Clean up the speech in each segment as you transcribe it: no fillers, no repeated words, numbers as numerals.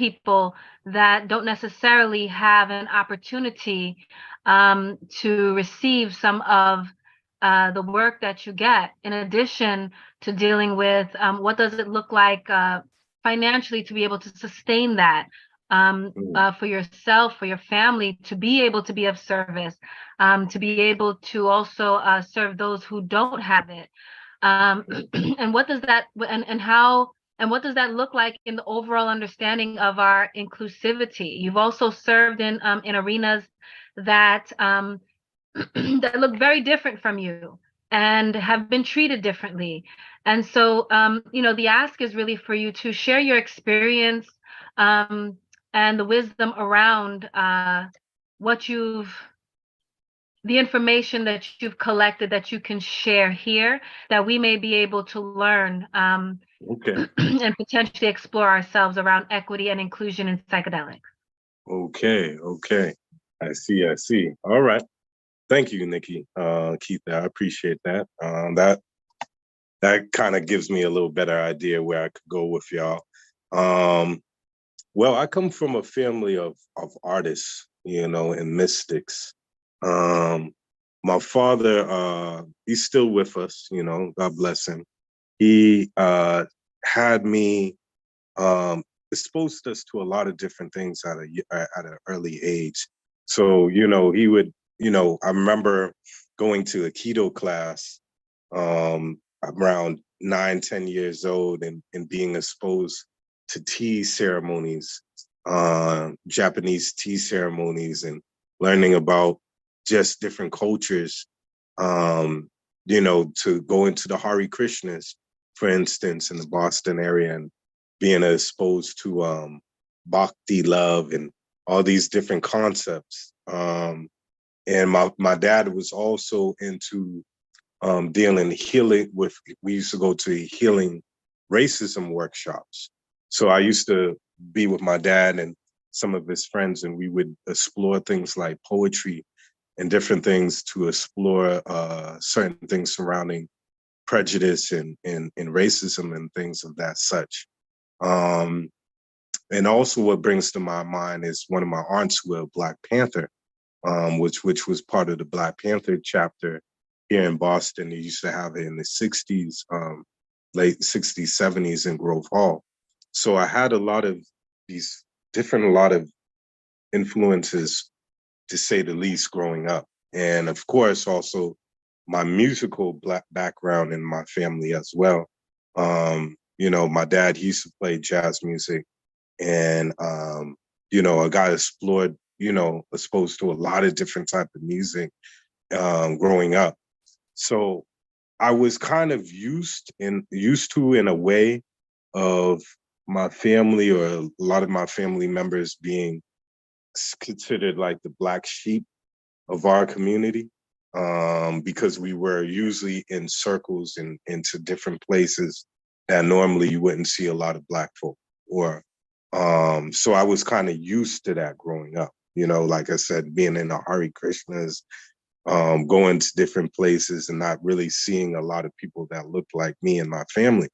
people that don't necessarily have an opportunity to receive some of the work that you get, in addition to dealing with what does it look like financially to be able to sustain that for yourself, for your family, to be able to be of service, to be able to also serve those who don't have it. And what does that and how and what does that look like in the overall understanding of our inclusivity? You've also served in arenas that that look very different from you and have been treated differently. And so, the ask is really for you to share your experience um, and the wisdom around what you've the information that you've collected that you can share here, that we may be able to learn Okay. and potentially explore ourselves around equity and inclusion in psychedelics. Okay. Okay. I see. I see. All right. Thank you, Nikki. Keith, I appreciate that. That kind of gives me a little better idea where I could go with y'all. Well, I come from a family of artists, and mystics. My father, he's still with us, God bless him. He had me exposed us to a lot of different things at an early age. So, he would, I remember going to a keto class around 9, 10 years old and being exposed to tea ceremonies, Japanese tea ceremonies, and learning about just different cultures, to go into the Hare Krishnas, for instance, in the Boston area, and being exposed to bhakti love and all these different concepts. And my dad was also into healing with, we used to go to healing racism workshops. So I used to be with my dad and some of his friends, and we would explore things like poetry and different things to explore certain things surrounding prejudice and racism and things of that such. And also what brings to my mind is one of my aunts were Black Panther, which was part of the Black Panther chapter here in Boston. They used to have it in the 60s, late 60s, 70s in Grove Hall. So I had a lot of influences, to say the least, growing up. And of course, also my musical Black background in my family as well. My dad, he used to play jazz music, and, I got exposed to a lot of different type of music growing up. So I was kind of used to in a way of my family, or a lot of my family members, being considered like the black sheep of our community, because we were usually in circles and into different places that normally you wouldn't see a lot of Black folk. Or so I was kind of used to that growing up, like I said, being in the Hare Krishnas, going to different places and not really seeing a lot of people that looked like me and my family.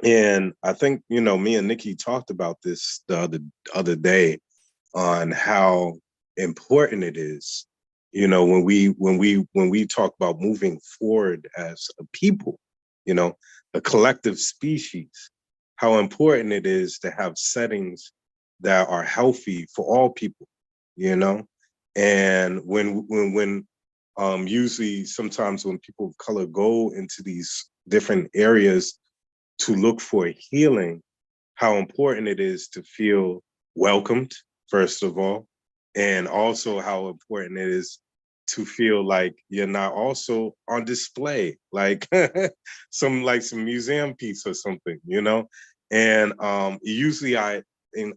And I think, me and Nikki talked about this the other day, on how important it is, when we talk about moving forward as a people, a collective species, how important it is to have settings that are healthy for all people, and when usually sometimes when people of color go into these different areas to look for healing, how important it is to feel welcomed, first of all, and also how important it is to feel like you're not also on display, like some museum piece or something, And usually I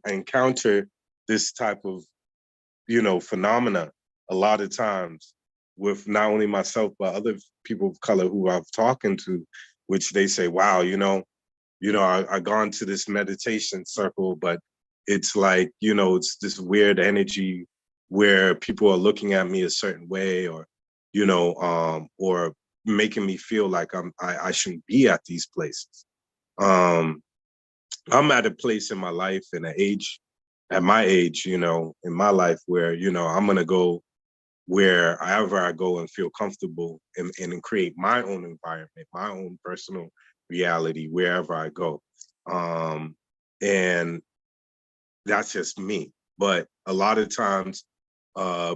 encounter this type of, phenomena a lot of times with not only myself, but other people of color who I've talking to, which they say, wow, I gone to this meditation circle, but it's like, it's this weird energy where people are looking at me a certain way, or, or making me feel like I shouldn't be at these places. I'm at a place in my life and at my age, in my life where, I'm gonna go wherever I go and feel comfortable and create my own environment, my own personal reality wherever I go. Um, and that's just me. But a lot of times,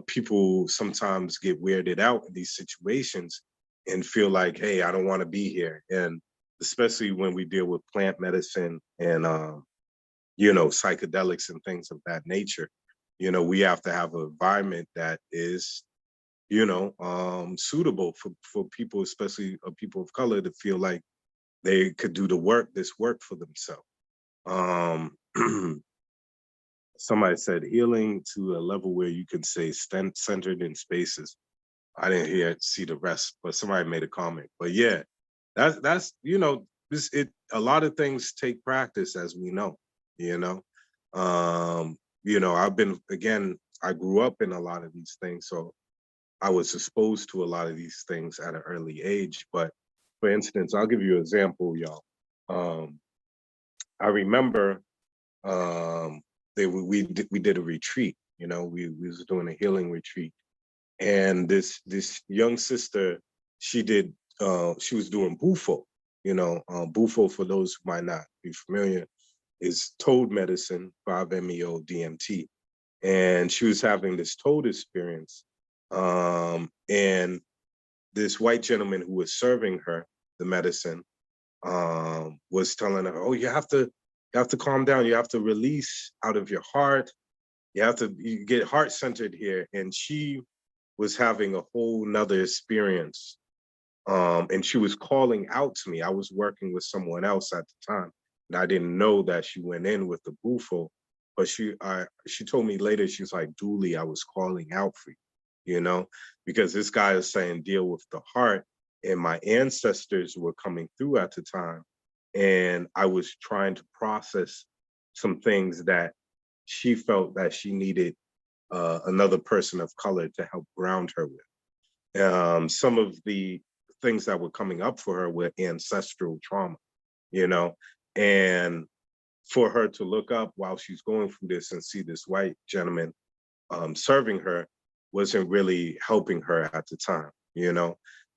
people sometimes get weirded out in these situations and feel like, hey, I don't want to be here. And especially when we deal with plant medicine and, psychedelics and things of that nature, we have to have an environment that is, suitable for people, especially people of color, to feel like they could do this work for themselves. Um, Somebody said healing to a level where you can say centered in spaces. I didn't see the rest, but somebody made a comment. But yeah, that's a lot of things take practice, as we know, you know. I've been again, I grew up in a lot of these things, so I was exposed to a lot of these things at an early age. But for instance, I'll give you an example, y'all. Um, I remember we did a retreat. We was doing a healing retreat, and this young sister, she was doing bufo. Bufo, for those who might not be familiar, is toad medicine, 5-MeO DMT, and she was having this toad experience. And this white gentleman who was serving her the medicine was telling her, "Oh, you have to calm down. You have to release out of your heart. You get heart centered here." And she was having a whole nother experience. And she was calling out to me. I was working with someone else at the time, and I didn't know that she went in with the bufo. But she told me later, she was like, "Dooley, I was calling out for you, because this guy is saying deal with the heart, and my ancestors were coming through at the time, and I was trying to process some things that she felt that she needed another person of color to help ground her with. Some of the things that were coming up for her were ancestral trauma, you know, and for her to look up while she's going through this and see this white gentleman serving her wasn't really helping her at the time.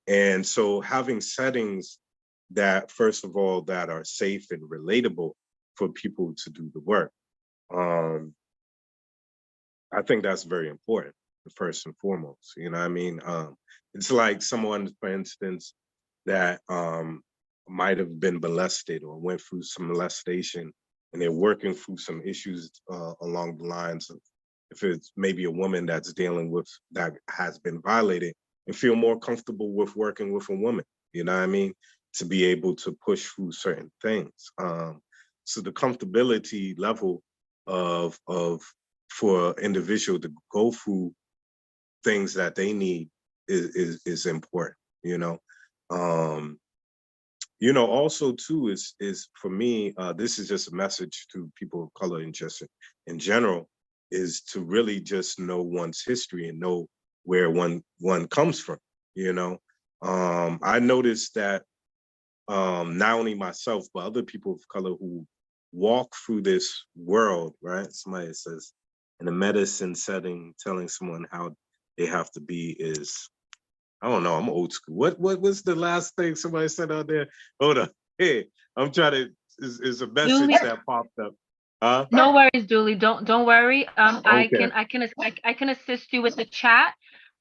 And so having settings that, first of all, that are safe and relatable for people to do the work. Um, I think that's very important, first and foremost. You know what I mean? It's like someone, for instance, that might have been molested or went through some molestation, and they're working through some issues along the lines of, if it's maybe a woman that's dealing with that has been violated, and feel more comfortable with working with a woman. You know what I mean? To be able to push through certain things. So the comfortability level of for an individual to go through things that they need is important, you know. Um, also too is for me, this is just a message to people of color in just in general, is to really just know one's history and know where one comes from, you know. I noticed that not only myself, but other people of color who walk through this world, right? Somebody says in a medicine setting, telling someone how they have to be is, I don't know, I'm old school. What was the last thing somebody said out there? Hold on. Hey, I'm trying to, is a message Julie, that popped up. Huh? no worries, Julie. Don't worry. Okay. I can assist you with the chat.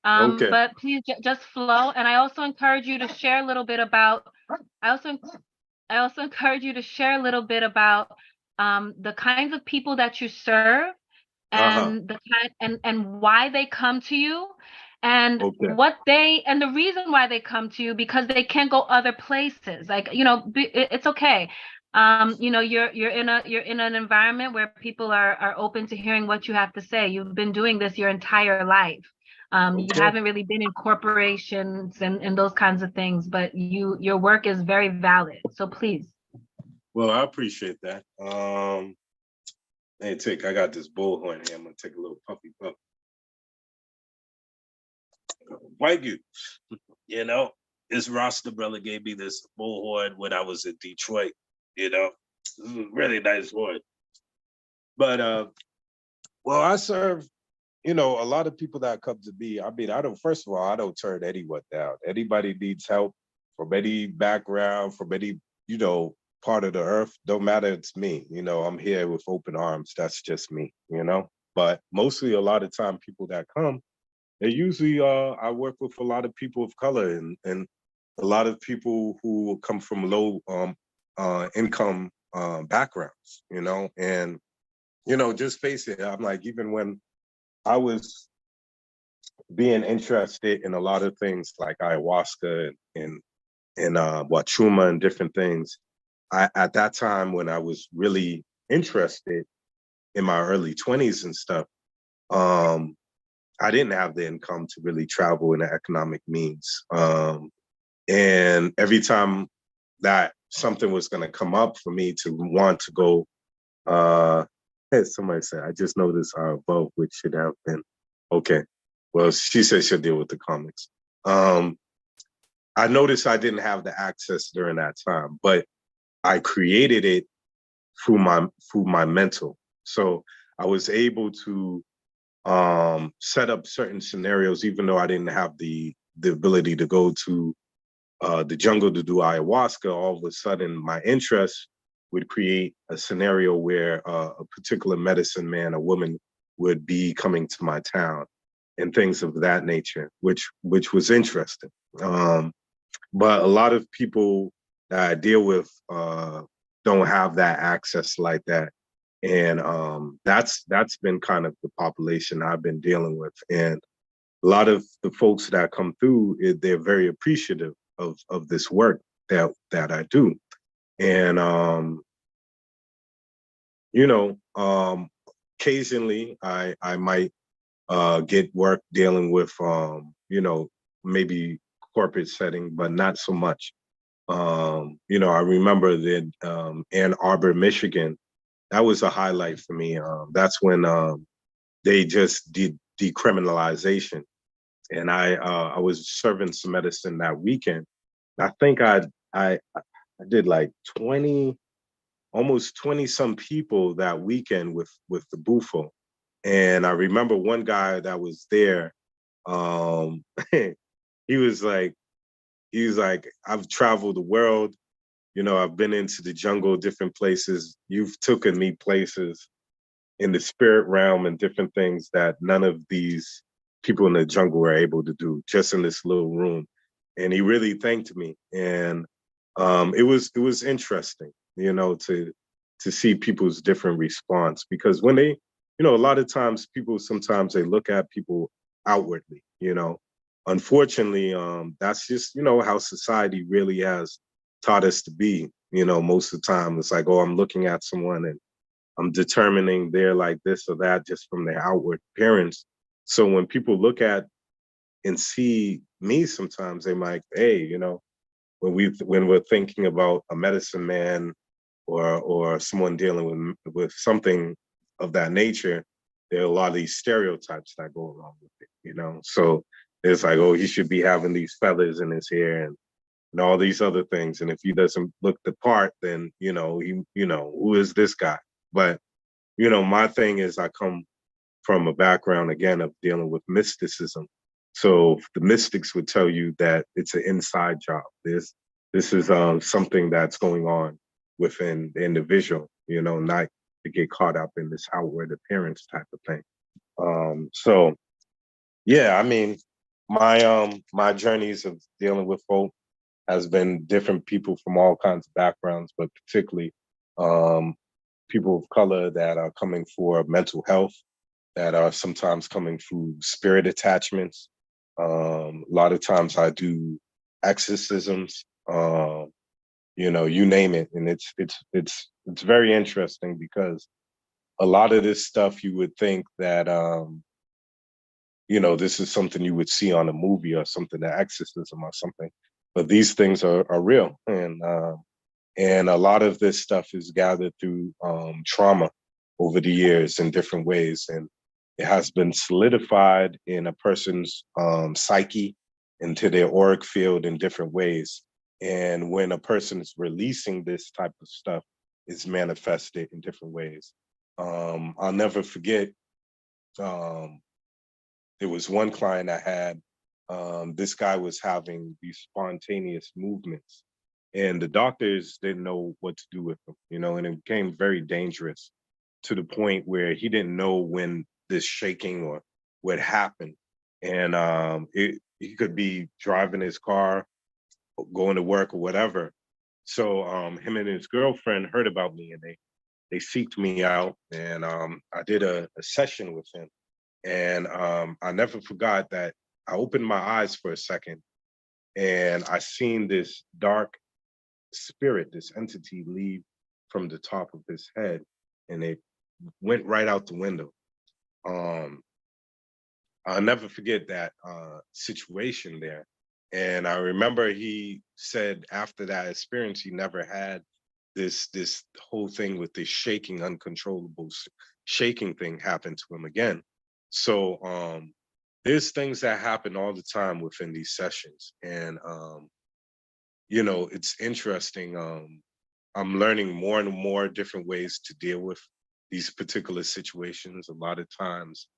Okay. But please just flow. And I also encourage you to share a little bit about. I also I also encourage you to share a little bit about the kinds of people that you serve, Uh-huh. and and why they come to you, and Okay. the reason why they come to you, because they can't go other places. Like, it's okay. You're in an environment where people are open to hearing what you have to say. You've been doing this your entire life. You Okay. haven't really been in corporations and those kinds of things, but your work is very valid. So please. Well, I appreciate that. I got this bullhorn here. I'm gonna take a little puffy puff. Thank you. You know, this Rasta brother gave me this bullhorn when I was in Detroit, you know. Really nice voice. But well, I serve, you know, a lot of people that come to me. I mean, I don't. First of all, I don't turn anyone down. Anybody needs help from any background, from any, you know, part of the earth. Don't matter. It's me. You know, I'm here with open arms. That's just me. You know. But mostly, a lot of time, people that come, they usually I work with a lot of people of color and a lot of people who come from low income backgrounds. You know, and you know, just face it. I'm like, even when I was being interested in a lot of things like ayahuasca and wachuma and different things. I at that time when I was really interested in my early 20s and stuff, um, I didn't have the income to really travel in the economic means. And every time that something was going to come up for me to want to go, as somebody said, I just noticed our above, which should have been okay. Well, she said she'll deal with the comics. Um, I noticed I didn't have the access during that time, but I created it through my mental. So I was able to set up certain scenarios, even though I didn't have the ability to go to the jungle to do ayahuasca. All of a sudden, my interest would create a scenario where a particular medicine man, a woman, would be coming to my town, and things of that nature, which was interesting. Um, but a lot of people that I deal with don't have that access like that, and that's been kind of the population I've been dealing with, and a lot of the folks that come through, they're very appreciative of this work that I do, and you know, occasionally I might get work dealing with you know, maybe corporate setting, but not so much. You know, I remember that Ann Arbor, Michigan, that was a highlight for me. That's when they just did decriminalization, and I was serving some medicine that weekend. I think I did like 20, almost 20 some people that weekend with the bufo. And I remember one guy that was there, um, he was like, I've traveled the world, you know, I've been into the jungle, different places. You've taken me places in the spirit realm and different things that none of these people in the jungle were able to do just in this little room. And he really thanked me. And it was interesting, you know, to see people's different response because when they, you know, a lot of times people sometimes they look at people outwardly, you know. Unfortunately, that's just, you know, how society really has taught us to be. You know, most of the time it's like, oh, I'm looking at someone and I'm determining they're like this or that just from their outward appearance. So when people look at and see me, sometimes they might, hey, you know, when we're thinking about a medicine man or someone dealing with something of that nature, there are a lot of these stereotypes that go along with it, you know. So it's like, oh, he should be having these feathers in his hair and all these other things. And if he doesn't look the part, then you know, you know, who is this guy? But you know, my thing is I come from a background again of dealing with mysticism. So the mystics would tell you that it's an inside job. This is something that's going on within the individual, you know, not to get caught up in this outward appearance type of thing. So yeah, I mean, my journeys of dealing with folk has been different people from all kinds of backgrounds, but particularly um, people of color that are coming for mental health, that are sometimes coming through spirit attachments. A lot of times I do exorcisms, you know, you name it. And it's very interesting because a lot of this stuff you would think that you know, this is something you would see on a movie or something, an exorcism or something. But these things are real. And a lot of this stuff is gathered through trauma over the years in different ways. And it has been solidified in a person's psyche, into their auric field in different ways. And when a person is releasing this type of stuff, is manifested in different ways. I'll never forget, um, there was one client I had, this guy was having these spontaneous movements, and the doctors didn't know what to do with him, and it became very dangerous to the point where he didn't know when this shaking or what happened. And he could be driving his car, going to work or whatever. So him and his girlfriend heard about me, and they seeked me out, and I did a session with him. And I never forgot that I opened my eyes for a second, and I seen this dark spirit, this entity leave from the top of his head, and it went right out the window. Um, I'll never forget that situation there. And I remember he said after that experience, he never had this whole thing with this shaking, uncontrollable shaking thing happen to him again. So there's things that happen all the time within these sessions, and it's interesting. I'm learning more and more different ways to deal with these particular situations. A lot of times,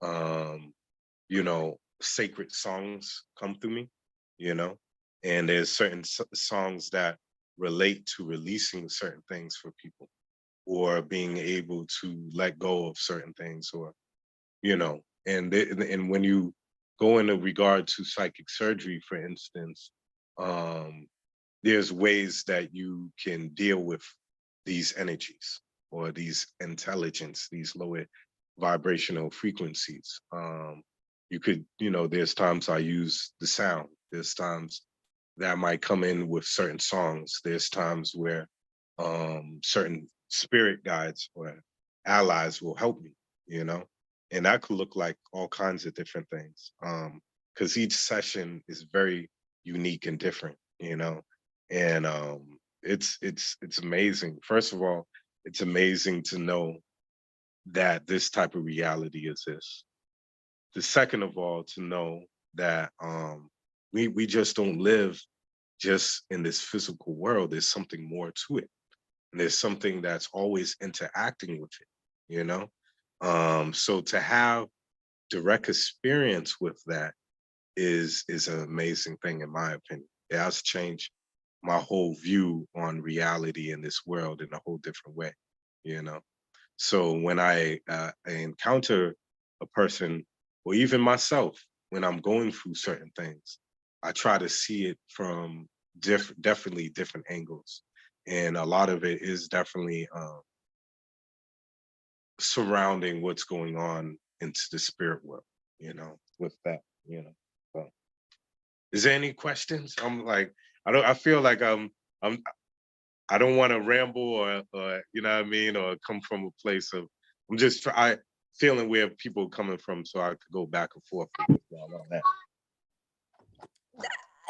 um, sacred songs come through me, you know, and there's certain songs that relate to releasing certain things for people, or being able to let go of certain things, or, and when you go into regard to psychic surgery, for instance, um, there's ways that you can deal with these energies or these intelligence, these lower vibrational frequencies. You could, there's times I use the sound. There's times that might come in with certain songs. There's times where certain spirit guides or allies will help me, and that could look like all kinds of different things. Because each session is very unique and different, and it's amazing. First of all, it's amazing to know that this type of reality exists. The second of all, to know that we just don't live just in this physical world. There's something more to it, and there's something that's always interacting with it. So to have direct experience with that is an amazing thing, in my opinion. It has changed my whole view on reality in this world in a whole different way, you know. So when I encounter a person, or even myself, when I'm going through certain things, I try to see it from definitely different angles, and a lot of it is definitely surrounding what's going on into the spirit world, with that. So, is there any questions? I'm like, I feel like I'm I don't want to ramble, or you know what I mean, or come from a place of I'm just feeling where people are coming from, so I could go back and forth with y'all on that.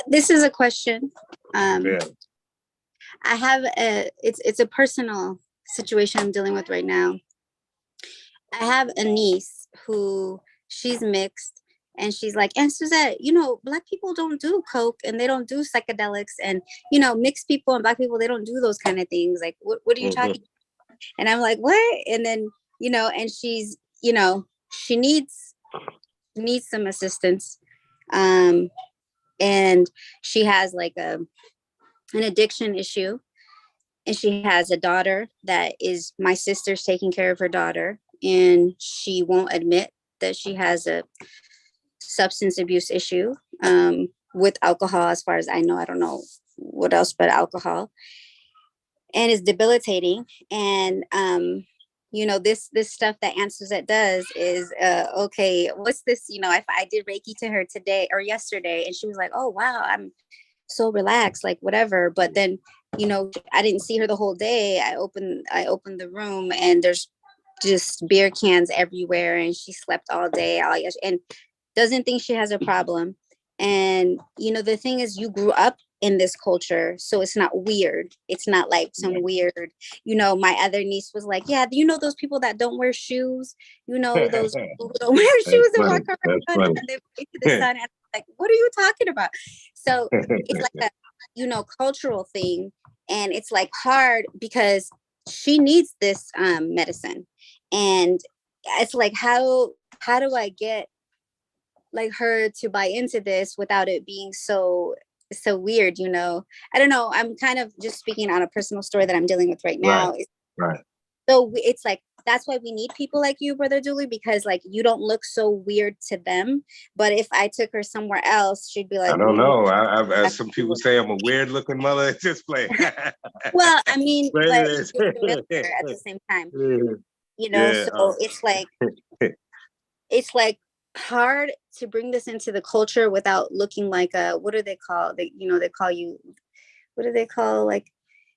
This is a question. Yeah. I have it's a personal situation I'm dealing with right now. I have a niece who she's mixed, and she's like, and Suzette, Black people don't do coke and they don't do psychedelics, and mixed people and Black people, they don't do those kind of things. Like, what are you talking about? And I'm like, what? And then, and she's, she needs some assistance. And she has like an addiction issue, and she has a daughter that is my sister's taking care of her daughter, and she won't admit that she has a substance abuse issue with alcohol. As far as I know, I don't know what else but alcohol, and it's debilitating. And this stuff that Answers does is okay, what's this, if I did Reiki to her today or yesterday, and she was like, oh wow, I'm so relaxed, like whatever. But then I didn't see her the whole day. I opened the room, and there's just beer cans everywhere, and she slept all day, and doesn't think she has a problem. And the thing is, you grew up in this culture, so it's not weird. It's not like some weird, my other niece was like, yeah, those people that don't wear shoes, those people who don't wear shoes and walk around and they wait to the sun, and like, what are you talking about? So it's like a cultural thing, and it's like hard because she needs this medicine. And it's like, how do I get like her to buy into this without it being so weird, you know? I don't know. I'm kind of just speaking on a personal story that I'm dealing with right Right, now. right. So it's like, that's why we need people like you, Brother Dooley, because like you don't look so weird to them. But if I took her somewhere else, she'd be I like, don't mm, know. As that's some too people weird. say, I'm a weird looking mother. Just play. Well, I mean, but you're familiar yeah, at the same time, you know. yeah. So it's like hard to bring this into the culture without looking like a, what do they call, they, you know, they call you, what do they call, like,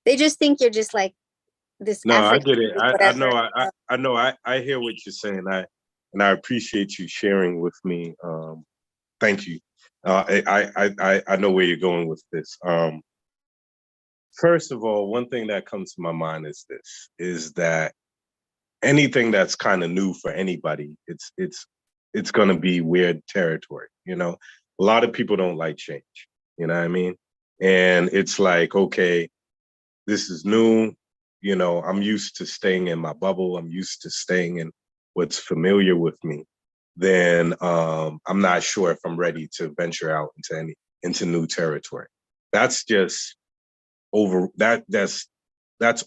they just think you're just like this No, I African get it. I know. whatever. I know. I hear what you're saying. I appreciate you sharing with me. Thank you. I know where you're going with this. First of all, one thing that comes to my mind is this: is that anything that's kind of new for anybody, it's going to be weird territory. You know, a lot of people don't like change. You know what I mean? And it's like, okay, this is new. You know, I'm used to staying in my bubble. I'm used to staying in what's familiar with me. Then I'm not sure if I'm ready to venture out into new territory. That's just over that's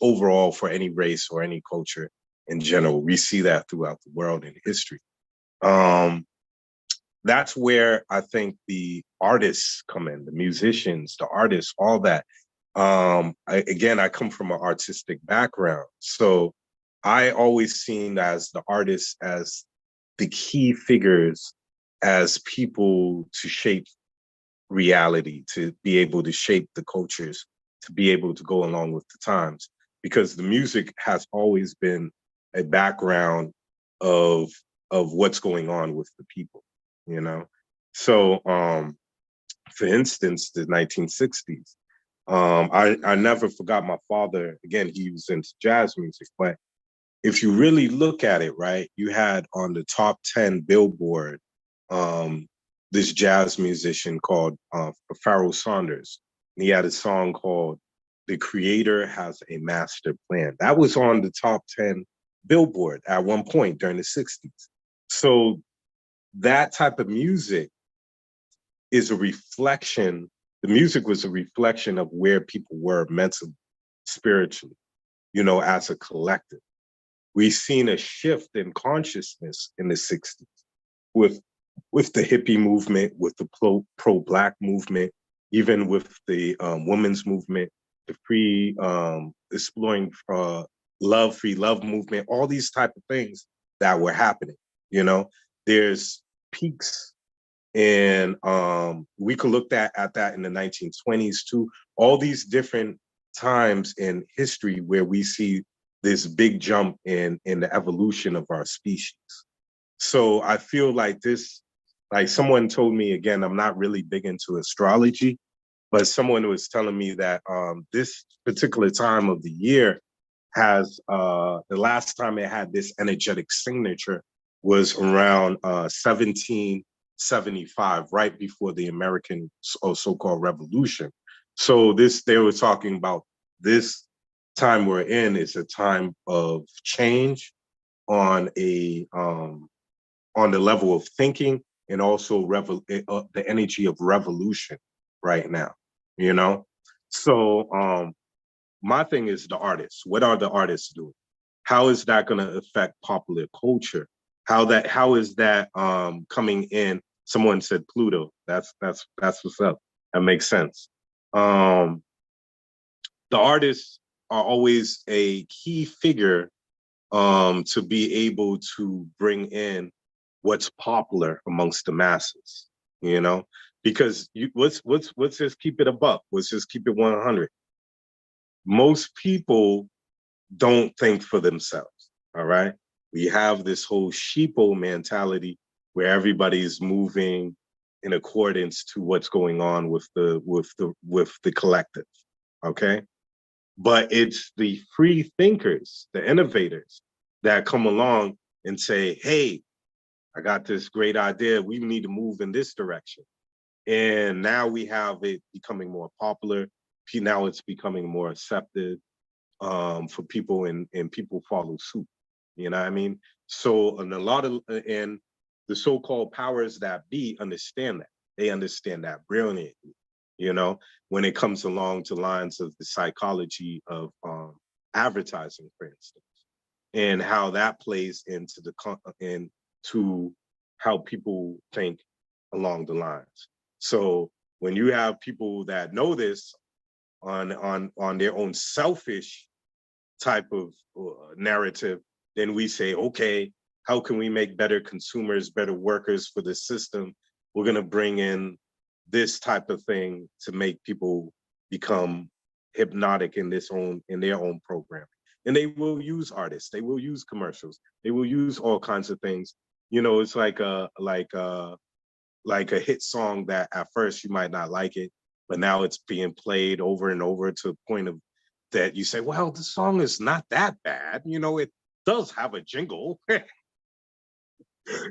overall for any race or any culture in general. We see that throughout the world in history. Um, that's where I think the artists come in, the musicians, the artists, all that. I come from an artistic background, so I always seen as the artists as the key figures, as people to shape reality, to be able to shape the cultures, to be able to go along with the times, because the music has always been a background of what's going on with the people, you know. So for instance, the 1960s, I never forgot my father. Again, he was into jazz music, but if you really look at it, right, you had on the top 10 Billboard um, this jazz musician called Pharoah Saunders. And he had a song called "The Creator Has a Master Plan." That was on the top 10 Billboard at one point during the 60s. So that type of music is a reflection. The music was a reflection of where people were mentally, spiritually, you know, as a collective. We've seen a shift in consciousness in the 60s with the hippie movement, with the pro-Black movement, even with the women's movement, the free exploring free love movement, all these type of things that were happening. You know, there's peaks, and we could look at that in the 1920s too. All these different times in history where we see this big jump in the evolution of our species. So I feel like this, like someone told me, again, I'm not really big into astrology, but someone was telling me that this particular time of the year has the last time it had this energetic signature was around 1775, right before the American so-called Revolution. So they were talking about this time we're in is a time of change on on the level of thinking, and also the energy of revolution right now, you know? So my thing is the artists. What are the artists doing? How is that going to affect popular culture? How is that coming in? Someone said Pluto. That's what's up. That makes sense. Um, the artists are always a key figure to be able to bring in what's popular amongst the masses, you know? Because let's just keep it a buck. Let's just keep it 100. Most people don't think for themselves, all right? We have this whole sheeple mentality where everybody's moving in accordance to what's going on with the collective, okay? But it's the free thinkers, the innovators that come along and say, hey, I got this great idea. We need to move in this direction. And now we have it becoming more popular. Now it's becoming more accepted. for people, and people follow suit. You know what I mean? So, and a lot of, and the so-called powers that be understand that. They understand that brilliantly, you know, when it comes along to lines of the psychology of advertising, for instance, and how that plays into into how people think along the lines. So when you have people that know this on their own selfish type of narrative, then we say, okay, how can we make better consumers, better workers for the system? We're going to bring in this type of thing to make people become hypnotic in their own programming. And they will use artists, they will use commercials, they will use all kinds of things. You know, it's like a hit song that at first you might not like it, but now it's being played over and over to a point of that you say, well, the song is not that bad. You know, it does have a jingle.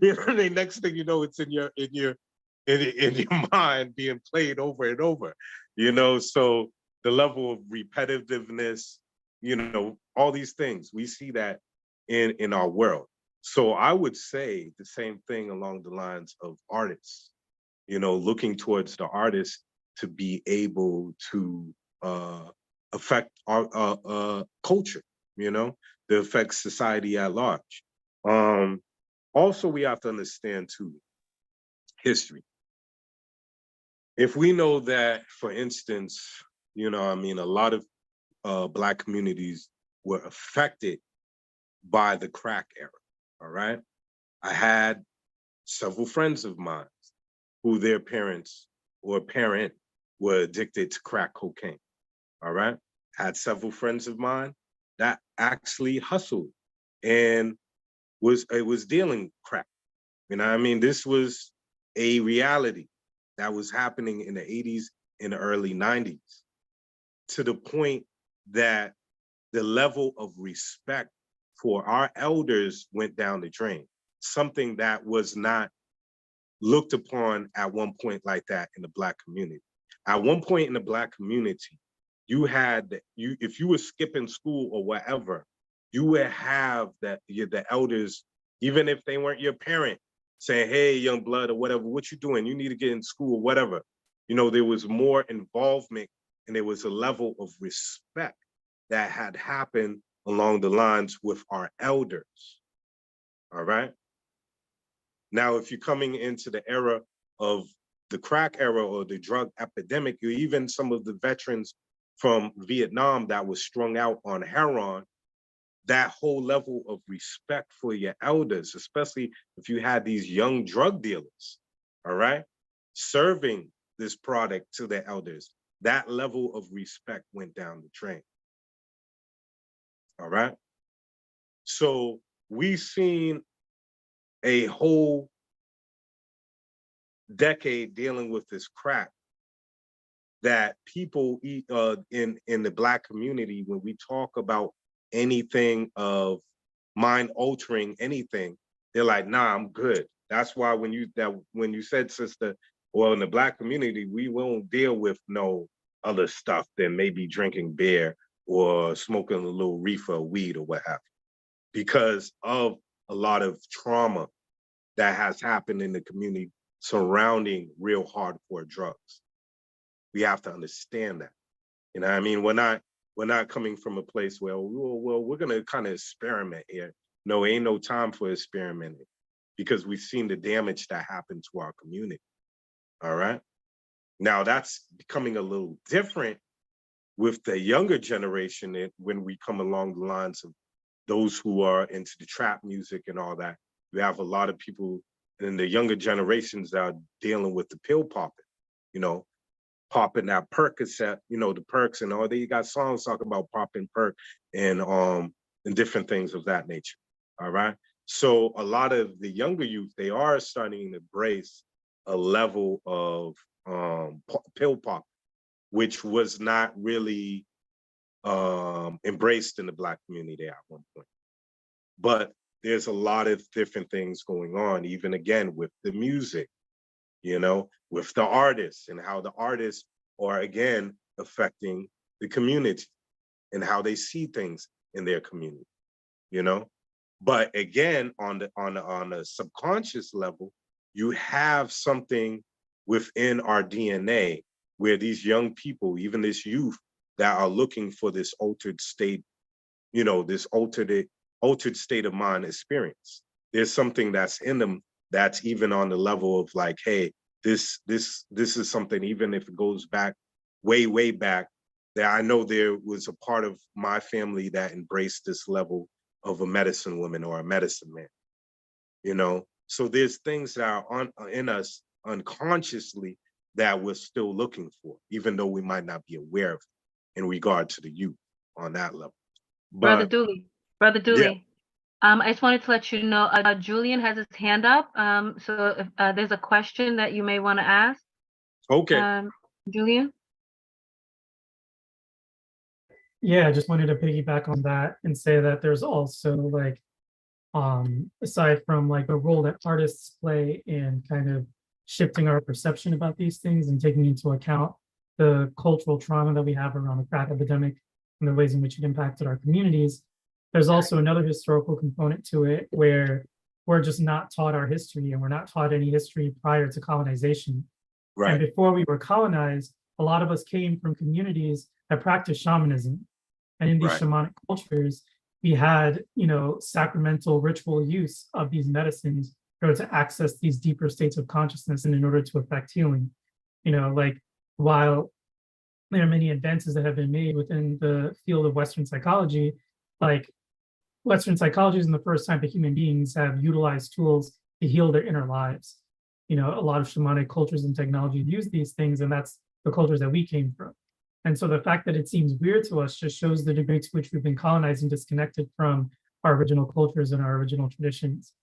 You know, the next thing you know, it's in your mind being played over and over. You know, so the level of repetitiveness, you know, all these things, we see that in our world. So I would say the same thing along the lines of artists, you know, looking towards the artist to be able to affect our culture, you know, to affect society at large. Also, we have to understand too, history. If we know that, for instance, you know, I mean, a lot of Black communities were affected by the crack era, all right? I had several friends of mine who their parents or parent were addicted to crack cocaine, all right? Had several friends of mine that actually hustled and was dealing crack. You know what I mean? This was a reality that was happening in the 80s and the early 90s, to the point that the level of respect for our elders went down the drain, something that was not looked upon at one point like that in the Black community. At one point in the Black community, if you were skipping school or whatever, you would have the elders, even if they weren't your parent, saying, hey, young blood, or whatever, what you doing? You need to get in school or whatever. You know, there was more involvement and there was a level of respect that had happened along the lines with our elders, all right? Now, if you're coming into the era of the crack era or the drug epidemic, or even some of the veterans from Vietnam that was strung out on heroin, that whole level of respect for your elders, especially if you had these young drug dealers, all right, serving this product to their elders, that level of respect went down the drain, all right? So we've seen a whole decade dealing with this crack that people in the Black community, when we talk about anything of mind altering anything, they're like, nah, I'm good. That's why when you said, sister, well, in the Black community, we won't deal with no other stuff than maybe drinking beer or smoking a little reefer or weed or what have you, because of a lot of trauma that has happened in the community surrounding real hardcore drugs. We have to understand that. You know what I mean? We're not coming from a place where, well, we're gonna kind of experiment here. No, ain't no time for experimenting, because we've seen the damage that happened to our community. All right. Now that's becoming a little different with the younger generation when we come along the lines of those who are into the trap music and all that. We have a lot of people in the younger generations that are dealing with the pill popping, you know, popping that Percocet, you know, the perks and all. They got songs talking about popping perk and different things of that nature. All right. So a lot of the younger youth, they are starting to embrace a level of pill pop, which was not really embraced in the Black community at one point. But there's a lot of different things going on, even again with the music, you know, with the artists and how the artists are again affecting the community. and how they see things in their community, you know? But again, on the subconscious level, you have something within our DNA where these young people, even this youth, that are looking for this altered state, you know, this altered state of mind experience. There's something that's in them that's even on the level of like, hey, this is something, even if it goes back way back, that I know there was a part of my family that embraced this level of a medicine woman or a medicine man, you know? So there's things that are in us unconsciously that we're still looking for, even though we might not be aware of it in regard to the youth on that level. Brother But Dooley, Brother yeah, Dooley. I just wanted to let you know, Julian has his hand up. So if there's a question that you may want to ask, okay, Julian. Yeah, I just wanted to piggyback on that and say that there's also like, aside from like the role that artists play in kind of shifting our perception about these things and taking into account the cultural trauma that we have around the crack epidemic and the ways in which it impacted our communities, there's also another historical component to it where we're just not taught our history, and we're not taught any history prior to colonization. And right, before we were colonized, a lot of us came from communities that practiced shamanism. And in these right, shamanic cultures, we had, sacramental ritual use of these medicines in order to access these deeper states of consciousness and in order to affect healing. Like, while there are many advances that have been made within the field of Western psychology, like Western psychology is the first time that human beings have utilized tools to heal their inner lives. A lot of shamanic cultures and technology use these things, and that's the cultures that we came from. And so the fact that it seems weird to us just shows the degree to which we've been colonized and disconnected from our original cultures and our original traditions.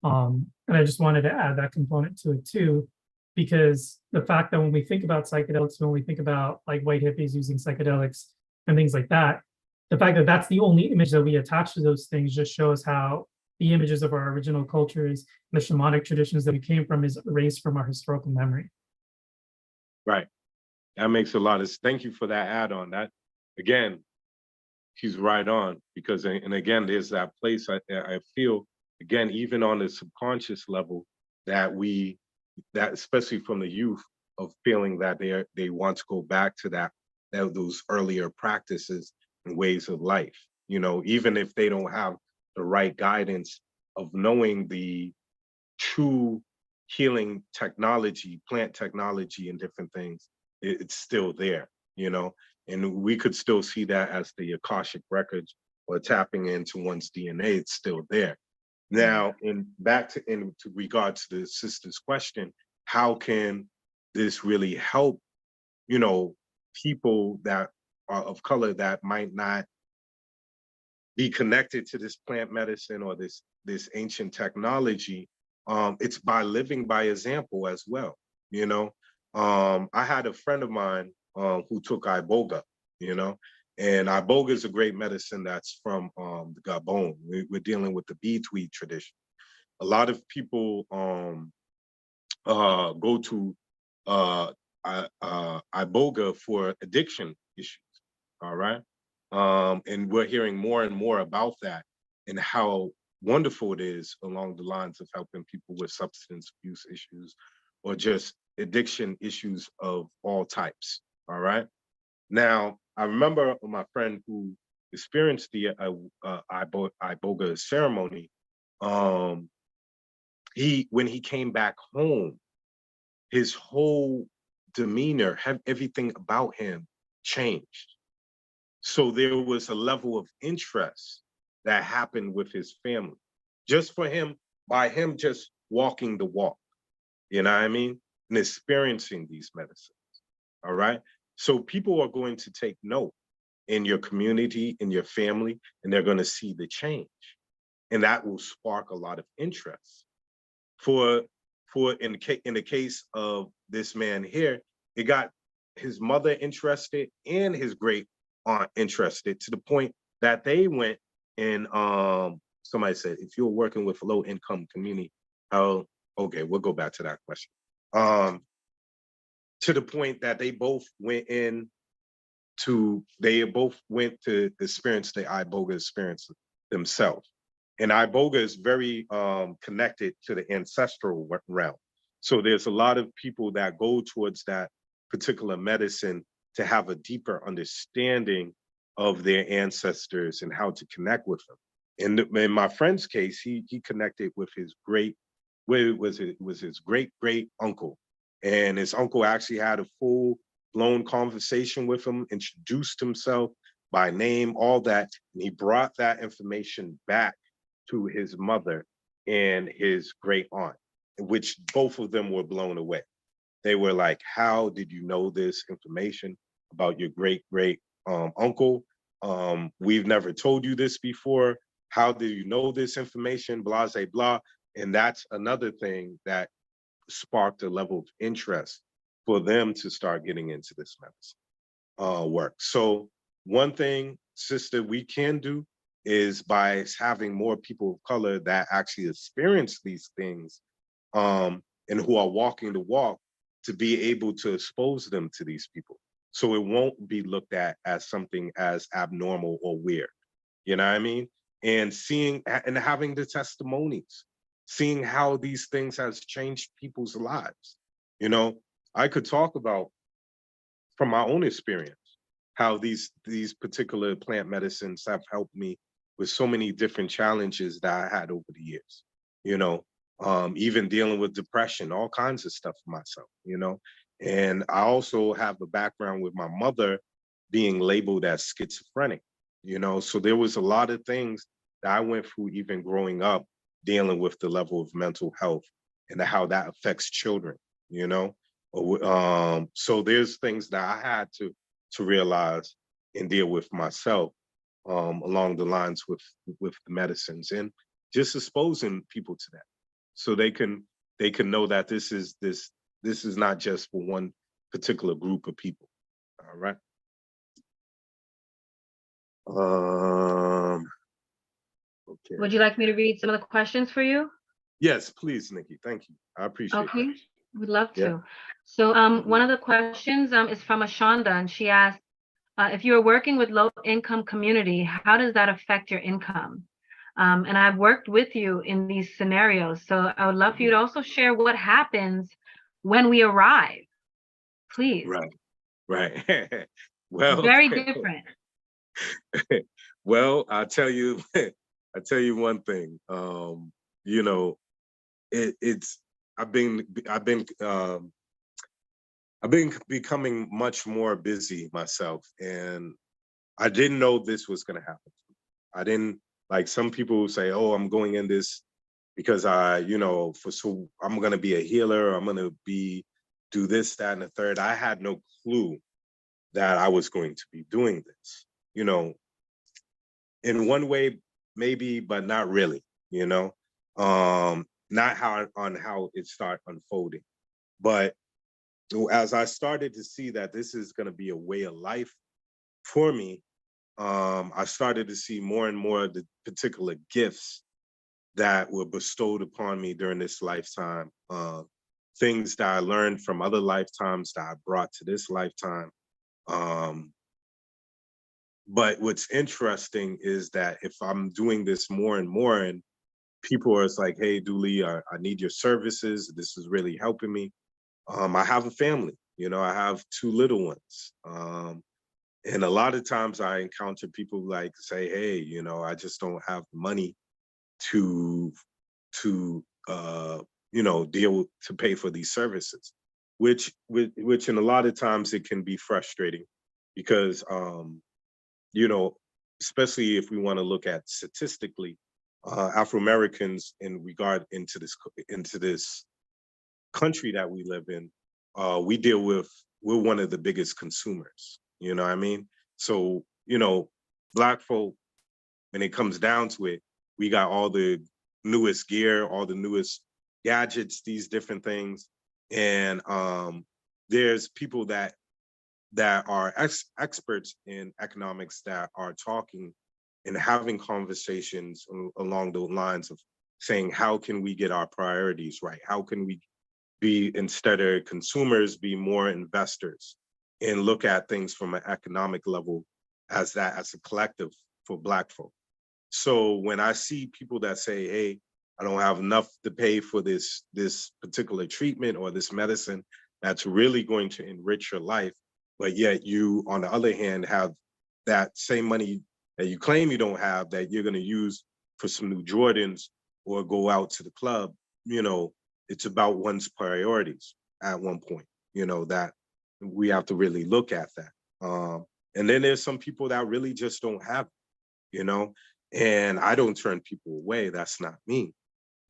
And I just wanted to add that component to it too, because the fact that when we think about psychedelics, when we think about like white hippies using psychedelics and things like that, the fact that that's the only image that we attach to those things just shows how the images of our original cultures and the shamanic traditions that we came from is erased from our historical memory. right. That makes a lot of, thank you for that add-on. That, again, she's right on, because, and again, there's that place I feel, again, even on the subconscious level, that especially from the youth, of feeling that they want to go back to those earlier practices and ways of life, even if they don't have the right guidance of knowing the true healing technology, plant technology and different things, it's still there, and we could still see that as the Akashic records or tapping into one's DNA, it's still there. Now, back to regards to the sister's question, how can this really help, people that are of color that might not be connected to this plant medicine or this ancient technology? It's by living by example as well. I had a friend of mine who took iboga, and iboga is a great medicine that's from the Gabon. We're dealing with the bead tweed tradition. A lot of people go to iboga for addiction issues. All right. And we're hearing more and more about that and how wonderful it is along the lines of helping people with substance abuse issues or just addiction issues of all types. All right. Now, I remember my friend who experienced the iboga ceremony. When he came back home, his whole demeanor, everything about him changed. So there was a level of interest that happened with his family, just for him, by him just walking the walk, you know what I mean? And experiencing these medicines, all right? So people are going to take note in your community, in your family, and they're going to see the change. And that will spark a lot of interest. In the case of this man here, it got his mother interested and his great aunt interested, to the point that they went and somebody said, if you're working with a low income community, okay, we'll go back to that question. To the point that they both went in they both went to experience the iboga experience themselves. And iboga is very connected to the ancestral realm. So there's a lot of people that go towards that particular medicine to have a deeper understanding of their ancestors and how to connect with them. And in my friend's case, he connected with his great great uncle, and his uncle actually had a full blown conversation with him, introduced himself by name, all that, and he brought that information back to his mother and his great aunt, which both of them were blown away. They were like, "How did you know this information about your great great uncle? We've never told you this before. How do you know this information? Blah, blah, blah." And that's another thing that sparked a level of interest for them to start getting into this medicine work. So one thing, sister, we can do is by having more people of color that actually experience these things and who are walking the walk, to be able to expose them to these people. So it won't be looked at as something as abnormal or weird. You know what I mean? And seeing and having the testimonies, seeing how these things has changed people's lives. You know, I could talk about from my own experience how these particular plant medicines have helped me with so many different challenges that I had over the years. You know, even dealing with depression, all kinds of stuff for myself. You know, and I also have a background with my mother being labeled as schizophrenic. You know, so there was a lot of things that I went through even growing up, dealing with the level of mental health and how that affects children. You know, so there's things that I had to realize and deal with myself along the lines with the medicines, and just exposing people to that so they can know that this is not just for one particular group of people. All right. Okay. Would you like me to read some of the questions for you? Yes, please, Nikki. Thank you. I appreciate Okay, that. we'd love Yeah. to. So one of the questions is from Ashonda, and she asked, if you're working with low-income community, how does that affect your income? And I've worked with you in these scenarios, so I would love for you to also share what happens when we arrive, please. Right. Well, Very different. well, I'll tell you, I tell you one thing. You know, it's I've been becoming much more busy myself, and I didn't know this was going to happen. I didn't, like some people say, "Oh, I'm going in this because I'm going to be a healer. I'm going to do this, that, and the third." I had no clue that I was going to be doing this. You know, in one way, maybe, but not really. You know, not how it started unfolding, but as I started to see that this is going to be a way of life for me, I started to see more and more of the particular gifts that were bestowed upon me during this lifetime, things that I learned from other lifetimes that I brought to this lifetime. But what's interesting is that if I'm doing this more and more, and people are like, "Hey, Dooley, I need your services. This is really helping me." I have a family, you know, I have two little ones. And a lot of times I encounter people like say, "Hey, you know, I just don't have the money to deal to pay for these services," which in a lot of times it can be frustrating because you know, especially if we want to look at statistically, Afro Americans in regard into this country that we live in, we're one of the biggest consumers. You know what I mean? So, you know, Black folk, when it comes down to it, we got all the newest gear, all the newest gadgets, these different things. And there's people that are experts in economics that are talking and having conversations along the lines of saying, how can we get our priorities right? How can we be, instead of consumers, be more investors and look at things from an economic level as a collective for Black folk. So when I see people that say, hey, I don't have enough to pay for this particular treatment or this medicine that's really going to enrich your life, but yet you, on the other hand, have that same money that you claim you don't have that you're going to use for some new Jordans or go out to the club, it's about one's priorities at one point, that we have to really look at that. And then there's some people that really just don't have it, and I don't turn people away. That's not me,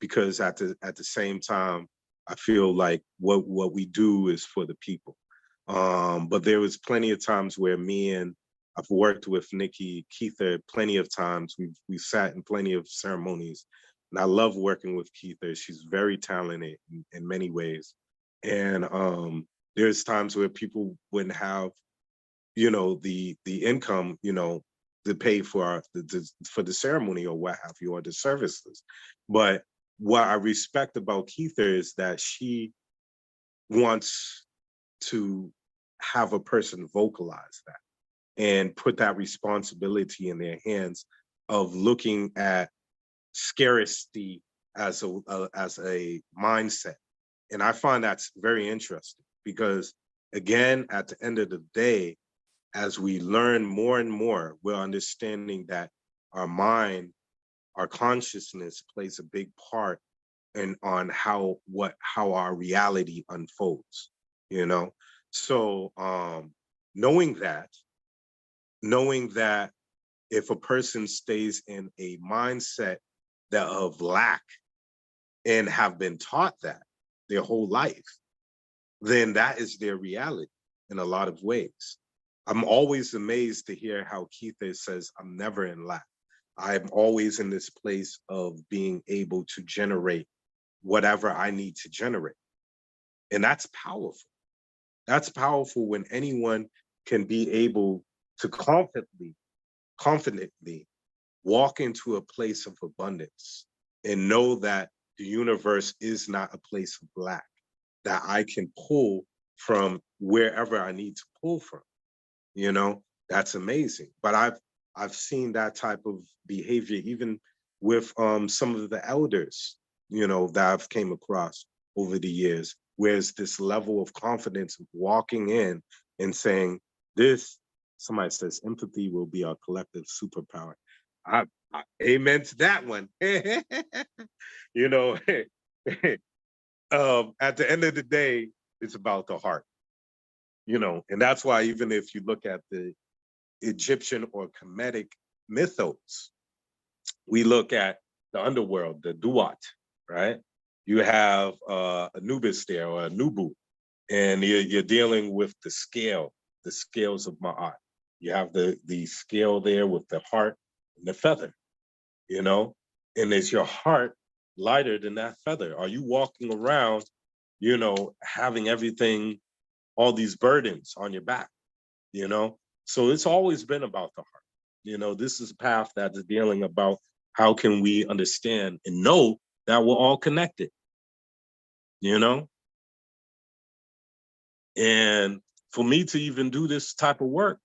because at the same time, I feel like what we do is for the people. But there was plenty of times where I've worked with Nikki Keither plenty of times. We've sat in plenty of ceremonies, and I love working with Keither. She's very talented in many ways. And there's times where people wouldn't have, the income, to pay for the ceremony or what have you, or the services. But what I respect about Keither is that she wants to have a person vocalize that and put that responsibility in their hands of looking at scarcity as a mindset. And I find that's very interesting because, again, at the end of the day, as we learn more and more, we're understanding that our mind, our consciousness plays a big part on how our reality unfolds, So knowing that if a person stays in a mindset of lack and have been taught that their whole life, then that is their reality in a lot of ways. I'm always amazed to hear how Keitha says, I'm never in lack. I'm always in this place of being able to generate whatever I need to generate. And that's powerful. That's powerful when anyone can be able to confidently walk into a place of abundance and know that the universe is not a place of lack, that I can pull from wherever I need to pull from. That's amazing. But I've seen that type of behavior even with some of the elders, that I've came across over the years, where's this level of confidence of walking in and saying, somebody says, empathy will be our collective superpower. I amen to that one. At the end of the day, it's about the heart, and that's why even if you look at the Egyptian or Kemetic mythos, we look at the underworld, the Duat, right? You have Anubis there, or Anubu, and you're dealing with the scales of Ma'at. You have the scale there with the heart and the feather, and is your heart lighter than that feather? Are you walking around, having everything, all these burdens on your back, So it's always been about the heart. This is a path that is dealing about how can we understand and know that we're all connected, And for me to even do this type of work,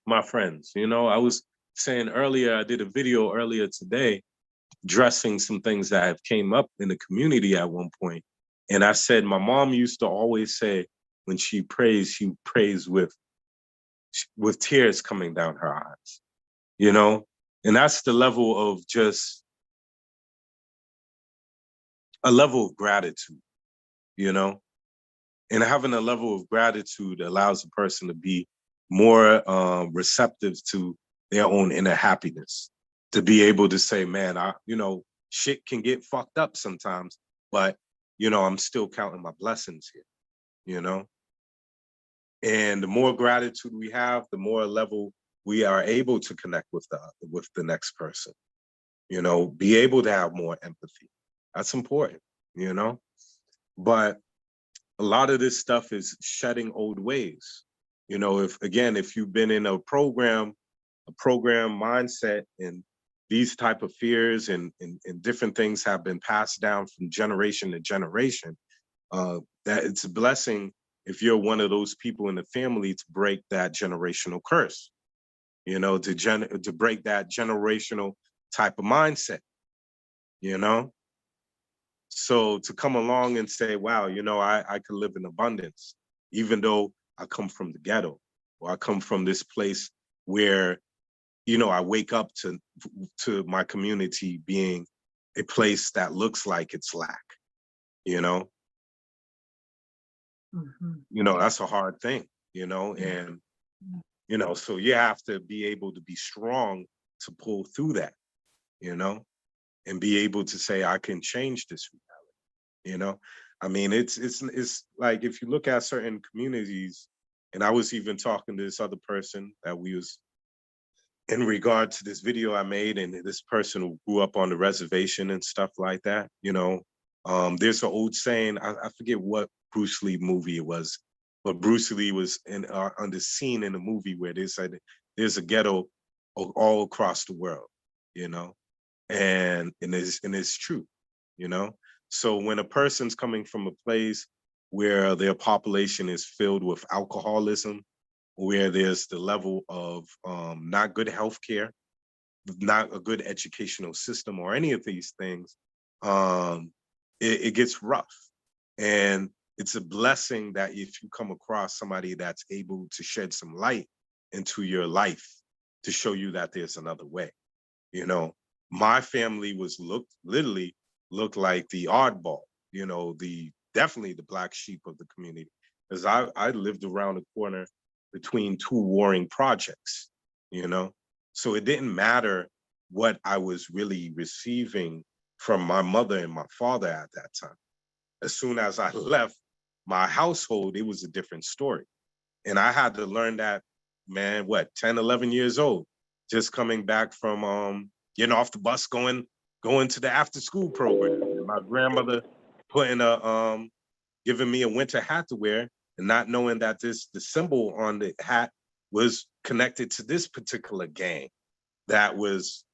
my friends, I was saying earlier, I did a video earlier today addressing some things that have came up in the community at one point. And I said, my mom used to always say, when she prays with tears coming down her eyes, And that's the level of just a level of gratitude, And having a level of gratitude allows a person to be more receptive to their own inner happiness, to be able to say, man, shit can get fucked up sometimes, but, I'm still counting my blessings here, And the more gratitude we have, the more level we are able to connect with the next person, be able to have more empathy. That's important, But a lot of this stuff is shedding old ways. If you've been in a program mindset, and these type of fears and different things have been passed down from generation to generation, that it's a blessing if you're one of those people in the family, to break that generational curse, you know, to break that generational type of mindset, you know? So to come along and say, wow, you know, I can live in abundance, even though I come from the ghetto, or I come from this place where, you know, I wake up to my community being a place that looks like it's lack, you know? You know, that's a hard thing, you know, and, you know, so you have to be able to be strong to pull through that, you know, and be able to say, I can change this reality, you know? I mean, it's like, if you look at certain communities, and I was even talking to this other person that we was in regard to this video I made, and this person who grew up on the reservation and stuff like that, you know, there's an old saying, I forget what Bruce Lee movie it was, but Bruce Lee was on the scene in the movie where they said there's a ghetto all across the world, you know, and it's true, you know. So when a person's coming from a place where their population is filled with alcoholism, where there's the level of not good healthcare, not a good educational system, or any of these things, it gets rough. And it's a blessing that if you come across somebody that's able to shed some light into your life to show you that there's another way. You know, my family was literally looked like the oddball, you know, definitely the black sheep of the community. Because I lived around the corner between two warring projects, you know? So it didn't matter what I was really receiving from my mother and my father at that time. As soon as I left my household, it was a different story. And I had to learn that, man, what, 10, 11 years old, just coming back from getting off the bus, going to the after school program. And my grandmother putting giving me a winter hat to wear, and not knowing that the symbol on the hat was connected to this particular gang that was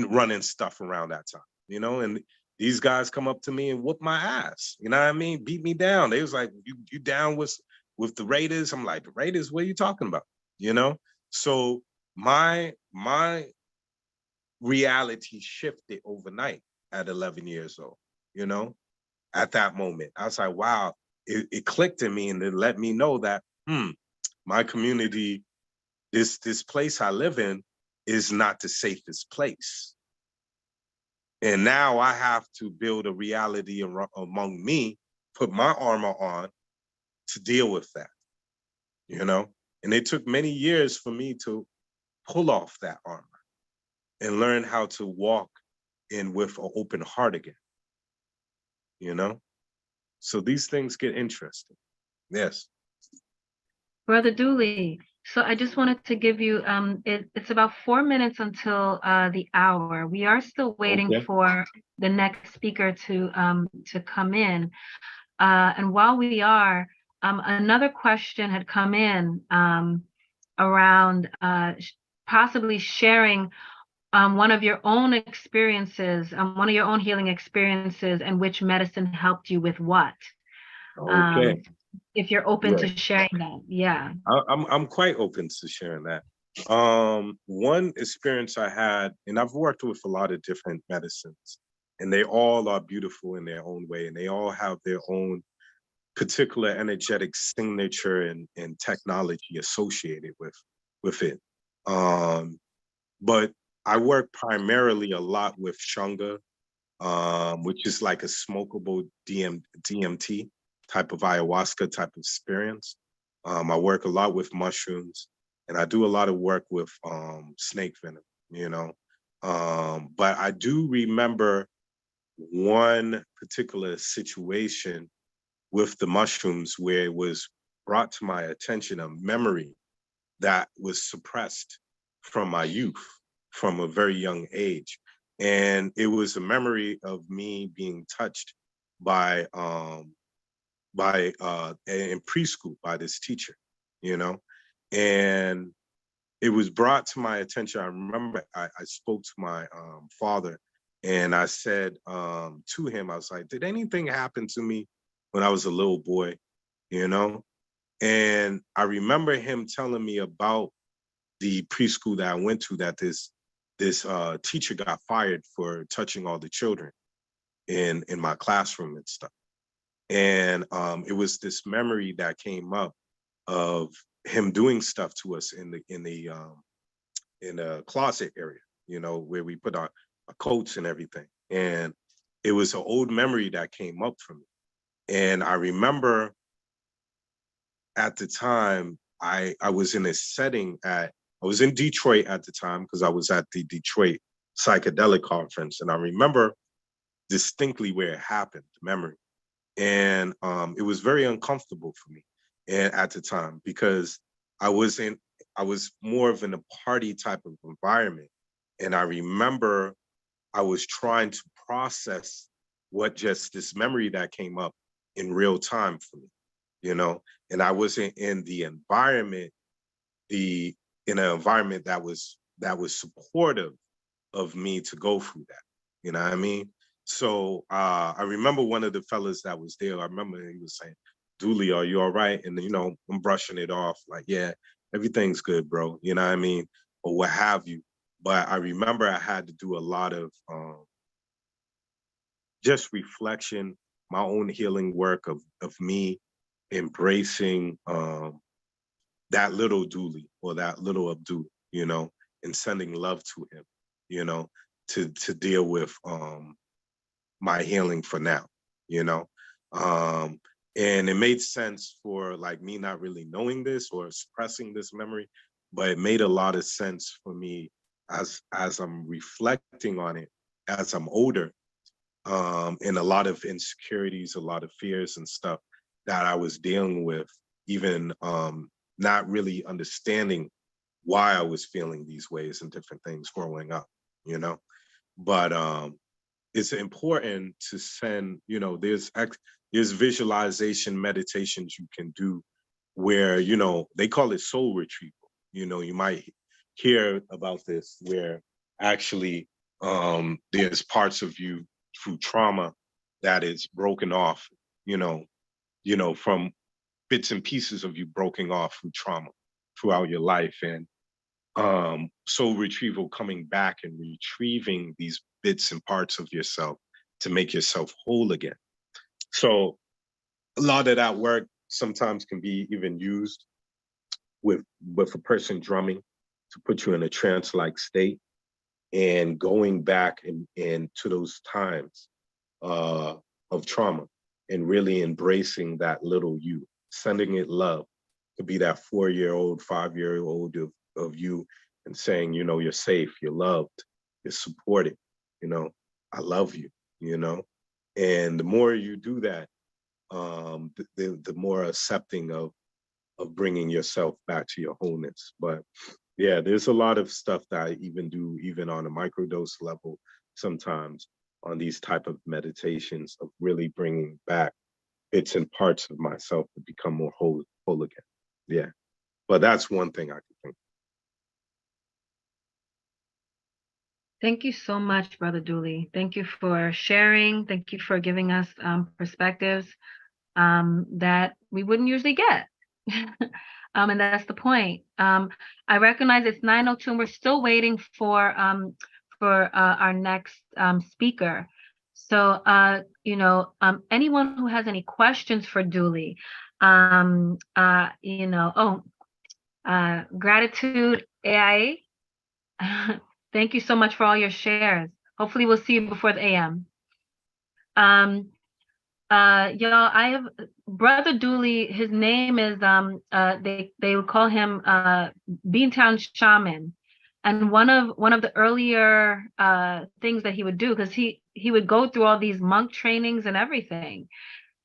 running stuff around that time, you know. And these guys come up to me and whoop my ass, you know what I mean? Beat me down. They was like, you down with the Raiders? I'm like, the Raiders, what are you talking about? You know? So my reality shifted overnight at 11 years old, you know? At that moment, I was like, wow, it clicked in me, and it let me know that, my community, this place I live in is not the safest place. And now I have to build a reality among me, put my armor on to deal with that, you know? And it took many years for me to pull off that armor and learn how to walk in with an open heart again, you know? So these things get interesting. Yes. Brother Dooley, so I just wanted to give you, it's about 4 minutes until the hour. We are still waiting Okay. for the next speaker to come in. And while we are, another question had come in around possibly sharing one of your own experiences, one of your own healing experiences, and which medicine helped you with what. Okay. If you're open to Right. sharing that, yeah. I'm quite open to sharing that. One experience I had, and I've worked with a lot of different medicines, and they all are beautiful in their own way, and they all have their own particular energetic signature and technology associated with it. But I work primarily a lot with Shunga, which is like a smokable DMT type of ayahuasca type of experience. I work a lot with mushrooms, and I do a lot of work with snake venom, you know. But I do remember one particular situation with the mushrooms where it was brought to my attention a memory that was suppressed from my youth, from a very young age. And it was a memory of me being touched by in preschool by this teacher, you know. And it was brought to my attention. I remember I spoke to my father, and I said to him, I was like, did anything happen to me when I was a little boy, you know? And I remember him telling me about the preschool that I went to, that this teacher got fired for touching all the children in my classroom and stuff. And it was this memory that came up of him doing stuff to us in the closet area, you know, where we put our coats and everything. And it was an old memory that came up for me. And I remember at the time, I was in a setting I was in Detroit at the time, because I was at the Detroit Psychedelic Conference. And I remember distinctly where it happened, the memory. And it was very uncomfortable for me and at the time, because I was more of in a party type of environment. And I remember I was trying to process what just this memory that came up in real time for me, you know, and I wasn't in the environment, in an environment that was supportive of me to go through that. You know what I mean? So I remember one of the fellas that was there, I remember he was saying, "Dooley, are you all right?" And you know, I'm brushing it off like, "Yeah, everything's good, bro." You know what I mean? Or what have you. But I remember I had to do a lot of just reflection, my own healing work of me embracing that little Dooley, or that little Abdul, you know, and sending love to him, you know, to deal with my healing for now, you know. Um, and it made sense for like me not really knowing this or suppressing this memory, but it made a lot of sense for me as I'm reflecting on it as I'm older, and a lot of insecurities, a lot of fears and stuff that I was dealing with, even not really understanding why I was feeling these ways and different things growing up, you know. But it's important to send, you know, there's visualization meditations you can do where, you know, they call it soul retrieval. You know, you might hear about this, where actually there's parts of you through trauma that is broken off, you know, from bits and pieces of you broken off through trauma throughout your life. And soul retrieval, coming back and retrieving these bits and parts of yourself to make yourself whole again. So a lot of that work sometimes can be even used with a person drumming to put you in a trance-like state, and going back and to those times of trauma, and really embracing that little you, sending it love, to be that 4-year-old, 5-year-old of you, and saying, you know, you're safe, you're loved, you're supported, you know, I love you, you know. And the more you do that, the more accepting of bringing yourself back to your wholeness. But yeah, there's a lot of stuff that I even do, even on a microdose level, sometimes on these type of meditations, of really bringing back bits and parts of myself to become more whole again. Yeah, but that's one thing I can think. Thank you so much, Brother Dooley. Thank you for sharing. Thank you for giving us perspectives that we wouldn't usually get. And that's the point. I recognize it's 9:02 and we're still waiting for our next speaker. So, you know, anyone who has any questions for Dooley, you know, gratitude AI. Thank you so much for all your shares. Hopefully we'll see you before the AM. Y'all, I have Brother Dooley, his name is they would call him Beantown Shaman. And one of the earlier things that he would do, because he would go through all these monk trainings and everything.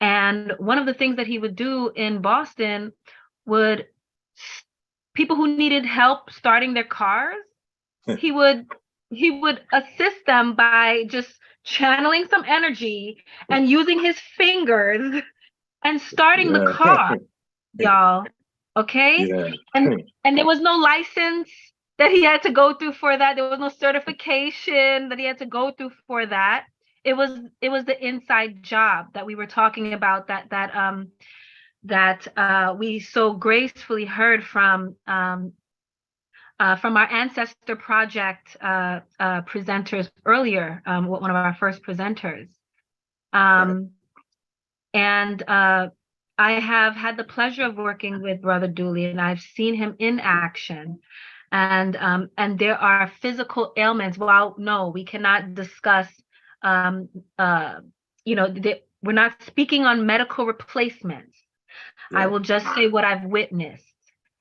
And one of the things that he would do in Boston would, people who needed help starting their cars, he would assist them by just channeling some energy and using his fingers and starting the car, y'all. Okay? Yeah. And there was no license that he had to go through for that. There was no certification that he had to go through for that. It was the inside job that we were talking about, that we so gracefully heard from our Ancestor Project presenters earlier, one of our first presenters. And I have had the pleasure of working with Brother Dooley, and I've seen him in action. And there are physical ailments. While no, we cannot discuss, we're not speaking on medical replacements. I will just say what I've witnessed.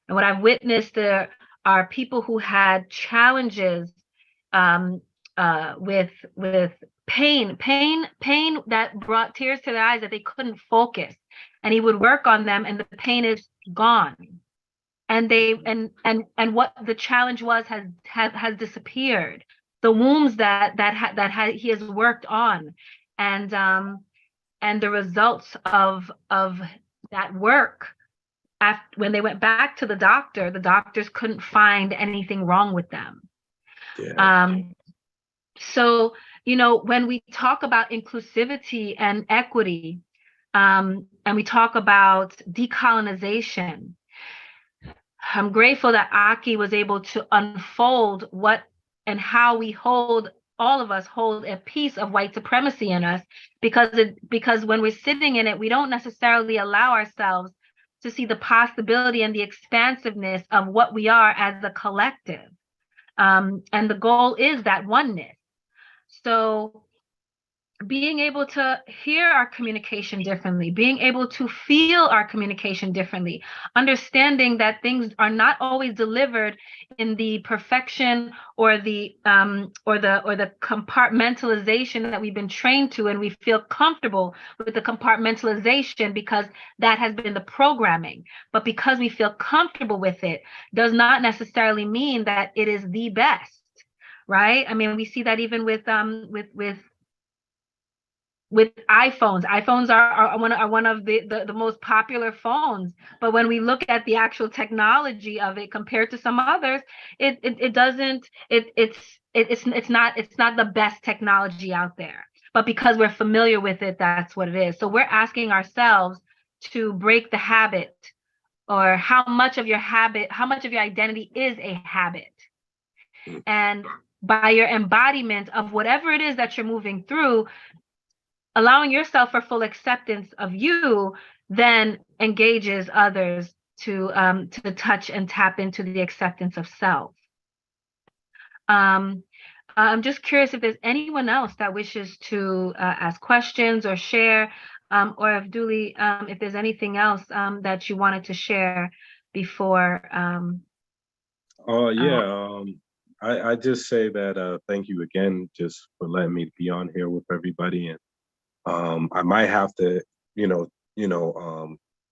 And what I've witnessed, there are people who had challenges with pain that brought tears to their eyes, that they couldn't focus. And he would work on them, and the pain is gone. And they and what the challenge was has disappeared. The wounds that he has worked on, and the results of that work, after, when they went back to the doctors couldn't find anything wrong with them. So, when we talk about inclusivity and equity, and we talk about decolonization, I'm grateful that Aki was able to unfold what and how all of us hold a piece of white supremacy in us, because when we're sitting in it, we don't necessarily allow ourselves to see the possibility and the expansiveness of what we are as a collective. And the goal is that oneness. So being able to hear our communication differently, being able to feel our communication differently, understanding that things are not always delivered in the perfection or the compartmentalization that we've been trained to, and we feel comfortable with the compartmentalization because that has been the programming. But because we feel comfortable with it does not necessarily mean that it is the best, right? I mean, we see that even with iPhones. iPhones are one of the most popular phones, but when we look at the actual technology of it compared to some others, it's not the best technology out there. But because we're familiar with it, that's what it is. So we're asking ourselves to break the habit, or how much of your identity is a habit. And by your embodiment of whatever it is that you're moving through, allowing yourself for full acceptance of you then engages others to touch and tap into the acceptance of self. I'm just curious if there's anyone else that wishes to ask questions or share, or if Dooley, if there's anything else that you wanted to share before. I just say that thank you again just for letting me be on here with everybody. And I might have to, I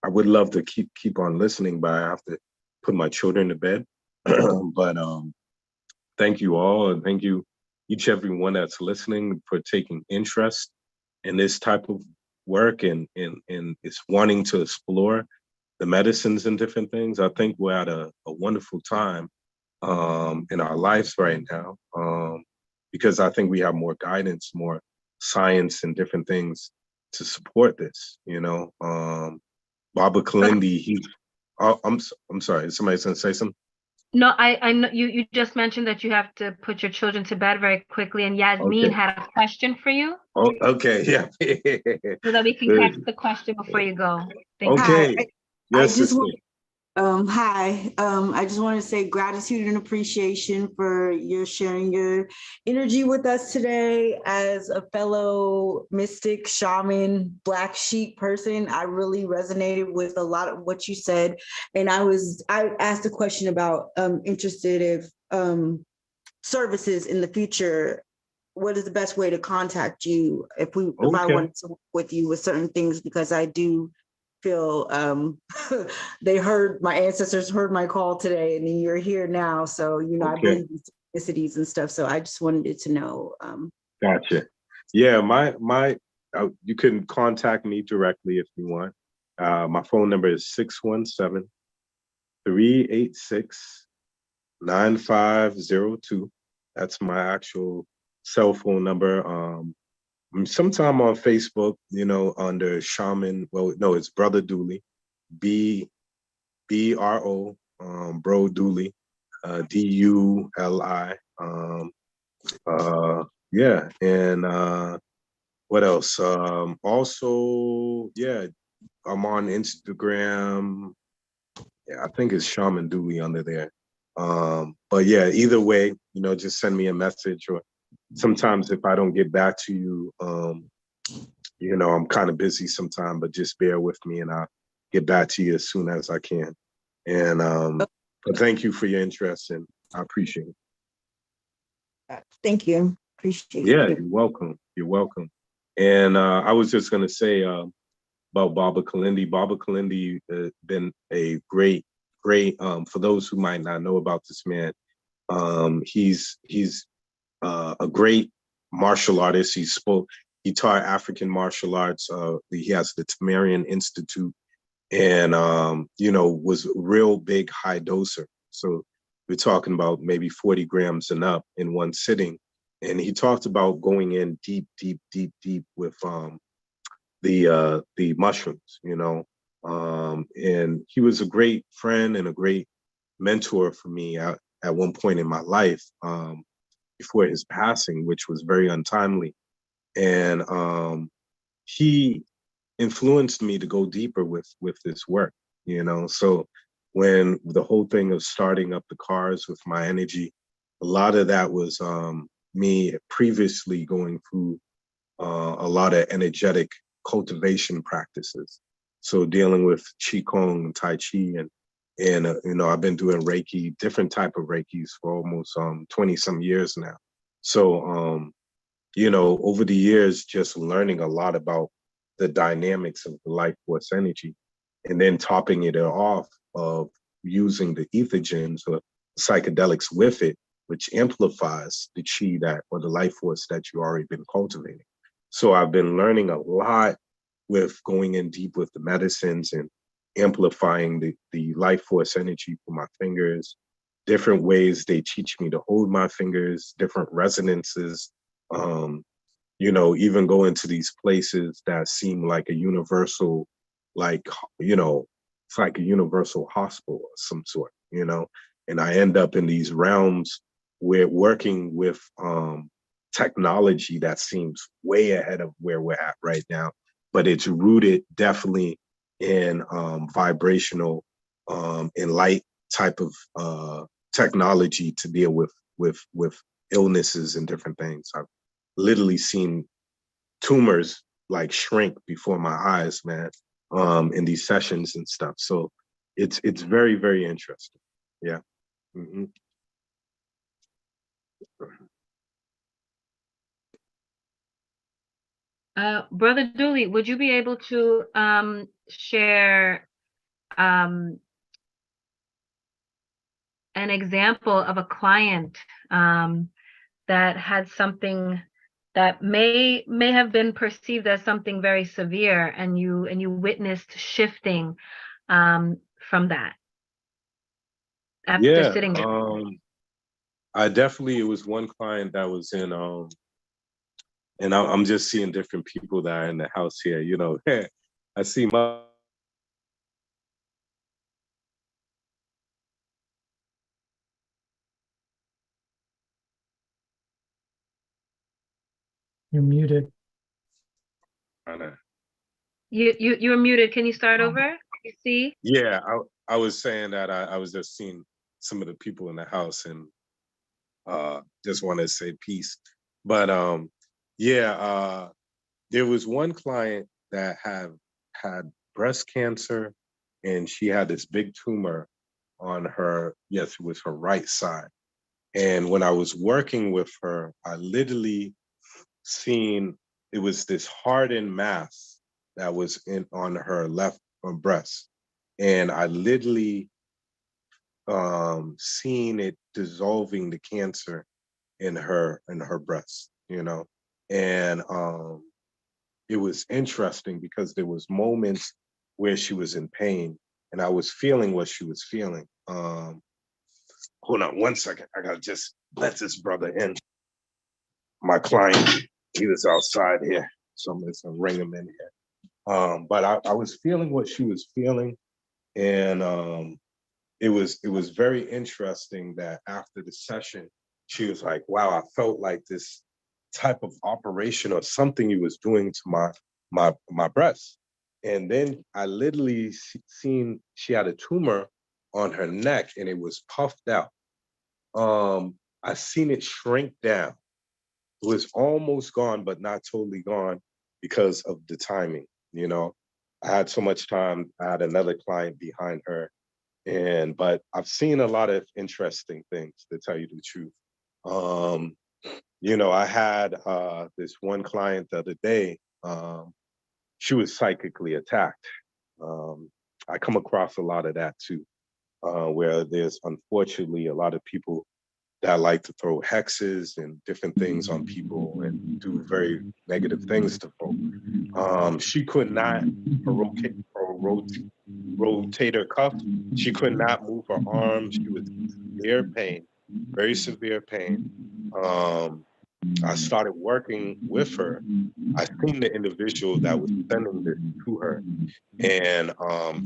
would love to keep on listening, but I have to put my children to bed. But thank you all, and thank you everyone that's listening for taking interest in this type of work, and it's wanting to explore the medicines and different things. I think we're at a wonderful time in our lives right now, because I think we have more guidance, more science and different things to support this, Baba Kalindi, I'm sorry, is somebody going to say something? No, I know you just mentioned that you have to put your children to bed very quickly, and Yasmin had a question for you. Oh, okay, yeah. So that we can catch the question before you go. Thank you. Yes, hi. I just want to say gratitude and appreciation for your sharing your energy with us today. As a fellow mystic, shaman, black sheep person, I really resonated with a lot of what you said. And I asked a question about interested if services in the future. What is the best way to contact you if I wanted to work with you with certain things, because I do feel my ancestors heard my call today, and you're here now. So, I believe in synchronicities and stuff. So I just wanted to know. Gotcha. Yeah, you can contact me directly if you want. My phone number is 617-386-9502. That's my actual cell phone number. I'm sometime on Facebook, under Shaman. Well, no, it's Brother Dooley. BRO, Bro Dooley, DULI. Yeah, and what else? Also, yeah, I'm on Instagram. Yeah, I think it's Shaman Dooley under there. But yeah, either way, just send me a message, or sometimes if I don't get back to you, I'm kind of busy sometimes, but just bear with me and I'll get back to you as soon as I can. And but thank you for your interest, and I appreciate it. Thank you. Appreciate Yeah, it. you're welcome. You're welcome. And I was just gonna say about Baba Kalindi. Baba Kalindi been a great, for those who might not know about this man, he's a great martial artist. He taught African martial arts. He has the Tamarian Institute, and was a real big high doser. So we're talking about maybe 40 grams and up in one sitting. And he talked about going in deep, deep, deep, deep with the mushrooms, and he was a great friend and a great mentor for me at one point in my life, before his passing, which was very untimely. And he influenced me to go deeper with this work, So when the whole thing of starting up the cars with my energy, a lot of that was me previously going through a lot of energetic cultivation practices. So dealing with Qigong and Tai Chi, and I've been doing Reiki, different type of Reikis for almost 20 some years now. So over the years, just learning a lot about the dynamics of the life force energy, and then topping it off of using the ethogens or psychedelics with it, which amplifies the chi or the life force that you already been cultivating. So I've been learning a lot with going in deep with the medicines and amplifying the life force energy for my fingers, different ways they teach me to hold my fingers, different resonances, even go into these places that seem like a universal, like, it's like a universal hospital of some sort, and I end up in these realms where working with technology that seems way ahead of where we're at right now, but it's rooted definitely in vibrational and light type of technology to deal with illnesses and different things. I've literally seen tumors like shrink before my eyes, man, in these sessions and stuff. So it's very, very interesting. Yeah. Mm-hmm. Brother Dooley, would you be able to share an example of a client that had something that may have been perceived as something very severe, and you witnessed shifting from that after Yeah. sitting there? It was one client that was in, and I'm just seeing different people that are in the house here, I see my. You're muted. You're muted. Can you start over? You see? Yeah, I was saying that I was just seeing some of the people in the house, and just want to say peace. But there was one client that had breast cancer, and she had this big tumor on her, yes, it was her right side. And when I was working with her, I literally seen it was this hardened mass that was on her left breast. And I literally seen it dissolving the cancer in her breast, and it was interesting because there was moments where she was in pain, and I was feeling what she was feeling. Hold on one second, I gotta just let this brother in. My client, he was outside here, so I'm gonna ring him in here. But I was feeling what she was feeling, And it was very interesting that after the session, she was like, "Wow, I felt like this type of operation or something you was doing to my breast." And then I literally seen she had a tumor on her neck and it was puffed out. I seen it shrink down. It was almost gone, but not totally gone because of the timing. You know, I had so much time. I had another client behind her, but I've seen a lot of interesting things, to tell you the truth. Um, I had this one client the other day. She was psychically attacked. Um, I come across a lot of that too, where there's unfortunately a lot of people that like to throw hexes and different things on people and do very negative things to folks. She could not rotate her cuff. She could not move her arm. She was in severe pain, very severe pain. Um, I started working with her. I seen the individual that was sending this to her, and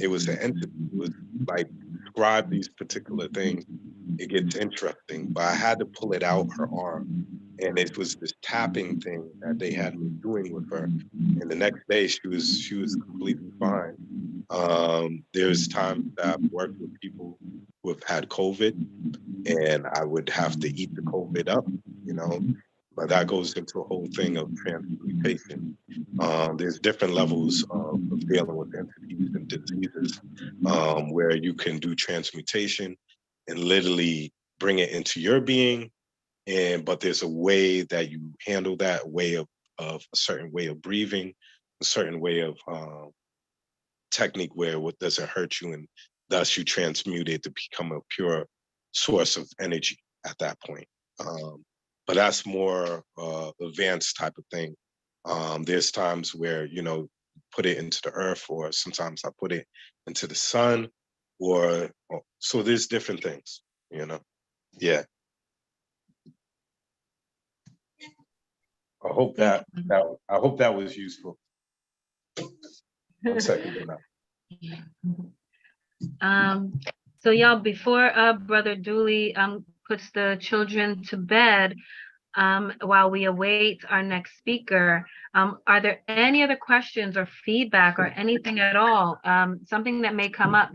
it was an entity. It was like, describe these particular things. It gets interesting, but I had to pull it out her arm, and it was this tapping thing that they had me doing with her. And the next day, she was completely fine. There's times that I've worked with people who have had COVID, and I would have to eat the COVID up, you know. But that goes into a whole thing of transmutation. There's different levels of dealing with entities and diseases, where you can do transmutation and literally bring it into your being. But there's a way that you handle that, way of a certain way of breathing, a certain way of technique where what doesn't hurt you, and thus you transmute it to become a pure source of energy at that point. But that's more advanced type of thing. There's times where, put it into the earth, or sometimes I put it into the sun, so there's different things, you know. Yeah. I hope that was useful. One second now. So y'all, before Brother Dooley puts the children to bed, while we await our next speaker, are there any other questions or feedback or anything at all? Something that may come up.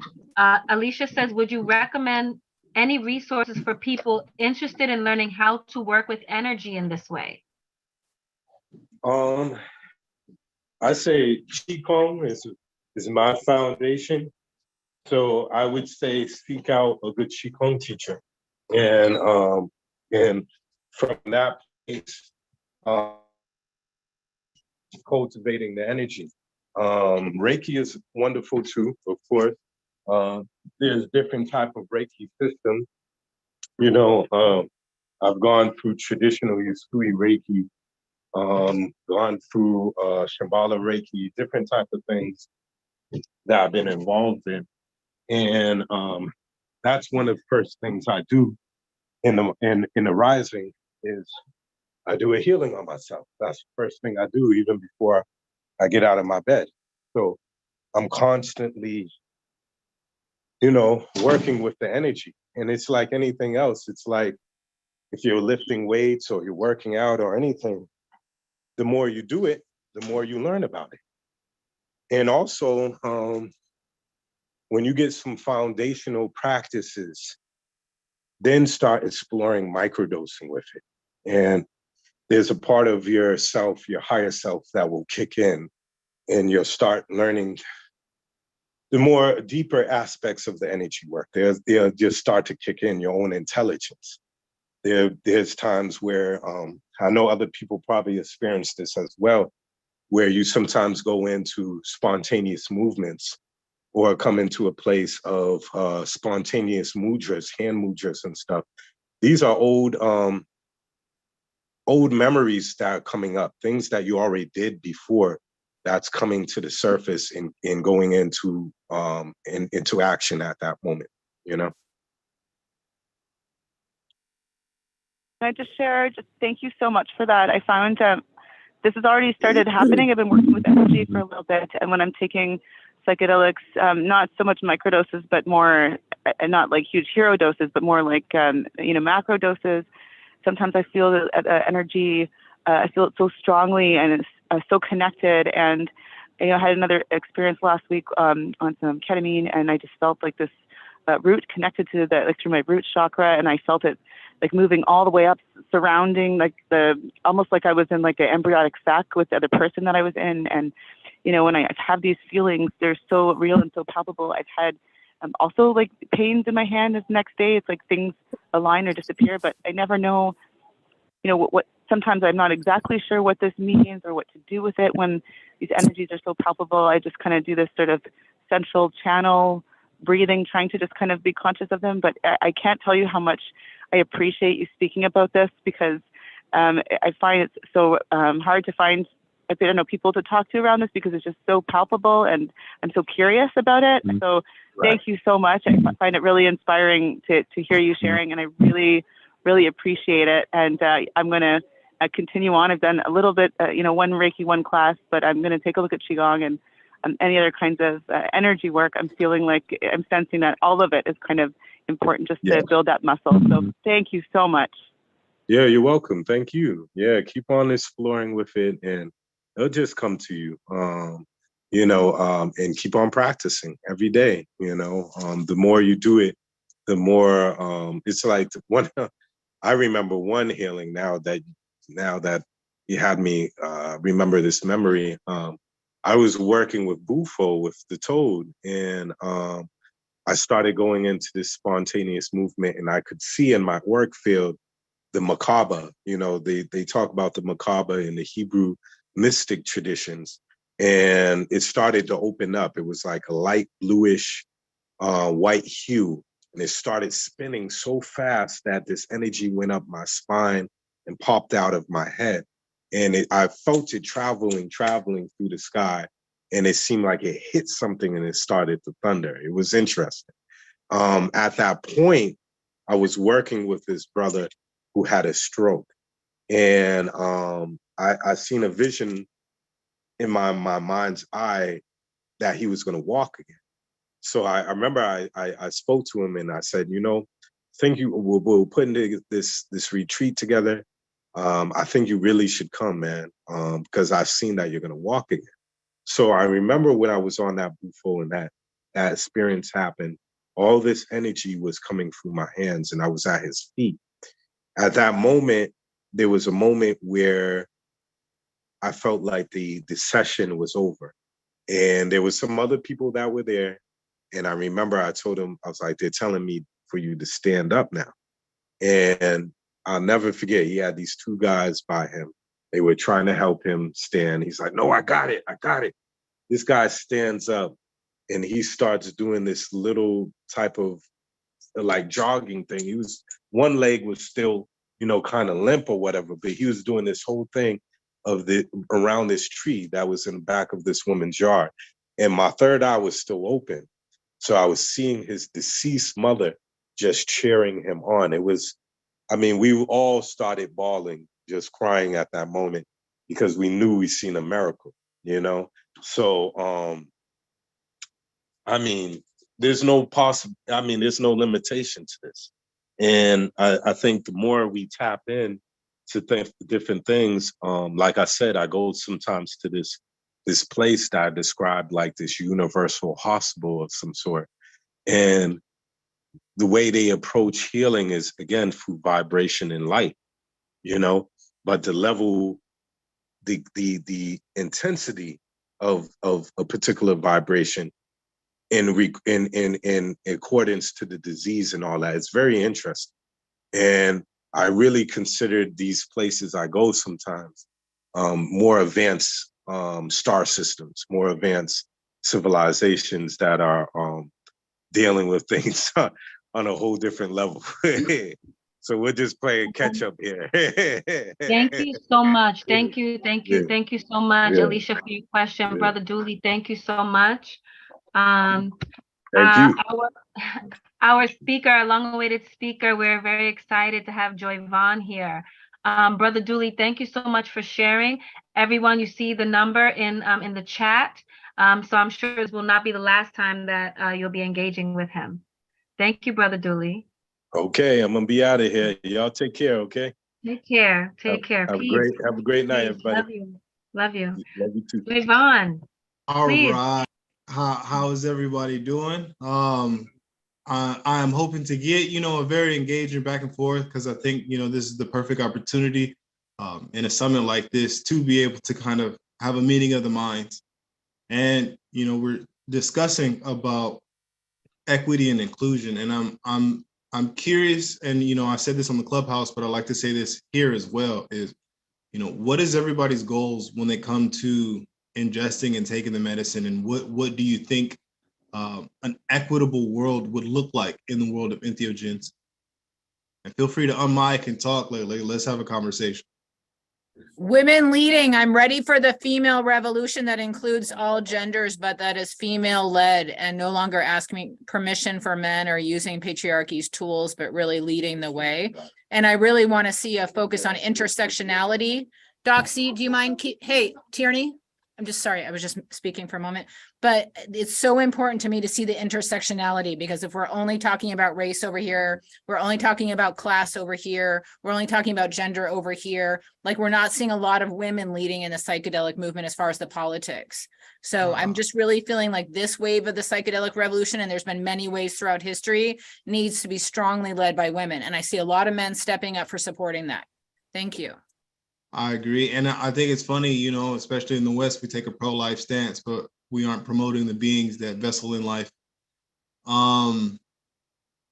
Alicia says, would you recommend any resources for people interested in learning how to work with energy in this way? I say Qigong is my foundation. So I would say seek out a good Qigong teacher. And from that place, cultivating the energy. Reiki is wonderful too, of course. There's different type of Reiki systems. I've gone through traditional Usui Reiki, gone through Shambhala Reiki, different type of things that I've been involved in. And that's one of the first things I do in the rising is I do a healing on myself. That's the first thing I do even before I get out of my bed. So I'm constantly, working with the energy. And it's like anything else. It's like if you're lifting weights or you're working out or anything, the more you do it, the more you learn about it. And also, when you get some foundational practices, then start exploring microdosing with it. And there's a part of yourself, your higher self, that will kick in, and you'll start learning the more deeper aspects of the energy work. They'll just start to kick in your own intelligence. There's times where I know other people probably experience this as well, where you sometimes go into spontaneous movements or come into a place of spontaneous mudras, hand mudras and stuff. These are old memories that are coming up, things that you already did before that's coming to the surface and going into action at that moment, Can I just share, thank you so much for that. I found this has already started happening. I've been working with energy for a little bit, and when I'm taking psychedelics, not so much microdoses, but more, not like huge hero doses, but more like, macro doses. Sometimes I feel the energy, I feel it so strongly, and it's so connected. And, I had another experience last week on some ketamine, and I just felt like this root connected to through my root chakra, and I felt it like moving all the way up, surrounding like almost like I was in like an embryonic sac with the other person that I was in. And, when I have these feelings, they're so real and so palpable. I've had also like pains in my hand the next day. It's like things align or disappear, but I never know, what sometimes I'm not exactly sure what this means or what to do with it when these energies are so palpable. I just kind of do this sort of central channel breathing, trying to just kind of be conscious of them. But I can't tell you how much I appreciate you speaking about this, because I find it so hard to find, I don't know, people to talk to around this, because it's just so palpable, and I'm so curious about it. Mm-hmm. So thank you so much. I find it really inspiring to hear you sharing, and I really, really appreciate it. And I'm going to continue on. I've done a little bit, one Reiki, one class, but I'm going to take a look at Qigong and any other kinds of energy work. I'm feeling like I'm sensing that all of it is kind of important just to build that muscle. So thank you so much. Yeah, you're welcome. Thank you. Yeah, keep on exploring with it, and it'll just come to you. And keep on practicing every day. The more you do it, the more it's like one. I remember one healing now that you had me remember this memory. I was working with Bufo, with the toad, and I started going into this spontaneous movement, and I could see in my work field the macabre. They talk about the macabre in the Hebrew mystic traditions, and it started to open up. It was like a light bluish white hue, and it started spinning so fast that this energy went up my spine and popped out of my head. And I felt it traveling through the sky, and it seemed like it hit something and it started to thunder. It was interesting. At that point, I was working with this brother who had a stroke, and I seen a vision in my mind's eye that he was going to walk again. So I remember I spoke to him and I said, think we're putting this retreat together. I think you really should come, man, because I've seen that you're going to walk again. So I remember when I was on that Bufo and that experience happened, all this energy was coming through my hands and I was at his feet. At that moment, there was a moment where I felt like the session was over. And there was some other people that were there. And I remember I told him, I was like, they're telling me for you to stand up now. And I'll never forget, he had these two guys by him. They were trying to help him stand. He's like, no, I got it. This guy stands up and he starts doing this little type of like jogging thing. One leg was still, kind of limp or whatever, but he was doing this whole thing around this tree that was in the back of this woman's yard. And my third eye was still open. So I was seeing his deceased mother just cheering him on. We all started bawling, just crying at that moment because we knew we'd seen a miracle, So, there's there's no limitation to this. And I think the more we tap in to different things, like I said, I go sometimes to this place that I described like this universal hospital of some sort. And the way they approach healing is, again, through vibration and light, but the level, the intensity of a particular vibration in accordance to the disease and all that. It's very interesting. And I really considered these places I go sometimes more advanced star systems, more advanced civilizations that are dealing with things on a whole different level. So we're just playing catch up here. Thank you so much. Thank you so much, Alicia, for your question. Brother Dooley, thank you so much. Thank you. Our speaker, our long-awaited speaker, we're very excited to have Joy Vaughn here. Brother Dooley, thank you so much for sharing. Everyone, you see the number in the chat. So I'm sure this will not be the last time that you'll be engaging with him. Thank you, Brother Dooley. Okay, I'm gonna be out of here. Y'all take care, okay? Take care. Take care. Peace. Have a great night, Peace. everybody. Love you. Love you. Love you too. Yvonne, All please. right. How is everybody doing? I am hoping to get, a very engaging back and forth, because I think, this is the perfect opportunity in a summit like this to be able to kind of have a meeting of the minds. And, we're discussing about equity and inclusion. And I'm curious, and, I said this on the Clubhouse, but I like to say this here as well, is, what is everybody's goals when they come to ingesting and taking the medicine, and what do you think an equitable world would look like in the world of entheogens? And feel free to unmic and talk. Let's have a conversation. Women leading. I'm ready for the female revolution that includes all genders, but that is female led and no longer asking permission for men or using patriarchy's tools, but really leading the way. And I really want to see a focus on intersectionality. Doxy, do you mind? Hey, Tierney. I'm just sorry, I was just speaking for a moment, but it's so important to me to see the intersectionality, because if we're only talking about race over here, we're only talking about class over here, we're only talking about gender over here, like we're not seeing a lot of women leading in the psychedelic movement as far as the politics. So I'm just really feeling like this wave of the psychedelic revolution, and there's been many waves throughout history, needs to be strongly led by women. And I see a lot of men stepping up for supporting that. Thank you. I agree. And I think it's funny, especially in the West, we take a pro-life stance, but we aren't promoting the beings that vessel in life. And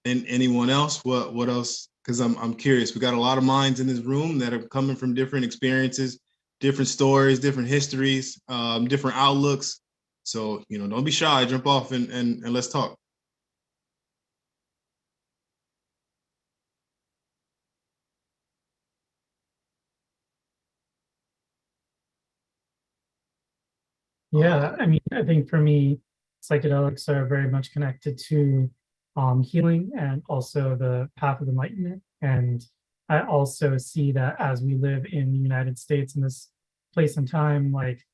anyone else, what else? Because I'm curious. We got a lot of minds in this room that are coming from different experiences, different stories, different histories, different outlooks. So, don't be shy, jump off and let's talk. Yeah, I think for me, psychedelics are very much connected to healing and also the path of enlightenment. And I also see that as we live in the United States in this place and time, like,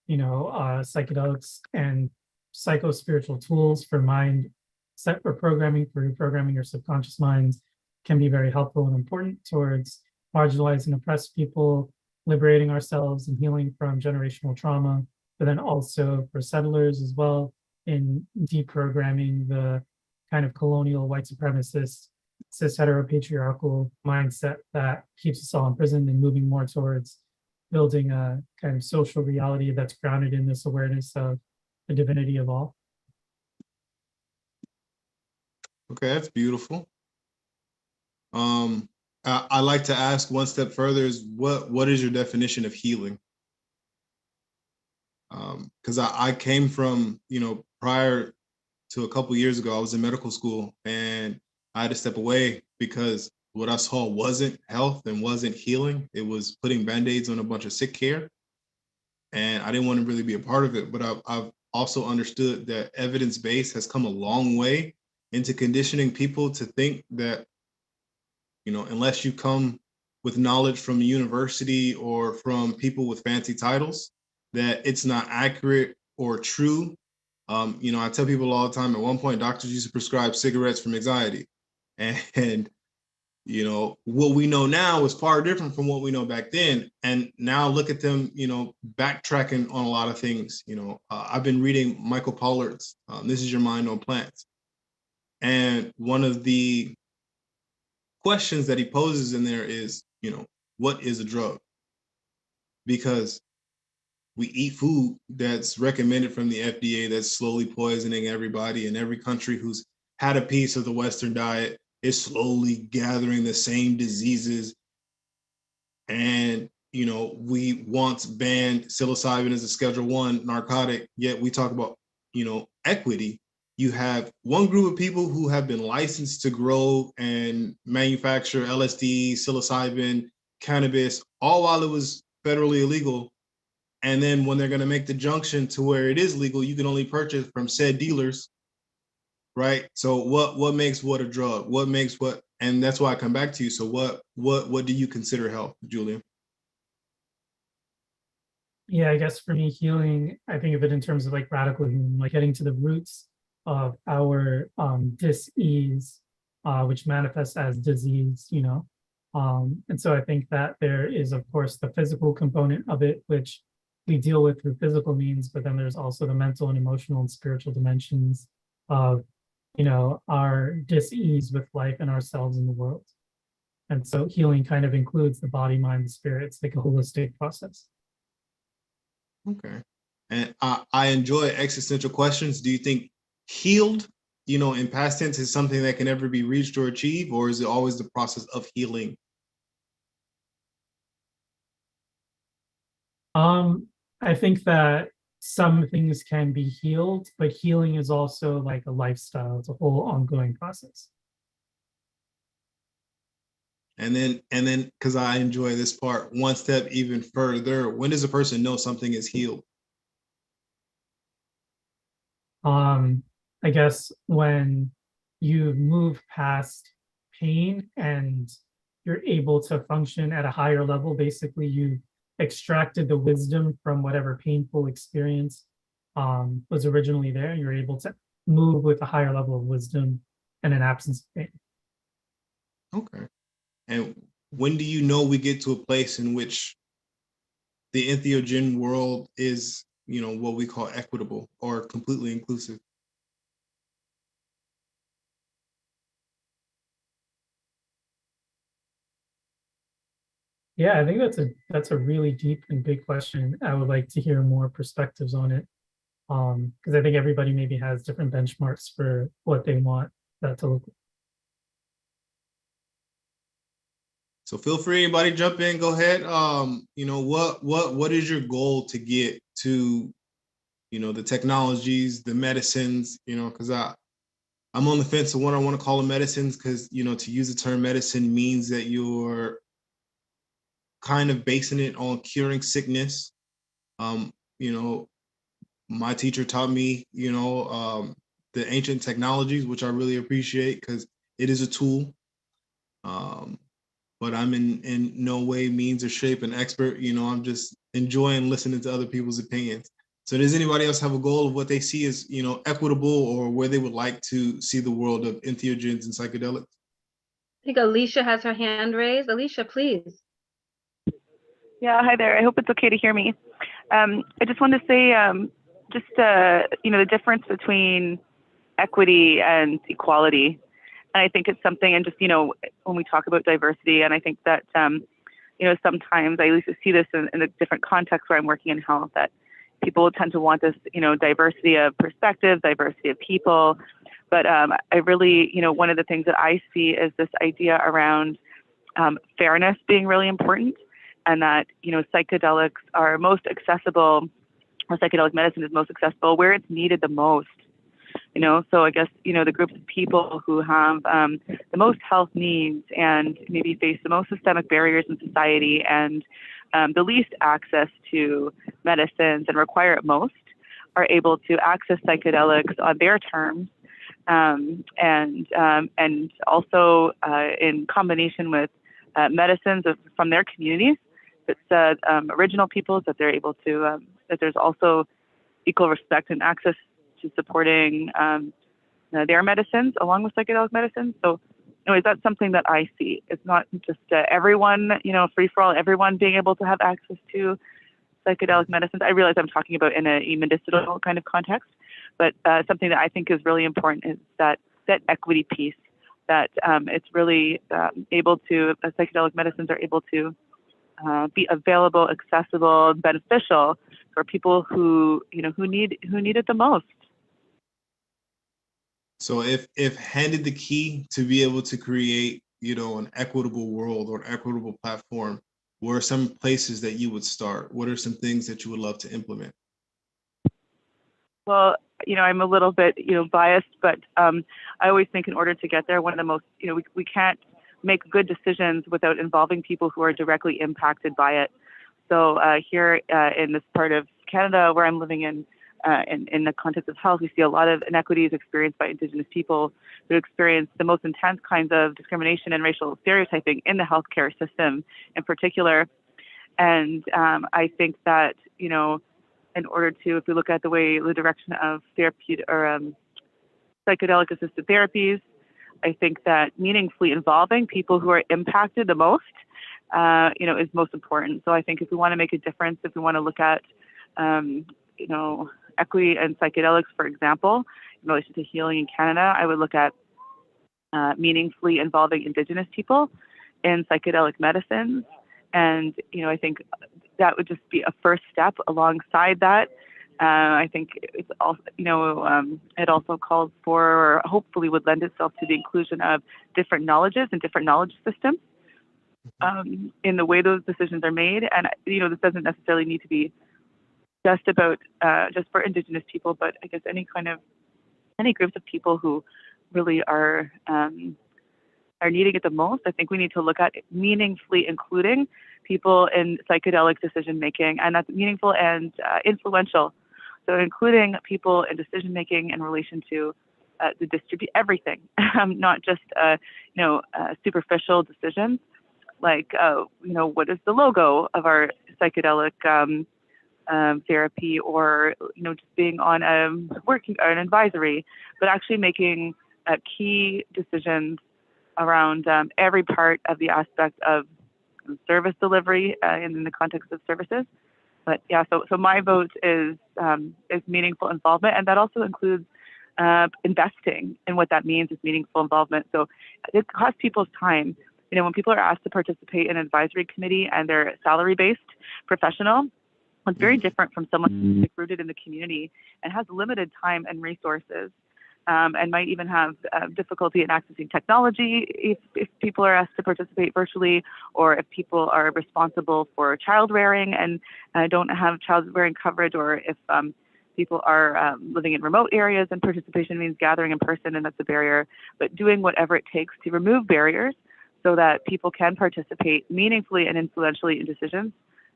psychedelics and psycho-spiritual tools for mind set for programming, for reprogramming your subconscious minds can be very helpful and important towards marginalized and oppressed people, liberating ourselves and healing from generational trauma, but then also for settlers as well in deprogramming the kind of colonial white supremacist cis heteropatriarchal mindset that keeps us all imprisoned, and moving more towards building a kind of social reality that's grounded in this awareness of the divinity of all. Okay, that's beautiful. I like to ask one step further is what is your definition of healing? Because I came from, prior to a couple years ago, I was in medical school and I had to step away because what I saw wasn't health and wasn't healing. It was putting Band-Aids on a bunch of sick care. And I didn't want to really be a part of it, but I've also understood that evidence-based has come a long way into conditioning people to think that, unless you come with knowledge from a university or from people with fancy titles, that it's not accurate or true. I tell people all the time, at one point, doctors used to prescribe cigarettes from anxiety. And what we know now is far different from what we know back then. And now look at them, backtracking on a lot of things. I've been reading Michael Pollard's This Is Your Mind on Plants. And one of the questions that he poses in there is, what is a drug? Because we eat food that's recommended from the FDA that's slowly poisoning everybody, and every country who's had a piece of the Western diet is slowly gathering the same diseases. And, we once banned psilocybin as a Schedule I narcotic, yet we talk about, equity. You have one group of people who have been licensed to grow and manufacture LSD, psilocybin, cannabis, all while it was federally illegal. And then when they're going to make the junction to where it is legal, you can only purchase from said dealers, right? So what makes what a drug? What makes what? and that's why I come back to you. So what do you consider health, Julia? Yeah, I guess for me, healing, I think of it in terms of like radical healing, like getting to the roots of our dis-ease, which manifests as disease, you know. And so I think that there is, of course, the physical component of it, which we deal with through physical means, but then there's also the mental and emotional and spiritual dimensions of, you know, our dis-ease with life and ourselves in the world. And so healing kind of includes the body, mind, and spirit. It's like a holistic process. Okay. And I enjoy existential questions. Do you think healed, you know, in past tense is something that can ever be reached or achieved, or is it always the process of healing? I think that some things can be healed, but healing is also like a lifestyle. It's a whole ongoing process. And then, because I enjoy this part, one step even further, when does a person know something is healed? I guess when you move past pain and you're able to function at a higher level, basically you extracted the wisdom from whatever painful experience was originally there. You're able to move with a higher level of wisdom and an absence of pain. Okay. And when do you know we get to a place in which the entheogen world is, you know, what we call equitable or completely inclusive? Yeah, I think that's a really deep and big question. I would like to hear more perspectives on it. Because I think everybody maybe has different benchmarks for what they want that to look like. So feel free, anybody jump in, go ahead. You know, what is your goal to get to, you know, the technologies, the medicines, you know, because I'm on the fence of what I want to call them medicines, because, you know, to use the term medicine means that you're kind of basing it on curing sickness. You know, my teacher taught me, you know, the ancient technologies, which I really appreciate because it is a tool. But I'm in no way, means, or shape an expert. You know, I'm just enjoying listening to other people's opinions. So does anybody else have a goal of what they see as, you know, equitable, or where they would like to see the world of entheogens and psychedelics? I think Alicia has her hand raised. Alicia, please. Yeah, hi there. I hope it's okay to hear me. I just wanted to say, you know, the difference between equity and equality. And I think it's something, and just, you know, when we talk about diversity, and I think that, you know, sometimes I at least see this in a different context where I'm working in health, that people tend to want this, you know, diversity of perspectives, diversity of people. But I really, you know, one of the things that I see is this idea around fairness being really important, and that, you know, psychedelics are most accessible, or psychedelic medicine is most accessible where it's needed the most. You know, so I guess, you know, the groups of people who have the most health needs and maybe face the most systemic barriers in society and the least access to medicines and require it most are able to access psychedelics on their terms, and also in combination with medicines from their communities. It's original peoples, that they're able to, that there's also equal respect and access to supporting their medicines along with psychedelic medicine. So anyways, that's something that I see. It's not just everyone, you know, free for all, everyone being able to have access to psychedelic medicines. I realize I'm talking about in a medicinal kind of context, but something that I think is really important is that equity piece, that it's really able to, psychedelic medicines are able to be available, accessible, beneficial for people who, you know, who need it the most. So if handed the key to be able to create, you know, an equitable world or an equitable platform, where are some places that you would start? What are some things that you would love to implement? Well, you know, I'm a little bit, you know, biased, but I always think in order to get there, one of the most, you know, we can't make good decisions without involving people who are directly impacted by it. So here in this part of Canada where I'm living in, in the context of health, we see a lot of inequities experienced by Indigenous people who experience the most intense kinds of discrimination and racial stereotyping in the healthcare system in particular. And I think that, you know, in order to, if we look at the direction of therapeutic or psychedelic assisted therapies, I think that meaningfully involving people who are impacted the most, you know, is most important. So I think if we want to make a difference, if we want to look at, you know, equity and psychedelics, for example, in relation to healing in Canada, I would look at meaningfully involving Indigenous people in psychedelic medicines. And, you know, I think that would just be a first step alongside that. I think it's also, you know, it also calls for, or hopefully would lend itself to the inclusion of different knowledges and different knowledge systems in the way those decisions are made. And, you know, this doesn't necessarily need to be just about, just for Indigenous people, but I guess any groups of people who really are needing it the most. I think we need to look at meaningfully including people in psychedelic decision making, and that's meaningful and influential. So including people in decision making in relation to the distribute everything, not just you know, superficial decisions like you know, what is the logo of our psychedelic therapy, or you know, just being on working or an advisory, but actually making key decisions around every part of the aspect of service delivery in the context of services. But yeah, so my vote is meaningful involvement, and that also includes investing. And what that means is meaningful involvement. So it costs people's time. You know, when people are asked to participate in an advisory committee and they're salary-based professional, it's very different from someone who's rooted in the community and has limited time and resources. And might even have difficulty in accessing technology if people are asked to participate virtually, or if people are responsible for child rearing and don't have child rearing coverage, or if people are living in remote areas and participation means gathering in person, and that's a barrier. But doing whatever it takes to remove barriers so that people can participate meaningfully and influentially in decisions.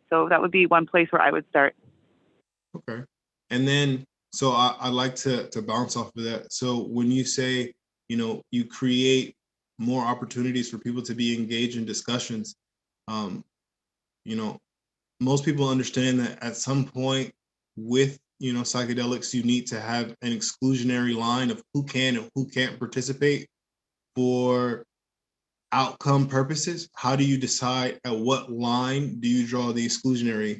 So that would be one place where I would start. Okay. And then, so I like to bounce off of that. So when you say, you know, you create more opportunities for people to be engaged in discussions, you know, most people understand that at some point with, you know, psychedelics, you need to have an exclusionary line of who can and who can't participate for outcome purposes. How do you decide at what line do you draw the exclusionary?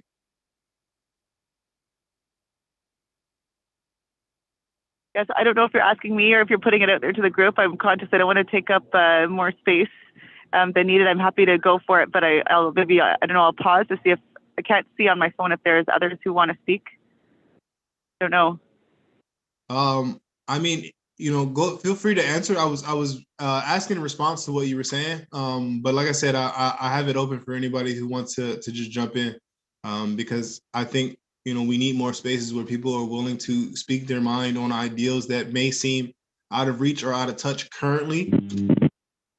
Yes, I don't know if you're asking me or if you're putting it out there to the group. I'm conscious I don't want to take up more space than needed. I'm happy to go for it, but I'll maybe, I don't know, I'll pause to see if, I can't see on my phone if there's others who want to speak. I don't know. I mean, you know, feel free to answer. I was asking in response to what you were saying. But like I said, I have it open for anybody who wants to just jump in, because I think, you know, we need more spaces where people are willing to speak their mind on ideals that may seem out of reach or out of touch currently.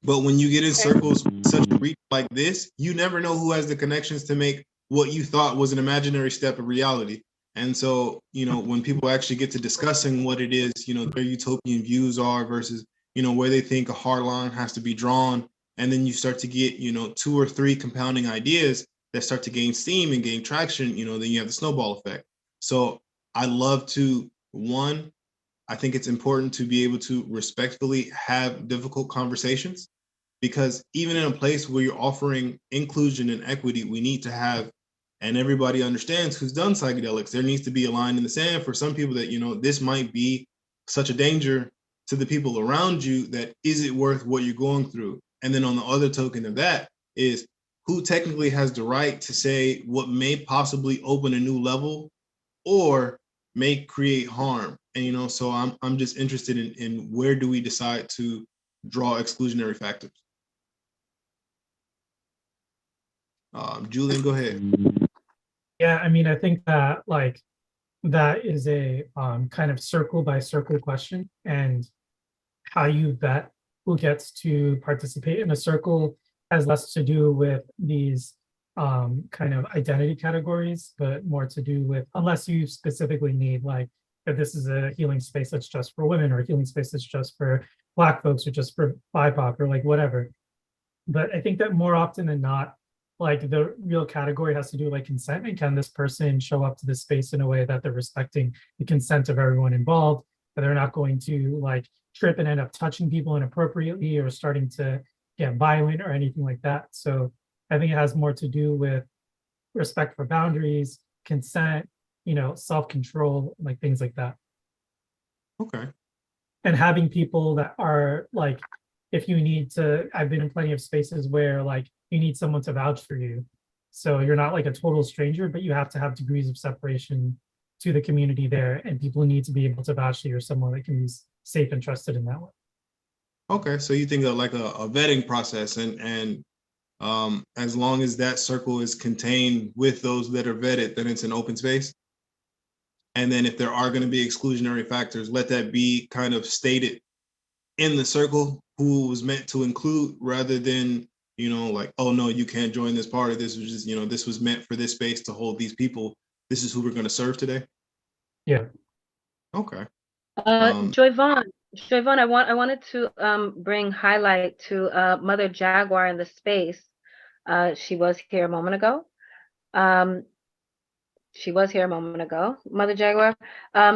But when you get in circles such a reach like this, you never know who has the connections to make what you thought was an imaginary step of reality. And so, you know, when people actually get to discussing what it is, you know, their utopian views are versus, you know, where they think a hard line has to be drawn. And then you start to get, you know, 2 or 3 compounding ideas that start to gain steam and gain traction, you know, then you have the snowball effect. So I love to, one, I think it's important to be able to respectfully have difficult conversations, because even in a place where you're offering inclusion and equity, we need to have, and everybody understands who's done psychedelics, there needs to be a line in the sand for some people that, you know, this might be such a danger to the people around you that is it worth what you're going through? And then on the other token of that is who technically has the right to say what may possibly open a new level or may create harm. And, you know, so I'm just interested in where do we decide to draw exclusionary factors? Julian, go ahead. Yeah, I mean, I think that like that is a kind of circle by circle question, and how you vet who gets to participate in a circle has less to do with these kind of identity categories, but more to do with, unless you specifically need, like, if this is a healing space that's just for women, or a healing space that's just for Black folks, or just for BIPOC, or like whatever. But I think that more often than not, like, the real category has to do like consent, and can this person show up to this space in a way that they're respecting the consent of everyone involved, that they're not going to like trip and end up touching people inappropriately or starting to get violent or anything like that. So I think it has more to do with respect for boundaries, consent, self-control, like things like that. Okay. And having people that are like, if you need to, I've been in plenty of spaces where like you need someone to vouch for you. So you're not like a total stranger, but you have to have degrees of separation to the community there. And people need to be able to vouch that you're someone that can be safe and trusted in that way. Okay. So you think of like a vetting process, and as long as that circle is contained with those that are vetted, then it's an open space. And then if there are going to be exclusionary factors, let that be kind of stated in the circle who was meant to include, rather than, like, oh no, you can't join this party. This was just, this was meant for this space to hold these people. This is who we're going to serve today. Yeah. Okay. Joyvon, I wanted to bring highlight to Mother Jaguar in the space. She was here a moment ago. Mother Jaguar.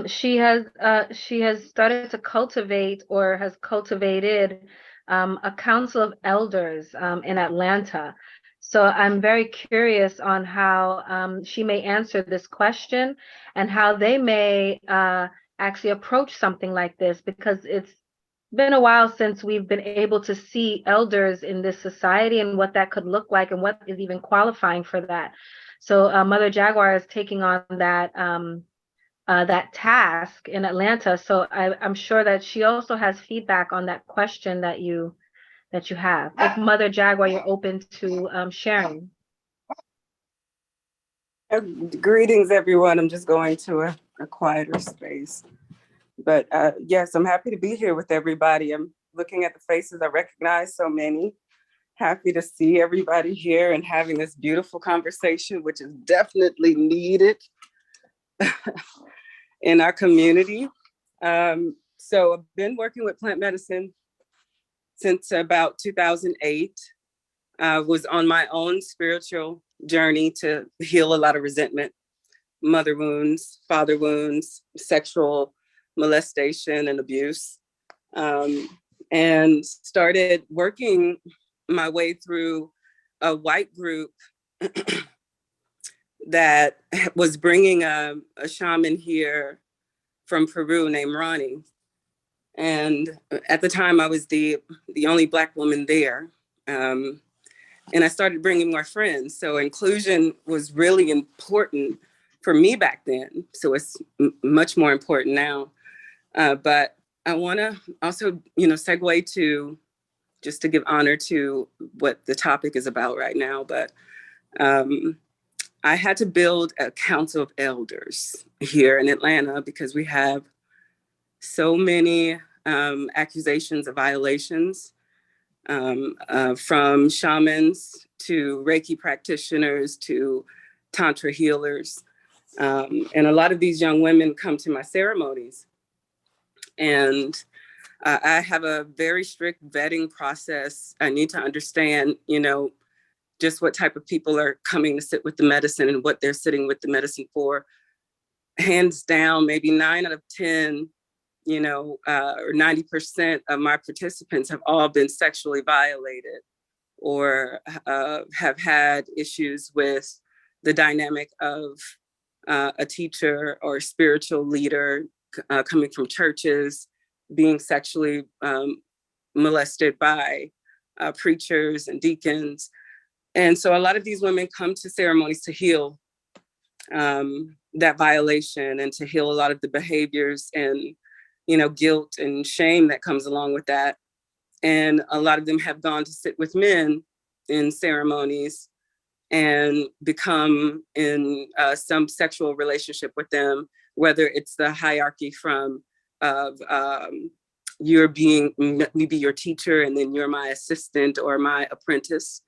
She has started to cultivate, or has cultivated, a council of elders in Atlanta. So I'm very curious on how she may answer this question, and how they may actually approach something like this, because it's been a while since we've been able to see elders in this society, and what that could look like, and what is even qualifying for that. So Mother Jaguar is taking on that that task in Atlanta. So I'm sure that she also has feedback on that question that you have. If Mother Jaguar, you're open to sharing. Greetings, everyone. I'm just going to a quieter space. But yes, I'm happy to be here with everybody. I'm looking at the faces. I recognize so many. Happy to see everybody here and having this beautiful conversation, which is definitely needed in our community. So I've been working with plant medicine since about 2008. Was on my own spiritual journey to heal a lot of resentment, mother wounds, father wounds, sexual molestation and abuse, and started working my way through a white group that was bringing a shaman here from Peru named Ronnie. And at the time I was the only Black woman there. And I started bringing more friends. So inclusion was really important for me back then. So it's much more important now. But I wanna also, segue to, just to give honor to what the topic is about right now. But I had to build a council of elders here in Atlanta because we have so many accusations of violations, from shamans to Reiki practitioners to Tantra healers. And a lot of these young women come to my ceremonies. And I have a very strict vetting process. I need to understand, just what type of people are coming to sit with the medicine and what they're sitting with the medicine for. Hands down, maybe 9 out of 10, or 90% of my participants have all been sexually violated, or have had issues with the dynamic of a teacher or a spiritual leader coming from churches, being sexually molested by preachers and deacons. And so a lot of these women come to ceremonies to heal that violation, and to heal a lot of the behaviors and, guilt and shame that comes along with that. And a lot of them have gone to sit with men in ceremonies and become in some sexual relationship with them, whether it's the hierarchy from you're being, maybe your teacher, and then you're my assistant or my apprentice,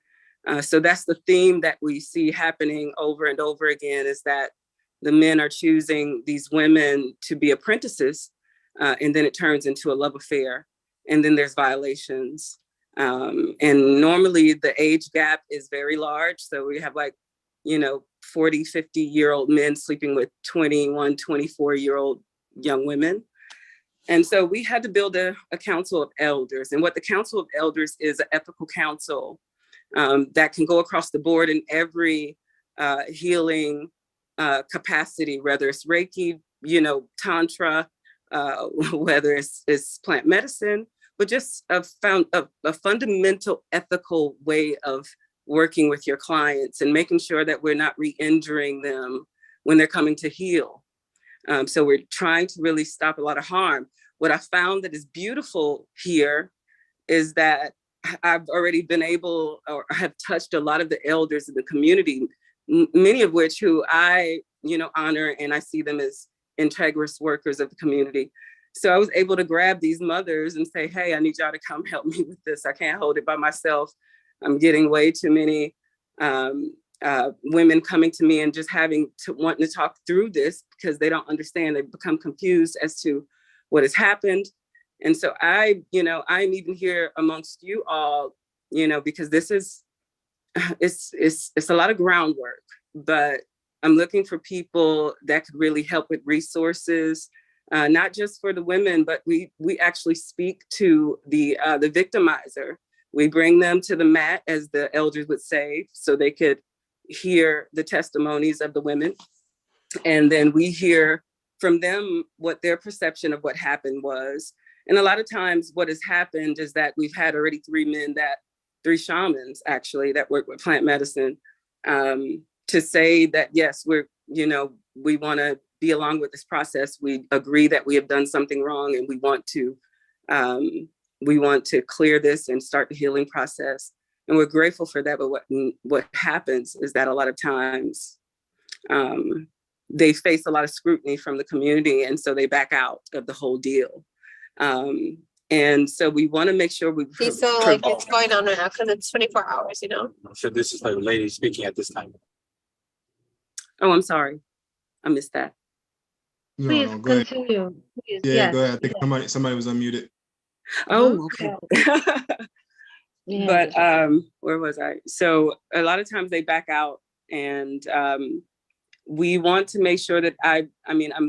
So that's the theme that we see happening over and over again, is that the men are choosing these women to be apprentices, and then it turns into a love affair, and then there's violations. And normally the age gap is very large. So we have like, 40, 50-year-old men sleeping with 21, 24-year-old young women. And so we had to build a council of elders. And what the council of elders is, an ethical council that can go across the board in every healing capacity, whether it's Reiki, Tantra, whether it's plant medicine, but just a fundamental ethical way of working with your clients and making sure that we're not re-injuring them when they're coming to heal. So we're trying to really stop a lot of harm. What I found that is beautiful here is that I've already been able, or have touched a lot of the elders in the community, many of which who I, honor, and I see them as integrous workers of the community. So I was able to grab these mothers and say, hey, I need y'all to come help me with this. I can't hold it by myself. I'm getting way too many women coming to me and just wanting to talk through this because they don't understand. They've become confused as to what has happened. And so I'm even here amongst you all, because this is, it's a lot of groundwork, but I'm looking for people that could really help with resources, not just for the women, but we actually speak to the victimizer. We bring them to the mat, as the elders would say, so they could hear the testimonies of the women. And then we hear from them what their perception of what happened was. And a lot of times what has happened is that we've had already three shamans actually that work with plant medicine, to say that, yes, we want to be along with this process. We agree that we have done something wrong, and we want to clear this and start the healing process. And we're grateful for that. But what happens is that a lot of times they face a lot of scrutiny from the community, and so they back out of the whole deal. And so we want to make sure we. So like it's going on right now because it's 24 hours, So this is the lady speaking at this time. Oh, I'm sorry, I missed that. Please No, go continue. ahead. Please. Yeah, Yes. go ahead. I think somebody was unmuted. Oh, okay. Yeah. But where was I? So a lot of times they back out, and we want to make sure that I'm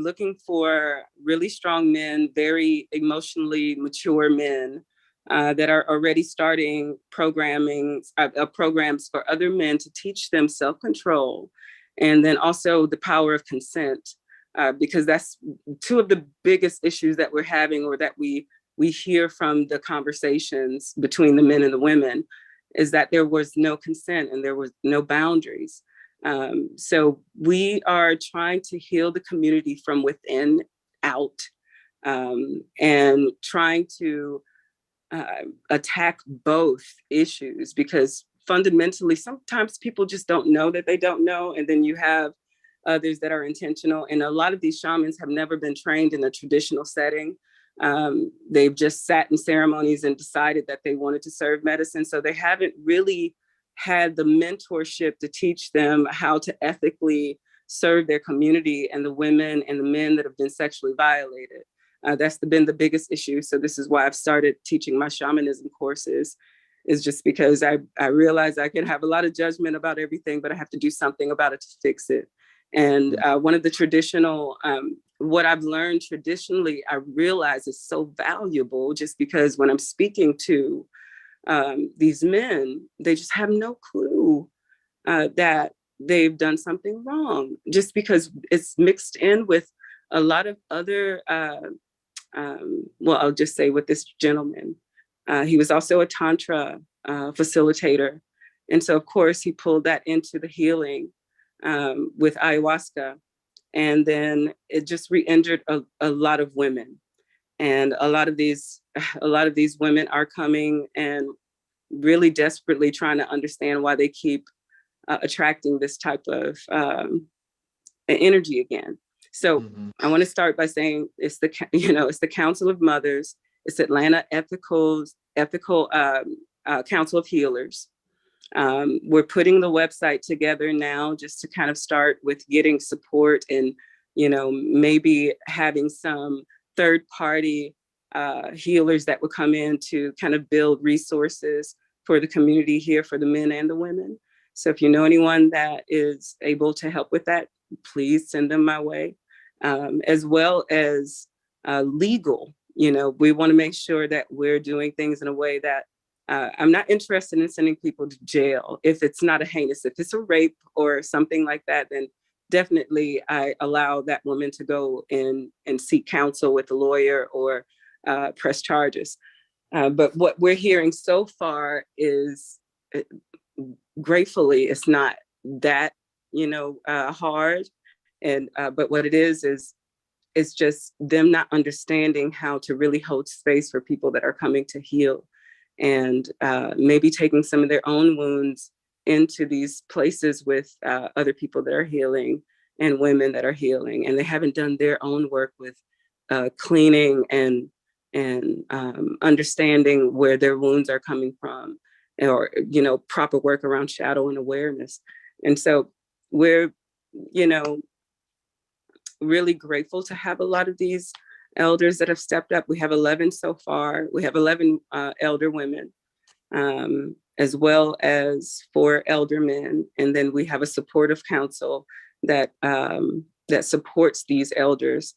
looking for really strong men, very emotionally mature men that are already starting programs for other men to teach them self-control, and then also the power of consent, because that's two of the biggest issues that we're having, or that we hear from the conversations between the men and the women, is that there was no consent and there was no boundaries. So we are trying to heal the community from within out, and trying to attack both issues, because fundamentally, sometimes people just don't know that they don't know. And then you have others that are intentional. And a lot of these shamans have never been trained in a traditional setting. They've just sat in ceremonies and decided that they wanted to serve medicine. So they haven't really had the mentorship to teach them how to ethically serve their community and the women and the men that have been sexually violated. That's been the biggest issue. So this is why I've started teaching my shamanism courses, is just because I realize I can have a lot of judgment about everything, but I have to do something about it to fix it. And one of the traditional, what I've learned traditionally, I realize is so valuable, just because when I'm speaking to these men, they just have no clue that they've done something wrong, just because it's mixed in with a lot of other, I'll just say with this gentleman, he was also a Tantra facilitator. And so, of course, he pulled that into the healing with ayahuasca. And then it just re-injured a lot of women. And a lot of these women are coming and really desperately trying to understand why they keep attracting this type of energy again. So I want to start by saying it's the Council of Mothers, it's Atlanta Ethical Council of Healers. We're putting the website together now just to kind of start with getting support and, maybe having some third party healers that would come in to kind of build resources for the community here, for the men and the women. So if you know anyone that is able to help with that, please send them my way, as well as legal. We want to make sure that we're doing things in a way that I'm not interested in sending people to jail if it's not a heinous. If it's a rape or something like that, then definitely I allow that woman to go in and seek counsel with a lawyer or press charges. But what we're hearing so far is, gratefully, it's not that, hard. And but what it is it's just them not understanding how to really hold space for people that are coming to heal, and maybe taking some of their own wounds into these places with other people that are healing and women that are healing, and they haven't done their own work with cleaning and understanding where their wounds are coming from, or proper work around shadow and awareness. And so we're really grateful to have a lot of these elders that have stepped up. We have 11 so far. We have 11 elder women, as well as 4 elder men. And then we have a supportive council that supports these elders,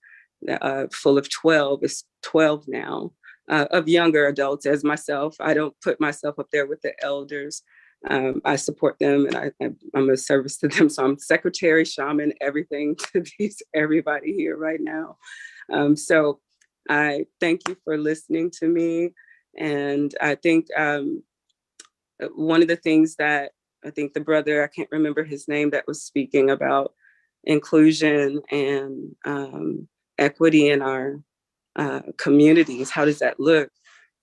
full of 12. It's 12 now, of younger adults as myself. I don't put myself up there with the elders. I support them, and I'm a service to them. So I'm secretary, shaman, everything to everybody here right now. So I thank you for listening to me. And I think one of the things that I think the brother, I can't remember his name, that was speaking about inclusion and equity in our communities. How does that look?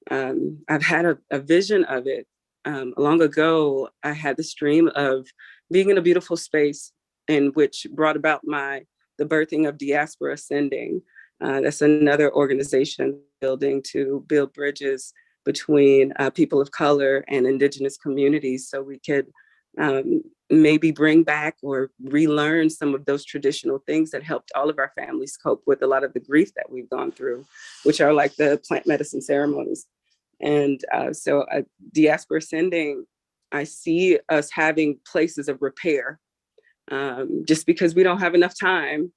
I've had a vision of it. Long ago, I had this dream of being in a beautiful space, in which brought about the birthing of Diaspora Ascending. That's another organization building to build bridges between people of color and indigenous communities, so we could maybe bring back or relearn some of those traditional things that helped all of our families cope with a lot of the grief that we've gone through, which are like the plant medicine ceremonies. And so Diaspora Ascending, I see us having places of repair, just because we don't have enough time,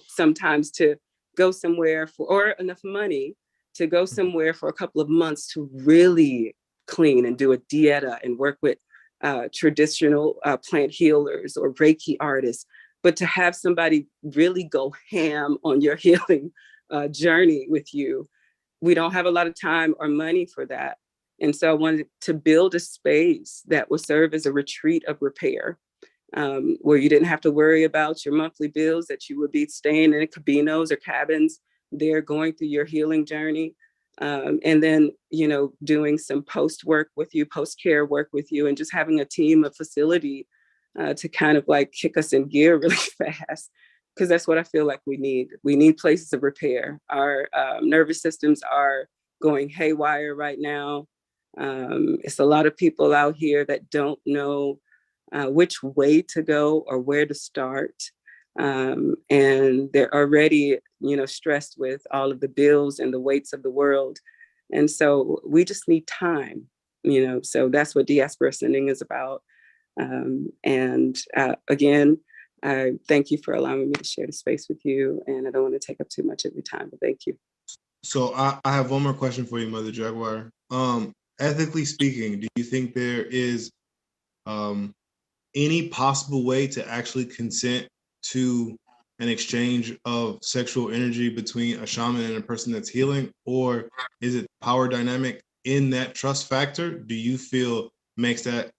sometimes to go somewhere or enough money to go somewhere for a couple of months to really clean and do a dieta and work with traditional plant healers or Reiki artists, but to have somebody really go ham on your healing journey with you. We don't have a lot of time or money for that. And so I wanted to build a space that would serve as a retreat of repair, where you didn't have to worry about your monthly bills, that you would be staying in cabinos or cabins there going through your healing journey. And then, doing some post-care work with you, and just having a team of facility to kind of like kick us in gear really fast. Because that's what I feel like we need. We need places of repair. Our nervous systems are going haywire right now. It's a lot of people out here that don't know which way to go or where to start. And they're already, stressed with all of the bills and the weights of the world. And so we just need time, so that's what Diaspora Ascending is about. And again, I thank you for allowing me to share the space with you, and I don't want to take up too much of your time, but thank you. So I have one more question for you, Mother Jaguar. Ethically speaking, do you think there is any possible way to actually consent to an exchange of sexual energy between a shaman and a person that's healing? Or is it power dynamic in that trust factor? Do you feel makes that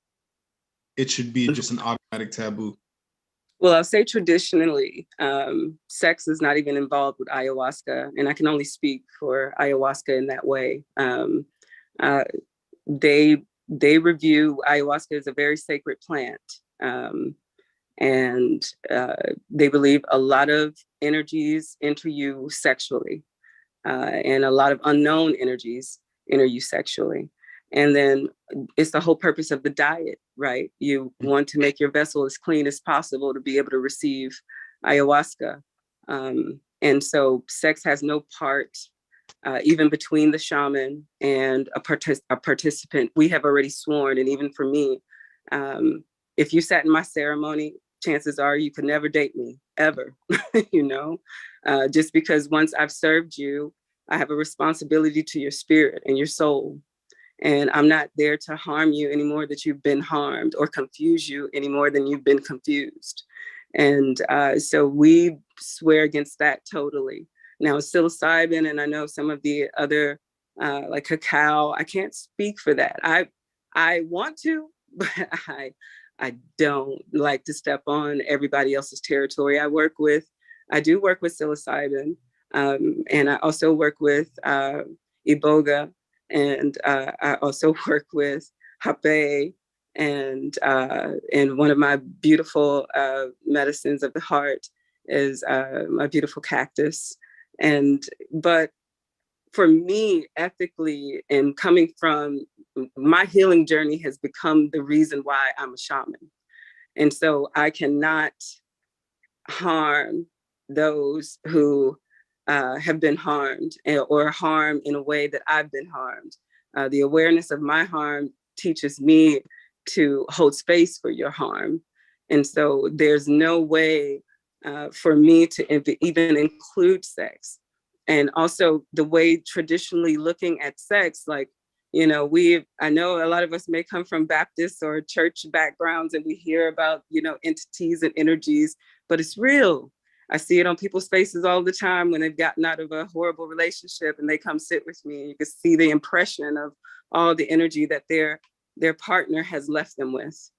it should be just an automatic taboo? Well, I'll say traditionally, sex is not even involved with ayahuasca, and I can only speak for ayahuasca in that way. They review ayahuasca as a very sacred plant, and they believe a lot of energies enter you sexually, and a lot of unknown energies enter you sexually. And then it's the whole purpose of the diet, right? You want to make your vessel as clean as possible to be able to receive ayahuasca. And so sex has no part, even between the shaman and a participant. We have already sworn, and even for me, if you sat in my ceremony, chances are you could never date me, ever, you know? Just because once I've served you, I have a responsibility to your spirit and your soul. And I'm not there to harm you any more than you've been harmed, or confuse you any more than you've been confused. And so we swear against that totally. Now, psilocybin, and I know some of the other, like cacao, I can't speak for that. I want to, but I don't like to step on everybody else's territory. I do work with psilocybin, and I also work with iboga, and I also work with hape, and one of my beautiful medicines of the heart is my beautiful cactus. But for me, ethically, and coming from my healing journey has become the reason why I'm a shaman. And so I cannot harm those who have been harmed, or harm in a way that I've been harmed. The awareness of my harm teaches me to hold space for your harm. And so there's no way for me to even include sex. And also the way traditionally looking at sex, like, you know, I know a lot of us may come from Baptist or church backgrounds, and we hear about, you know, entities and energies, but it's real. I see it on people's faces all the time when they've gotten out of a horrible relationship and they come sit with me. You can see the impression of all the energy that their partner has left them with.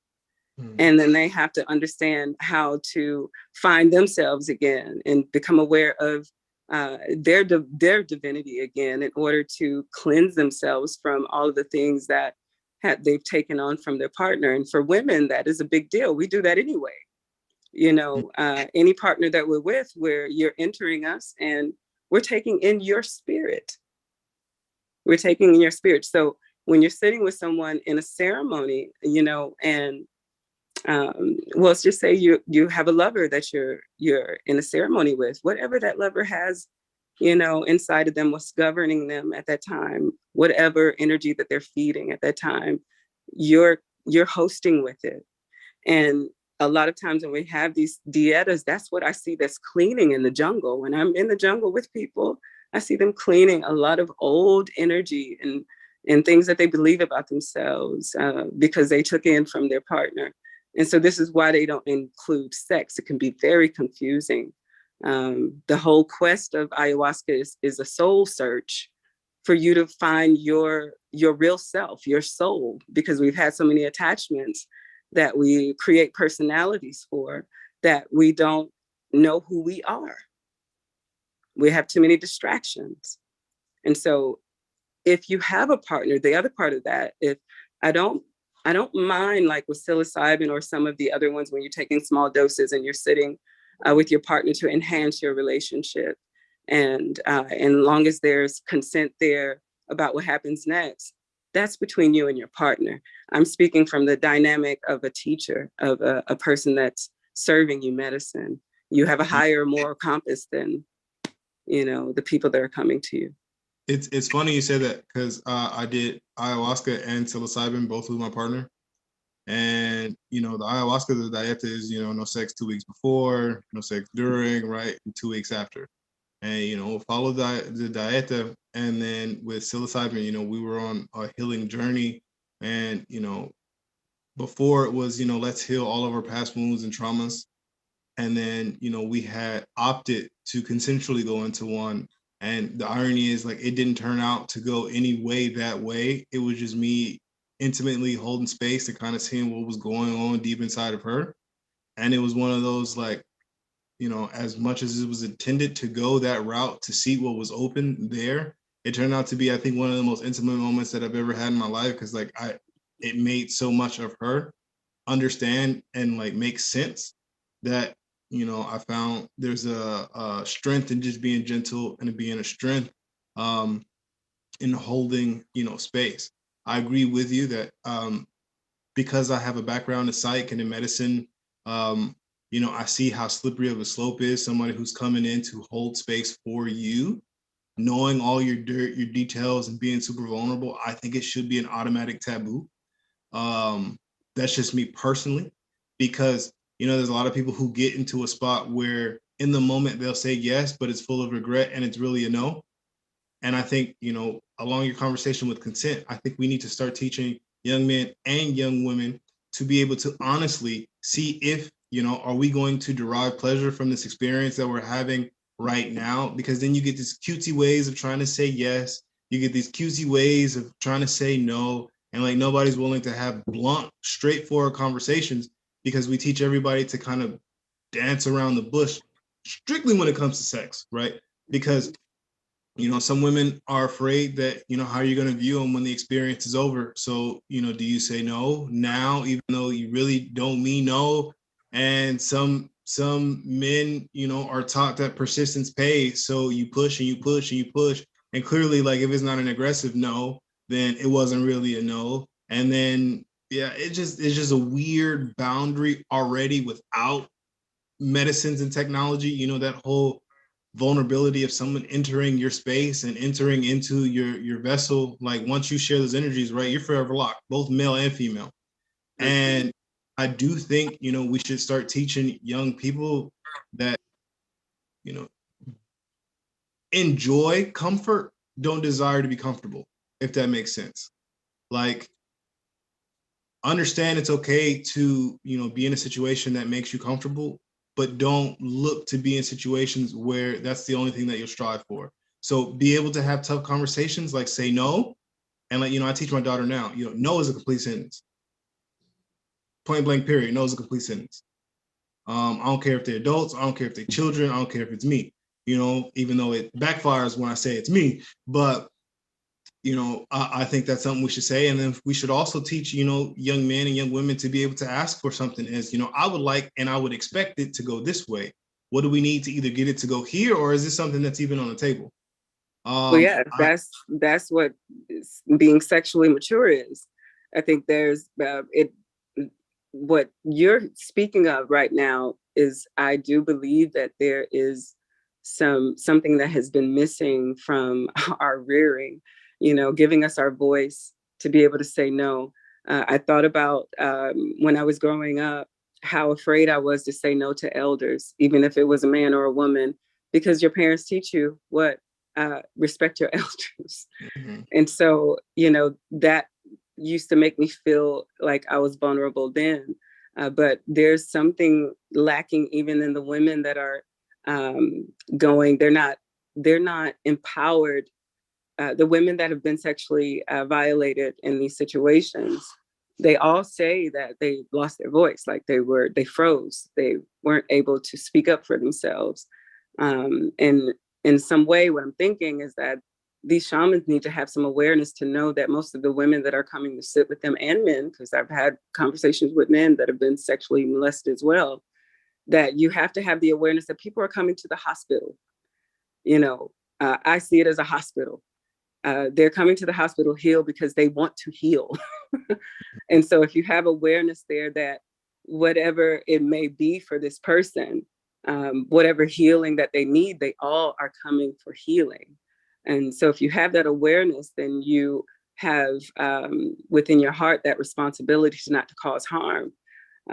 And then they have to understand how to find themselves again and become aware of their divinity again, in order to cleanse themselves from all of the things that they've taken on from their partner. And for women, that is a big deal. We do that anyway. You know, any partner that we're with, where you're entering us and we're taking in your spirit. We're taking in your spirit. So when you're sitting with someone in a ceremony, you know, and well, let's just say you have a lover that you're in a ceremony with, whatever that lover has, you know, inside of them, what's governing them at that time, whatever energy that they're feeding at that time, you're hosting with it. And a lot of times when we have these dietas, that's what I see that's cleaning in the jungle. When I'm in the jungle with people, I see them cleaning a lot of old energy and things that they believe about themselves, because they took in from their partner. And so this is why they don't include sex. It can be very confusing. The whole quest of ayahuasca is a soul search for you to find your real self, your soul, because we've had so many attachments that we create personalities for, that we don't know who we are. We have too many distractions. And so if you have a partner, the other part of that, if I don't mind, like with psilocybin or some of the other ones, when you're taking small doses and you're sitting with your partner to enhance your relationship. And long as there's consent there about what happens next, that's between you and your partner. I'm speaking from the dynamic of a teacher, of a person that's serving you medicine. You have a higher moral compass than, you know, the people that are coming to you. It's funny you said that, because I did ayahuasca and psilocybin both with my partner. And, you know, the ayahuasca, the dieta is, you know, no sex 2 weeks before, no sex during, right, and 2 weeks after. And, you know, follow the dieta. And then with psilocybin, you know, we were on a healing journey. And, you know, before it was, you know, let's heal all of our past wounds and traumas. And then, you know, we had opted to consensually go into one. And the irony is, like, it didn't turn out to go any way that way. It was just me intimately holding space and kind of seeing what was going on deep inside of her. And it was one of those, like, you know, as much as it was intended to go that route to see what was open there, it turned out to be, I think, one of the most intimate moments that I've ever had in my life, because like it made so much of her understand and like make sense that, you know, I found there's a strength in just being gentle and being a strength in holding, you know, space. I agree with you that because I have a background in psych and in medicine, you know, I see how slippery of a slope is. Somebody who's coming in to hold space for you, knowing all your dirt, your details, and being super vulnerable, I think it should be an automatic taboo. That's just me personally, because you know, there's a lot of people who get into a spot where in the moment they'll say yes, but it's full of regret and it's really a no. And I think, you know, along your conversation with consent, I think we need to start teaching young men and young women to be able to honestly see if, you know, are we going to derive pleasure from this experience that we're having right now? Because then you get these cutesy ways of trying to say yes. You get these cutesy ways of trying to say no. And like nobody's willing to have blunt, straightforward conversations because we teach everybody to kind of dance around the bush strictly when it comes to sex, right? Because you know, some women are afraid that, you know, how are you going to view them when the experience is over? So, you know, do you say no now, even though you really don't mean no? And some men, you know, are taught that persistence pays. So you push and you push and you push. And clearly, like if it's not an aggressive no, then it wasn't really a no. And then, yeah, it's just a weird boundary already without medicines and technology. You know, that whole vulnerability of someone entering your space and entering into your vessel, like once you share those energies, right, you're forever locked, both male and female. And I do think, you know, we should start teaching young people that, you know, enjoy comfort, don't desire to be comfortable, if that makes sense. Like, understand it's okay to, you know, be in a situation that makes you comfortable, but don't look to be in situations where that's the only thing that you'll strive for. So be able to have tough conversations, like say no. And like, you know, I teach my daughter now, you know, no is a complete sentence. Point blank period, no is a complete sentence. I don't care if they're adults, I don't care if they're children, I don't care if it's me, you know, even though it backfires when I say it's me. But you know, I think that's something we should say. And then we should also teach, you know, young men and young women to be able to ask for something as, you know, I would like, and I would expect it to go this way. What do we need to either get it to go here, or is this something that's even on the table? Well, yeah, that's what being sexually mature is. I think there's what you're speaking of right now is, I do believe that there is something that has been missing from our rearing, you know, giving us our voice to be able to say no. I thought about when I was growing up, how afraid I was to say no to elders, even if it was a man or a woman, because your parents teach you what, respect your elders. Mm-hmm. And so, you know, that used to make me feel like I was vulnerable then. But there's something lacking even in the women that are going, they're not empowered. The women that have been sexually violated in these situations, they all say that they lost their voice, like they froze. They weren't able to speak up for themselves. And in some way, what I'm thinking is that these shamans need to have some awareness to know that most of the women that are coming to sit with them, and men, because I've had conversations with men that have been sexually molested as well, that you have to have the awareness that people are coming to the hospital. You know, I see it as a hospital. They're coming to the hospital heal because they want to heal. And so if you have awareness there that whatever it may be for this person, whatever healing that they need, they all are coming for healing. And so if you have that awareness, then you have within your heart that responsibility to not to cause harm.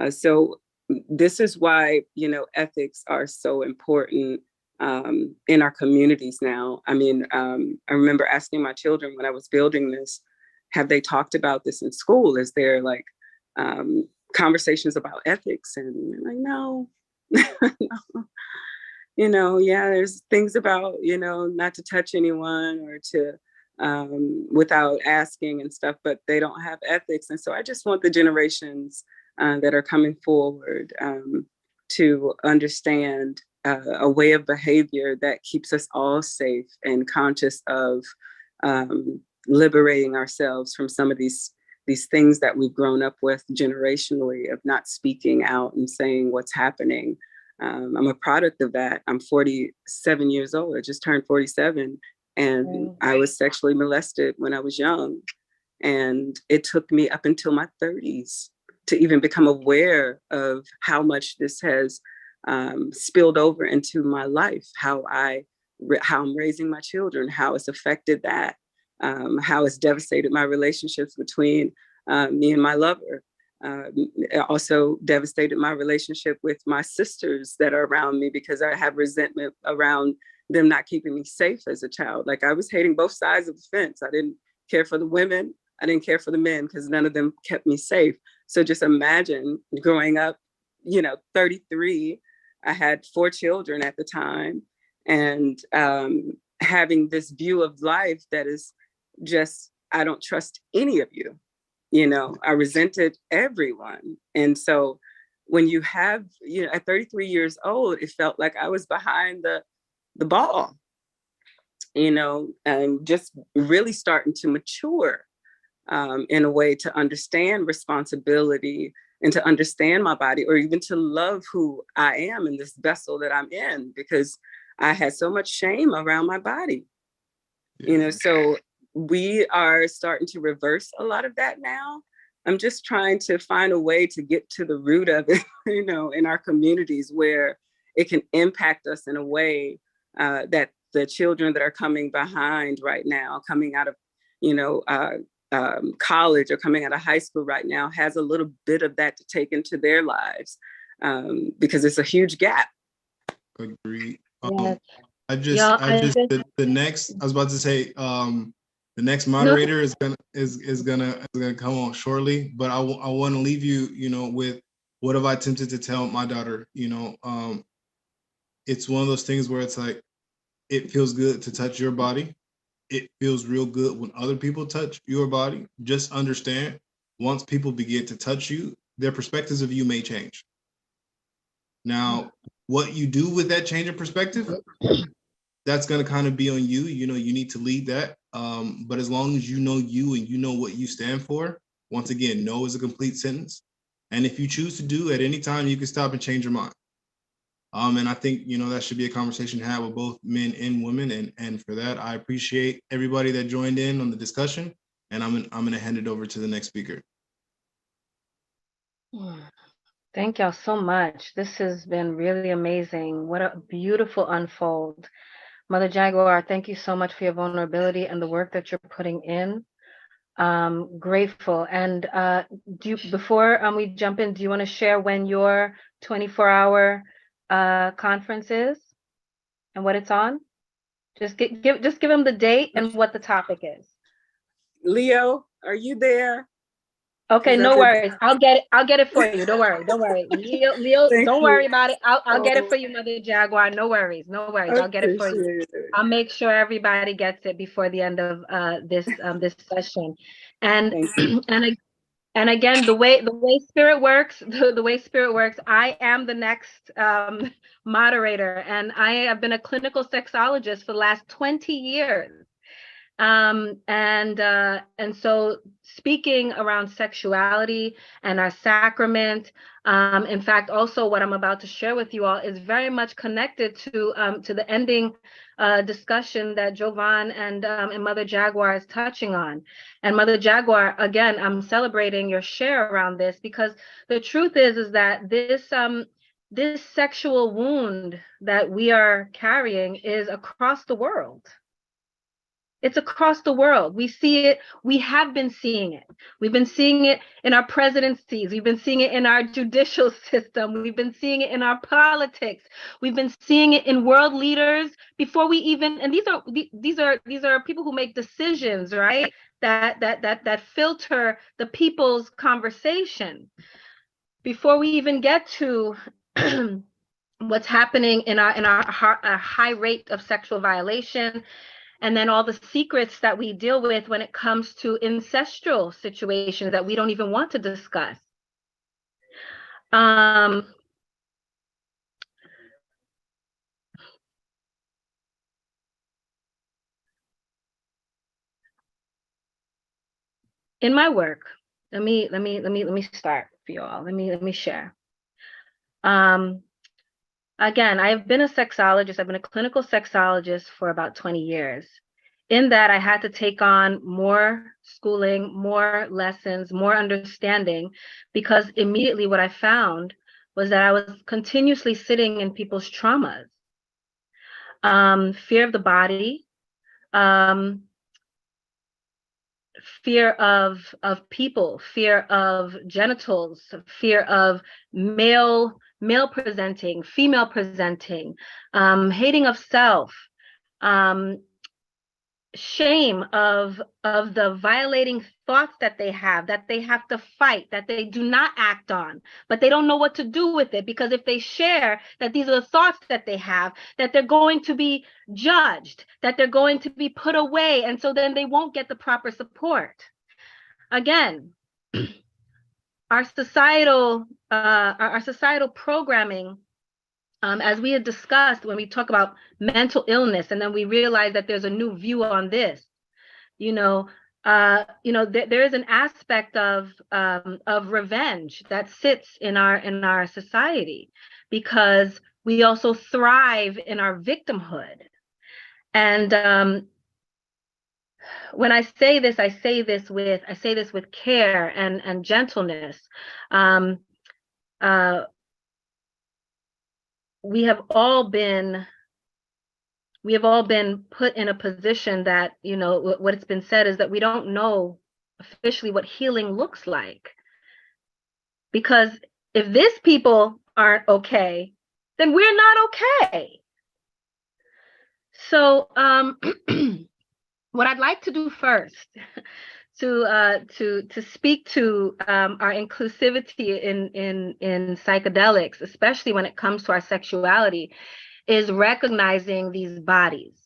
So this is why, you know, ethics are so important in our communities now. I mean, I remember asking my children when I was building this, have they talked about this in school? Is there like conversations about ethics? And they're like, no. No. You know, yeah, there's things about, you know, not to touch anyone or to without asking and stuff, but they don't have ethics. And so I just want the generations that are coming forward to understand a way of behavior that keeps us all safe and conscious of liberating ourselves from some of these things that we've grown up with generationally, of not speaking out and saying what's happening. I'm a product of that. I'm 47 years old. I just turned 47, and I was sexually molested when I was young. And it took me up until my 30s to even become aware of how much this has spilled over into my life, how I'm raising my children, how it's affected that, how it's devastated my relationships between me and my lover. It also devastated my relationship with my sisters that are around me because I have resentment around them not keeping me safe as a child. Like I was hating both sides of the fence. I didn't care for the women. I didn't care for the men because none of them kept me safe. So just imagine growing up, 33, I had 4 children at the time, and having this view of life that is just, I don't trust any of you. I resented everyone. And so when you have, at 33 years old, it felt like I was behind the ball, and just really starting to mature in a way to understand responsibility and to understand my body, or even to love who I am in this vessel that I'm in, because I had so much shame around my body. So we are starting to reverse a lot of that now. I'm just trying to find a way to get to the root of it, in our communities where it can impact us in a way that the children that are coming behind right now, coming out of, college or coming out of high school right now, has a little bit of that to take into their lives, because it's a huge gap. Agreed. Yes. I was about to say, the next moderator is gonna come on shortly, but I want to leave you, with what have I attempted to tell my daughter. It's one of those things where it's like, it feels good to touch your body. It feels real good when other people touch your body. Just understand, once people begin to touch you, their perspectives of you may change. Now, what you do with that change in perspective, that's going to kind of be on you. You need to lead that. But as long as you know you and you know what you stand for, once again, no is a complete sentence. And if you choose to do at any time, you can stop and change your mind. And I think, that should be a conversation to have with both men and women. And for that, I appreciate everybody that joined in on the discussion. And I'm going to hand it over to the next speaker. Thank y'all so much. This has been really amazing. What a beautiful unfold. Mother Jaguar, thank you so much for your vulnerability and the work that you're putting in. Grateful. And before we jump in, do you want to share when your 24-hour conference is and what it's on? Just give them the date and what the topic is. Leo, are you there? Okay, no worries. I'll get it for you. Don't worry. Leo, don't worry about it. I'll get it for you, Mother Jaguar. No worries. I'll get it for you. I'll make sure everybody gets it before the end of this session. And and again, the way spirit works, the way spirit works, I am the next moderator, and I have been a clinical sexologist for the last 20 years. And so speaking around sexuality and our sacrament, in fact, also what I'm about to share with you all is very much connected to the ending discussion that Jovan and Mother Jaguar is touching on. And Mother Jaguar, again, I'm celebrating your share around this, because the truth is that this sexual wound that we are carrying is across the world. It's across the world. We see it. We have been seeing it. We've been seeing it in our presidencies. We've been seeing it in our judicial system. We've been seeing it in our politics. We've been seeing it in world leaders before we even, and these are people who make decisions, right? That filter the people's conversation. Before we even get to what's happening in our high rate of sexual violation, and then all the secrets that we deal with when it comes to ancestral situations that we don't even want to discuss. In my work, let me start for you all. Let me share. Again, I've been a sexologist. I've been a clinical sexologist for about 20 years. in that, I had to take on more schooling, more lessons, more understanding, because immediately what I found was that I was continuously sitting in people's traumas, fear of the body, fear of people, fear of genitals, fear of male presenting, female presenting, hating of self, shame of the violating thoughts that they have to fight, that they do not act on, but they don't know what to do with it, because if they share that these are the thoughts that they have, that they're going to be judged, that they're going to be put away, and so then they won't get the proper support. Again, our societal programming, as we had discussed when we talk about mental illness, and then we realize that there's a new view on this. There is an aspect of revenge that sits in our society, because we also thrive in our victimhood. And when I say this, I say this with care and gentleness. We have all been put in a position that, what it's been said is that we don't know officially what healing looks like. Because if these people aren't okay, then we're not okay. So what I'd like to do first to speak to our inclusivity in psychedelics, especially when it comes to our sexuality, is recognizing these bodies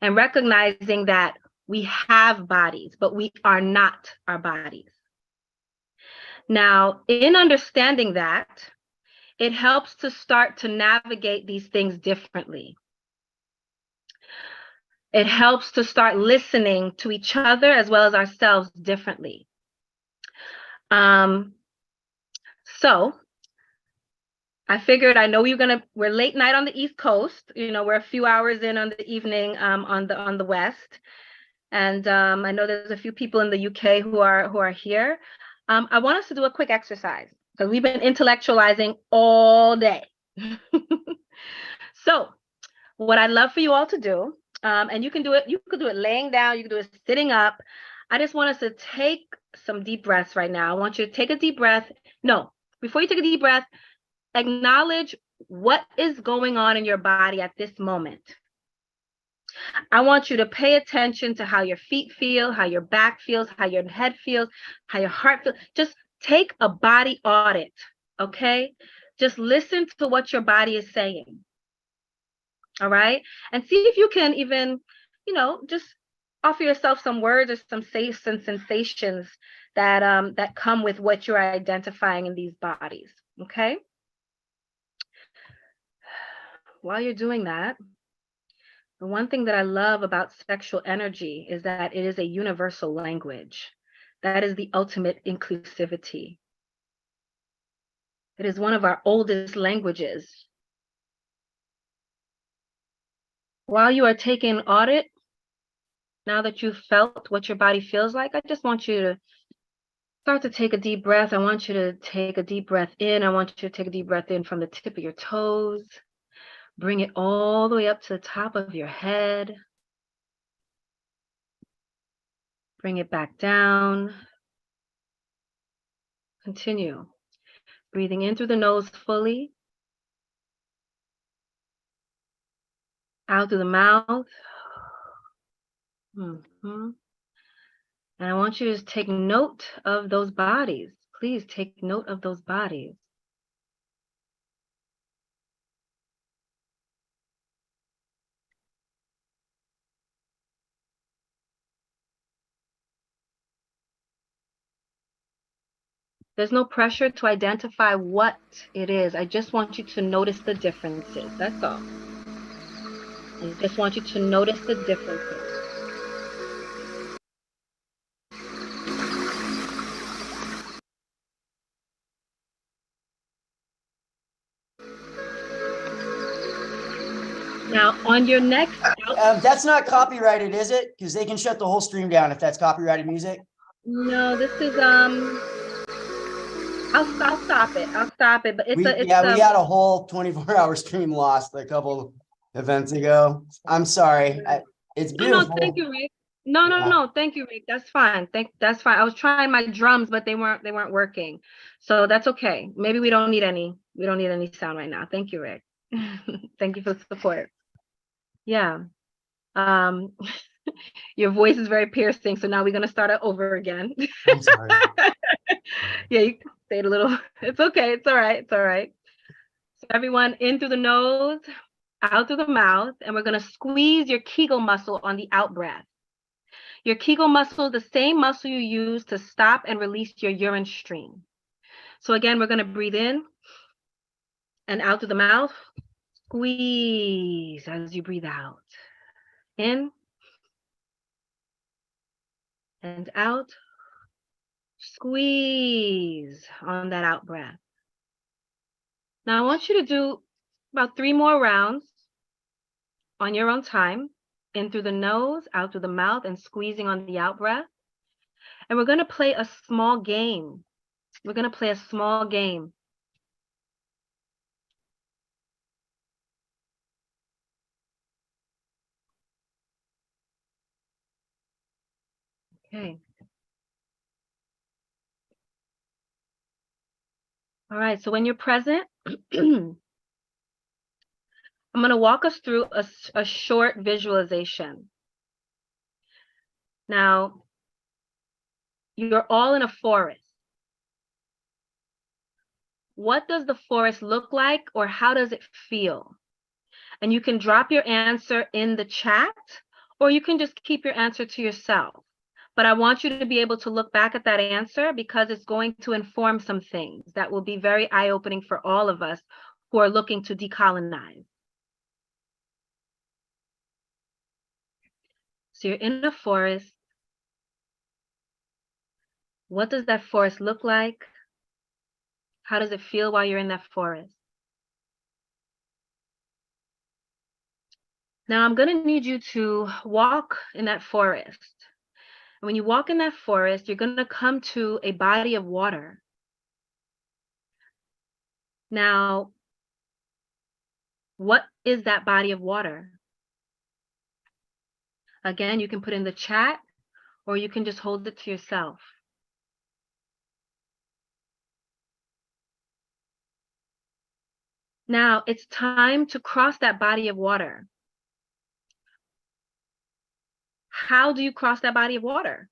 and recognizing that we have bodies, but we are not our bodies. Now, in understanding that, it helps to start to navigate these things differently. It helps to start listening to each other as well as ourselves differently. So I figured, I know we're late night on the East Coast. We're a few hours in on the evening on the West. And I know there's a few people in the UK who are here. I want us to do a quick exercise, because we've been intellectualizing all day. So what I'd love for you all to do, and you could do it laying down, you can do it sitting up. I just want us to take some deep breaths right now. I want you to take a deep breath. No, before you take a deep breath, acknowledge what is going on in your body at this moment. I want you to pay attention to how your feet feel, how your back feels, how your head feels, how your heart feels. Just take a body audit, okay? Just listen to what your body is saying. All right? And see if you can even, just offer yourself some words or some sensations that come with what you're identifying in these bodies, okay? While you're doing that, the one thing that I love about sexual energy is that it is a universal language. That is the ultimate inclusivity. It is one of our oldest languages. While you are taking an audit, now that you've felt what your body feels like, I just want you to start to take a deep breath. I want you to take a deep breath in. I want you to take a deep breath in from the tip of your toes. Bring it all the way up to the top of your head. Bring it back down. Continue. Breathing in through the nose fully. Out through the mouth. And I want you to just take note of those bodies. Please take note of those bodies. There's no pressure to identify what it is. I just want you to notice the differences. That's all. I just want you to notice the differences. Now, on your next out That's not copyrighted, is it? Because they can shut the whole stream down if that's copyrighted music. No, this is I'll stop it. I'll stop it. But it's We had a whole 24-hour stream lost a couple events ago. I'm sorry. It's beautiful. No, thank you, Rick. No, thank you, Rick. That's fine. That's fine. I was trying my drums, but they weren't working. So that's okay. Maybe we don't need any sound right now. Thank you, Rick. Thank you for the support. Yeah. Your voice is very piercing, so now we're gonna start it over again. I'm sorry. Yeah, you can say it a little. It's okay. It's all right. It's all right. So everyone, in through the nose, out through the mouth, and we're gonna squeeze your Kegel muscle on the out breath. Your Kegel muscle is the same muscle you use to stop and release your urine stream. So again, we're gonna breathe in and out through the mouth. Squeeze as you breathe out. In and out. Squeeze on that out breath. Now I want you to do about 3 more rounds on your own time, in through the nose, out through the mouth, and squeezing on the out breath. And we're going to play a small game. We're going to play a small game. Okay. All right, so when you're present, I'm going to walk us through a short visualization. Now, you're all in a forest. What does the forest look like, or how does it feel? And you can drop your answer in the chat, or you can just keep your answer to yourself. But I want you to be able to look back at that answer, because it's going to inform some things that will be very eye-opening for all of us who are looking to decolonize. So you're in a forest. What does that forest look like? How does it feel while you're in that forest? Now I'm going to need you to walk in that forest. And when you walk in that forest, you're going to come to a body of water. Now, what is that body of water? Again, you can put in the chat, or you can just hold it to yourself. Now it's time to cross that body of water. How do you cross that body of water?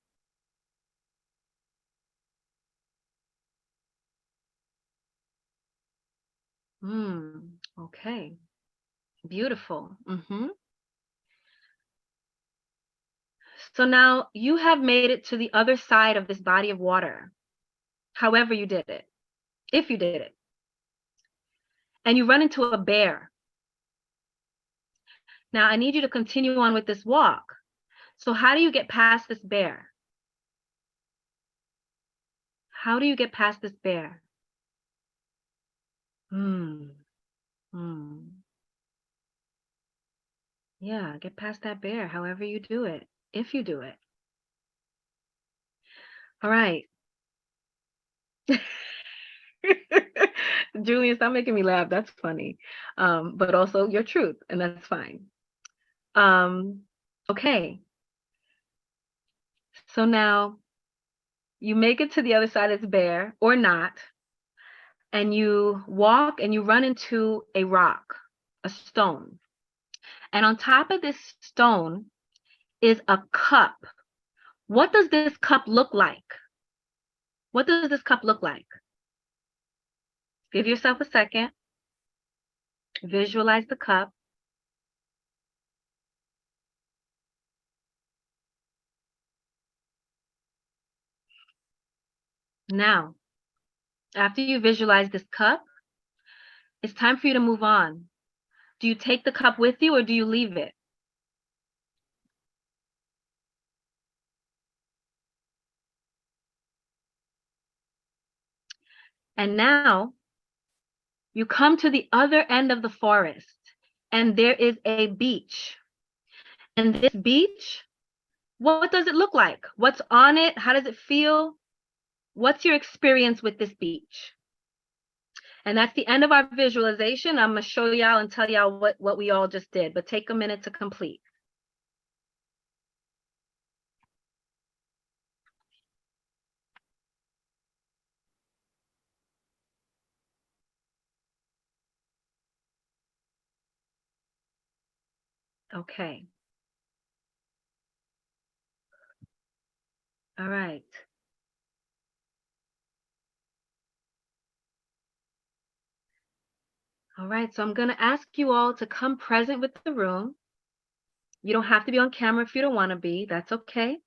Okay, beautiful. So now you have made it to the other side of this body of water, however you did it, if you did it. And you run into a bear. Now I need you to continue on with this walk. So how do you get past this bear? How do you get past this bear? Yeah, get past that bear, however you do it, if you do it. All right. Julian, stop making me laugh. That's funny. But also your truth, and that's fine. Okay. So now you make it to the other side of this bear, or not, and you walk and you run into a rock, a stone. And on top of this stone is a cup. What does this cup look like? What does this cup look like? Give yourself a second. Visualize the cup. Now, after you visualize this cup, it's time for you to move on. Do you take the cup with you, or do you leave it? And now you come to the other end of the forest, and there is a beach. And this beach, what does it look like? What's on it? How does it feel? What's your experience with this beach? And that's the end of our visualization. I'm going to show y'all and tell y'all what we all just did, but take a minute to complete. Okay. All right. All right, so I'm going to ask you all to come present with the room. You don't have to be on camera if you don't want to be. That's okay.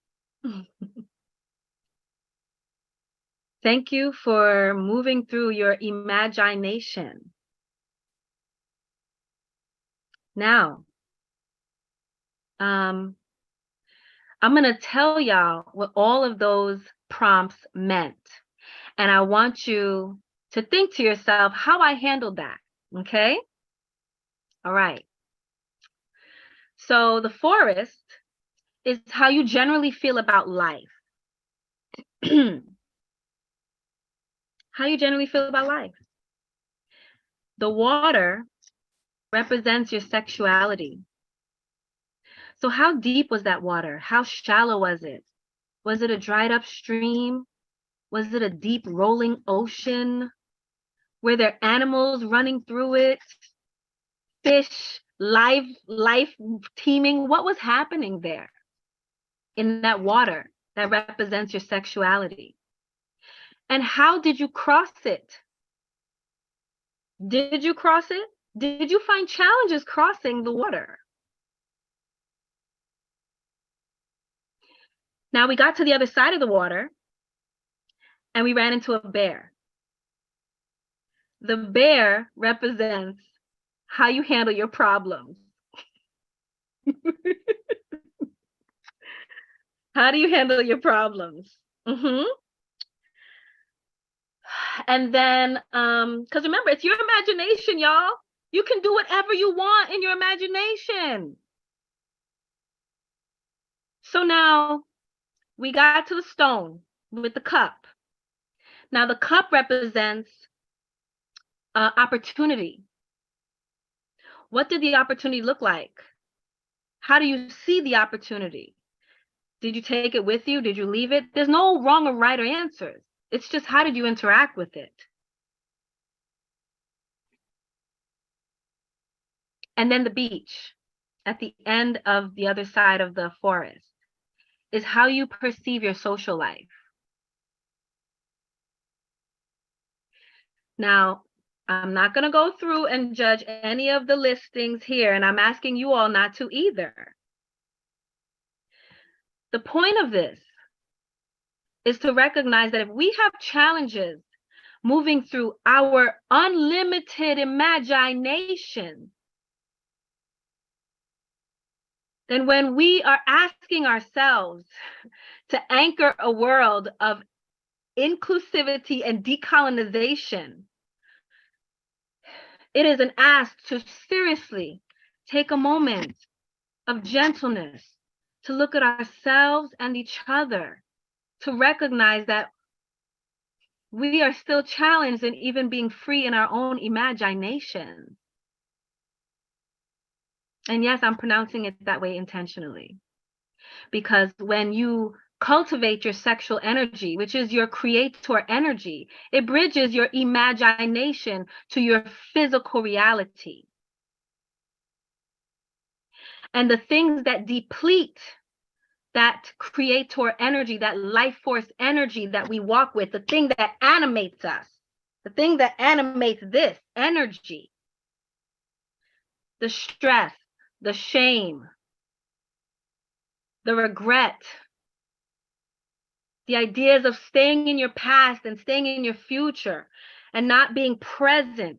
Thank you for moving through your imagination. Now, I'm going to tell y'all what all of those prompts meant. And I want you to think to yourself how I handled that. Okay? All right. So the forest is how you generally feel about life. How you generally feel about life. The water represents your sexuality. So how deep was that water? How shallow was it? Was it a dried up stream? Was it a deep rolling ocean? Were there animals running through it? Fish, life teeming? What was happening there in that water that represents your sexuality? And how did you cross it? Did you cross it? Did you find challenges crossing the water? Now we got to the other side of the water and we ran into a bear. The bear represents how you handle your problems. How do you handle your problems? And then, because remember, it's your imagination, y'all. You can do whatever you want in your imagination. So now we got to the stone with the cup. Now the cup represents opportunity. What did the opportunity look like? How do you see the opportunity? Did you take it with you? Did you leave it? There's no wrong or right or answers. It's just how did you interact with it? And then the beach at the end of the other side of the forest is how you perceive your social life. Now, I'm not going to go through and judge any of the listings here, and I'm asking you all not to either. The point of this is to recognize that if we have challenges moving through our unlimited imagination, then when we are asking ourselves to anchor a world of inclusivity and decolonization, it is an ask to seriously take a moment of gentleness to look at ourselves and each other, to recognize that we are still challenged in even being free in our own imagination. And yes, I'm pronouncing it that way intentionally, because when you cultivate your sexual energy, which is your creator energy, it bridges your imagination to your physical reality. And the things that deplete that creator energy, that life force energy that we walk with, the thing that animates us, the thing that animates this energy, the stress, the shame, the regret, the ideas of staying in your past and staying in your future and not being present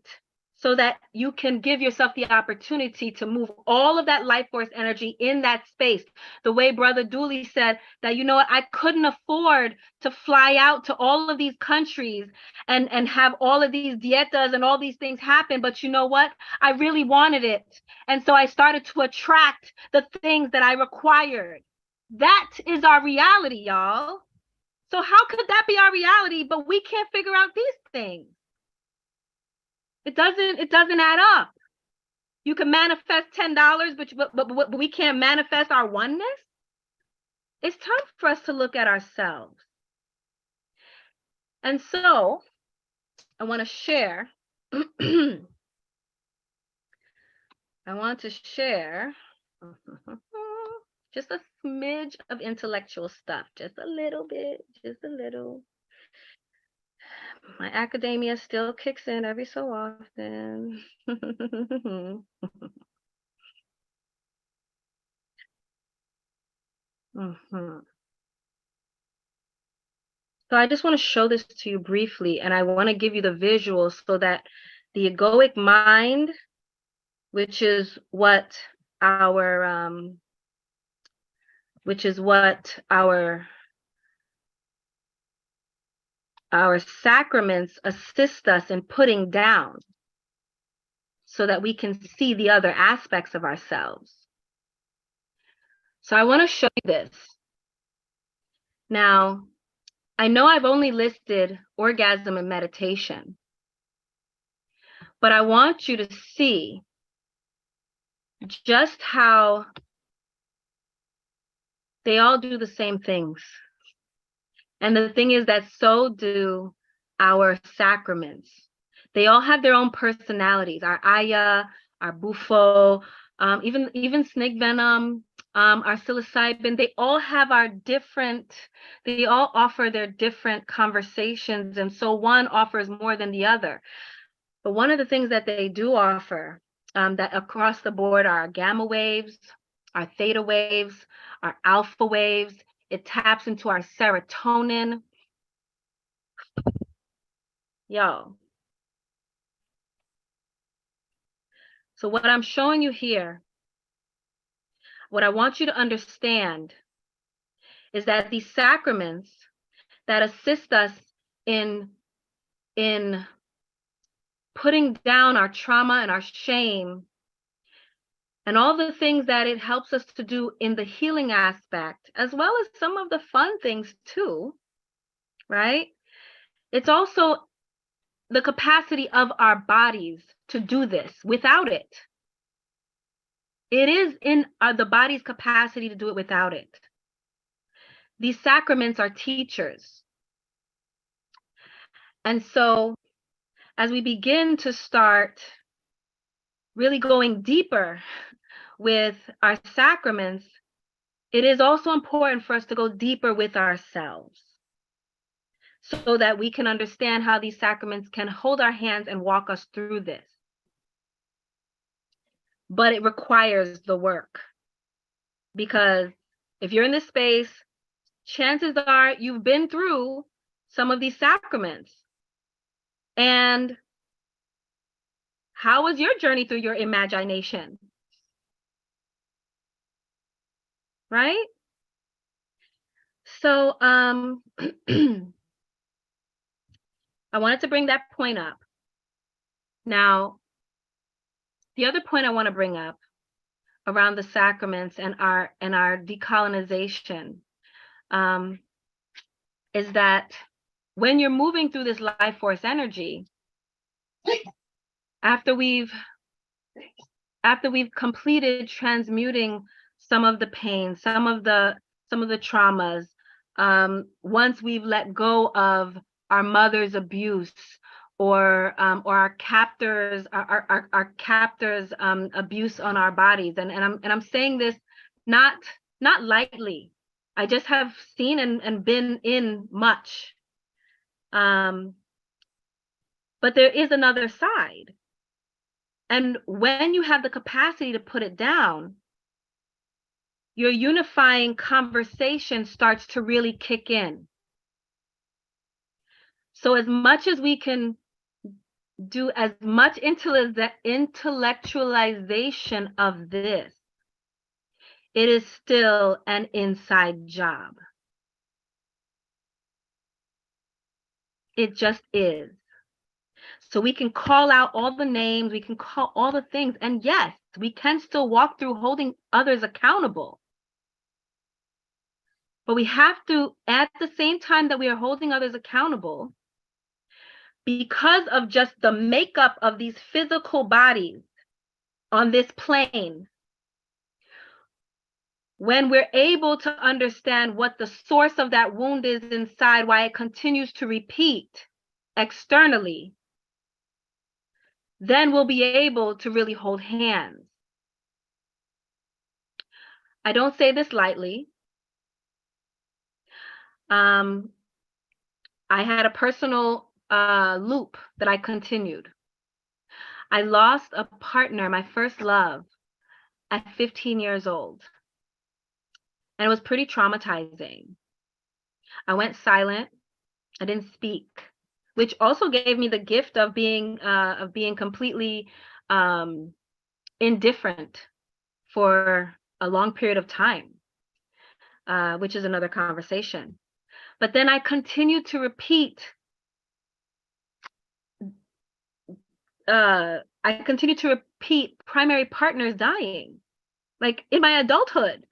so that you can give yourself the opportunity to move all of that life force energy in that space. The way Brother Dooley said that, you know what, I couldn't afford to fly out to all of these countries and have all of these dietas and all these things happen. But you know what? I really wanted it. And so I started to attract the things that I required. That is our reality, y'all. So how could that be our reality, but we can't figure out these things? It doesn't add up. You can manifest $10, but we can't manifest our oneness. It's time for us to look at ourselves. And so I want to share. I want to share just a smidge of intellectual stuff, just a little bit, just a little. My academia still kicks in every so often. So I just want to show this to you briefly, and I want to give you the visuals so that the egoic mind, which is what our sacraments assist us in putting down, so that we can see the other aspects of ourselves. So I want to show you this. Now, I know I've only listed orgasm and meditation, but I want you to see just how they all do the same things. And the thing is that so do our sacraments. They all have their own personalities. Our Aya, our Bufo, even snake venom, our psilocybin, they all offer their different conversations. And so one offers more than the other. But one of the things that they do offer that across the board are our gamma waves, our theta waves, our alpha waves. It taps into our serotonin. Yo. So what I'm showing you here, what I want you to understand is that these sacraments that assist us in putting down our trauma and our shame and all the things that it helps us to do in the healing aspect, as well as some of the fun things too, right? It's also the capacity of our bodies to do this. Without it, it is in the body's capacity to do it without it. These sacraments are teachers. And so as we begin to start really going deeper with our sacraments, it is also important for us to go deeper with ourselves so that we can understand how these sacraments can hold our hands and walk us through this. But it requires the work, because if you're in this space, chances are you've been through some of these sacraments. And how was your journey through your imagination? Right? So I wanted to bring that point up. Now, the other point I want to bring up around the sacraments and our decolonization is that when you're moving through this life force energy, after we've completed transmuting some of the pain, some of the traumas, once we've let go of our mother's abuse or our captors abuse on our bodies, and I'm saying this not lightly. I just have seen and been in much. But there is another side. And when you have the capacity to put it down, your unifying conversation starts to really kick in. So as much as we can do as much intellectualization of this, it is still an inside job. It just is. So we can call out all the names, we can call all the things, and yes, we can still walk through holding others accountable. But we have to, at the same time that we are holding others accountable, because of just the makeup of these physical bodies on this plane, when we're able to understand what the source of that wound is inside, why it continues to repeat externally, then we'll be able to really hold hands. I don't say this lightly. I had a personal loop that I continued. I lost a partner, my first love, at 15 years old. And it was pretty traumatizing. I went silent. I didn't speak, which also gave me the gift of being completely indifferent for a long period of time, which is another conversation. But then I continued to repeat. I continued to repeat primary partners dying, like in my adulthood.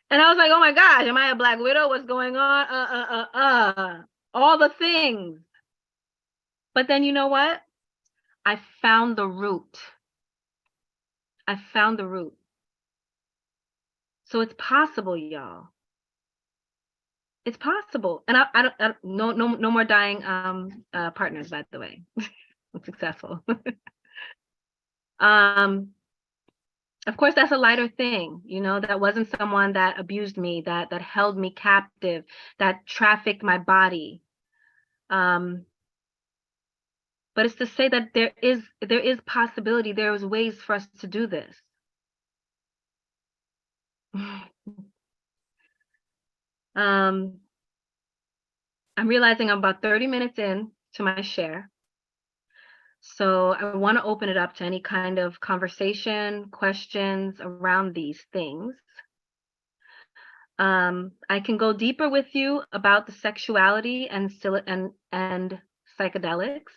And I was like, oh my gosh, am I a Black widow? What's going on? All the things. But then you know what? I found the root. I found the root. So it's possible, y'all. It's possible. And I don't no more dying partners, by the way. I'm successful. Of course, that's a lighter thing, you know, that wasn't someone that abused me, that held me captive, that trafficked my body. But it's to say that there is possibility, there is ways for us to do this. I'm realizing I'm about 30 minutes in to my share. So I want to open it up to any kind of conversation, questions around these things. I can go deeper with you about the sexuality and psychedelics,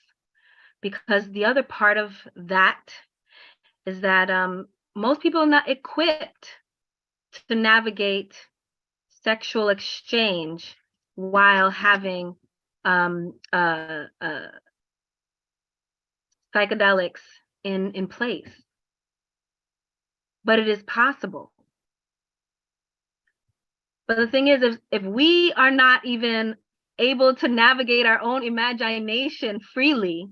because the other part of that is that most people are not equipped to navigate sexual exchange while having psychedelics in place. But it is possible. But the thing is, if we are not even able to navigate our own imagination freely,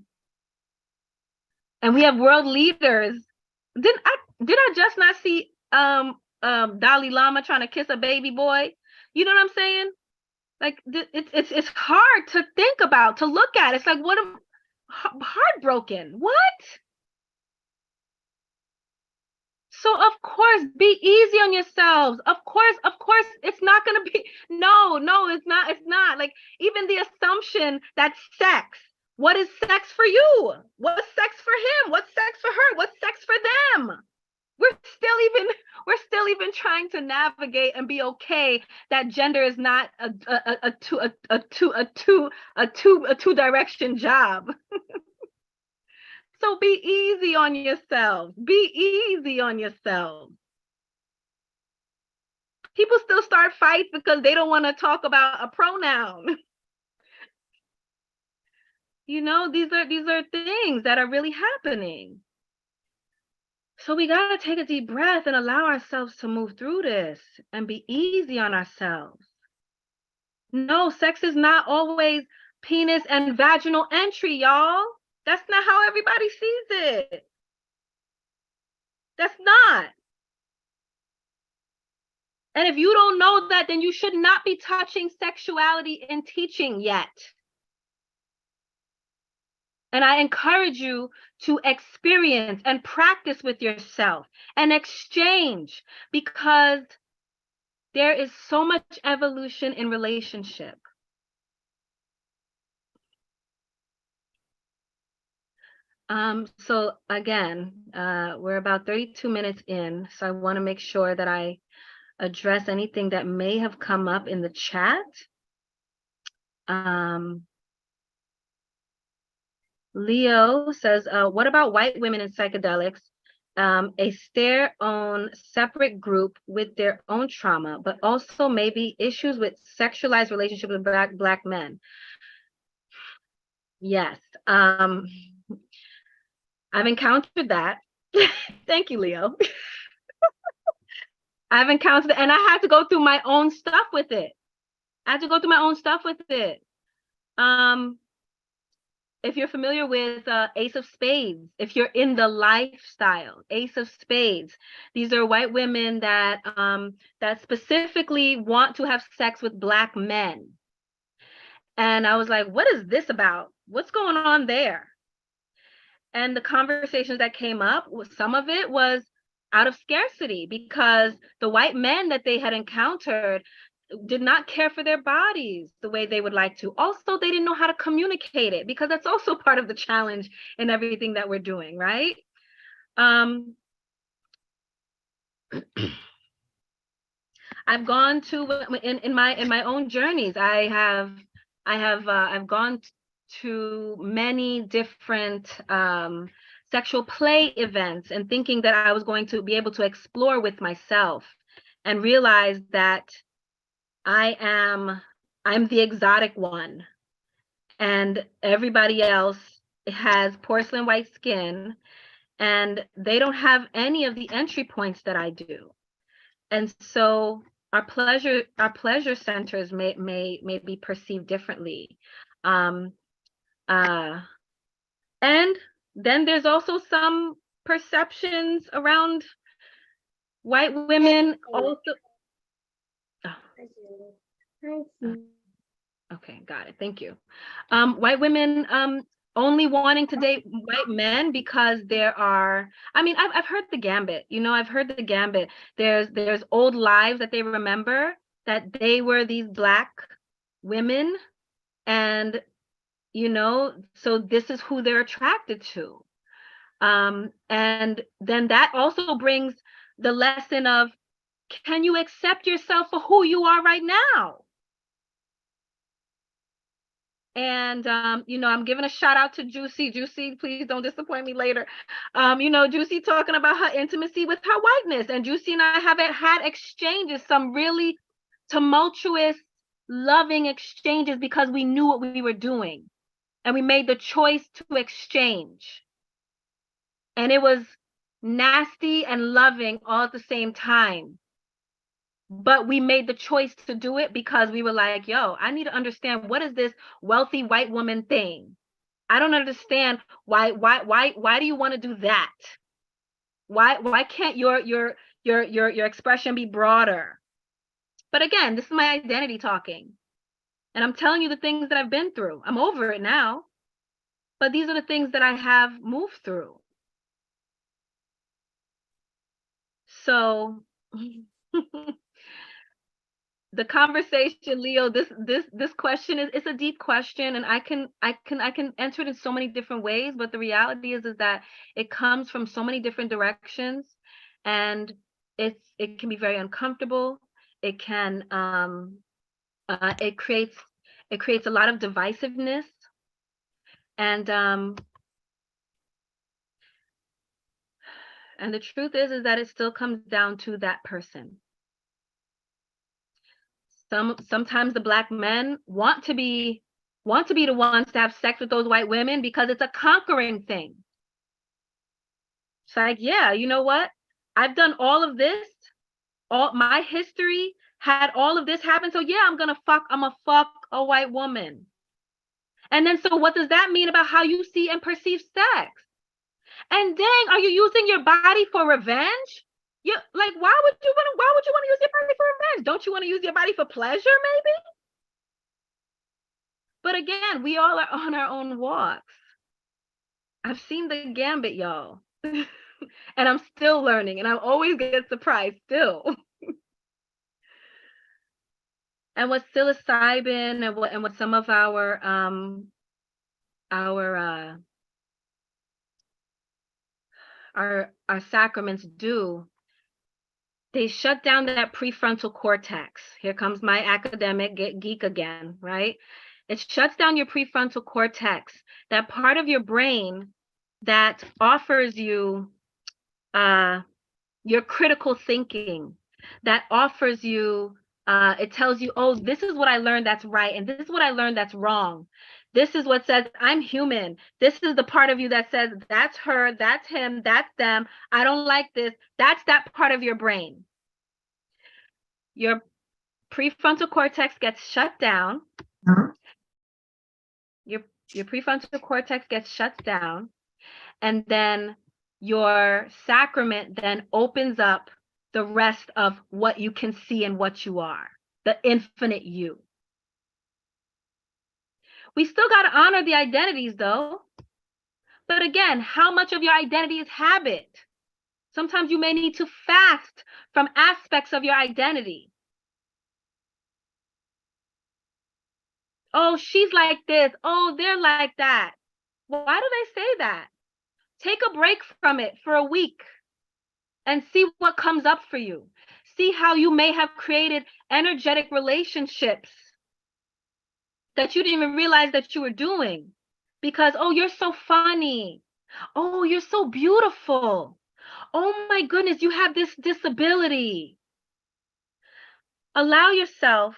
and we have world leaders, did I just not see Dalai Lama trying to kiss a baby boy? You know what I'm saying? Like it's hard to think about, to look at. It's like, what am heartbroken? What? So of course, be easy on yourselves. Of course, it's not gonna be, no, it's not. Like, even the assumption that sex, what is sex for you? What's sex for him? What's sex for her? What's sex for them? We're still even trying to navigate and be okay that gender is not a two-direction job. So be easy on yourselves. Be easy on yourselves. People still start fights because they don't want to talk about a pronoun. You know, these are things that are really happening. So we got to take a deep breath and allow ourselves to move through this and be easy on ourselves. No, sex is not always penis and vaginal entry, y'all. That's not how everybody sees it. That's not. And if you don't know that, then you should not be touching sexuality in teaching yet. And I encourage you to experience and practice with yourself and exchange, because there is so much evolution in relationship. So again, we're about 32 minutes in, so I want to make sure that I address anything that may have come up in the chat. Leo says, what about white women in psychedelics? A their own separate group with their own trauma, but also maybe issues with sexualized relationships with black men. Yes. I've encountered that. Thank you, Leo. I've encountered, and I had to go through my own stuff with it. If you're familiar with Ace of Spades, if you're in the lifestyle, Ace of Spades, these are white women that that specifically want to have sex with black men. And I was like, what is this about? What's going on there? And the conversations that came up, some of it was out of scarcity because the white men that they had encountered did not care for their bodies the way they would like to. Also, they didn't know how to communicate it because that's also part of the challenge in everything that we're doing, right? I've gone to in my own journeys. I've gone to many different sexual play events and thinking that I was going to be able to explore with myself and realize that I'm the exotic one and everybody else has porcelain white skin and they don't have any of the entry points that I do. And so our pleasure centers may be perceived differently. And then there's also some perceptions around white women also. Okay, got it. Thank you. White women only wanting to date white men because there are, I mean, I've heard the gambit, I've heard the gambit. There's old lives that they remember that they were these black women and, so this is who they're attracted to. And then that also brings the lesson of, can you accept yourself for who you are right now? And, I'm giving a shout out to Juicy. Juicy, please don't disappoint me later. Juicy talking about her intimacy with her whiteness. And Juicy and I have had exchanges, some really tumultuous, loving exchanges because we knew what we were doing. And we made the choice to exchange. And it was nasty and loving all at the same time. But we made the choice to do it because we were like, yo, I need to understand, what is this wealthy white woman thing? I don't understand why do you want to do that? Why can't your expression be broader? But again, this is my identity talking. And I'm telling you the things that I've been through. I'm over it now. But these are the things that I have moved through. So the conversation, Leo, this question is, it's a deep question, and I can answer it in so many different ways, but the reality is that it comes from so many different directions, and it can be very uncomfortable. It can it creates a lot of divisiveness, and the truth is that it still comes down to that person. Sometimes the black men want to be the ones to have sex with those white women because it's a conquering thing. It's like, yeah, you know what? I've done all of this. All my history had all of this happen. So yeah, I'm gonna fuck a white woman. And then so what does that mean about how you see and perceive sex? And dang, are you using your body for revenge? You like, why would you want to use your body for revenge? Don't you want to use your body for pleasure, maybe? But again, we all are on our own walks. I've seen the gambit, y'all. And I'm still learning, and I always get surprised still. And what psilocybin and what some of our our sacraments do, they shut down that prefrontal cortex. Here comes my academic geek again, right? It shuts down your prefrontal cortex, that part of your brain that offers you your critical thinking, that offers you, it tells you, oh, this is what I learned that's right, and this is what I learned that's wrong. This is what says I'm human. This is the part of you that says that's her, that's him, that's them. I don't like this. That's that part of your brain. Your prefrontal cortex gets shut down. Your prefrontal cortex gets shut down, and then your sacrament then opens up the rest of what you can see and what you are, the infinite you. We still got to honor the identities though. But again, how much of your identity is habit? Sometimes you may need to fast from aspects of your identity. Oh, she's like this. Oh, they're like that. Why do they say that? Take a break from it for a week and see what comes up for you. See how you may have created energetic relationships that you didn't even realize that you were doing. Because, oh, you're so funny. Oh, you're so beautiful. Oh my goodness, you have this disability. Allow yourself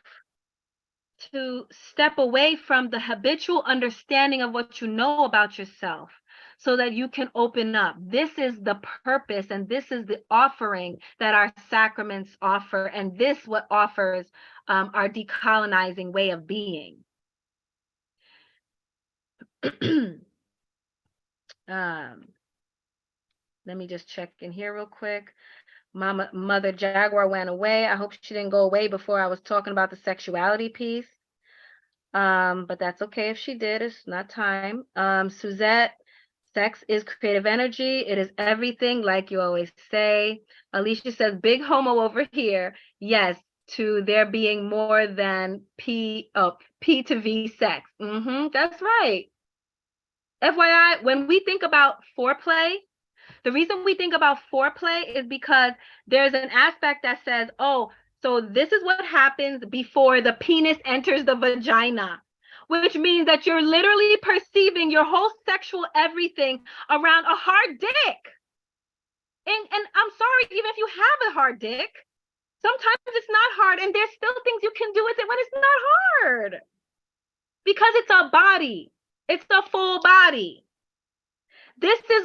to step away from the habitual understanding of what you know about yourself so that you can open up. This is the purpose and this is the offering that our sacraments offer, and this what offers our decolonizing way of being. Let me just check in here real quick. Mother Jaguar went away. I hope she didn't go away before I was talking about the sexuality piece. But that's okay if she did. It's not time. Suzette, sex is creative energy. It is everything, like you always say. Alicia says, big homo over here. Yes, to there being more than P to V sex. That's right. FYI, when we think about foreplay, the reason we think about foreplay is because there's an aspect that says, oh, so this is what happens before the penis enters the vagina, which means that you're literally perceiving your whole sexual everything around a hard dick. And I'm sorry, even if you have a hard dick, sometimes it's not hard, and there's still things you can do with it when it's not hard. Because it's a body. It's a full body. This is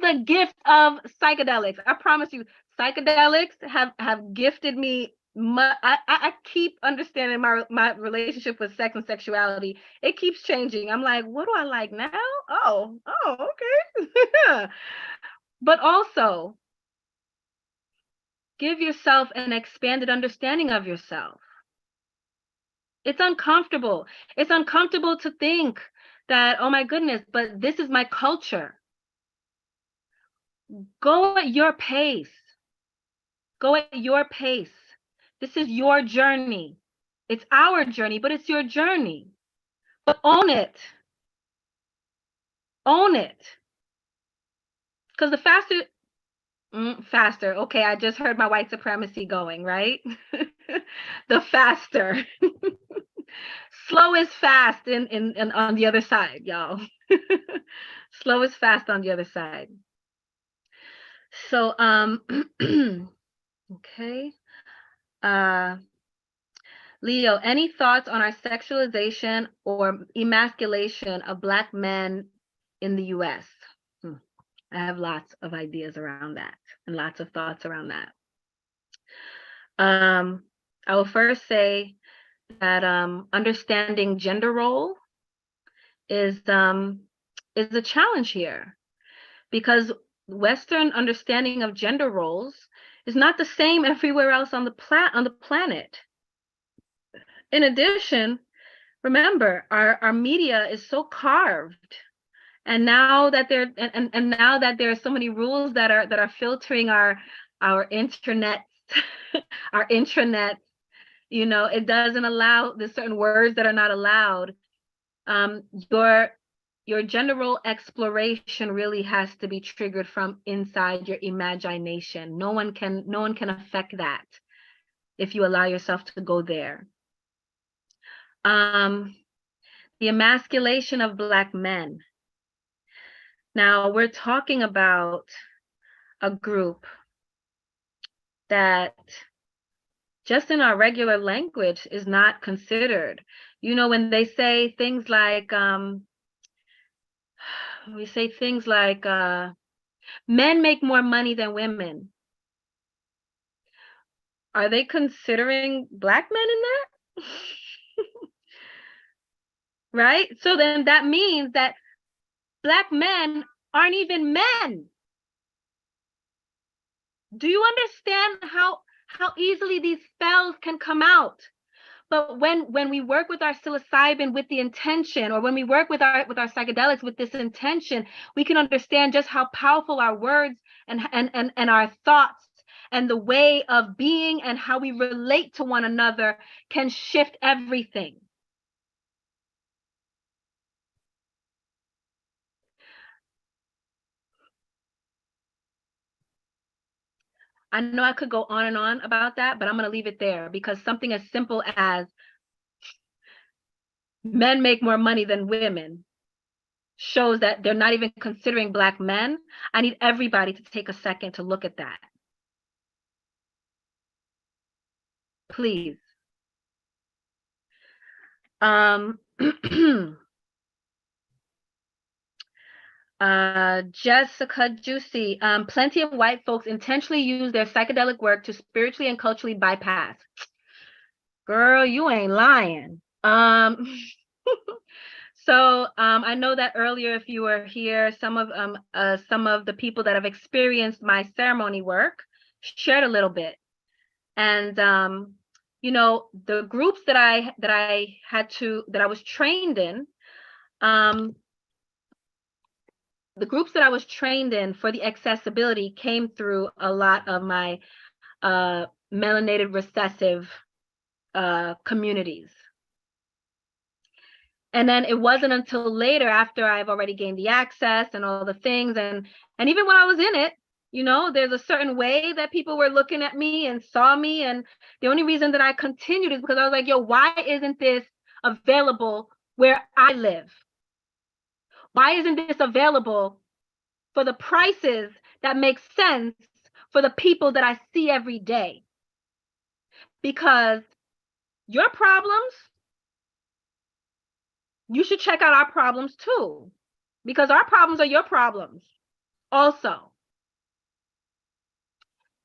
the gift of psychedelics. I promise you, psychedelics have gifted me. I keep understanding my relationship with sex and sexuality. It keeps changing. I'm like, what do I like now? Oh, okay. But also, give yourself an expanded understanding of yourself. It's uncomfortable. It's uncomfortable to think that, oh my goodness, but this is my culture. Go at your pace. Go at your pace. This is your journey. It's our journey, but it's your journey. But own it. Own it. Because the faster. Okay, I just heard my white supremacy going, right? The faster. Slow is fast in on the other side, y'all. Slow is fast on the other side. So, okay. Leo, any thoughts on our sexualization or emasculation of Black men in the US? I have lots of ideas around that and lots of thoughts around that. I will first say that understanding gender role is a challenge here, because Western understanding of gender roles is not the same everywhere else on the planet. In addition, remember, our media is so carved, and now that now that there are so many rules that are filtering our internet, our intranets, you know, it doesn't allow the certain words that are not allowed. your general exploration really has to be triggered from inside your imagination. No one can affect that if you allow yourself to go there. The emasculation of Black men. Now, we're talking about a group that just in our regular language is not considered. You know, when they say things like, men make more money than women. Are they considering Black men in that? Right? So then that means that Black men aren't even men. Do you understand how easily these spells can come out? But when we work with our psilocybin with the intention, or when we work with our psychedelics with this intention, we can understand just how powerful our words and our thoughts and the way of being and how we relate to one another can shift everything. I know I could go on and on about that, but I'm going to leave it there, because something as simple as men make more money than women shows that they're not even considering Black men. I need everybody to take a second to look at that. Please. Jessica Juicy, plenty of white folks intentionally use their psychedelic work to spiritually and culturally bypass. Girl, you ain't lying. So I know that earlier, if you were here, some of the people that have experienced my ceremony work shared a little bit. And you know, the groups that I was trained in, the groups that I was trained in for the accessibility came through a lot of my melanated recessive communities. And then it wasn't until later, after I've already gained the access and all the things, and even when I was in it, you know, there's a certain way that people were looking at me and saw me. And the only reason that I continued is because I was like, yo, why isn't this available where I live? Why isn't this available for the prices that make sense for the people that I see every day? Because your problems, you should check out our problems too, because our problems are your problems also.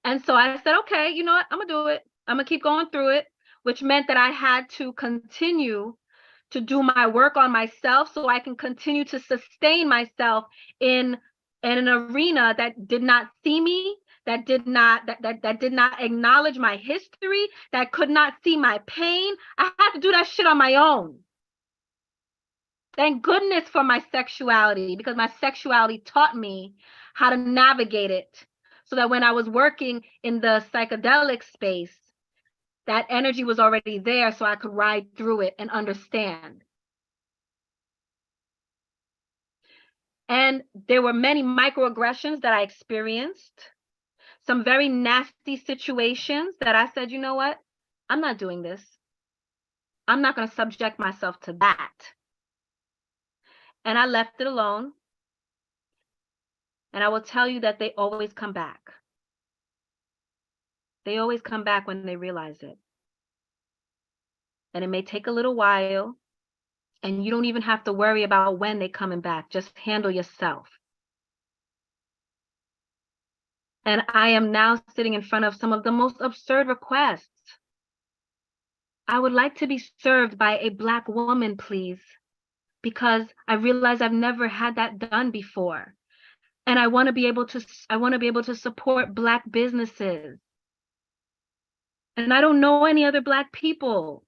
And so I said, okay, you know what? I'm gonna do it. I'm gonna keep going through it, which meant that I had to continue to do my work on myself so I can continue to sustain myself in an arena that did not see me, that did not acknowledge my history, that could not see my pain. I had to do that shit on my own. Thank goodness for my sexuality, because my sexuality taught me how to navigate it, so that when I was working in the psychedelic space, that energy was already there so I could ride through it and understand. And there were many microaggressions that I experienced, some very nasty situations that I said, you know what? I'm not doing this. I'm not going to subject myself to that. And I left it alone. And I will tell you that they always come back. They always come back when they realize it. And it may take a little while, and you don't even have to worry about when they're coming back. Just handle yourself. And I am now sitting in front of some of the most absurd requests. I would like to be served by a Black woman, please, because I realize I've never had that done before. And I want to be able to support Black businesses. And I don't know any other Black people.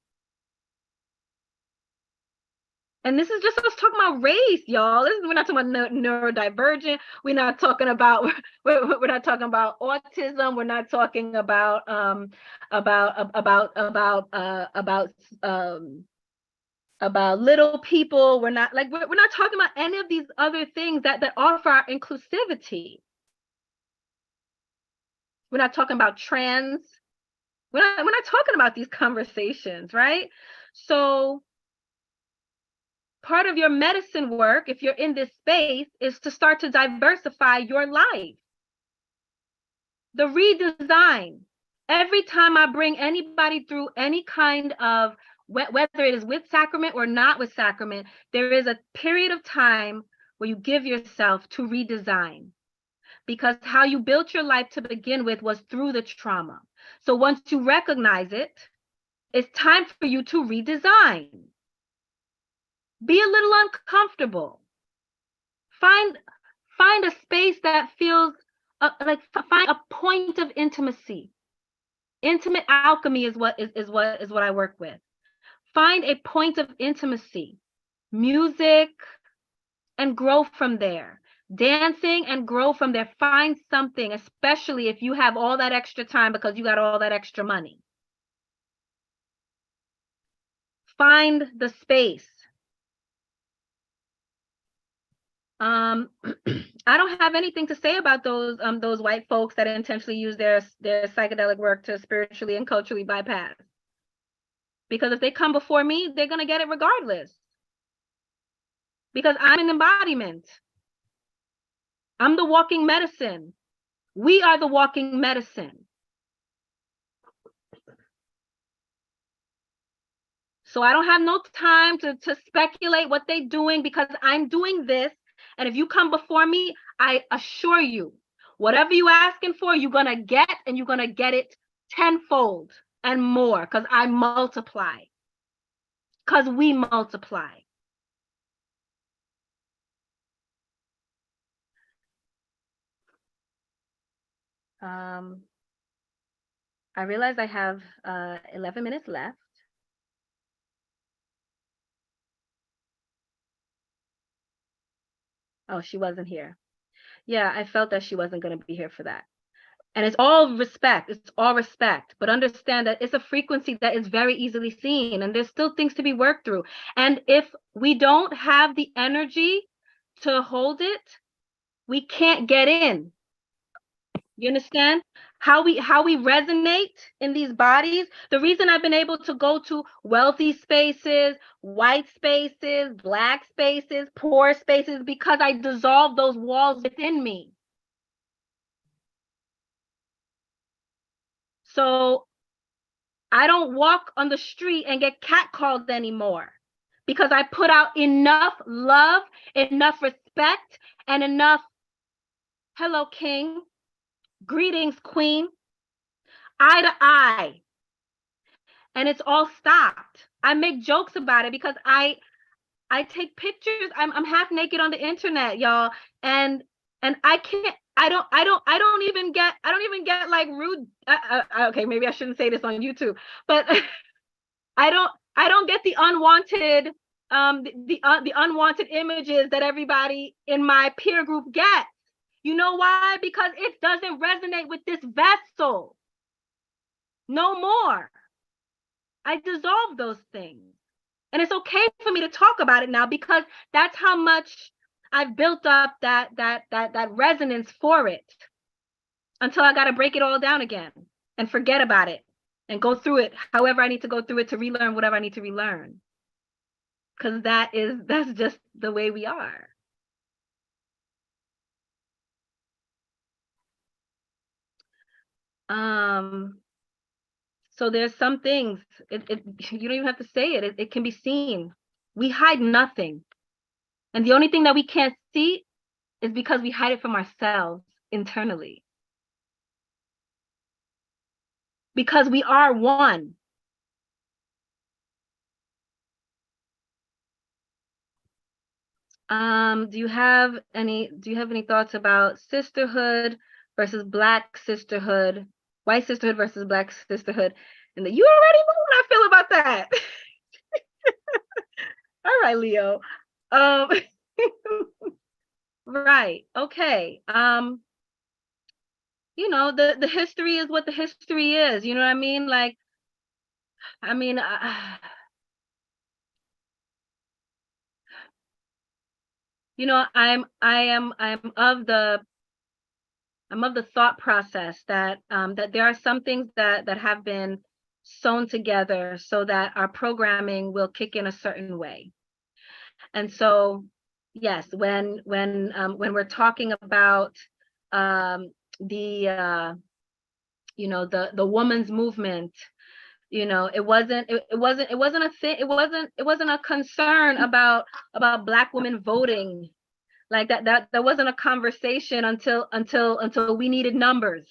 And this is just us talking about race, y'all. We're not talking about neurodivergent. We're not talking about autism. We're not talking about about little people. We're not like, we're not talking about any of these other things that offer our inclusivity. We're not talking about trans. We're not talking about these conversations, right? So part of your medicine work, if you're in this space, is to start to diversify your life. The redesign. Every time I bring anybody through any kind of, whether it is with sacrament or not with sacrament, there is a period of time where you give yourself to redesign. Because how you built your life to begin with was through the trauma. So once you recognize it, it's time for you to redesign. Be a little uncomfortable. Find a space that feels find a point of intimacy. Intimate alchemy is what I work with. Find a point of intimacy, music, and grow from there. Dancing and grow from there. Find something, especially if you have all that extra time because you got all that extra money. Find the space. I don't have anything to say about those white folks that intentionally use their psychedelic work to spiritually and culturally bypass. Because if they come before me, they're gonna get it regardless. Because I'm an embodiment. I'm the walking medicine. We are the walking medicine. So I don't have no time to speculate what they're doing because I'm doing this. And if you come before me, I assure you, whatever you asking for, you're gonna get, and you're gonna get it tenfold and more, because I multiply. Because we multiply. I realize I have 11 minutes left. Oh, she wasn't here. Yeah, I felt that she wasn't going to be here for that. And it's all respect. It's all respect. But understand that it's a frequency that is very easily seen, and there's still things to be worked through. And if we don't have the energy to hold it, we can't get in. You understand how we resonate in these bodies? The reason I've been able to go to wealthy spaces, white spaces, black spaces, poor spaces, because I dissolve those walls within me. So I don't walk on the street and get catcalled anymore, because I put out enough love, enough respect, and enough, hello, king, greetings, queen, eye to eye. And it's all stopped. I make jokes about it because I take pictures. I'm half naked on the internet, y'all, and I can't. I don't even get like rude. Okay, maybe I shouldn't say this on YouTube, but I don't get the unwanted the unwanted images that everybody in my peer group gets. You know why? Because it doesn't resonate with this vessel. No more. I dissolve those things. And it's okay for me to talk about it now, because that's how much I've built up that resonance for it, until I got to break it all down again and forget about it and go through it however I need to go through it to relearn whatever I need to relearn. Because that's just the way we are. So there's some things, you don't even have to say it. It can be seen. We hide nothing. And the only thing that we can't see is because we hide it from ourselves internally. Because we are one. Do you have any thoughts about sisterhood versus Black sisterhood, white sisterhood versus Black sisterhood? And you already know what I feel about that. All right, Leo. Right. Okay. You know, the history is what the history is. You know what I mean? Like, I mean, you know, I'm of the thought process that that there are some things that have been sewn together so that our programming will kick in a certain way. And so, yes, when we're talking about the you know, the woman's movement, you know, it wasn't a thing, it wasn't a concern about Black women voting. Like that wasn't a conversation until we needed numbers.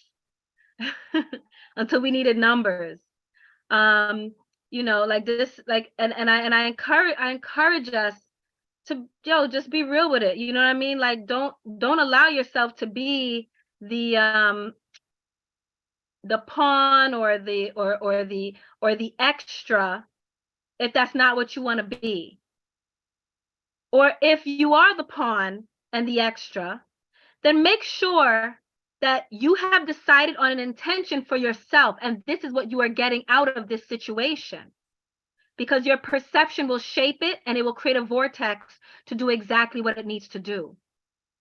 Until we needed numbers. You know, like this, like, and I encourage us to, just be real with it. You know what I mean? Like, don't allow yourself to be the pawn or the extra if that's not what you want to be. Or if you are the pawn and the extra, then make sure that you have decided on an intention for yourself, and this is what you are getting out of this situation, because your perception will shape it, and it will create a vortex to do exactly what it needs to do,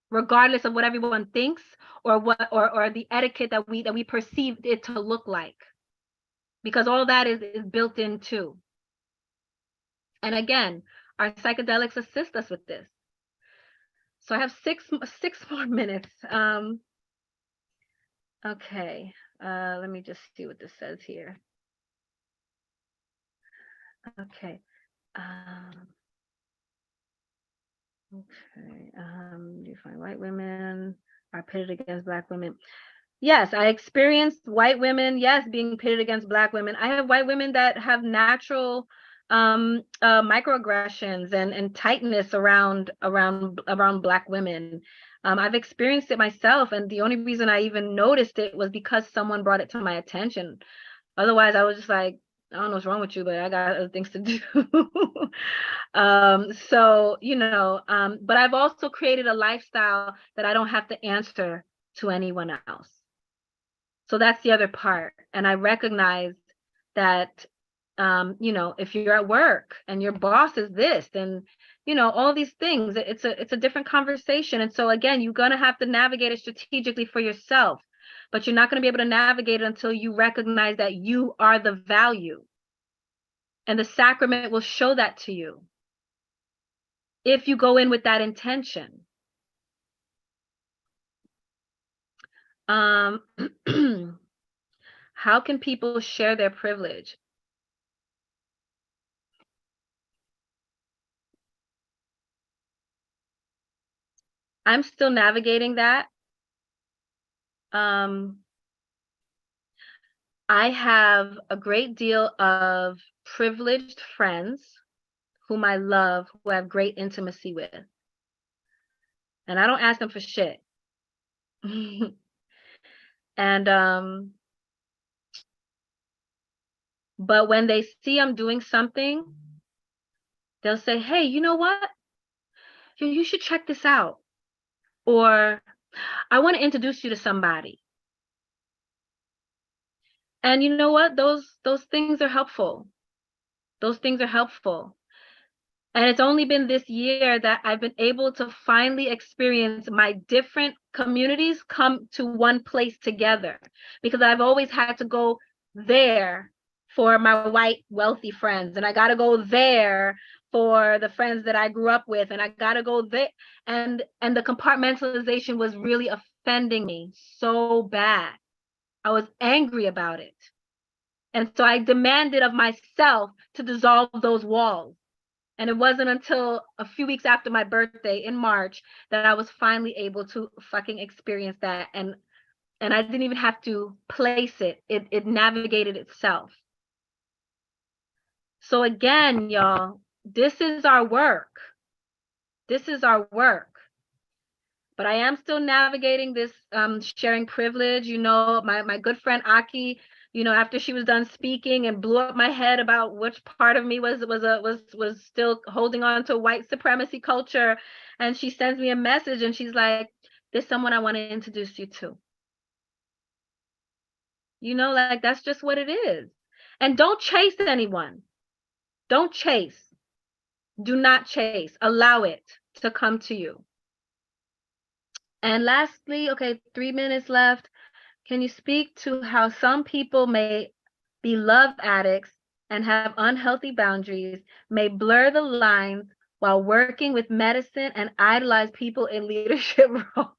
regardless of what everyone thinks or what or the etiquette that we perceived it to look like, because all that is built in too. And again, our psychedelics assist us with this. So I have six more minutes. Okay, let me just see what this says here. Okay. Okay. Do you find white women are pitted against Black women? Yes, I experienced white women, yes, being pitted against Black women. I have white women that have natural microaggressions and tightness around Black women. I've experienced it myself, and the only reason I even noticed it was because someone brought it to my attention. Otherwise, I was just like, I don't know what's wrong with you, but I got other things to do. So, you know, but I've also created a lifestyle that I don't have to answer to anyone else. So that's the other part. And I recognize that, you know, if you're at work and your boss is this, and, you know, all these things, it's a different conversation. And so again, you're going to have to navigate it strategically for yourself, but you're not going to be able to navigate it until you recognize that you are the value. And the sacrament will show that to you if you go in with that intention. How can people share their privilege? I'm still navigating that. I have a great deal of privileged friends whom I love, who I have great intimacy with. And I don't ask them for shit. And but when they see I'm doing something, they'll say, hey, you know what? You should check this out. Or I want to introduce you to somebody. And you know what? Those things are helpful. Those things are helpful. And it's only been this year that I've been able to finally experience my different communities come to one place together, because I've always had to go there for my white wealthy friends, and I got to go there for the friends that I grew up with, and I got to go there, and the compartmentalization was really offending me so bad. I was angry about it. And so I demanded of myself to dissolve those walls. And it wasn't until a few weeks after my birthday in March that I was finally able to fucking experience that. And I didn't even have to place it. It navigated itself. So again, y'all, this is our work. This is our work. But I am still navigating this sharing privilege. You know, my good friend Aki, you know, after she was done speaking and blew up my head about which part of me was still holding on to white supremacy culture, and she sends me a message and she's like, there's someone I want to introduce you to. You know, like, that's just what it is. And don't chase anyone. Don't chase. Do not chase. Allow it to come to you. And lastly, okay, 3 minutes left. Can you speak to how some people may be love addicts and have unhealthy boundaries, may blur the lines while working with medicine and idolize people in leadership roles?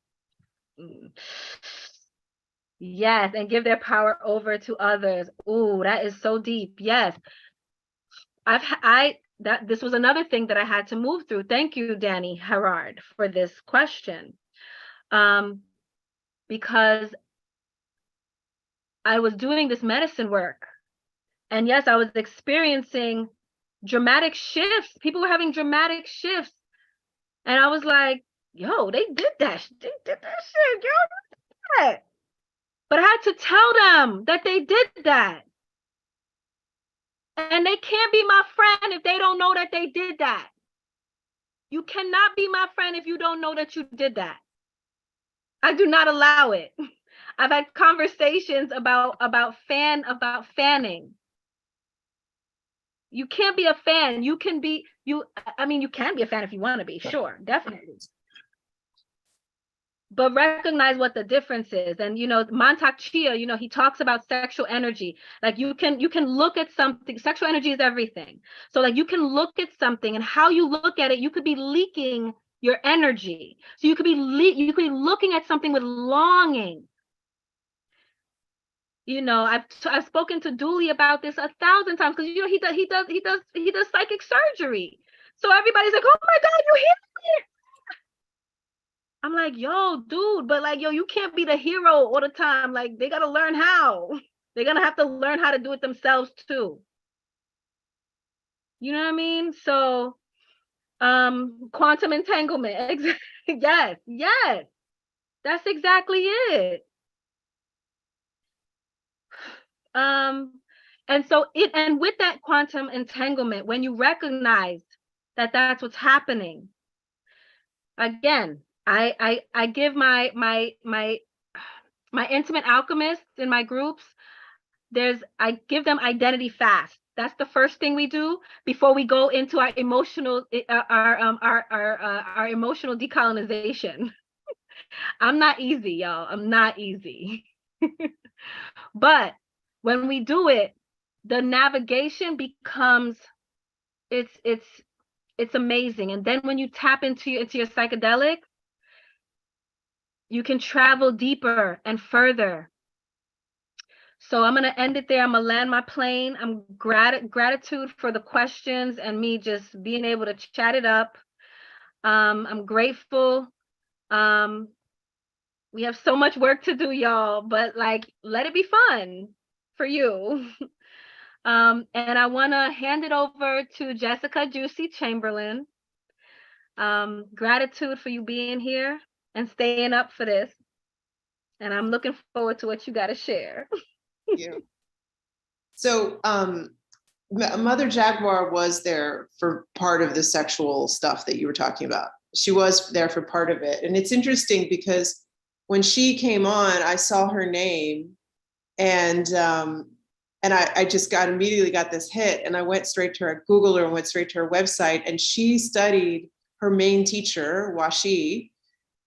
Yes, and give their power over to others. Ooh, that is so deep. Yes. This was another thing that I had to move through. Thank you, Danny Herard, for this question. Because I was doing this medicine work, and yes, I was experiencing dramatic shifts. People were having dramatic shifts. And I was like, yo, they did that. They did that shit, yo. That. But I had to tell them that they did that. And they can't be my friend if they don't know that they did that. You cannot be my friend if you don't know that you did that. I do not allow it. I've had conversations about fanning. You can't be a fan. You can be you can be a fan if you want to be, sure, definitely. But recognize what the difference is. And Mantak Chia, he talks about sexual energy. Like you can look at something. Sexual energy is everything. So like you can look at something, and how you look at it, you could be leaking your energy. So you could be looking at something with longing. I've spoken to Dooley about this 1,000 times, because he does psychic surgery. So everybody's like, oh my God, you hear me? I'm like, yo, dude, but like, yo, you can't be the hero all the time. Like, they gotta learn how. They're gonna have to learn how to do it themselves too. You know what I mean? So, quantum entanglement. Yes, that's exactly it. And with that quantum entanglement, when you recognize that that's what's happening, again, I give my intimate alchemists in my groups, I give them identity fast. That's the first thing we do before we go into our emotional our emotional decolonization. I'm not easy, y'all. I'm not easy. But when we do it, the navigation becomes it's amazing. And then when you tap into your psychedelics, you can travel deeper and further. So I'm going to end it there. I'm going to land my plane. I'm gratitude for the questions and me just being able to chat it up. I'm grateful. We have so much work to do, y'all, but like, let it be fun for you. And I want to hand it over to Jessica Juicy Chamberlain. Gratitude for you being here and staying up for this. And I'm looking forward to what you got to share. Yeah. So Mother Jaguar was there for part of the sexual stuff that you were talking about. She was there for part of it. And it's interesting because when she came on, I saw her name and I just immediately got this hit, and I went straight to her, Googled her and went straight to her website, and she studied, her main teacher, Washi,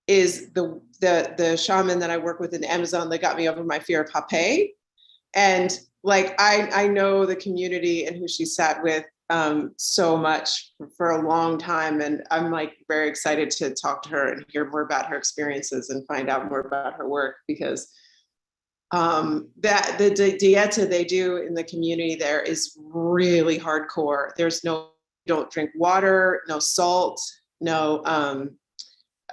is the shaman that I work with in the Amazon that got me over my fear of Hape. And like, I know the community and who she sat with so much for a long time. And I'm like very excited to talk to her and hear more about her experiences and find out more about her work, because that the dieta they do in the community there is really hardcore. There's don't drink water, no salt, no,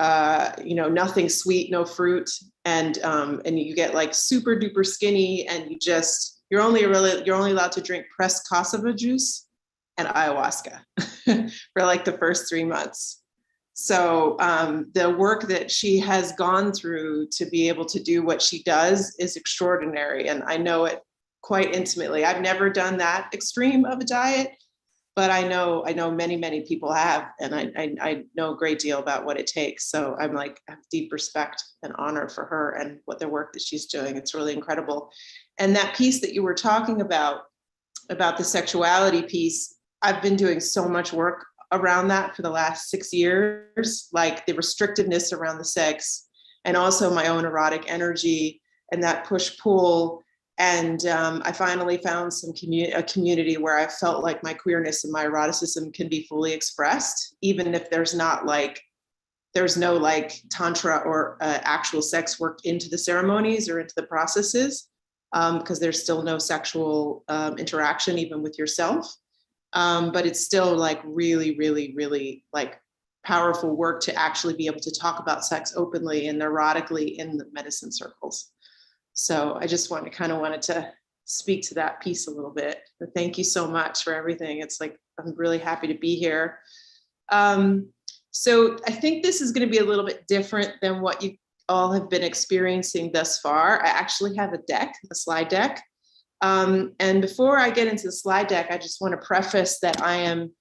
nothing sweet, no fruit. And you get like super duper skinny, and you're only allowed to drink pressed cassava juice and ayahuasca for like the first 3 months. So the work that she has gone through to be able to do what she does is extraordinary. And I know it quite intimately. I've never done that extreme of a diet, but I know many, many people have, and I know a great deal about what it takes. So I'm like, I have deep respect and honor for her and what the work that she's doing. It's really incredible. And that piece that you were talking about the sexuality piece, I've been doing so much work around that for the last 6 years, like the restrictiveness around the sex and also my own erotic energy and that push-pull. And I finally found a community where I felt like my queerness and my eroticism can be fully expressed, even if there's no tantra or actual sex work into the ceremonies or into the processes, because there's still no sexual interaction even with yourself. But it's still like really, really, really like powerful work to actually be able to talk about sex openly and erotically in the medicine circles. So I just wanted to speak to that piece a little bit. But thank you so much for everything. It's like, I'm really happy to be here. So I think this is going to be a little bit different than what you all have been experiencing thus far. I actually have a slide deck. And before I get into the slide deck, I just want to preface that I'm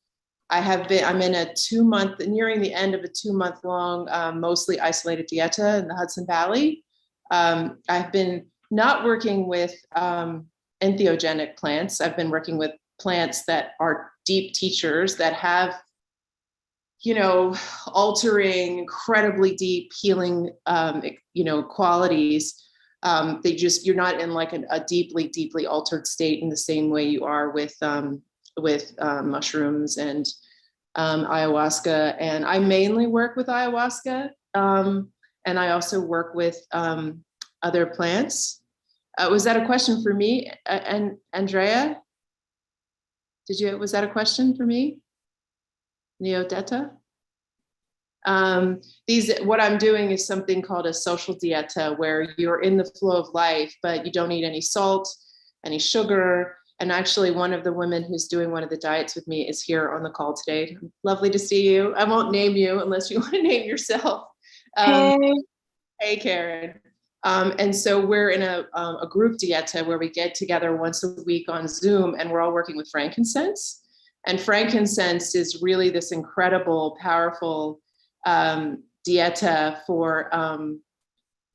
in a 2-month, nearing the end of a 2-month long, mostly isolated dieta in the Hudson Valley. I've been not working with entheogenic plants. I've been working with plants that are deep teachers that have, altering, incredibly deep healing, qualities. You're not in like a deeply, deeply altered state in the same way you are with mushrooms and ayahuasca. And I mainly work with ayahuasca. And I also work with other plants. Was that a question for me? And Andrea, was that a question for me? Neodetta? What I'm doing is something called a social dieta, where you're in the flow of life, but you don't eat any salt, any sugar. And actually, one of the women who's doing one of the diets with me is here on the call today. Lovely to see you. I won't name you unless you want to name yourself. Hey, Karen. And so we're in a group dieta where we get together once a week on Zoom, and we're all working with frankincense. And frankincense is really this incredible, powerful dieta for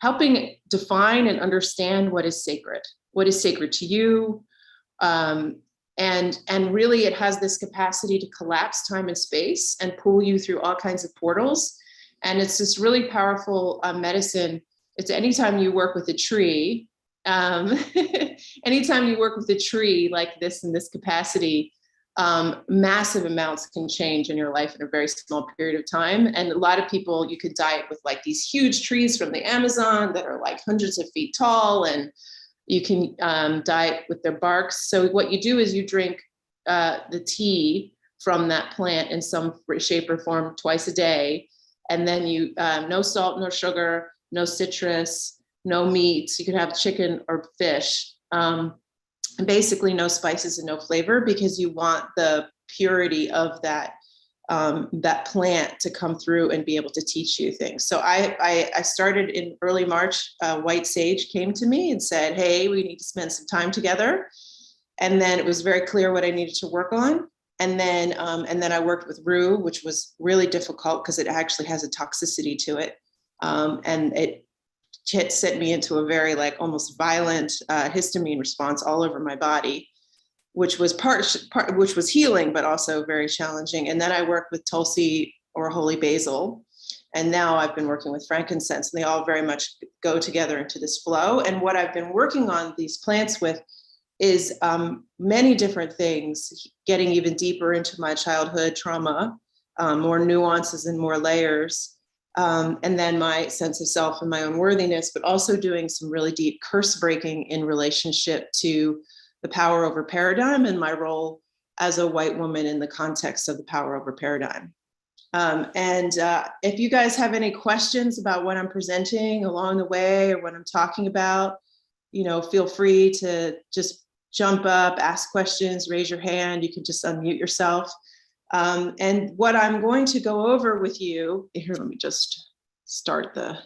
helping define and understand what is sacred to you. And really it has this capacity to collapse time and space and pull you through all kinds of portals. And it's this really powerful medicine. It's anytime you work with a tree, anytime you work with a tree like this in this capacity, massive amounts can change in your life in a very small period of time. And a lot of people, you could diet with like these huge trees from the Amazon that are like hundreds of feet tall, and you can diet with their barks. So what you do is you drink the tea from that plant in some shape or form twice a day. And then you, no salt, no sugar, no citrus, no meats. You can have chicken or fish. And basically no spices and no flavor, because you want the purity of that plant to come through and be able to teach you things. So I started in early March. White sage came to me and said, hey, we need to spend some time together. And then it was very clear what I needed to work on. And then I worked with rue, which was really difficult because it actually has a toxicity to it. And it sent me into a very like almost violent histamine response all over my body, which was which was healing, but also very challenging. And then I worked with Tulsi or holy basil. And now I've been working with frankincense, and they all very much go together into this flow. And what I've been working on these plants with is many different things, getting even deeper into my childhood trauma, more nuances and more layers. And then my sense of self and my own worthiness, but also doing some really deep curse breaking in relationship to the power over paradigm and my role as a white woman in the context of the power over paradigm. If you guys have any questions about what I'm presenting along the way or what I'm talking about, feel free to just jump up, ask questions, raise your hand. You can just unmute yourself. And what I'm going to go over with you, here, let me just start the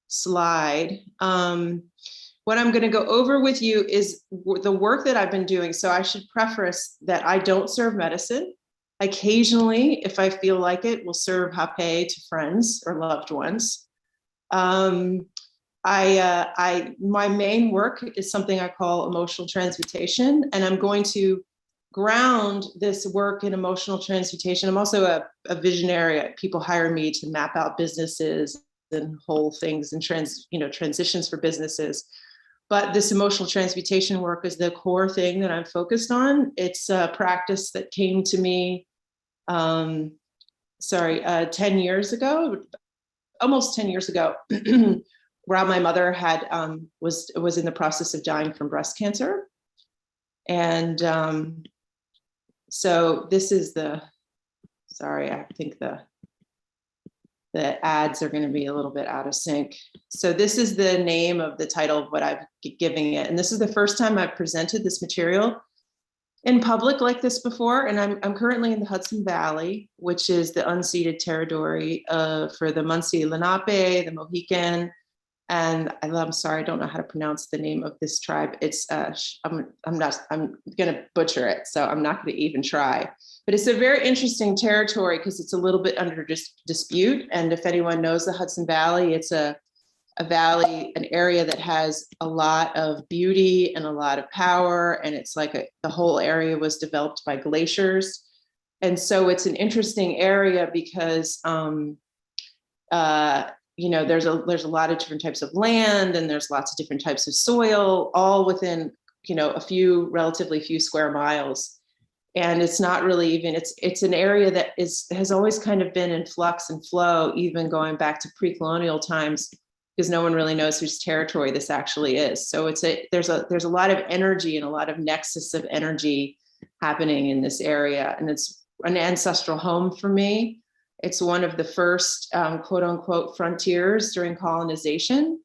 slide. What I'm going to go over with you is the work that I've been doing. So I should preface that I don't serve medicine. Occasionally, if I feel like it, will serve hape to friends or loved ones. My main work is something I call emotional transmutation, and I'm going to ground this work in emotional transmutation. I'm also a visionary. People hire me to map out businesses and whole things and transitions for businesses. But this emotional transmutation work is the core thing that I'm focused on. It's a practice that came to me, 10 years ago, almost 10 years ago, where my mother had was in the process of dying from breast cancer. And so this is I think the ads are going to be a little bit out of sync. So this is the name of the title of what I'm giving it. And this is the first time I've presented this material in public like this before. And I'm currently in the Hudson Valley, which is the unceded territory for the Munsee Lenape, the Mohican, and I'm sorry, I don't know how to pronounce the name of this tribe. It's I'm gonna butcher it, so I'm not gonna even try. But it's a very interesting territory because it's a little bit under dispute. And if anyone knows the Hudson Valley, it's a valley, an area that has a lot of beauty and a lot of power. And it's like the whole area was developed by glaciers. And so it's an interesting area because there's a lot of different types of land, and there's lots of different types of soil, all within relatively few square miles. And it's not really even, it's an area that has always kind of been in flux and flow, even going back to pre-colonial times, because no one really knows whose territory this actually is. So there's a lot of energy and a lot of nexus of energy happening in this area, and it's an ancestral home for me. It's one of the first quote unquote frontiers during colonization.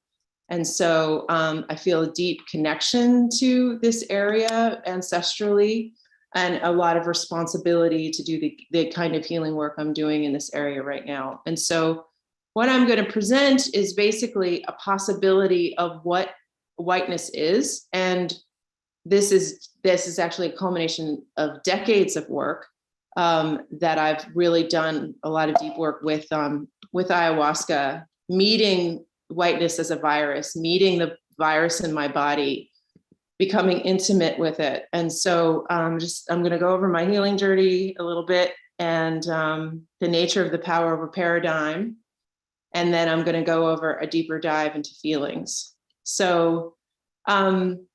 And so I feel a deep connection to this area ancestrally, and a lot of responsibility to do the kind of healing work I'm doing in this area right now. And so what I'm going to present is basically a possibility of what whiteness is. And this is actually a culmination of decades of work that I've really done a lot of deep work with ayahuasca, meeting whiteness as a virus, meeting the virus in my body, becoming intimate with it. And so I'm going to go over my healing journey a little bit, and the nature of the power of a paradigm. And then I'm going to go over a deeper dive into feelings. So when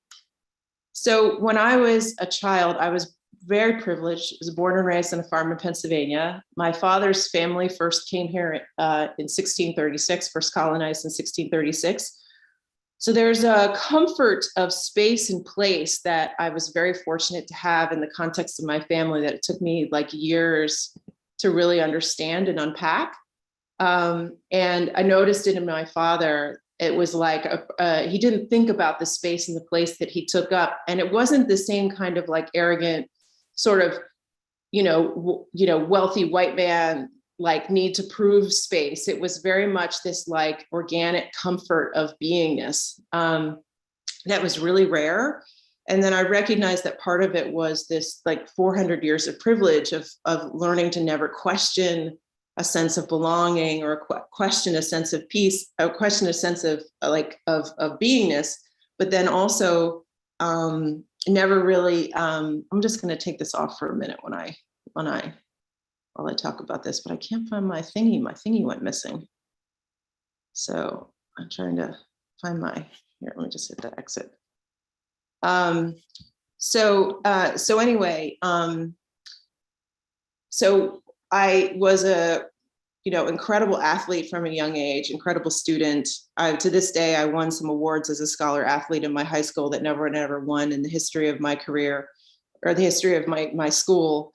I was a child, I was very privileged. I was born and raised on a farm in Pennsylvania. My father's family first came here in 1636, first colonized in 1636. So there's a comfort of space and place that I was very fortunate to have in the context of my family that it took me like years to really understand and unpack. And I noticed it in my father. It was like he didn't think about the space and the place that he took up. And it wasn't the same kind of like arrogant sort of, wealthy white man, like need to prove space. It was very much this like organic comfort of beingness that was really rare. And then I recognized that part of it was this like 400 years of privilege of learning to never question a sense of belonging or question a sense of peace, or question a sense of of beingness, but then also never really, I'm just going to take this off for a minute while I talk about this, but I can't find my thingy. My thingy went missing. So I'm trying to find here, let me just hit the exit. So I was a, incredible athlete from a young age, incredible student. To this day, I won some awards as a scholar athlete in my high school that never won in the history of my career or the history of my school.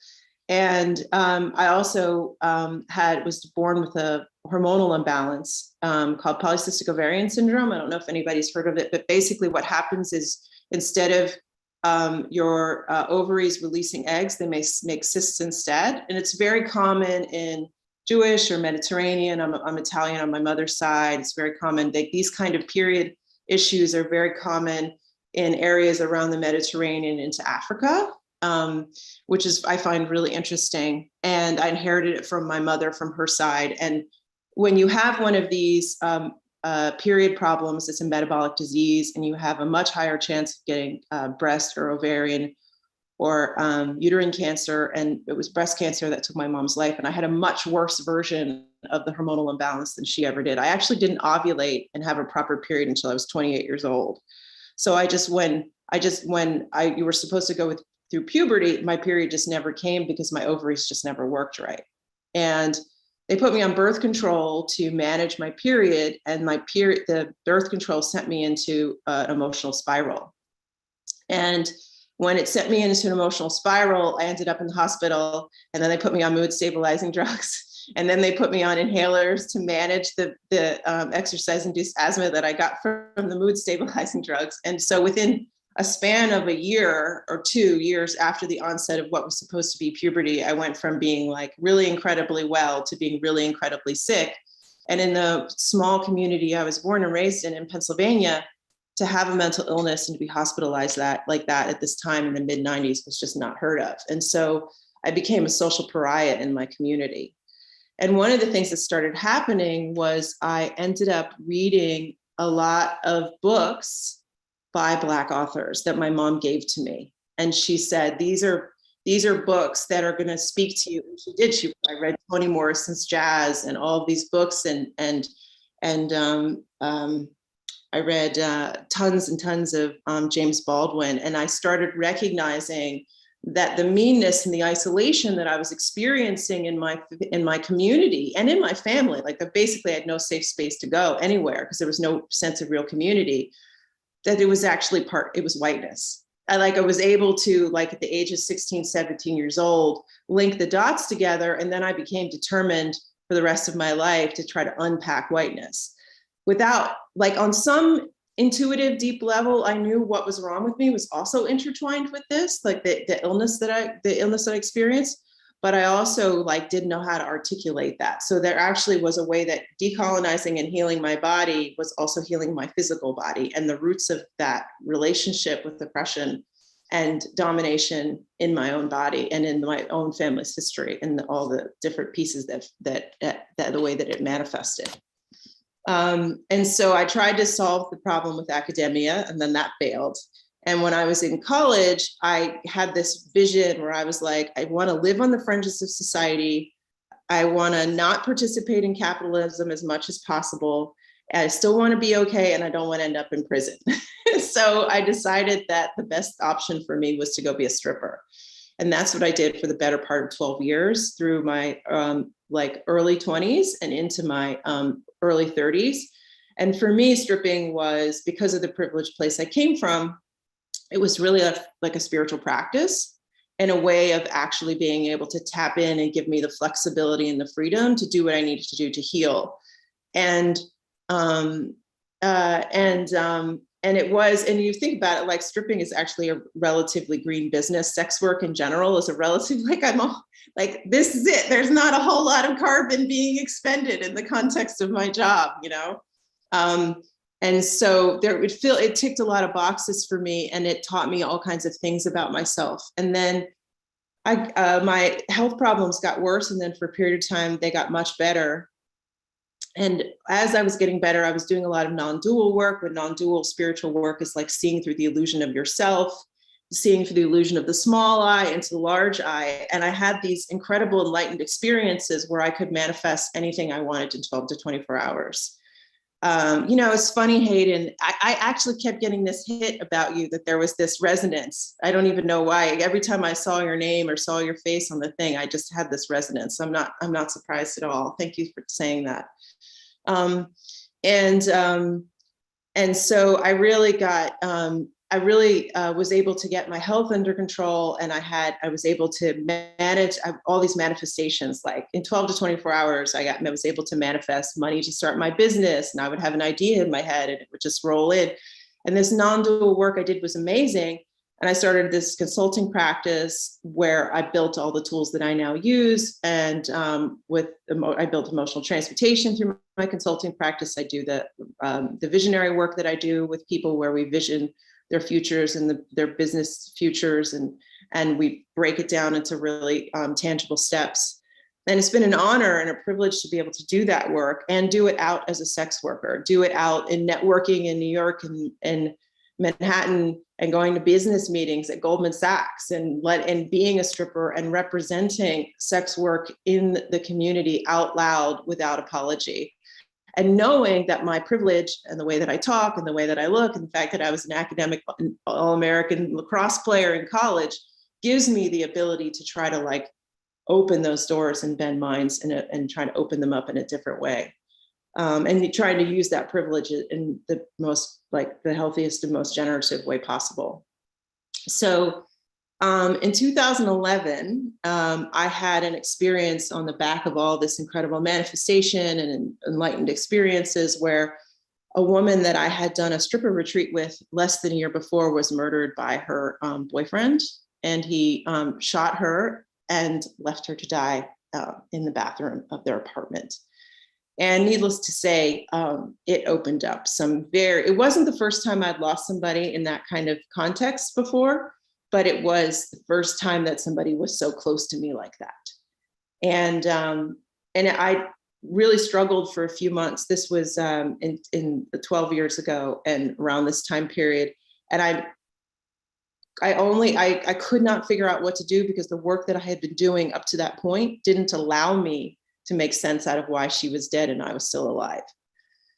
And I also was born with a hormonal imbalance called polycystic ovarian syndrome. I don't know if anybody's heard of it, but basically what happens is instead of your ovaries releasing eggs, they may make cysts instead. And it's very common in Jewish or Mediterranean. I'm Italian on my mother's side. It's very common. These kind of period issues are very common in areas around the Mediterranean into Africa. Which I find really interesting. And I inherited it from my mother, from her side. And when you have one of these period problems, it's a metabolic disease, and you have a much higher chance of getting breast or ovarian or uterine cancer. And it was breast cancer that took my mom's life. And I had a much worse version of the hormonal imbalance than she ever did. I actually didn't ovulate and have a proper period until I was 28 years old. So when you were supposed to go through puberty, my period just never came because my ovaries just never worked right. And they put me on birth control to manage my period, and the birth control sent me into an emotional spiral. And when it sent me into an emotional spiral, I ended up in the hospital, and then they put me on mood stabilizing drugs. And then they put me on inhalers to manage the exercise-induced asthma that I got from the mood stabilizing drugs. And so within a span of a year or 2 years after the onset of what was supposed to be puberty, I went from being like really incredibly well to being really incredibly sick. And in the small community I was born and raised in Pennsylvania, to have a mental illness and to be hospitalized like that at this time in the mid 90s was just not heard of. And so I became a social pariah in my community. And one of the things that started happening was I ended up reading a lot of books by Black authors that my mom gave to me. And she said, these are books that are going to speak to you. And she did. I read Toni Morrison's Jazz and all of these books, and I read tons and tons of James Baldwin. And I started recognizing that the meanness and the isolation that I was experiencing in my community and in my family, like basically I had no safe space to go anywhere because there was no sense of real community, that it was actually it was whiteness. I was able to, like at the age of 16, 17 years old, link the dots together. And then I became determined for the rest of my life to try to unpack whiteness. Without, like on some intuitive deep level, I knew what was wrong with me was also intertwined with this, like the illness that I experienced, but I also didn't know how to articulate that. So there actually was a way that decolonizing and healing my body was also healing my physical body, and the roots of that relationship with oppression and domination in my own body and in my own family's history and all the different pieces that the way that it manifested. And so I tried to solve the problem with academia, and then that failed. And when I was in college, I had this vision where I was like, I want to live on the fringes of society. I want to not participate in capitalism as much as possible. And I still want to be okay, and I don't want to end up in prison. So I decided that the best option for me was to go be a stripper. And that's what I did for the better part of 12 years through my early 20s and into my early 30s. And for me, stripping was, because of the privileged place I came from, it was really like a spiritual practice and a way of actually being able to tap in and give me the flexibility and the freedom to do what I needed to do to heal. And it was, and you think about it, like stripping is actually a relatively green business. Sex work in general is a relative, this is it. There's not a whole lot of carbon being expended in the context of my job, And so it ticked a lot of boxes for me, and it taught me all kinds of things about myself. And then my health problems got worse, and then for a period of time, they got much better. And as I was getting better, I was doing a lot of non-dual work. When non-dual spiritual work is like seeing through the illusion of yourself, seeing through the illusion of the small I into the large I. And I had these incredible enlightened experiences where I could manifest anything I wanted in 12 to 24 hours. It's funny, Hayden, I actually kept getting this hit about you, that there was this resonance. I don't even know why. Every time I saw your name or saw your face on the thing, I just had this resonance. I'm not surprised at all. Thank you for saying that. And so I really was able to get my health under control, and I was able to manage all these manifestations. Like in 12 to 24 hours, I was able to manifest money to start my business, and I would have an idea in my head and it would just roll in. And this non-dual work I did was amazing. And I started this consulting practice where I built all the tools that I now use. And I built emotional transportation through my consulting practice. I do the visionary work that I do with people, where we vision their futures and their business futures, and we break it down into really tangible steps. And it's been an honor and a privilege to be able to do that work and do it out as a sex worker, do it out in networking in New York and Manhattan and going to business meetings at Goldman Sachs and being a stripper and representing sex work in the community out loud without apology. And knowing that my privilege and the way that I talk and the way that I look, and the fact that I was an academic All-American lacrosse player in college, gives me the ability to try to like open those doors and bend minds and try to open them up in a different way. And trying to use that privilege in the most, like the healthiest and most generative way possible. So in 2011, I had an experience on the back of all this incredible manifestation and enlightened experiences where a woman that I had done a stripper retreat with less than a year before was murdered by her boyfriend. And he shot her and left her to die in the bathroom of their apartment. And needless to say, it opened up it wasn't the first time I'd lost somebody in that kind of context before, but it was the first time that somebody was so close to me like that. And I really struggled for a few months. This was in 12 years ago and around this time period. And I could not figure out what to do because the work that I had been doing up to that point didn't allow me to make sense out of why she was dead and I was still alive.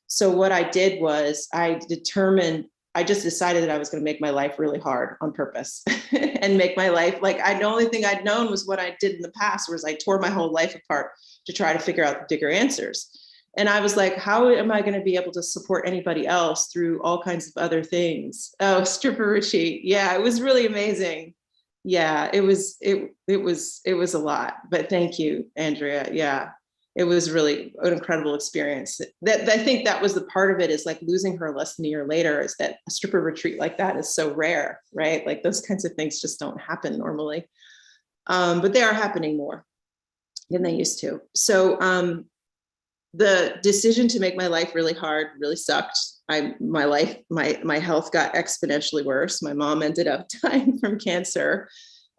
So what I did was I just decided that I was going to make my life really hard on purpose and make my life like the only thing I'd known was what I did in the past, was I tore my whole life apart to try to figure out the bigger answers. And I was like, how am I going to be able to support anybody else through all kinds of other things? Oh, stripper retreat. Yeah, it was really amazing. Yeah, it was a lot, but thank you, Andrea. Yeah, it was really an incredible experience. That I think that was the part of it, is like losing her less than a year later, is that a stripper retreat like that is so rare, right? Like those kinds of things just don't happen normally, but they are happening more than they used to. So the decision to make my life really hard really sucked. My health got exponentially worse. My mom ended up dying from cancer.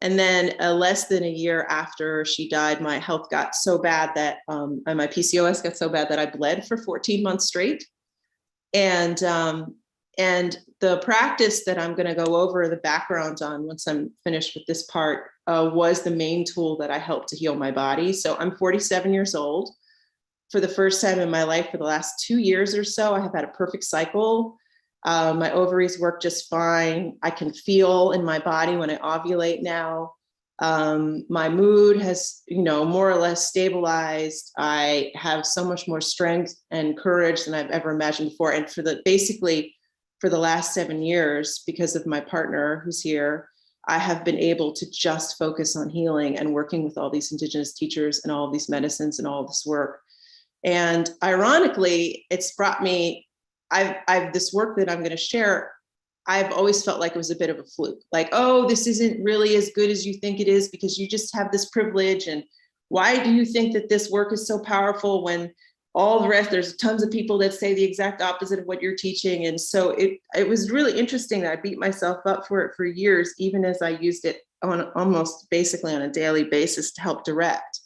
And then less than a year after she died, my health got so bad that, and my PCOS got so bad that I bled for 14 months straight. And the practice that I'm going to go over the background on once I'm finished with this part was the main tool that I helped to heal my body. So I'm 47 years old. For the first time in my life, for the last 2 years or so, I have had a perfect cycle. My ovaries work just fine. I can feel in my body when I ovulate now. My mood has, more or less stabilized. I have so much more strength and courage than I've ever imagined before. And for the last 7 years, because of my partner who's here, I have been able to just focus on healing and working with all these Indigenous teachers and all of these medicines and all of this work. And ironically, it's brought me, I've this work that I'm going to share, I've always felt like it was a bit of a fluke. Like, oh, this isn't really as good as you think it is because you just have this privilege. And why do you think that this work is so powerful when all the rest, there's tons of people that say the exact opposite of what you're teaching. And so it was really interesting that I beat myself up for it for years, even as I used it on almost basically on a daily basis to help direct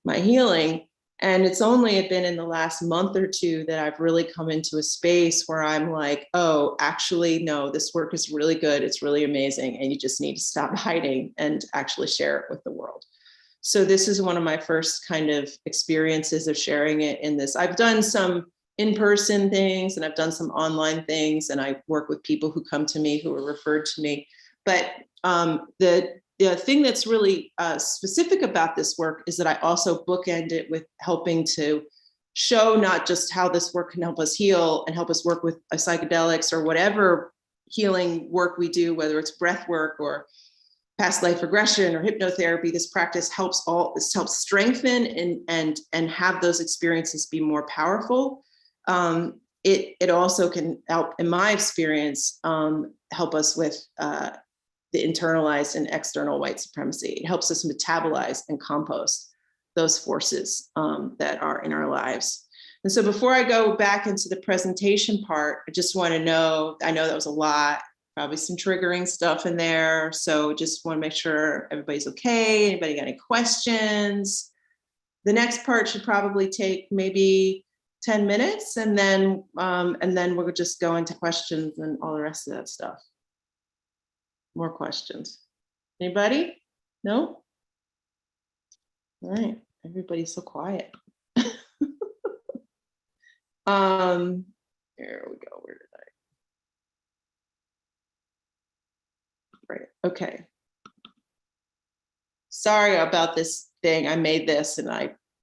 my healing. And it's only been in the last month or two that I've really come into a space where I'm like, oh, actually, no, this work is really good. It's really amazing. And you just need to stop hiding and actually share it with the world. So this is one of my first kind of experiences of sharing it in this. I've done some in-person things and I've done some online things, and I work with people who come to me who are referred to me. But the thing that's really specific about this work is that I also bookend it with helping to show not just how this work can help us heal and help us work with psychedelics or whatever healing work we do, whether it's breath work or past life regression or hypnotherapy. This practice helps strengthen and have those experiences be more powerful. It also can help, in my experience, help us with the internalized and external white supremacy. It helps us metabolize and compost those forces that are in our lives. And so before I go back into the presentation part, I just want to know, I know that was a lot, probably some triggering stuff in there. So just want to make sure everybody's okay. Anybody got any questions? The next part should probably take maybe 10 minutes, and then we'll just go into questions and all the rest of that stuff. More questions? Anybody? No? All right, everybody's so quiet. Here we go. Where did I? Right. Okay. Sorry about this thing. I made this and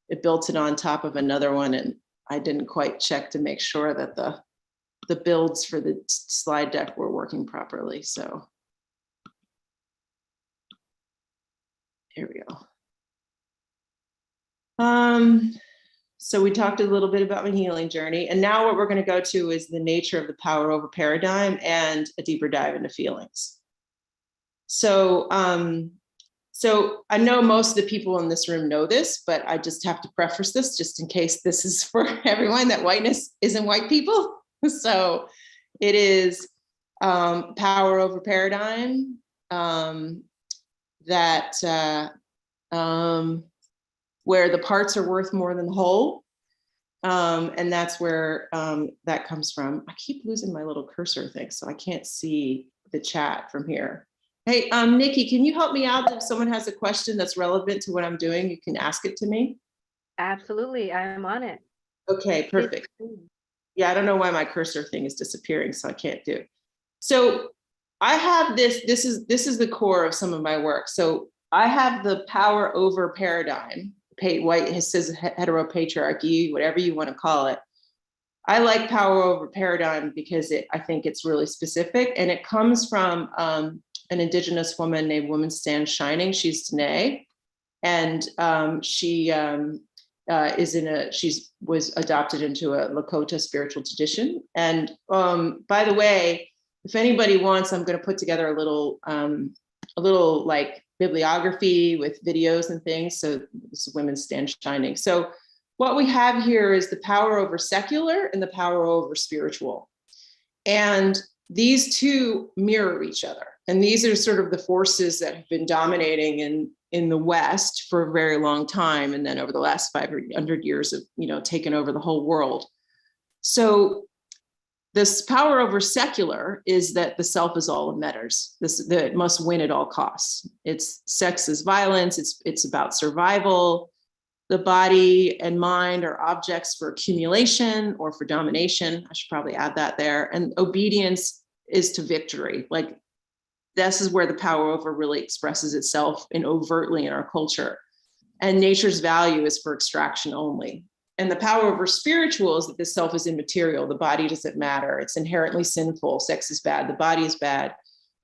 it built it on top of another one, and I didn't quite check to make sure that the builds for the slide deck were working properly. So here we go. So we talked a little bit about my healing journey, and now what we're going to go to is the nature of the power over paradigm and a deeper dive into feelings. So, so I know most of the people in this room know this, but I just have to preface this just in case this is for everyone, that whiteness isn't white people. So it is power over paradigm, where the parts are worth more than the whole. And that's where that comes from. I keep losing my little cursor thing, so I can't see the chat from here. Hey, Nikki, can you help me out? If someone has a question that's relevant to what I'm doing, you can ask it to me. Absolutely, I am on it. Okay, perfect. Yeah, I don't know why my cursor thing is disappearing, so I can't do it. So I have this is the core of some of my work. So I have the power over paradigm, white, it says heteropatriarchy, whatever you want to call it. I like power over paradigm because I think it's really specific, and it comes from an indigenous woman named Woman Stand Shining. She's Dene, and she was adopted into a Lakota spiritual tradition. And by the way, if anybody wants, I'm going to put together a little like bibliography with videos and things. So this is Women Stand Shining. So what we have here is the power over secular and the power over spiritual. And these two mirror each other. And these are sort of the forces that have been dominating in the West for a very long time. And then over the last 500 years have, taken over the whole world. So this power over secular is that the self is all that matters. That it must win at all costs. It's sex is violence. It's about survival. The body and mind are objects for accumulation or for domination. I should probably add that there. And obedience is to victory. Like this is where the power over really expresses itself overtly in our culture. And nature's value is for extraction only. And the power over spiritual is that the self is immaterial. The body doesn't matter. It's inherently sinful. Sex is bad. The body is bad.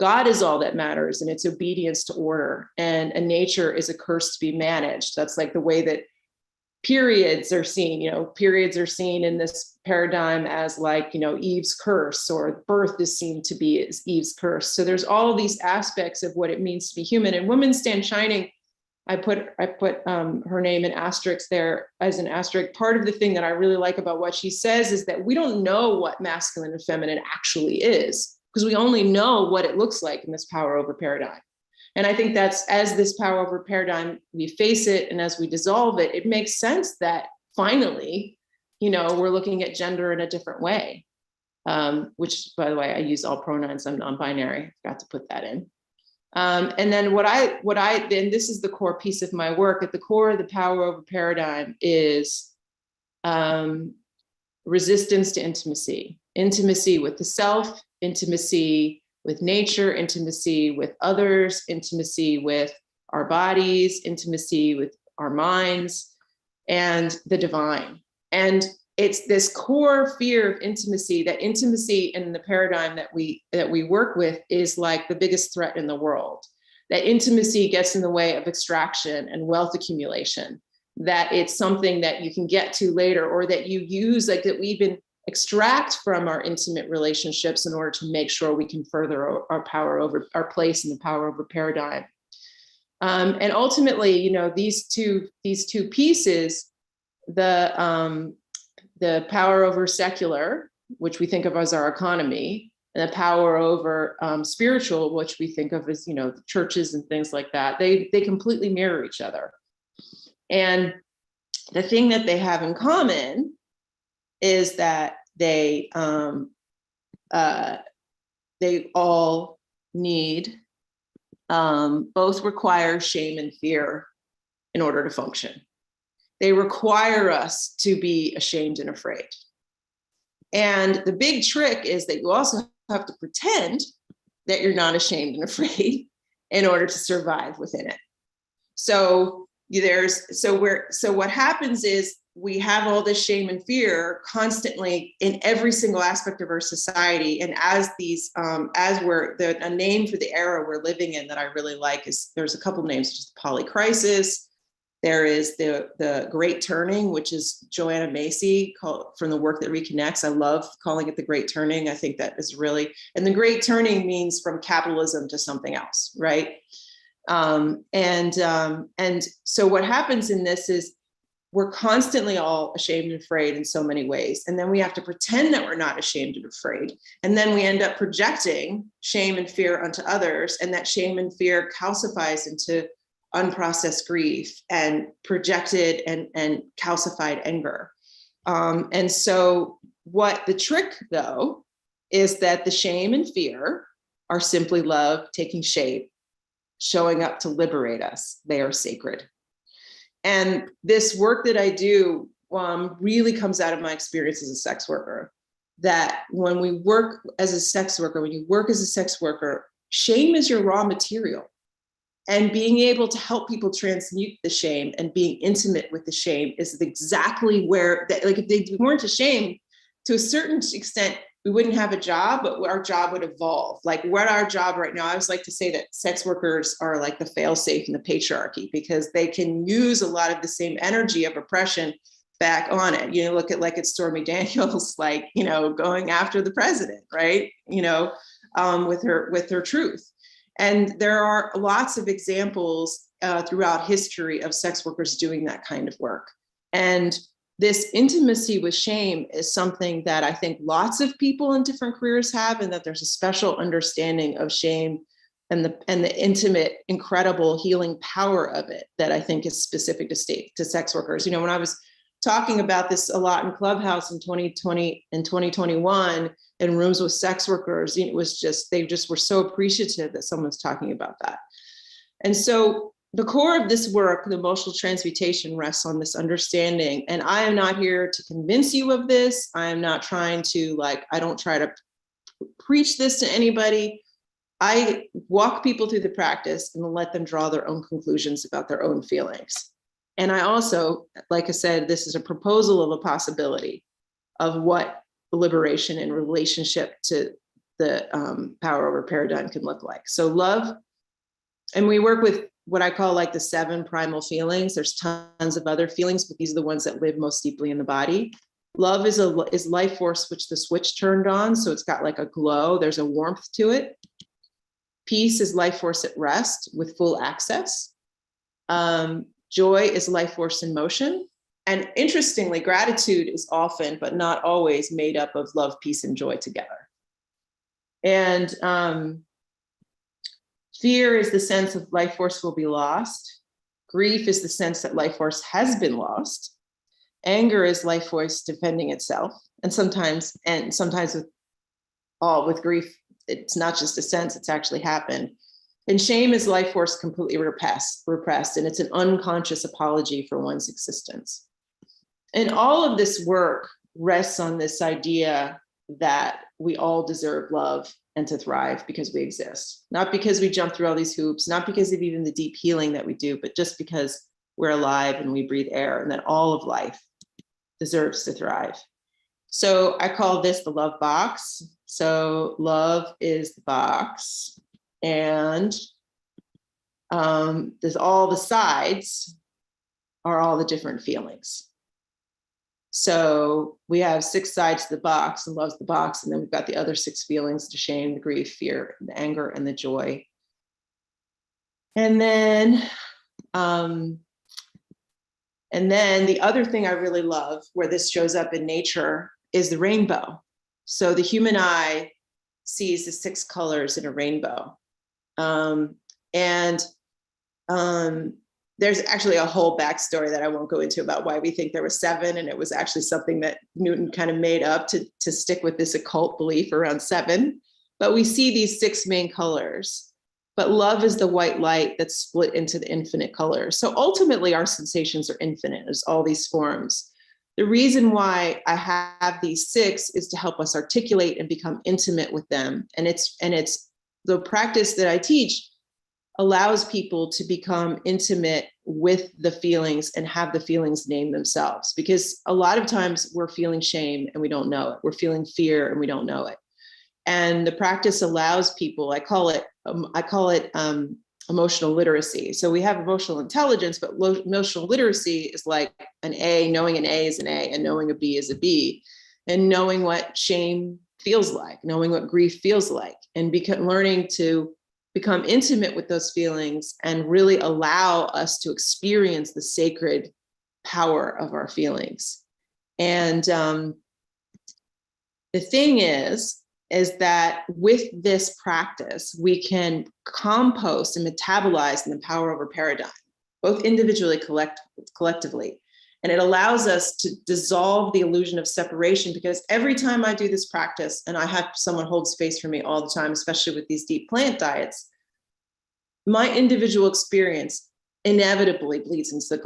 God is all that matters, and it's obedience to order. And nature is a curse to be managed. That's like the way that periods are seen. Periods are seen in this paradigm as like, Eve's curse, or birth is seen to be as Eve's curse. So there's all these aspects of what it means to be human. And Women Stand Shining, I put her name in asterisks there as an asterisk. Part of the thing that I really like about what she says is that we don't know what masculine and feminine actually is, because we only know what it looks like in this power over paradigm. And I think that's, as this power over paradigm, we face it, and as we dissolve it, it makes sense that finally, we're looking at gender in a different way, which, by the way, I use all pronouns. I'm non-binary. I forgot to put that in. And then then this is the core piece of my work. At the core of the power over paradigm is resistance to intimacy with the self, intimacy with nature, intimacy with others, intimacy with our bodies, intimacy with our minds, and the divine. And it's this core fear of intimacy, that intimacy in the paradigm that we work with is like the biggest threat in the world. That intimacy gets in the way of extraction and wealth accumulation, that it's something that you can get to later, or that you use, like that we even extract from our intimate relationships in order to make sure we can further our power over our place in the power over paradigm. And ultimately, these two pieces, the power over secular, which we think of as our economy, and the power over spiritual, which we think of as, the churches and things like that, they completely mirror each other. And the thing that they have in common is that they all need, both require shame and fear in order to function. They require us to be ashamed and afraid. And the big trick is that you also have to pretend that you're not ashamed and afraid in order to survive within it. So what happens is we have all this shame and fear constantly in every single aspect of our society. And as a name for the era we're living in that I really like is, there's a couple names, just the polycrisis. There is the Great Turning, which is Joanna Macy from the work that reconnects. I love calling it the Great Turning. I think that is really, and the Great Turning means from capitalism to something else, right? And so what happens in this is we're constantly all ashamed and afraid in so many ways. And then we have to pretend that we're not ashamed and afraid. And then we end up projecting shame and fear onto others. And that shame and fear calcifies into unprocessed grief and projected and calcified anger. And so what the trick though, is that the shame and fear are simply love taking shape, showing up to liberate us. They are sacred. And this work that I do really comes out of my experience as a sex worker, that when we work as a sex worker, when you work as a sex worker, shame is your raw material. And being able to help people transmute the shame and being intimate with the shame is exactly where, like if they weren't ashamed, to a certain extent, we wouldn't have a job, but our job would evolve. Like what our job right now, I always like to say that sex workers are like the fail-safe in the patriarchy because they can use a lot of the same energy of oppression back on it. You know, look at like it's Stormy Daniels, like, you know, going after the president, right? You know, with her truth. And there are lots of examples throughout history of sex workers doing that kind of work. And this intimacy with shame is something that I think lots of people in different careers have, and that there's a special understanding of shame and the intimate, incredible healing power of it that I think is specific to sex workers. You know, when I was talking about this a lot in Clubhouse in 2020 and 2021 in rooms with sex workers, it was just, they just were so appreciative that someone's talking about that. And so the core of this work, the emotional transmutation, rests on this understanding. And I am not here to convince you of this. I am not trying to, I don't try to preach this to anybody. I walk people through the practice and let them draw their own conclusions about their own feelings. And I also, like I said, this is a proposal of a possibility of what liberation in relationship to the power over paradigm can look like. So love, and we work with what I call like the 7 primal feelings. There's tons of other feelings, but these are the ones that live most deeply in the body. Love is life force, which the switch turned on. So it's got like a glow, there's a warmth to it. Peace is life force at rest with full access. Joy is life force in motion. And interestingly, gratitude is often, but not always, made up of love, peace, and joy together. And fear is the sense of life force will be lost. Grief is the sense that life force has been lost. Anger is life force defending itself. And sometimes with grief, it's not just a sense, it's actually happened. And shame is life force completely repressed, and it's an unconscious apology for one's existence. And all of this work rests on this idea that we all deserve love and to thrive because we exist. Not because we jump through all these hoops, not because of even the deep healing that we do, but just because we're alive and we breathe air, and that all of life deserves to thrive. So I call this the love box. So love is the box. And there's all the sides are all the different feelings. So we have 6 sides to the box, and love's the box. And then we've got the other 6 feelings: the shame, the grief, fear, the anger, and the joy. And then the other thing I really love, where this shows up in nature, is the rainbow. So the human eye sees the 6 colors in a rainbow. there's actually a whole backstory that I won't go into about why we think there were 7. And it was actually something that Newton kind of made up to stick with this occult belief around 7. But we see these 6 main colors. But love is the white light that's split into the infinite colors. So ultimately, our sensations are infinite. There's all these forms. The reason why I have these 6 is to help us articulate and become intimate with them. And it's the practice that I teach allows people to become intimate with the feelings and have the feelings name themselves. Because a lot of times we're feeling shame and we don't know it. We're feeling fear and we don't know it. And the practice allows people, I call it emotional literacy. So we have emotional intelligence, but emotional literacy is like an A, knowing an A is an A, and knowing a B is a B, and knowing what shame feels like, knowing what grief feels like, and learning to become intimate with those feelings and really allow us to experience the sacred power of our feelings. And the thing is that with this practice, we can compost and metabolize the power over paradigm, both individually, collectively. And it allows us to dissolve the illusion of separation, because every time I do this practice, and I have someone hold space for me all the time, especially with these deep plant diets, my individual experience inevitably bleeds into the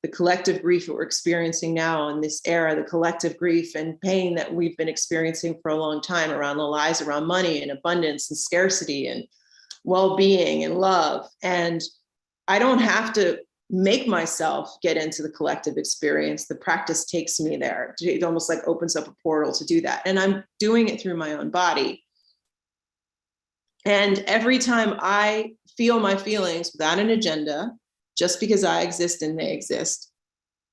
collective grief that we're experiencing now in this era, the collective grief and pain that we've been experiencing for a long time around the lies around money and abundance and scarcity and well-being and love. And I don't have to make myself get into the collective experience. The practice takes me there. It almost like opens up a portal to do that. And I'm doing it through my own body. And every time I feel my feelings without an agenda, just because I exist and they exist,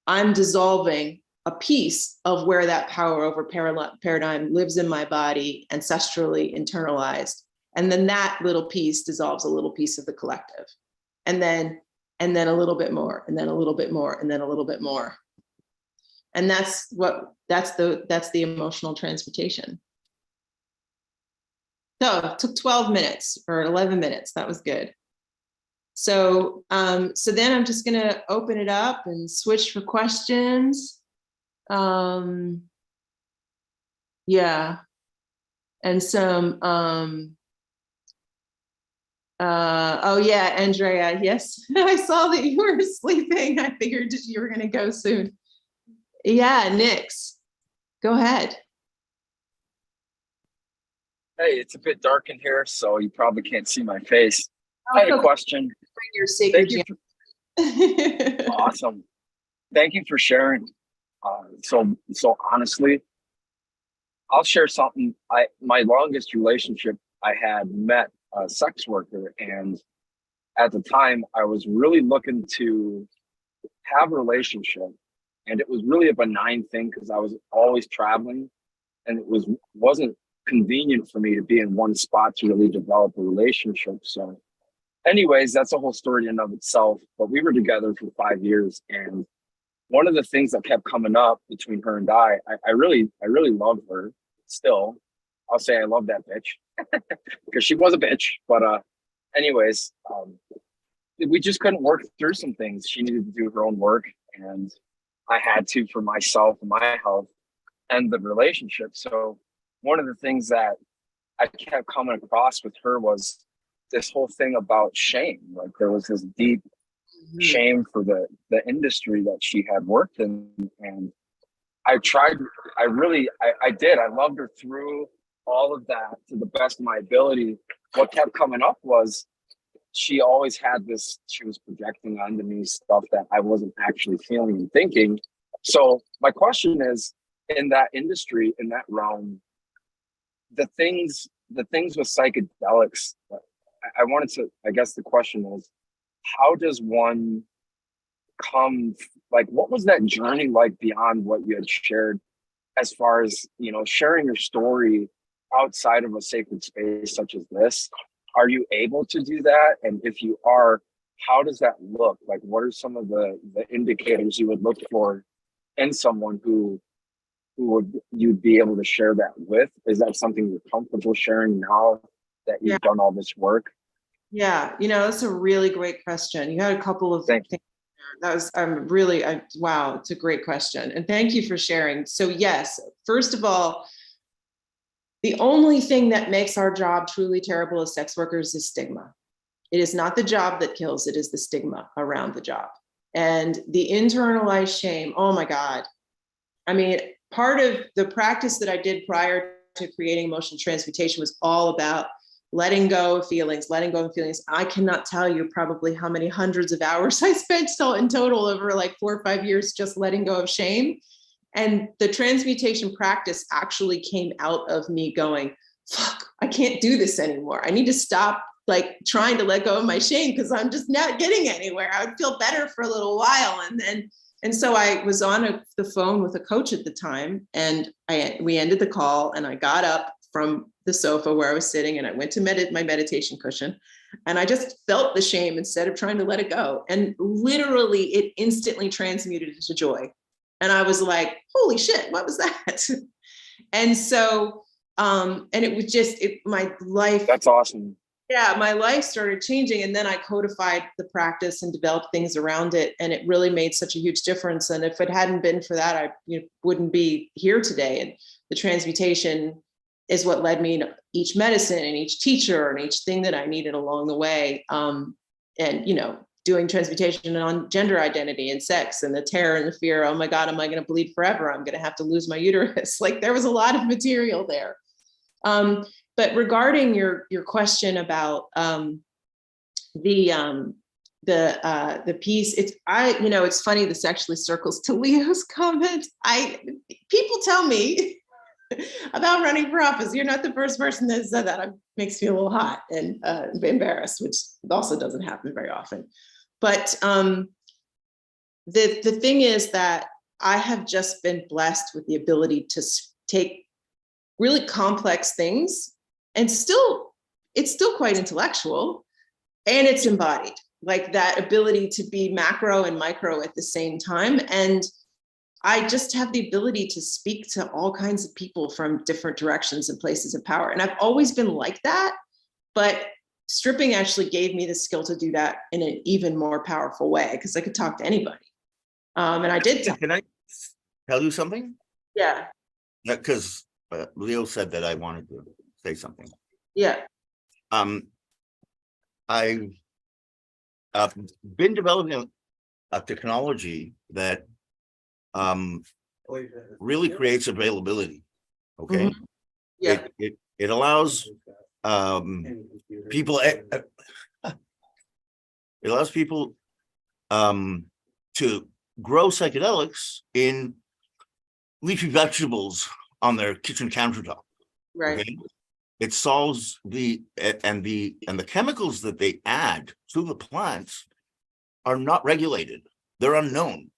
I'm dissolving a piece of where that power over paradigm lives in my body, ancestrally internalized. And then that little piece dissolves a little piece of the collective. And then a little bit more, and then a little bit more, and then a little bit more. And that's the emotional transmutation. So it took 12 minutes or 11 minutes. That was good. So then I'm just gonna open it up and switch for questions. Yeah, and some, oh yeah, Andrea, yes, I saw that you were sleeping. I figured you were gonna go soon. Yeah, Nix, go ahead. Hey, it's a bit dark in here, so you probably can't see my face. I had a question. Bring your sacred Awesome. Thank you for sharing. So honestly, I'll share something. My longest relationship, I had met a sex worker, and at the time I was really looking to have a relationship, and it was really a benign thing because I was always traveling, and it wasn't convenient for me to be in one spot to really develop a relationship. So anyways, that's a whole story in and of itself, but we were together for 5 years, and one of the things that kept coming up between her and I really love her still. I'll say I love that bitch because she was a bitch, but anyways, we just couldn't work through some things. She needed to do her own work, and I had to, for myself and my health, end the relationship. So one of the things that I kept coming across with her was this whole thing about shame. Like there was this deep shame for the industry that she had worked in. And I did. I loved her through all of that to the best of my ability. What kept coming up was she always had this, she was projecting onto me stuff that I wasn't actually feeling and thinking. So my question is, in that industry, in that realm, the things with psychedelics, I wanted to, I guess the question is, how does one come, like, what was that journey like beyond what you had shared as far as, sharing your story outside of a sacred space such as this? Are you able to do that? And if you are, how does that look? Like, what are some of the indicators you would look for in someone who you'd be able to share that with? Is that something you're comfortable sharing now that you've done all this work? Yeah, that's a really great question. You had a couple of things That was, wow, it's a great question. And thank you for sharing. So yes, first of all, the only thing that makes our job truly terrible as sex workers is stigma. It is not the job that kills, it is the stigma around the job. And the internalized shame, oh my God. I mean, part of the practice that I did prior to creating emotional transmutation was all about letting go of feelings. I cannot tell you probably how many hundreds of hours I spent in total over like 4 or 5 years just letting go of shame. And the transmutation practice actually came out of me going, fuck, I can't do this anymore. I need to stop like trying to let go of my shame because I'm just not getting anywhere. I would feel better for a little while. And so I was on the phone with a coach at the time, and we ended the call, and I got up from the sofa where I was sitting, and I went to my meditation cushion, and I just felt the shame instead of trying to let it go. And literally it instantly transmuted into joy. And I was like, holy shit, what was that? And so, and it was just, my life. That's awesome. Yeah, my life started changing, and then I codified the practice and developed things around it, and it really made such a huge difference. And if it hadn't been for that, I wouldn't be here today. And the transmutation is what led me to each medicine and each teacher and each thing that I needed along the way. And doing transmutation on gender identity and sex and the terror and the fear. Oh my God, am I going to bleed forever? I'm going to have to lose my uterus. Like there was a lot of material there. But regarding your question about the piece, it's funny, this actually circles to Leo's comment. People tell me about running for office. You're not the first person that said that. It makes me a little hot and embarrassed, which also doesn't happen very often. But the thing is that I have just been blessed with the ability to take really complex things, and it's still quite intellectual, and it's embodied, like that ability to be macro and micro at the same time. And I just have the ability to speak to all kinds of people from different directions and places of power. And I've always been like that, but stripping actually gave me the skill to do that in an even more powerful way, because I could talk to anybody. And I did. Can I tell you something? Yeah. Because Leo said that I wanted to say something. Yeah. I've been developing a technology that really creates availability. Okay. Mm-hmm. Yeah. It allows people to grow psychedelics in leafy vegetables on their kitchen countertop. Right. Okay? It solves the chemicals that they add to the plants are not regulated. They're unknown.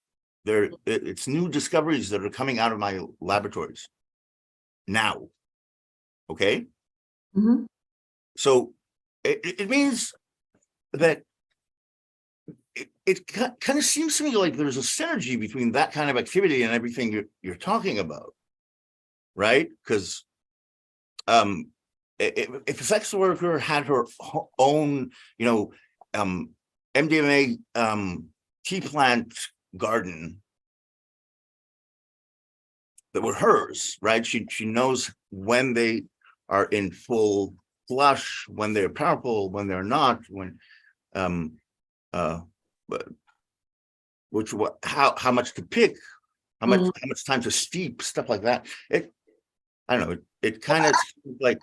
It's new discoveries that are coming out of my laboratories now. Okay. Mm-hmm. So it means that it kind of seems to me like there's a synergy between that kind of activity and everything you're talking about, right? Because if a sex worker had her own, MDMA tea plant garden that were hers, right? She knows when they are in full flush, when they're powerful, when they're not, when how much to pick, how much time to steep, stuff like that. I don't know. It kind of like.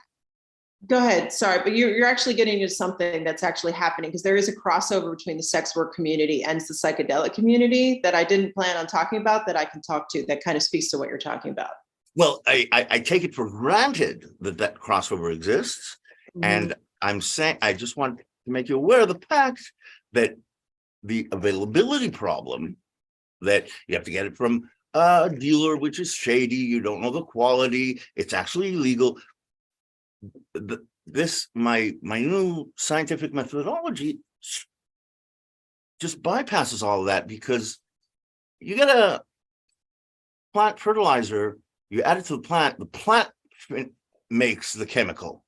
Go ahead. Sorry, but you're actually getting into something that's actually happening, because there is a crossover between the sex work community and the psychedelic community that I didn't plan on talking about, that I can talk to, that kind of speaks to what you're talking about. Well, I take it for granted that crossover exists. Mm-hmm. And I'm saying, I just want to make you aware of the fact that the availability problem, that you have to get it from a dealer, which is shady, you don't know the quality, it's actually illegal. My new scientific methodology just bypasses all of that, because you get a plant fertilizer, you add it to the plant makes the chemical.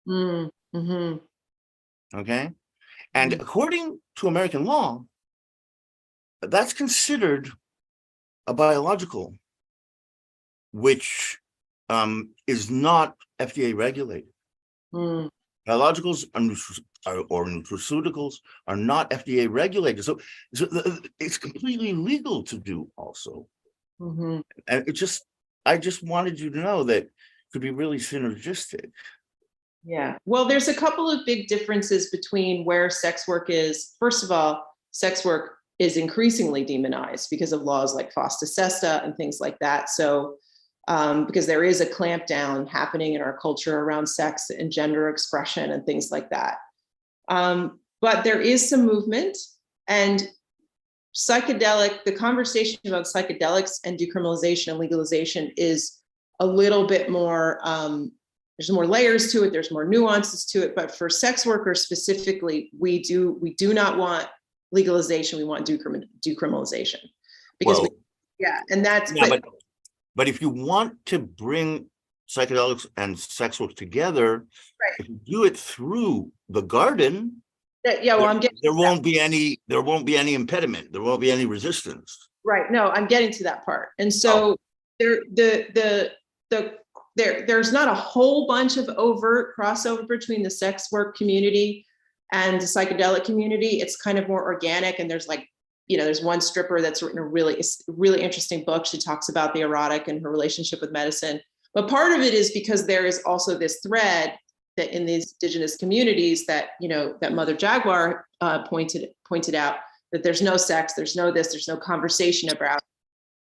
Mm-hmm. Okay. And according to American law, that's considered a biological, which is not FDA regulated. Biologicals or nutraceuticals are not FDA regulated, so it's completely legal to do also. And I just wanted you to know that it could be really synergistic. Yeah, well, there's a couple of big differences between where sex work is. First of all, sex work is increasingly demonized because of laws like FOSTA SESTA and things like that. So because there is a clampdown happening in our culture around sex and gender expression and things like that. But there is some movement, and the conversation about psychedelics and decriminalization and legalization is a little bit more, there's more layers to it, there's more nuances to it, but for sex workers specifically, we do not want legalization, we want decriminalization. Because and that's, but if you want to bring psychedelics and sex work together, if you do it through the garden, there won't be any impediment, there won't be any resistance. Right, no, I'm getting to that part. And so there's not a whole bunch of overt crossover between the sex work community and the psychedelic community. It's kind of more organic, and there's like, there's one stripper that's written a really interesting book. She talks about the erotic and her relationship with medicine. But part of it is because there is also this thread that in these indigenous communities that, that Mother Jaguar pointed out, that there's no sex, there's no this, there's no conversation about.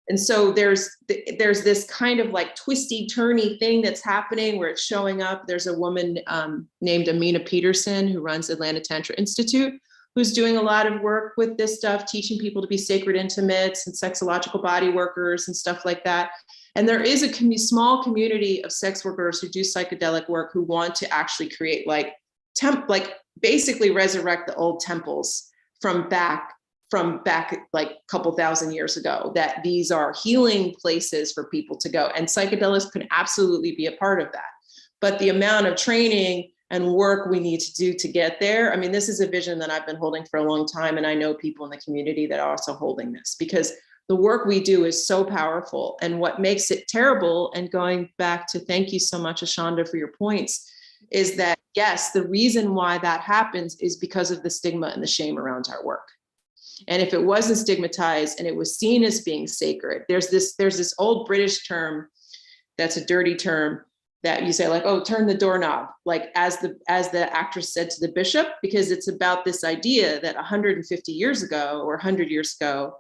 And so there's this kind of like twisty turny thing that's happening where it's showing up. There's a woman named Amina Peterson who runs Atlanta Tantra Institute, who's doing a lot of work with this stuff, teaching people to be sacred intimates and sexological body workers and stuff like that. And there is a small community of sex workers who do psychedelic work who want to actually create basically resurrect the old temples from back like a couple thousand years ago, that these are healing places for people to go. And psychedelics can absolutely be a part of that. But the amount of training and work we need to do to get there, I mean, this is a vision that I've been holding for a long time. And I know people in the community that are also holding this, because the work we do is so powerful. And what makes it terrible, and going back to thank you so much, Ashanda, for your points, is that, yes, the reason why that happens is because of the stigma and the shame around our work. And if it wasn't stigmatized and it was seen as being sacred, there's this old British term that's a dirty term that you say, like, oh, turn the doorknob, like as the actress said to the bishop, because it's about this idea that 150 years ago or 100 years ago,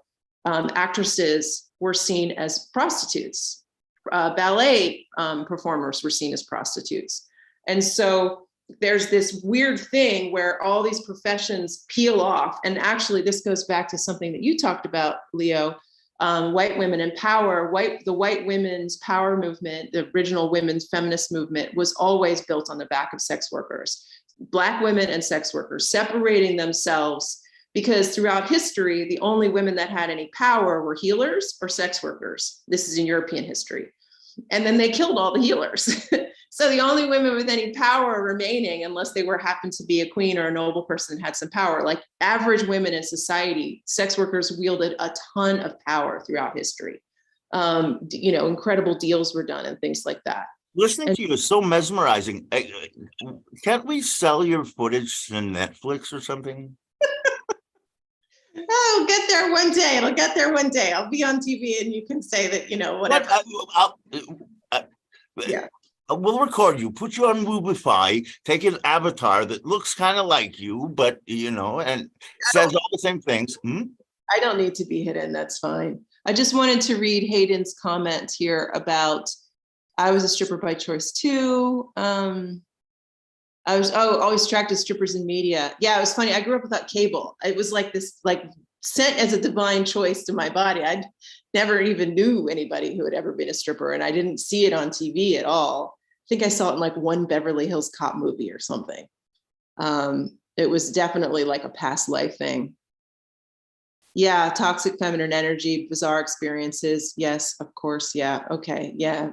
actresses were seen as prostitutes. Ballet performers were seen as prostitutes. And so there's this weird thing where all these professions peel off. And actually, this goes back to something that you talked about, Leo, white women in power. The white women's power movement, the original women's feminist movement, was always built on the back of sex workers, Black women and sex workers, separating themselves, because throughout history, the only women that had any power were healers or sex workers. This is in European history. And then they killed all the healers. So the only women with any power remaining, unless they happened to be a queen or a noble person that had some power, like average women in society, sex workers wielded a ton of power throughout history. Incredible deals were done and things like that. Listening to you is so mesmerizing. Can't we sell your footage to Netflix or something? Oh, get there one day. It'll get there one day. I'll be on TV and you can say that, whatever. Yeah. We'll record you, put you on Movify, take an avatar that looks kind of like you, but, and says all the same things. I don't need to be hidden. That's fine. I just wanted to read Hayden's comment here about, I was a stripper by choice too. I was always attracted to strippers in media. Yeah, it was funny. I grew up without cable. It was like this, sent as a divine choice to my body. I never even knew anybody who had ever been a stripper, and I didn't see it on TV at all. I think I saw it in one Beverly Hills Cop movie or something. It was definitely like a past life thing. Yeah, toxic feminine energy, bizarre experiences. Yes, of course. Yeah. Okay. Yeah.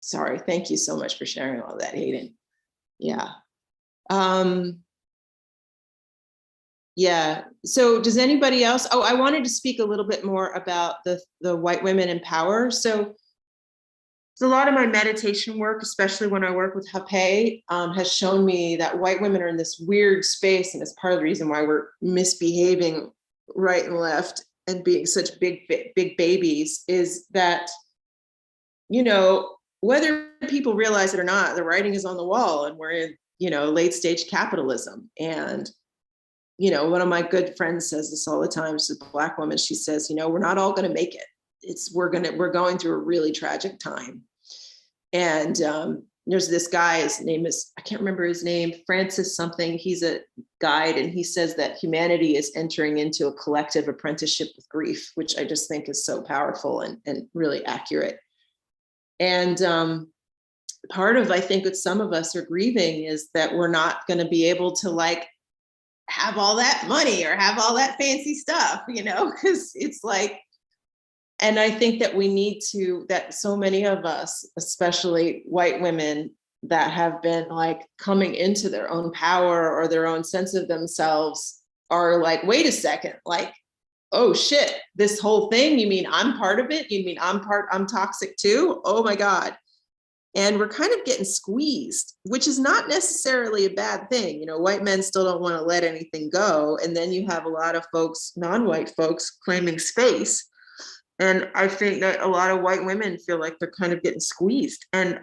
Sorry. Thank you so much for sharing all that, Hayden. Yeah. Yeah. So does anybody else? Oh, I wanted to speak a little bit more about the white women in power. So a lot of my meditation work, especially when I work with Hape, has shown me that white women are in this weird space, and it's part of the reason why we're misbehaving right and left and being such big babies, is that, you know, whether people realize it or not, the writing is on the wall, and we're in, you know, late stage capitalism. And, you know, one of my good friends says this all the time. She's a Black woman. She says, you know, we're not all going to make it. We're going through a really tragic time. And there's this guy, his name is, I can't remember his name, Francis something. He's a guide, and he says that humanity is entering into a collective apprenticeship with grief, which I just think is so powerful and really accurate. And part of, I think, what some of us are grieving is that we're not going to be able to like have all that money or have all that fancy stuff, you know, because it's like, and I think that we need to, that so many of us, especially white women that have been like coming into their own power or their own sense of themselves, are like, wait a second, like, oh shit, this whole thing, you mean I'm part of it? You mean I'm toxic too? Oh my God. And we're kind of getting squeezed, which is not necessarily a bad thing. You know, white men still don't want to let anything go. And then you have a lot of folks, non-white folks, claiming space. And I think that a lot of white women feel like they're kind of getting squeezed. And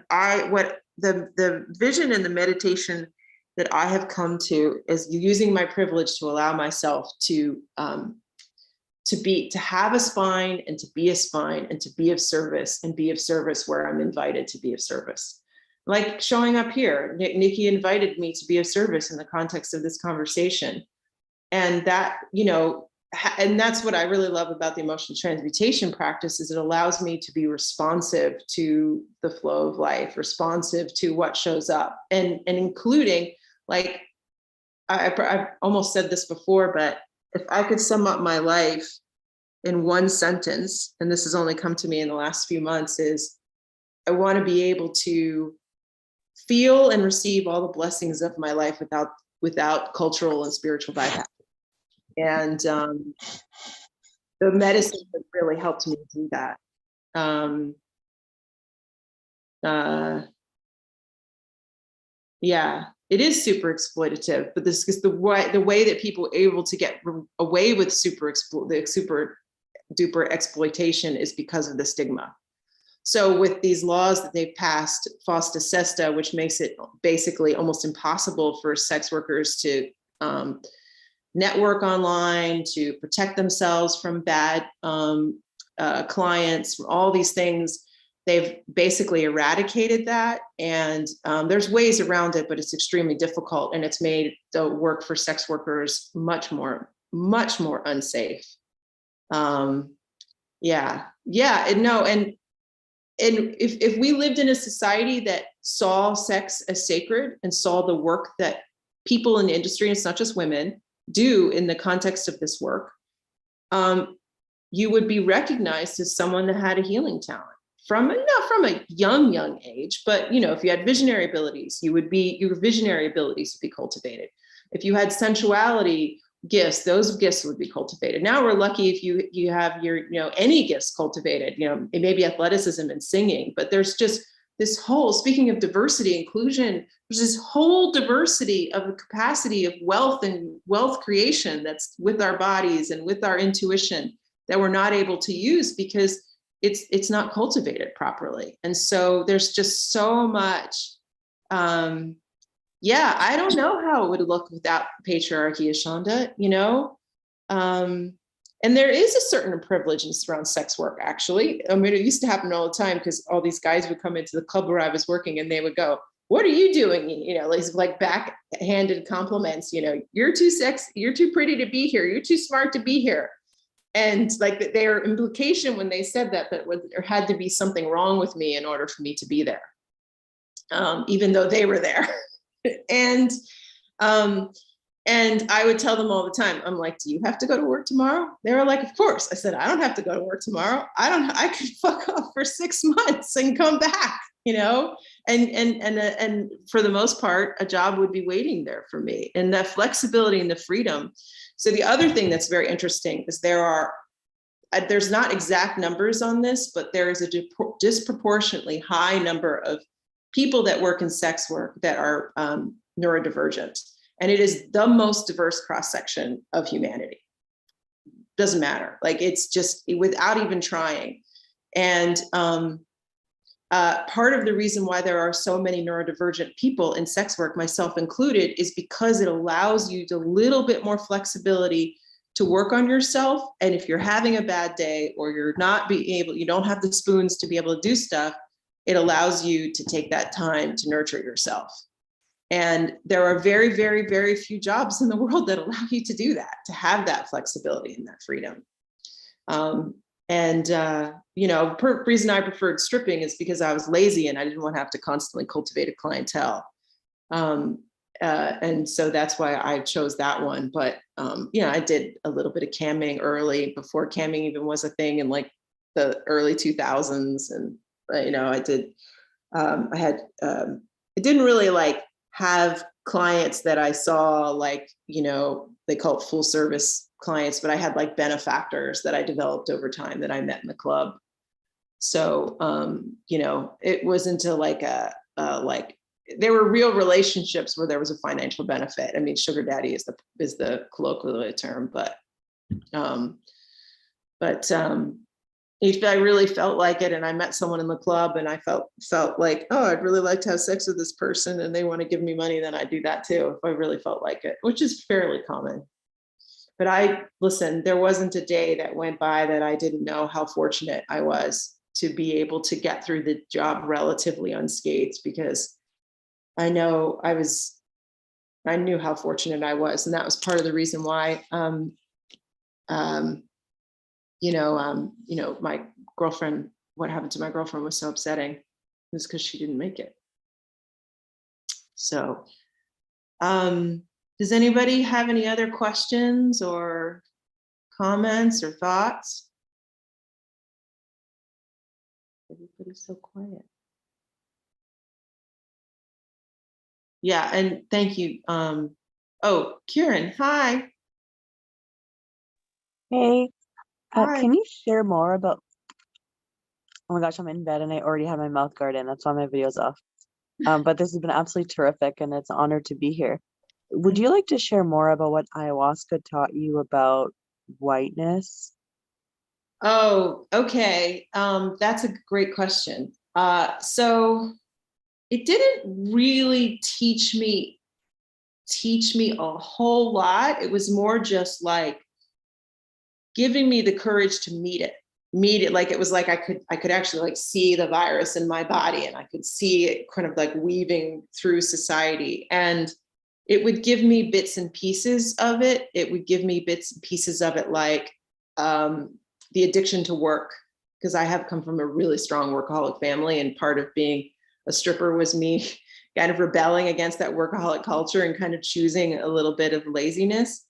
what the vision and the meditation that I have come to is using my privilege to allow myself to have a spine and to be a spine and to be of service, and be of service where I'm invited to be of service. Like showing up here, Nikki invited me to be of service in the context of this conversation. And that, you know, and that's what I really love about the emotional transmutation practice, is it allows me to be responsive to the flow of life, responsive to what shows up, and including, like, I've almost said this before, but if I could sum up my life in one sentence, and this has only come to me in the last few months, is I want to be able to feel and receive all the blessings of my life without cultural and spiritual bypass. And the medicine has really helped me do that. Yeah, it is super exploitative, but this is the way that people are able to get away with super duper exploitation is because of the stigma. So with these laws that they've passed, FOSTA SESTA, which makes it basically almost impossible for sex workers to network online, to protect themselves from bad clients, from all these things. They've basically eradicated that. And there's ways around it, but it's extremely difficult. And it's made the work for sex workers much more unsafe. And if we lived in a society that saw sex as sacred and saw the work that people in the industry, and it's not just women, do in the context of this work, you would be recognized as someone that had a healing talent not from a young age, but you know, if you had visionary abilities, your visionary abilities would be cultivated. If you had sensuality gifts, those gifts would be cultivated. Now we're lucky if you have your, you know, any gifts cultivated, you know, it may be athleticism and singing, but there's just this whole, speaking of diversity, inclusion, there's this whole diversity of the capacity of wealth and wealth creation that's with our bodies and with our intuition that we're not able to use because it's not cultivated properly. And so there's just so much, I don't know how it would look without patriarchy, Ashonda, you know? And there is a certain privilege around sex work, actually. I mean, it used to happen all the time because all these guys would come into the club where I was working and they would go, "What are you doing?" You know, like backhanded compliments, you know, "You're too sexy, you're too pretty to be here, you're too smart to be here." And like their implication when they said that there had to be something wrong with me in order for me to be there, even though they were there. And I would tell them all the time, I'm like, "Do you have to go to work tomorrow?" They were like, "Of course." I said, "I don't have to go to work tomorrow. I could fuck off for 6 months and come back, you know?" And for the most part, a job would be waiting there for me. And that flexibility and the freedom So the other thing that's very interesting is there's not exact numbers on this, but there is a disproportionately high number of people that work in sex work that are neurodivergent. And it is the most diverse cross-section of humanity. Doesn't matter. Like, it's just without even trying. And part of the reason why there are so many neurodivergent people in sex work, myself included, is because it allows you a little bit more flexibility to work on yourself. And if you're having a bad day, or you don't have the spoons to be able to do stuff, it allows you to take that time to nurture yourself. And there are very, very, very few jobs in the world that allow you to do that, to have that flexibility and that freedom. Reason I preferred stripping is because I was lazy and I didn't want to have to constantly cultivate a clientele. And so that's why I chose that one. But, I did a little bit of camming early, before camming even was a thing in like the early 2000s. And, I didn't really like have clients that I saw, like, they call it full service clients, but I had like benefactors that I developed over time that I met in the club. So, it wasn't like there were real relationships where there was a financial benefit. I mean, sugar daddy is the colloquial term, but if I really felt like it, and I met someone in the club and I felt like, oh, I'd really like to have sex with this person and they want to give me money, then I'd do that too, if I really felt like it, which is fairly common. But there wasn't a day that went by that I didn't know how fortunate I was to be able to get through the job relatively unscathed, because I knew how fortunate I was. And that was part of the reason why, my girlfriend, what happened to my girlfriend was so upsetting. It was because she didn't make it. So, does anybody have any other questions or comments or thoughts? Everybody's so quiet. Yeah, and thank you. Kieran, hi. Hey, Hi. can you share more about? Oh my gosh, I'm in bed and I already have my mouth guard in. That's why my video's off. But this has been absolutely terrific, and it's an honor to be here. Would you like to share more about what ayahuasca taught you about whiteness? Oh, okay. That's a great question. So it didn't really teach me a whole lot. It was more just like giving me the courage to meet it. Like, it was like I could actually like see the virus in my body, and I could see it kind of like weaving through society. And it would give me bits and pieces of it. It would give me bits and pieces of it, like the addiction to work, because I have come from a really strong workaholic family, and part of being a stripper was me kind of rebelling against that workaholic culture and kind of choosing a little bit of laziness.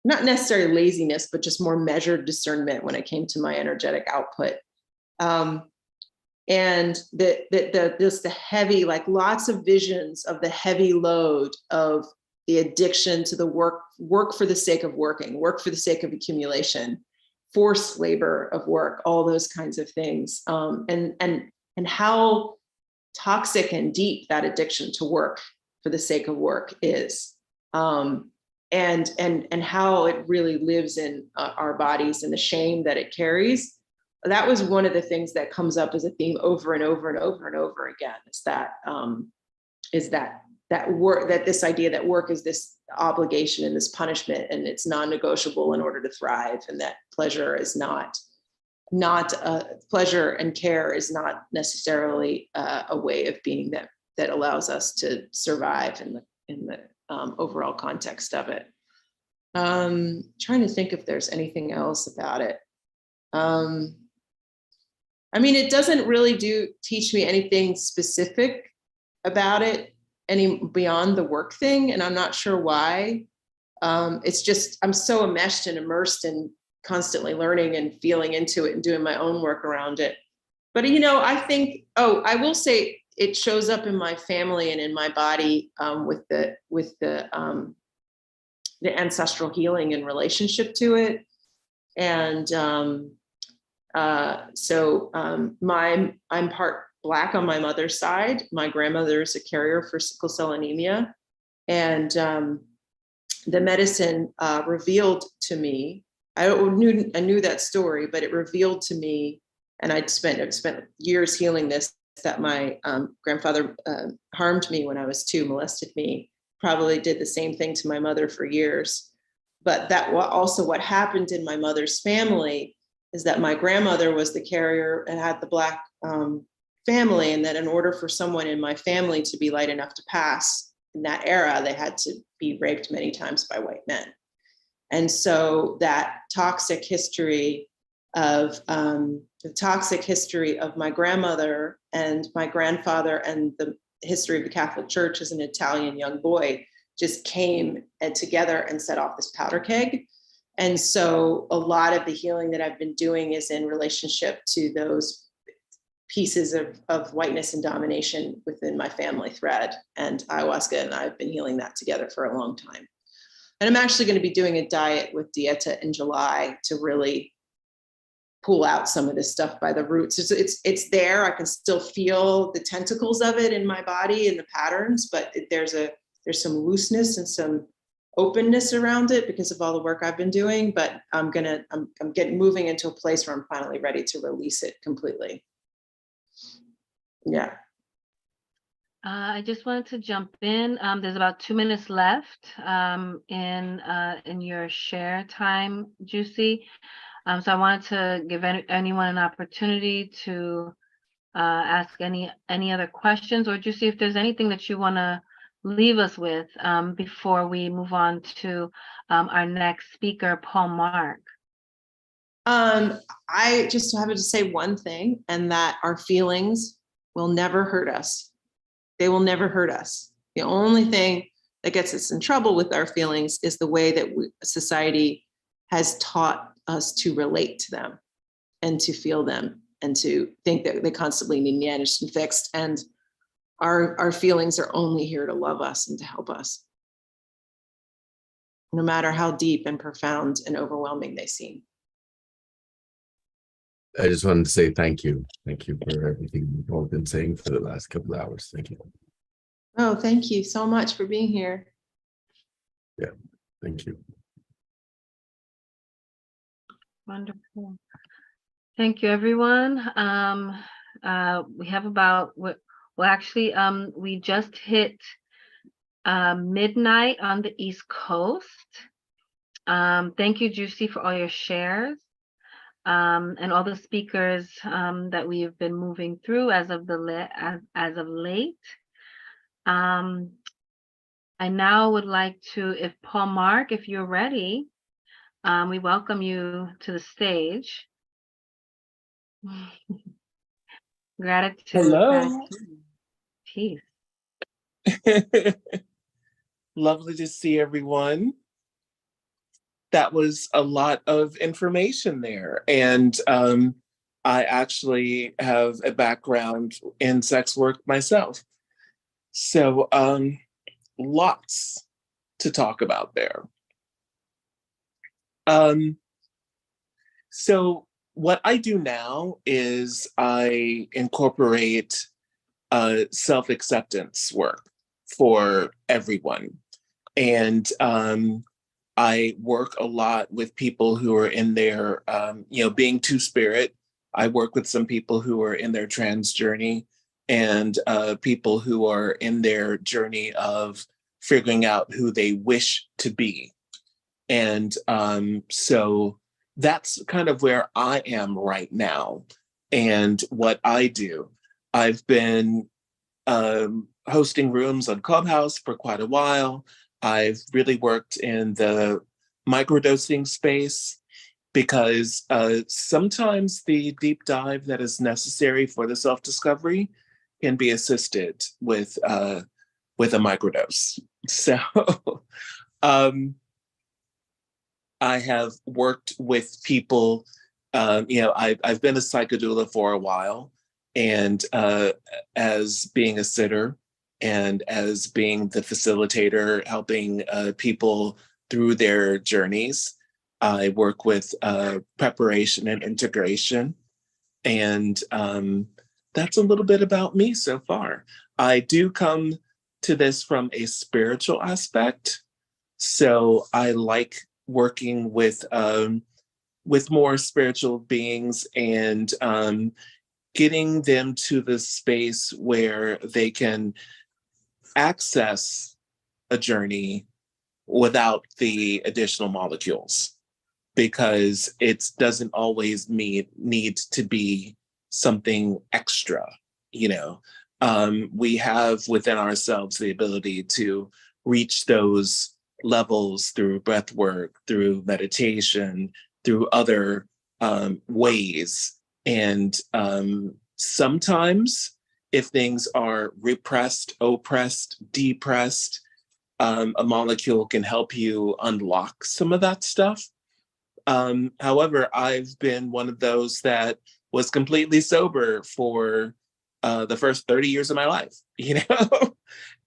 Not necessarily laziness, but just more measured discernment when it came to my energetic output. And the heavy, like lots of visions of the heavy load of the addiction to the work for the sake of working, work for the sake of accumulation, forced labor of work, all those kinds of things. And how toxic and deep that addiction to work for the sake of work is. And how it really lives in our bodies, and the shame that it carries. That was one of the things that comes up as a theme over and over and over and over again, is that work, that this idea that work is this obligation and this punishment, and it's non-negotiable in order to thrive, and that pleasure is not pleasure and care is not necessarily a way of being that allows us to survive in the overall context of it. Trying to think if there's anything else about it. I mean, it doesn't really teach me anything specific about it any beyond the work thing, and I'm not sure why. It's just, I'm so enmeshed and immersed in constantly learning and feeling into it and doing my own work around it. But, I think, I will say it shows up in my family and in my body with the the ancestral healing in relationship to it. And I'm part Black on my mother's side. My grandmother is a carrier for sickle cell anemia. And the medicine revealed to me, I knew that story, but it revealed to me, and I'd spent years healing this, that my grandfather harmed me when I was 2, molested me, probably did the same thing to my mother for years. But that also what happened in my mother's family is that my grandmother was the carrier and had the Black family, and that in order for someone in my family to be light enough to pass in that era, they had to be raped many times by white men. And so that toxic history of my grandmother and my grandfather, and the history of the Catholic Church as an Italian young boy, just came together and set off this powder keg. And so a lot of the healing that I've been doing is in relationship to those pieces of whiteness and domination within my family thread. And ayahuasca and I've been healing that together for a long time. And I'm actually going to be doing a diet with Dieta in July to really pull out some of this stuff by the roots. It's there. I can still feel the tentacles of it in my body and the patterns, but there's some looseness and some openness around it because of all the work I've been doing. But I'm moving into a place where I'm finally ready to release it completely. Yeah. I just wanted to jump in. There's about 2 minutes left in your share time, Juicy. So I wanted to give anyone an opportunity to ask any other questions, or Juicy, if there's anything that you want to leave us with before we move on to our next speaker, Paul Mark. I just have to say one thing, and that our feelings will never hurt us. They will never hurt us. The only thing that gets us in trouble with our feelings is the way that society has taught us to relate to them and to feel them and to think that they constantly need managed and fixed. And our feelings are only here to love us and to help us, no matter how deep and profound and overwhelming they seem. I just wanted to say thank you. Thank you for everything you've all been saying for the last couple of hours. Thank you. Oh, thank you so much for being here. Yeah, thank you. Wonderful. Thank you, everyone. We have about, we just hit midnight on the East Coast. Thank you, Juicy, for all your shares. And all the speakers that we have been moving through as of late. I now would like to, if Paul Mark, if you're ready, we welcome you to the stage. Gratitude. Hello. Peace. Lovely to see everyone. That was a lot of information there. And I actually have a background in sex work myself. So lots to talk about there. So what I do now is I incorporate self-acceptance work for everyone. And I work a lot with people who are in their, being two-spirit. I work with some people who are in their trans journey and people who are in their journey of figuring out who they wish to be. And so that's kind of where I am right now and what I do. I've been hosting rooms on Clubhouse for quite a while. I've really worked in the microdosing space because sometimes the deep dive that is necessary for the self-discovery can be assisted with a microdose. So I have worked with people, I've been a psychedoula for a while, and as being a sitter and as being the facilitator, helping people through their journeys. I work with preparation and integration. And that's a little bit about me so far. I do come to this from a spiritual aspect. So I like working with more spiritual beings and getting them to the space where they can access a journey without the additional molecules, because it doesn't always need to be something extra. You know, we have within ourselves the ability to reach those levels through breath work, through meditation, through other ways. And sometimes if things are repressed, oppressed, depressed, a molecule can help you unlock some of that stuff. However, I've been one of those that was completely sober for the first 30 years of my life, you know,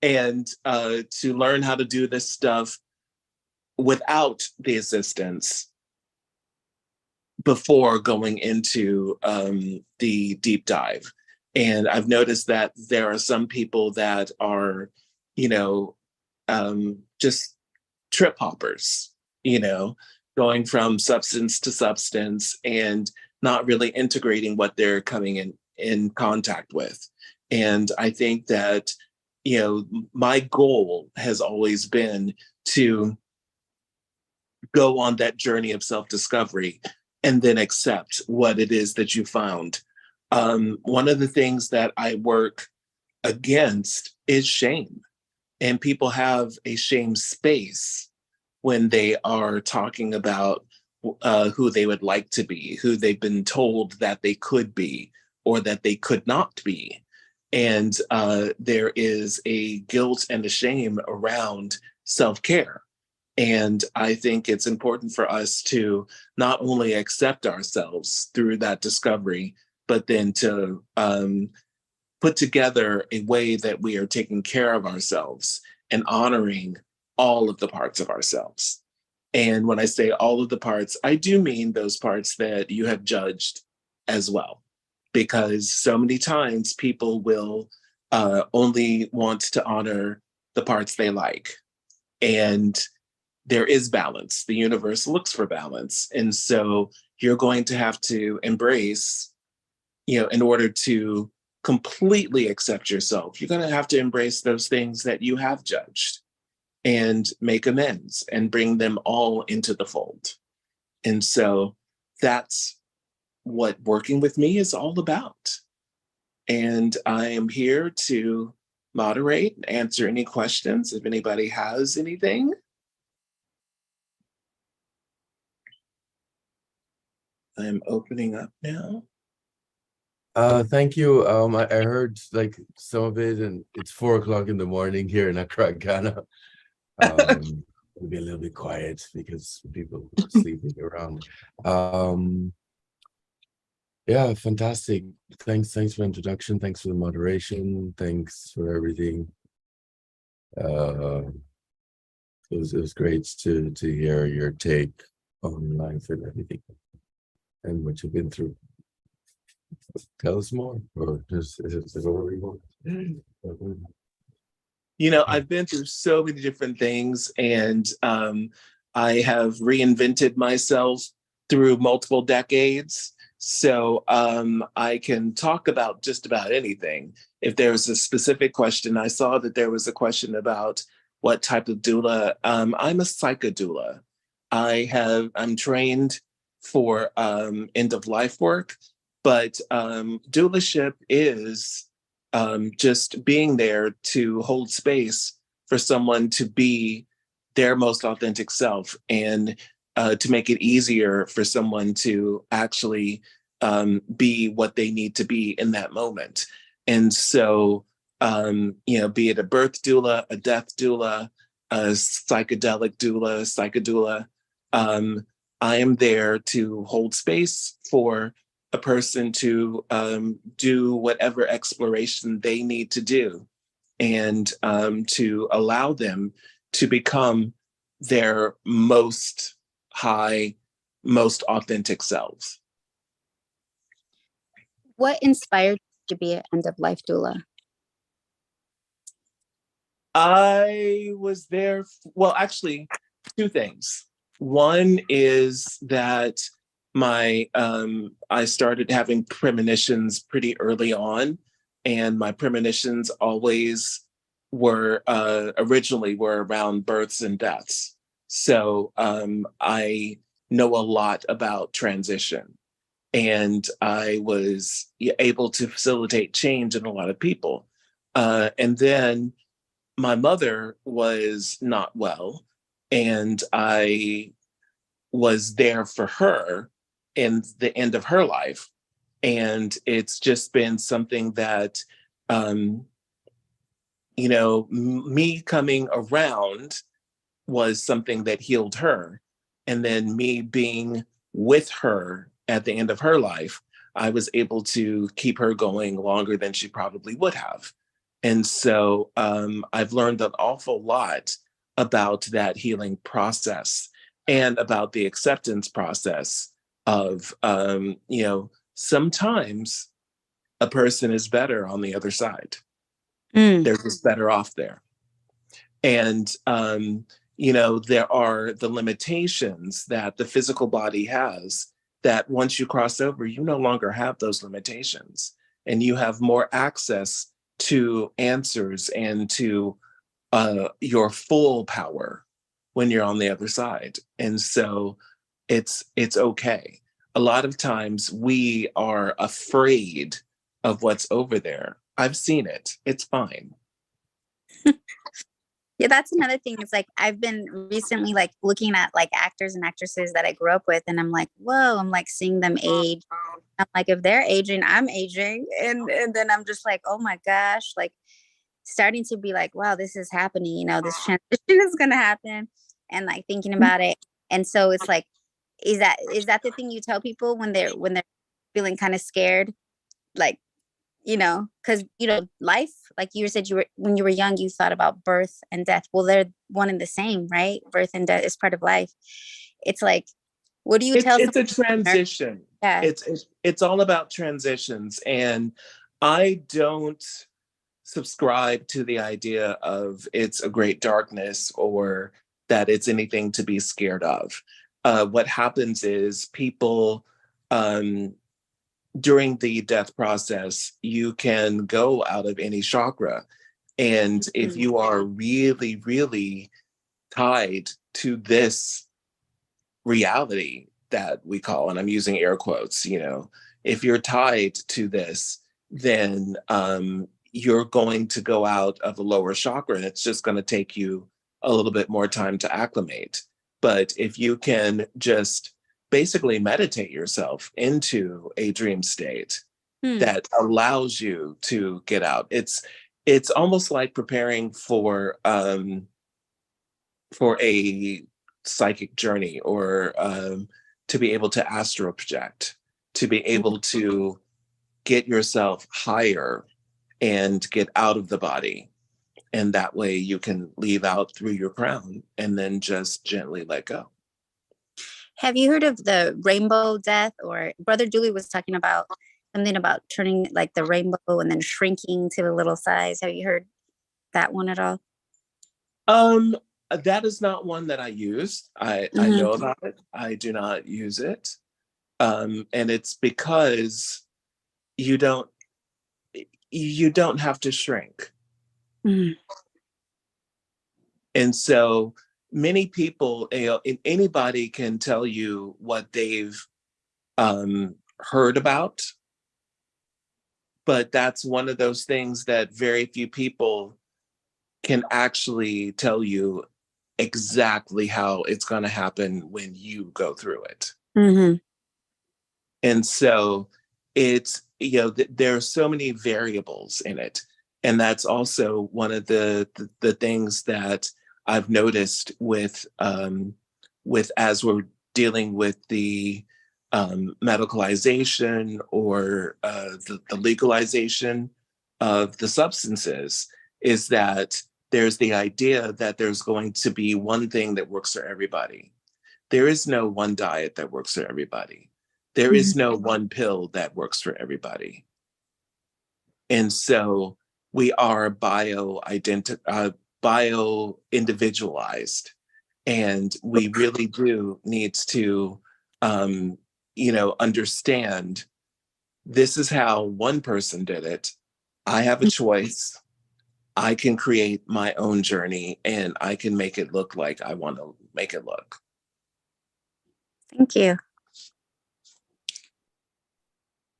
and to learn how to do this stuff without the assistance before going into the deep dive. And I've noticed that there are some people that are, you know, just trip hoppers, you know, going from substance to substance and not really integrating what they're coming in contact with. And I think that, you know, my goal has always been to go on that journey of self-discovery and then accept what it is that you found. One of the things that I work against is shame. And people have a shame space when they are talking about who they would like to be, who they've been told that they could be or that they could not be. And there is a guilt and a shame around self-care. And I think it's important for us to not only accept ourselves through that discovery, but then to put together a way that we are taking care of ourselves and honoring all of the parts of ourselves. And when I say all of the parts, I do mean those parts that you have judged as well, because so many times people will only want to honor the parts they like. And there is balance. The universe looks for balance. And so you're going to have to embrace, you know, in order to completely accept yourself, you're going to have to embrace those things that you have judged and make amends and bring them all into the fold. And so that's what working with me is all about. And I am here to moderate and answer any questions if anybody has anything. I'm opening up now. Thank you. I heard like some of it, and it's 4 o'clock in the morning here in Accra, Ghana. We'll be a little bit quiet because people are sleeping around. Yeah, fantastic. Thanks for the introduction. Thanks for the moderation. Thanks for everything. It was great to hear your take on life and everything and what you've been through. Tell us more, or just is it already more? You know, I've been through so many different things, and I have reinvented myself through multiple decades. So I can talk about just about anything. If there's a specific question, I saw that there was a question about what type of doula. I'm a psychodoula. I'm trained for end of life work, but doulaship is just being there to hold space for someone to be their most authentic self, and to make it easier for someone to actually be what they need to be in that moment. And so, you know, be it a birth doula, a death doula, a psychedelic doula, psychodoula, I am there to hold space for a person to do whatever exploration they need to do, and to allow them to become their most high, most authentic selves. What inspired you to be an end of life doula? I was there, well, actually, two things. One is that I started having premonitions pretty early on, and my premonitions always were originally were around births and deaths. So I know a lot about transition, and I was able to facilitate change in a lot of people. And then my mother was not well, and I was there for her in the end of her life. And it's just been something that, me coming around was something that healed her. And then me being with her at the end of her life, I was able to keep her going longer than she probably would have. And so I've learned an awful lot about that healing process and about the acceptance process of, sometimes a person is better on the other side. They're just better off there. And, there are the limitations that the physical body has that once you cross over, you no longer have those limitations, and you have more access to answers and to your full power when you're on the other side. And so it's okay. A lot of times we are afraid of what's over there. I've seen it. It's fine. Yeah, that's another thing. It's like I've been recently like looking at like actors and actresses that I grew up with, and I'm like, whoa, I'm like seeing them age. I'm like, if they're aging, I'm aging. And then I'm just like, oh my gosh, like starting to be like, wow, this is happening, this transition is gonna happen, and like thinking about it. And so it's like, is that the thing you tell people when they're feeling kind of scared? Like, because life, like you said, when you were young, you thought about birth and death. Well, they're one and the same, right? Birth and death is part of life. It's like, what do you tell? It's a transition. Yeah. It's all about transitions, and I don't subscribe to the idea of it's a great darkness or that it's anything to be scared of. What happens is people, during the death process, you can go out of any chakra. And if you are really, really tied to this reality that we call, and I'm using air quotes, if you're tied to this, then you're going to go out of the lower chakra, and it's just going to take you a little bit more time to acclimate. But if you can just basically meditate yourself into a dream state that allows you to get out, it's almost like preparing for a psychic journey, or to be able to astral project, to be able to get yourself higher and get out of the body. And that way you can leave out through your crown and then just gently let go. Have you heard of the rainbow death? Or Brother Dooley was talking about something about turning like the rainbow and then shrinking to a little size. Have you heard that one at all? That is not one that I use. I know about it. I do not use it. And it's because you don't have to shrink. And so many people, anybody can tell you what they've heard about, but that's one of those things that very few people can actually tell you exactly how it's going to happen when you go through it. And so it's, there are so many variables in it. And that's also one of the things that I've noticed with as we're dealing with the medicalization or the legalization of the substances, is that there's the idea that there's going to be one thing that works for everybody. There is no one diet that works for everybody. There is no one pill that works for everybody. And so we are bio individualized, and we really do need to, understand this is how one person did it. I have a choice. I can create my own journey, and I can make it look like I want to make it look. Thank you.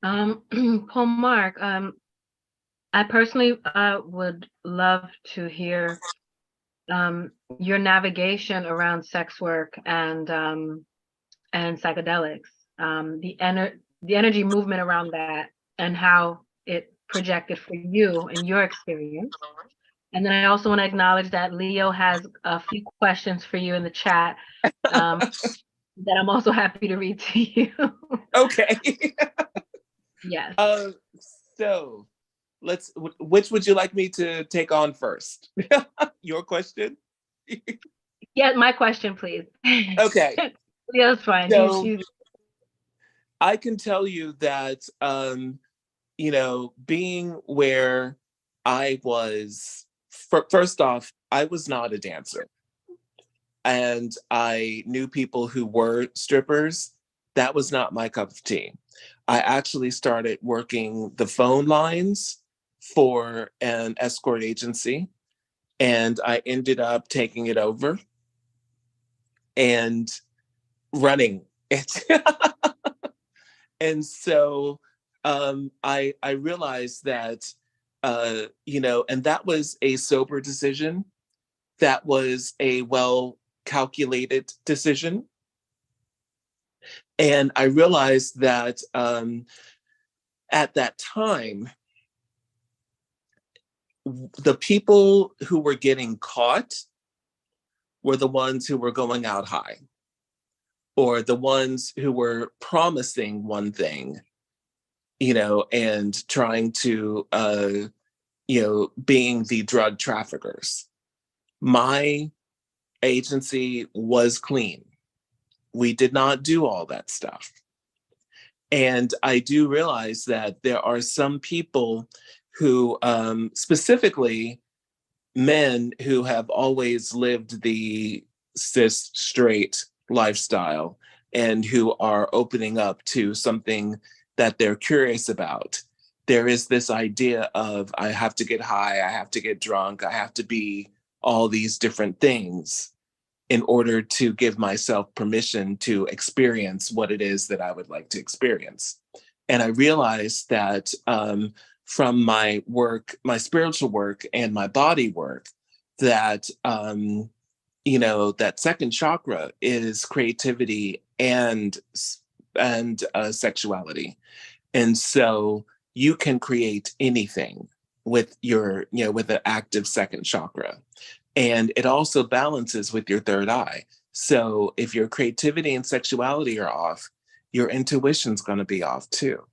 Paul Mark, I personally would love to hear your navigation around sex work and psychedelics, the energy movement around that, and how it projected for you and your experience. And then I also want to acknowledge that Leo has a few questions for you in the chat that I'm also happy to read to you. Okay. Yes. So which would you like me to take on first? Your question? Yeah, my question, please. Okay. Leo's fine. So I can tell you that, being where I was, first off, I was not a dancer. And I knew people who were strippers. That was not my cup of tea. I actually started working the phone lines for an escort agency, and I ended up taking it over and running it. And so I realized that, and that was a sober decision. That was a well-calculated decision. And I realized that at that time, the people who were getting caught were the ones who were going out high, or the ones who were promising one thing, and trying to, being the drug traffickers. My agency was clean. We did not do all that stuff. And I do realize that there are some people who, specifically men who have always lived the cis straight lifestyle and who are opening up to something that they're curious about. There is this idea of, I have to get high, I have to get drunk, I have to be all these different things in order to give myself permission to experience what it is that I would like to experience. And I realized that from my work, my spiritual work and my body work, that, that second chakra is creativity and sexuality. And so you can create anything with your, with an active second chakra. And it also balances with your third eye. So if your creativity and sexuality are off, your intuition's going to be off too.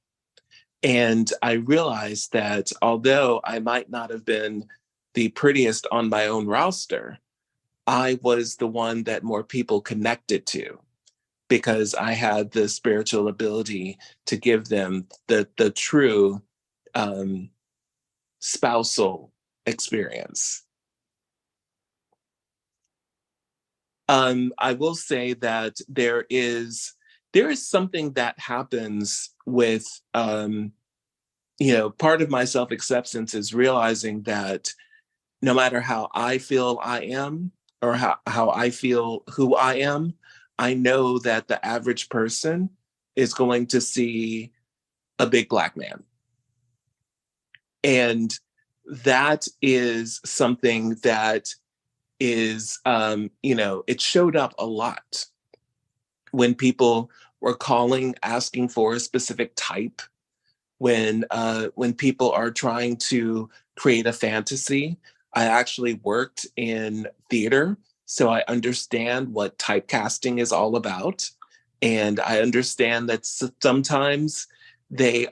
And I realized that although I might not have been the prettiest on my own roster, I was the one that more people connected to, because I had the spiritual ability to give them the true spousal experience. I will say that there is something that happens with, part of my self-acceptance is realizing that no matter how I feel I am, or how I feel who I am, I know that the average person is going to see a big Black man. And that is something that is, it showed up a lot when people were calling, asking for a specific type, when people are trying to create a fantasy. I actually worked in theater, so I understand what typecasting is all about. And I understand that sometimes they,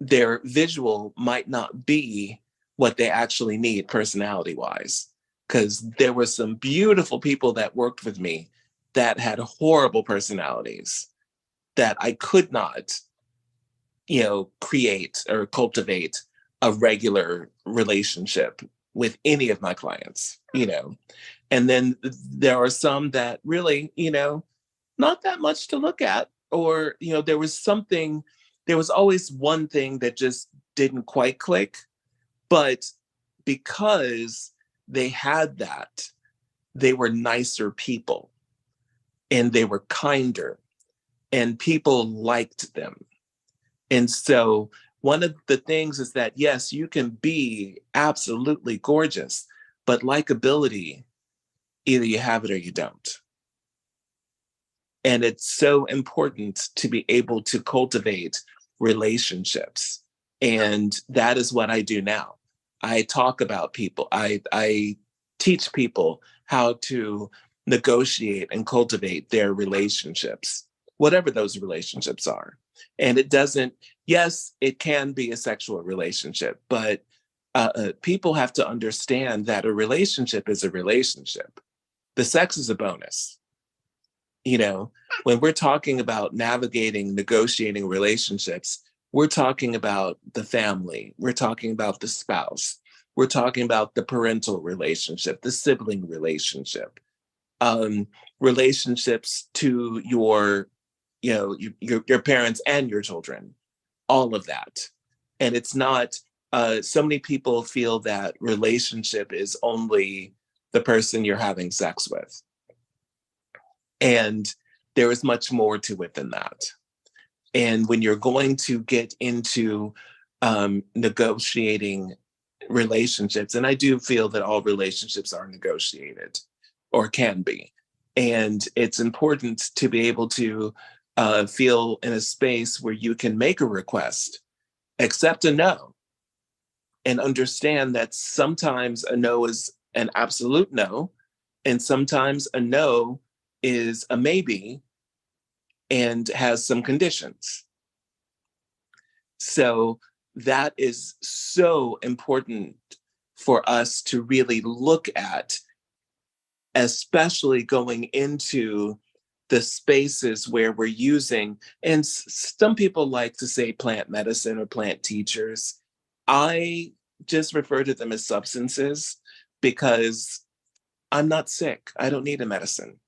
their visual might not be what they actually need personality wise. Because there were some beautiful people that worked with me that had horrible personalities that I could not, create or cultivate a regular relationship with any of my clients, And then there are some that really, not that much to look at, or, there was always one thing that just didn't quite click. But because they had that, they were nicer people and they were kinder and people liked them. And so one of the things is that, yes, you can be absolutely gorgeous, but likability, either you have it or you don't. And it's so important to be able to cultivate relationships. And that is what I do now. I talk about people. I teach people how to negotiate and cultivate their relationships, whatever those relationships are. And it doesn't, yes, it can be a sexual relationship, but people have to understand that a relationship is a relationship. The sex is a bonus. When we're talking about navigating, negotiating relationships, we're talking about the family, we're talking about the spouse, we're talking about the parental relationship, the sibling relationship, relationships to your parents and your children, all of that. And it's not, so many people feel that relationship is only the person you're having sex with. And there is much more to it than that. And when you're going to get into negotiating relationships, and I do feel that all relationships are negotiated or can be. And it's important to be able to feel in a space where you can make a request, accept a no, and understand that sometimes a no is an absolute no, and sometimes a no is a maybe and has some conditions. So that is so important for us to really look at, especially going into the spaces where we're using, and some people like to say plant medicine or plant teachers. I just refer to them as substances because I'm not sick. I don't need a medicine.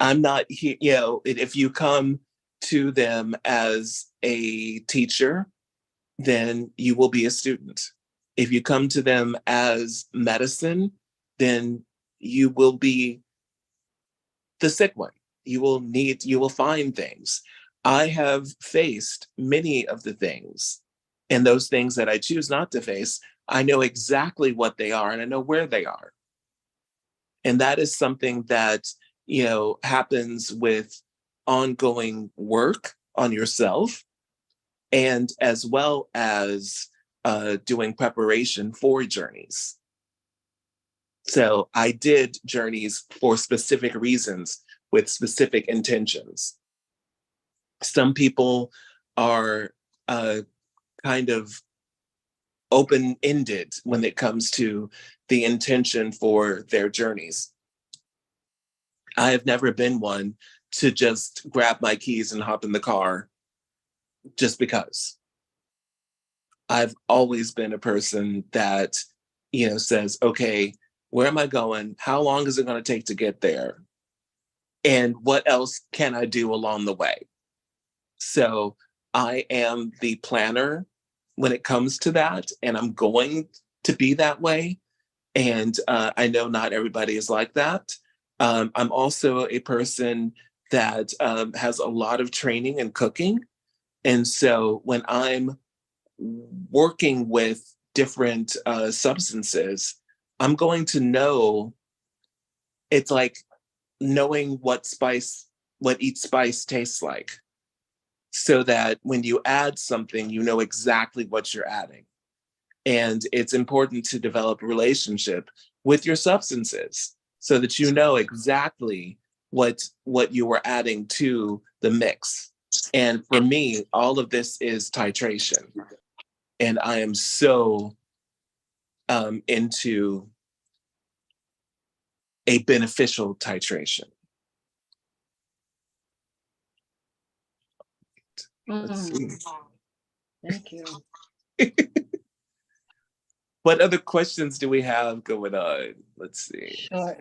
I'm not here, if you come to them as a teacher, then you will be a student. If you come to them as medicine, then you will be the sick one. You will find things. I have faced many of the things, and those things that I choose not to face, I know exactly what they are and I know where they are. And that is something that happens with ongoing work on yourself, and as well as doing preparation for journeys. So I did journeys for specific reasons with specific intentions. Some people are kind of open-ended when it comes to the intention for their journeys. I have never been one to just grab my keys and hop in the car just because. I've always been a person that, says, okay, where am I going? How long is it going to take to get there? And what else can I do along the way? So I am the planner when it comes to that, and I'm going to be that way. And I know not everybody is like that. I'm also a person that has a lot of training in cooking. And so when I'm working with different substances, I'm going to know, it's like knowing what each spice tastes like, so that when you add something, you know exactly what you're adding. And it's important to develop a relationship with your substances so that you know exactly what you are adding to the mix. And for me, all of this is titration. And I am so into a beneficial titration. Let's see. Thank you. What other questions do we have going on? Let's see. Sure.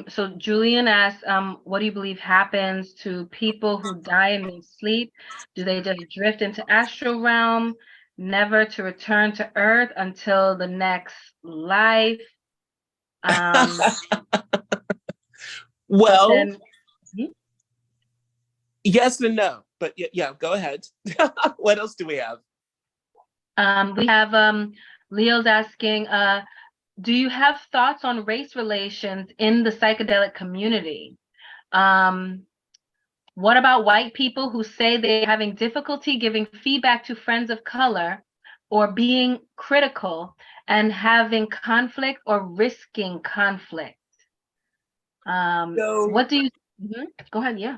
So Julian asks, what do you believe happens to people who die in their sleep? Do they just drift into astral realm, never to return to earth until the next life? Well, then, yes and no, but yeah, go ahead. What else do we have? we have Leo's asking, do you have thoughts on race relations in the psychedelic community? What about white people who say they're having difficulty giving feedback to friends of color or being critical and having conflict or risking conflict? What do you, go ahead, yeah.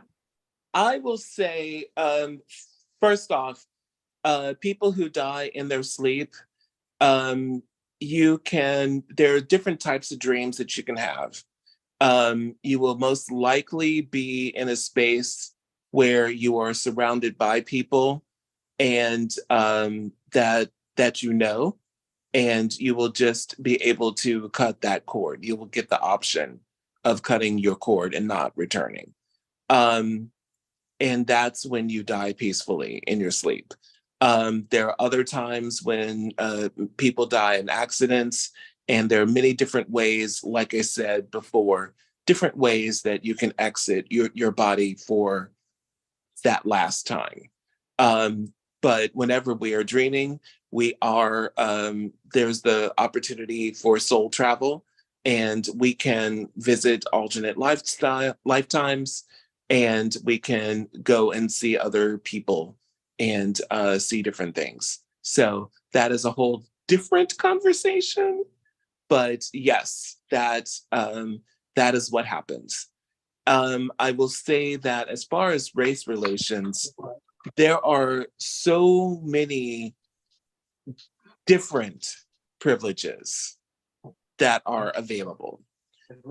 I will say, first off, people who die in their sleep, there are different types of dreams that you can have. You will most likely be in a space where you are surrounded by people and that you know, and you will just be able to cut that cord. You will get the option of cutting your cord and not returning. And that's when you die peacefully in your sleep. There are other times when people die in accidents, and there are many different ways, like I said before, different ways that you can exit your body for that last time. But whenever we are dreaming, we are, there's the opportunity for soul travel, and we can visit alternate lifetimes, and we can go and see other people and see different things. So that is a whole different conversation. But yes, that is what happens. I will say that as far as race relations, there are so many different privileges that are available.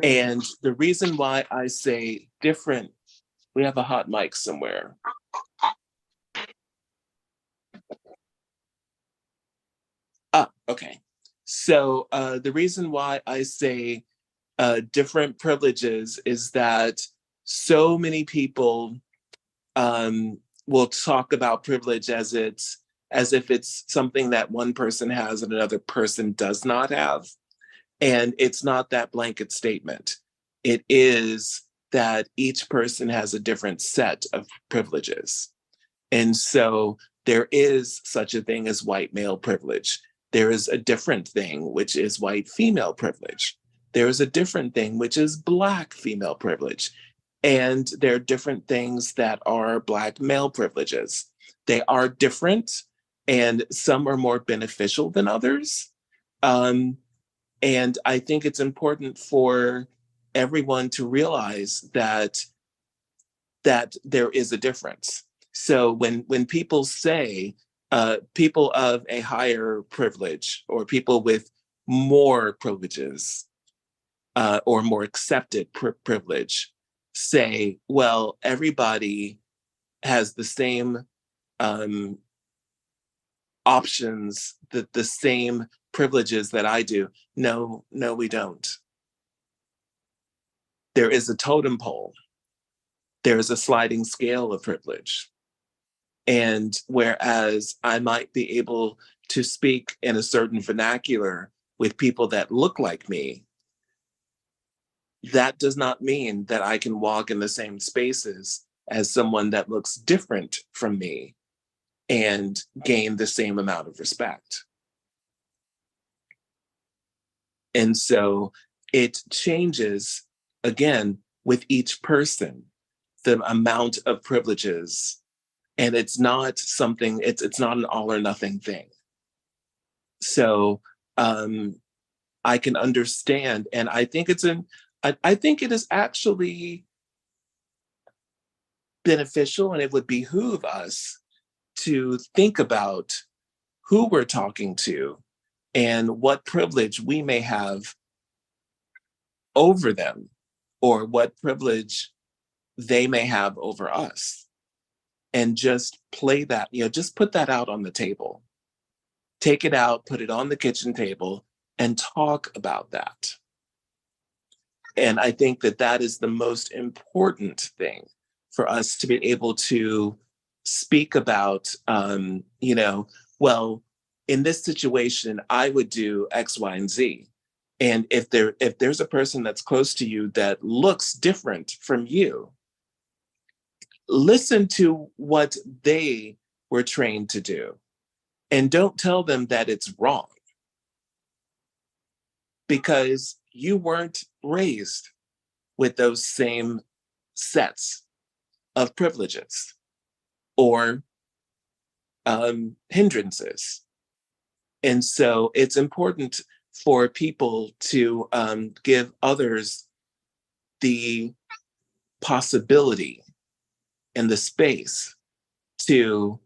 And the reason why I say different, we have a hot mic somewhere. Okay. So the reason why I say different privileges is that so many people will talk about privilege as if it's something that one person has and another person does not have. And it's not that blanket statement. It is that each person has a different set of privileges. And so there is such a thing as white male privilege. There is a different thing, which is white female privilege. There is a different thing, which is Black female privilege. And there are different things that are Black male privileges. They are different, and some are more beneficial than others. And I think it's important for everyone to realize that there is a difference. So when people say people of a higher privilege or people with more privileges or more accepted privilege say, well, everybody has the same options, the same privileges that I do. No, we don't. There is a totem pole. There is a sliding scale of privilege. And whereas I might be able to speak in a certain vernacular with people that look like me, that does not mean that I can walk in the same spaces as someone that looks different from me and gain the same amount of respect. And so it changes, again, with each person, the amount of privileges. And it's not something, it's not an all or nothing thing. So I can understand, and I think I think it has actually beneficial, and it would behoove us to think about who we're talking to and what privilege we may have over them, or what privilege they may have over us, and just play that, just put that out on the table. Take it out, put it on the kitchen table, and talk about that. And I think that that is the most important thing for us to be able to speak about, well, in this situation, I would do X, Y, and Z. And if there's a person that's close to you that looks different from you, listen to what they were trained to do. And don't tell them that it's wrong, because you weren't raised with those same sets of privileges or hindrances. And so it's important for people to give others the possibility and the space to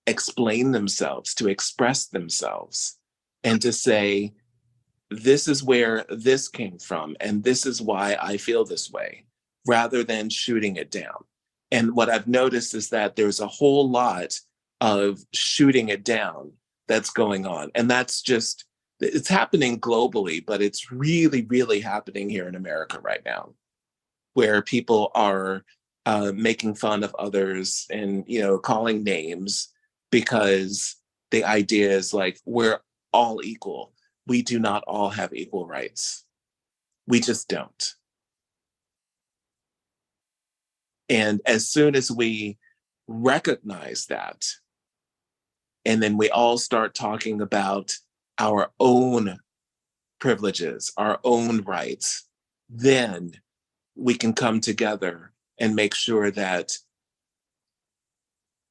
explain themselves, to express themselves, and to say, this is where this came from, and this is why I feel this way, rather than shooting it down. And what I've noticed is that there's a whole lot of shooting it down that's going on. And that's just, it's happening globally, but it's really, really happening here in America right now, where people are making fun of others and, calling names, because the idea is like, we're all equal. We do not all have equal rights. We just don't. And as soon as we recognize that, and then we all start talking about our own privileges, our own rights, then we can come together and make sure that,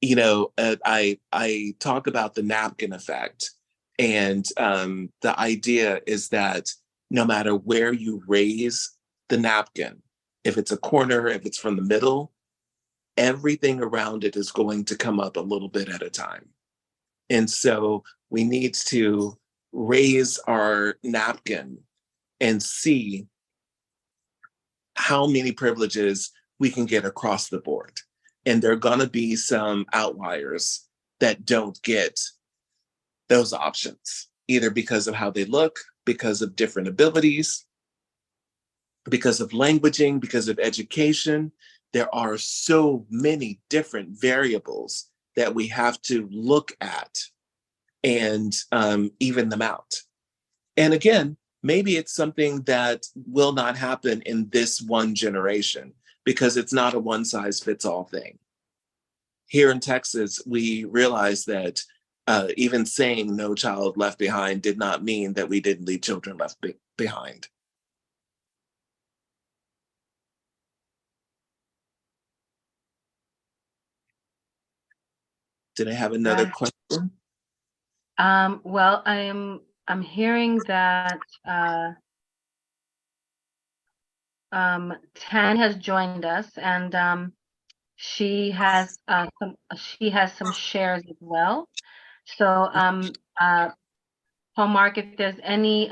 I talk about the napkin effect. And the idea is that no matter where you raise the napkin, if it's a corner, if it's from the middle, everything around it is going to come up a little bit at a time. And so we need to raise our napkin and see how many privileges we can get across the board. And there are going to be some outliers that don't get those options, either because of how they look, because of different abilities, because of languaging, because of education. There are so many different variables that we have to look at and even them out. And again, maybe it's something that will not happen in this one generation, because it's not a one size fits all thing. Here in Texas, we realized that even saying no child left behind did not mean that we didn't leave children left behind. Did I have another question? Well, I'm hearing that Tan has joined us, and she has some shares as well. So Paul Mark, if there's any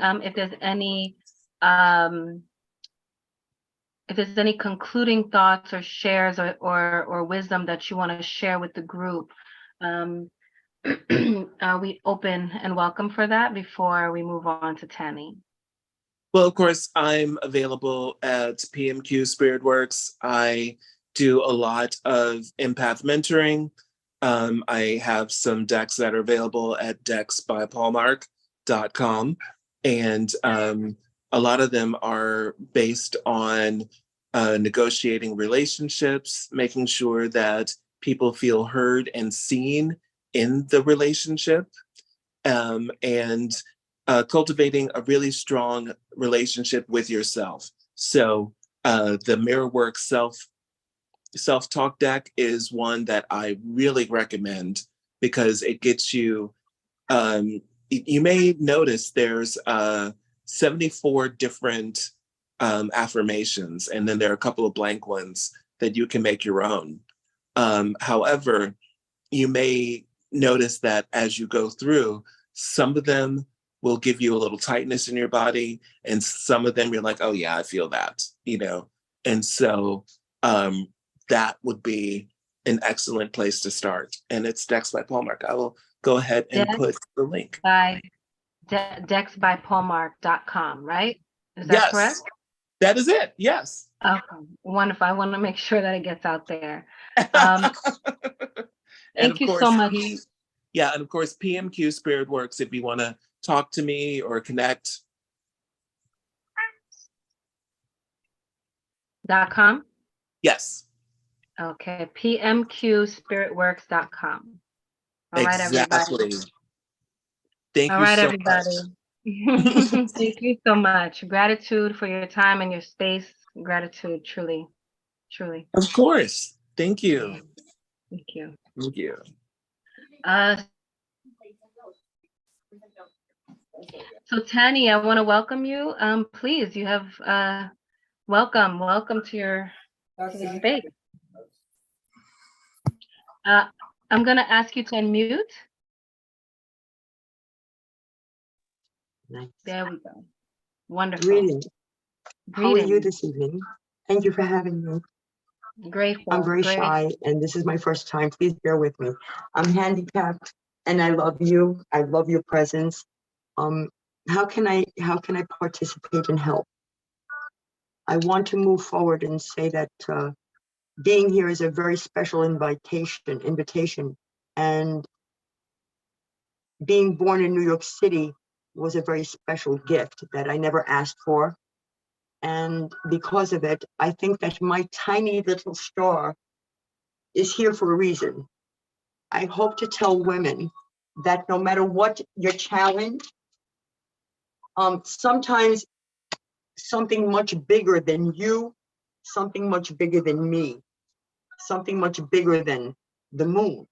concluding thoughts or shares or wisdom that you want to share with the group, we open and welcome for that before we move on to Tanny. Well, of course, I'm available at PMQ Spirit Works. I do a lot of empath mentoring. I have some decks that are available at decksbypaulmark.com. And a lot of them are based on negotiating relationships, making sure that people feel heard and seen in the relationship, and cultivating a really strong relationship with yourself. So the Mirror Work self-talk deck is one that I really recommend, because it gets you, you may notice there's 74 different affirmations, and then there are a couple of blank ones that you can make your own. However, you may notice that as you go through, some of them will give you a little tightness in your body, and some of them you're like, oh yeah, I feel that, you know? And so that would be an excellent place to start. And it's Dex by Paulmark. I will go ahead and put the link. Dexbypaulmark.com, right? Is that Yes, correct? that is it. Yes. Okay, wonderful. I want to make sure that it gets out there. And Thank of you course, so much. and of course, PMQ Spirit Works, if you want to talk to me or connect. .com? Yes. Okay, pmqspiritworks.com. All right, Exactly. everybody. Thank All you right, so everybody. much. Thank you so much. Gratitude for your time and your space. Gratitude, truly, truly. Of course. Thank you. Thank you. Thank you. So Tani, I want to welcome you. Please, you have welcome to the space. I'm going to ask you to unmute. Nice. There we go. Wonderful. Greetings. How are you Greetings. this evening? Thank you for having me. Grateful. I'm very shy and this is my first time. Please bear with me. I'm handicapped and I love you. I love your presence. How can I participate and help? I want to move forward and say that being here is a very special invitation, and being born in New York City was a very special gift that I never asked for. And because of it, I think that my tiny little star is here for a reason. I hope to tell women that no matter what your challenge, sometimes something much bigger than you, something much bigger than me, something much bigger than the moon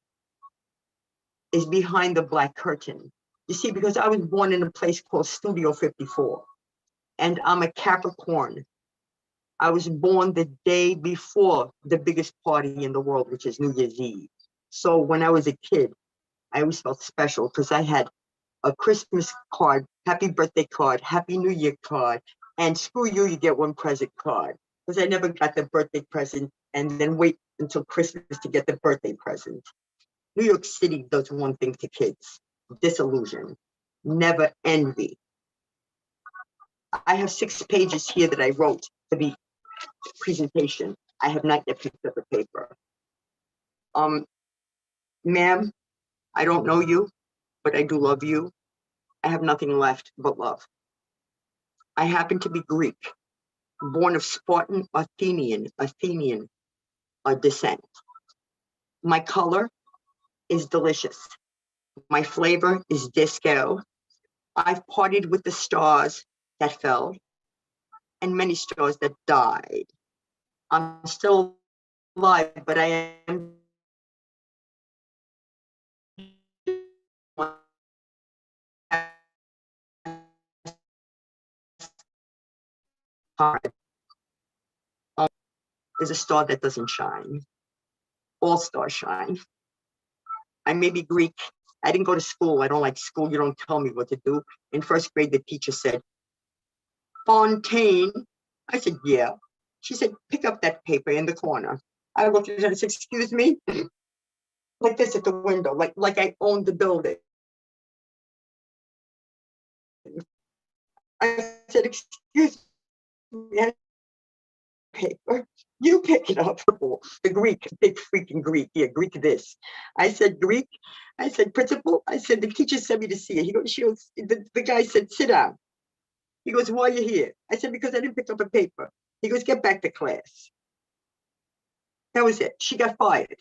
is behind the black curtain. You see, because I was born in a place called Studio 54, and I'm a Capricorn. I was born the day before the biggest party in the world, which is New Year's Eve. So when I was a kid, I always felt special because I had a Christmas card, happy birthday card, happy New Year card, and screw you, you get one present card. Because I never got the birthday present and then wait until Christmas to get the birthday present. New York City does one thing to kids: disillusion, never envy. I have 6 pages here that I wrote for the presentation. I have not yet picked up a paper. Ma'am, I don't know you, but I do love you. I have nothing left but love. I happen to be Greek, born of Spartan Athenian descent. My color is delicious. My flavor is disco. I've partied with the stars that fell and many stars that died. I'm still alive, but I am hard. There's a star that doesn't shine. All stars shine. I may be Greek. I didn't go to school. I don't like school. You don't tell me what to do. In first grade, the teacher said, Fontaine. I said, yeah. She said, pick up that paper in the corner. I looked at her and said, excuse me? Like this at the window, like I owned the building. I said, excuse me, paper. You pick it up. The Greek, big freaking Greek. Yeah, Greek this. I said, Greek. I said, principal. I said, the teacher sent me to see it. He goes, the guy said, sit down. He goes, why are you here? I said, because I didn't pick up a paper. He goes, get back to class. That was it. She got fired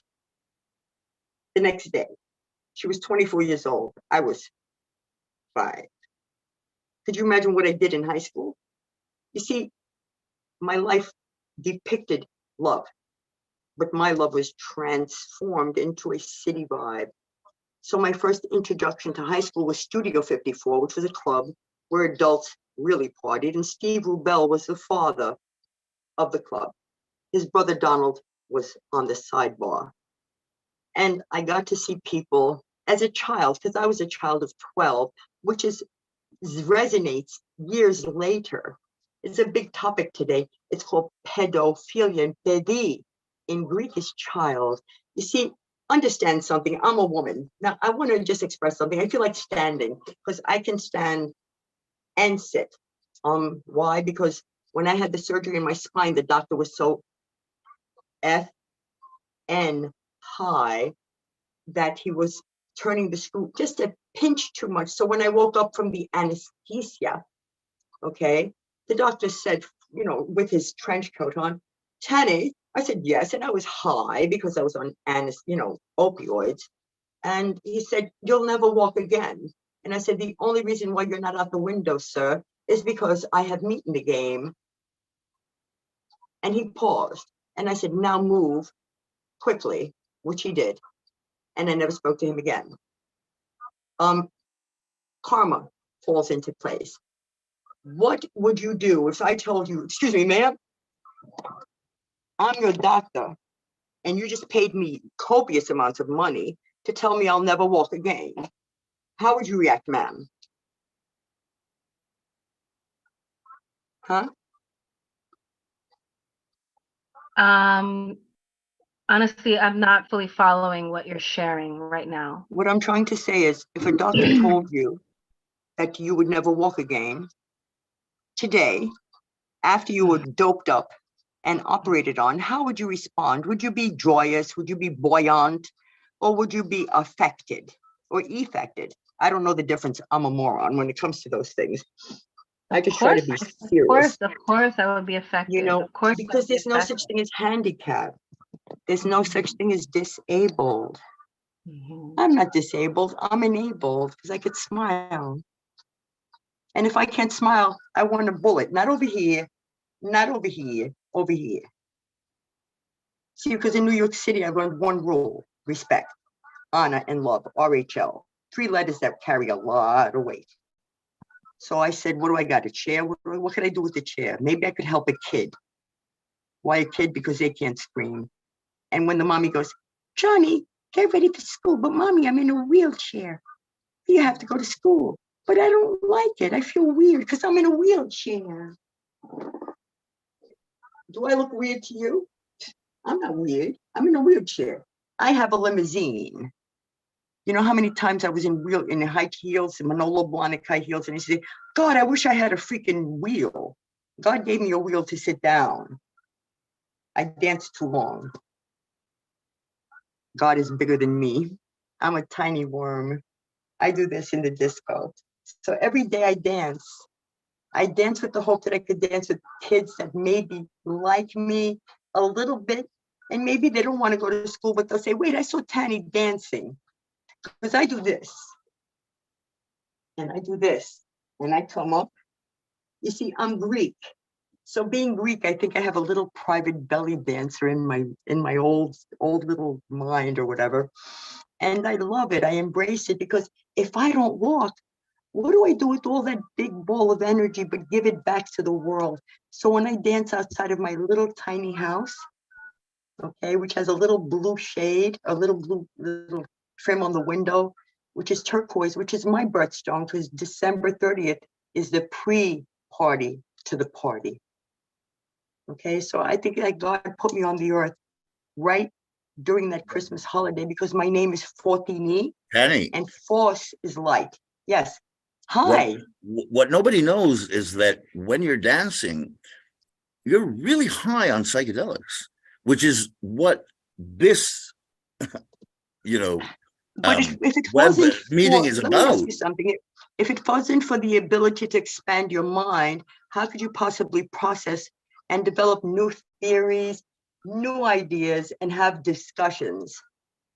the next day. She was 24 years old. I was 5. Could you imagine what I did in high school? You see, my life depicted love, but my love was transformed into a city vibe. So my first introduction to high school was Studio 54, which was a club where adults really partied, and Steve Rubel was the father of the club. His brother Donald was on the sidebar. And I got to see people as a child, because I was a child of 12, which resonates years later. It's a big topic today. It's called pedophilia, and pedi in Greek is child. You see, understand something. I'm a woman. Now, I want to just express something. I feel like standing because I can stand and sit. Why? Because when I had the surgery in my spine, the doctor was so FN high that he was turning the screw just a pinch too much. So when I woke up from the anesthesia, okay, the doctor said, you know, with his trench coat on, Tanny, I said yes, and I was high because I was on opioids. And he said, you'll never walk again. And I said, the only reason why you're not out the window, sir, is because I have meat in the game. And he paused. And I said, now move quickly, which he did. And I never spoke to him again. Karma falls into place. What would you do if I told you, excuse me, ma'am, I'm your doctor, and you just paid me copious amounts of money to tell me I'll never walk again? How would you react, ma'am? Huh? Honestly, I'm not fully following what you're sharing right now. What I'm trying to say is, if a doctor told you that you would never walk again, today, after you were doped up and operated on, how would you respond? Would you be joyous? Would you be buoyant? Or would you be affected or effected? I don't know the difference. I'm a moron when it comes to those things. I just try to be serious. Of course, I would be affected. You know, of course, because there's no such thing as handicap. There's no such thing as disabled. I'm not disabled. I'm enabled because I could smile. And if I can't smile, I want a bullet. Not over here, not over here, over here. See, because in New York City, I learned one rule: respect, honor, and love, RHL. 3 letters that carry a lot of weight. So I said, what do I got, a chair? What can I do with the chair? Maybe I could help a kid. Why a kid? Because they can't scream. And when the mommy goes, Johnny, get ready for school. But mommy, I'm in a wheelchair. You have to go to school. But I don't like it. I feel weird because I'm in a wheelchair. Do I look weird to you? I'm not weird. I'm in a wheelchair. I have a limousine. You know how many times I was in high heels, Manolo Blahnik high heels, and I said, God, I wish I had a freaking wheel. God gave me a wheel to sit down. I danced too long. God is bigger than me. I'm a tiny worm. I do this in the disco. So every day I dance. I dance with the hope that I could dance with kids that maybe like me a little bit, and maybe they don't want to go to school, but they'll say, wait, I saw Tanny dancing. Because I do this, and I do this, and I come up. You see, I'm Greek. So being Greek, I think I have a little private belly dancer in my old little mind or whatever. And I love it. I embrace it because if I don't walk, what do I do with all that big ball of energy but give it back to the world? So when I dance outside of my little tiny house, okay, which has a little blue shade, a little trim on the window, which is turquoise, which is my birthstone, because December 30th is the pre-party to the party. Okay, so I think that God put me on the earth right during that Christmas holiday because my name is Fortini, Penny. and Force is light. Yes. Hi. What nobody knows is that when you're dancing, you're really high on psychedelics, which is what this, But if it web wasn't meeting for, is let me ask about. you something. If it wasn't for the ability to expand your mind, how could you possibly process and develop new theories, new ideas, and have discussions?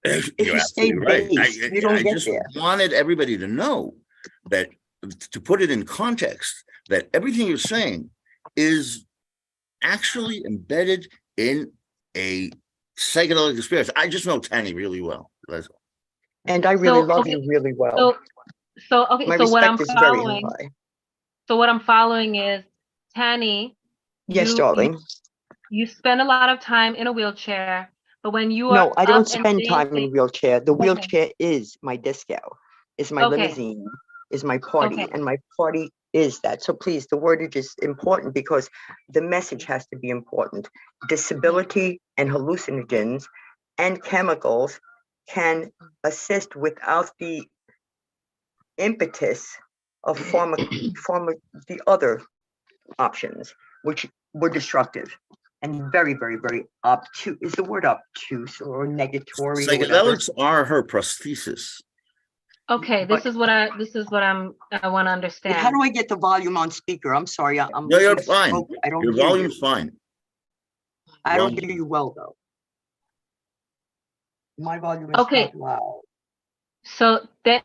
If You're you stay absolutely right. based, you don't I get just there. wanted everybody to know that, to put it in context, that everything you're saying is actually embedded in a psychedelic experience. I just know Tanny really well. That's all. And I really love you really well. So what I'm is very following. high. So what I'm following is Tanny. Yes, darling. you spend a lot of time in a wheelchair, but when you No, are I up don't and spend time in a dancing, wheelchair. The okay, wheelchair is my disco, is my okay, limousine, is my party, okay, and my party is that. So please, the wordage is important because the message has to be important. Disability and hallucinogens and chemicals can assist without the impetus of the other options, which were destructive and very, very, very obtuse. Is the word obtuse or negatory or whatever? Psychedelics are her prosthesis. okay. But This is what I want to how understand. do I get the volume on speaker? I'm sorry, I'm No, you're looking fine. smoke. I don't Your hear volume's you. fine. I don't Volume. hear you well though. My volume is Okay, not loud. so that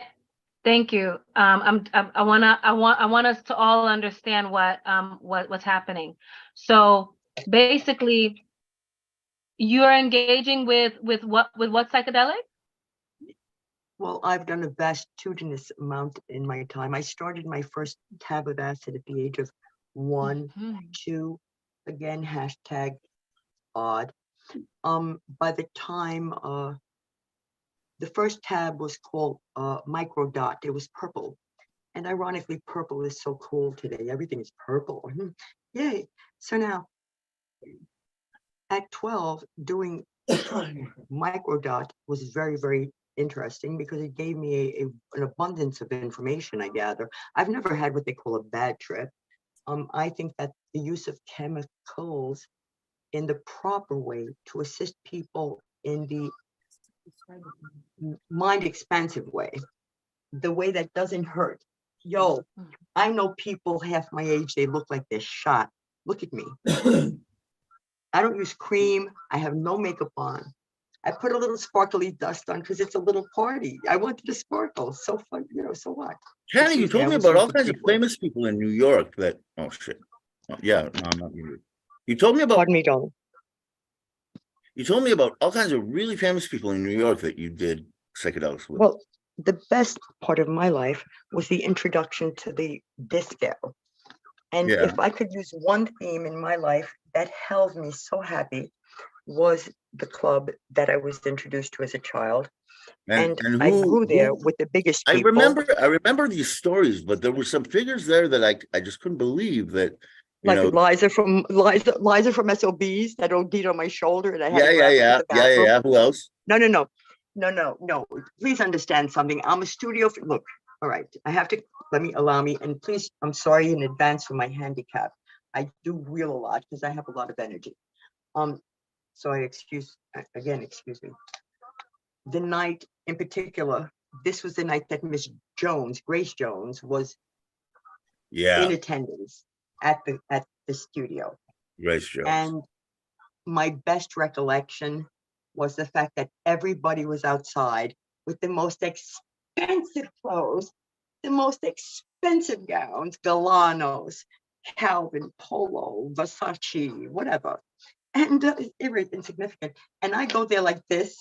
thank you. I want us to all understand what's happening. So basically, you're engaging with what psychedelic? Well, I've done a vastitudinous amount in my time. I started my first tab of acid at the age of 1, 2, again, hashtag odd. By the time the first tab was called Microdot, it was purple. And ironically, purple is so cool today. Everything is purple. Yay. So now at 12, doing Microdot was very, very interesting because it gave me an abundance of information, I gather. I've never had what they call a bad trip. I think that the use of chemicals in the proper way to assist people in the mind expansive way, the way that doesn't hurt. Yo, I know people half my age, they look like they're shot. Look at me. I don't use cream. I have no makeup on. I put a little sparkly dust on because it's a little party. I wanted to sparkle. So fun, so what? Kenny, you Excuse me, told I me was about here all for kinds of people. famous people in New York that, oh shit. Oh, yeah, no, I'm not muted. You told me about, Pardon me, darling. You told me about all kinds of really famous people in New York that you did psychedelics with. Well, the best part of my life was the introduction to the disco. And Yeah. if I could use one theme in my life that held me so happy was the club that I was introduced to as a child. And I grew there with the biggest I people. remember these stories, but there were some figures there that I just couldn't believe that, like Liza from SOBs that OD'd on my shoulder and I had to grab her to the bathroom. Yeah. Who else? No. Please understand something. I'm a studio. Look, all right. I have to allow me. And please, I'm sorry in advance for my handicap. I do wheel a lot because I have a lot of energy. So excuse me. The night in particular, this was the night that Miss Jones, Grace Jones, was in attendance at the studio. Grace Jones. And my best recollection was the fact that everybody was outside with the most expensive clothes, the most expensive gowns, Galanos, Calvin, Polo, Versace, whatever. And insignificant. And I go there like this,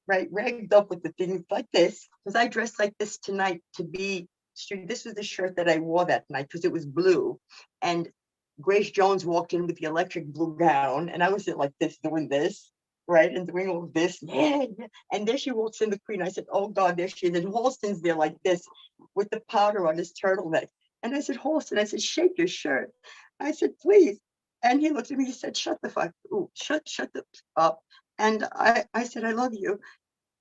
right, ragged up with the things like this, because I dressed like this tonight to be, this was the shirt that I wore that night because it was blue. And Grace Jones walked in with the electric blue gown, and I was like this, doing this, right, and doing all this, yeah. And there she walks in, the queen. I said, oh God, there she is. And Halston's there like this with the powder on his turtleneck. And I said, Halston, I said, shake your shirt. I said, please. And he looked at me, he said, shut the fuck, shut up. And I said, I love you.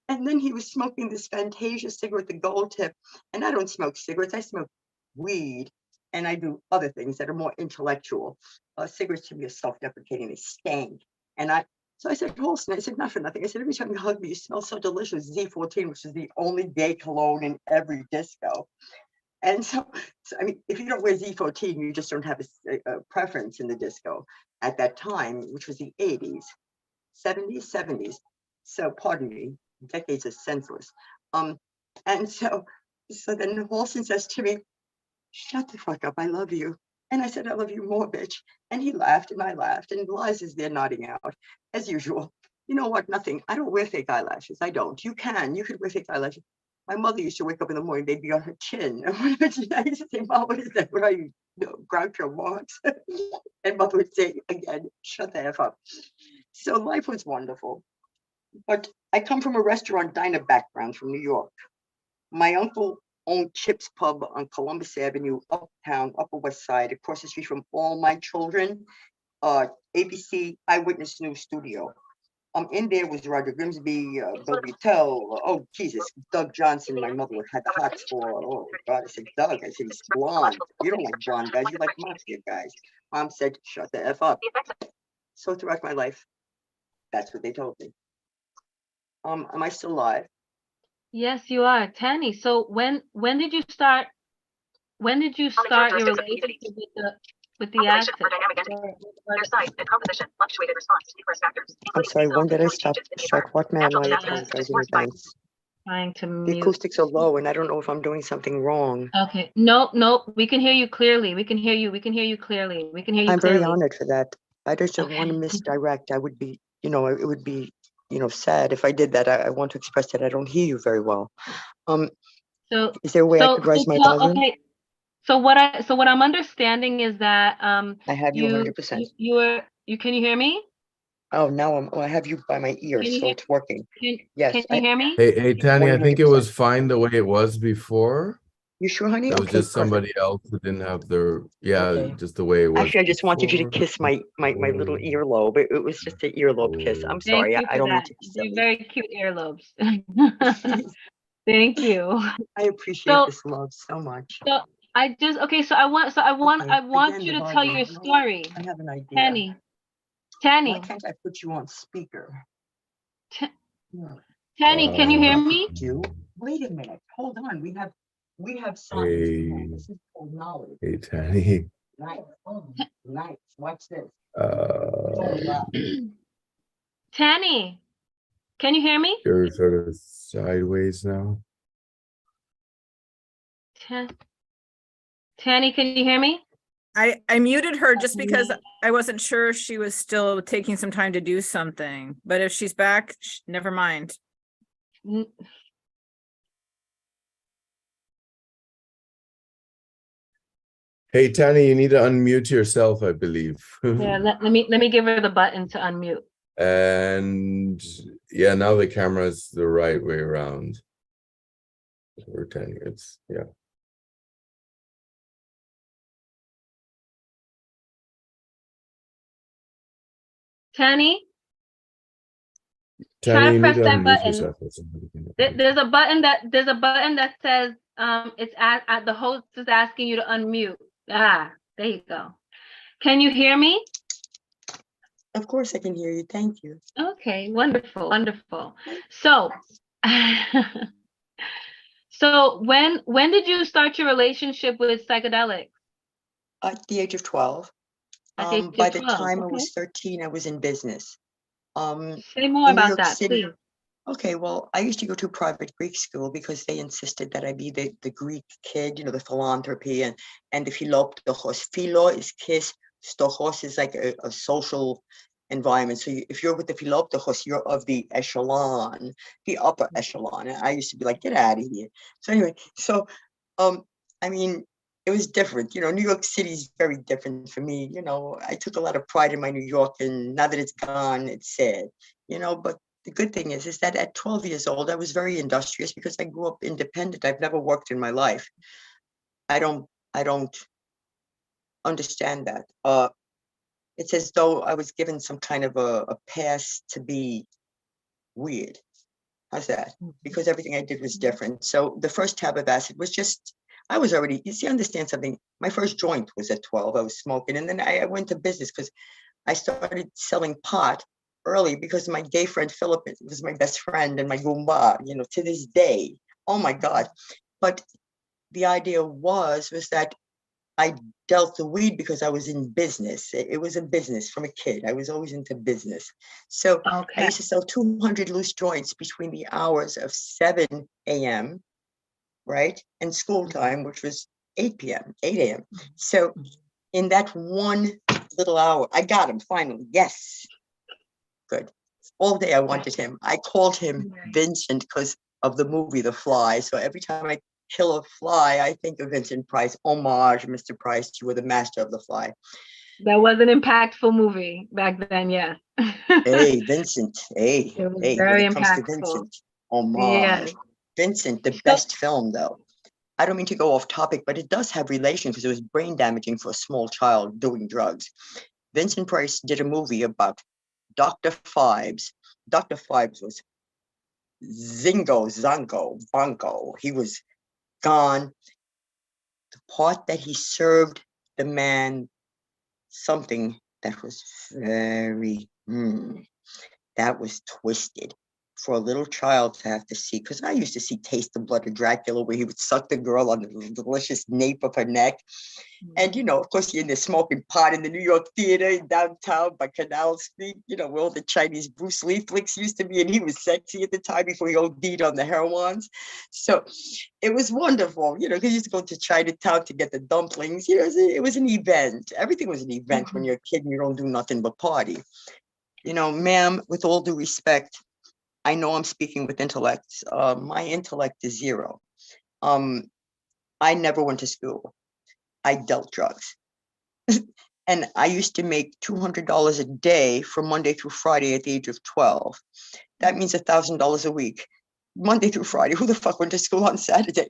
And then he was smoking this Fantasia cigarette, the gold tip. And I don't smoke cigarettes, I smoke weed. And I do other things that are more intellectual. Cigarettes to me are self-deprecating, they stank. So I said, Holston, I said, not for nothing. I said, every time you hug me, you smell so delicious. Z14, which is the only gay cologne in every disco. And so I mean, if you don't wear Z14, you just don't have a preference in the disco at that time, which was the 80s, 70s. So pardon me, decades of senseless. And so then Halston says to me, shut the fuck up, I love you. And I said, I love you more, bitch. And he laughed and I laughed, and Liza's there nodding out, as usual. You know what, nothing, I don't wear fake eyelashes, I don't. You could wear fake eyelashes. My mother used to wake up in the morning, they'd be on her chin. I used to say, Mom, what is that? What are you, Groucho Marx. And mother would say again, shut the F up. So life was wonderful. But I come from a restaurant diner background from New York. My uncle owned Chip's Pub on Columbus Avenue, uptown, Upper West Side, across the street from All My Children, ABC Eyewitness News Studio. In there was Roger Grimsby, Bill Beutel, oh Jesus, Doug Johnson, my mother had the hots for. Oh God, I said, Doug, I said, he's blonde. You don't like blonde guys, you like mafia guys. Mom said, shut the F up. So throughout my life, that's what they told me. Am I still alive? Yes, you are, Tanny. So when did you start? When did you start your relationship with the acid? I'm sorry, when did I start what, ma'am? I apologize in advance. Trying to The mute. acoustics are low and I don't know if I'm doing something wrong. Okay. Nope. We can hear you clearly. We can hear you. We can hear you clearly. We can hear you I'm clearly. very honored for that. I just don't want to Okay. misdirect. I would be, it would be, sad if I did that. I want to express that I don't hear you very well. So Is there a way I could raise my volume? okay. So what I'm understanding is that I have you 100%. you can you hear me? Oh, now I have you by my ear, so it's working. Yes. Can you hear me? Hey, Tanya, I think it 100%. was fine the way it was before. You sure, honey? It was Okay, just somebody else who didn't have their, Okay. just the way it was. Actually, I just wanted you to before. kiss my little earlobe. It was just an earlobe kiss. I'm Thank sorry. you I for don't mean that. to be They're silly. very cute earlobes. Thank you. I appreciate this love so much. So I just so I want Okay, I want again, you the to tell volume. your You know what? story. I have an idea. Tanny. Why can't I put you on speaker? Tanny, can you hear me? Wait a minute. Hold on. We have science. Hey, This is called knowledge. hey, Tanya. Nice. Oh, nice. Watch this. Tanny, can you hear me? You're sort of sideways now. Tanny, can you hear me? I muted her just because I wasn't sure if she was still taking some time to do something, but if she's back, never mind. Hey, Tanya, you need to unmute yourself, I believe. Yeah, let me give her the button to unmute. And yeah, now the camera's the right way around. For Tanya, it's yeah. Tanny, Tanya, try to you press need to that unmute button. yourself. There's a button that says it's at the host is asking you to unmute. Ah, there you go. Can you hear me? Of course I can hear you. Thank you. Okay, wonderful. So so when did you start your relationship with psychedelics? At the age of 12. At the age of By the 12, time I okay. was 13, I was in business. Say more in New about York that, City. please. Okay, well, I used to go to private Greek school because they insisted that I be the Greek kid, the philanthropy and the philoptochos. Philo is kiss, stochos is like a social environment. So if you're with the philoptochos, you're of the echelon, the upper echelon. And I used to be like, get out of here. So anyway, I mean, it was different. New York City is very different for me. I took a lot of pride in my New York, and now that it's gone, it's sad. But the good thing is that at 12 years old, I was very industrious because I grew up independent. I've never worked in my life. I don't understand that. It's as though I was given some kind of a pass to be weird. How's that? Because everything I did was different. So the first tab of acid was just, I was already, understand something. My first joint was at 12, I was smoking. And then I went to business because I started selling pot early because my gay friend Philip was my best friend and my goomba, to this day. Oh my God. But the idea was that I dealt the weed because I was in business. It was a business from a kid. I was always into business. So I used to sell 200 loose joints between the hours of 7 a.m., right? And school time, which was 8 p.m., 8 a.m. So in that one little hour, I got him finally. Yes. Good. All day I wanted him. I called him Vincent because of the movie The Fly. So every time I Killer Fly, I think of Vincent Price. Homage, Mr. Price, you were the master of the fly. That was an impactful movie back then, yes. Hey, Vincent. Hey, It was hey, when very it comes to impactful. Vincent, homage. Yes. Vincent, the So, best film though. I don't mean to go off topic, but it does have relation because it was brain damaging for a small child doing drugs. Vincent Price did a movie about Dr. Phibes. Dr. Phibes was Zingo, Zango, Bongo. He was gone. The part that he served the man something that was very, that was twisted for a little child to have to see. Because I used to see Taste the Blood of Dracula, where he would suck the girl on the delicious nape of her neck. And, you know, of course, you're in the smoking pot in the New York Theater in downtown by Canal Street, you know, where all the Chinese Bruce Lee flicks used to be. And he was sexy at the time before he OD'd on the heroines. So it was wonderful, you know, because he used to go to Chinatown to get the dumplings. You know, it was an event. Everything was an event when you're a kid and you don't do nothing but party. You know, ma'am, with all due respect, I know I'm speaking with intellect. My intellect is zero. I never went to school. I dealt drugs. And I used to make $200 a day from Monday through Friday at the age of 12. That means $1,000 a week, Monday through Friday. Who the fuck went to school on Saturday?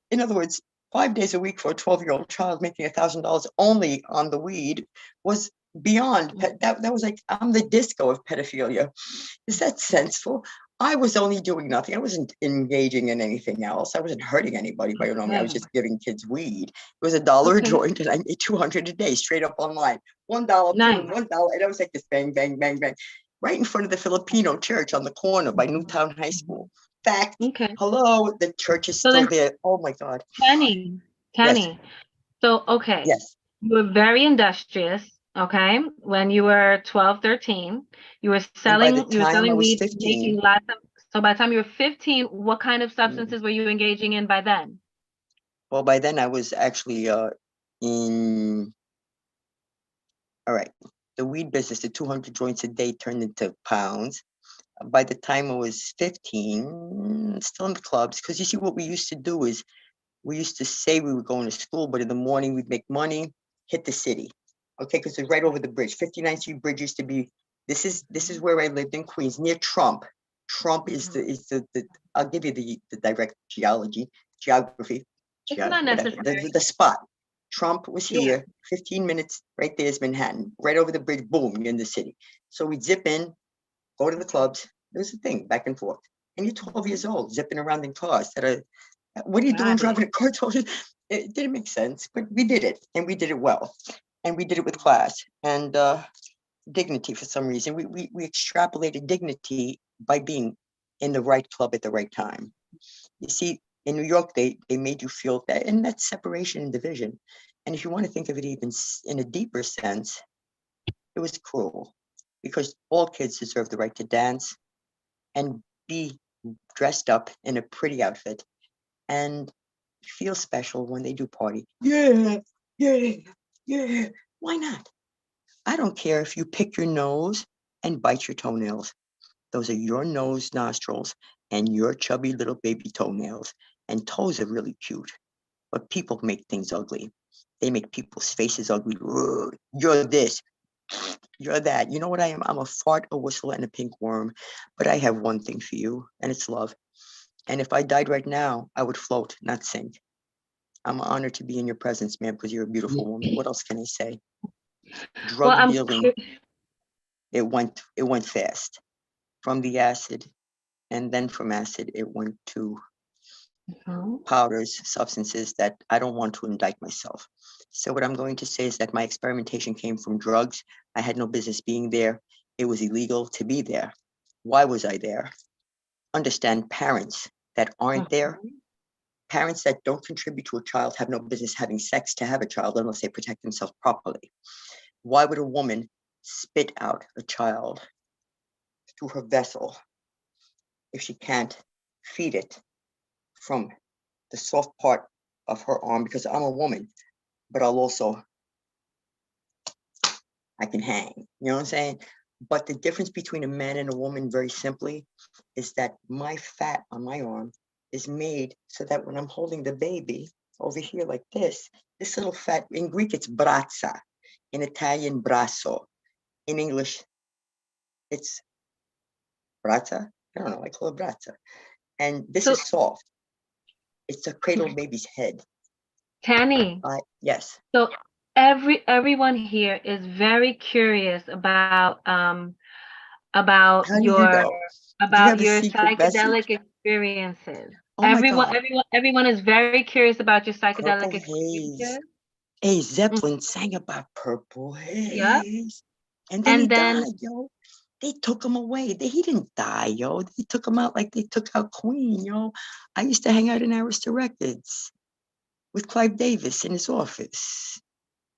In other words, 5 days a week for a 12-year-old child making $1,000 only on the weed was beyond. That was like, I'm the disco of pedophilia. Is that sensible? I was only doing nothing. I wasn't engaging in anything else. I wasn't hurting anybody by knowing I was just giving kids weed. It was $1 a joint, and I made $200 a day straight up online. $1, boom, $1, and I was like this bang, bang, bang, bang, right in front of the Filipino church on the corner by Newtown High School. Fact, hello, the church is still there. Oh my God. Kenny, Yes. so, okay. Yes. You were very industrious, okay? When you were 12, 13, you were selling was weed, 15, making lots of, so by the time you were 15, what kind of substances were you engaging in by then? well, by then I was actually all right, the weed business, the 200 joints a day turned into pounds. By the time I was 15, still in the clubs, because you see what we used to do is we used to say we were going to school, but in the morning we'd make money, hit the city. Okay, because it's right over the bridge. 59th Street Bridge used to be, this is where I lived in Queens, near Trump. Trump is the I'll give you the direct geography, It's not necessary. the spot. Trump was here, 15 minutes, right there's Manhattan, right over the bridge, boom, you're in the city. So we'd zip in, go to the clubs. It was a thing, back and forth. And you're 12 years old, zipping around in cars that are, what are you doing driving a car? It didn't make sense, but we did it, and we did it well. And we did it with class and dignity for some reason. We extrapolated dignity by being in the right club at the right time. You see, in New York, they made you feel that, and that's separation and division. And if you want to think of it even in a deeper sense, it was cruel because all kids deserve the right to dance and be dressed up in a pretty outfit and feel special when they do party. Yeah, yeah, yeah. Why not? I don't care if you pick your nose and bite your toenails. Those are your nose nostrils and your chubby little baby toenails. And toes are really cute, but people make things ugly. They make people's faces ugly. Ugh, you're this, you're that. You know what I am? I'm a fart, a whistle, and a pink worm. But I have one thing for you, and it's love. And if I died right now, I would float, not sink. I'm honored to be in your presence, ma'am, because you're a beautiful woman. What else can I say? Drug dealing, it went fast. From the acid, and then from acid, it went to powders, substances that I don't want to indict myself. So what I'm going to say is that my experimentation came from drugs. I had no business being there. It was illegal to be there. Why was I there? Understand, parents that aren't there, parents that don't contribute to a child have no business having sex to have a child unless they protect themselves properly. Why would a woman spit out a child through her vessel if she can't feed it from the soft part of her arm? Because I'm a woman, but I can hang, you know what I'm saying? But the difference between a man and a woman, very simply, is that my fat on my arm is made so that when I'm holding the baby over here like this little fat, in Greek it's braccia, in Italian braccio, in English it's braccia. I don't know, I call it braccia. And this is soft. It's a cradle baby's head. Tanny. Yes. So everyone here is very curious about How do you know? Do you have a your secret message? psychedelic experiences. Oh my God. Everyone is very curious about your psychedelic Purple experiences. haze. Hey, Zeppelin sang about purple haze. Yep. And then he then died, yo. They took him away. He didn't die, yo. They took him out like they took out Queen, yo. I used to hang out in Arista Records with Clive Davis in his office.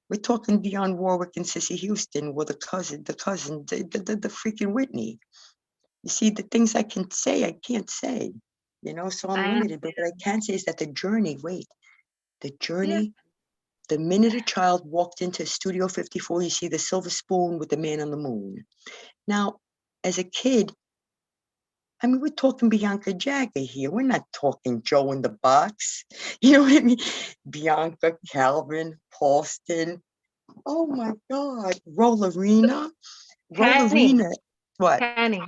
We're talking Dionne Warwick and Cissy Houston were the cousin, the freaking Whitney. You see, the things I can say, I can't say, you know, so I'm limited. But what I can say is that the journey, the minute a child walked into Studio 54, you see the silver spoon with the man on the moon. Now, as a kid, I mean, we're talking Bianca Jagger here. We're not talking Joe in the Box. You know what I mean? Bianca, Calvin, Paulston. Oh my God. Rollerina. Rollerina. What? Tanny.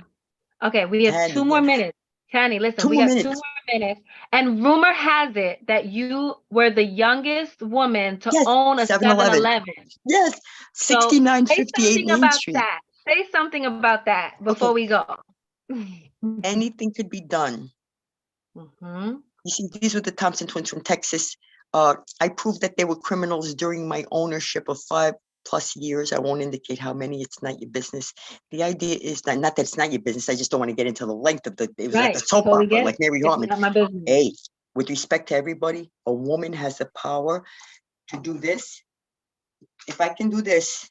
Okay, we have Tanny, 2 more yes. minutes. Tanny, listen, 2 we more got 2 minutes. more minutes. And rumor has it that you were the youngest woman to Yes, own a 7-Eleven. 7-Eleven. Yes, So say 6958 something Main about Street. that. Say something about that before Okay. we go. Anything could be done. Mm-hmm. You see, these were the Thompson twins from Texas. I proved that they were criminals during my ownership of 5+ years. I won't indicate how many. It's not your business. The idea is not that it's not your business. I just don't want to get into the length of it was like a soap Totally opera, get like it. Mary It's Hartman. not my business. Hey, with respect to everybody, a woman has the power to do this. If I can do this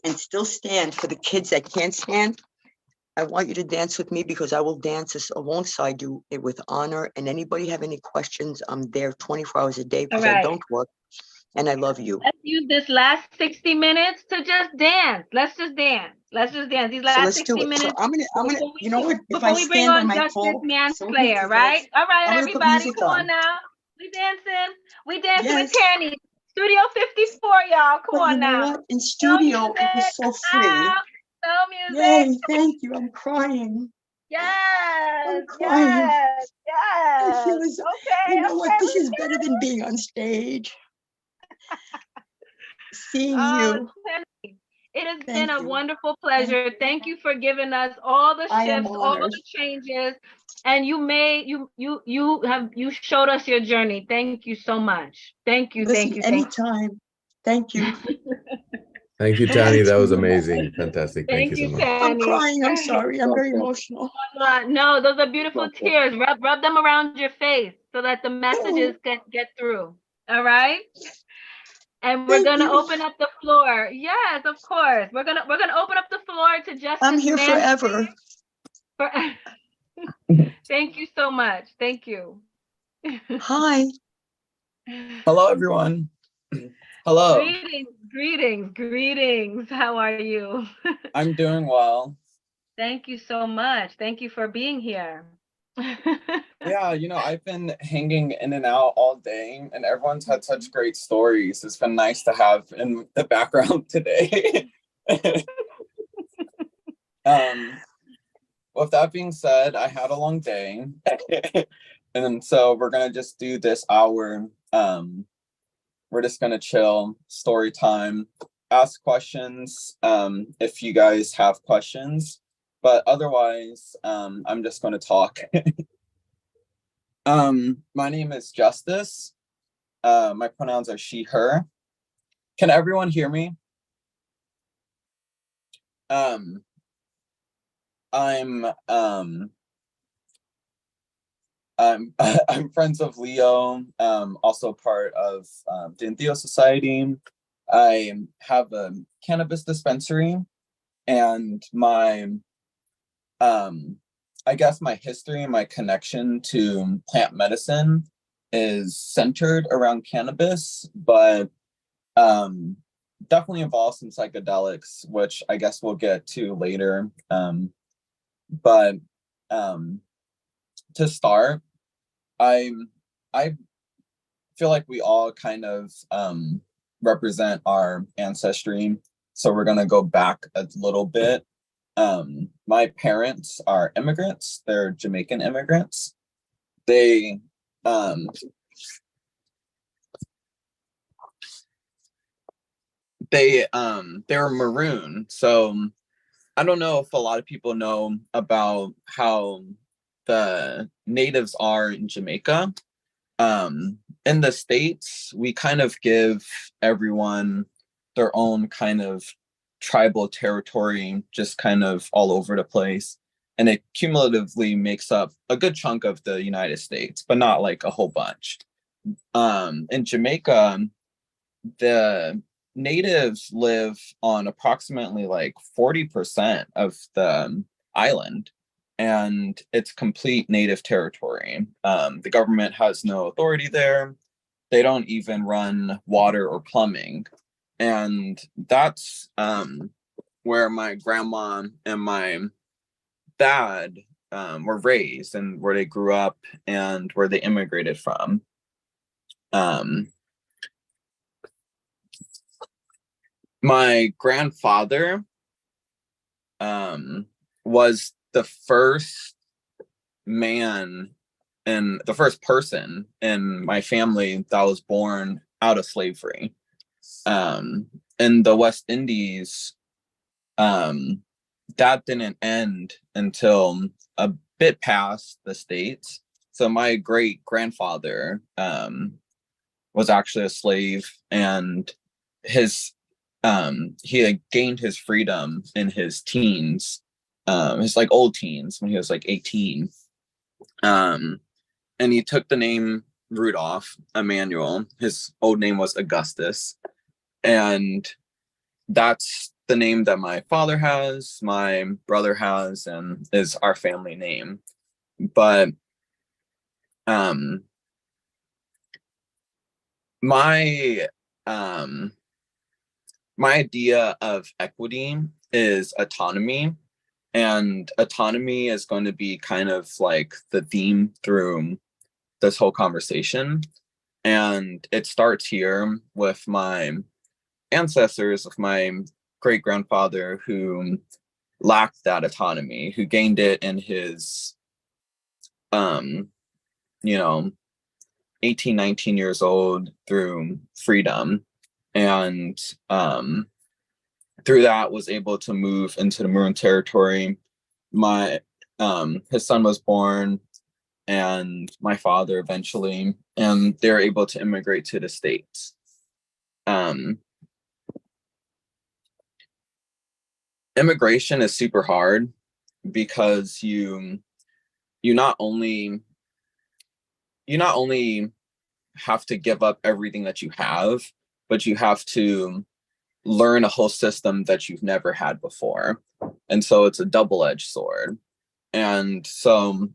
and still stand for the kids that can't stand, I want you to dance with me because I will dance alongside you with honor. And anybody have any questions, I'm there 24 hours a day because I don't work. And I love you. Let's use this last 60 minutes to just dance. Let's just dance. These So last let's do 60 it. minutes. So I'm gonna, you know what? If Before I we bring stand, I on might Justice fall. Manslayer, right? All right, I'm gonna put everybody, music come on on. now. We dancing. We dancing Yes. with Tanny. Studio 54, y'all. Come But on you know now. what? In studio, it was so free. No Yay, music. thank you. I'm crying. Yes. Crying. Yes. I feel Yes. as, Okay. you know what? This Okay. is better than being on stage. Seeing Oh, you. Tanny, it has Thank been a you. wonderful pleasure. Thank you for giving us all the I am shifts, all honored. the changes, and you showed us your journey. Thank you so much. Thank you. Listen, Thank you. Thank you. anytime. Thank you. Thank you, Tani. That was amazing. Fantastic. Thank you so much. I'm crying. I'm sorry. I'm very emotional. No, those are beautiful tears. Rub them around your face so that the messages get through. All right. And we're gonna open up the floor. Yes, of course. We're gonna open up the floor to Justice. I'm here forever. Thank you so much. Thank you. Hi. Hello, everyone. Hello. Greetings. How are you? I'm doing well. Thank you so much. Thank you for being here. Yeah, I've been hanging in and out all day, and everyone's had such great stories. It's been nice to have in the background today. With that being said, I had a long day. And so we're going to just do this hour. We're just going to chill, story time, ask questions if you guys have questions. But otherwise, I'm just going to talk. My name is Justice. My pronouns are she, her. Can everyone hear me? I'm friends of Leo, also part of the Entheo Society. I have a cannabis dispensary, and my I guess my history and my connection to plant medicine is centered around cannabis, but definitely involves some psychedelics, which I guess we'll get to later. But to start, I feel like we all kind of represent our ancestry. So we're gonna go back a little bit. My parents are immigrants. They're Jamaican immigrants. They they're maroon. So I don't know if a lot of people know about how the natives are in Jamaica. In the States, we kind of give everyone their own kind of tribal territory, just kind of all over the place. And it cumulatively makes up a good chunk of the United States, but not like a whole bunch. In Jamaica, the natives live on approximately like 40% of the island, and it's complete native territory. The government has no authority there. They don't even run water or plumbing. And that's where my grandma and my dad were raised, and where they grew up, and where they immigrated from. My grandfather was the first man and the first person in my family that was born out of slavery. In the West Indies, that didn't end until a bit past the States. So my great grandfather was actually a slave, and he had gained his freedom in his teens, his like old teens, when he was like 18. And he took the name Rudolph Emmanuel. His old name was Augustus. And that's the name that my father has, my brother has, and is our family name. But my idea of equity is autonomy, and autonomy is going to be kind of like the theme through this whole conversation. And it starts here with my ancestors, with my great grandfather, who lacked that autonomy, who gained it in his 18, 19 years old through freedom. And through that was able to move into the Maroon territory. His son was born, and my father eventually, and they were able to immigrate to the States. Immigration is super hard because you not only have to give up everything that you have, but you have to learn a whole system that you've never had before. And so it's a double-edged sword. And so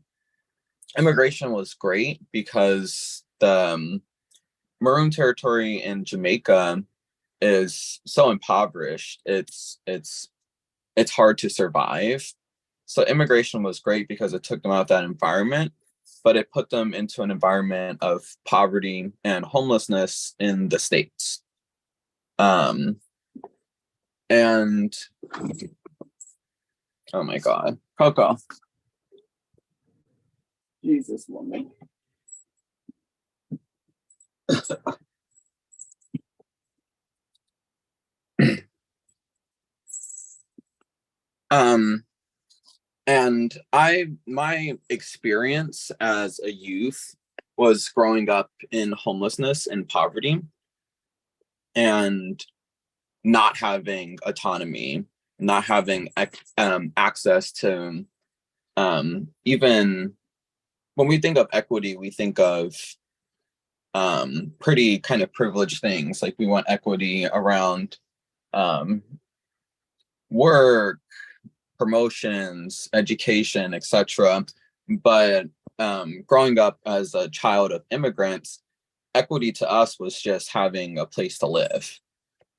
immigration was great because the Maroon territory in Jamaica is so impoverished. It's hard to survive. So immigration was great because it took them out of that environment, but it put them into an environment of poverty and homelessness in the States. And oh my God, Coco. Jesus, woman. And my experience as a youth was growing up in homelessness and poverty, and not having autonomy, not having access to, even when we think of equity, we think of pretty kind of privileged things. Like we want equity around work, promotions, education, etc. But growing up as a child of immigrants, equity to us was just having a place to live.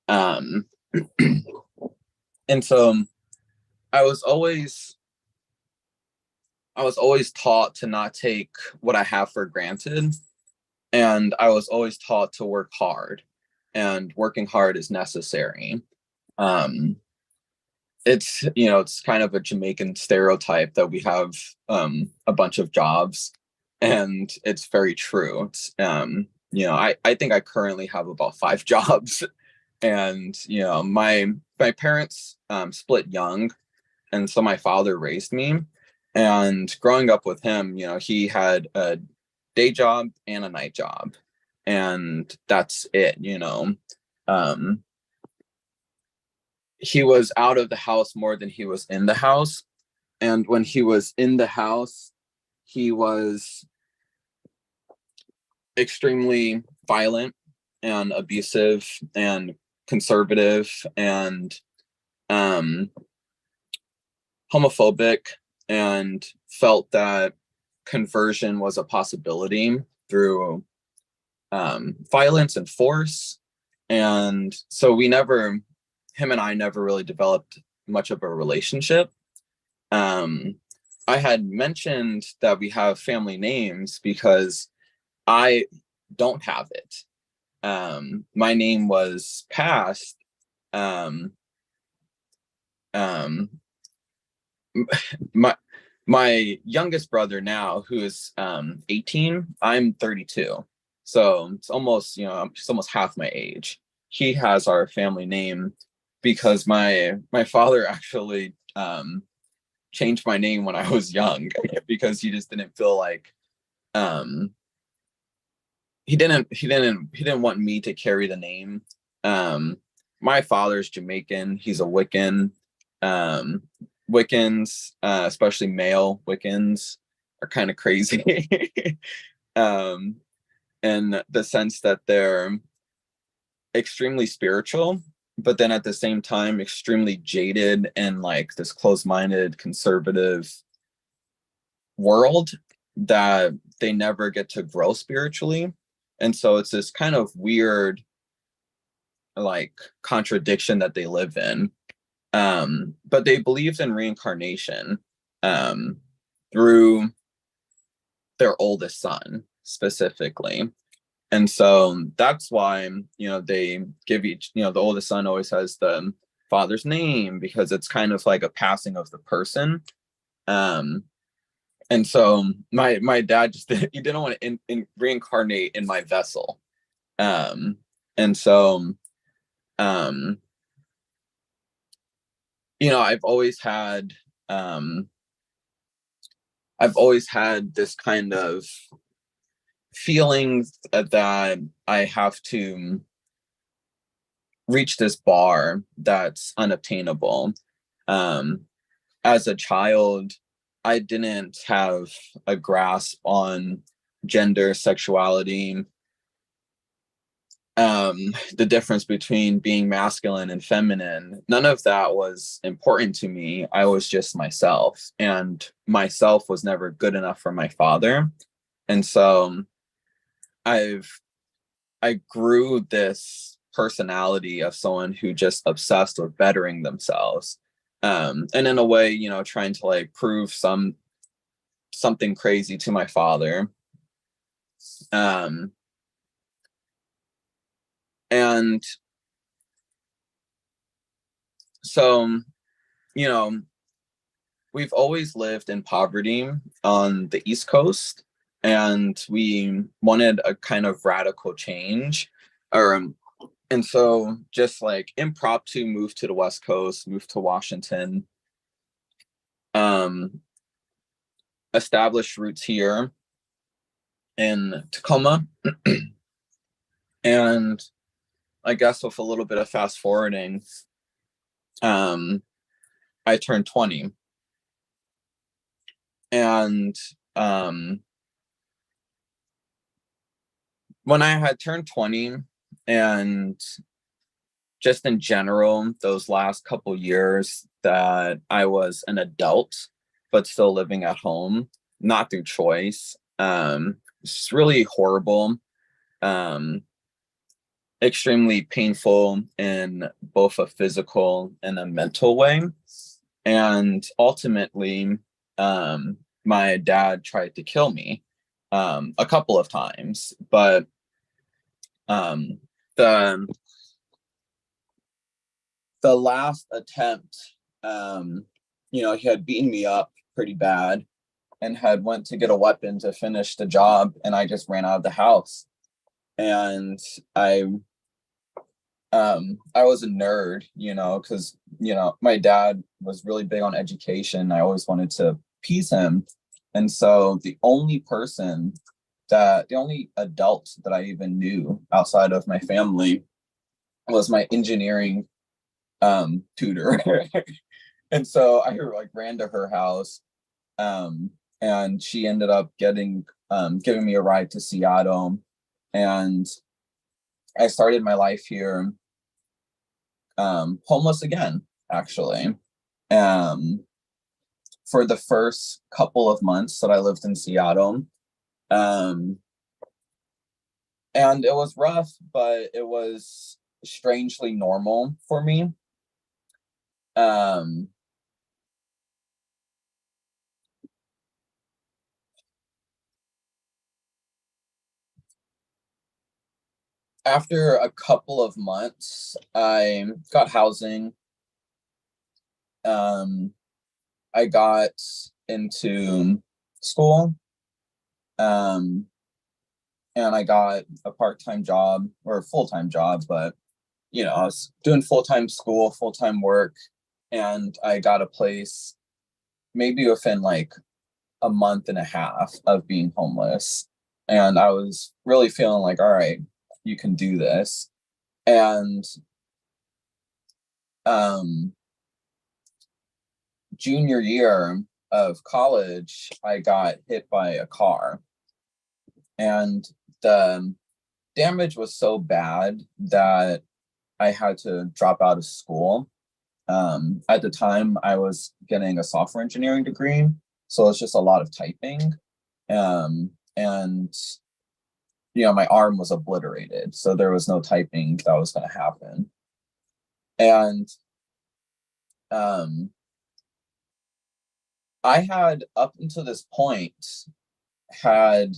And so I was always I was always taught to not take what I have for granted. And I was always taught to work hard, and working hard is necessary. It's, it's kind of a Jamaican stereotype that we have a bunch of jobs, and it's very true. It's, I think I currently have about 5 jobs, and, my parents split young, and so my father raised me. And growing up with him, he had a day job and a night job, and that's it. He was out of the house more than he was in the house, and when he was in the house, he was extremely violent and abusive and conservative and homophobic, and felt that conversion was a possibility through violence and force. And so him and I never really developed much of a relationship. I had mentioned that we have family names because I don't have it. My name was passed. My youngest brother now, who is 18, I'm 32. So it's almost, just almost half my age. He has our family name because my father actually changed my name when I was young because he just didn't feel like he didn't want me to carry the name. My father's Jamaican. He's a Wiccan. Wiccans, especially male Wiccans, are kind of crazy. In the sense that they're extremely spiritual, but then at the same time extremely jaded and like this closed-minded conservative world that they never get to grow spiritually. And so it's this kind of weird like contradiction that they live in. But they believed in reincarnation through their oldest son specifically. And so that's why, they give each, the oldest son always has the father's name, because it's kind of like a passing of the person. And so my dad just he didn't want to reincarnate in my vessel. And so, I've always had this kind of feeling that I have to reach this bar that's unobtainable. As a child, I didn't have a grasp on gender, sexuality, the difference between being masculine and feminine. None of that was important to me. I was just myself, and myself was never good enough for my father. And so I grew this personality of someone who just obsessed with bettering themselves. And in a way, trying to like prove something crazy to my father. And so, we've always lived in poverty on the East Coast, and we wanted a kind of radical change. And so just like impromptu moved to the West Coast, moved to Washington, established roots here in Tacoma. And I guess with a little bit of fast forwarding, I turned 20. And when I had turned 20, and just in general, those last couple years that I was an adult, but still living at home, not through choice, it's really horrible, extremely painful in both a physical and a mental way. And ultimately, my dad tried to kill me a couple of times, but the last attempt, he had beaten me up pretty bad and had went to get a weapon to finish the job, and I just ran out of the house. And I was a nerd, because my dad was really big on education. I always wanted to appease him. And so the only adult that I even knew outside of my family was my engineering tutor. And so I ran to her house, and she ended up giving me a ride to Seattle, and I started my life here, homeless again, actually. For the first couple of months that I lived in Seattle, and it was rough, but it was strangely normal for me. After a couple of months, I got housing. I got into school, and I got a part-time job or a full-time job, but I was doing full-time school, full-time work, and I got a place maybe within like a month and a half of being homeless. And I was really feeling like, all right, you can do this. And junior year of college, I got hit by a car, and the damage was so bad that I had to drop out of school. At the time, I was getting a software engineering degree, so it's just a lot of typing, and my arm was obliterated, so there was no typing that was going to happen. And I had, up until this point, had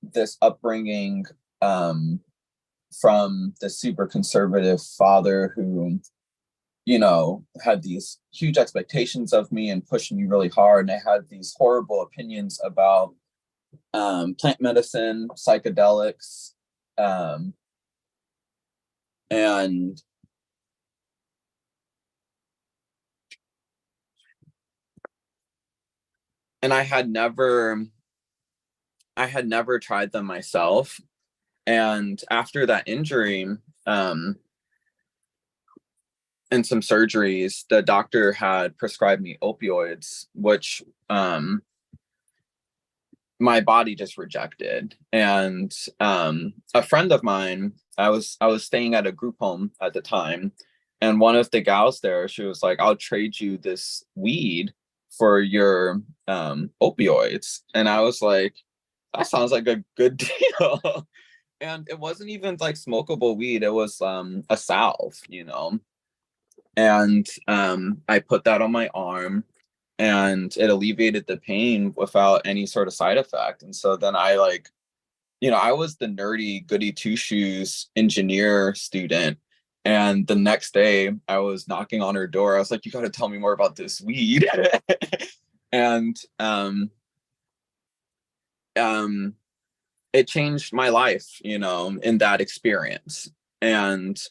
this upbringing from the super conservative father who, had these huge expectations of me and pushing me really hard. And I had these horrible opinions about plant medicine, psychedelics, and I had never tried them myself. And after that injury, and some surgeries, the doctor had prescribed me opioids, which my body just rejected. And a friend of mine, I was staying at a group home at the time, and one of the gals there, she was like, I'll trade you this weed for your opioids. And I was like, that sounds like a good deal. And it wasn't even like smokable weed, it was a salve, and I put that on my arm, and it alleviated the pain without any sort of side effect. And so then I I was the nerdy goody two shoes engineer student, and the next day I was knocking on her door. I was like, you got to tell me more about this weed. And it changed my life, in that experience. And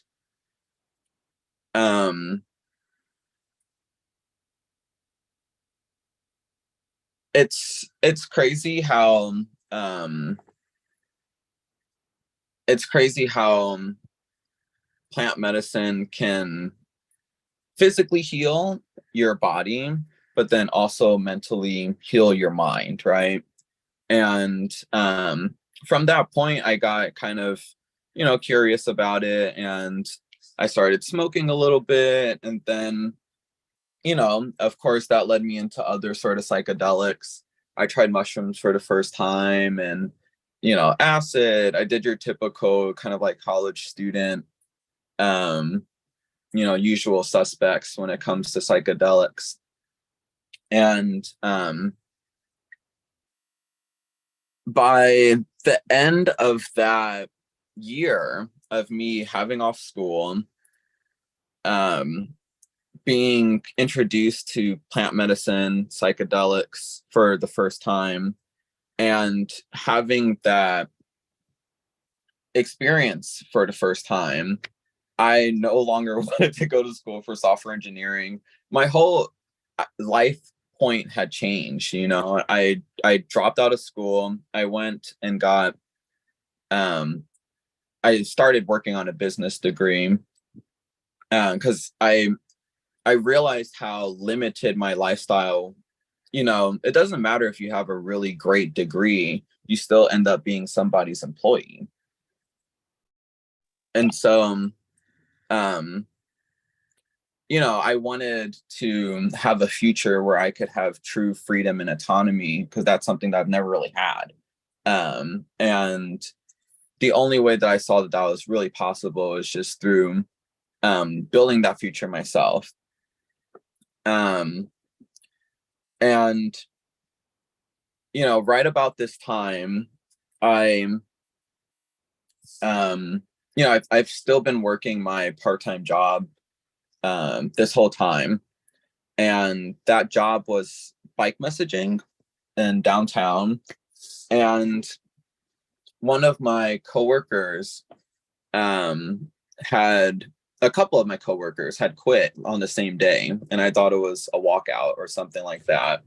it's crazy how plant medicine can physically heal your body, but then also mentally heal your mind, right? And from that point, I got kind of, curious about it, and I started smoking a little bit. And then, of course, that led me into other sort of psychedelics. I tried mushrooms for the first time, and, acid. I did your typical kind of like college student, usual suspects when it comes to psychedelics. And by the end of that year of me having off school, being introduced to plant medicine, psychedelics for the first time, and having that experience for the first time, I no longer wanted to go to school for software engineering. My whole life point had changed. You know, I dropped out of school. I went and got I started working on a business degree because I realized how limited my lifestyle. You know, it doesn't matter if you have a really great degree, you still end up being somebody's employee. And so you know, I wanted to have a future where I could have true freedom and autonomy, because that's something that I've never really had. And the only way that I saw that that was really possible is just through building that future myself. And, you know, right about this time, you know, I've still been working my part-time job this whole time. And that job was bike messaging in downtown. And one of my coworkers a couple of my coworkers had quit on the same day. And I thought it was a walkout or something like that.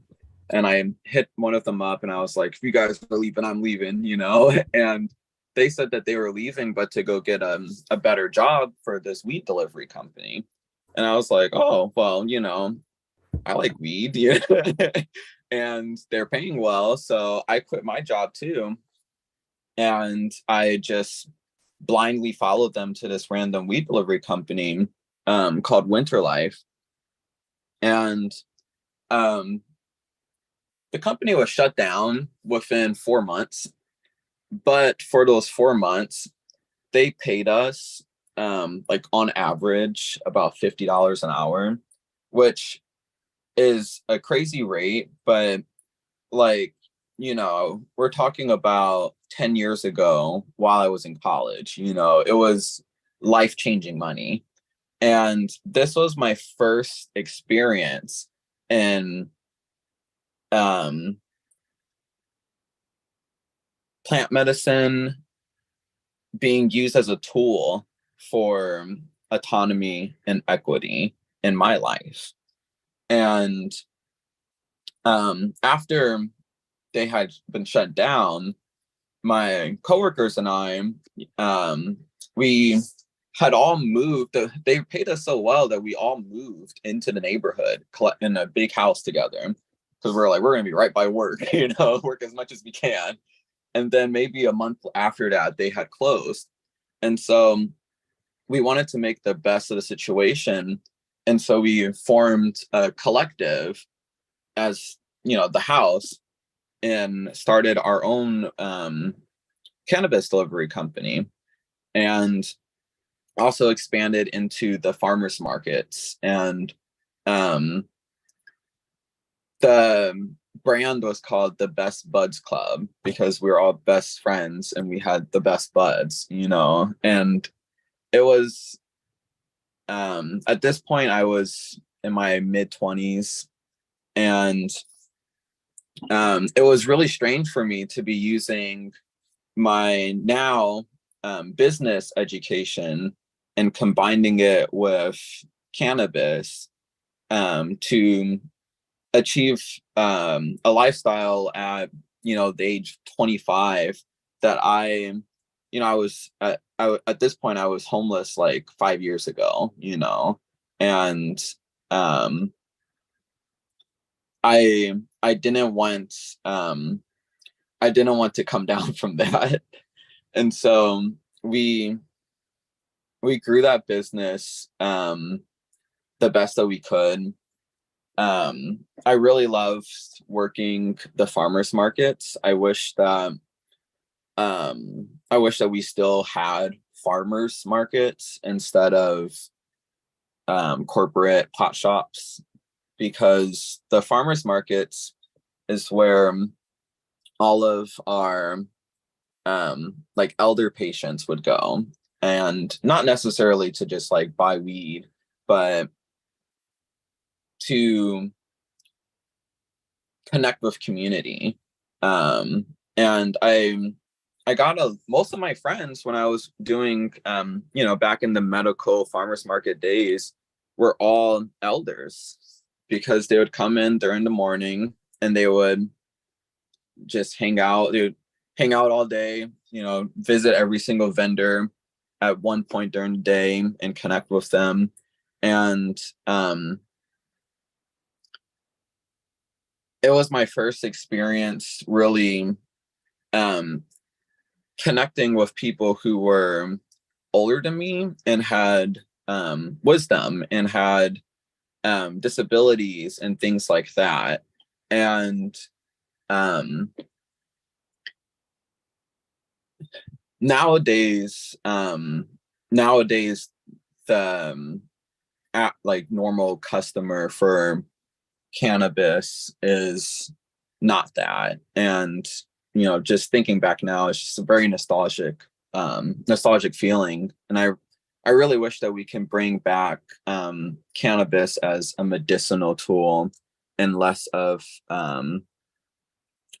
And I hit one of them up and I was like, if you guys are leaving, I'm leaving, you know? And they said that they were leaving, but to go get a better job for this weed delivery company. And I was like, oh, well, you know, I like weed, yeah. And they're paying well. So I quit my job too. And I just blindly followed them to this random weed delivery company called Winter Life. And the company was shut down within 4 months. But for those 4 months, they paid us like on average about $50 an hour, which is a crazy rate. But like, you know, we're talking about 10 years ago while I was in college. You know, it was life-changing money. And this was my first experience in plant medicine being used as a tool for autonomy and equity in my life. And after they had been shut down, my coworkers and I, we had all moved. They paid us so well that we all moved into the neighborhood in a big house together, because we're like, we're going to be right by work, you know, work as much as we can. And then maybe a month after that, they had closed. And so we wanted to make the best of the situation. And so we formed a collective as, you know, the house, and started our own cannabis delivery company, and also expanded into the farmers markets. And the brand was called the Best Buds Club, because we were all best friends and we had the best buds, you know. And it was at this point I was in my mid-20s, and it was really strange for me to be using my now business education and combining it with cannabis to achieve a lifestyle at, you know, the age of 25 that at this point I was homeless like 5 years ago, you know. And I didn't want to come down from that. And so we grew that business the best that we could. I really loved working the farmers markets. I wish that we still had farmers markets instead of corporate pot shops, because the farmers markets is where all of our like elder patients would go, and not necessarily to just like buy weed, but to connect with community. And I got most of my friends when I was doing you know, back in the medical farmers market days, were all elders, because they would come in during the morning and they would just hang out. They would hang out all day, you know, visit every single vendor at one point during the day and connect with them. And it was my first experience really connecting with people who were older than me and had wisdom and had disabilities and things like that. And nowadays the like normal customer for cannabis is not that. And you know, just thinking back now, it's just a very nostalgic feeling. And I really wish that we can bring back cannabis as a medicinal tool and less of a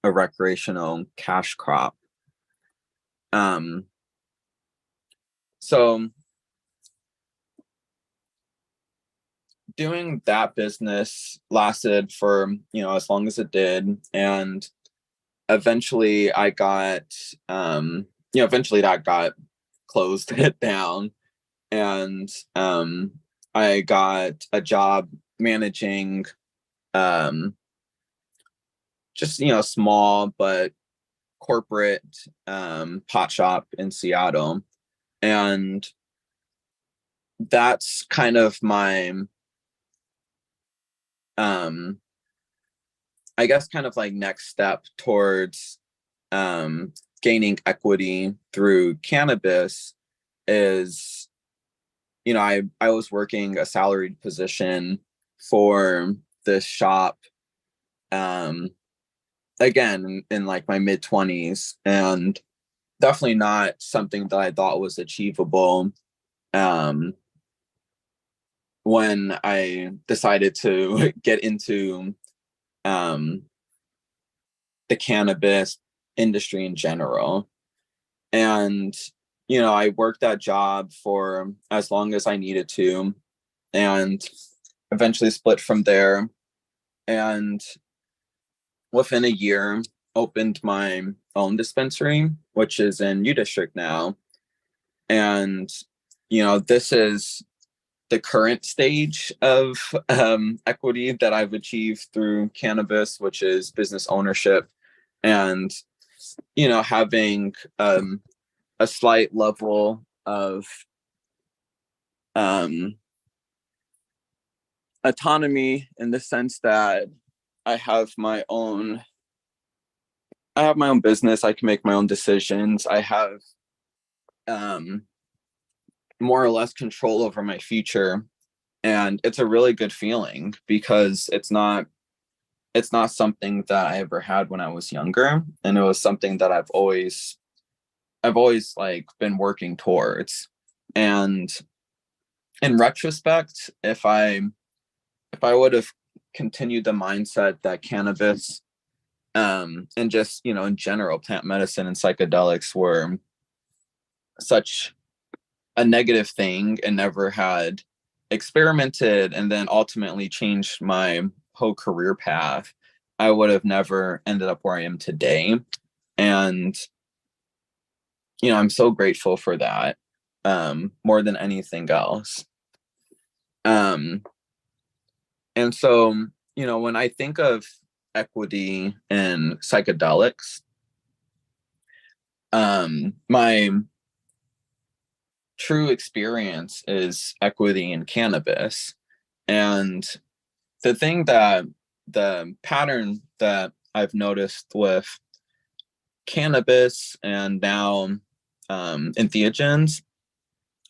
recreational cash crop. So doing that business lasted for, you know, as long as it did. And eventually I got, you know, eventually that got closed it down. And I got a job managing just, you know, small but corporate pot shop in Seattle. And that's kind of my I guess kind of like next step towards gaining equity through cannabis is, you know, I was working a salaried position for this shop again in like my mid-20s, and definitely not something that I thought was achievable when I decided to get into the cannabis industry in general. And you know, I worked that job for as long as I needed to, and eventually split from there. And within a year, opened my own dispensary, which is in U District now. And you know, this is the current stage of equity that I've achieved through cannabis, which is business ownership, and you know, having a slight level of autonomy in the sense that I have my own business. I can make my own decisions. I have more or less control over my future, and it's a really good feeling because it's not something that I ever had when I was younger, and it was something that I've always like been working towards. And in retrospect, if I would have continued the mindset that cannabis and just, you know, in general plant medicine and psychedelics were such a negative thing and never had experimented and then ultimately changed my whole career path, I would have never ended up where I am today. And you know, I'm so grateful for that, more than anything else. And so, you know, when I think of equity and psychedelics, my true experience is equity in cannabis. And the pattern that I've noticed with cannabis and now entheogens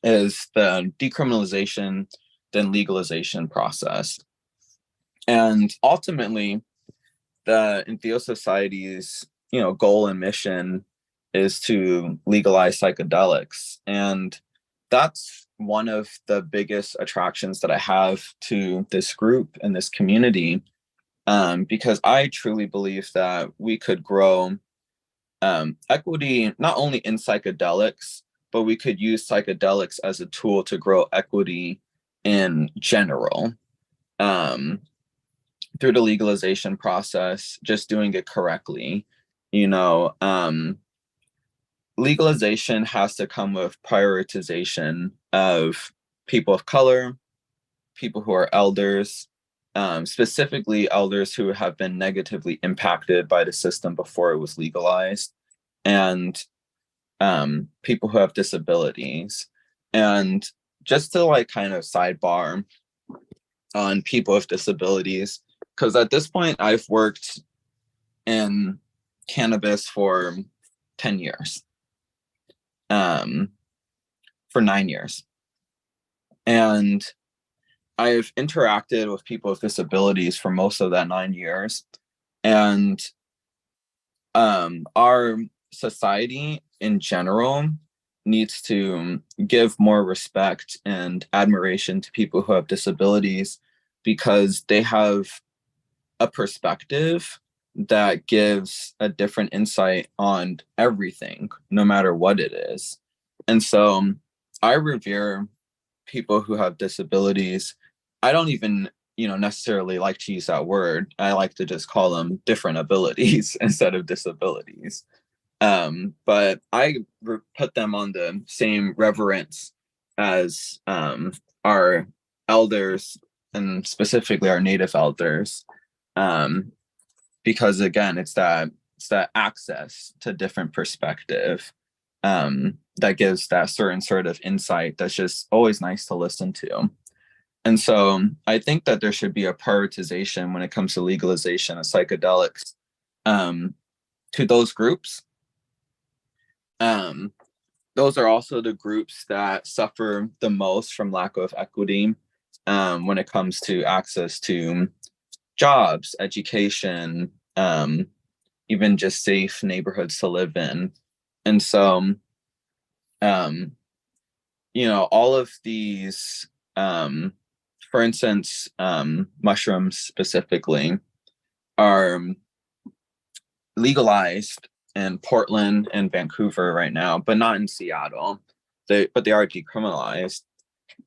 is the decriminalization then legalization process. And ultimately, the entheo societies goal and mission is to legalize psychedelics. And that's one of the biggest attractions that I have to this group and this community, because I truly believe that we could grow equity not only in psychedelics, but we could use psychedelics as a tool to grow equity in general, through the legalization process, just doing it correctly. Legalization has to come with prioritization of people of color, people who are elders, specifically elders who have been negatively impacted by the system before it was legalized, and people who have disabilities. And just to like kind of sidebar on people with disabilities, because at this point I've worked in cannabis for 10 years, for 9 years. And I've interacted with people with disabilities for most of that 9 years. And our society in general needs to give more respect and admiration to people who have disabilities, because they have a perspective that gives a different insight on everything, no matter what it is. And so I revere people who have disabilities. I don't even, necessarily like to use that word. I like to just call them different abilities instead of disabilities. But I put them on the same reverence as our elders, and specifically our Native elders, because again, it's that access to different perspective that gives that certain sort of insight that's just always nice to listen to. And so I think that there should be a prioritization when it comes to legalization of psychedelics to those groups. Those are also the groups that suffer the most from lack of equity when it comes to access to jobs, education, even just safe neighborhoods to live in. And so, all of these, for instance, mushrooms specifically, are legalized in Portland and Vancouver right now, but not in Seattle. But they are decriminalized.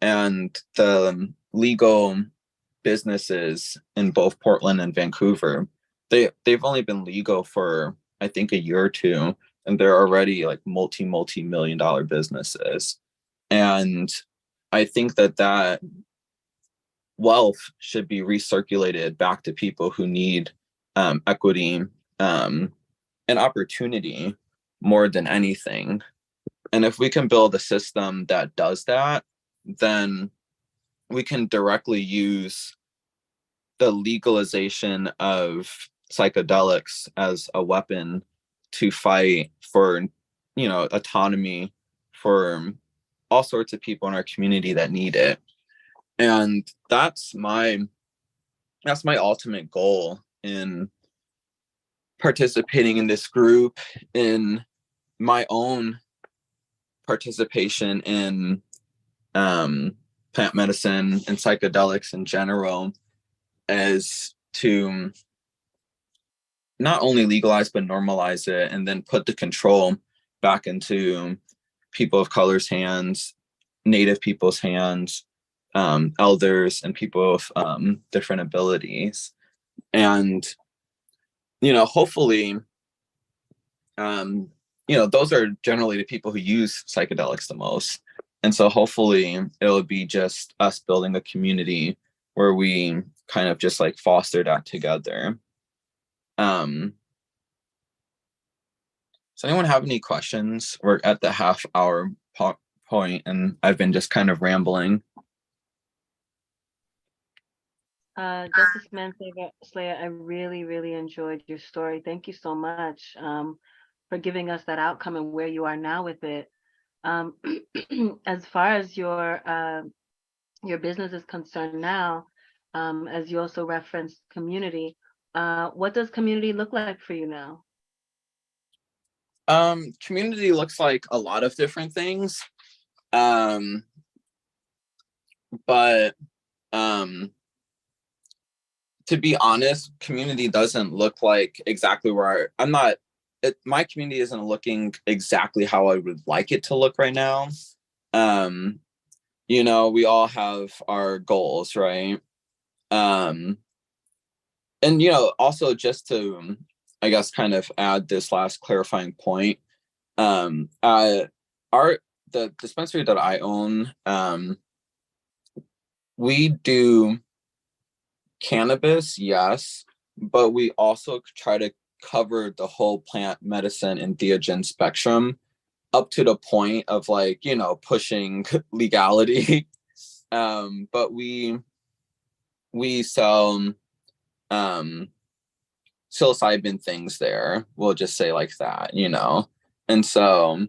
And the legal businesses in both Portland and Vancouver, they've only been legal for I think a year or two, and they're already like multi-million-dollar businesses. And I think that wealth should be recirculated back to people who need equity and opportunity more than anything. And if we can build a system that does that, then we can directly use the legalization of psychedelics as a weapon to fight for, autonomy for all sorts of people in our community that need it. And that's my ultimate goal in participating in this group, in my own participation in plant medicine and psychedelics in general, is to not only legalize but normalize it, and then put the control back into people of color's hands, Native people's hands, elders, and people with different abilities. And hopefully those are generally the people who use psychedelics the most. And so hopefully it'll be just us building a community where we kind of just like foster that together. Does anyone have any questions? We're at the half-hour point, and I've been just kind of rambling. Justice Manslayer, I really, really enjoyed your story. Thank you so much for giving us that outcome and where you are now with it. As far as your business is concerned now, as you also referenced community, what does community look like for you now? Community looks like a lot of different things. But to be honest, community doesn't look like exactly where I'm not. My community isn't looking exactly how I would like it to look right now. We all have our goals, right? And also just to, I guess, kind of add this last clarifying point. The dispensary that I own, we do cannabis, yes, but we also try to cover the whole plant medicine and theogen spectrum up to the point of pushing legality. But we sell psilocybin things there. We'll just say like that, And so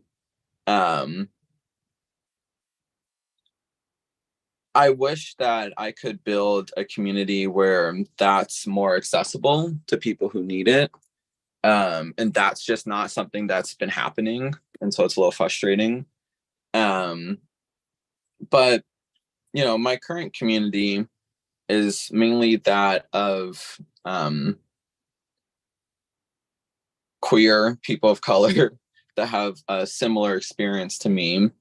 I wish that I could build a community where that's more accessible to people who need it. And that's just not something that's been happening. And so it's a little frustrating. But, my current community is mainly that of queer people of color that have a similar experience to me,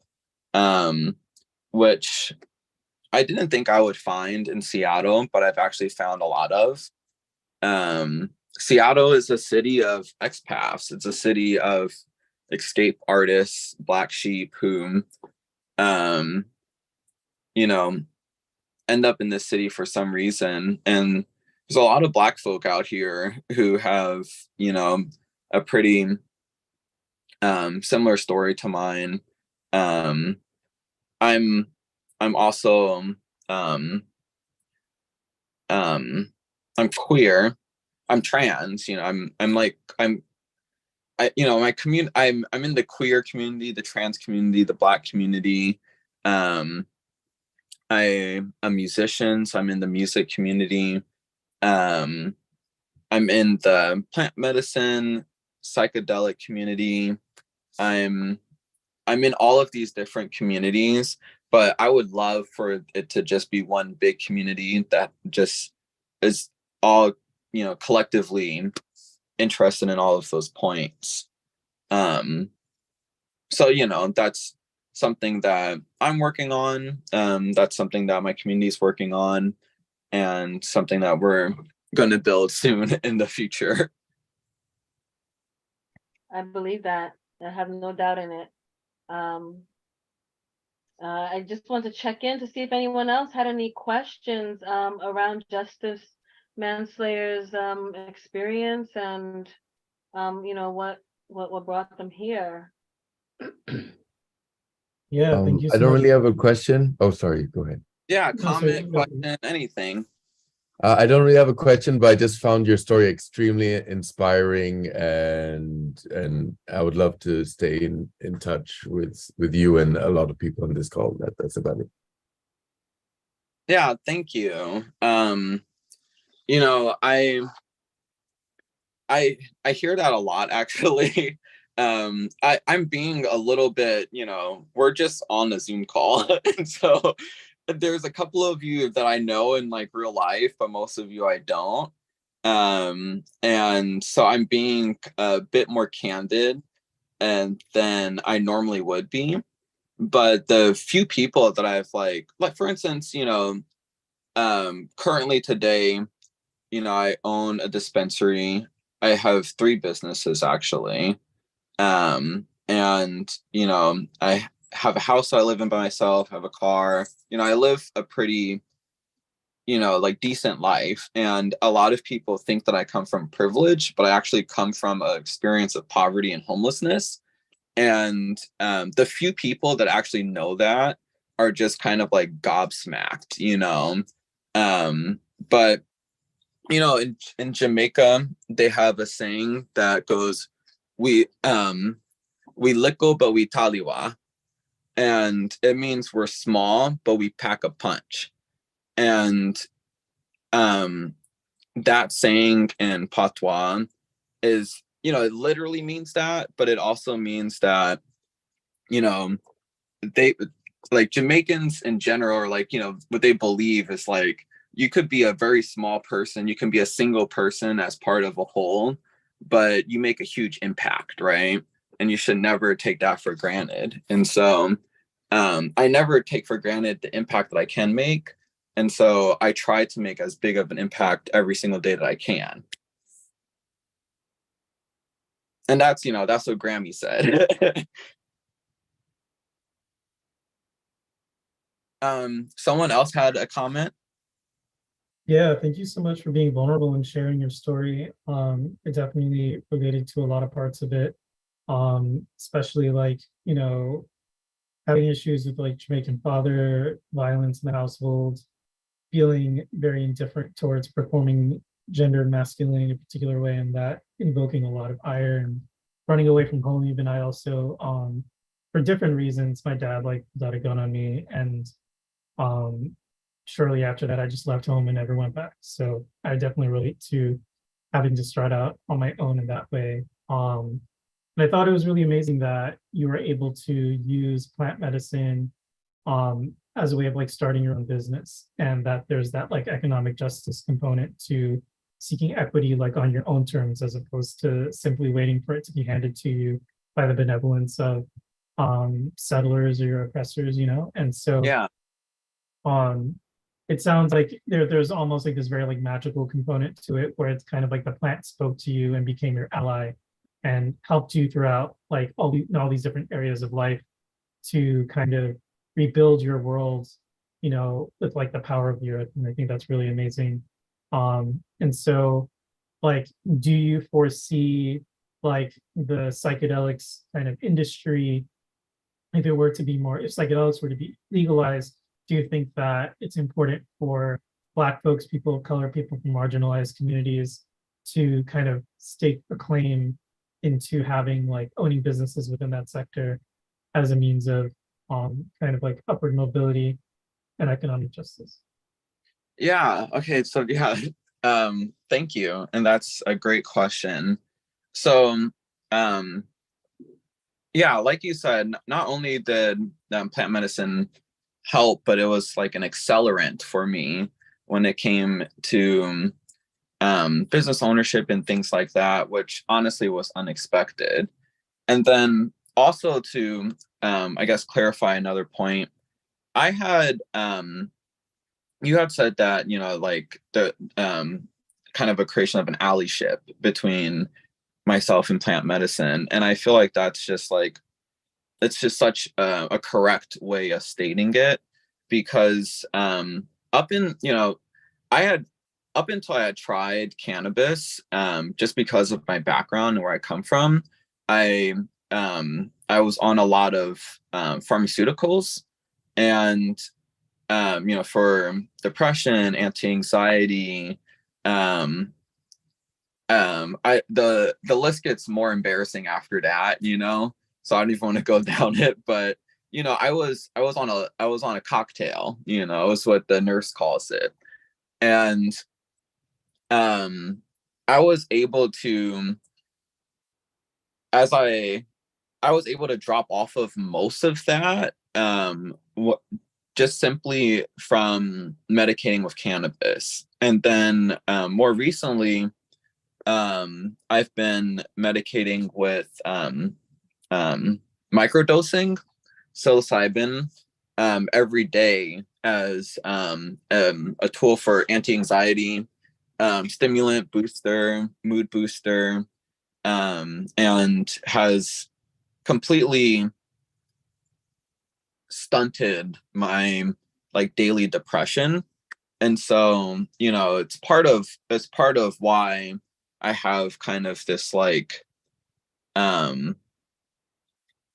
which I didn't think I would find in Seattle, but I've actually found a lot of. Seattle is a city of expats. It's a city of escape artists, Black sheep who, end up in this city for some reason. And there's a lot of Black folk out here who have, a pretty similar story to mine. I'm also I'm queer. I'm trans. My community. I'm in the queer community, the trans community, the Black community. I'm a musician, so I'm in the music community. I'm in the plant medicine, psychedelic community. I'm in all of these different communities, but I would love for it to just be one big community that just is all, collectively interested in all of those points. So, that's something that I'm working on. That's something that my community is working on, and something that we're going to build soon in the future. I believe that. I have no doubt in it. I just want to check in to see if anyone else had any questions around Justice Manslayer's experience and what brought them here. Yeah, thank you so I don't much. really have a question. Oh, sorry. Go ahead. Yeah, comment, question, anything. I don't really have a question, but I just found your story extremely inspiring, and I would love to stay in touch with you and a lot of people on this call. That's about it. Yeah, thank you. I hear that a lot, actually. I'm being a little bit, we're just on a Zoom call, and so there's a couple of you that I know in real life, but most of you I don't. And so I'm being a bit more candid than I normally would be. But the few people that I've for instance, currently today, I own a dispensary. I have 3 businesses actually. And I have a house I live in by myself, I have a car, I live a pretty, decent life. And a lot of people think that I come from privilege, but I actually come from an experience of poverty and homelessness. And the few people that actually know that are just kind of gobsmacked, but in Jamaica, they have a saying that goes, we lickle, but we taliwa. And it means we're small, but we pack a punch. And that saying in patois is it literally means that, but it also means that, they like Jamaicans in general are like, what they believe is like, you could be a very small person, you can be a single person as part of a whole, but you make a huge impact, right? And you should never take that for granted. And so I never take for granted the impact that I can make. And so I try to make as big of an impact every single day that I can. And that's what Grammy said. Someone else had a comment. Yeah, thank you so much for being vulnerable and sharing your story. It definitely related to a lot of parts of it, especially like, having issues with like Jamaican father, violence in the household, feeling very indifferent towards performing gender and masculinity in a particular way, and that invoking a lot of ire and running away from home. Even I also, for different reasons, my dad like got a gun on me, and shortly after that, I just left home and never went back. So I definitely relate to having to start out on my own in that way. And I thought it was really amazing that you were able to use plant medicine as a way of like starting your own business, and that there's that like economic justice component to seeking equity like on your own terms, as opposed to simply waiting for it to be handed to you by the benevolence of settlers or your oppressors, And so yeah, it sounds like there's almost like this very like magical component to it, where it's kind of like the plant spoke to you and became your ally and helped you throughout like all these different areas of life to kind of rebuild your world, with like the power of the earth. And I think that's really amazing. And so like, do you foresee like the psychedelics kind of industry, if psychedelics were to be legalized, do you think that it's important for Black folks, people of color, people from marginalized communities to kind of stake a claim into having like owning businesses within that sector as a means of kind of like upward mobility and economic justice? Yeah. Okay. So yeah. Thank you. And that's a great question. So yeah, like you said, not only did plant medicine help, but it was like an accelerant for me when it came to business ownership and things like that, which honestly was unexpected. And then also to, I guess, clarify another point, I had, you had said that, like the kind of a creation of an allyship between myself and plant medicine. And I feel like that's just like, it's just such a correct way of stating it, because up until I had tried cannabis, just because of my background and where I come from, I was on a lot of pharmaceuticals, and for depression, anti-anxiety, the list gets more embarrassing after that, so I don't even want to go down it, but I was on a cocktail, is what the nurse calls it. And I was able to, I was able to drop off of most of that, just simply from medicating with cannabis. And then more recently, I've been medicating with microdosing psilocybin every day as a tool for anti-anxiety, stimulant booster, mood booster, and has completely stunted my like daily depression. And so, it's part of why I have kind of this like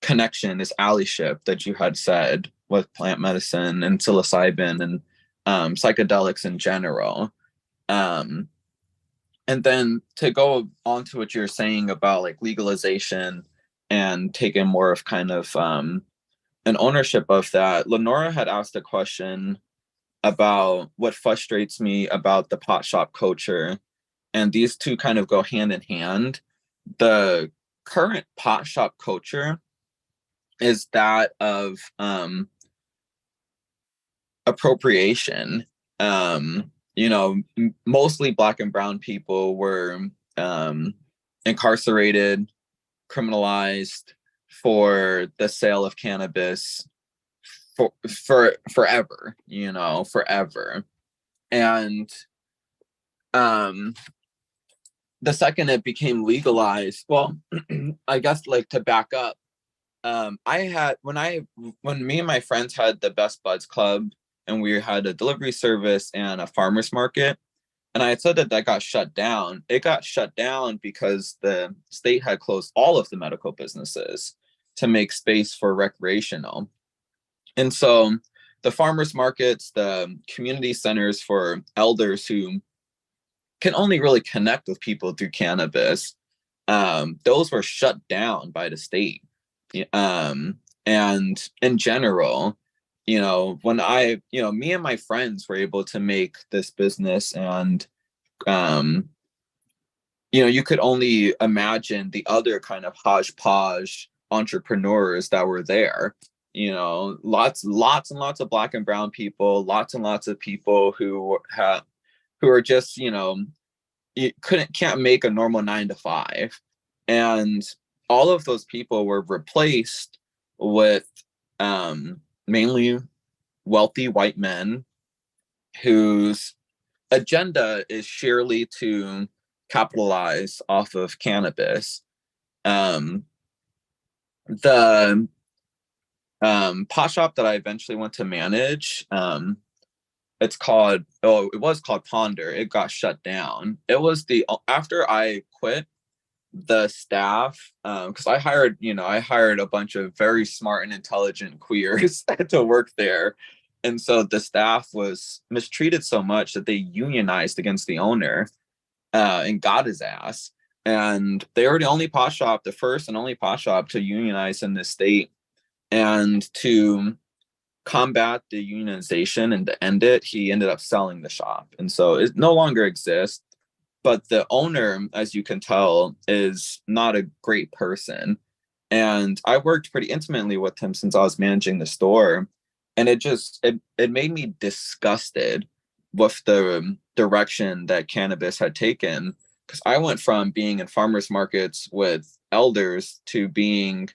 connection, this allyship that you had said with plant medicine and psilocybin and psychedelics in general. And then to go on to what you're saying about like legalization and taking more of kind of an ownership of that, Lenora had asked a question about what frustrates me about the pot shop culture. And these two kind of go hand in hand, the current pot shop culture is that of appropriation. Mostly Black and brown people were incarcerated, criminalized for the sale of cannabis for forever, forever. And the second it became legalized, well, I guess like to back up, when me and my friends had the Best Buds Club, and we had a delivery service and a farmer's market, and I had said that got shut down. It got shut down because the state had closed all of the medical businesses to make space for recreational. And so the farmers markets, the community centers for elders who can only really connect with people through cannabis, those were shut down by the state. And in general, when me and my friends were able to make this business, and you could only imagine the other kind of hodgepodge entrepreneurs that were there. Lots and lots of Black and brown people, lots and lots of people who are just, can't make a normal 9-to-5. And all of those people were replaced with mainly wealthy white men whose agenda is sheerly to capitalize off of cannabis. The pot shop that I eventually went to manage, it was called Ponder. It got shut down. It was after I quit, the staff, because I hired a bunch of very smart and intelligent queers to work there. And so the staff was mistreated so much that they unionized against the owner and got his ass. And they were the first and only pot shop to unionize in this state. And to combat the unionization and to end it, he ended up selling the shop. And so it no longer exists. But the owner, as you can tell, is not a great person. And I worked pretty intimately with him since I was managing the store. And it made me disgusted with the direction that cannabis had taken. Because I went from being in farmers markets with elders to being,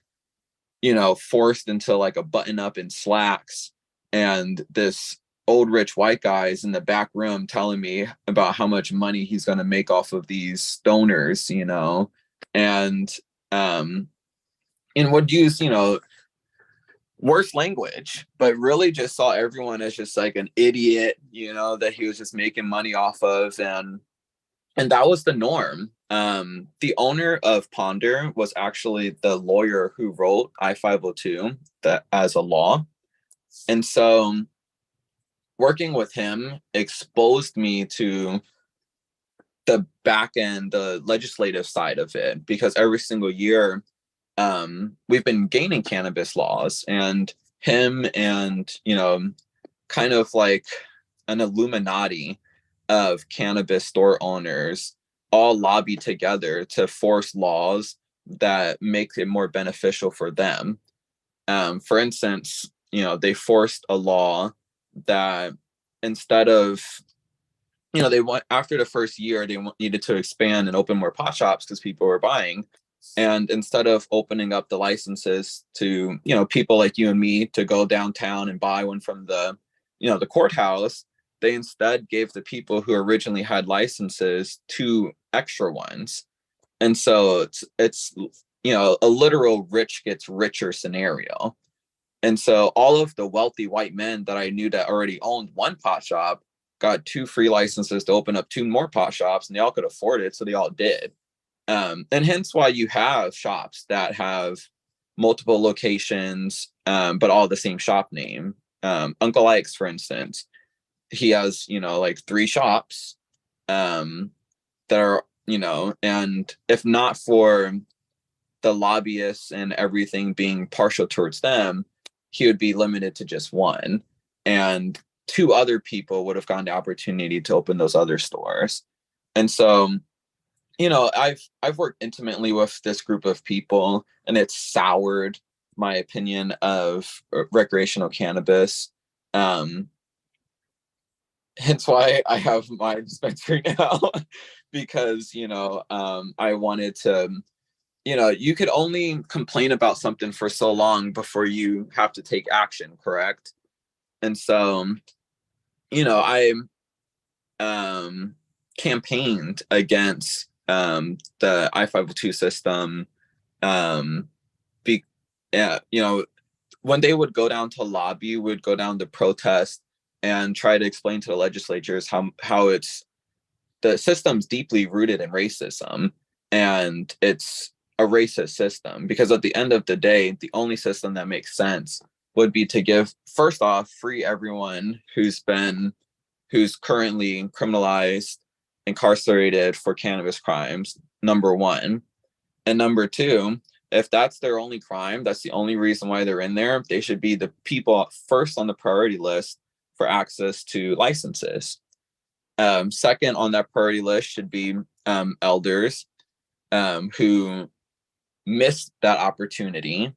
forced into like a button up in slacks, and this old rich white guys in the back room telling me about how much money he's going to make off of these stoners, and would use, worse language, but really just saw everyone as just like an idiot, that he was just making money off of. And that was the norm. The owner of Ponder was actually the lawyer who wrote I-502 as a law. And so working with him exposed me to the back end, the legislative side of it, because every single year we've been gaining cannabis laws, and him and, kind of like an Illuminati of cannabis store owners all lobby together to force laws that make it more beneficial for them. For instance, they forced a law that instead of, after the first year, they needed to expand and open more pot shops because people were buying. And instead of opening up the licenses to, people like you and me to go downtown and buy one from the courthouse, they instead gave the people who originally had licenses 2 extra ones. And so it's a literal rich gets richer scenario. And so all of the wealthy white men that I knew that already owned 1 pot shop got 2 free licenses to open up 2 more pot shops, and they all could afford it, so they all did. And hence why you have shops that have multiple locations, but all the same shop name. Uncle Ike's, for instance, he has, like 3 shops that are, and if not for the lobbyists and everything being partial towards them, he would be limited to just 1. And 2 other people would have gotten the opportunity to open those other stores. And so you know, I've worked intimately with this group of people, and it's soured my opinion of recreational cannabis. Um, Hence why I have my dispensary now, because I wanted to. You could only complain about something for so long before you have to take action, correct? And so, I campaigned against the I-502 system. Um, be, yeah, when they would go down to lobby, would go down to protest and try to explain to the legislatures how it's the system's deeply rooted in racism, and it's a racist system, because at the end of the day, the only system that makes sense would be to give, first off, free everyone who's currently criminalized, incarcerated for cannabis crimes, number one. And number two, if that's their only crime, that's the only reason why they're in there, they should be the people first on the priority list for access to licenses. Second on that priority list should be elders who missed that opportunity.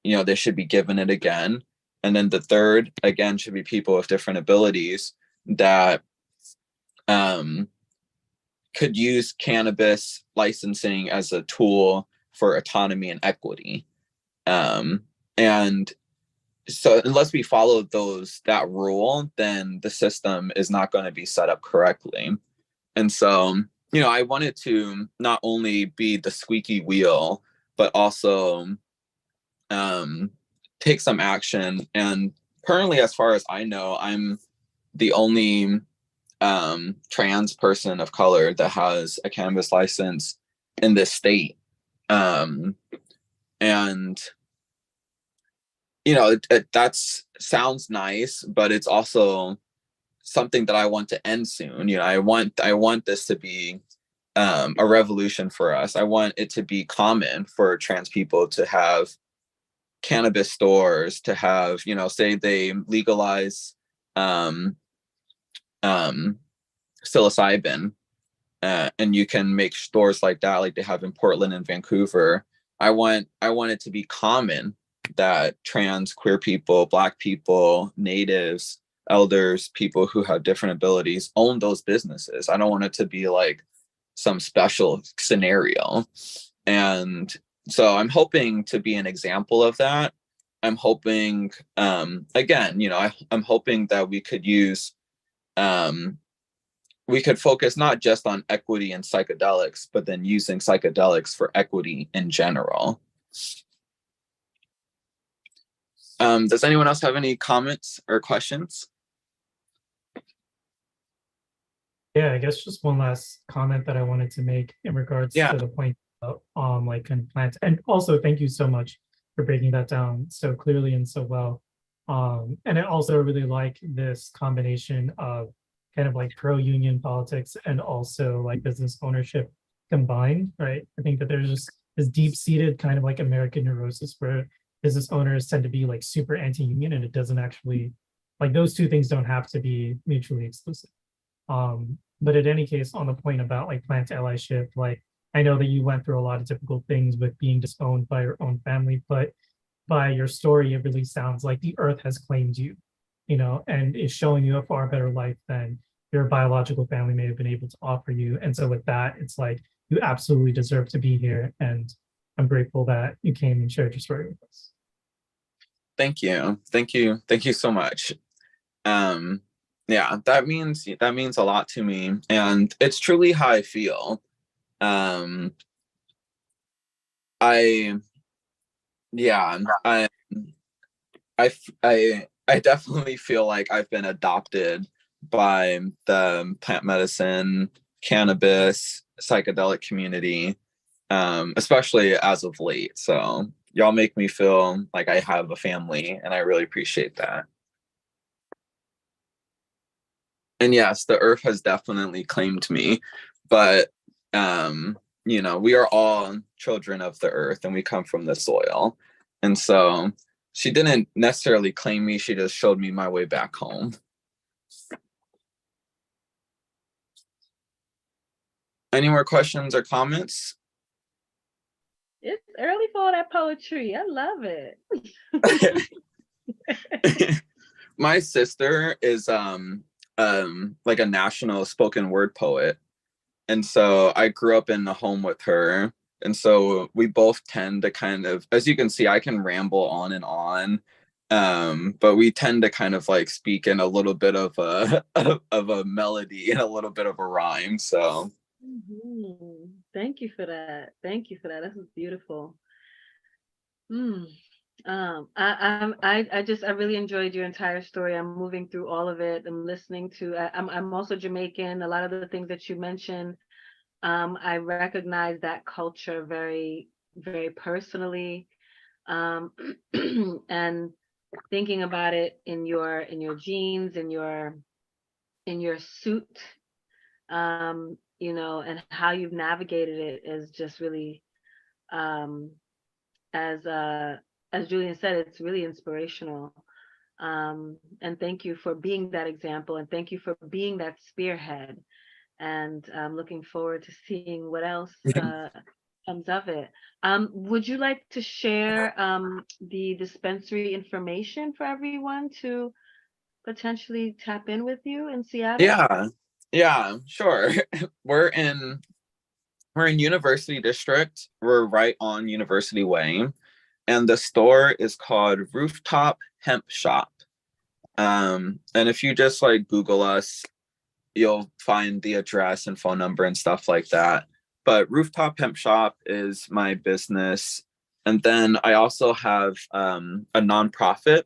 They should be given it again. And then the third, again, should be people with different abilities that could use cannabis licensing as a tool for autonomy and equity. And so unless we follow that rule, then the system is not going to be set up correctly. And so, I wanted to not only be the squeaky wheel, but also take some action. And currently, as far as I know, I'm the only trans person of color that has a cannabis license in this state. And that sounds nice, but it's also something that I want to end soon. I want this to be a revolution for us. I want it to be common for trans people to have cannabis stores, to have, say they legalize psilocybin, and you can make stores like that, like they have in Portland and Vancouver. I want it to be common that trans, queer people, Black people, natives, elders, people who have different abilities own those businesses. I don't want it to be like some special scenario. And so I'm hoping to be an example of that. I'm hoping, again, I'm hoping that we could use, we could focus not just on equity and psychedelics, but then using psychedelics for equity in general. Does anyone else have any comments or questions? Yeah, I guess just one last comment that I wanted to make in regards to the point of like kind of plants. And also thank you so much for breaking that down so clearly and so well. And I also really like this combination of kind of like pro-union politics and also like business ownership combined, right? I think that there's just this deep-seated kind of like American neurosis where business owners tend to be like super anti-union, and it doesn't actually, like those two things don't have to be mutually exclusive. But in any case, on the point about like plant allyship, like I know that you went through a lot of difficult things with being disowned by your own family, but by your story, it really sounds like the earth has claimed you, and is showing you a far better life than your biological family may have been able to offer you. And so with that, it's like you absolutely deserve to be here. And I'm grateful that you came and shared your story with us. Thank you. Thank you. Thank you so much. Yeah, that means a lot to me, and it's truly how I feel. I definitely feel like I've been adopted by the plant medicine, cannabis, psychedelic community, especially as of late. So y'all make me feel like I have a family, and I really appreciate that. And yes, the earth has definitely claimed me, but we are all children of the earth, and we come from the soil. And so she didn't necessarily claim me, she just showed me my way back home. Any more questions or comments? It's early for all that poetry. I love it. My sister is like a national spoken word poet. And so I grew up in the home with her. And so we both tend to kind of, as you can see, I can ramble on and on. But we tend to kind of like speak in a little bit of a of a melody and a little bit of a rhyme. So Thank you for that. Thank you for that. This is beautiful. I really enjoyed your entire story. I'm moving through all of it. I'm listening to. I'm also Jamaican. A lot of the things that you mentioned, I recognize that culture very, very personally, and thinking about it in your jeans, in your suit, and how you've navigated it is just really, as Julian said, it's really inspirational. And thank you for being that example, and thank you for being that spearhead. And I'm looking forward to seeing what else comes of it. Would you like to share the dispensary information for everyone to potentially tap in with you in Seattle? Yeah, sure. We're in University District. We're right on University Way. And the store is called Rooftop Hemp Shop. And if you just like Google us, you'll find the address and phone number and stuff like that. But Rooftop Hemp Shop is my business. And then I also have a nonprofit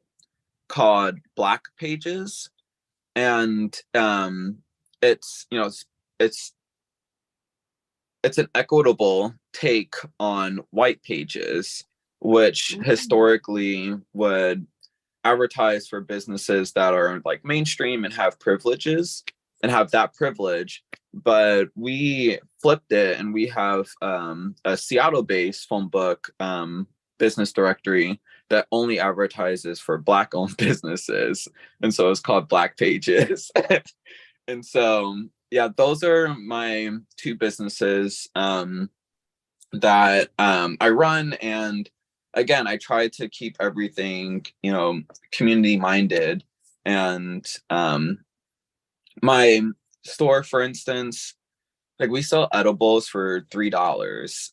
called Black Pages. And it's an equitable take on white pages, which historically would advertise for businesses that are like mainstream and have privileges and have that privilege. But we flipped it, and we have a Seattle-based phone book business directory that only advertises for Black-owned businesses. And so it's called Black Pages. And so, yeah, those are my two businesses that I run. And again, I try to keep everything, community minded. And my store, for instance, like we sell edibles for $3,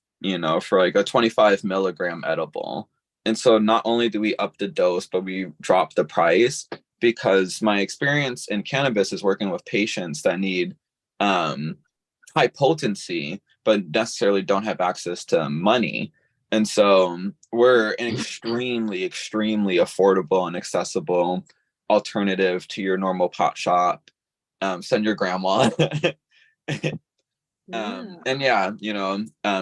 for like a 25 milligram edible. And so not only do we up the dose, but we drop the price, because my experience in cannabis is working with patients that need high potency, but necessarily don't have access to money. And so we're an extremely, extremely affordable and accessible alternative to your normal pot shop. Send your grandma. And yeah,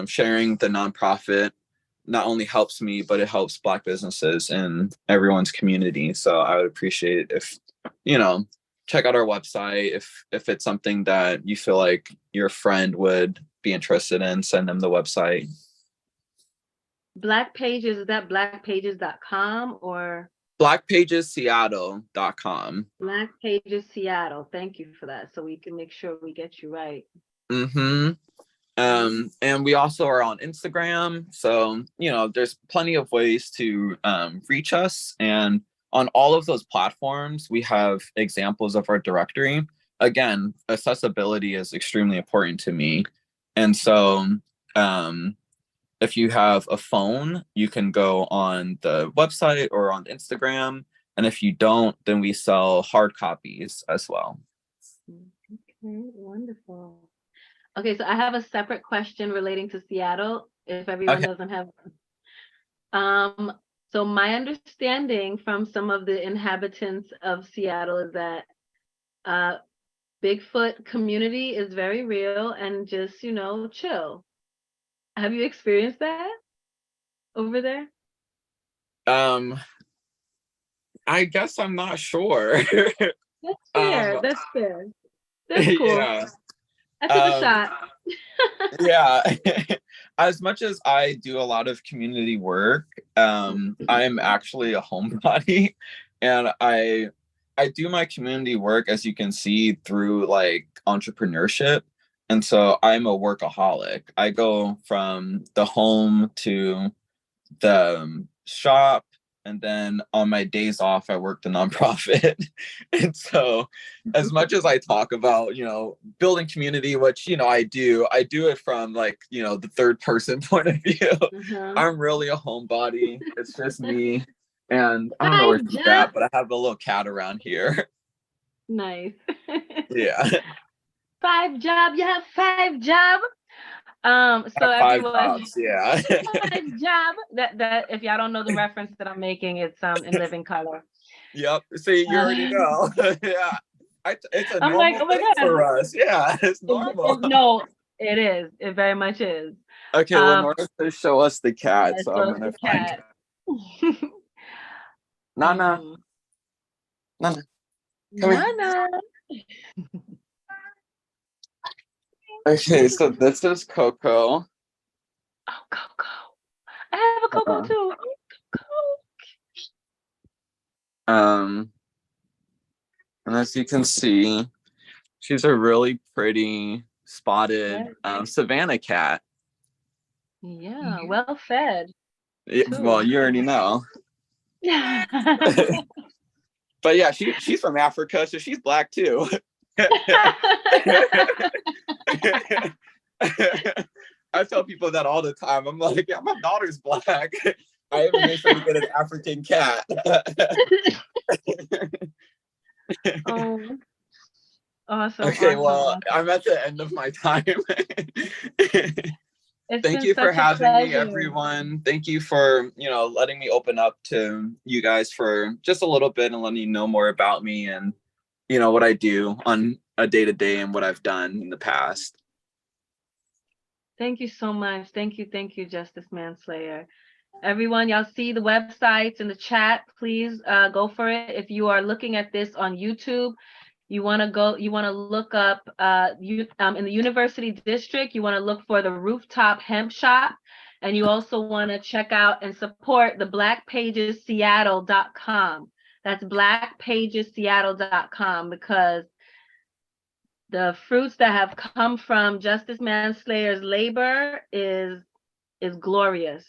sharing the nonprofit not only helps me, but it helps Black businesses in everyone's community. So I would appreciate it if, check out our website. If it's something that you feel like your friend would be interested in, send them the website. Black Pages, is that blackpages.com or? Blackpagesseattle.com. Black Pages Seattle. Thank you for that. So we can make sure we get you right. And we also are on Instagram. So, there's plenty of ways to reach us. And on all of those platforms, we have examples of our directory. Again, accessibility is extremely important to me. And so if you have a phone, you can go on the website or on Instagram. And if you don't, then we sell hard copies as well. Okay, wonderful. Okay, so I have a separate question relating to Seattle, if everyone doesn't have one. So my understanding from some of the inhabitants of Seattle is that Bigfoot community is very real and just, chill. Have you experienced that over there? I guess I'm not sure. That's fair. That's fair. That's cool. Yeah. I took a shot. Yeah. As much as I do a lot of community work, I'm actually a homebody, and I do my community work, as you can see, through like entrepreneurship. And so I'm a workaholic. I go from the home to the shop, and then on my days off, I work the nonprofit. And so as much as I talk about, building community, which, I do it from like, the third person point of view. I'm really a homebody. It's just me. And I don't know where she's at, but I have a little cat around here. Nice. Yeah. 5 job. You have 5 job. So everyone, 5 jobs, yeah. 5 job. That if y'all don't know the reference that I'm making, it's in living color. Yep. See, you already know. Yeah. It's a I'm normal like, oh my thing God. for us. Yeah, it's normal. No, it is. It very much is. Okay, well, Nora's gonna show us the cat, Yeah, so so I'm it's gonna the find cat. Nana. Nana. Come here. Nana. Okay, so this is Coco. Oh, Coco. I have a Coco too. Oh, Coco. And as you can see, she's a really pretty spotted Savannah cat. Yeah, well fed. Well, you already know. But yeah, she's from Africa, so she's black too. I tell people that all the time. I'm like, yeah, my daughter's black. I even made sure to get an African cat. Oh, awesome. Okay, awesome, well, awesome. I'm at the end of my time. Thank Thank you for having me, everyone. Thank you for, letting me open up to you guys for just a little bit and letting you know more about me and, what I do on a day-to-day and what I've done in the past. Thank you so much. Thank you, Justice Manslayer. Everyone, y'all see the websites in the chat. Please go for it. If you are looking at this on YouTube, you want to look up in the University District, you want to look for the Rooftop Hemp Shop. And you also want to check out and support the blackpagesseattle.com. That's blackpagesseattle.com, because the fruits that have come from Justice Manslayer's labor is glorious,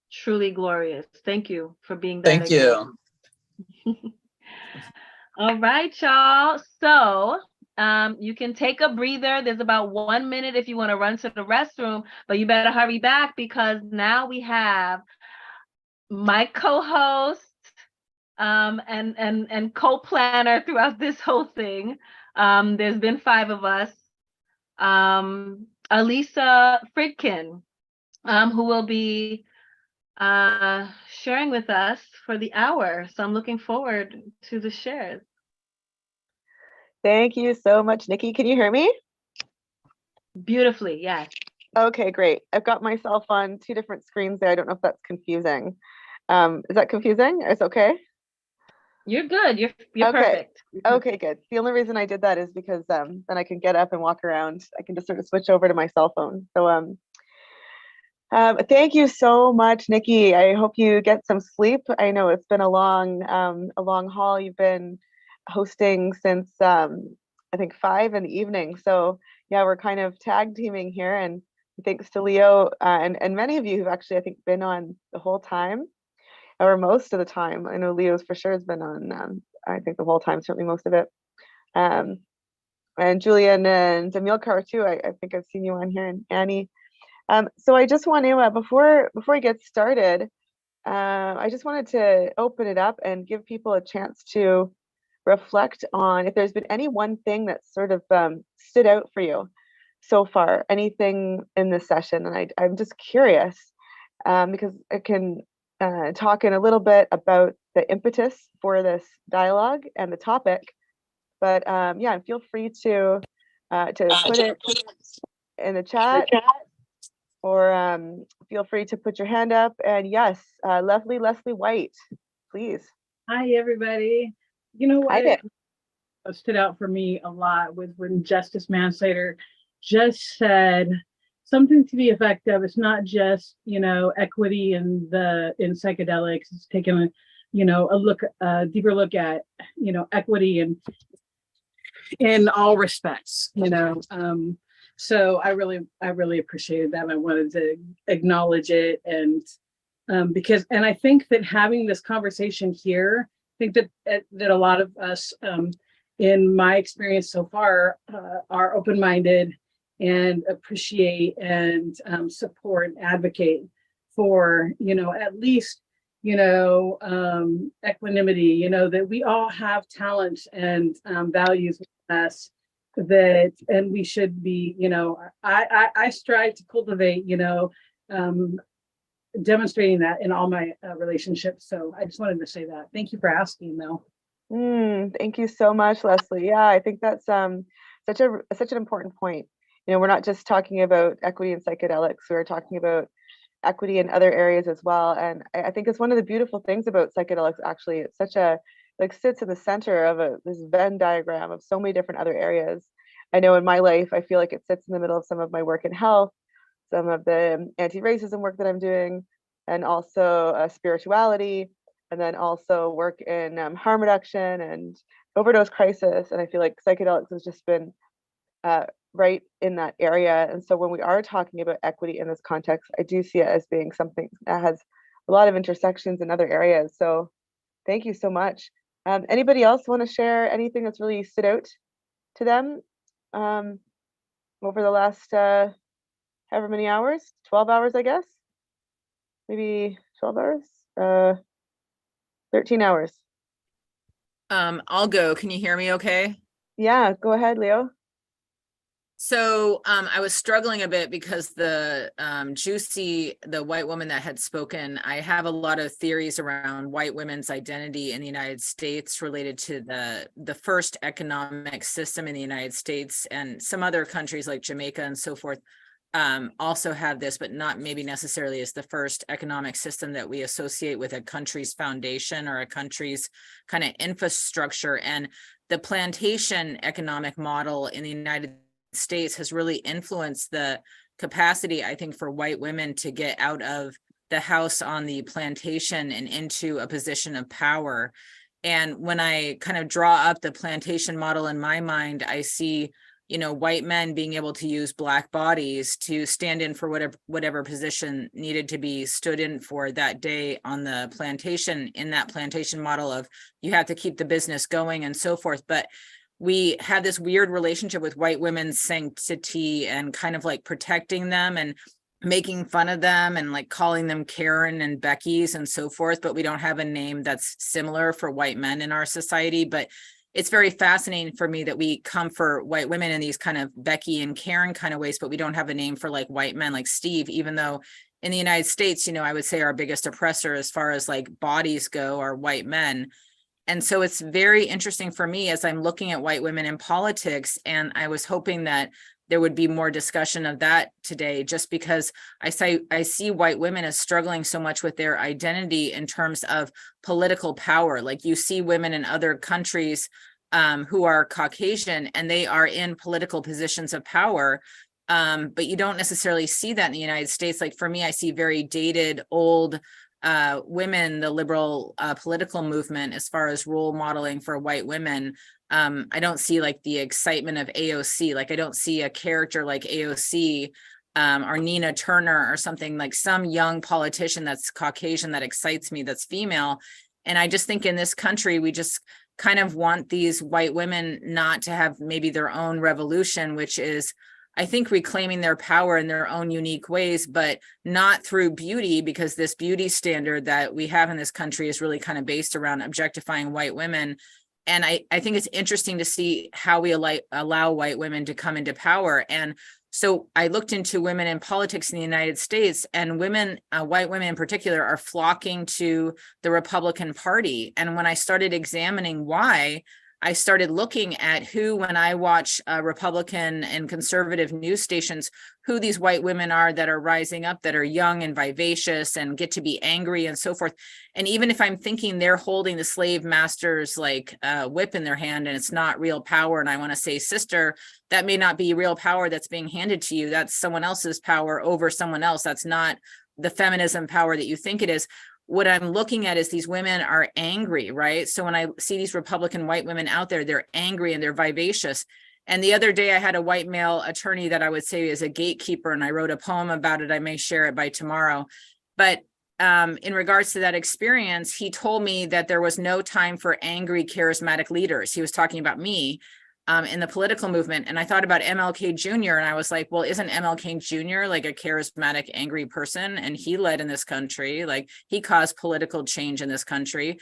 truly glorious. Thank you for being that. Thank you. All right, y'all. So you can take a breather. There's about 1 minute if you want to run to the restroom, but you better hurry back, because now we have my co-host and co-planner throughout this whole thing. There's been 5 of us. Alisa Fridkin, who will be sharing with us for the hour. So I'm looking forward to the shares. Thank you so much, Nikki. Can you hear me? Beautifully, yes. Okay, great. I've got myself on 2 different screens there. I don't know if that's confusing. Is that confusing? Is it okay? You're good. You're okay. Perfect. Okay, good. The only reason I did that is because then I can get up and walk around. I can just sort of switch over to my cell phone. So thank you so much, Nikki. I hope you get some sleep. I know it's been a long haul. You've been hosting since I think 5 in the evening. So yeah, we're kind of tag teaming here, and thanks to Leo and many of you who've actually, I think, been on the whole time, or most of the time. I know Leo's for sure has been on, I think the whole time, certainly most of it. And Julian and Amilcar too. I think I've seen you on here, and Annie. So I just want to, before I get started, I just wanted to open it up and give people a chance to reflect on if there's been any one thing that sort of stood out for you so far, anything in this session. And I'm just curious, because I can talk in a little bit about the impetus for this dialogue and the topic, but yeah, feel free to put it in the chat, or feel free to put your hand up. And yes, Leslie White, please. Hi, everybody. You know what stood out for me a lot was when Justice Manslayer just said something to the effect of, it's not just, equity in psychedelics. It's taking a deeper look at, equity in all respects, So I really appreciated that. I wanted to acknowledge it, and because, and I think that having this conversation here, I think that a lot of us, in my experience so far, are open-minded and appreciate and support and advocate for, at least, equanimity, that we all have talents and values in us that, and we should be, I strive to cultivate, demonstrating that in all my relationships. So I just wanted to say that. Thank you for asking, though. Thank you so much, Leslie. Yeah, I think that's such an important point. We're not just talking about equity in psychedelics, we're talking about equity in other areas as well. And I think it's one of the beautiful things about psychedelics, actually. It's such a, sits in the center of this Venn diagram of so many different other areas. I know in my life, I feel like it sits in the middle of some of my work in health, some of the anti-racism work that I'm doing, and also spirituality, and then also work in harm reduction and overdose crisis. And I feel like psychedelics has just been right in that area. And so when we are talking about equity in this context, I do see it as being something that has a lot of intersections in other areas. So thank you so much. Anybody else want to share anything that's really stood out to them over the last however many hours? 12 hours, I guess. Maybe 12 hours? 13 hours. I'll go. Can you hear me okay? Yeah, go ahead, Leo. So I was struggling a bit because the white woman that had spoken, I have a lot of theories around white women's identity in the United States related to the first economic system in the United States, and some other countries like Jamaica and so forth also have this, but not maybe necessarily as the first economic system that we associate with a country's foundation or a country's kind of infrastructure. And the plantation economic model in the United States has really influenced the capacity, I think, for white women to get out of the house on the plantation and into a position of power. And when I kind of draw up the plantation model in my mind, I see, white men being able to use Black bodies to stand in for whatever position needed to be stood in for that day on the plantation, in that plantation model of you have to keep the business going and so forth. But we have this weird relationship with white women's sanctity and kind of like protecting them and making fun of them and like calling them Karen and Becky's and so forth. But we don't have a name that's similar for white men in our society. But it's very fascinating for me that we come for white women in these kind of Becky and Karen kind of ways, but we don't have a name for like white men like Steve, even though in the United States, I would say our biggest oppressor as far as like bodies go are white men. And so it's very interesting for me as I'm looking at white women in politics, and I was hoping that there would be more discussion of that today, just because I see white women as struggling so much with their identity in terms of political power. Like you see women in other countries who are Caucasian and they are in political positions of power, but you don't necessarily see that in the United States. Like for me, I see very dated, old women, the liberal political movement, as far as role modeling for white women. I don't see like the excitement of AOC. Like I don't see a character like AOC or Nina Turner or something, like some young politician that's Caucasian that excites me, that's female. And I just think in this country, we just kind of want these white women not to have maybe their own revolution, which is, I think, reclaiming their power in their own unique ways, but not through beauty, because this beauty standard that we have in this country is really kind of based around objectifying white women. And I think it's interesting to see how we allow white women to come into power. And so I looked into women in politics in the United States, and women, white women in particular, are flocking to the Republican Party. And when I started examining why, I started looking at who, when I watch Republican and conservative news stations, who these white women are that are rising up, that are young and vivacious and get to be angry and so forth. And even if I'm thinking they're holding the slave master's like whip in their hand and it's not real power, and I want to say, sister, that may not be real power that's being handed to you. That's someone else's power over someone else. That's not the feminism power that you think it is. What I'm looking at is these women are angry, right? So when I see these Republican white women out there, they're angry and they're vivacious. And the other day I had a white male attorney that I would say is a gatekeeper, and I wrote a poem about it. I may share it by tomorrow. But in regards to that experience, he told me that there was no time for angry, charismatic leaders. He was talking about me in the political movement. And I thought about MLK Jr. and I was like, well, isn't MLK Jr. like a charismatic, angry person? And he led in this country, like he caused political change in this country.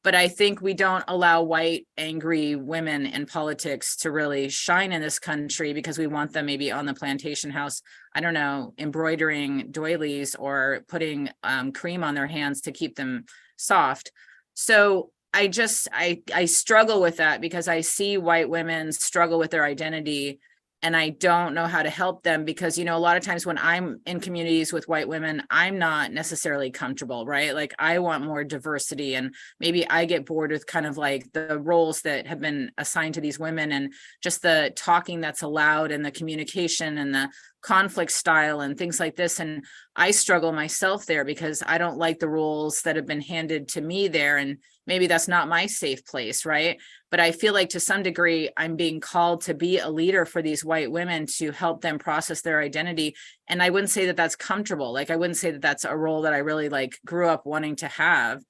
But I think we don't allow white, angry women in politics to really shine in this country because we want them maybe on the plantation house, I don't know, embroidering doilies or putting cream on their hands to keep them soft. So I struggle with that because I see white women struggle with their identity, and I don't know how to help them because, you know, a lot of times when I'm in communities with white women, I'm not necessarily comfortable, right? Like I want more diversity, and maybe I get bored with kind of like the roles that have been assigned to these women and just the talking that's allowed and the communication and the conflict style and things like this. And I struggle myself there because I don't like the roles that have been handed to me there. And maybe that's not my safe place, right? But I feel like to some degree, I'm being called to be a leader for these white women to help them process their identity. And I wouldn't say that that's comfortable. Like, I wouldn't say that that's a role that I really like grew up wanting to have.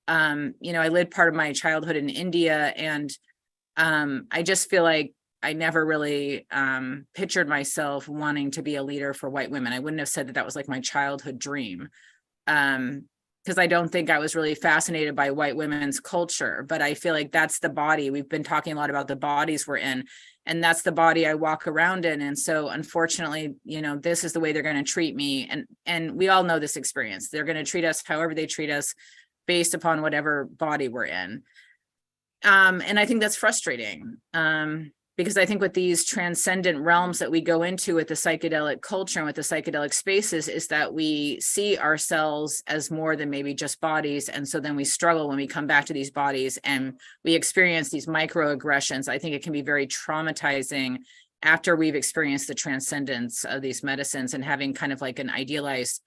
You know, I lived part of my childhood in India, and I just feel like I never really pictured myself wanting to be a leader for white women. I wouldn't have said that that was like my childhood dream. Because I don't think I was really fascinated by white women's culture, but I feel like that's the body. We've been talking a lot about the bodies we're in, and that's the body I walk around in. And so unfortunately, you know, this is the way they're going to treat me. And we all know this experience. They're going to treat us however they treat us based upon whatever body we're in. And I think that's frustrating. Because I think with these transcendent realms that we go into with the psychedelic culture and with the psychedelic spaces is that we see ourselves as more than maybe just bodies. And so then we struggle when we come back to these bodies and we experience these microaggressions. I think it can be very traumatizing after we've experienced the transcendence of these medicines and having kind of like an idealized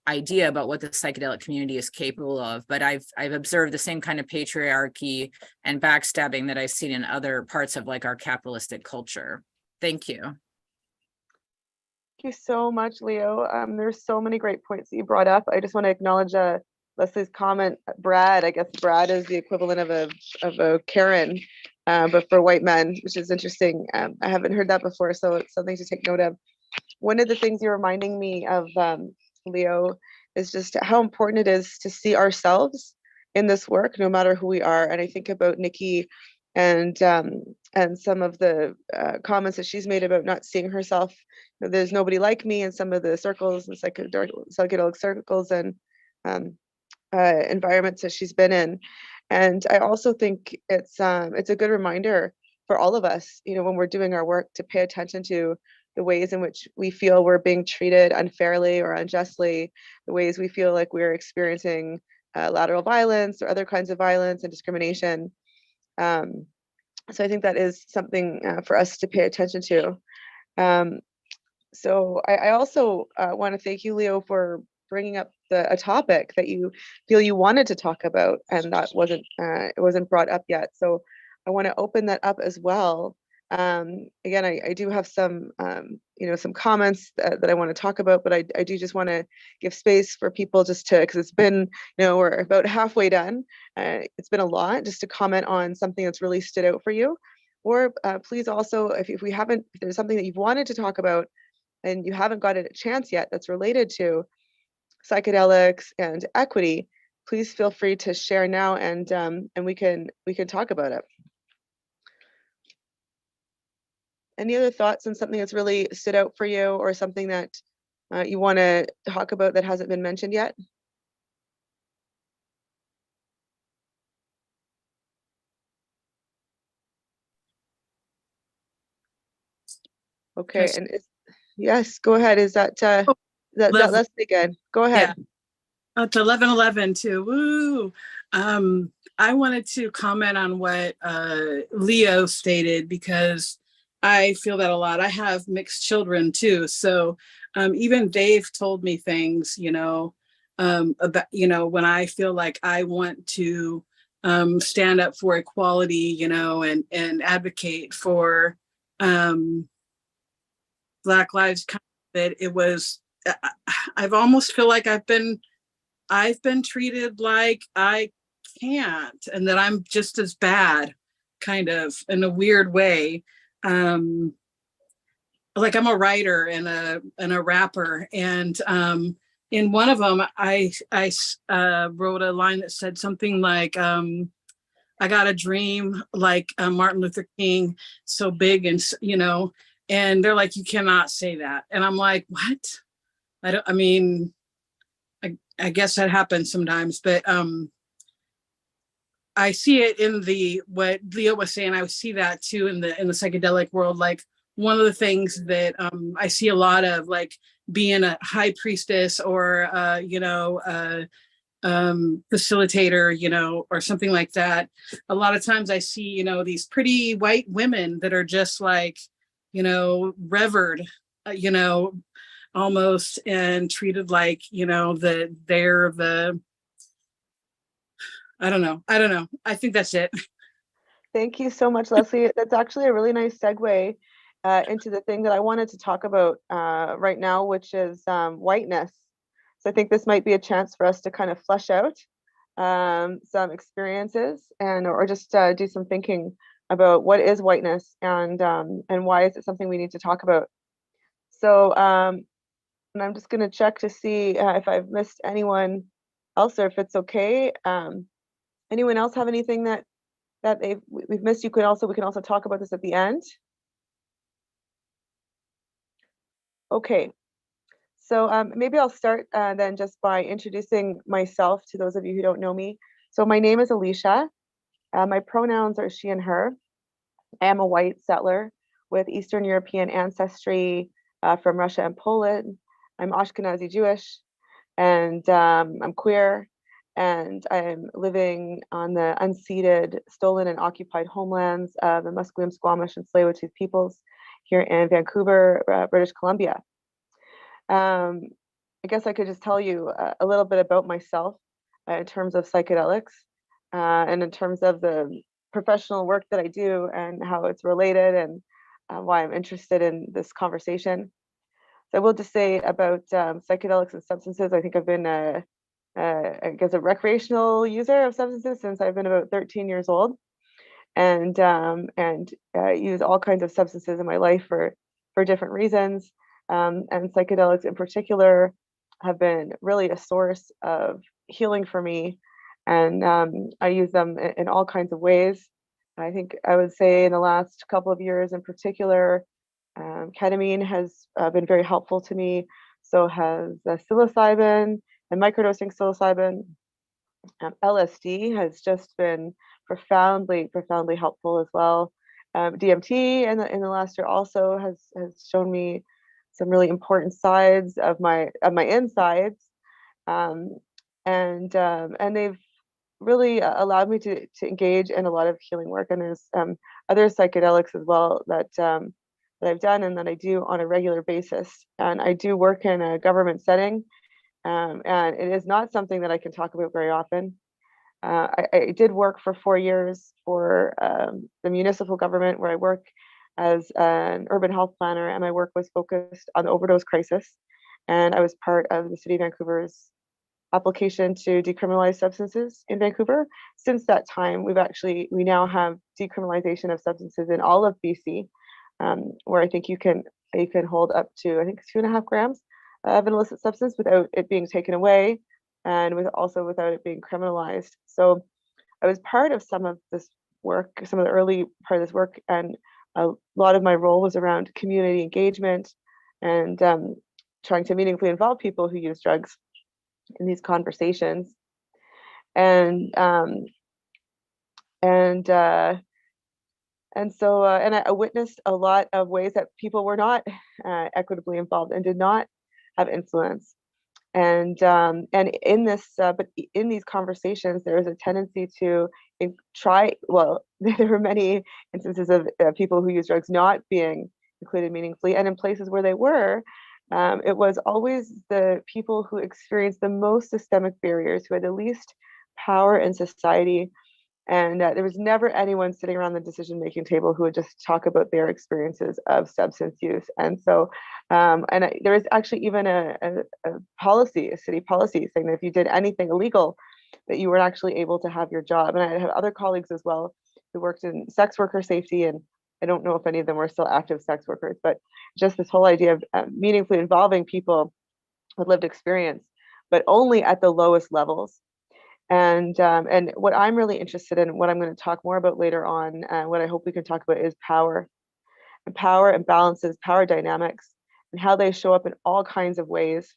idea about what the psychedelic community is capable of. But I've observed the same kind of patriarchy and backstabbing that I've seen in other parts of like our capitalistic culture. Thank you. Thank you so much, Leo. There's so many great points that you brought up. I just want to acknowledge Leslie's comment. Brad, I guess Brad is the equivalent of a Karen, but for white men, which is interesting. I haven't heard that before, so it's something to take note of. One of the things you're reminding me of, Leo, is just how important it is to see ourselves in this work, no matter who we are. And I think about Nikki and some of the comments that she's made about not seeing herself. You know, there's nobody like me in some of the circles and psychedelic circles and environments that she's been in. And I also think it's a good reminder for all of us, you know, when we're doing our work, to pay attention to the ways in which we feel we're being treated unfairly or unjustly, the ways we feel like we're experiencing lateral violence or other kinds of violence and discrimination. So I think that is something for us to pay attention to. So I also want to thank you, Leo, for bringing up a topic that you feel you wanted to talk about, and that it wasn't brought up yet. So I want to open that up as well. Again, I do have some, some comments that I want to talk about, but I do just want to give space for people just to, because it's been, we're about halfway done. It's been a lot, just to comment on something that's really stood out for you. Or please also, if there's something that you've wanted to talk about and you haven't got a chance yet that's related to psychedelics and equity, please feel free to share now, and we can talk about it. Any other thoughts on something that's really stood out for you, or something that you want to talk about that hasn't been mentioned yet? Okay, and yes, go ahead. Is that let's begin. Go ahead. Yeah. It's 11:11 too. Woo! I wanted to comment on what Leo stated, because I feel that a lot. I have mixed children too, so even they've told me things, about, when I feel like I want to stand up for equality, and advocate for Black Lives kind of, it was, I've almost feel like I've been treated like I can't, and that I'm just as bad, kind of in a weird way. Like I'm a writer and a rapper, and in one of them, I wrote a line that said something like, "I got a dream like Martin Luther King, so big and and they're like, you cannot say that, and I'm like, what? I mean, I guess that happens sometimes, but I see it in what Leo was saying. I see that too in the psychedelic world. Like one of the things that I see a lot of, like being a high priestess or facilitator, or something like that. A lot of times I see, these pretty white women that are just like, revered, almost, and treated like, that they're the, I don't know. I think that's it. Thank you so much, Leslie. That's actually a really nice segue into the thing that I wanted to talk about right now, which is whiteness. So I think this might be a chance for us to kind of flesh out some experiences or just do some thinking about what is whiteness and why is it something we need to talk about. So and I'm just going to check to see if I've missed anyone else or if it's okay. Anyone else have anything that we've missed? We can also talk about this at the end. Okay, so maybe I'll start then just by introducing myself to those of you who don't know me. So my name is Alicia. My pronouns are she and her. I am a white settler with Eastern European ancestry from Russia and Poland. I'm Ashkenazi Jewish, and I'm queer, and I'm living on the unceded, stolen, and occupied homelands of the Musqueam, Squamish, and Tsleil-Waututh peoples here in Vancouver, British Columbia. I guess I could just tell you a little bit about myself in terms of psychedelics and in terms of the professional work that I do and how it's related and why I'm interested in this conversation. So I will just say about psychedelics and substances. I think I've been a recreational user of substances since I've been about 13 years old, and use all kinds of substances in my life for different reasons. And psychedelics in particular have been really a source of healing for me, and I use them in all kinds of ways. I think I would say in the last couple of years in particular, ketamine has been very helpful to me. So has psilocybin and microdosing psilocybin. LSD has just been profoundly helpful as well. DMT in the last year also has shown me some really important sides of my insides, and they've really allowed me to engage in a lot of healing work. And there's other psychedelics as well that I've done and that I do on a regular basis. And I do work in a government setting, and it is not something that I can talk about very often. I did work for 4 years for the municipal government, where I work as an urban health planner, and my work was focused on the overdose crisis. And I was part of the City of Vancouver's application to decriminalize substances in Vancouver. Since that time, we now have decriminalization of substances in all of BC, where I think you can hold up to, I think, 2.5 grams of an illicit substance without it being taken away, and without it being criminalized. So I was part of some of this work, some of the early part of this work, and a lot of my role was around community engagement and trying to meaningfully involve people who use drugs in these conversations. And I witnessed a lot of ways that people were not equitably involved and did not have influence. And in these conversations, there is a tendency to there were many instances of people who use drugs not being included meaningfully, and in places where they were, it was always the people who experienced the most systemic barriers, who had the least power in society, And there was never anyone sitting around the decision-making table who would just talk about their experiences of substance use. And so, there was actually even a policy, a city policy, saying that if you did anything illegal, that you weren't actually able to have your job. And I have other colleagues as well who worked in sex worker safety, and I don't know if any of them were still active sex workers, but just this whole idea of meaningfully involving people with lived experience, but only at the lowest levels. And what I'm really interested in, what I'm going to talk more about later on, what I hope we can talk about is power, and power imbalances, power dynamics, and how they show up in all kinds of ways.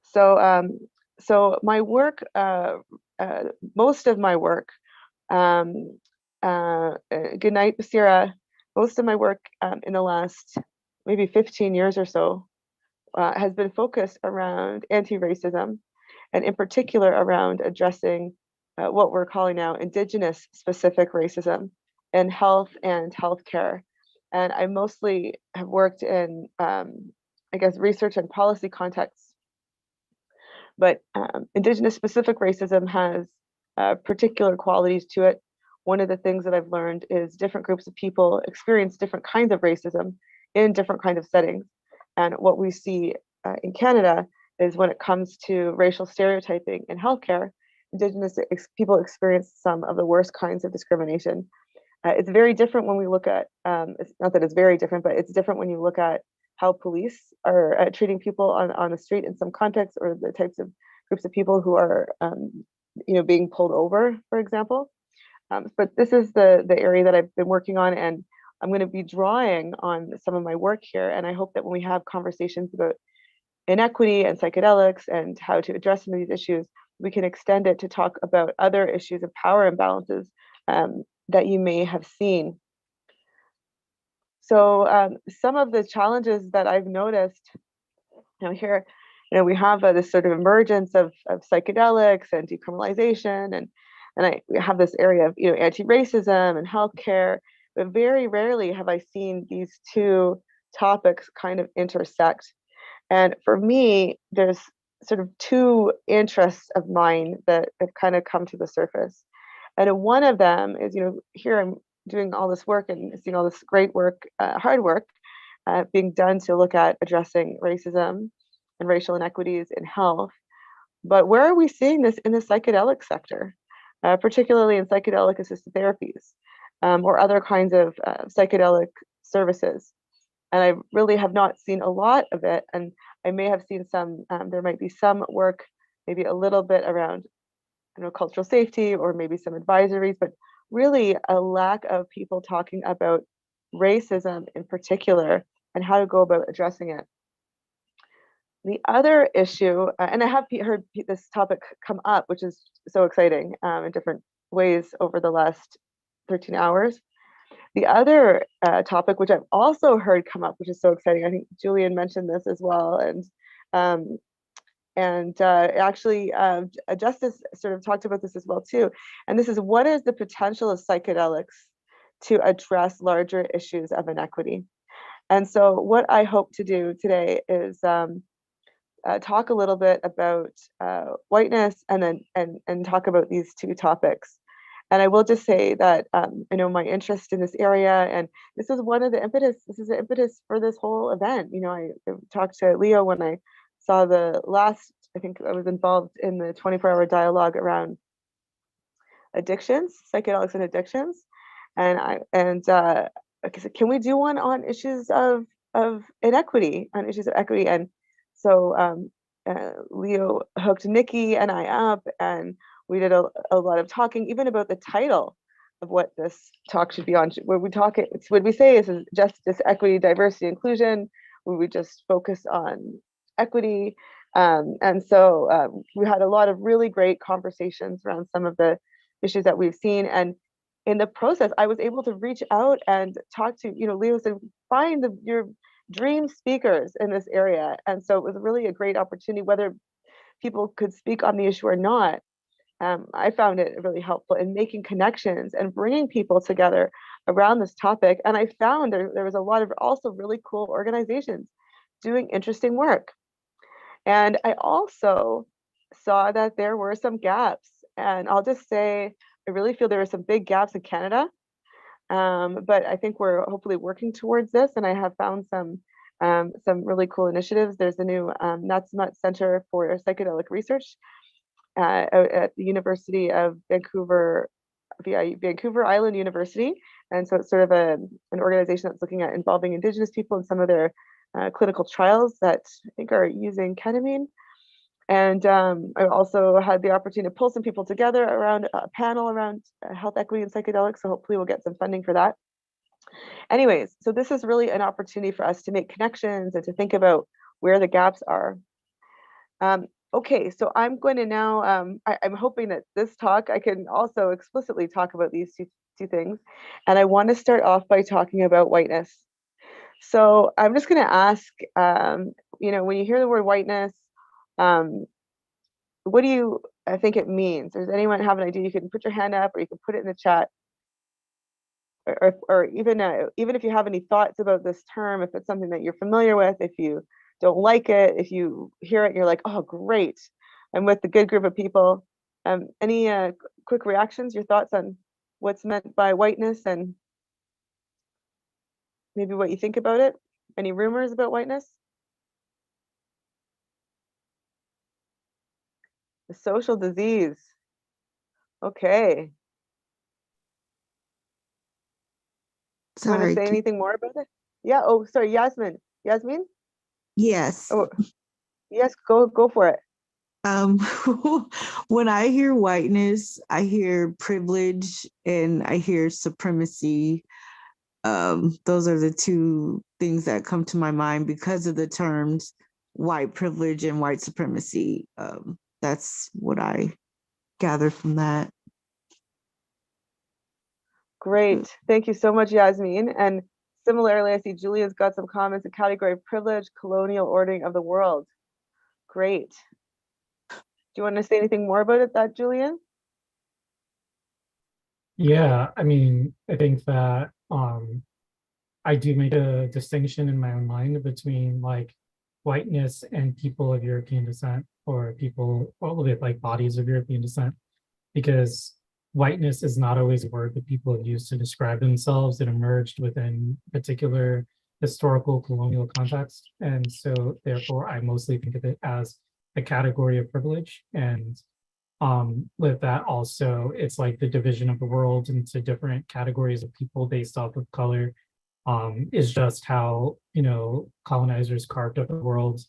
So my work, most of my work, good night, Basira. Most of my work in the last maybe 15 years or so has been focused around anti-racism, and in particular around addressing what we're calling now Indigenous specific racism in health and healthcare. And I mostly have worked in, I guess, research and policy contexts. But Indigenous specific racism has particular qualities to it. One of the things that I've learned is different groups of people experience different kinds of racism in different kinds of settings. And what we see in Canada is when it comes to racial stereotyping in healthcare, Indigenous people experience some of the worst kinds of discrimination. It's very different when we look at, it's not that it's very different, but it's different when you look at how police are treating people on the street in some contexts, or the types of groups of people who are, being pulled over, for example. But this is the area that I've been working on, and I'm going to be drawing on some of my work here. And I hope that when we have conversations about inequity and psychedelics and how to address some of these issues, we can extend it to talk about other issues of power imbalances that you may have seen. So some of the challenges that I've noticed, here, we have this sort of emergence of psychedelics and decriminalization, and we have this area of anti-racism and healthcare, but very rarely have I seen these two topics kind of intersect. And for me, there's sort of two interests of mine that have kind of come to the surface. And one of them is, here I'm doing all this work and seeing all this great work, hard work being done to look at addressing racism and racial inequities in health. But where are we seeing this in the psychedelic sector, particularly in psychedelic assisted therapies or other kinds of psychedelic services? And I really have not seen a lot of it. And I may have seen some, there might be some work, maybe a little bit around cultural safety, or maybe some advisories, but really a lack of people talking about racism in particular and how to go about addressing it. The other issue, and I have heard this topic come up, which is so exciting in different ways over the last 13 hours. The other topic, which I've also heard come up, which is so exciting, I think Julian mentioned this as well, and actually Justice sort of talked about this as well too. And this is, what is the potential of psychedelics to address larger issues of inequity? And so what I hope to do today is talk a little bit about whiteness, and then and talk about these two topics. And I will just say that my interest in this area, and this is one of the impetus. This is the impetus for this whole event. I talked to Leo when I saw the last. I think I was involved in the 24-hour dialogue around addictions, psychedelics, and addictions. And I said, can we do one on issues of inequity, on issues of equity? And so Leo hooked Nikki and I up, and we did a lot of talking, even about the title of what this talk should be on. Would we say this is justice, equity, diversity, inclusion? Would we just focus on equity? And so we had a lot of really great conversations around some of the issues that we've seen. And in the process, I was able to reach out and talk to, Leo said, find your dream speakers in this area. And so it was really a great opportunity, whether people could speak on the issue or not. I found it really helpful in making connections and bringing people together around this topic. And I found there was a lot of also really cool organizations doing interesting work. And I also saw that there were some gaps. And I'll just say I really feel there are some big gaps in Canada, but I think we're hopefully working towards this, and I have found some really cool initiatives. There's a new NUTSMUT Center for Psychedelic Research at the University of Vancouver, via Vancouver Island University. And so it's sort of an organization that's looking at involving Indigenous people in some of their clinical trials that I think are using ketamine. And I also had the opportunity to pull some people together around a panel around health equity and psychedelics. So hopefully we'll get some funding for that. Anyways, so this is really an opportunity for us to make connections and to think about where the gaps are. Okay, so I'm going to now, I'm hoping that this talk, I can also explicitly talk about these two things. And I want to start off by talking about whiteness. So I'm just going to ask, you know, when you hear the word whiteness, what do you think it means? Does anyone have an idea? You can put your hand up or you can put it in the chat. Or even if you have any thoughts about this term, if it's something that you're familiar with, if you don't like it, if you hear it and you're like, oh, great, I'm with the good group of people. Any quick reactions, your thoughts on what's meant by whiteness and maybe what you think about it? Any rumors about whiteness? The social disease. Okay. Do you want to say anything more about it? Yeah. Oh, sorry, Yasmin. Yasmin? Yes. Oh, yes, go for it. When I hear whiteness, I hear privilege and I hear supremacy. Those are the two things that come to my mind because of the terms white privilege and white supremacy. That's what I gather from that. Great. Thank you so much, Yasmin. And similarly, I see Julia's got some comments in category of privilege, colonial ordering of the world. Great. Do you want to say anything more about it, Julian? Yeah, I mean, I think that I do make a distinction in my own mind between like whiteness and people of European descent or people with like bodies of European descent, because whiteness is not always a word that people have used to describe themselves. It emerged within particular historical colonial context. And so therefore I mostly think of it as a category of privilege. And with that also, it's like the division of the world into different categories of people based off of color is just how, you know, colonizers carved up the world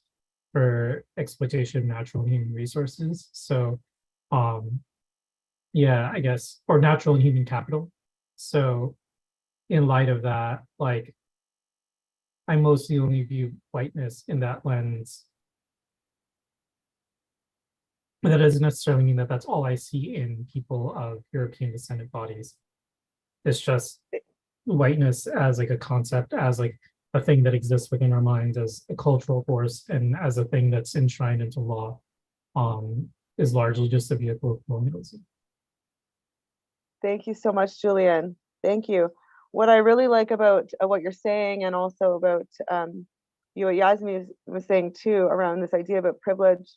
for exploitation of natural and human resources. So yeah, I guess, or natural and human capital. So in light of that, like I mostly only view whiteness in that lens. But that doesn't necessarily mean that that's all I see in people of European descendant bodies. It's just whiteness as like a concept, as like a thing that exists within our minds as a cultural force and as a thing that's enshrined into law, is largely just a vehicle of colonialism. Thank you so much, Julian. Thank you. What I really like about what you're saying, and also about what Yasmin was saying too, around this idea about privilege.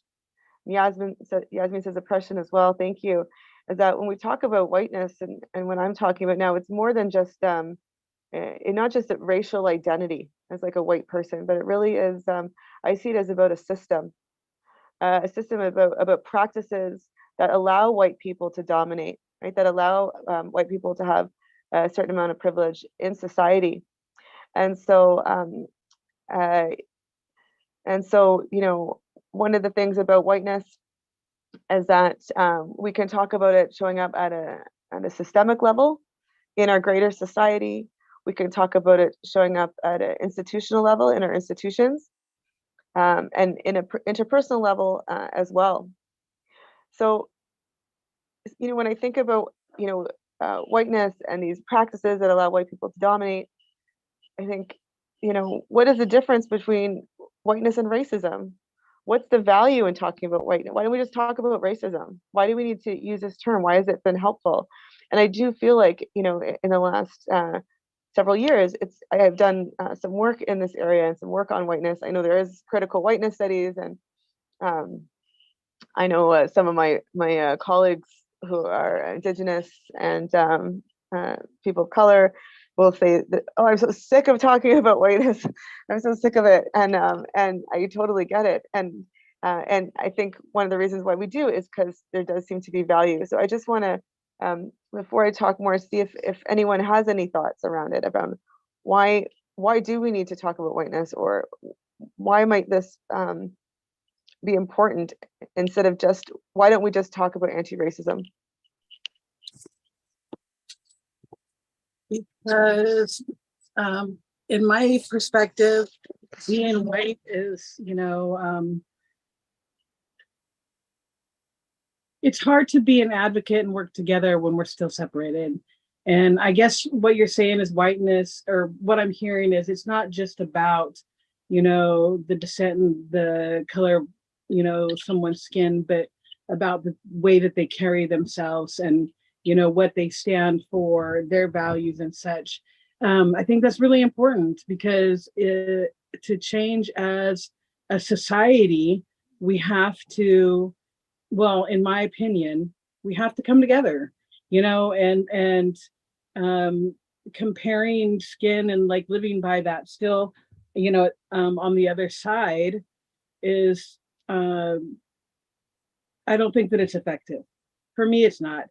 Yasmin says oppression as well. Thank you. Is that when we talk about whiteness, and when I'm talking about now, it's more than just not just a racial identity as like a white person, but it really is. I see it as about a system about practices that allow white people to dominate, right? That allow white people to have a certain amount of privilege in society, and so you know, one of the things about whiteness is that we can talk about it showing up at a systemic level in our greater society. We can talk about it showing up at an institutional level in our institutions, and in an interpersonal level as well. So, you know, when I think about, you know, whiteness and these practices that allow white people to dominate, I think, you know, what is the difference between whiteness and racism? What's the value in talking about whiteness? Why don't we just talk about racism? Why do we need to use this term? Why has it been helpful? And I do feel like, you know, in the last several years, I have done some work in this area and some work on whiteness. I know there is critical whiteness studies, and I know some of my colleagues who are indigenous and people of color will say that, oh, I'm so sick of talking about whiteness. I'm so sick of it. And I totally get it. And I think one of the reasons why we do is because there does seem to be value. So I just want to, before I talk more, see if anyone has any thoughts around it, about why do we need to talk about whiteness, or why might this be important, instead of just, why don't we just talk about anti-racism? Because in my perspective, being white is, it's hard to be an advocate and work together when we're still separated. And I guess what you're saying is whiteness, or what I'm hearing is, it's not just about, the descent and the color, someone's skin, but about the way that they carry themselves and, what they stand for, their values and such. I think that's really important, because to change as a society, we have to, well, in my opinion, we have to come together, and comparing skin and like living by that still, on the other side is, I don't think that it's effective. For me, it's not,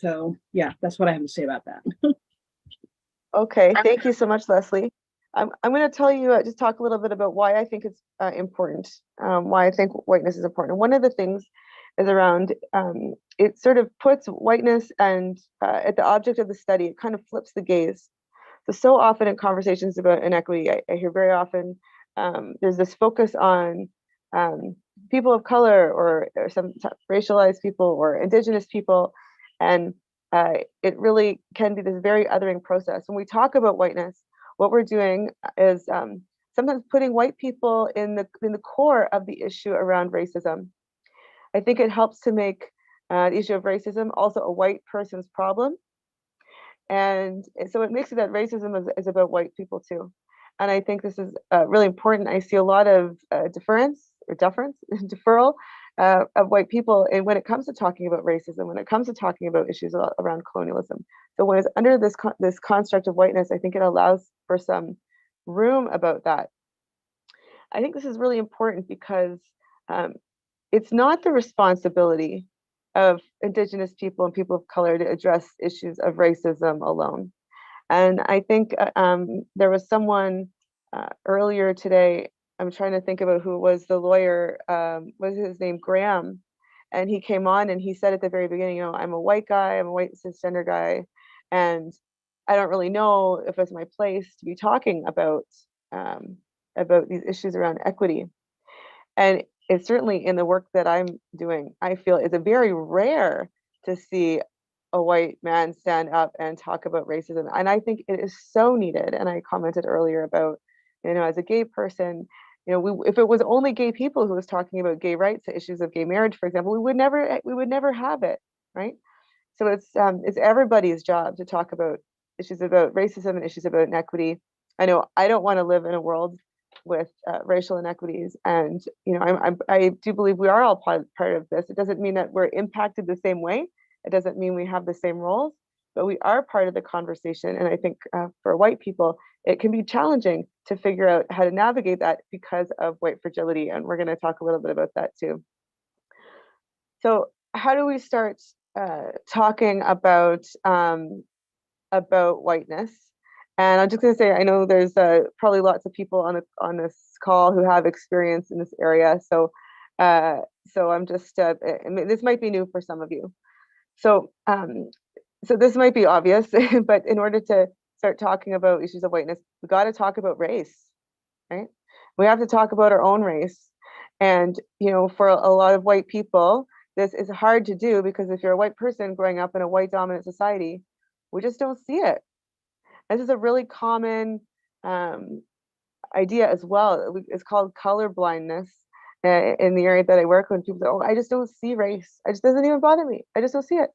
so yeah, that's what I have to say about that. Okay, thank you so much, Leslie. I'm going to tell you, just talk a little bit about why I think it's important, why I think whiteness is important. One of the things is around, it sort of puts whiteness and at the object of the study, it kind of flips the gaze. So often in conversations about inequity, I hear very often there's this focus on people of color, or some racialized people, or indigenous people, and it really can be this very othering process. When we talk about whiteness, what we're doing is sometimes putting white people in the core of the issue around racism. I think it helps to make the issue of racism also a white person's problem. And so it makes it that racism is about white people too. And I think this is really important. I see a lot of deferral of white people, and when it comes to talking about racism, when it comes to talking about issues around colonialism. So when it's under this construct of whiteness, I think it allows for some room about that. I think this is really important because it's not the responsibility of indigenous people and people of color to address issues of racism alone. And I think there was someone earlier today, I'm trying to think about who was the lawyer, was his name Graham? And he came on and he said at the very beginning, I'm a white guy, I'm a white cisgender guy, and I don't really know if it's my place to be talking about these issues around equity. And it's certainly in the work that I'm doing, I feel it's a very rare to see a white man stand up and talk about racism. And I think it is so needed. And I commented earlier about, as a gay person, if it was only gay people who was talking about gay rights, issues of gay marriage, for example, we would never have it, right? So it's everybody's job to talk about issues about racism and issues about inequity. I know I don't want to live in a world with racial inequities, and I do believe we are all part of this. It doesn't mean that we're impacted the same way. It doesn't mean we have the same roles, but we are part of the conversation. And I think for white people, it can be challenging to figure out how to navigate that because of white fragility. And we're going to talk a little bit about that too. So how do we start talking about whiteness? And I'm just going to say, I know there's probably lots of people on this call who have experience in this area. So I'm just, this might be new for some of you. So this might be obvious, but in order to start talking about issues of whiteness, we got to talk about race, right? We have to talk about our own race. And, for a lot of white people, this is hard to do because if you're a white person growing up in a white dominant society, we just don't see it. This is a really common idea as well. It's called color blindness in the area that I work with. People say, oh, I just don't see race. It just doesn't even bother me. I just don't see it.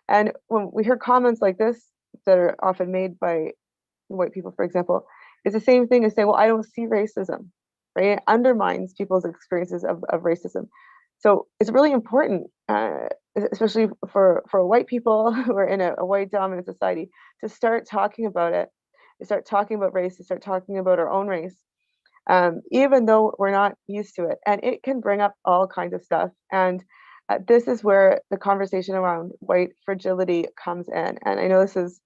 And when we hear comments like this that are often made by white people, for example, it's the same thing as saying, well, I don't see racism, right? It undermines people's experiences of racism. So it's really important especially for white people who are in a white dominant society, to start talking about it, to start talking about race, to start talking about our own race, even though we're not used to it. And it can bring up all kinds of stuff. And this is where the conversation around white fragility comes in. And I know this is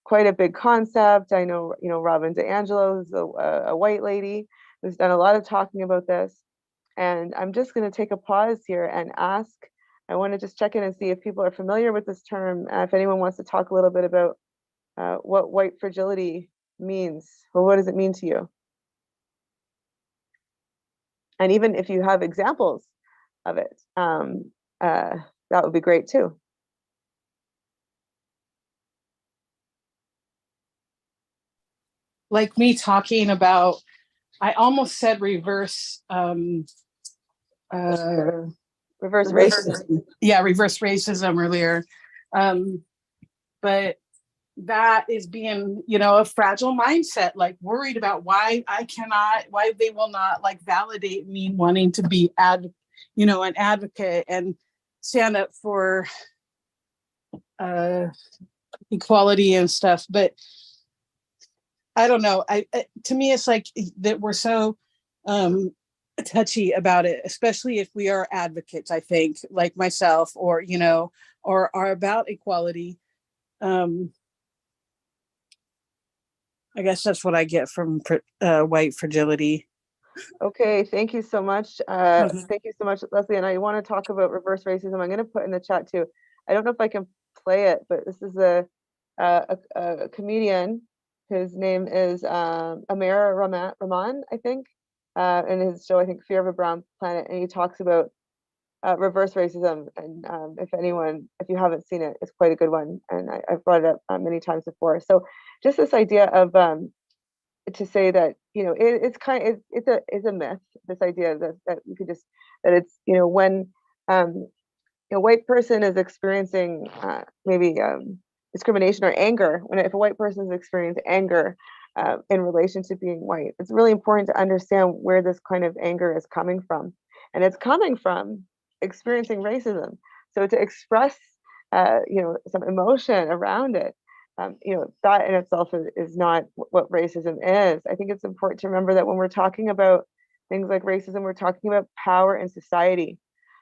quite a big concept. I know, Robin DiAngelo is a white lady who's done a lot of talking about this. And I'm just going to take a pause here and ask, I want to just check in and see if people are familiar with this term, if anyone wants to talk a little bit about what white fragility means. Well, what does it mean to you? And even if you have examples of it, that would be great too. Like me talking about, I almost said reverse racism. Yeah, reverse racism earlier. But that is being, a fragile mindset, like worried about why they will not like validate me wanting to be an advocate and stand up for equality and stuff. But I don't know. To me, it's like that we're so touchy about it, especially if we are advocates, I think, like myself, or are about equality. I guess that's what I get from white fragility. Okay, thank you so much. Thank you so much, Leslie. And I want to talk about reverse racism. I'm going to put in the chat too. I don't know if I can play it, but this is a comedian. His name is Amir Rahman, I think, in his show, I think, Fear of a Brown Planet. And he talks about reverse racism. And if you haven't seen it, it's quite a good one. And I've brought it up many times before. So just this idea of to say that, it's a myth, this idea that we could just, that it's, when a white person is experiencing maybe discrimination or anger, if a white person is experiencing anger in relation to being white, it's really important to understand where this kind of anger is coming from. And it's coming from experiencing racism. So to express, some emotion around it, that in itself is not what racism is. I think it's important to remember that when we're talking about things like racism, we're talking about power in society.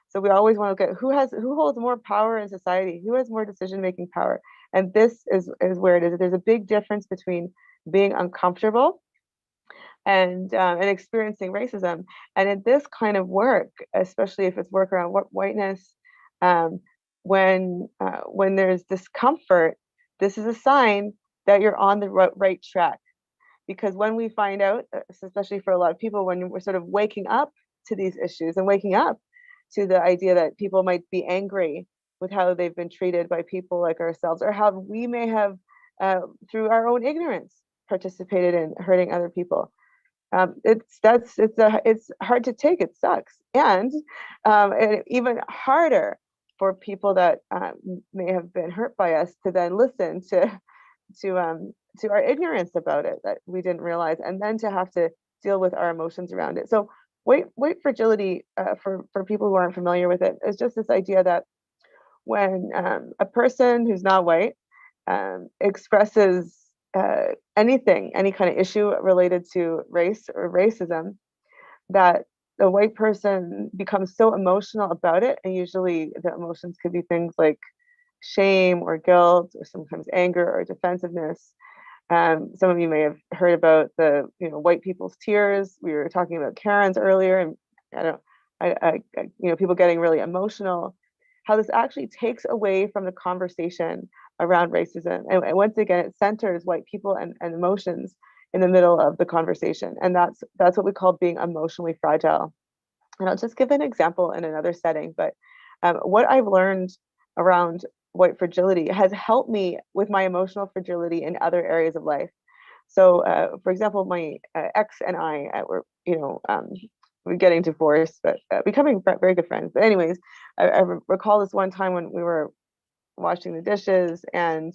So we always want to look at who holds more power in society, who has more decision-making power. And this is where it is. There's a big difference between being uncomfortable and experiencing racism. And in this kind of work, especially if it's work around whiteness, when there's discomfort, this is a sign that you're on the right track. Because when we find out, especially for a lot of people, when we're sort of waking up to these issues and waking up to the idea that people might be angry with how they've been treated by people like ourselves, or how we may have, through our own ignorance, participated in hurting other people. It's hard to take. It sucks, and even harder for people that may have been hurt by us to then listen to our ignorance about it, that we didn't realize, and then to have to deal with our emotions around it. So white fragility, for people who aren't familiar with it, is just this idea that when a person who's not white expresses any kind of issue related to race or racism, that the white person becomes so emotional about it. And usually the emotions could be things like shame or guilt, or sometimes anger or defensiveness. Some of you may have heard about the white people's tears. We were talking about Karen's earlier, and people getting really emotional. How this actually takes away from the conversation around racism, and once again, it centers white people and emotions in the middle of the conversation, and that's what we call being emotionally fragile. And I'll just give an example in another setting, but what I've learned around white fragility has helped me with my emotional fragility in other areas of life. So, for example, my ex and I were, we're getting divorced, but becoming very good friends. But anyways, I recall this one time when we were washing the dishes, and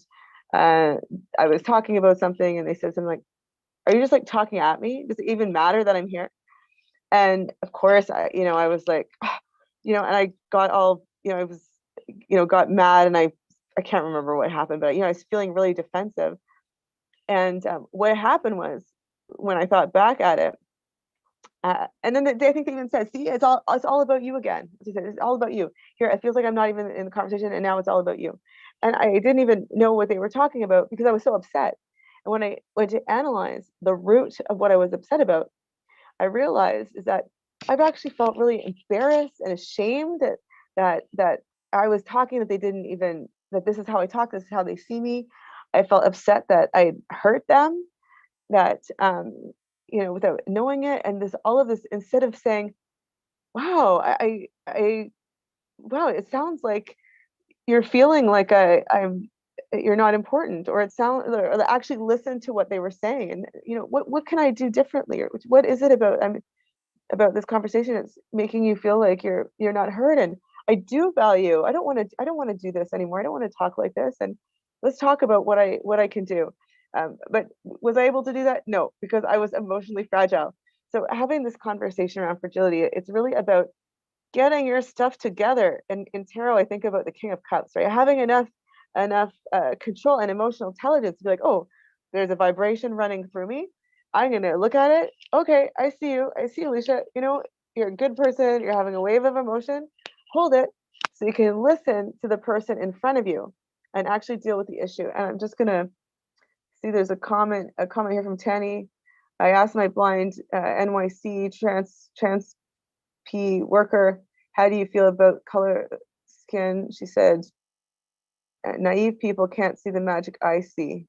I was talking about something, and they said something like, "Are you just like talking at me? Does it even matter that I'm here?" And of course, I was like, and I got all, I was got mad, and I can't remember what happened, but I was feeling really defensive. And what happened was, when I thought back at it, and then I think they even said, "See, it's all about you again." She said, "It's all about you." Here, it feels like I'm not even in the conversation, and now it's all about you. And I didn't even know what they were talking about because I was so upset. And when I went to analyze the root of what I was upset about, I realized is that I've actually felt really embarrassed and ashamed that I was talking, that they didn't even, that this is how I talk, this is how they see me. I felt upset that I hurt them, that without knowing it, and all of this, instead of saying, wow, wow, it sounds like you're feeling like you're not important, or or actually listen to what they were saying, and what can I do differently, or what is it about this conversation that's making you feel like you're not heard. And I do value, I don't want to do this anymore, I don't want to talk like this, and let's talk about what I can do. But was I able to do that? No, because I was emotionally fragile. So having this conversation around fragility, it's really about getting your stuff together. And in tarot, I think about the King of Cups, right? Having enough control and emotional intelligence to be like, oh, there's a vibration running through me. I'm gonna look at it. Okay, I see you. I see you, Alicia. You're a good person. You're having a wave of emotion. Hold it, so you can listen to the person in front of you and actually deal with the issue. And I'm just gonna see. There's a comment here from Tanny. I asked my blind NYC trans P worker, how do you feel about color skin? She said, naive people can't see the magic I see.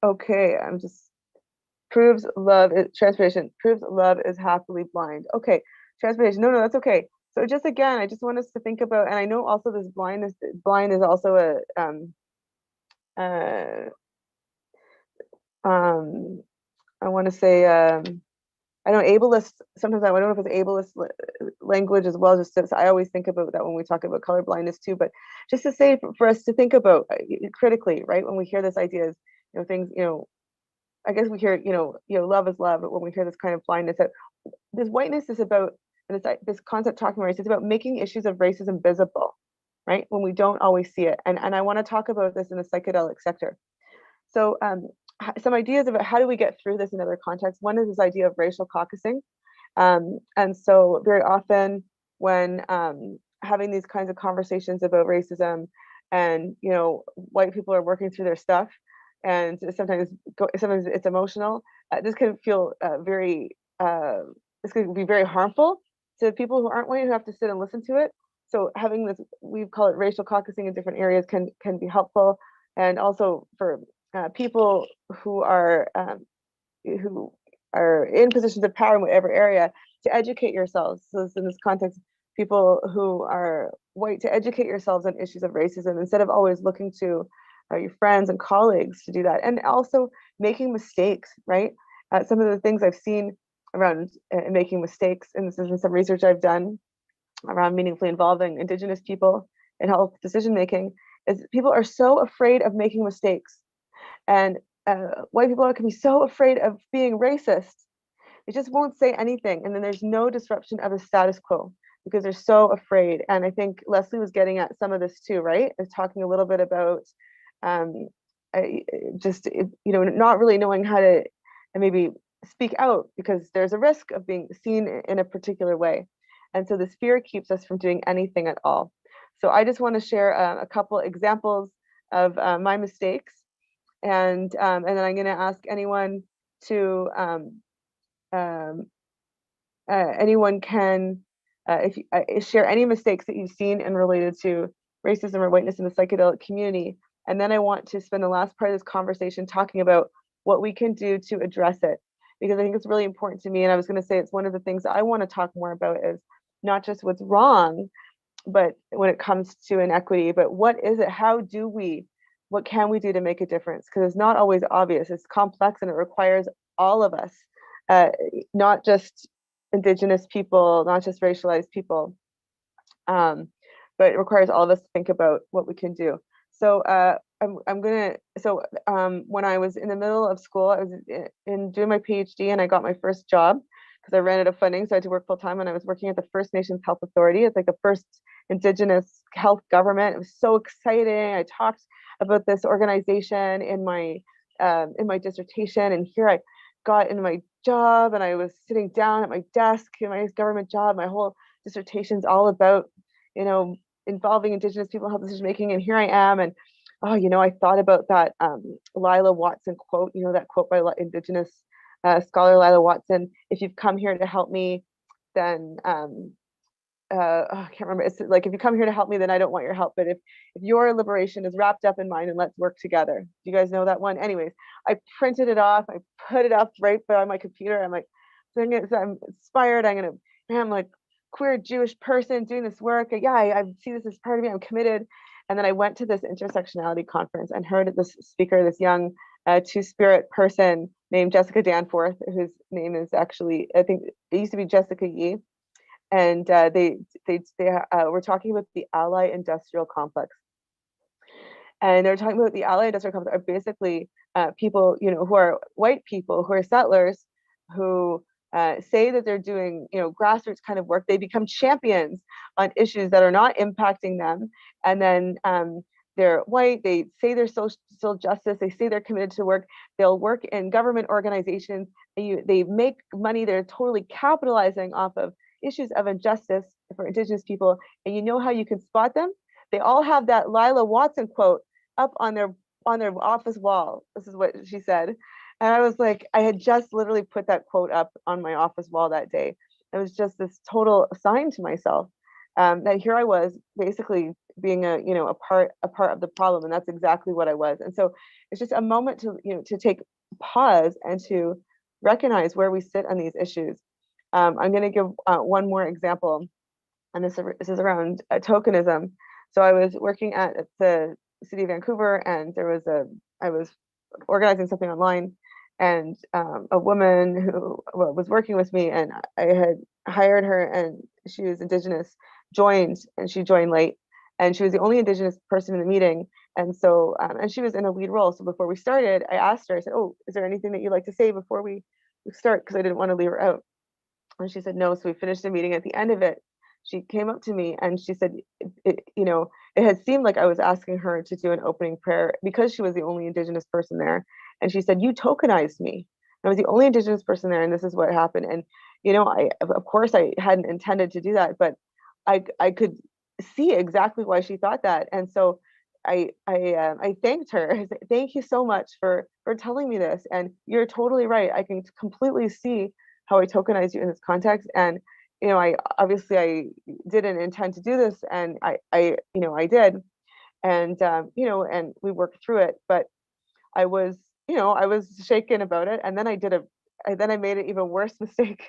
Okay, I'm just proves love is transpiration, proves love is happily blind. Okay, transpiration. No, that's okay. So just again, I just want us to think about, and I know also this blind is also a I want to say I know ableist, sometimes I don't know if it's ableist language as well. Just I always think about that when we talk about color blindness too, but just to say for us to think about critically, right? When we hear this idea, things, I guess we hear, love is love, but when we hear this kind of blindness, that this whiteness is about, and this concept talking about race, it's about making issues of racism visible, right? When we don't always see it. And I want to talk about this in the psychedelic sector. So some ideas about how do we get through this in other contexts. One is this idea of racial caucusing. And so very often when having these kinds of conversations about racism, and white people are working through their stuff, and sometimes it's emotional, this can feel this can be very harmful to people who aren't white, who have to sit and listen to it. So having this, we call it racial caucusing in different areas, can be helpful. And also for people who are in positions of power in whatever area, to educate yourselves. So in this context, people who are white, to educate yourselves on issues of racism instead of always looking to your friends and colleagues to do that. And also making mistakes, right? Some of the things I've seen around making mistakes, and this is in some research I've done around meaningfully involving Indigenous people in health decision making, is people are so afraid of making mistakes. And white people can be so afraid of being racist, they just won't say anything. And then there's no disruption of the status quo because they're so afraid. And I think Leslie was getting at some of this too, right? Is talking a little bit about just, not really knowing how to maybe speak out because there's a risk of being seen in a particular way. And so this fear keeps us from doing anything at all. So I just want to share a couple examples of my mistakes. And then I'm going to ask anyone to, anyone can share any mistakes that you've seen and related to racism or whiteness in the psychedelic community. And then I want to spend the last part of this conversation talking about what we can do to address it, because I think it's really important to me. And I was going to say, it's one of the things I want to talk more about is not just what's wrong, but when it comes to inequity, but what is it? What can we do to make a difference? Because it's not always obvious. It's complex and it requires all of us, not just Indigenous people, not just racialized people, but it requires all of us to think about what we can do. So when I was in the middle of school, I was doing my PhD and I got my first job because I ran out of funding, so I had to work full time. And I was working at the First Nations Health Authority. It's like the first Indigenous health government. It was so exciting. I talked about this organization in my dissertation, and here I got into my job, and I was sitting down at my desk in my government job. My whole dissertation's all about, involving Indigenous people in health decision making, and here I am, and I thought about that Lila Watson quote, that quote by Indigenous scholar Lila Watson: "If you've come here to help me, then I can't remember. It's like, if you come here to help me, then I don't want your help. But if your liberation is wrapped up in mine, and let's work together." Do you guys know that one? Anyways, I printed it off. I put it up right by my computer. I'm like, I'm inspired. I'm like queer Jewish person doing this work. I see this as part of me. I'm committed. And then I went to this intersectionality conference and heard this speaker, this young two-spirit person named Jessica Danforth, whose name is actually, I think it used to be Jessica Yee. And they were talking about the Ally Industrial Complex. And they're talking about the Ally Industrial Complex are basically people, who are white people, who are settlers, who say that they're doing, grassroots kind of work. They become champions on issues that are not impacting them. And then they're white, they say they're social justice, they say they're committed to work. They'll work in government organizations. They make money. They're totally capitalizing off of issues of injustice for Indigenous people. And you know how you can spot them? They all have that Lila Watson quote up on their office wall. This is what she said. And I was like, I had just literally put that quote up on my office wall that day. It was just this total sign to myself that here I was basically being a part of the problem. And that's exactly what I was. And so it's just a moment to take pause and to recognize where we sit on these issues. I'm going to give one more example, and this is around tokenism. So I was working at the City of Vancouver, and I was organizing something online, and a woman who was working with me, and I had hired her, and she was Indigenous, joined, and she joined late, and she was the only Indigenous person in the meeting. And so, and she was in a lead role. So before we started, I asked her, I said, "Oh, is there anything that you'd like to say before we start?" Because I didn't want to leave her out. And she said no. So we finished the meeting. At the end of it, she came up to me and she said, it had seemed like I was asking her to do an opening prayer because she was the only Indigenous person there. And she said, "You tokenized me. I was the only Indigenous person there, and this is what happened." And of course I hadn't intended to do that, but I could see exactly why she thought that. And so I thanked her. I said, "Thank you so much for telling me this. And you're totally right. I can completely see how I tokenize you in this context." And I obviously didn't intend to do this, and I did, and and we worked through it. But I was shaken about it, and then I made an even worse mistake.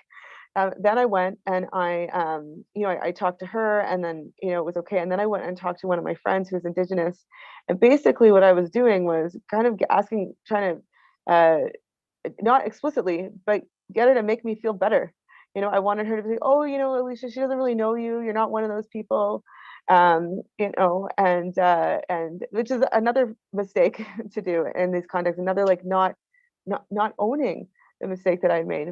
Then I went and I talked to her, and then it was okay. And then I went and talked to one of my friends who's Indigenous, and basically what I was doing was kind of trying to not explicitly, but get her to make me feel better. I wanted her to be, "Oh, Alicia, she doesn't really know you. You're not one of those people." And which is another mistake to do in these contexts. Another, like, not owning the mistake that I made.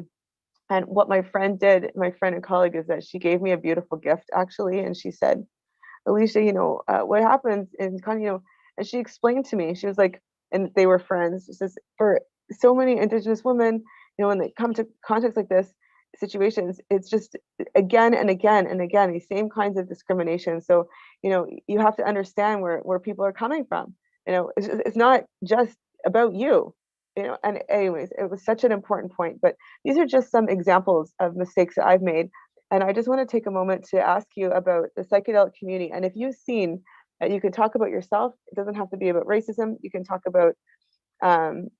And what my friend and colleague, is that she gave me a beautiful gift, actually. And she said, "Alicia, what happens in and she explained to me, she was like, and they were friends. She says, for so many Indigenous women, when they come to contexts like this, situations, it's just again and again and again, these same kinds of discrimination. So, you have to understand where people are coming from. It's not just about you. And anyways, it was such an important point. But these are just some examples of mistakes that I've made. And I just want to take a moment to ask you about the psychedelic community. And if you've seen, you can talk about yourself. It doesn't have to be about racism. You can talk about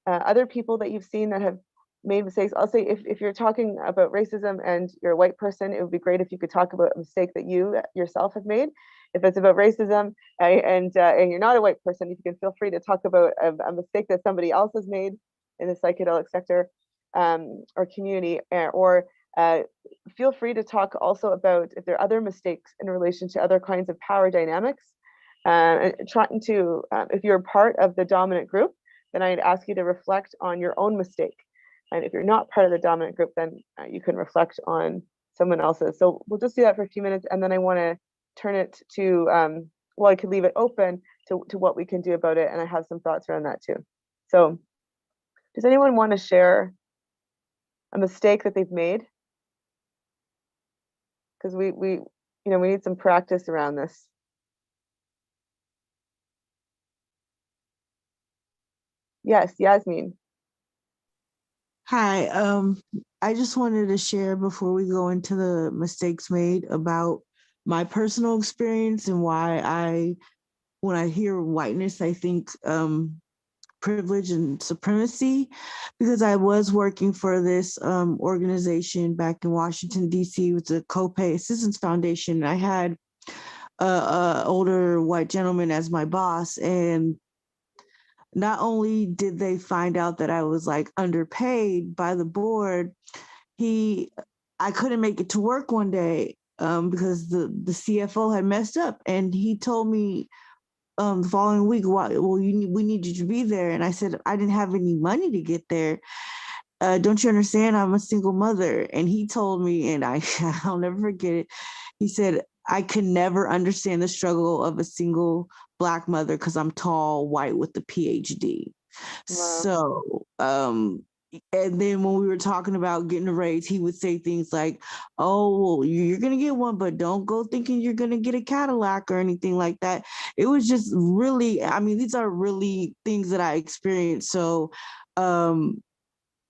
other people that you've seen that have made mistakes. I'll say, if you're talking about racism and you're a white person, it would be great if you could talk about a mistake that you yourself have made. If it's about racism and you're not a white person, if you can feel free to talk about a mistake that somebody else has made in the psychedelic sector or community, or feel free to talk also about if there are other mistakes in relation to other kinds of power dynamics. Trying to, if you're part of the dominant group, then I'd ask you to reflect on your own mistake. And if you're not part of the dominant group, then you can reflect on someone else's. So we'll just do that for a few minutes, and then I want to turn it to, well, I could leave it open to what we can do about it, and I have some thoughts around that too. So does anyone want to share a mistake that they've made? Because we need some practice around this. Yes, Yasmin. Hi, I just wanted to share before we go into the mistakes made about my personal experience and why when I hear whiteness, I think privilege and supremacy, because I was working for this organization back in Washington, D.C. with the Copay Assistance Foundation. I had a older white gentleman as my boss, and not only did they find out that I was like underpaid by the board, I couldn't make it to work one day because the CFO had messed up, and he told me the following week, we need you to be there. And I said, I didn't have any money to get there. Don't you understand? I'm a single mother. And he told me, and I'll never forget it. He said, I can never understand the struggle of a single Black mother because I'm tall, white with a PhD. Wow. So, and then when we were talking about getting a raise, he would say things like, oh, well, you're going to get one, but don't go thinking you're going to get a Cadillac or anything like that. It was just really, I mean, these are really things that I experienced. So, and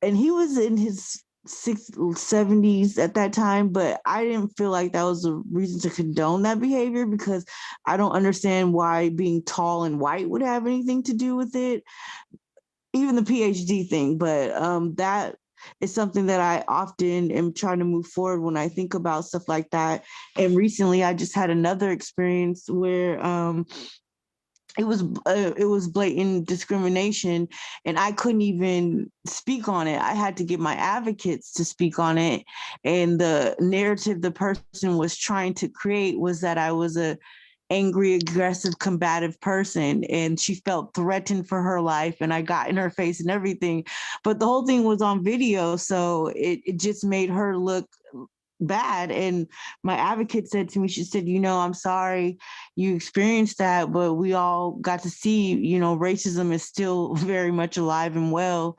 he was in his 70s at that time, but I didn't feel like that was a reason to condone that behavior, because I don't understand why being tall and white would have anything to do with it, even the PhD thing. But that is something that I often am trying to move forward when I think about stuff like that. And recently I just had another experience where it was blatant discrimination, and I couldn't even speak on it. I had to get my advocates to speak on it. And the narrative the person was trying to create was that I was a angry, aggressive, combative person, and she felt threatened for her life, and I got in her face and everything. But the whole thing was on video, so it just made her look bad. And my advocate said to me, she said, I'm sorry you experienced that, but we all got to see, racism is still very much alive and well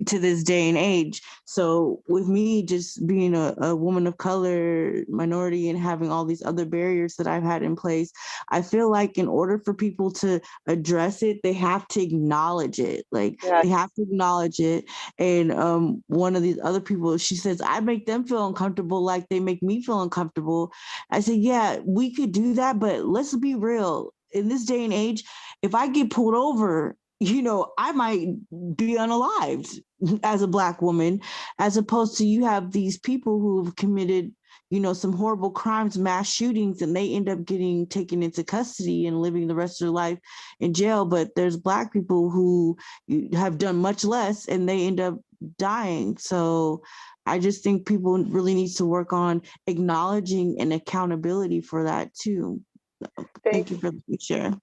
to this day and age. So with me just being a woman of color, minority, and having all these other barriers that I've had in place, I feel like in order for people to address it, they have to acknowledge it. Like they have to acknowledge it. And one of these other people, she says, I make them feel uncomfortable like they make me feel uncomfortable. I said, yeah, we could do that, but let's be real. In this day and age, if I get pulled over, I might be unalived as a Black woman, as opposed to you have these people who have committed, some horrible crimes, mass shootings, and they end up getting taken into custody and living the rest of their life in jail. But there's Black people who have done much less and they end up dying. So I just think people really need to work on acknowledging and accountability for that too. Thank you for the share.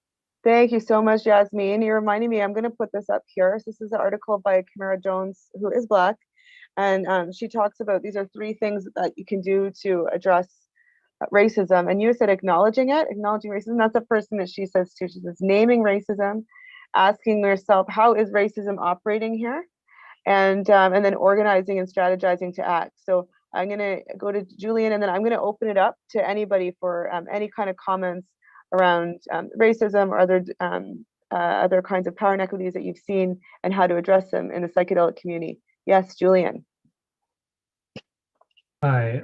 Thank you so much, Yasmin. You're reminding me, I'm going to put this up here. So this is an article by Kamara Jones, who is Black. And she talks about, these are 3 things that you can do to address racism. And you said acknowledging racism. That's the first thing that she says too. She says naming racism, asking yourself, how is racism operating here? And then organizing and strategizing to act. So I'm going to go to Julian, and then I'm going to open it up to anybody for any kind of comments around racism or other kinds of power inequities that you've seen and how to address them in the psychedelic community. Yes, Julian. Hi.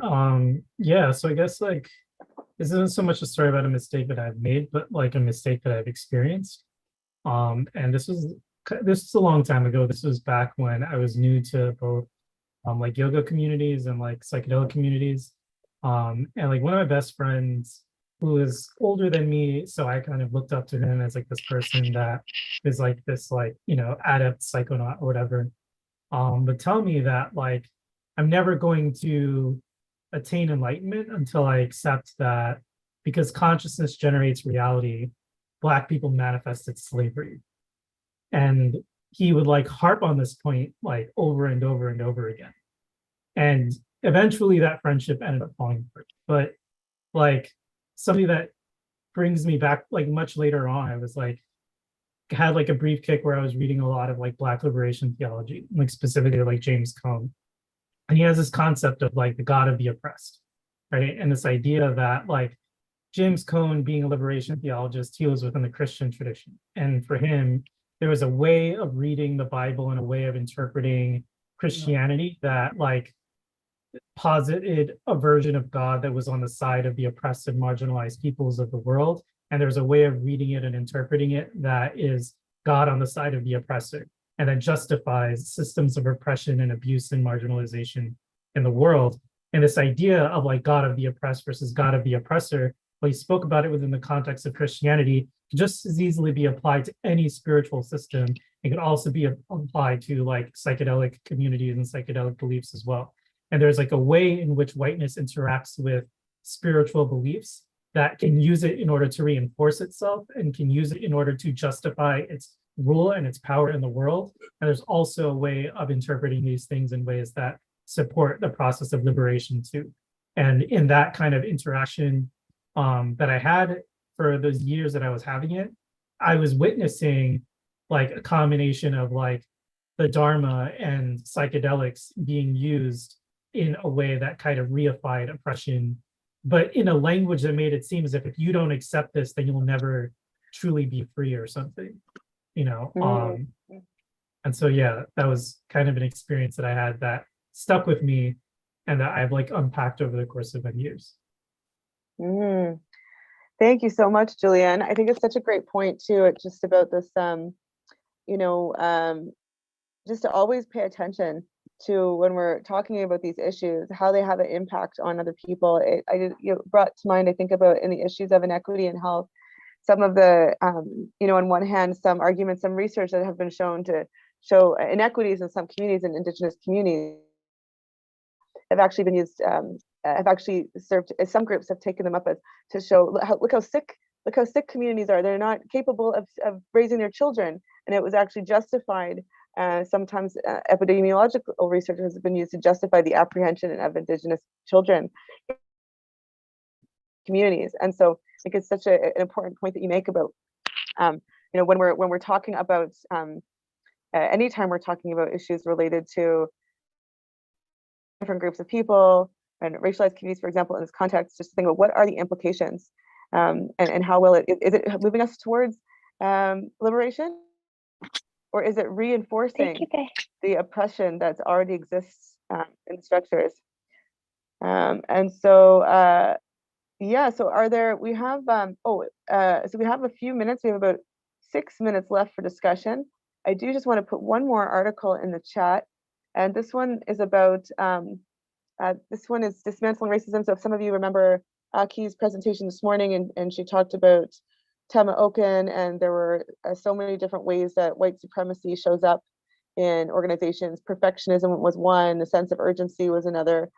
Yeah, so I guess like this isn't so much a story about a mistake that I've made, but like a mistake that I've experienced. And this was a long time ago. This was back when I was new to both like yoga communities and like psychedelic communities. And like one of my best friends, who is older than me, so I kind of looked up to him as like this person that is like this like, adept psychonaut or whatever. But tell me that like I'm never going to attain enlightenment until I accept that because consciousness generates reality, Black people manifested slavery. And he would like harp on this point like over and over and over again. And eventually that friendship ended up falling apart. But like something that brings me back like much later on, I was like, had like a brief kick where I was reading a lot of like Black liberation theology, like specifically like James Cone. And he has this concept of like the God of the oppressed, right? And this idea that like James Cone, being a liberation theologist, he was within the Christian tradition. And for him, there was a way of reading the Bible and a way of interpreting Christianity that like posited a version of God that was on the side of the oppressed and marginalized peoples of the world. And there's a way of reading it and interpreting it that is God on the side of the oppressor, and that justifies systems of oppression and abuse and marginalization in the world. And this idea of like God of the oppressed versus God of the oppressor, well, he spoke about it within the context of Christianity, could just as easily be applied to any spiritual system. It could also be applied to like psychedelic communities and psychedelic beliefs as well. And there's like a way in which whiteness interacts with spiritual beliefs that can use it in order to reinforce itself and can use it in order to justify its rule and its power in the world. And there's also a way of interpreting these things in ways that support the process of liberation too. And in that kind of interaction that I had for those years that I was having it, I was witnessing like a combination of like the Dharma and psychedelics being used in a way that kind of reified oppression, but in a language that made it seem as if you don't accept this, then you'll never truly be free or something, you know? And so, yeah, that was kind of an experience that I had that stuck with me and that I've like unpacked over the course of many years. Thank you so much, Julianne. I think it's such a great point too. It's just about this, you know, just to always pay attention to when we're talking about these issues, how they have an impact on other people. Brought to mind, I think about in the issues of inequity in health, some of the, you know, on one hand, some arguments, some research that have been shown to show inequities in some communities and Indigenous communities have actually been used, have actually served, some groups have taken them up as to show, look how sick communities are. They're not capable of raising their children. And it was actually justified. Sometimes epidemiological research has been used to justify the apprehension of Indigenous children in communities. And so I think it's such an important point that you make about, you know, when we're talking about, anytime we're talking about issues related to different groups of people and racialized communities, for example, in this context, just think about what are the implications, and how will is it moving us towards liberation? Or is it reinforcing the oppression that's already exists in the structures? And so, yeah, so are there, we have, so we have a few minutes, we have about 6 minutes left for discussion. I do just want to put one more article in the chat. And this one is about, this one is dismantling racism. So if some of you remember Aki's presentation this morning, and she talked about Tama Oken, and there were so many different ways that white supremacy shows up in organizations. Perfectionism was one, the sense of urgency was another.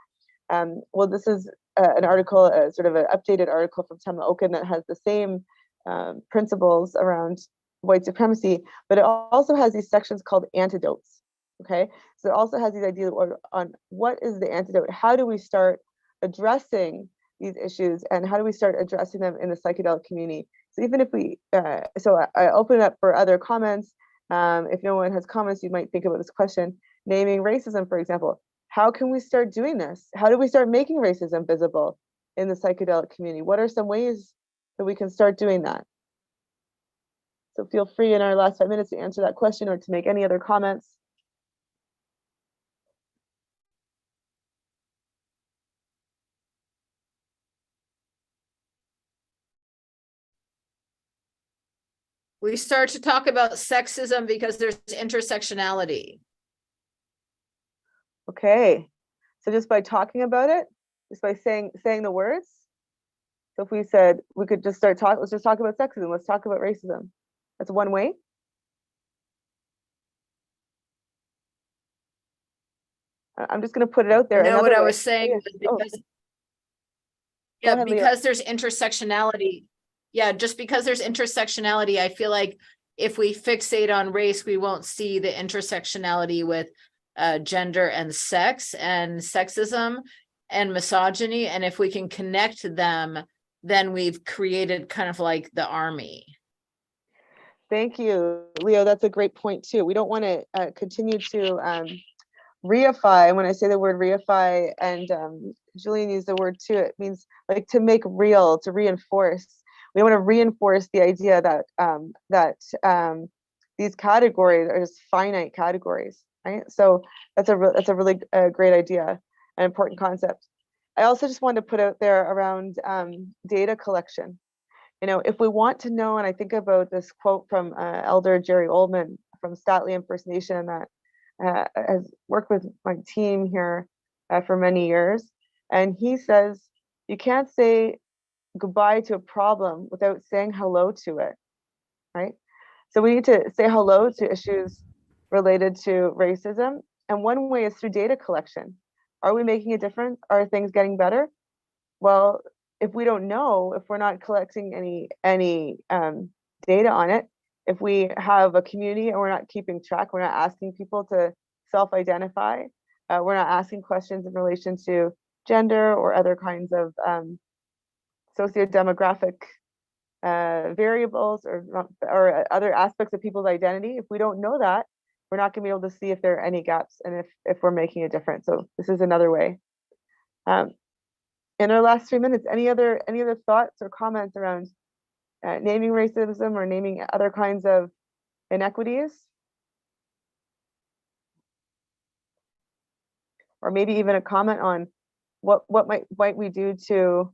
Well, this is an article, sort of an updated article from Tama Oken that has the same principles around white supremacy, but it also has these sections called antidotes. Okay, so it also has these ideas on what is the antidote? How do we start addressing these issues, and how do we start addressing them in the psychedelic community? So even if we, so I open it up for other comments. If no one has comments, you might think about this question, naming racism, for example. How can we start doing this? How do we start making racism visible in the psychedelic community? What are some ways that we can start doing that? So feel free in our last 5 minutes to answer that question or to make any other comments. We start to talk about sexism because there's intersectionality. Okay, so just by talking about it, just by saying the words. So if we said we could just start talking, let's just talk about sexism. Let's talk about racism. That's one way. I'm just going to put it out there. No, what I way. was saying was because, yeah, ahead, because there's intersectionality. Yeah, just because there's intersectionality, I feel like if we fixate on race, we won't see the intersectionality with gender and sex and sexism and misogyny. And if we can connect them, then we've created kind of like the army. Thank you, Leo. That's a great point too. We don't want to continue to reify. When I say the word reify, and Julian used the word too, it means like to make real, to reinforce. We want to reinforce the idea that these categories are just finite categories, right? So that's a really great idea, an important concept. I also just wanted to put out there around data collection. You know, if we want to know, and I think about this quote from Elder Jerry Oldman from Statliam First Nation that has worked with my team here for many years. And he says, you can't say goodbye to a problem without saying hello to it, right? So we need to say hello to issues related to racism. And one way is through data collection. Are we making a difference? Are things getting better? Well, if we don't know, if we're not collecting any data on it, if we have a community and we're not keeping track, we're not asking people to self-identify, we're not asking questions in relation to gender or other kinds of socio-demographic variables or other aspects of people's identity. If we don't know that, we're not going to be able to see if there are any gaps and if we're making a difference. So this is another way. In our last 3 minutes, any other thoughts or comments around naming racism or naming other kinds of inequities? Or maybe even a comment on what might we do to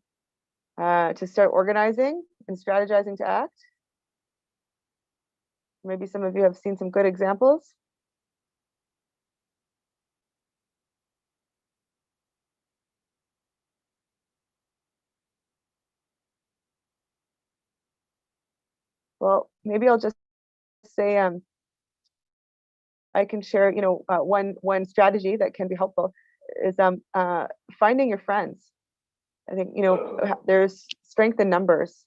start organizing and strategizing to act? Maybe some of you have seen some good examples. Well, maybe I'll just say I can share, you know, one strategy that can be helpful is finding your friends. I think, you know, there's strength in numbers,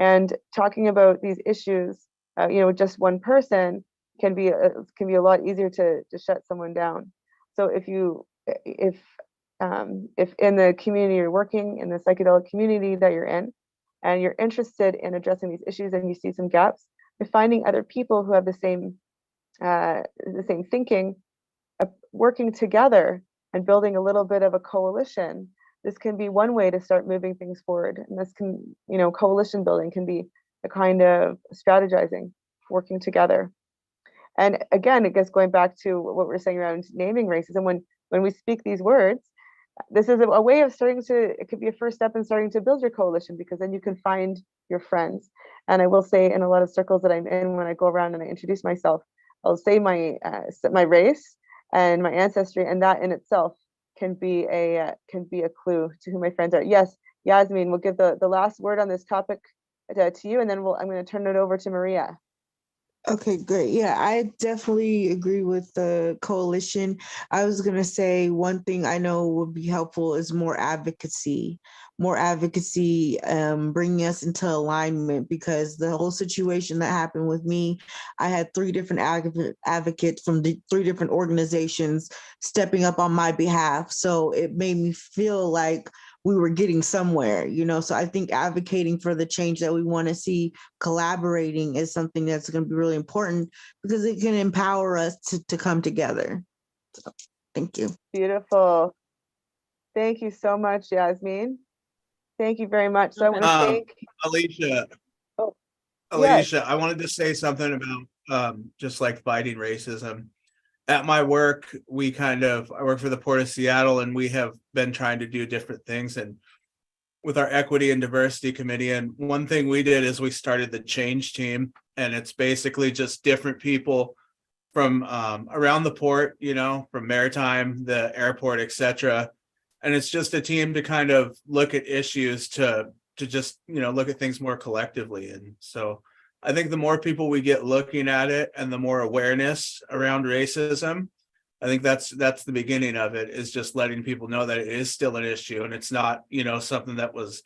and talking about these issues, you know, just one person can be a lot easier to shut someone down. So if in the community you're working, in the psychedelic community that you're in, and you're interested in addressing these issues and you see some gaps, you're finding other people who have the same thinking, working together and building a little bit of a coalition. This can be one way to start moving things forward. And this can, you know, coalition building can be a kind of strategizing, working together. And again, it gets going back to what we're saying around naming racism. When we speak these words, this is a way of starting to, it could be a first step in starting to build your coalition, because then you can find your friends. And I will say, in a lot of circles that I'm in, when I go around and I introduce myself, I'll say my race and my ancestry, and that in itself can be a clue to who my friends are. Yes, Yasmin, we'll give the last word on this topic to you, and then I'm going to turn it over to Maria. Okay, great. Yeah, I definitely agree with the coalition. I was going to say one thing I know would be helpful is more advocacy, bringing us into alignment, because the whole situation that happened with me, I had 3 different advocates from the 3 different organizations stepping up on my behalf. So it made me feel like we were getting somewhere, you know. So I think advocating for the change that we want to see, collaborating, is something that's going to be really important, because it can empower us to come together. So thank you. Beautiful. Thank you so much, Yasmin. Thank you very much. So I want to thank Alicia. Oh, Alicia, yes. I wanted to say something about just like fighting racism. At my work, I work for the Port of Seattle, and we have been trying to do different things and with our equity and diversity committee. And one thing we did is we started the change team, and it's basically just different people from around the port, you know, from maritime, the airport, etc. And it's just a team to kind of look at issues to just, you know, look at things more collectively. And so I think the more people we get looking at it and the more awareness around racism, I think that's the beginning of it, is just letting people know that it is still an issue, and it's not, you know, something that was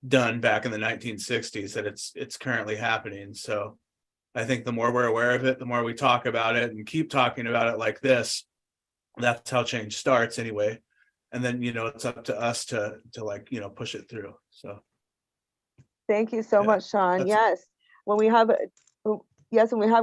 done back in the 1960s, that it's currently happening. So I think the more we're aware of it, the more we talk about it and keep talking about it like this, that's how change starts anyway. And then, it's up to us to like, push it through. So. Thank you so much, Sean. Yes. When we have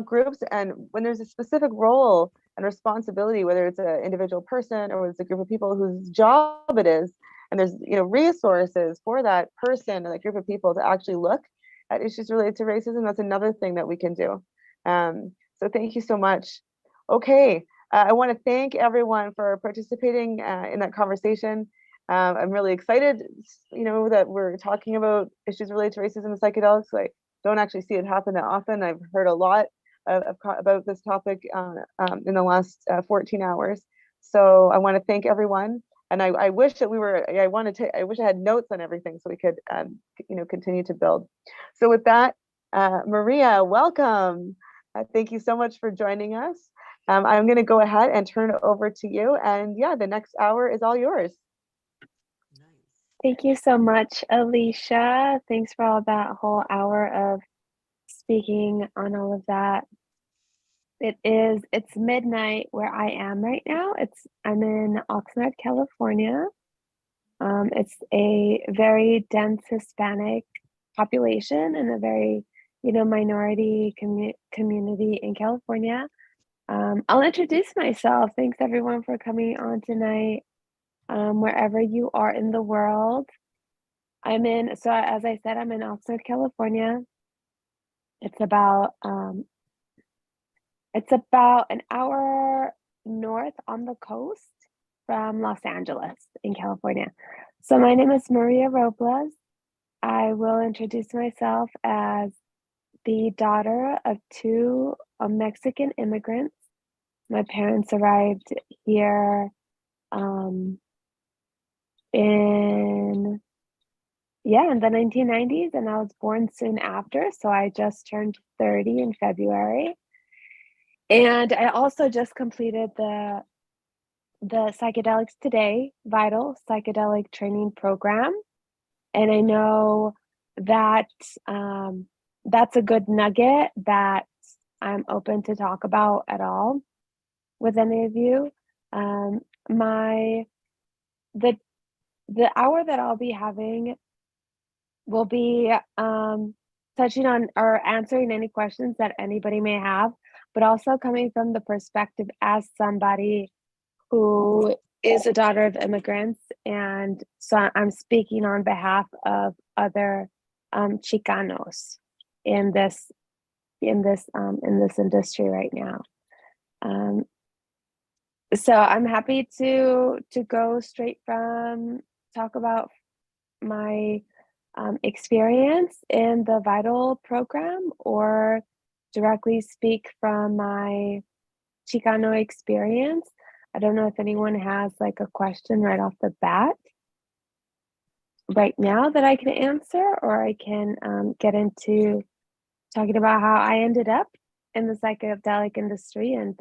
groups and when there's a specific role and responsibility, whether it's an individual person or it's a group of people whose job it is, and there's resources for that person and that group of people to actually look at issues related to racism, that's another thing that we can do. So thank you so much. Okay, I want to thank everyone for participating in that conversation. I'm really excited, that we're talking about issues related to racism and psychedelics. I don't actually see it happen that often. I've heard a lot about this topic in the last 14 hours. So I want to thank everyone. And I wish that I wish I had notes on everything so we could, continue to build. So with that, Maria, welcome. Thank you so much for joining us. I'm going to go ahead and turn it over to you. And yeah, the next hour is all yours. Thank you so much, Alicia. Thanks for all that whole hour of speaking on all of that. It's midnight where I am right now. I'm in Oxnard, California. It's a very dense Hispanic population and a very, minority community in California. I'll introduce myself. Thanks everyone for coming on tonight. Wherever you are in the world. So as I said, I'm in Oxnard, California. It's about an hour north on the coast from Los Angeles in California. So my name is Maria Robles. I will introduce myself as the daughter of two Mexican immigrants. My parents arrived here in the 1990s, and I was born soon after, so I just turned 30 in February. And I also just completed the Psychedelics Today Vital Psychedelic Training Program, and I know that that's a good nugget that I'm open to talk about at all with any of you. The hour that I'll be having will be touching on or answering any questions that anybody may have, but also coming from the perspective as somebody who is a daughter of immigrants, and so I'm speaking on behalf of other Chicanos in this industry right now. So I'm happy to go straight from talk about my experience in the Vital program, or directly speak from my Chicano experience. I don't know if anyone has like a question right off the bat right now that I can answer, or I can get into talking about how I ended up in the psychedelic industry and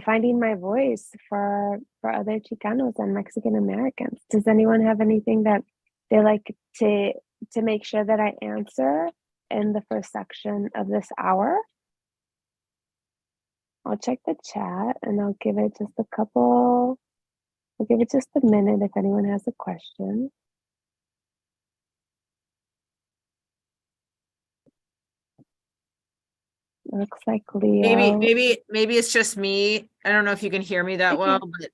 finding my voice for other Chicanos and Mexican Americans. Does anyone have anything that they like to make sure that I answer in the first section of this hour? I'll check the chat and I'll give it just a minute if anyone has a question. Looks like Leo. Maybe it's just me. I don't know if you can hear me that well, but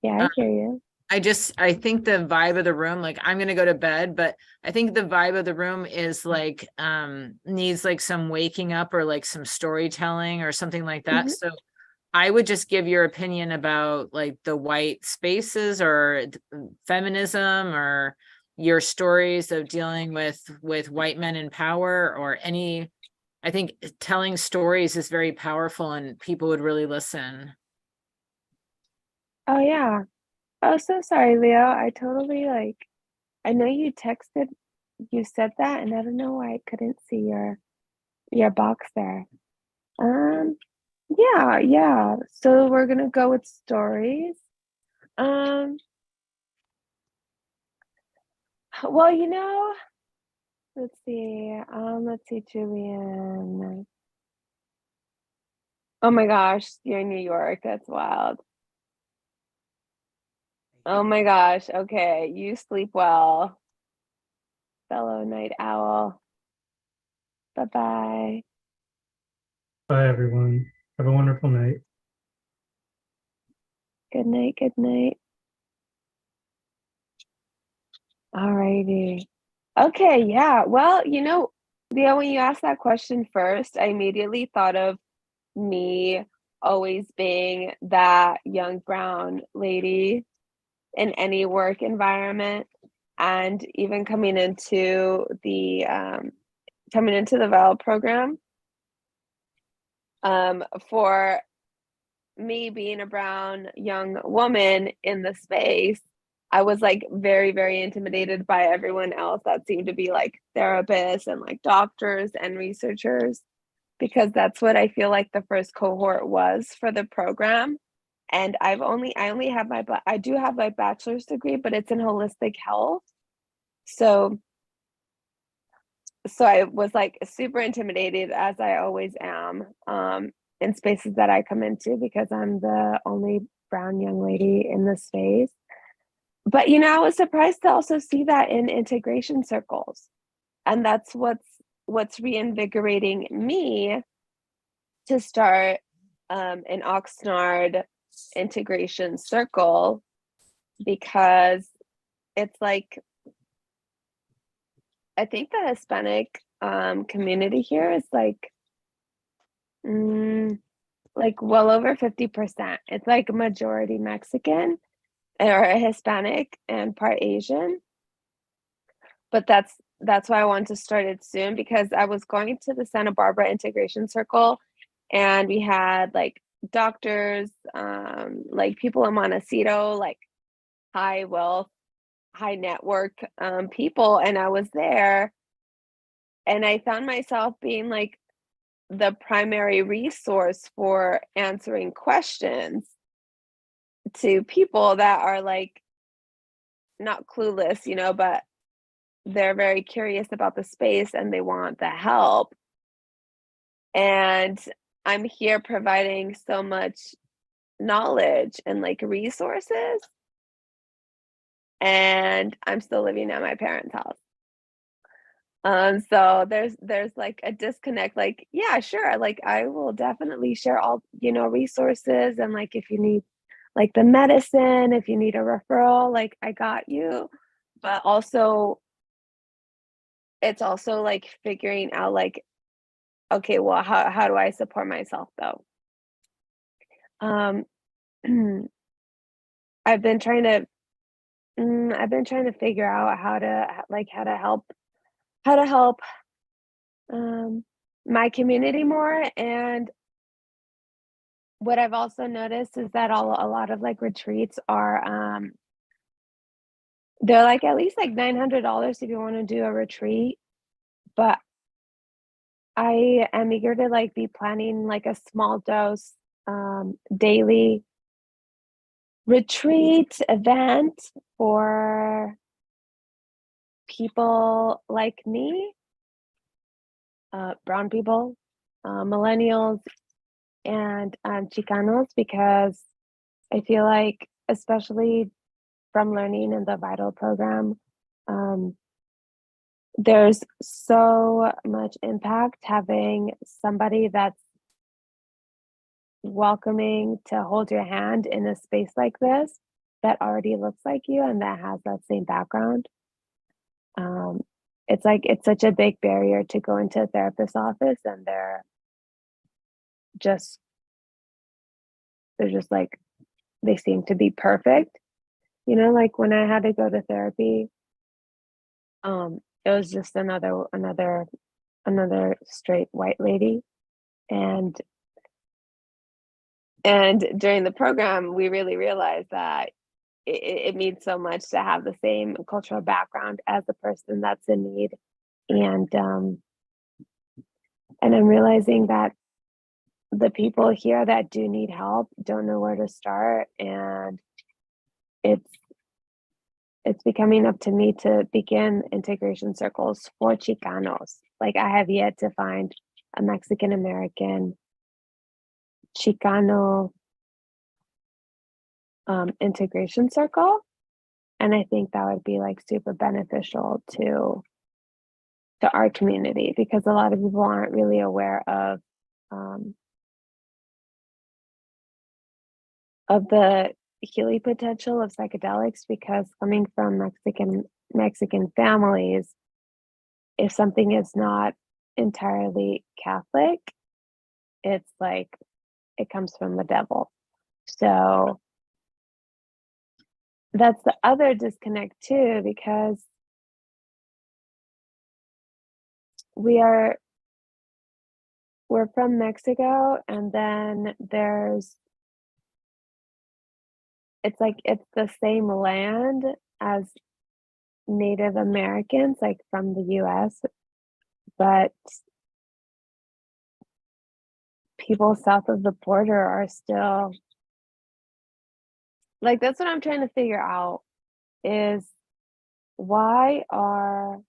yeah, I hear you. I think the vibe of the room, like I'm gonna go to bed, but I think the vibe of the room is like needs like some waking up or like some storytelling or something like that. So I would just give your opinion about like the white spaces or feminism, or your stories of dealing with white men in power, or any. I think telling stories is very powerful and people would really listen. Oh yeah. Oh, so sorry, Leo. I totally I know you said that, and I don't know why I couldn't see your box there. Yeah. So we're gonna go with stories. Well, Let's see, Julian. Oh my gosh, you're in New York. That's wild. Oh my gosh. Okay, you sleep well, fellow night owl. Bye-bye. Bye, everyone. Have a wonderful night. Good night, good night. All righty. Okay, yeah. Well, Leo, when you asked that question first, I immediately thought of me always being that young brown lady in any work environment, and even coming into the VAL program, for me being a brown young woman in the space, I was like very, very intimidated by everyone else that seemed to be like therapists and like doctors and researchers, because that's what I feel like the first cohort was for the program. And I only have I do have my bachelor's degree, but it's in holistic health. So I was like super intimidated, as I always am, in spaces that I come into, because I'm the only brown young lady in the space. But I was surprised to also see that in integration circles. And that's what's reinvigorating me to start an Oxnard integration circle, because it's like, I think the Hispanic community here is like well over 50%. It's like a majority Mexican or Hispanic and part Asian. But that's why I want to start it soon, because I was going to the Santa Barbara integration circle, and we had like doctors, like people in Montecito, like high wealth, high network people, and I was there, and I found myself being like the primary resource for answering questions to people that are like not clueless, but they're very curious about the space and they want the help. And I'm here providing so much knowledge and like resources, and I'm still living at my parents' house. So there's like a disconnect. Like, yeah, sure, like I will definitely share all resources, and like if you need like the medicine, if you need a referral, like I got you. But also, it's also like figuring out like, okay, well, how do I support myself though? I've been trying to figure out how to help my community more. And what I've also noticed is that a lot of like retreats are they're like at least like $900 if you want to do a retreat. But I am eager to like be planning like a small dose daily retreat event for people like me, brown people, millennials, and Chicanos, because I feel like, especially from learning in the Vital program, there's so much impact having somebody that's welcoming to hold your hand in a space like this, that already looks like you and that has that same background. It's like, it's such a big barrier to go into a therapist's office and they're just like, they seem to be perfect. Like when I had to go to therapy, it was just another straight white lady. And during the program, we really realized that it means so much to have the same cultural background as the person that's in need. And I'm realizing that the people here that do need help don't know where to start. And it's becoming up to me to begin integration circles for Chicanos. Like I have yet to find a Mexican American Chicano integration circle. And I think that would be like super beneficial to our community, because a lot of people aren't really aware of the healing potential of psychedelics, because coming from Mexican families, if something is not entirely Catholic, it's like it comes from the devil. So that's the other disconnect too, because we're from Mexico, and then it's like it's the same land as Native Americans, like from the US, but people south of the border are still like, that's what I'm trying to figure out, is why are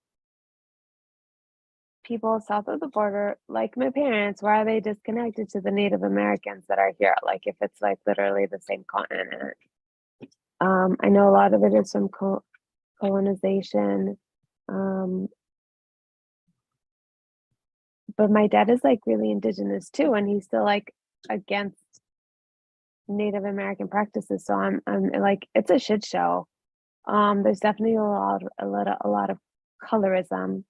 people south of the border, like my parents, why are they disconnected to the Native Americans that are here? Like if it's like literally the same continent. I know a lot of it is from colonization. But my dad is like really indigenous too, and he's still like against Native American practices. So I'm like, it's a shit show. There's definitely a lot of colorism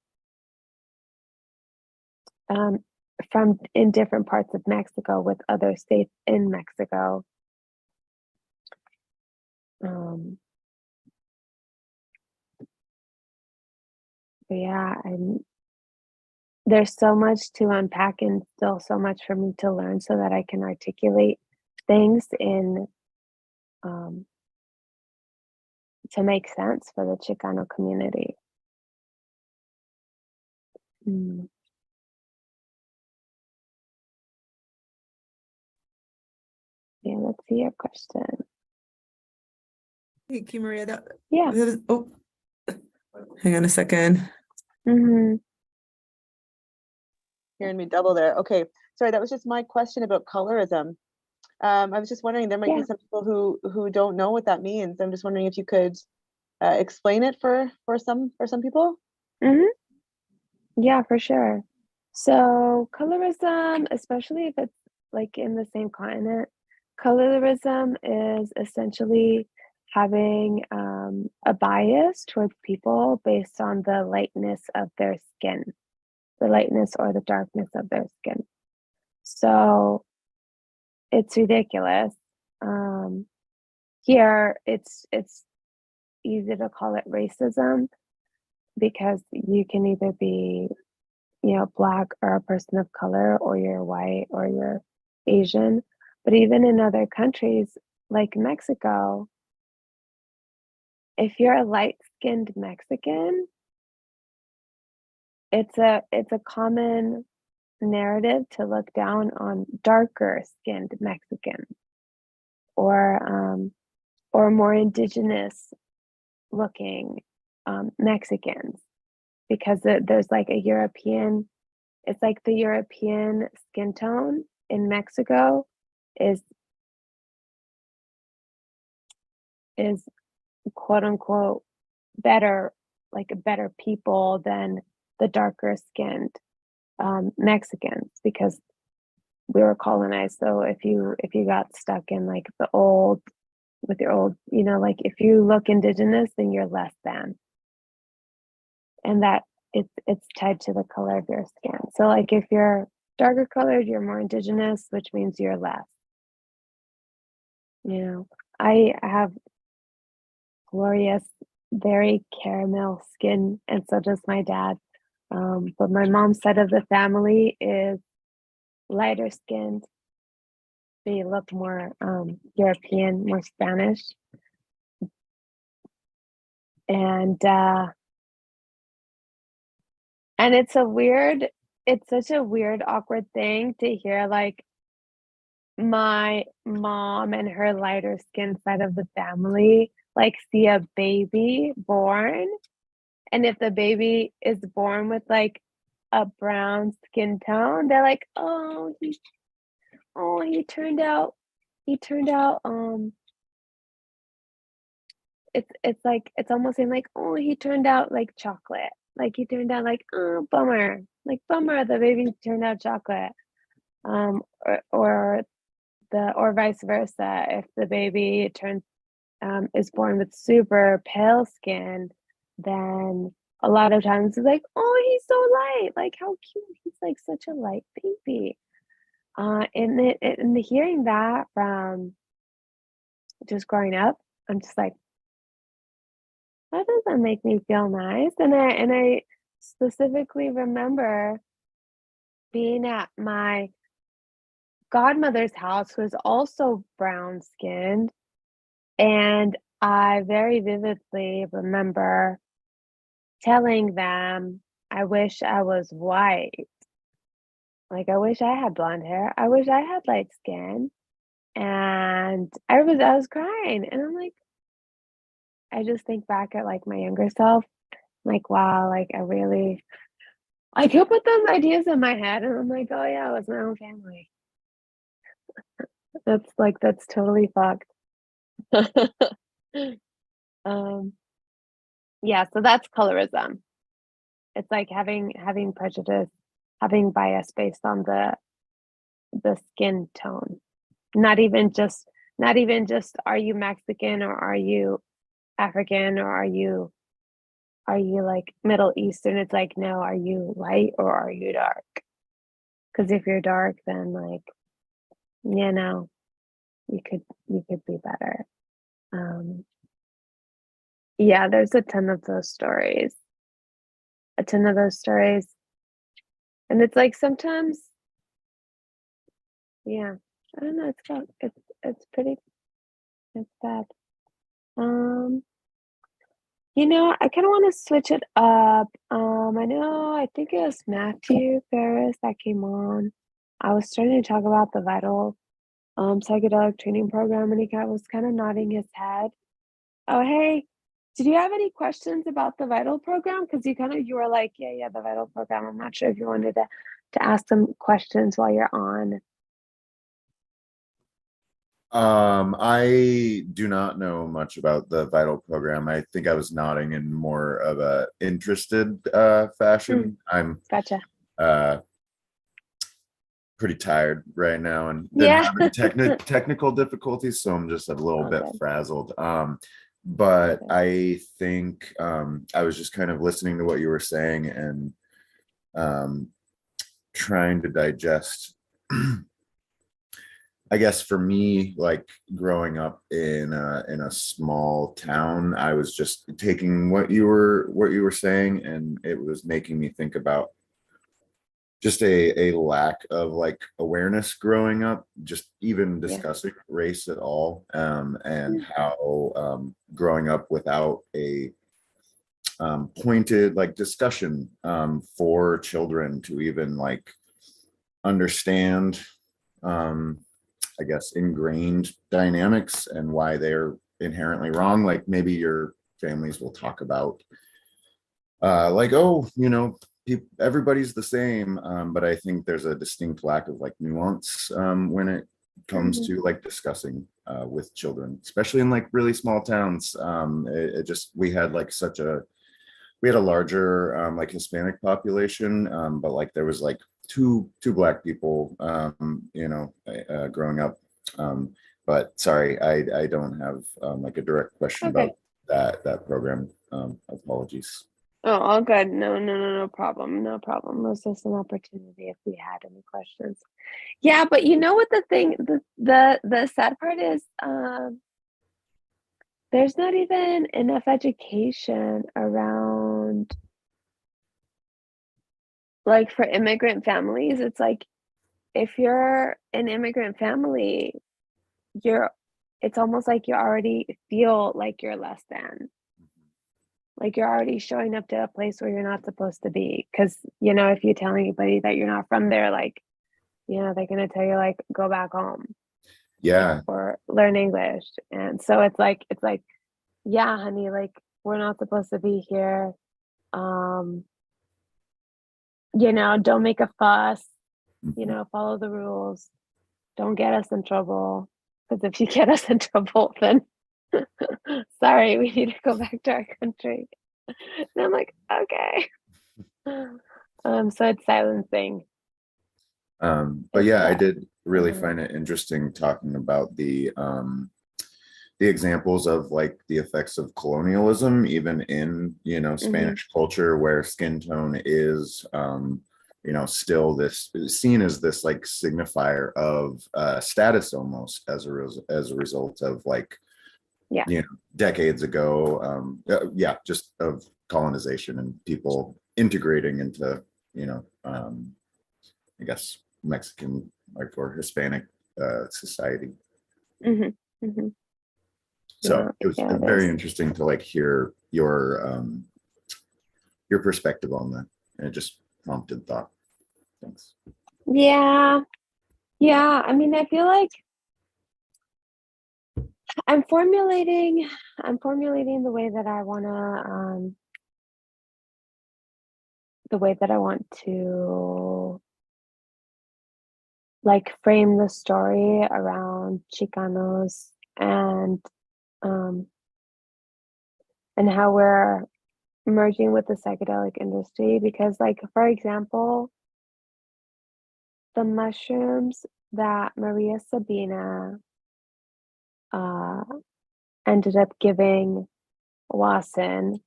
from in different parts of Mexico with other states in Mexico. But yeah, there's so much to unpack and still so much for me to learn so that I can articulate things in to make sense for the Chicano community. Yeah, let's see your question. Hey, Key Maria, Yeah. Oh, hang on a second. Mm-hmm. Hearing me double there. Okay, sorry, that was just my question about colorism. I was just wondering, there might be some people who don't know what that means. I'm just wondering if you could explain it for some people. Yeah, for sure. So colorism, especially if it's like in the same continent, colorism is essentially having a bias towards people based on the lightness of their skin, the lightness or the darkness of their skin. So it's ridiculous. Here, it's easy to call it racism, because you can either be, Black or a person of color, or you're white or you're Asian. But even in other countries like Mexico, if you're a light-skinned Mexican, it's a common narrative to look down on darker skinned Mexicans, or more indigenous looking Mexicans, because there's like a European, it's like the European skin tone in Mexico is quote unquote better, like a better people than the darker skinned Mexicans, because we were colonized. So if you got stuck in like the old, with your old, like if you look indigenous, then you're less than. And that it's tied to the color of your skin. So like if you're darker colored, you're more indigenous, which means you're less. I have glorious, very caramel skin, and so does my dad. But my mom's side of the family is lighter skinned. They look more European, more Spanish. And it's such a weird, awkward thing to hear, like my mom and her lighter skin side of the family like see a baby born, and if the baby is born with like a brown skin tone, they're like, oh, he turned out, it's like, it's almost saying like, oh, he turned out like chocolate. Like he turned out like, oh, bummer. Like bummer, the baby turned out chocolate. Or vice versa. If the baby is born with super pale skin, then a lot of times it's like, oh, he's so light. Like how cute. He's like such a light baby. And hearing that from just growing up, I'm just like, that doesn't make me feel nice. And I specifically remember being at my godmother's house, who was also brown skinned, and I very vividly remember telling them, I wish I was white. Like I wish I had blonde hair. I wish I had light skin. And I was crying, and I'm like, I just think back at like my younger self, like, wow, like I really, I could put those ideas in my head, and I'm like, oh yeah, it was my own family. That's totally fucked. Yeah, so that's colorism. It's like having prejudice, having bias based on the skin tone. Not even just are you Mexican, or are you African, or are you like Middle Eastern? It's like, no, are you light or are you dark? Because if you're dark, then like, you know, you could be better. Yeah, there's a ton of those stories. And it's like sometimes, yeah, I don't know, it's pretty, it's bad. You know, I kind of want to switch it up. I think it was Matthew Ferris that came on. I was starting to talk about the Vital psychedelic training program, and he was kind of nodding his head. Oh, hey, did you have any questions about the Vital program? Because you were like, yeah, the Vital program. I'm not sure if you wanted to ask some questions while you're on. I do not know much about the Vital program. I think I was nodding in more of a interested fashion. I'm Gotcha. Pretty tired right now and Yeah. having technical difficulties, so I'm just a little bit frazzled. But I think I was just kind of listening to what you were saying and trying to digest. I guess for me, like growing up in a small town, I was just taking what you were saying, and it was making me think about just a lack of like awareness growing up, just even discussing race at all, and how growing up without a pointed like discussion for children to even like understand I guess ingrained dynamics and why they're inherently wrong. Like maybe your families will talk about like, oh, you know, everybody's the same, but I think there's a distinct lack of like nuance when it comes to like discussing with children, especially in like really small towns. It just, we had a larger like Hispanic population, but like there was like two Black people, you know, growing up. But sorry, I don't have like a direct question about that program. Apologies. Oh, all good. No problem. No problem. It was just an opportunity if we had any questions. Yeah, but you know what the sad part is, there's not even enough education around, like, for immigrant families. It's like, if you're an immigrant family, it's almost like you already feel like you're less than. Like you're already showing up to a place where you're not supposed to be. Because, you know, if you tell anybody that you're not from there, like, you know, they're going to tell you, like, go back home. Yeah. Or learn English. And so it's like yeah, honey, like we're not supposed to be here. Don't make a fuss, follow the rules. Don't get us in trouble. Because if you get us in trouble, then sorry, we need to go back to our country. And I'm like, okay. So it's silencing. But yeah, I did really find it interesting talking about the examples of like the effects of colonialism, even in, Spanish culture, where skin tone is, still this seen as this like signifier of status almost as a result of like, decades ago, just of colonization and people integrating into, I guess Mexican or Hispanic society. So it was very interesting to like hear your perspective on that, and it just prompted thought. Thanks. Yeah. I mean, I feel like I'm formulating the way that I want to like frame the story around Chicanos and how we're merging with the psychedelic industry, because like, for example, the mushrooms that Maria Sabina ended up giving Wasson,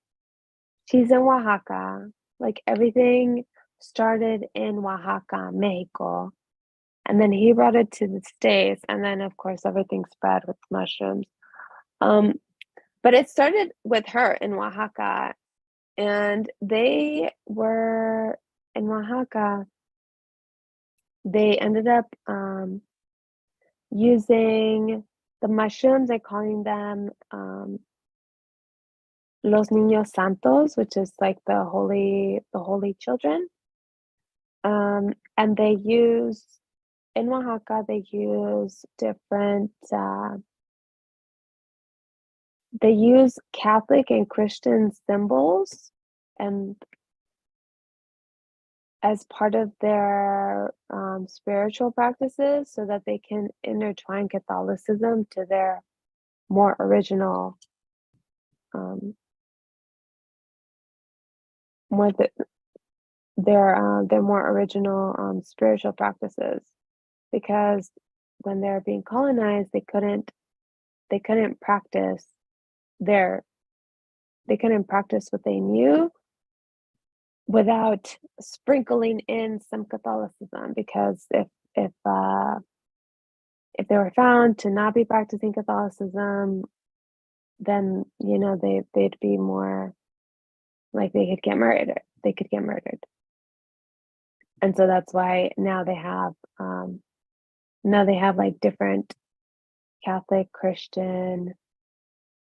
she's in Oaxaca. Like everything started in Oaxaca, Mexico. And then he brought it to the States. And then of course everything spread with mushrooms. But it started with her in Oaxaca. And they were in Oaxaca. They ended up using the mushrooms and calling them Los Niños Santos, which is like the holy children. And they use in Oaxaca, they use different they use Catholic and Christian symbols and as part of their spiritual practices, so that they can intertwine Catholicism to their more original their more original spiritual practices, because when they're being colonized, they couldn't practice what they knew without sprinkling in some Catholicism, because if they were found to not be practicing Catholicism, then they'd be more like they could get murdered. And so that's why now they have like different Catholic, Christian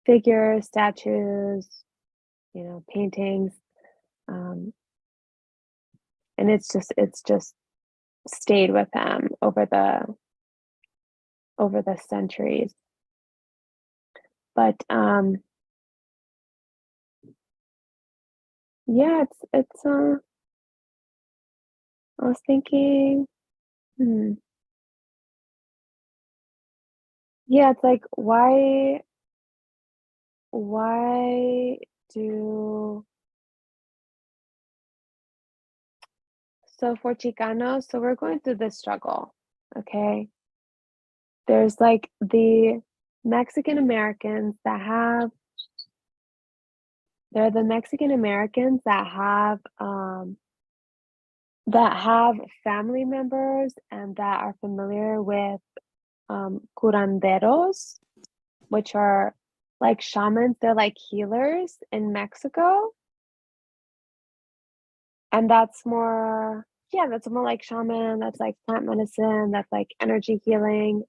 figures, statues, paintings, and it's just stayed with them over the centuries. But yeah, it's I was thinking, yeah, it's like why do so for Chicanos, so we're going through this struggle, okay? There's like the Mexican Americans that have family members and that are familiar with curanderos, which are like shamans. They're like healers in Mexico. And that's more like shaman, that's like plant medicine, that's like energy healing.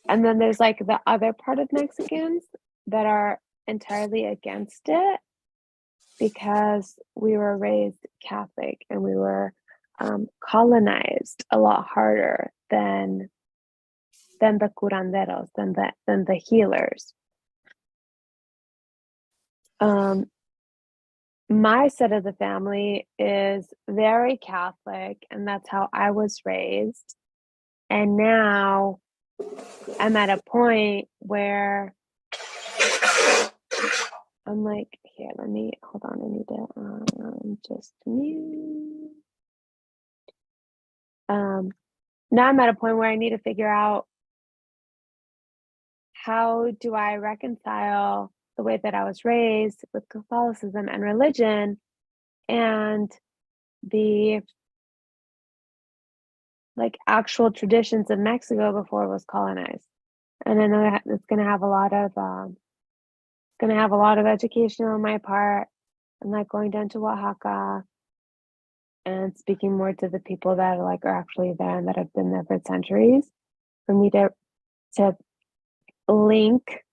And then there's like the other part of Mexicans that are entirely against it, because we were raised Catholic and we were colonized a lot harder than the curanderos, than the healers. my side of the family is very Catholic, and that's how I was raised. And now I'm at a point where I'm like, here, let me hold on. I need to just mute. Now I'm at a point where I need to figure out, how do I reconcile the way that I was raised with Catholicism and religion and the like actual traditions of Mexico before it was colonized. And I know that it's going to have a lot of education on my part. I'm like going down to Oaxaca and speaking more to the people that are actually there and that have been there for centuries, for me to link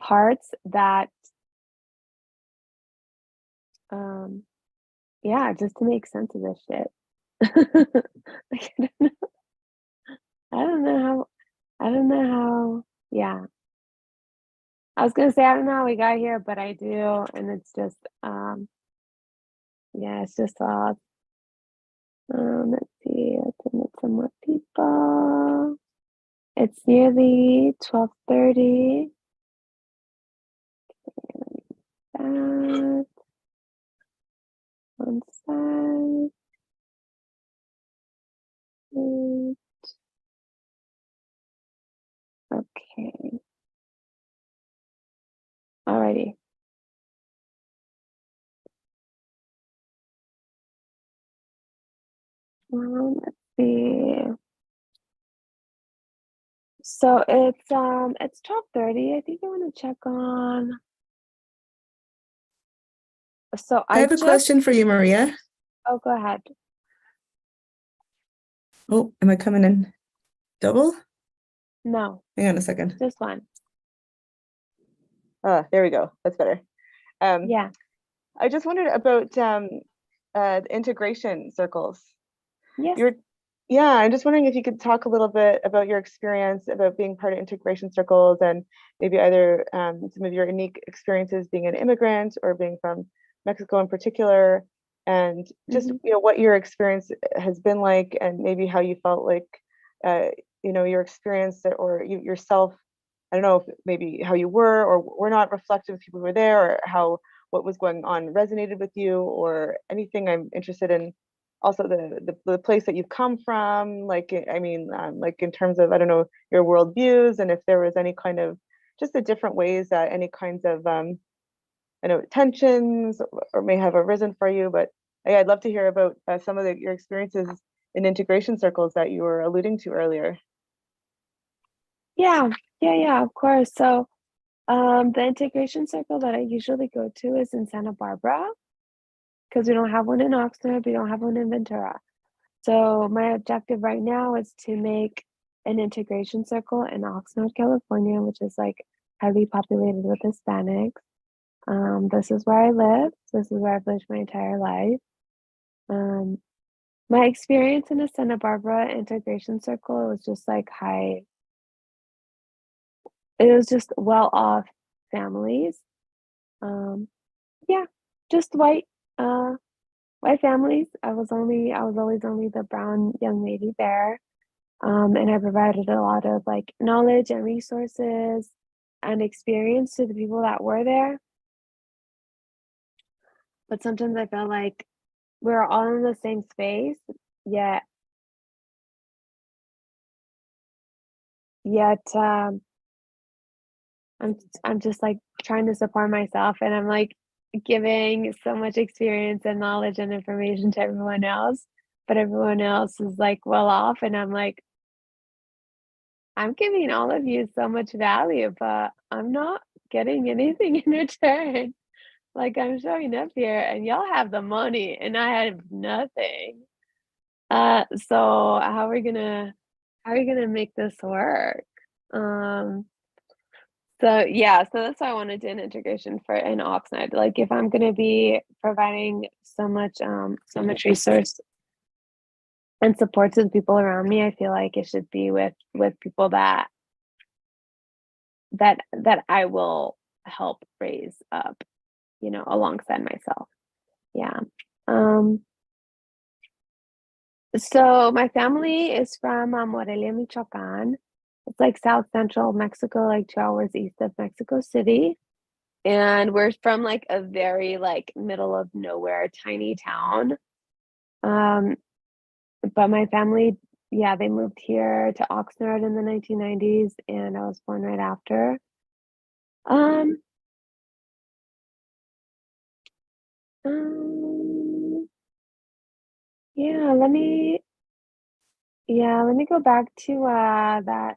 parts that yeah, just to make sense of this shit. Like, I don't know how, yeah. I was gonna say I don't know how we got here, but I do, and it's just yeah, it's just odd. Let's see, let's meet some more people. It's nearly 12:30. That one side. Okay. Alrighty. Let's see. So it's 12:30. I think I want to check on. So I have a question for you, Maria. Oh, go ahead. Oh, am I coming in double? No. Hang on a second. Just one. There we go. That's better. Yeah. I just wondered about integration circles. Yes. Yeah, I'm just wondering if you could talk a little bit about your experience about being part of integration circles, and maybe either some of your unique experiences being an immigrant or being from Mexico in particular, and just what your experience has been like, and maybe how you felt like your experience or yourself. I don't know if maybe how you were or were not reflective of people who were there, or how what was going on resonated with you, or anything. I'm interested in also the place that you've come from, like like in terms of, I don't know, your worldviews, and if there was any kind of just the different ways that any kinds of I know tensions or may have arisen for you. But I'd love to hear about some of your experiences in integration circles that you were alluding to earlier. Yeah, of course. So the integration circle that I usually go to is in Santa Barbara, because we don't have one in Oxnard, we don't have one in Ventura. So my objective right now is to make an integration circle in Oxnard, California, which is like highly populated with Hispanics. This is where I live. This is where I've lived my entire life. My experience in a Santa Barbara integration circle was just like it was just well-off families. Yeah, just white families. I was always only the brown young lady there. And I provided a lot of like knowledge and resources and experience to the people that were there. But sometimes I felt like we were all in the same space, yet I'm just like trying to support myself, and I'm like giving so much experience and knowledge and information to everyone else, but everyone else is like well off, and I'm like, I'm giving all of you so much value, but I'm not getting anything in return. Like, I'm showing up here and y'all have the money and I have nothing. So how are we gonna make this work? So yeah, so that's why I wanted to do an integration for in Oxnard. Like, if I'm gonna be providing so much resource and support to the people around me, I feel like it should be with people that I will help raise up, alongside myself. Yeah. Um, so my family is from Morelia, Michoacan. It's like South Central Mexico, like 2 hours east of Mexico City. And we're from like a very like middle of nowhere tiny town. But my family, yeah, they moved here to Oxnard in the 1990s, and I was born right after. Um, um, yeah, let me go back to that.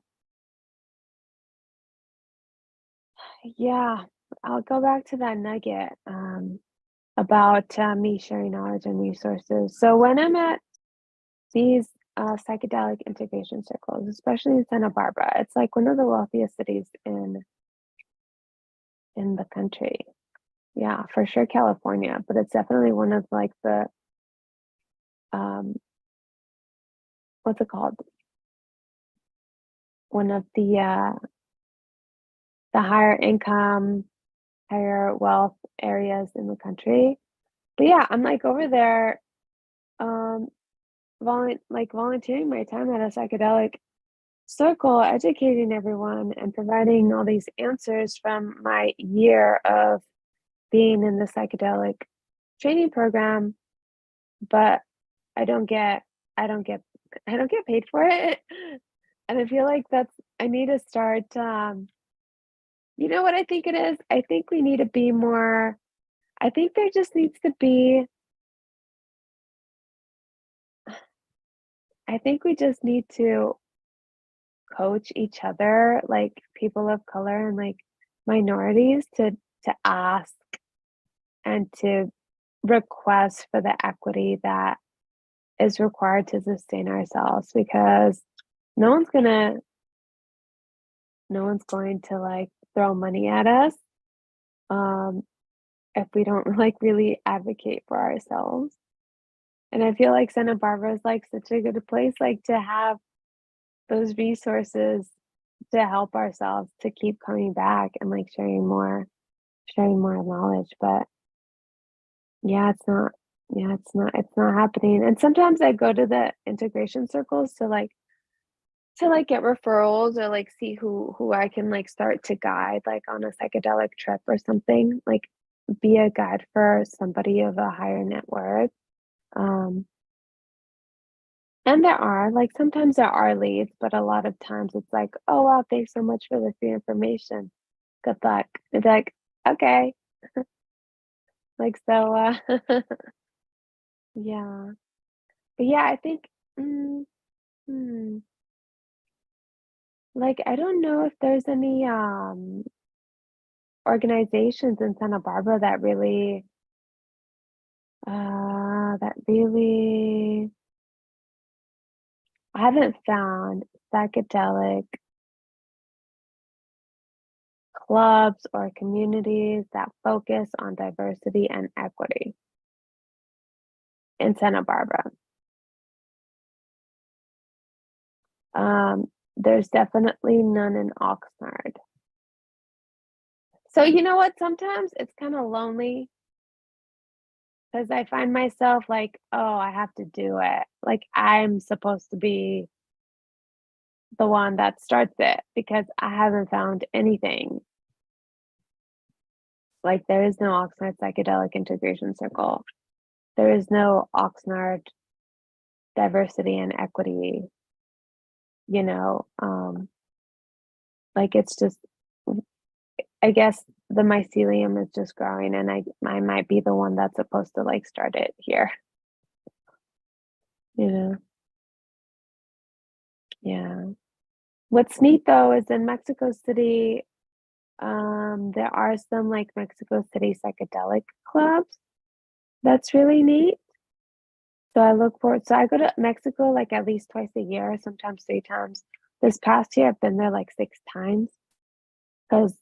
Yeah, I'll go back to that nugget about me sharing knowledge and resources. So when I'm at these psychedelic integration circles, especially in Santa Barbara, it's like one of the wealthiest cities in the country. Yeah, for sure California, but it's definitely one of like the what's it called? One of the higher income, higher wealth areas in the country. But yeah, I'm like over there volunteering my time at a psychedelic circle, educating everyone and providing all these answers from my year of being in the psychedelic training program, but I don't get paid for it. And I feel like I need to start you know what I think it is? I think we need to be more I think there just needs to be I think we just need to coach each other, like people of color and like minorities to ask and to request for the equity that is required to sustain ourselves, because no one's gonna no one's going to like throw money at us if we don't like really advocate for ourselves. And I feel like Santa Barbara is like such a good place like to have those resources to help ourselves to keep coming back and like sharing more knowledge. But yeah, it's not happening. And sometimes I go to the integration circles to like get referrals or like see who I can like start to guide like on a psychedelic trip or something, like be a guide for somebody of a higher net worth. And sometimes there are leads, but a lot of times it's like, oh wow, thanks so much for the free information. Good luck. It's like, okay. Like so yeah. But yeah, I think hmm, like I don't know if there's any organizations in Santa Barbara that really I haven't found psychedelic clubs or communities that focus on diversity and equity in Santa Barbara. There's definitely none in Oxnard. So you know what? Sometimes it's kind of lonely because I find myself like, oh, I have to do it. Like I'm supposed to be the one that starts it because I haven't found anything. Like there is no Oxnard Psychedelic Integration Circle. There is no Oxnard Diversity and Equity, like it's just, I guess the mycelium is just growing and I might be the one that's supposed to like start it here. Yeah. What's neat though is in Mexico City, there are some like Mexico City psychedelic clubs. That's really neat. So I go to Mexico like at least twice a year, sometimes 3 times. This past year, I've been there like 6 times because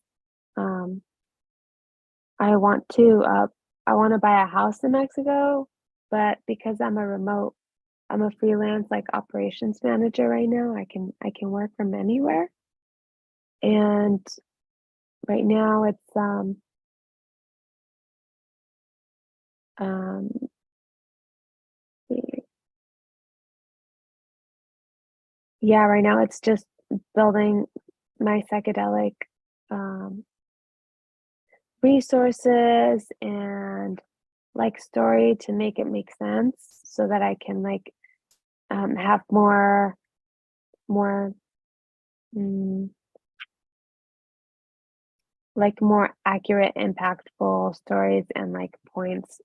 I want to buy a house in Mexico, but because I'm a freelance like operations manager right now, I can work from anywhere. And right now it's see. Yeah, right now it's just building my psychedelic resources and like story to make it make sense so that I can like have more mm, like more accurate, impactful stories and like points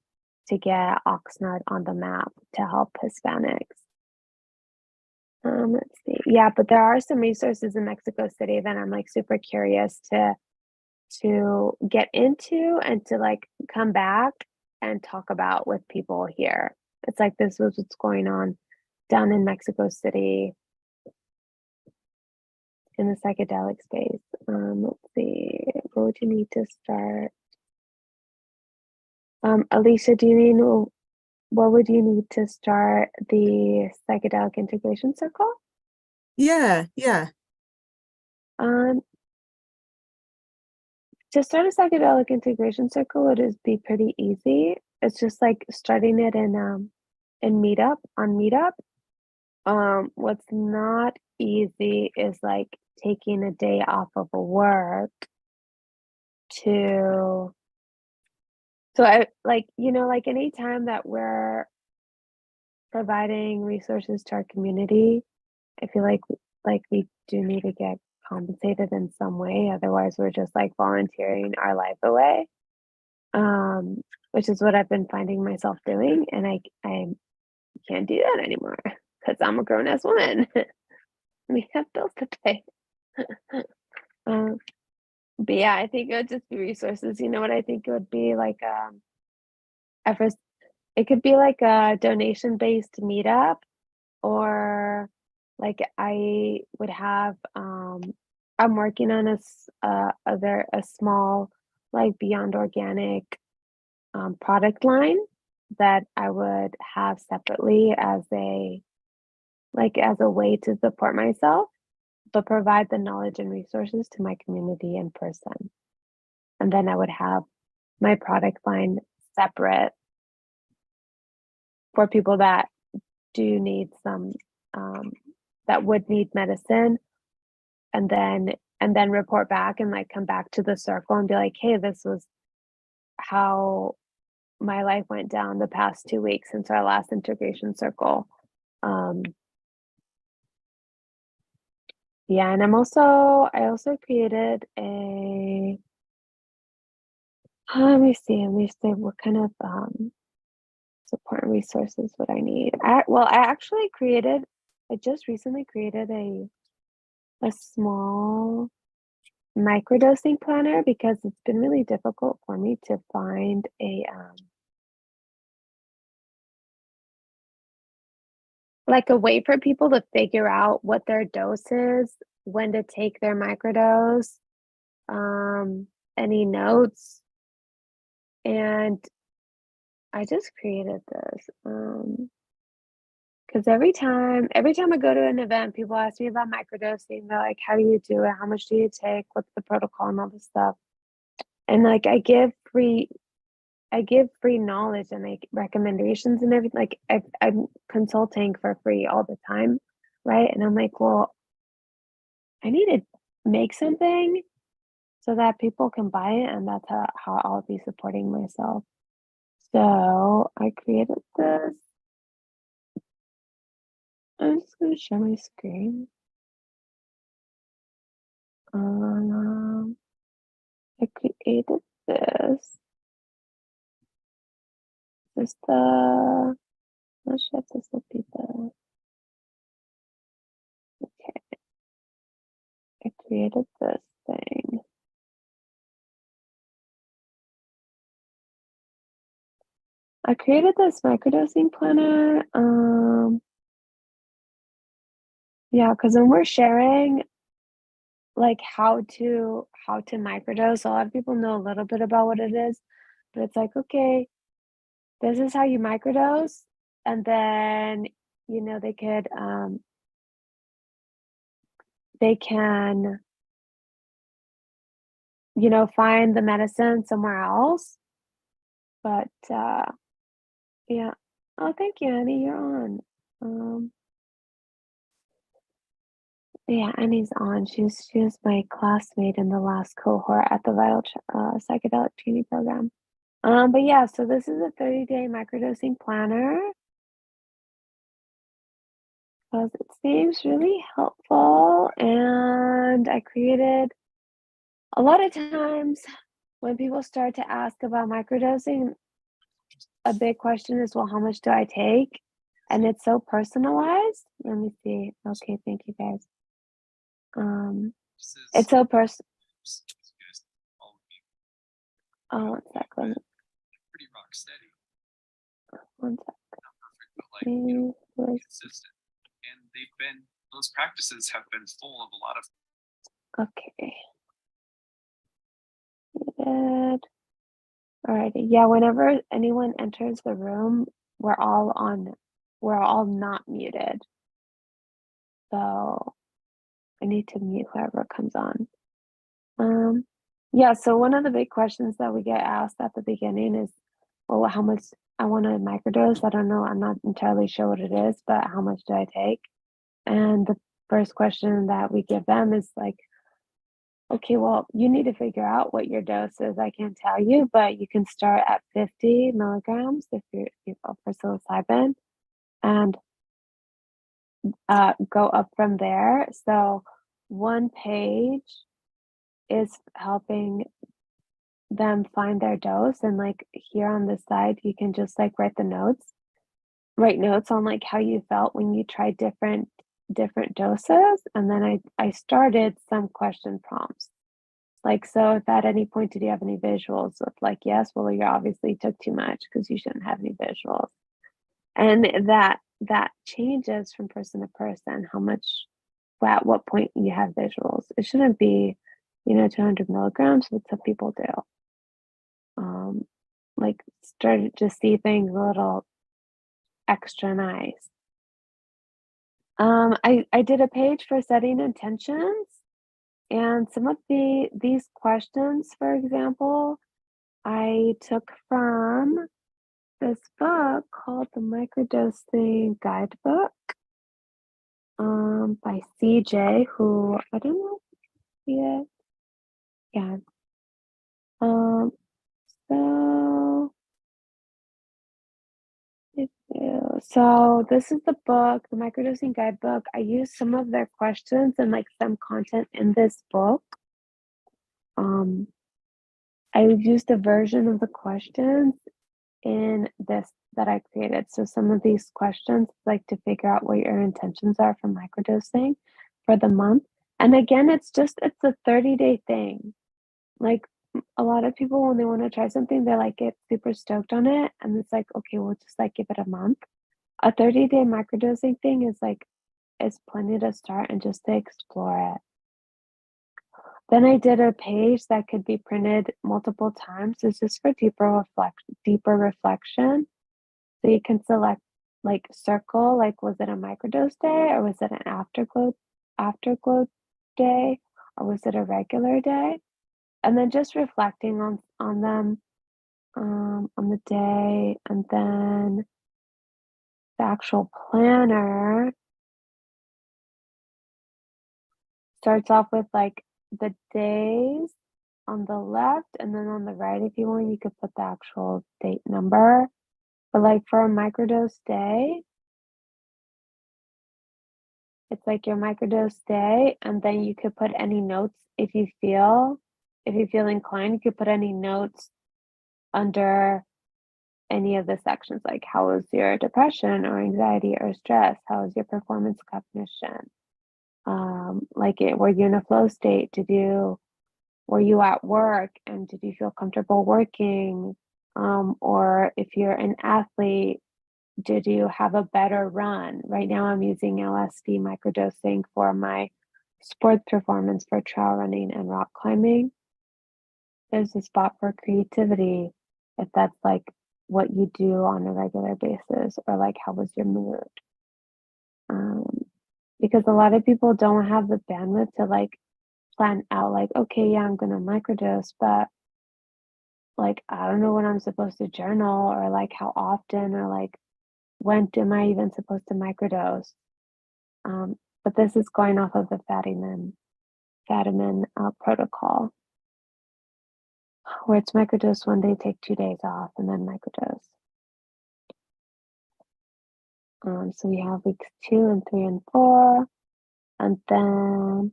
to get Oxnard on the map to help Hispanics. Let's see. Yeah, but there are some resources in Mexico City that I'm like super curious to get into and to like come back and talk about with people here. It's like this was what's going on down in Mexico City in the psychedelic space. Let's see, where would you need to start? Alicia, do you mean what would you need to start the psychedelic integration circle? Yeah. To start a psychedelic integration circle would just be pretty easy. It's just like starting it in Meetup on Meetup. What's not easy is like taking a day off of work to so I like like any time that we're providing resources to our community, I feel like we do need to get compensated in some way. Otherwise, we're just like volunteering our life away. Which is what I've been finding myself doing, and I can't do that anymore because I'm a grown ass woman. We have bills to pay. But yeah, I think it would just be resources. You know what I think it would be like? At first, it could be like a donation-based meetup, or like I would have. I'm working on a small like Beyond Organic product line that I would have separately as a way to support myself, but provide the knowledge and resources to my community in person. And then I would have my product line separate for people that do need some that would need medicine, and then report back and like come back to the circle and be like, hey, this was how my life went down the past 2 weeks since our last integration circle. Yeah, and I also created a let me see what kind of support and resources would I need. I just recently created a small microdosing planner because it's been really difficult for me to find a way for people to figure out what their dose is, when to take their microdose, any notes, and I just created this because every time I go to an event, people ask me about microdosing. They're like, "How do you do it? How much do you take? What's the protocol and all this stuff?" And like I give free knowledge and like recommendations and everything. Like I'm consulting for free all the time, right? And I'm like, well, I need to make something so that people can buy it, and that's how I'll be supporting myself. So I created this. I'm just gonna share my screen. I created this. This the not sure if this will be the okay. I created this thing. I created this microdosing planner. Yeah, because when we're sharing like how to microdose, a lot of people know a little bit about what it is, but it's like, okay, this is how you microdose, and then they can you know, find the medicine somewhere else. But yeah. Oh, thank you, Annie. You're on. Yeah, Annie's on. She was my classmate in the last cohort at the Psychedelic Training Program. But yeah, so this is a 30-day microdosing planner. Because it seems really helpful, and I created a lot of times when people start to ask about microdosing, a big question is, well, how much do I take? And it's so personalized. Let me see. Okay, thank you guys. It's so oh, 1 second. Pretty rock steady. 1 second. Consistent. And those practices have been full of a lot of. Okay. Good. Alrighty. Yeah, whenever anyone enters the room, we're all not muted. So I need to mute whoever comes on. Yeah, so one of the big questions that we get asked at the beginning is, well, how much I want to microdose. I don't know, I'm not entirely sure what it is, but how much do I take? And the first question that we give them is like, okay, well, you need to figure out what your dose is. I can't tell you, but you can start at 50 milligrams if you go for psilocybin, and go up from there. So one page is helping them find their dose, and like here on this side, you can just like write notes on like how you felt when you tried different doses. And then I started some question prompts. Like, so if at any point did you have any visuals of like, yes, well, you obviously took too much because you shouldn't have any visuals. And that changes from person to person, how much, at what point you have visuals. It shouldn't be, 200 milligrams, but some people do. Like started to see things a little extra nice. I did a page for setting intentions, and some of these questions, for example, I took from this book called the Microdosing Guidebook, by CJ, who I don't know yet. Yeah. So this is the book, the Microdosing Guidebook. I used some of their questions and like some content in this book. I used a version of the questions in this that I created. So some of these questions, like to figure out what your intentions are for microdosing for the month. And again, it's a 30-day thing. Like a lot of people, when they want to try something, they like get super stoked on it. And it's like, okay, we'll just like give it a month. A 30-day microdosing thing is plenty to start and just to explore it. Then I did a page that could be printed multiple times. It's just for deeper reflection. So you can select, like, circle, like, was it a microdose day, or was it an afterglow day, or was it a regular day? And then just reflecting on them on the day. And then the actual planner starts off with like the days on the left, and then on the right, if you want, you could put the actual date number. But like for a microdose day, it's like your microdose day, and then you could put any notes if you feel inclined. You could put any notes under any of the sections, like how was your depression or anxiety or stress? How was your performance cognition? Were you in a flow state? Were you at work and did you feel comfortable working? Or if you're an athlete, did you have a better run? Right now I'm using LSD microdosing for my sports performance for trail running and rock climbing. There's a spot for creativity if that's like what you do on a regular basis, or like how was your mood? Because a lot of people don't have the bandwidth to like plan out like, okay, yeah, I'm gonna microdose, but like I don't know when I'm supposed to journal or like how often or like when am I even supposed to microdose? But this is going off of the Fadiman protocol, where it's microdose one day, take 2 days off, and then microdose. So we have weeks 2 and 3 and 4, and then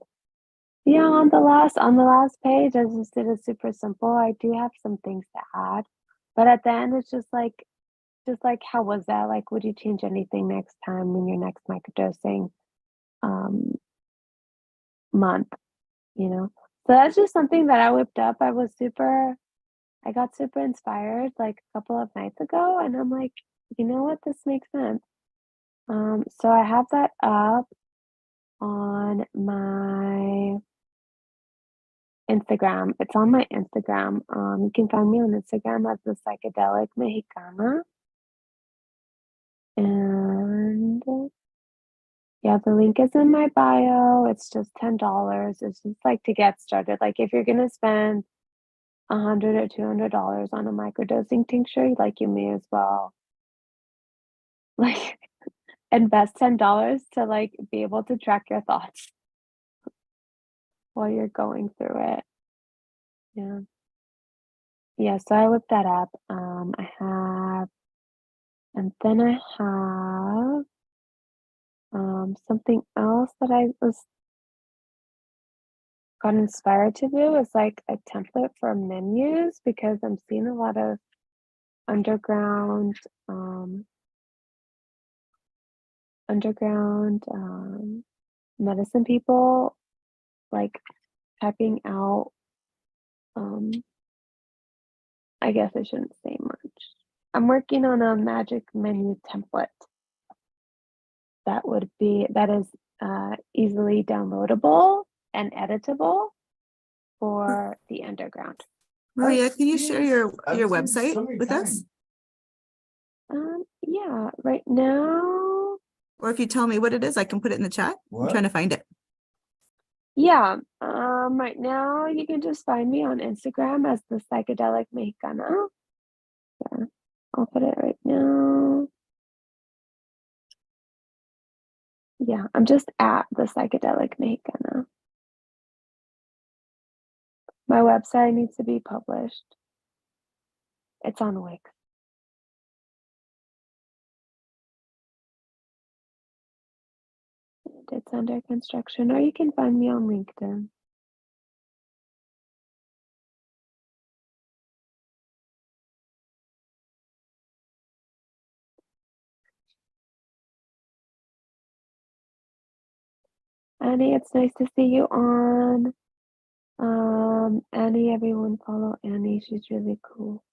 yeah, on the last page, I just did it super simple. I do have some things to add, but at the end, it's just like how was that? Like, would you change anything next time in your next microdosing month? You know, so that's just something that I whipped up. I got super inspired like a couple of nights ago, and I'm like, you know what, this makes sense. So I have that up on my Instagram. It's on my Instagram. You can find me on Instagram as the Psychedelic Mexicana. And yeah, the link is in my bio. It's just $10. It's just like to get started. Like if you're gonna spend $100 or $200 on a microdosing tincture, like you may as well like invest $10 to like be able to track your thoughts while you're going through it. Yeah. Yeah, so I whipped that up. I have, and then I have something else that I got inspired to do is like a template for menus, because I'm seeing a lot of underground medicine people like typing out, I guess I shouldn't say much. I'm working on a magic menu template that is easily downloadable and editable for the underground. Maria, can you share your website with us? Yeah, right now. Or if you tell me what it is, I can put it in the chat. I'm trying to find it. Yeah, right now you can just find me on Instagram as the Psychedelic Mexicana. Yeah, I'll put it right now. Yeah, I'm just at the Psychedelic Mexicana. My website needs to be published. It's on Wix. And it's under construction, or you can find me on LinkedIn. Annie, it's nice to see you on. Annie, everyone follow Annie. She's really cool.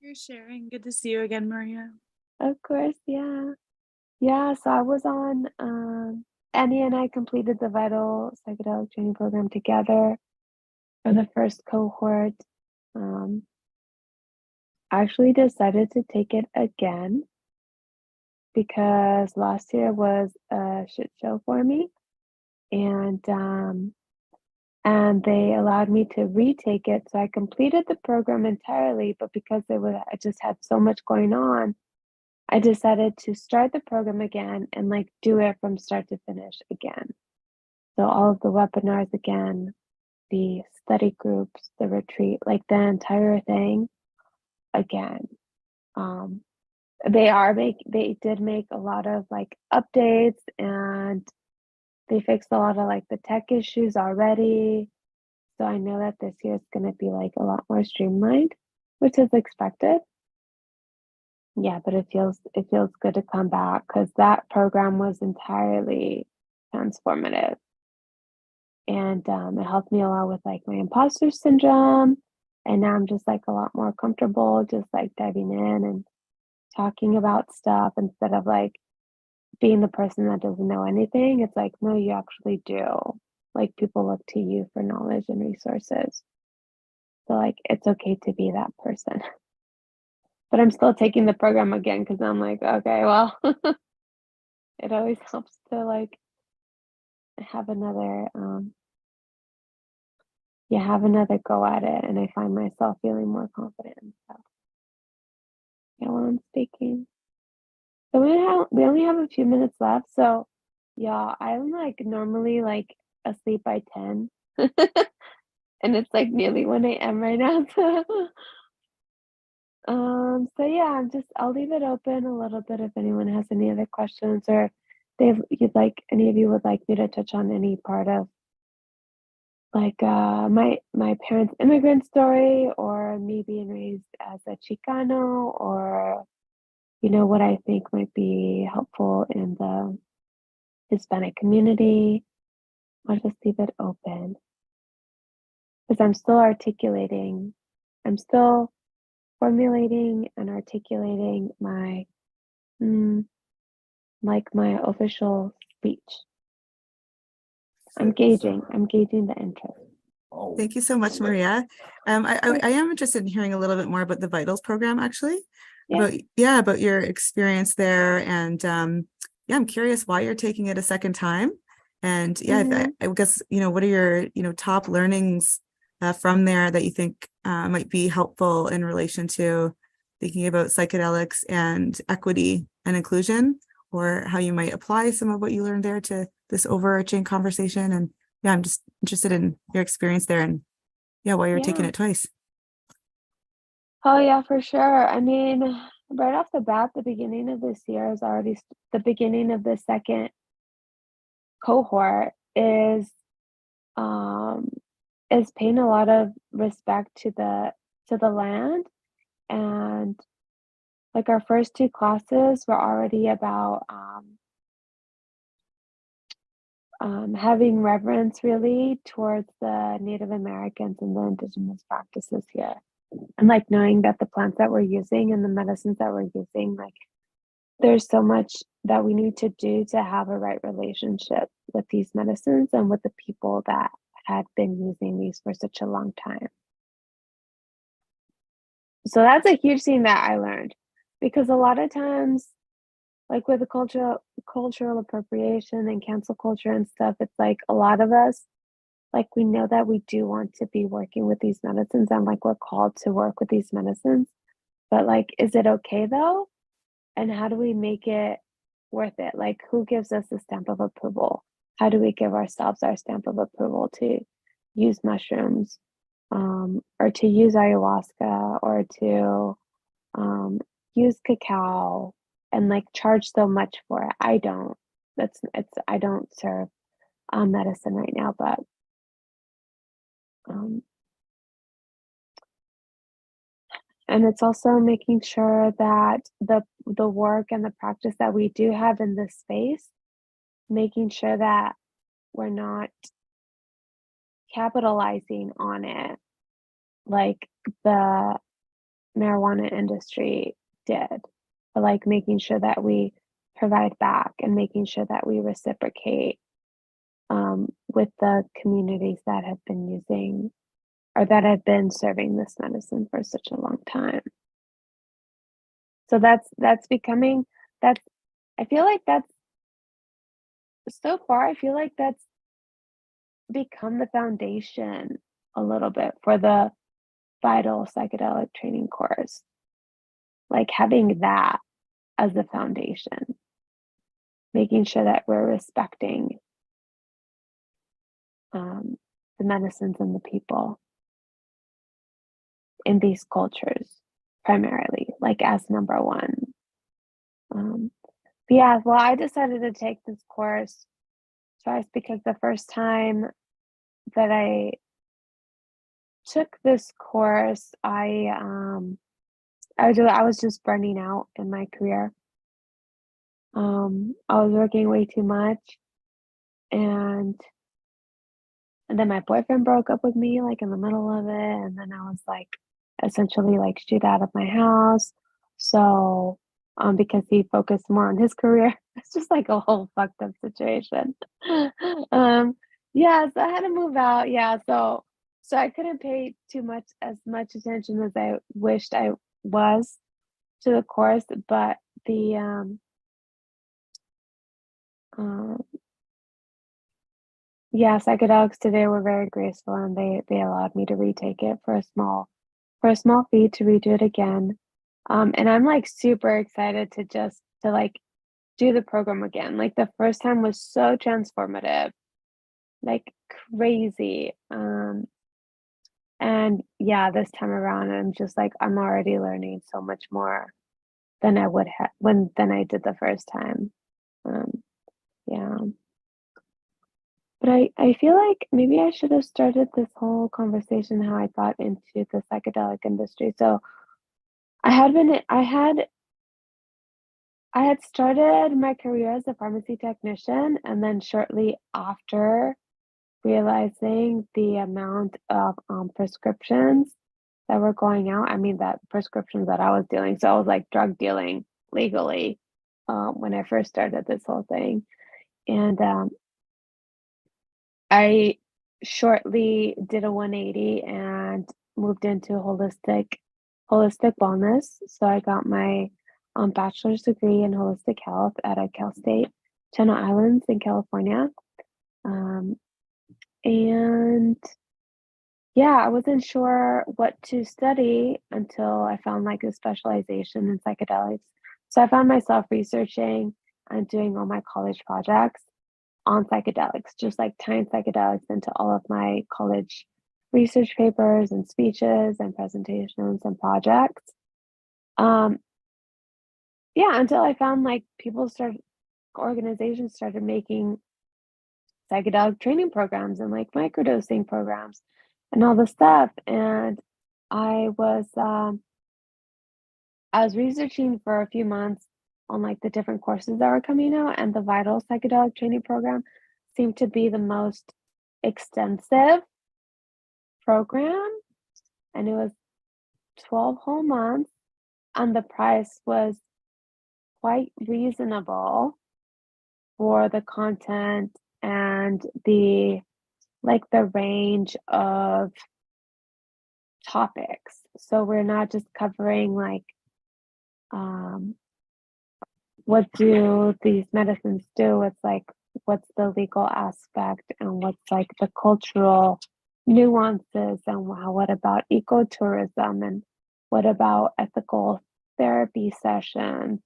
You're sharing. Good to see you again, Maria. Of course, yeah. Yeah, so I was on, Annie and I completed the Vital Psychedelic Training Program together for the first cohort. I actually decided to take it again because last year was a shit show for me. And they allowed me to retake it. So I completed the program entirely, but because I just had so much going on, I decided to start the program again and like do it from start to finish again. So all of the webinars again, the study groups, the retreat, like the entire thing again. They did make a lot of like updates, and they fixed a lot of like the tech issues already. So I know that this year is going to be like a lot more streamlined, which is expected. Yeah, but it feels good to come back because that program was entirely transformative. And it helped me a lot with like my imposter syndrome. And now I'm just like a lot more comfortable just like diving in and talking about stuff instead of like being the person that doesn't know anything. It's like, no, you actually do. Like people look to you for knowledge and resources. So like it's okay to be that person. But I'm still taking the program again because I'm like, okay, well, it always helps to like have another you have another go at it, and I find myself feeling more confident and stuff. Yeah, while I'm speaking. So we only have a few minutes left. So yeah, I'm like normally like asleep by 10. And it's like nearly 1 a.m. right now. So yeah, I'll leave it open a little bit if anyone has any other questions, or you'd like any of you would like me to touch on any part of like my parents' immigrant story, or me being raised as a Chicano, or what I think might be helpful in the Hispanic community. I'll just leave it open because I'm still formulating and articulating my my official speech. I'm gauging the interest. Thank you so much, Maria. I am interested in hearing a little bit more about the Vitals program, actually. About your experience there, and I'm curious why you're taking it a second time. And I guess what are your top learnings from there that you think might be helpful in relation to thinking about psychedelics and equity and inclusion, or how you might apply some of what you learned there to this overarching conversation. And I'm just interested in your experience there, and why you're taking it twice. Oh yeah, for sure. I mean, right off the bat, the beginning of this year is already the beginning of the second cohort is paying a lot of respect to the land. And like our first two classes were already about having reverence really towards the Native Americans and the indigenous practices here. And like knowing that the plants that we're using and the medicines that we're using, like there's so much that we need to do to have a right relationship with these medicines and with the people that had been using these for such a long time. So that's a huge thing that I learned, because a lot of times, like with the cultural appropriation and cancel culture and stuff, it's like a lot of us, like we know that we do want to be working with these medicines and like we're called to work with these medicines, but like, is it okay though? And how do we make it worth it? Like, who gives us the stamp of approval? How do we give ourselves our stamp of approval to use mushrooms, or to use ayahuasca, or to use cacao, and like charge so much for it? I don't. I don't serve medicine right now, but and it's also making sure that the work and the practice that we do have in this space, making sure that we're not capitalizing on it like the marijuana industry did, but like making sure that we provide back and making sure that we reciprocate with the communities that have been using or that have been serving this medicine for such a long time. So that's becoming, that's, I feel like that's, so far, I feel like that's become the foundation a little bit for the Vital Psychedelic Training course. Like having that as the foundation, making sure that we're respecting the medicines and the people in these cultures primarily, like as number one. Yeah, well, I decided to take this course twice because the first time that I took this course, I was just burning out in my career. I was working way too much, and then my boyfriend broke up with me like in the middle of it, and then I was like essentially like shooed out of my house. So because he focused more on his career. It's just like a whole fucked up situation. Yeah, so I had to move out. Yeah, so I couldn't pay as much attention as I wished I was to the course, but the yeah, psychedelics today were very graceful, and they allowed me to retake it for a small fee to redo it again. And I'm like super excited to just to like do the program again. Like the first time was so transformative, like crazy. And yeah, this time around, I'm just like I'm already learning so much more than I would have than I did the first time. Yeah. But I feel like maybe I should have started this whole conversation how I got into the psychedelic industry. So I had started my career as a pharmacy technician, and then shortly after realizing the amount of prescriptions that were going out, I mean that prescriptions that I was dealing, so I was like drug dealing legally when I first started this whole thing. And I shortly did a 180 and moved into holistic wellness. So I got my bachelor's degree in holistic health at a Cal State Channel Islands in California. And yeah, I wasn't sure what to study until I found like a specialization in psychedelics. So I found myself researching and doing all my college projects on psychedelics, just like tying psychedelics into all of my college research papers and speeches and presentations and projects. Yeah, until I found like organizations started making psychedelic training programs and like microdosing programs and all this stuff. And I was researching for a few months on like the different courses that were coming out, and the Vital Psychedelic Training Program seemed to be the most extensive program, and it was 12 whole months, and the price was quite reasonable for the content and the range of topics. So we're not just covering like what do these medicines do? It's like what's the legal aspect and what's like the cultural nuances, and what about ecotourism, and what about ethical therapy sessions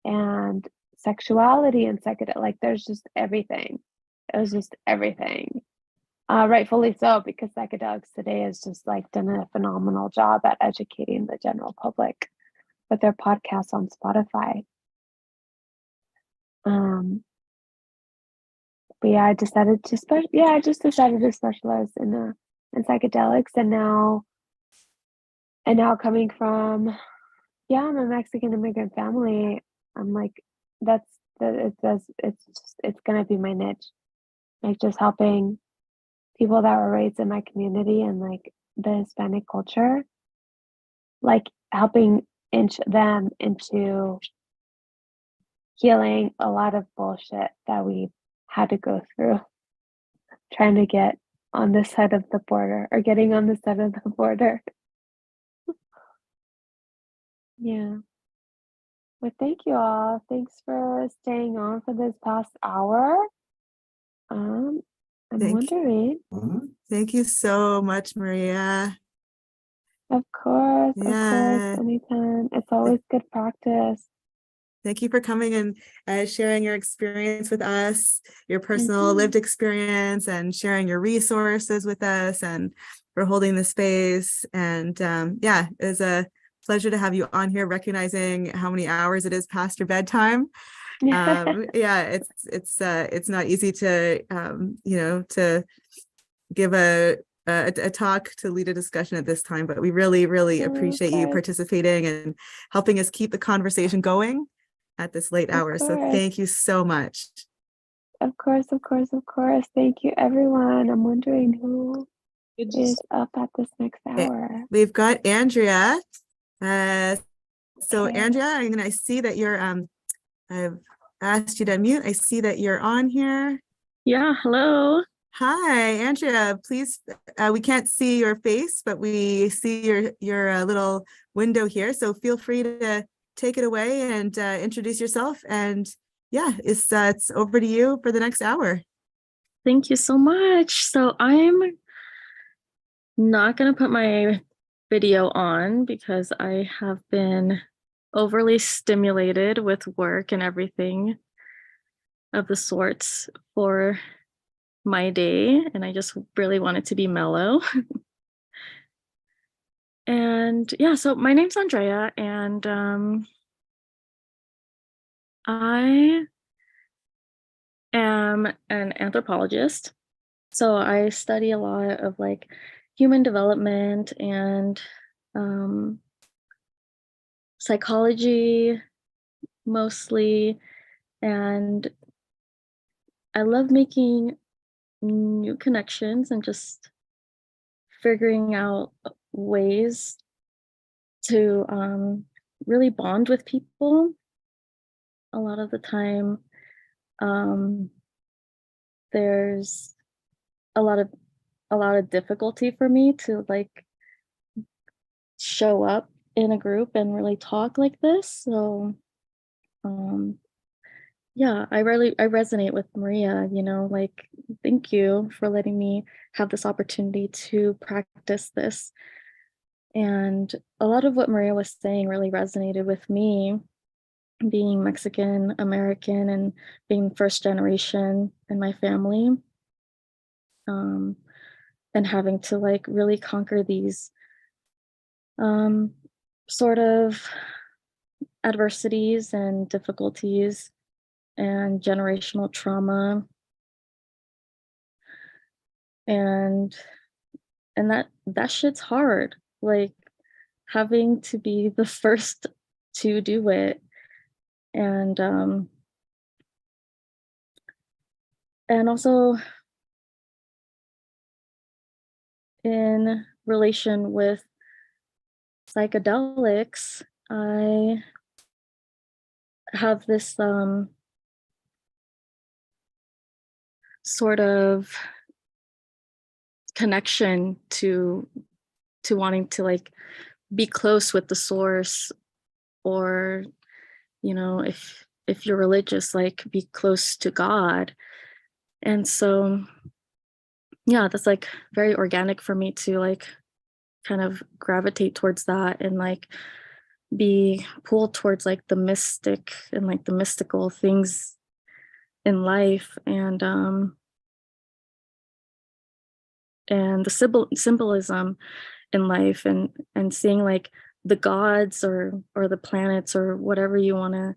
and sexuality and psychedelic. Like there's just everything. It was just everything. Rightfully so, because psychedelics today has just like done a phenomenal job at educating the general public with their podcasts on Spotify. But yeah, I just decided to specialize in psychedelics, and now coming from I'm a Mexican immigrant family. I'm like it's gonna be my niche, like just helping people that were raised in my community and like the Hispanic culture, like helping inch them into healing a lot of bullshit that we had to go through trying to get on this side of the border, or getting on this side of the border. Yeah. Well, thank you all. Thanks for staying on for this past hour. I'm wondering. Thank you so much, Maria. Of course, anytime. It's always good practice. Thank you for coming and sharing your experience with us, your personal lived experience, and sharing your resources with us, and for holding the space. And it was a pleasure to have you on here, recognizing how many hours it is past your bedtime. It's not easy to to give a talk, to lead a discussion at this time, but we really appreciate you participating and helping us keep the conversation going at this late hour. So thank you so much. Of course. Thank you, everyone. I'm wondering who is up at this next hour. We've got Andrea. So Andrea, I see that you're I've asked you to unmute. I see that you're on here. Yeah, hello. Hi, Andrea. Please, we can't see your face, but we see your little window here. So feel free to take it away and introduce yourself. And it's over to you for the next hour. Thank you so much. So I'm not going to put my video on because I have been overly stimulated with work and everything of the sorts for my day, and I just really want it to be mellow. And yeah, so my name's Andrea, and I am an anthropologist. So I study a lot of like human development and psychology mostly. And I love making new connections and just figuring out ways to really bond with people. A lot of the time, there's a lot of difficulty for me to like show up in a group and really talk like this. So yeah, I resonate with Maria, you know, like thank you for letting me have this opportunity to practice this. And a lot of what Maria was saying really resonated with me, being Mexican American and being first generation in my family. And having to like really conquer these sort of adversities and difficulties and generational trauma, and that shit's hard, like having to be the first to do it. And also in relation with psychedelics, I have this sort of connection to wanting to like be close with the source, or you know, if you're religious, like be close to God. And so yeah, that's like very organic for me to like kind of gravitate towards that and like be pulled towards like the mystic and like the mystical things in life. And the symbolism in life, and seeing like the gods or the planets or whatever you want to,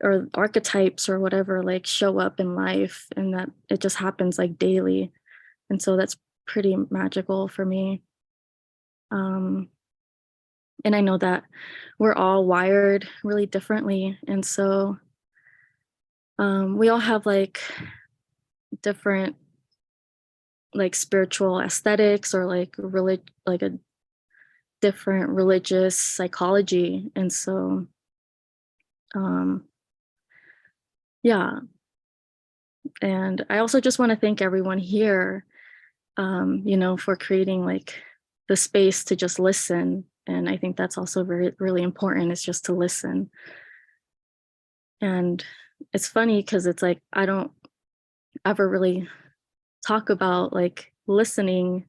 or archetypes or whatever, like show up in life, and that it just happens like daily. And so that's pretty magical for me. And I know that we're all wired really differently, and so we all have like different like spiritual aesthetics, or like like a different religious psychology. And so yeah, and I also just want to thank everyone here, you know, for creating like the space to just listen. And I think that's also really important, is just to listen. And it's funny because it's like I don't ever really talk about like listening,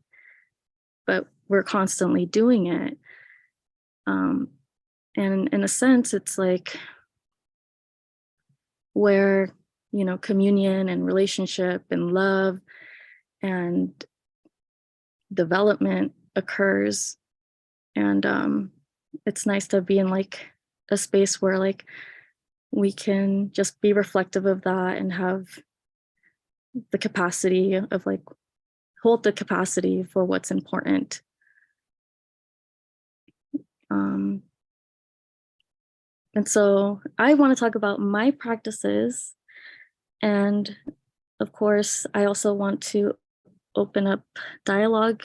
but we're constantly doing it. And in a sense, it's like where, you know, communion and relationship and love and development occurs. And it's nice to be in like a space where like we can just be reflective of that and have the capacity of like hold the capacity for what's important. And so I want to talk about my practices. And of course, I also want to open up dialogue.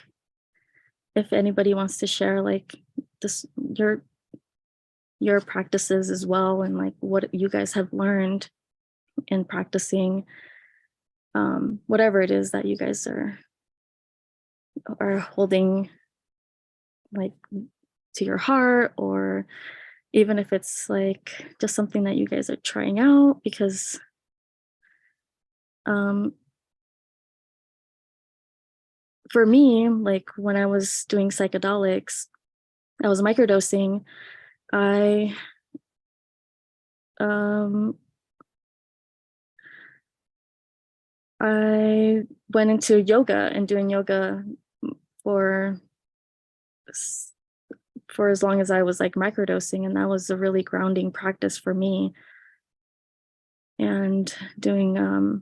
If anybody wants to share like this, your practices as well, and like what you guys have learned in practicing whatever it is that you guys are holding like to your heart, or even if it's like just something that you guys are trying out, because for me, like when I was doing psychedelics, I was microdosing. I went into yoga and doing yoga for as long as I was like microdosing, and that was a really grounding practice for me. And doing a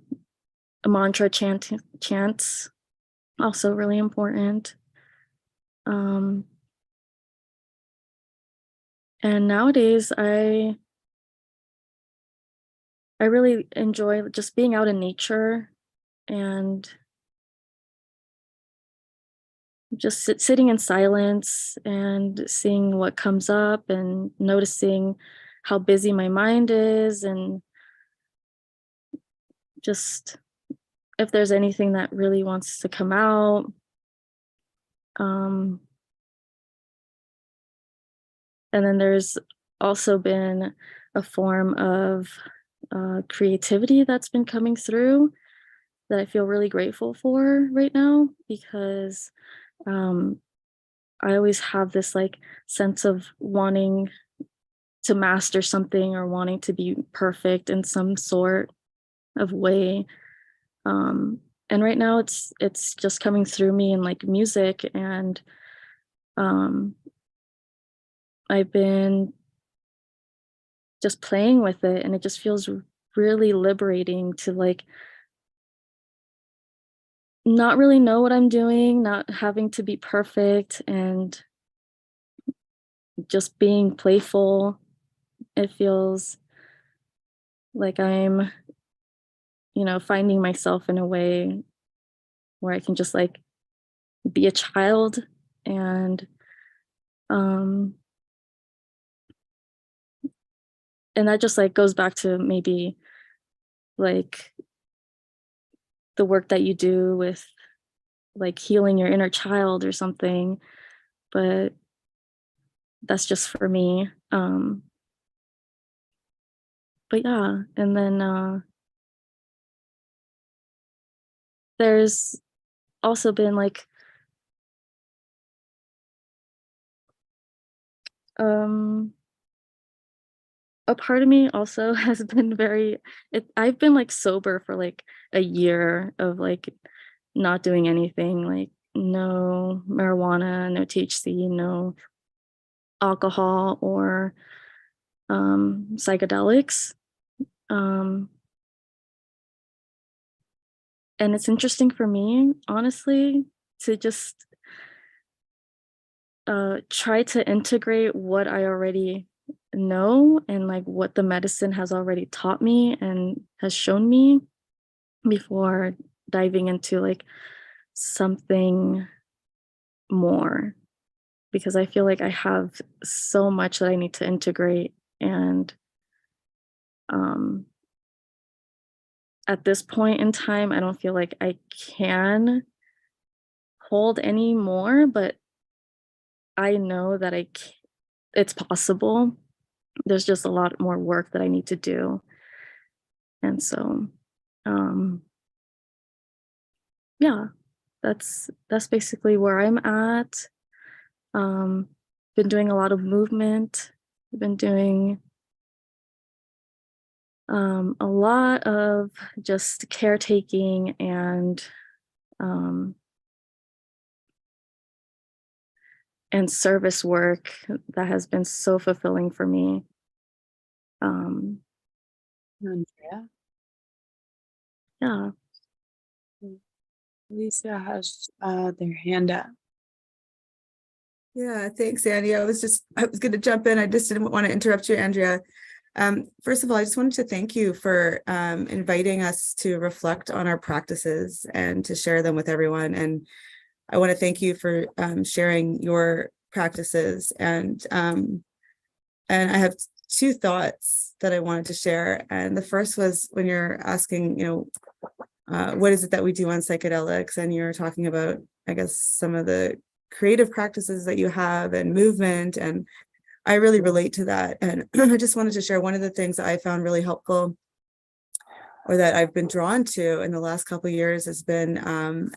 mantra chants, also really important. And nowadays I really enjoy just being out in nature and just sitting in silence and seeing what comes up and noticing how busy my mind is, and just if there's anything that really wants to come out. And then there's also been a form of creativity that's been coming through that I feel really grateful for right now, because I always have this like sense of wanting to master something or wanting to be perfect in some sort of way. And right now it's just coming through me in like music, and I've been just playing with it, and it just feels really liberating to like not really know what I'm doing, not having to be perfect, and just being playful. It feels like I'm, finding myself in a way where I can just like be a child. And that just like goes back to maybe like the work that you do with like healing your inner child or something, but that's just for me. But yeah, and then there's also been like a part of me also has been I've been like sober for like a year of like not doing anything, like no marijuana, no THC, no alcohol or psychedelics. And it's interesting for me, honestly, to just try to integrate what I already know and like what the medicine has already taught me and has shown me before diving into like something more, because I feel like I have so much that I need to integrate. And at this point in time, I don't feel like I can hold any more, but I know that it's possible. There's just a lot more work that I need to do. And so, yeah, that's basically where I'm at. Been doing a lot of movement. I've been doing a lot of just caretaking and service work that has been so fulfilling for me. Andrea? Yeah. Lisa has their hand up. Yeah, thanks, Andy. I was going to jump in. I just didn't want to interrupt you, Andrea. First of all, I just wanted to thank you for inviting us to reflect on our practices and to share them with everyone. And I want to thank you for sharing your practices. And I have two thoughts that I wanted to share. And the first was when you're asking, what is it that we do on psychedelics? And you're talking about, I guess, some of the creative practices that you have and movement. And I really relate to that. And I just wanted to share one of the things that I found really helpful or that I've been drawn to in the last couple of years has been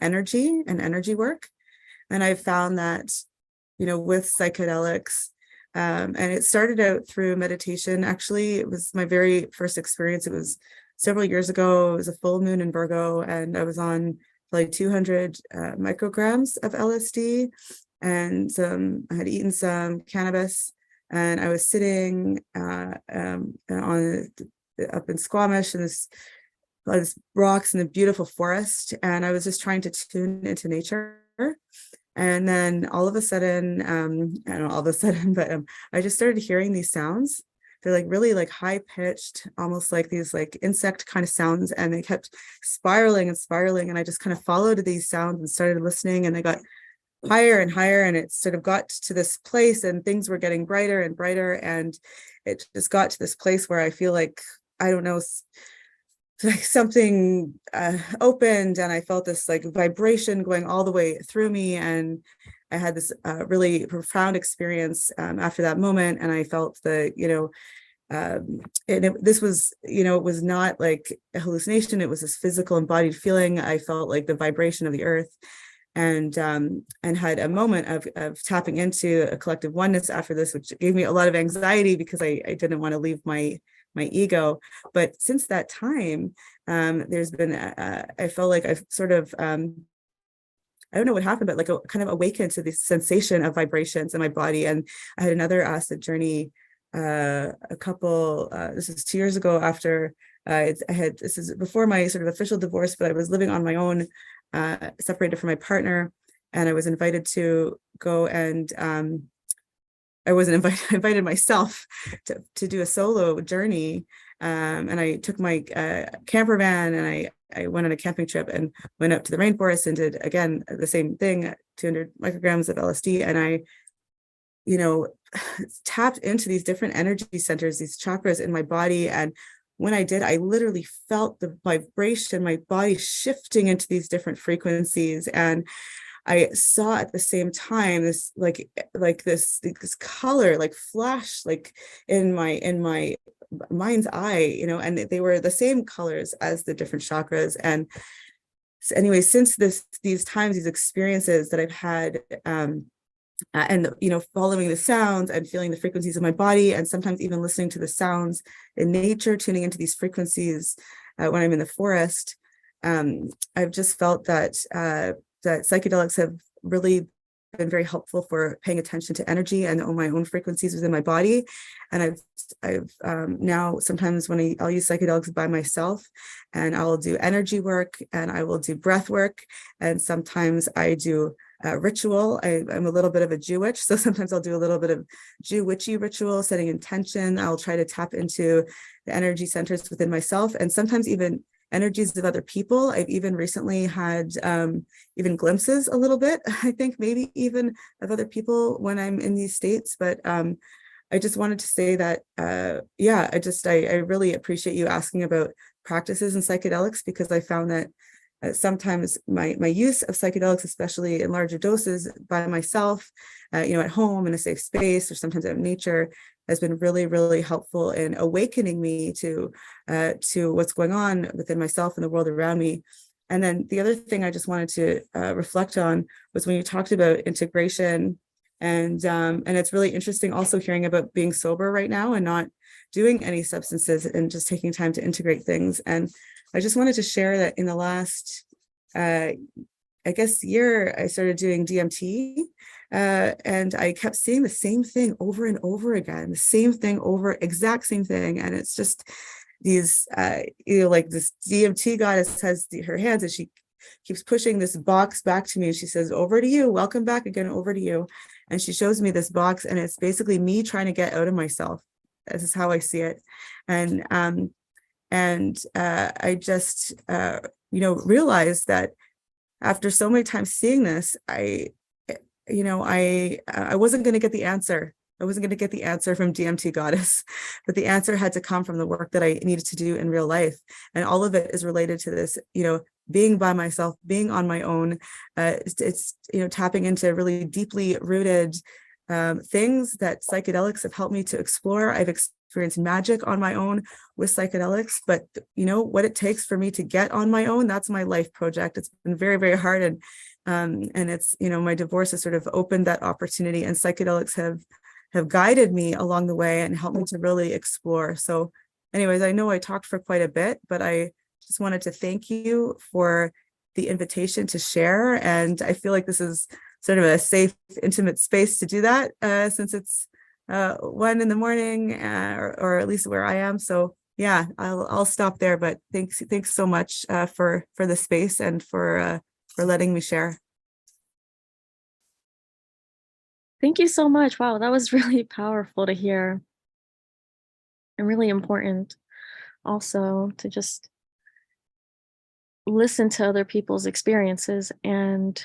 energy and energy work. And I've found that, with psychedelics, and it started out through meditation. Actually, it was my very first experience. It was several years ago. It was a full moon in Virgo, and I was on like 200 micrograms of LSD, and I had eaten some cannabis, and I was sitting up in Squamish and this rocks in the beautiful forest, and I was just trying to tune into nature. And then all of a sudden, I don't know all of a sudden, but I just started hearing these sounds. They're like really like high pitched, almost like these like insect kind of sounds, and they kept spiraling and spiraling. And I just kind of followed these sounds and started listening, and they got higher and higher, and it sort of got to this place, and things were getting brighter and brighter, and it just got to this place where I feel like, I don't know, like something opened, and I felt this like vibration going all the way through me, and I had this really profound experience after that moment. And I felt the, this was, it was not like a hallucination. It was this physical embodied feeling. I felt like the vibration of the earth, and had a moment of tapping into a collective oneness after this, which gave me a lot of anxiety because I didn't want to leave my ego. But since that time, there's been, I felt like I've sort of, I don't know what happened, but like a kind of awakened to this sensation of vibrations in my body. And I had another acid journey, this is 2 years ago after this is before my sort of official divorce, but I was living on my own, separated from my partner, and I was invited to go and, I wasn't invited, I invited myself to do a solo journey. And I took my camper van, and I went on a camping trip and went out to the rainforest and did, again, the same thing, 200 micrograms of LSD. And I, tapped into these different energy centers, these chakras in my body. And when I did, I literally felt the vibration, my body shifting into these different frequencies. And I saw at the same time this like this color like flash like in my mind's eye, and they were the same colors as the different chakras. And so anyway, since these times, these experiences that I've had, and following the sounds and feeling the frequencies of my body, and sometimes even listening to the sounds in nature, tuning into these frequencies when I'm in the forest, I've just felt that that psychedelics have really been very helpful for paying attention to energy and my own frequencies within my body. And I've now sometimes when I'll use psychedelics by myself, and I'll do energy work, and I will do breath work, and sometimes I do ritual. I'm a little bit of a Jew witch, so sometimes I'll do a little bit of Jew witchy ritual, setting intention. I'll try to tap into the energy centers within myself, and sometimes even energies of other people. I've even recently had even glimpses a little bit, I think maybe even of other people when I'm in these states. But I just wanted to say that, I really appreciate you asking about practices in psychedelics, because I found that sometimes my use of psychedelics, especially in larger doses by myself, at home in a safe space, or sometimes out in nature, has been really, really helpful in awakening me to what's going on within myself and the world around me. And then the other thing I just wanted to reflect on was when you talked about integration, and it's really interesting also hearing about being sober right now and not doing any substances and just taking time to integrate things. And I just wanted to share that in the last, year, I started doing DMT, and I kept seeing the same thing over and over again, exact same thing. And it's just these, like this DMT goddess has her hands, and she keeps pushing this box back to me. She says, "Over to you, welcome back again, over to you." And she shows me this box, and it's basically me trying to get out of myself. This is how I see it. And I just, realized that after so many times seeing this, I wasn't going to get the answer. I wasn't going to get the answer from DMT goddess, but the answer had to come from the work that I needed to do in real life. And all of it is related to this, being by myself, being on my own. It's tapping into really deeply rooted things that psychedelics have helped me to explore. I've experience magic on my own with psychedelics, but you know what it takes for me to get on my own, that's my life project. It's been very, very hard, and it's, you know, my divorce has sort of opened that opportunity, and psychedelics have guided me along the way and helped me to really explore. So anyways, I know I talked for quite a bit, but I just wanted to thank you for the invitation to share. And I feel like this is sort of a safe, intimate space to do that, since it's 1 a.m, or at least where I am. So yeah, I'll stop there. But thanks so much for the space and for letting me share. Thank you so much. Wow, that was really powerful to hear, and really important also to just listen to other people's experiences and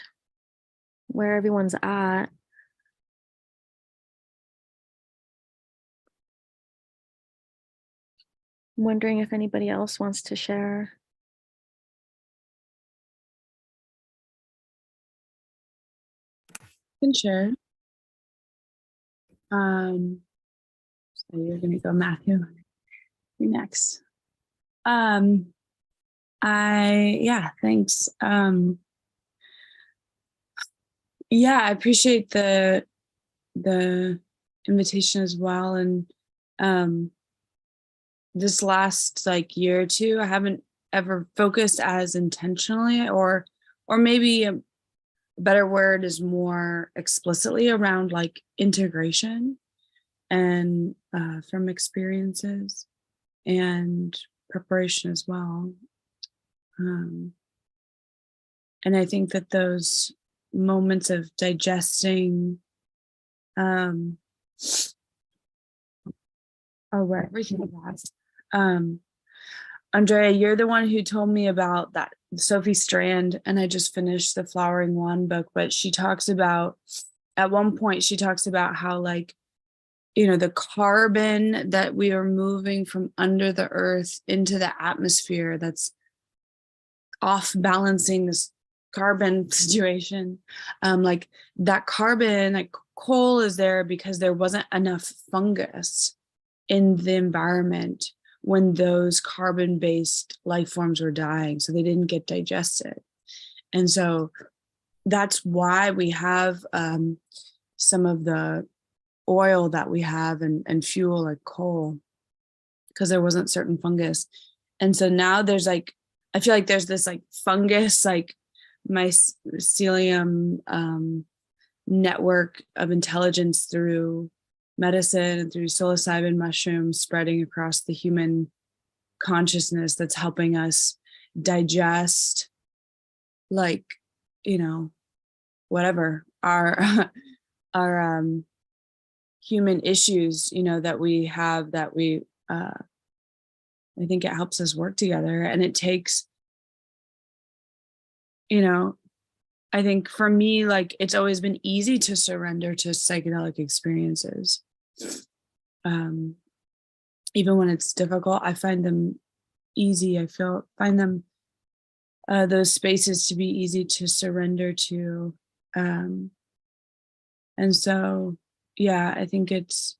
where everyone's at. I'm wondering if anybody else wants to share. Can share. So you're gonna go, Matthew. You next. Thanks. Yeah, I appreciate the invitation as well. And this last like year or two, I haven't ever focused as intentionally, or maybe a better word is more explicitly around like integration and from experiences and preparation as well. And I think that those moments of digesting, Andrea, you're the one who told me about that Sophie Strand, and I just finished the Flowering Wand book, but she talks about, at one point she talks about how, like, you know, the carbon that we are moving from under the earth into the atmosphere, that's off balancing this carbon situation. Like that carbon, like coal is there because there wasn't enough fungus in the environment when those carbon-based life forms were dying, so they didn't get digested. And so that's why we have some of the oil that we have and fuel like coal, because there wasn't certain fungus. And so now there's like, I feel like there's this like fungus, like mycelium network of intelligence through medicine and through psilocybin mushrooms spreading across the human consciousness that's helping us digest, like, you know, whatever our human issues, you know, that we have, that we I think it helps us work together. And it takes, you know, I think for me, like, it's always been easy to surrender to psychedelic experiences. Even when it's difficult, I find them easy. I find them, those spaces to be easy to surrender to. And so, yeah, I think it's,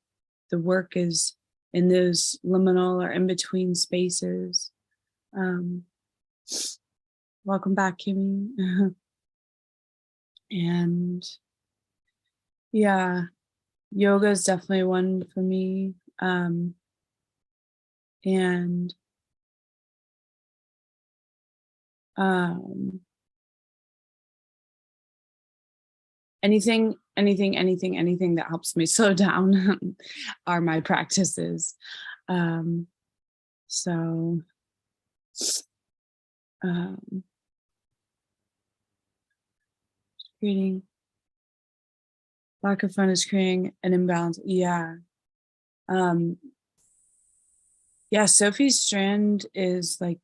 the work is in those liminal or in between spaces. Welcome back, Kimmy. And yeah, yoga is definitely one for me. And anything that helps me slow down are my practices. Creating lack of fun is creating an imbalance. Yeah. Yeah, Sophie Strand is like,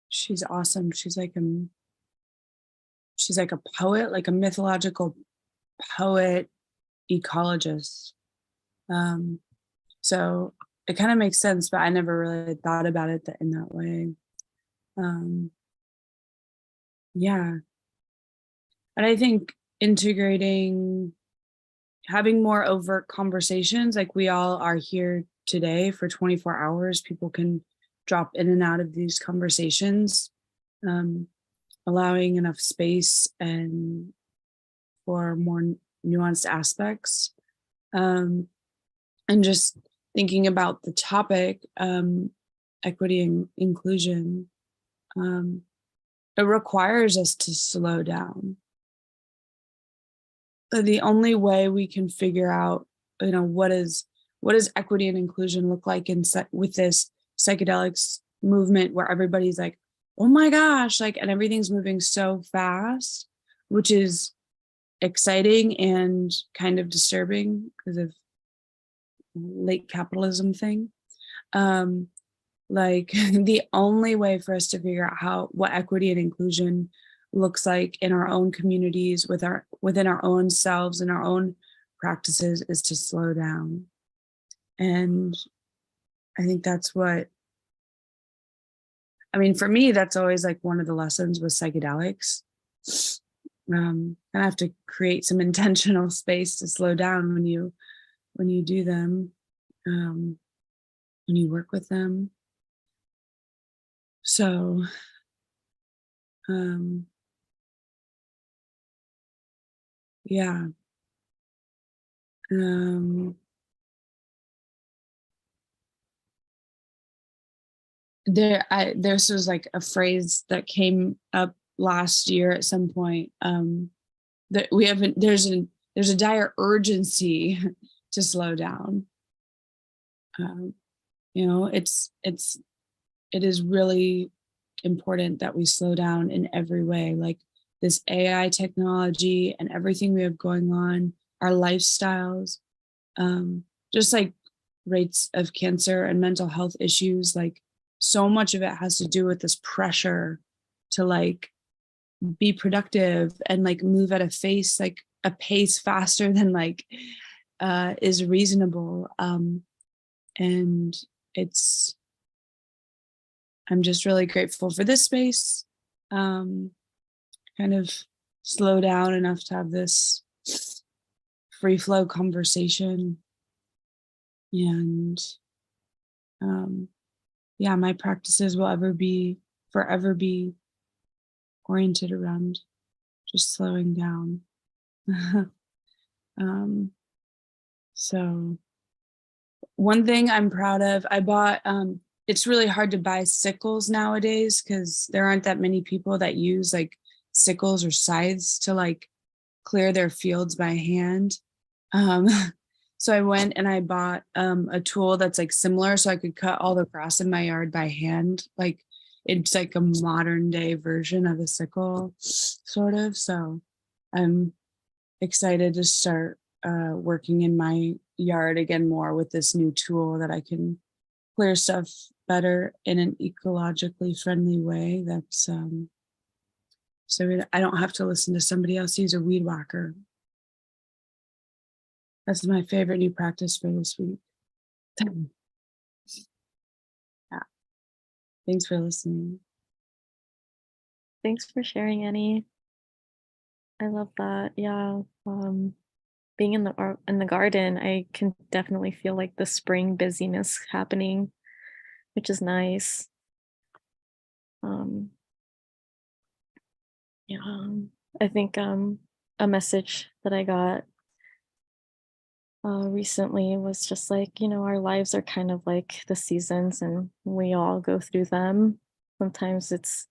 she's awesome. She's like a poet, like a mythological poet, ecologist. So it kind of makes sense, but I never really thought about it in that way. Yeah. And I think integrating, having more overt conversations, like we all are here today for 24 hours. People can drop in and out of these conversations, allowing enough space and for more nuanced aspects. And just thinking about the topic, equity and inclusion, it requires us to slow down. The only way we can figure out, what does equity and inclusion look like with this psychedelics movement where everybody's like, oh my gosh, like, and everything's moving so fast, which is exciting and kind of disturbing because of late capitalism thing. Like the only way for us to figure out what equity and inclusion looks like in our own communities, within our own selves and our own practices, is to slow down. And I think that's what, for me, that's always like one of the lessons with psychedelics. I have to create some intentional space to slow down when you do them, when you work with them. So, yeah. This was like a phrase that came up last year at some point, that there's a dire urgency to slow down. It is really important that we slow down in every way, like this AI technology and everything we have going on, our lifestyles, just like rates of cancer and mental health issues, like so much of it has to do with this pressure to like be productive and like move at a pace faster than like is reasonable. And I'm just really grateful for this space, kind of slow down enough to have this free flow conversation. And yeah, my practices will forever be oriented around just slowing down. So one thing I'm proud of, I bought, it's really hard to buy sickles nowadays because there aren't that many people that use like sickles or scythes to like clear their fields by hand. So I went and I bought a tool that's like similar so I could cut all the grass in my yard by hand. Like it's like a modern day version of a sickle, sort of. So I'm excited to start working in my yard again more with this new tool that I can clear stuff better in an ecologically friendly way. That's so I don't have to listen to somebody else use a weed whacker. That's my favorite new practice for this week. Yeah. Thanks for listening. Thanks for sharing, Annie. I love that. Yeah. Being in the garden, I can definitely feel like the spring busyness happening, which is nice. Yeah. I think a message that I got recently was just like, our lives are kind of like the seasons and we all go through them. Sometimes it's,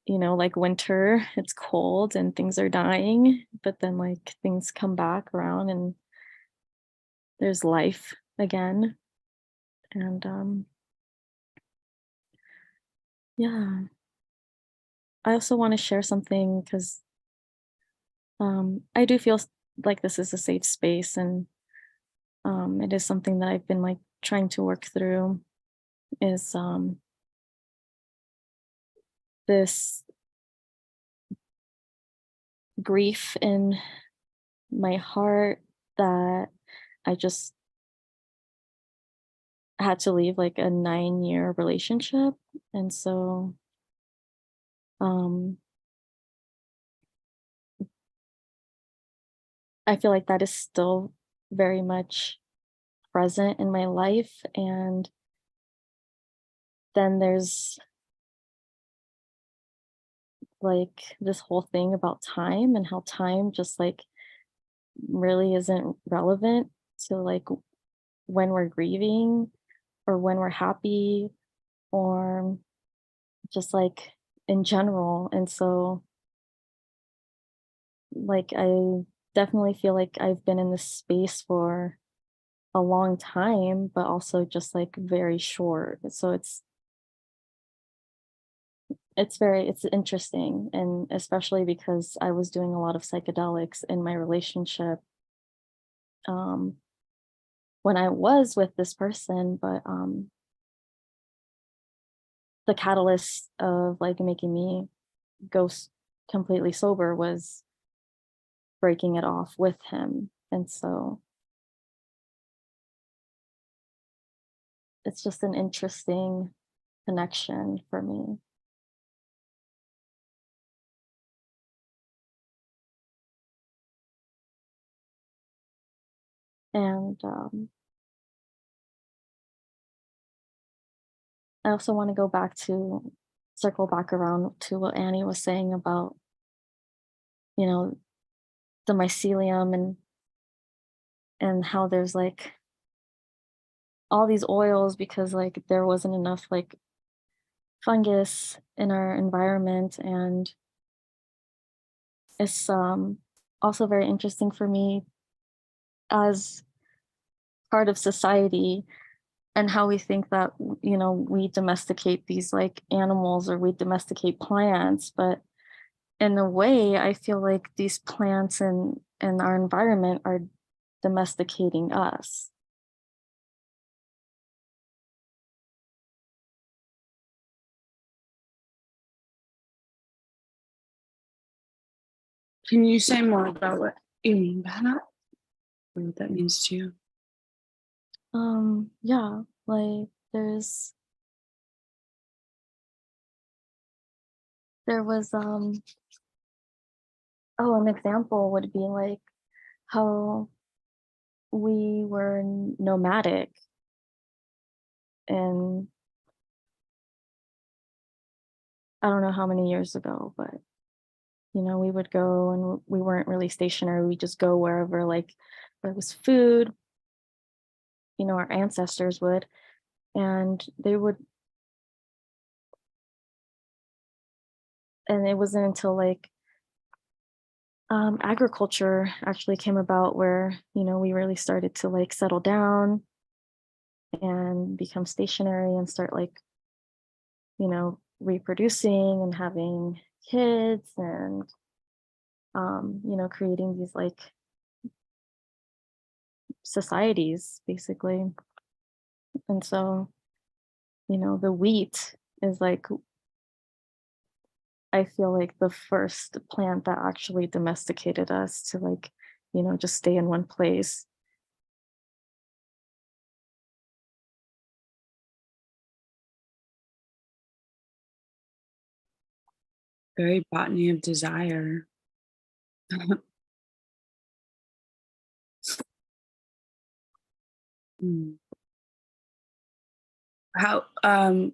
like winter, it's cold and things are dying, but then like things come back around and there's life again. And yeah, I also want to share something because I do feel like this is a safe space, and it is something that I've been like trying to work through is this grief in my heart that I just had to leave like a 9-year relationship. And so I feel like that is still very much present in my life. And then there's like this whole thing about time and how time just like really isn't relevant to like when we're grieving or when we're happy or just like in general. And so like I definitely feel like I've been in this space for a long time, but also just like very short. So it's interesting, and especially because I was doing a lot of psychedelics in my relationship um when I was with this person, but the catalyst of like making me go completely sober was breaking it off with him. And so it's just an interesting connection for me. And I also want to go back to circle back around to what Annie was saying about, you know, the mycelium and how there's like all these oils because like there wasn't enough like fungus in our environment. And it's also very interesting for me as part of society and how we think that, you know, we domesticate these like animals or we domesticate plants, but in a way I feel like these plants and our environment are domesticating us. Can you say more about what you mean by that? Or what that means to you? Yeah, like there was an example would be like how we were nomadic, and I don't know how many years ago, but you know, we would go and we weren't really stationary. We just go wherever like there was food, you know, our ancestors would, and they would, and it wasn't until like agriculture actually came about where, you know, we really started to like settle down and become stationary and start like, you know, reproducing and having kids and you know, creating these like societies basically. And so, you know, the wheat is like, I feel like the first plant that actually domesticated us to like, you know, just stay in one place. Very botany of desire. Mm. How I'm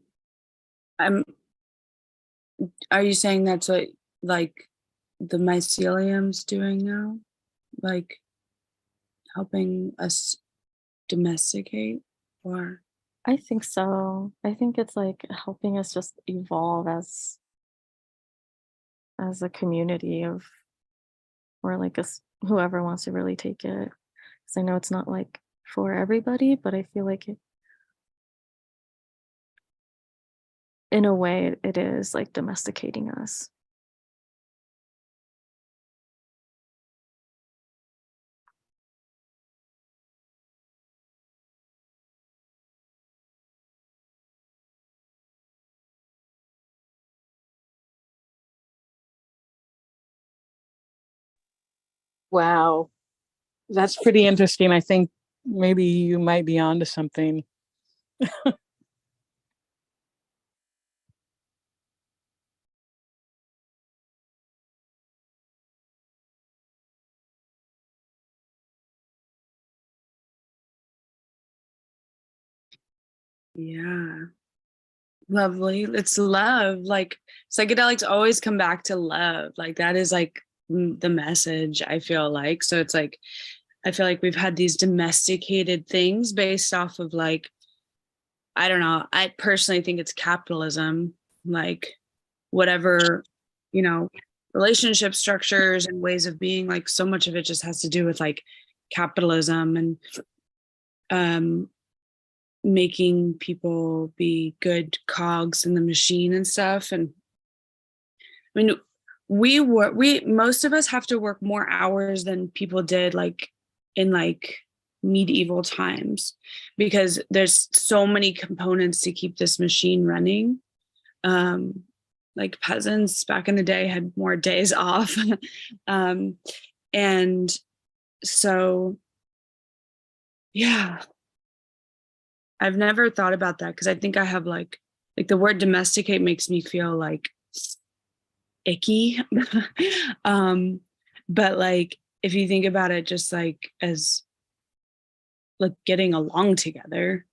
are you saying that's what like the mycelium's doing now? Like helping us domesticate or I think so. I think it's like helping us just evolve as a community of, or like whoever wants to really take it. Because I know it's not like for everybody, but I feel like in a way it is like domesticating us. Wow, that's pretty interesting. I think maybe you might be onto something. Yeah. Lovely. It's love. Like psychedelics always come back to love. Like that is like the message, I feel like. So it's like, I feel like we've had these domesticated things based off of like, I don't know. I personally think it's capitalism, like whatever, you know, relationship structures and ways of being, like so much of it just has to do with like capitalism and making people be good cogs in the machine and stuff. And I mean, we most of us have to work more hours than people did like in like medieval times because there's so many components to keep this machine running. Like peasants back in the day had more days off. And so yeah, I've never thought about that because I think I have like the word domesticate makes me feel like icky. But like if you think about it just like as like getting along together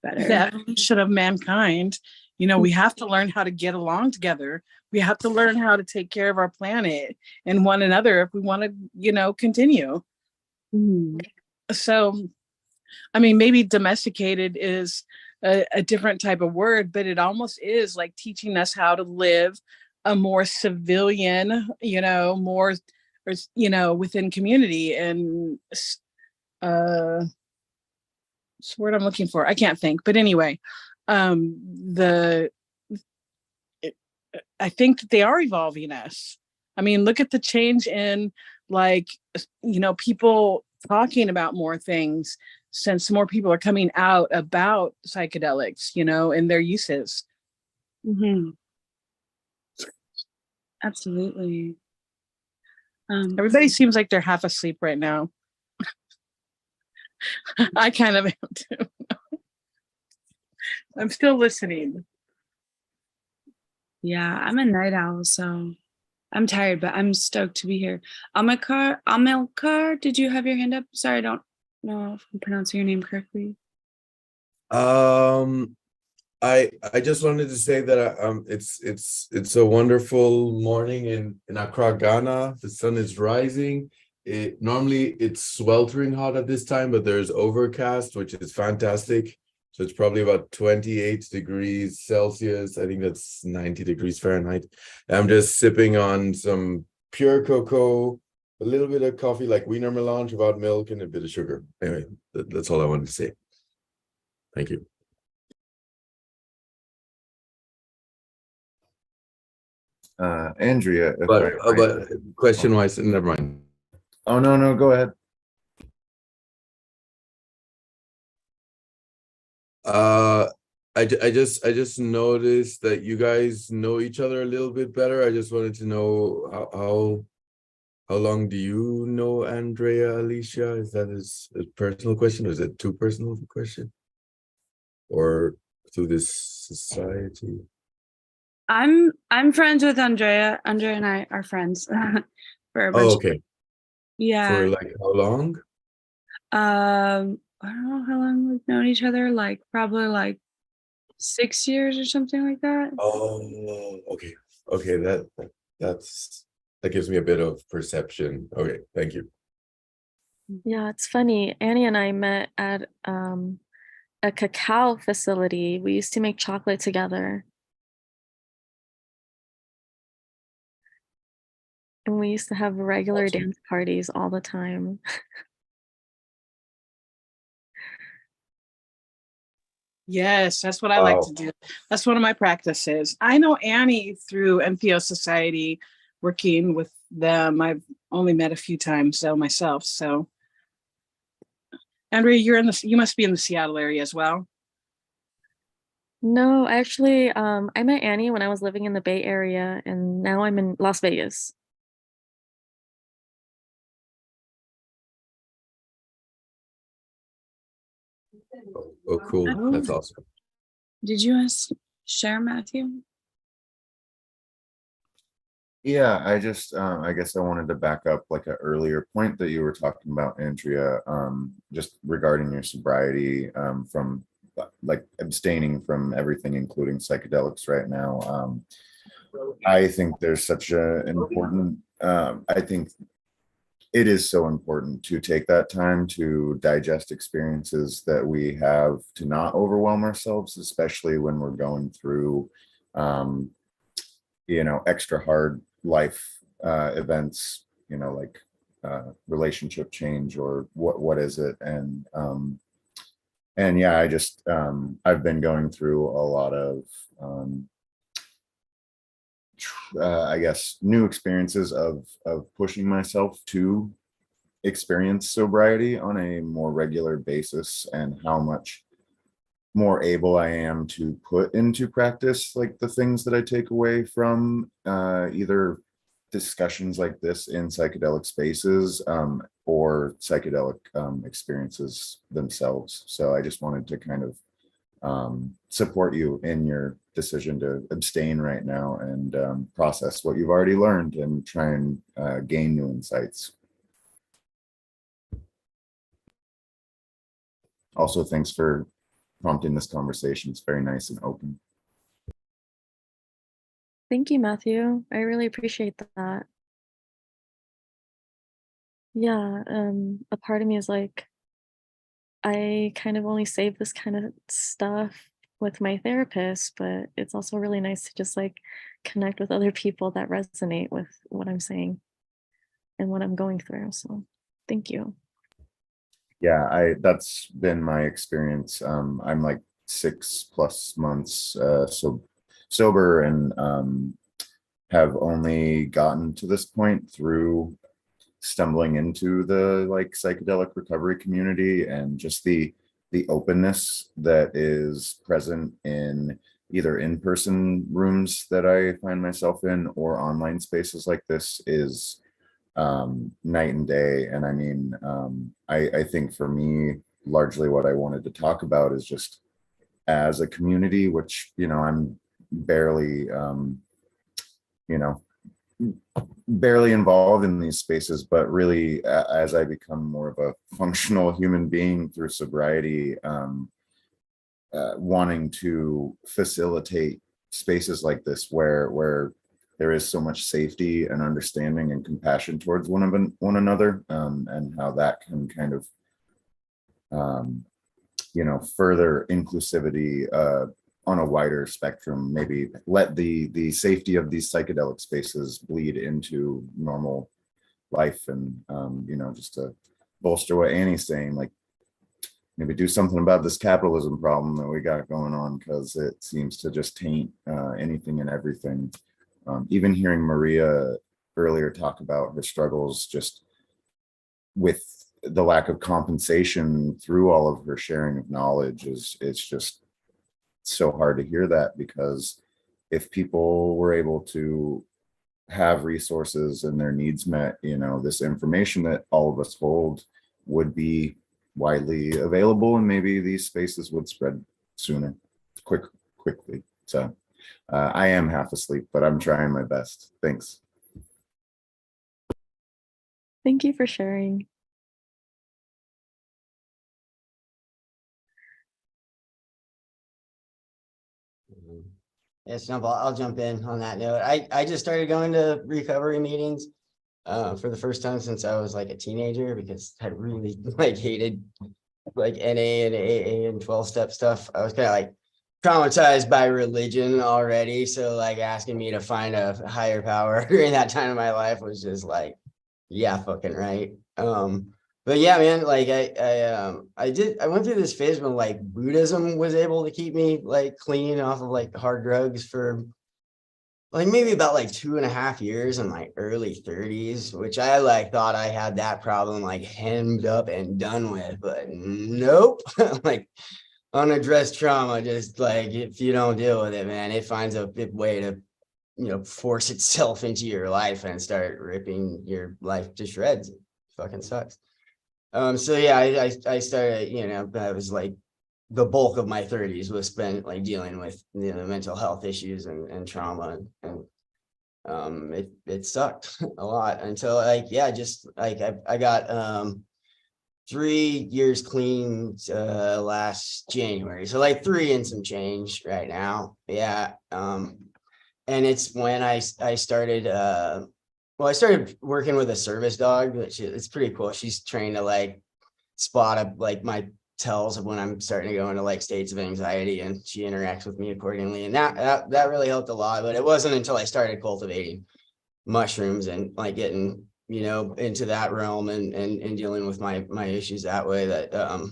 better. The evolution of mankind, you know, we have to learn how to get along together. We have to learn how to take care of our planet and one another if we want to, you know, continue. So I mean, maybe domesticated is a different type of word, but it almost is like teaching us how to live a more civilian, you know, more, or, you know, within community. And what's the word I'm looking for? I can't think. But anyway, I think that they are evolving us. I mean, look at the change in like, you know, people talking about more things since more people are coming out about psychedelics, you know, and their uses. Absolutely. Everybody seems like they're half asleep right now. I kind of am too. I'm still listening. Yeah, I'm a night owl, so I'm tired, but I'm stoked to be here. Amilcar, did you have your hand up? Sorry, I don't know if I'm pronouncing your name correctly. I just wanted to say that it's a wonderful morning in Accra, Ghana. The sun is rising. Normally it's sweltering hot at this time, but there's overcast, which is fantastic. So it's probably about 28 degrees Celsius. I think that's 90 degrees Fahrenheit. I'm just sipping on some pure cocoa, a little bit of coffee, like Wiener Melange without milk and a bit of sugar. Anyway, that's all I wanted to say. Thank you. Andrea, but question wise, never mind. Oh no, go ahead. I just noticed that you guys know each other a little bit better. I just wanted to know how long do you know Andrea, Alicia? Is that a personal question, or is it too personal of a question? Or through this society? I'm friends with Andrea. Andrea and I are friends for a bunch. Oh, okay. Yeah. For like how long? I don't know how long we've known each other, like probably like 6 years or something like that. Oh, okay. Okay, that gives me a bit of perception. Okay, thank you. Yeah, it's funny. Annie and I met at a cacao facility. We used to make chocolate together. And we used to have regular dance parties all the time. Yes, that's what I like to do. That's one of my practices. I know Annie through MPO Society, working with them. I've only met a few times though myself. So, Andrea, you must be in the Seattle area as well. No, actually, I met Annie when I was living in the Bay Area, and now I'm in Las Vegas. Oh, cool. That's awesome. Did you share, Matthew? Yeah, I just I guess I wanted to back up like an earlier point that you were talking about, Andrea, just regarding your sobriety from like abstaining from everything, including psychedelics right now. I think there's such an important, I think it is so important to take that time to digest experiences that we have, to not overwhelm ourselves, especially when we're going through, extra hard life events, like relationship change or what is it? And yeah, I've been going through a lot of, I guess, new experiences of pushing myself to experience sobriety on a more regular basis, and how much more able I am to put into practice like the things that I take away from either discussions like this in psychedelic spaces or psychedelic experiences themselves. So I just wanted to kind of support you in your decision to abstain right now and process what you've already learned and try and gain new insights. Also, thanks for prompting this conversation. It's very nice and open. Thank you, Matthew. I really appreciate that. Yeah, a part of me is like, I kind of only save this kind of stuff with my therapist, but it's also really nice to just like connect with other people that resonate with what I'm saying and what I'm going through. So thank you. Yeah, that's been my experience. I'm like 6+ months sober, and have only gotten to this point through stumbling into the like psychedelic recovery community, and just the openness that is present in either in-person rooms that I find myself in or online spaces like this is night and day. And I mean, I think for me, largely what I wanted to talk about is just as a community, which, I'm barely, barely involved in these spaces, but really as I become more of a functional human being through sobriety, wanting to facilitate spaces like this where there is so much safety and understanding and compassion towards one another, and how that can kind of further inclusivity on a wider spectrum, maybe let the safety of these psychedelic spaces bleed into normal life. And just to bolster what Annie's saying, like maybe do something about this capitalism problem that we got going on, because it seems to just taint anything and everything. Even hearing Maria earlier talk about her struggles just with the lack of compensation through all of her sharing of knowledge it's just so hard to hear that, because if people were able to have resources and their needs met, this information that all of us hold would be widely available, and maybe these spaces would spread sooner, quickly. So I am half asleep, but I'm trying my best. Thanks. Thank you for sharing. Yes, I'll jump in on that note. I just started going to recovery meetings for the first time since I was like a teenager, because I really like hated like NA and AA and 12-step stuff. I was kind of like traumatized by religion already. So like asking me to find a higher power during that time of my life was just like, yeah, fucking right. But yeah, man, like I went through this phase when like Buddhism was able to keep me like clean off of like hard drugs for like maybe about like 2.5 years in my early 30s, which I like thought I had that problem like hemmed up and done with, but nope. Like unaddressed trauma, just like if you don't deal with it, man, it finds a way to force itself into your life and start ripping your life to shreds. It fucking sucks. So yeah, I started, I was like the bulk of my 30s was spent like dealing with mental health issues and trauma, and it sucked a lot until like, yeah, just like I got 3 years clean last January. So like 3 and some change right now. Yeah. And it's when I started I started working with a service dog, which it's pretty cool. She's trained to like spot up like my tells of when I'm starting to go into like states of anxiety, and she interacts with me accordingly. And that really helped a lot. But it wasn't until I started cultivating mushrooms and like getting, you know, into that realm and dealing with my issues that way that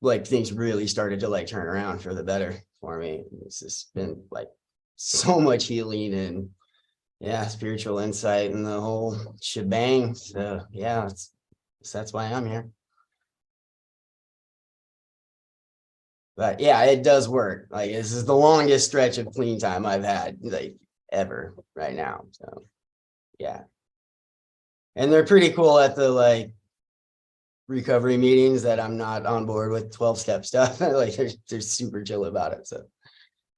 like things really started to like turn around for the better for me. It's just been like so much healing and yeah, spiritual insight and the whole shebang. So yeah, that's why I'm here. But yeah, it does work. Like this is the longest stretch of clean time I've had like ever right now. So yeah. And they're pretty cool at the like recovery meetings that I'm not on board with 12-step stuff. Like they're super chill about it. So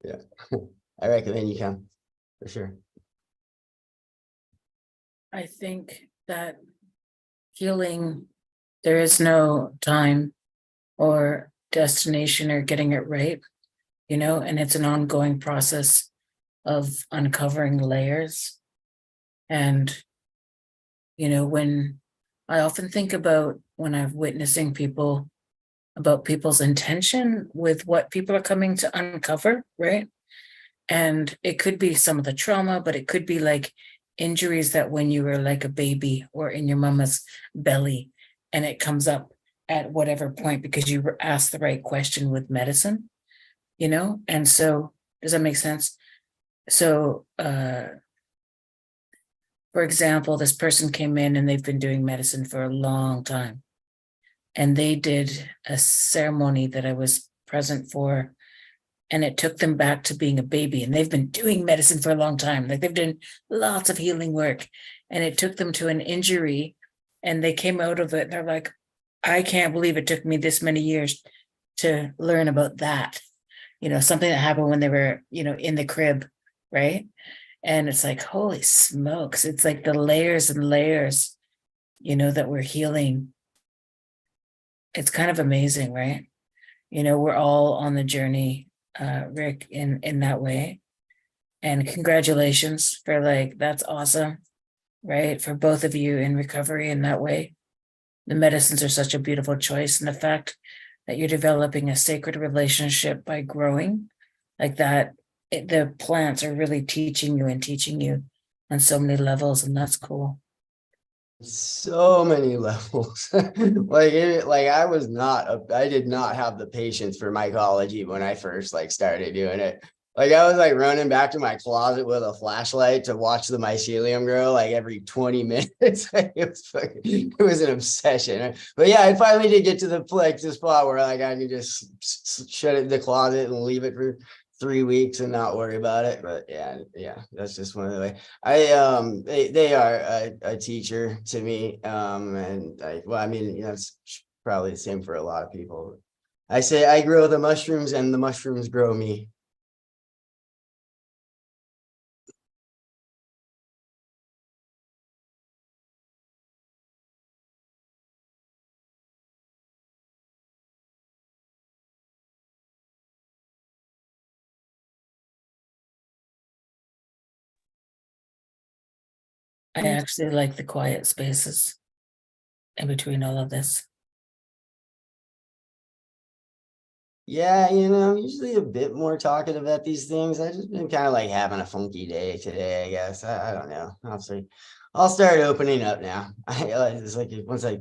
yeah, I recommend you come for sure. I think that healing, there is no time or destination or getting it right, you know, and it's an ongoing process of uncovering layers. And, you know, when I often think about when I'm witnessing people, about people's intention with what people are coming to uncover, right? And it could be some of the trauma, but it could be like injuries that when you were like a baby or in your mama's belly, and it comes up at whatever point because you were asked the right question with medicine, you know? And so, does that make sense? So, for example, this person came in and they've been doing medicine for a long time. And they did a ceremony that I was present for, and it took them back to being a baby. And they've been doing medicine for a long time. Like they've done lots of healing work, and it took them to an injury, and they came out of it. They're like, I can't believe it took me this many years to learn about that. You know, something that happened when they were, you know, in the crib, right? And it's like, holy smokes. It's like the layers and layers, you know, that we're healing. It's kind of amazing, right? You know, we're all on the journey, Rick, in that way. And congratulations for like, that's awesome, right? For both of you in recovery in that way. The medicines are such a beautiful choice. And the fact that you're developing a sacred relationship by growing like that, the plants are really teaching you on so many levels, and that's cool. So many levels. like I did not have the patience for mycology when I first like started doing it. Like I was like running back to my closet with a flashlight to watch the mycelium grow like every 20 minutes. It was an obsession. But yeah, I finally did get to the spot where like I could just shut it in the closet and leave it for 3 weeks and not worry about it. But yeah, that's just one of the way. They are a teacher to me. And I mean, you know, it's probably the same for a lot of people. I say I grow the mushrooms and the mushrooms grow me. I actually like the quiet spaces in between all of this. Yeah, you know, I'm usually a bit more talkative about these things. I just been kind of like having a funky day today, I guess. I don't know. I'll start opening up now. It's like once I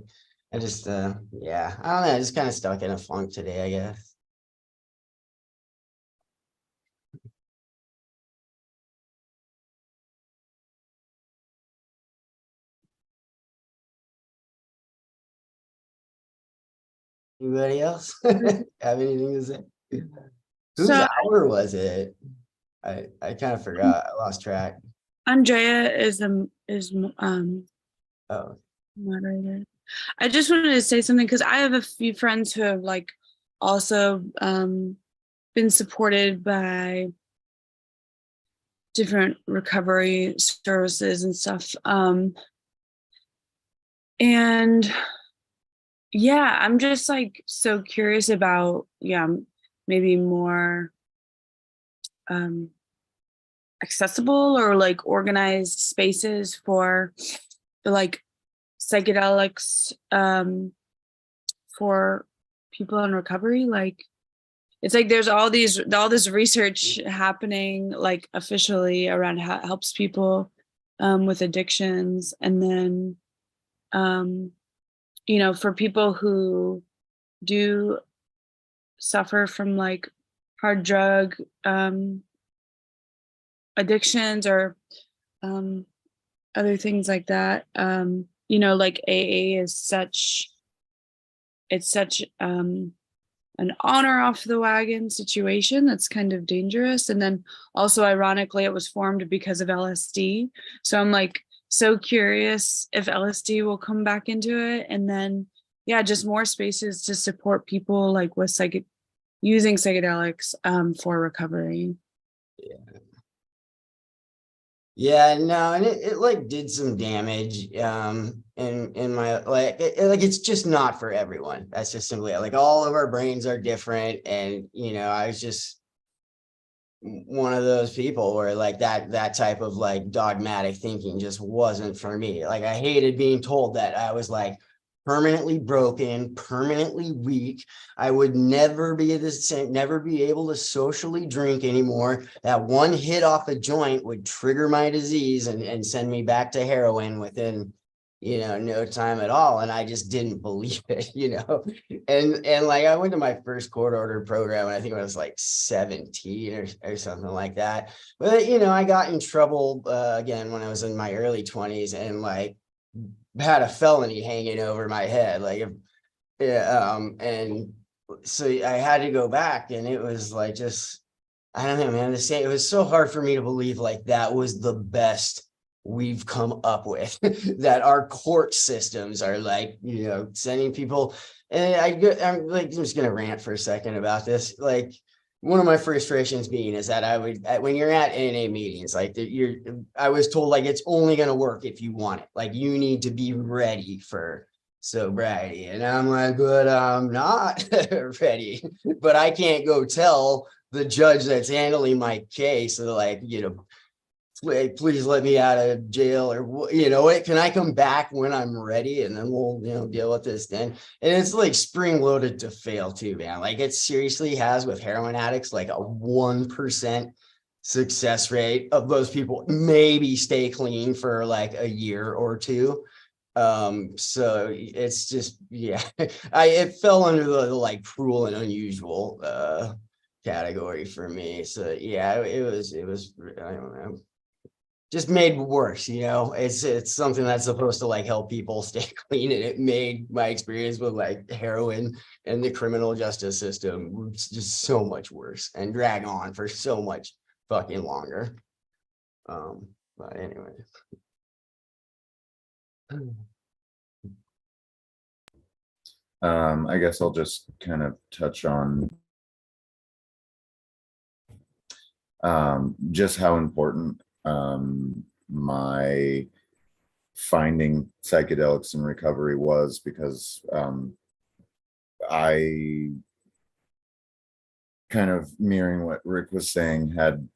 just yeah, I don't know, I just kind of stuck in a funk today, I guess. Anybody else have anything to say? Whose So hour was it? I kind of forgot. I lost track. Andrea is Oh, moderator. I just wanted to say something because I have a few friends who have like also been supported by different recovery services and stuff. And Yeah, I'm just like so curious about, maybe more accessible or like organized spaces for the like psychedelics for people in recovery. Like it's like there's all this research happening like officially around how it helps people with addictions, and then for people who do suffer from like hard drug addictions or other things like that. Like AA is such an honor off the wagon situation that's kind of dangerous. And then also ironically, it was formed because of LSD. So I'm like so curious if LSD will come back into it. And then, just more spaces to support people like with using psychedelics for recovery. Yeah, no, and it like did some damage in my like it's just not for everyone. That's just simply it. Like all of our brains are different, and I was just one of those people where like that type of like dogmatic thinking just wasn't for me. Like I hated being told that I was like permanently broken, permanently weak. I would never be the same, never be able to socially drink anymore. That one hit off a joint would trigger my disease and send me back to heroin within, no time at all. And I just didn't believe it, and like I went to my first court order program, and I think I was like 17 or something like that. But, I got in trouble again when I was in my early 20s, and like had a felony hanging over my head, and so I had to go back, and it was like just I don't know, man. It was so hard for me to believe like that was the best we've come up with. That our court systems are like sending people. And I'm just gonna rant for a second about this. Like one of my frustrations is that when you're at NA meetings, like I was told like it's only going to work if you want it. Like you need to be ready for sobriety. And I'm like, but I'm not ready. But I can't go tell the judge that's handling my case, like, please let me out of jail, or can I come back when I'm ready, and then we'll deal with this then. And it's like spring loaded to fail too, man. Like it seriously has with heroin addicts like a 1% success rate of those people maybe stay clean for like a year or two. So it's just it fell under the like cruel and unusual category for me. So it was I don't know, just made worse. It's something that's supposed to like help people stay clean, and it made my experience with like heroin and the criminal justice system just so much worse and drag on for so much fucking longer. But anyway. I guess I'll just kind of touch on just how important my finding psychedelics in recovery was, because I, kind of mirroring what Rick was saying, had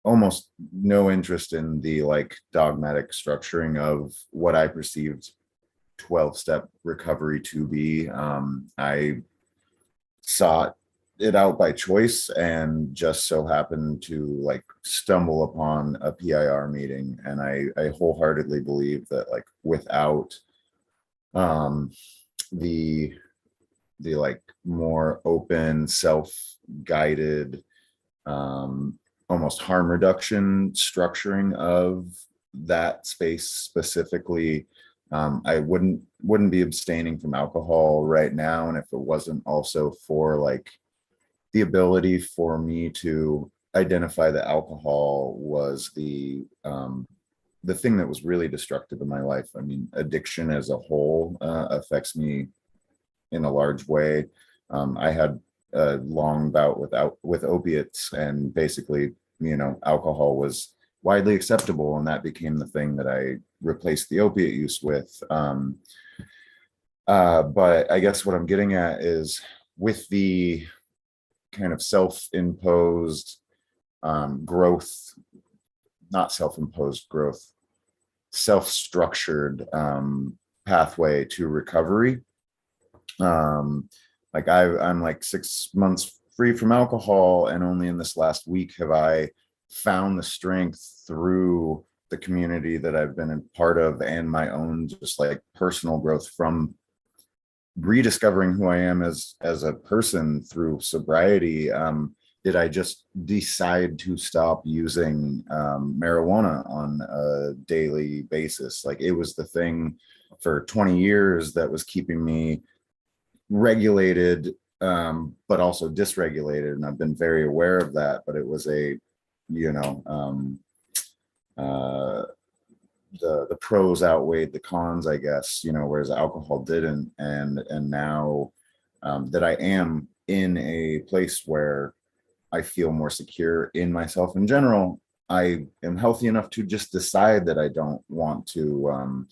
almost no interest in the like dogmatic structuring of what I perceived 12-step recovery to be. I sought it out by choice, and just so happened to like stumble upon a PIR meeting. And I wholeheartedly believe that like without the like more open, self-guided, almost harm reduction structuring of that space specifically, I wouldn't be abstaining from alcohol right now. And if it wasn't also for like the ability for me to identify that alcohol was the thing that was really destructive in my life. I mean, addiction as a whole affects me in a large way. I had a long bout with opiates, and basically, alcohol was widely acceptable, and that became the thing that I replaced the opiate use with. But I guess what I'm getting at is with the kind of self-imposed growth, not self-imposed growth, self-structured pathway to recovery. Like I'm like 6 months free from alcohol, and only in this last week have I found the strength through the community that I've been a part of and my own just like personal growth from rediscovering who I am as a person through sobriety. Did I just decide to stop using marijuana on a daily basis? Like it was the thing for 20 years that was keeping me regulated, but also dysregulated, and I've been very aware of that. But it was a, you know, the pros outweighed the cons, I guess, you know, whereas alcohol didn't. And now that I am in a place where I feel more secure in myself in general, I am healthy enough to just decide that I don't want to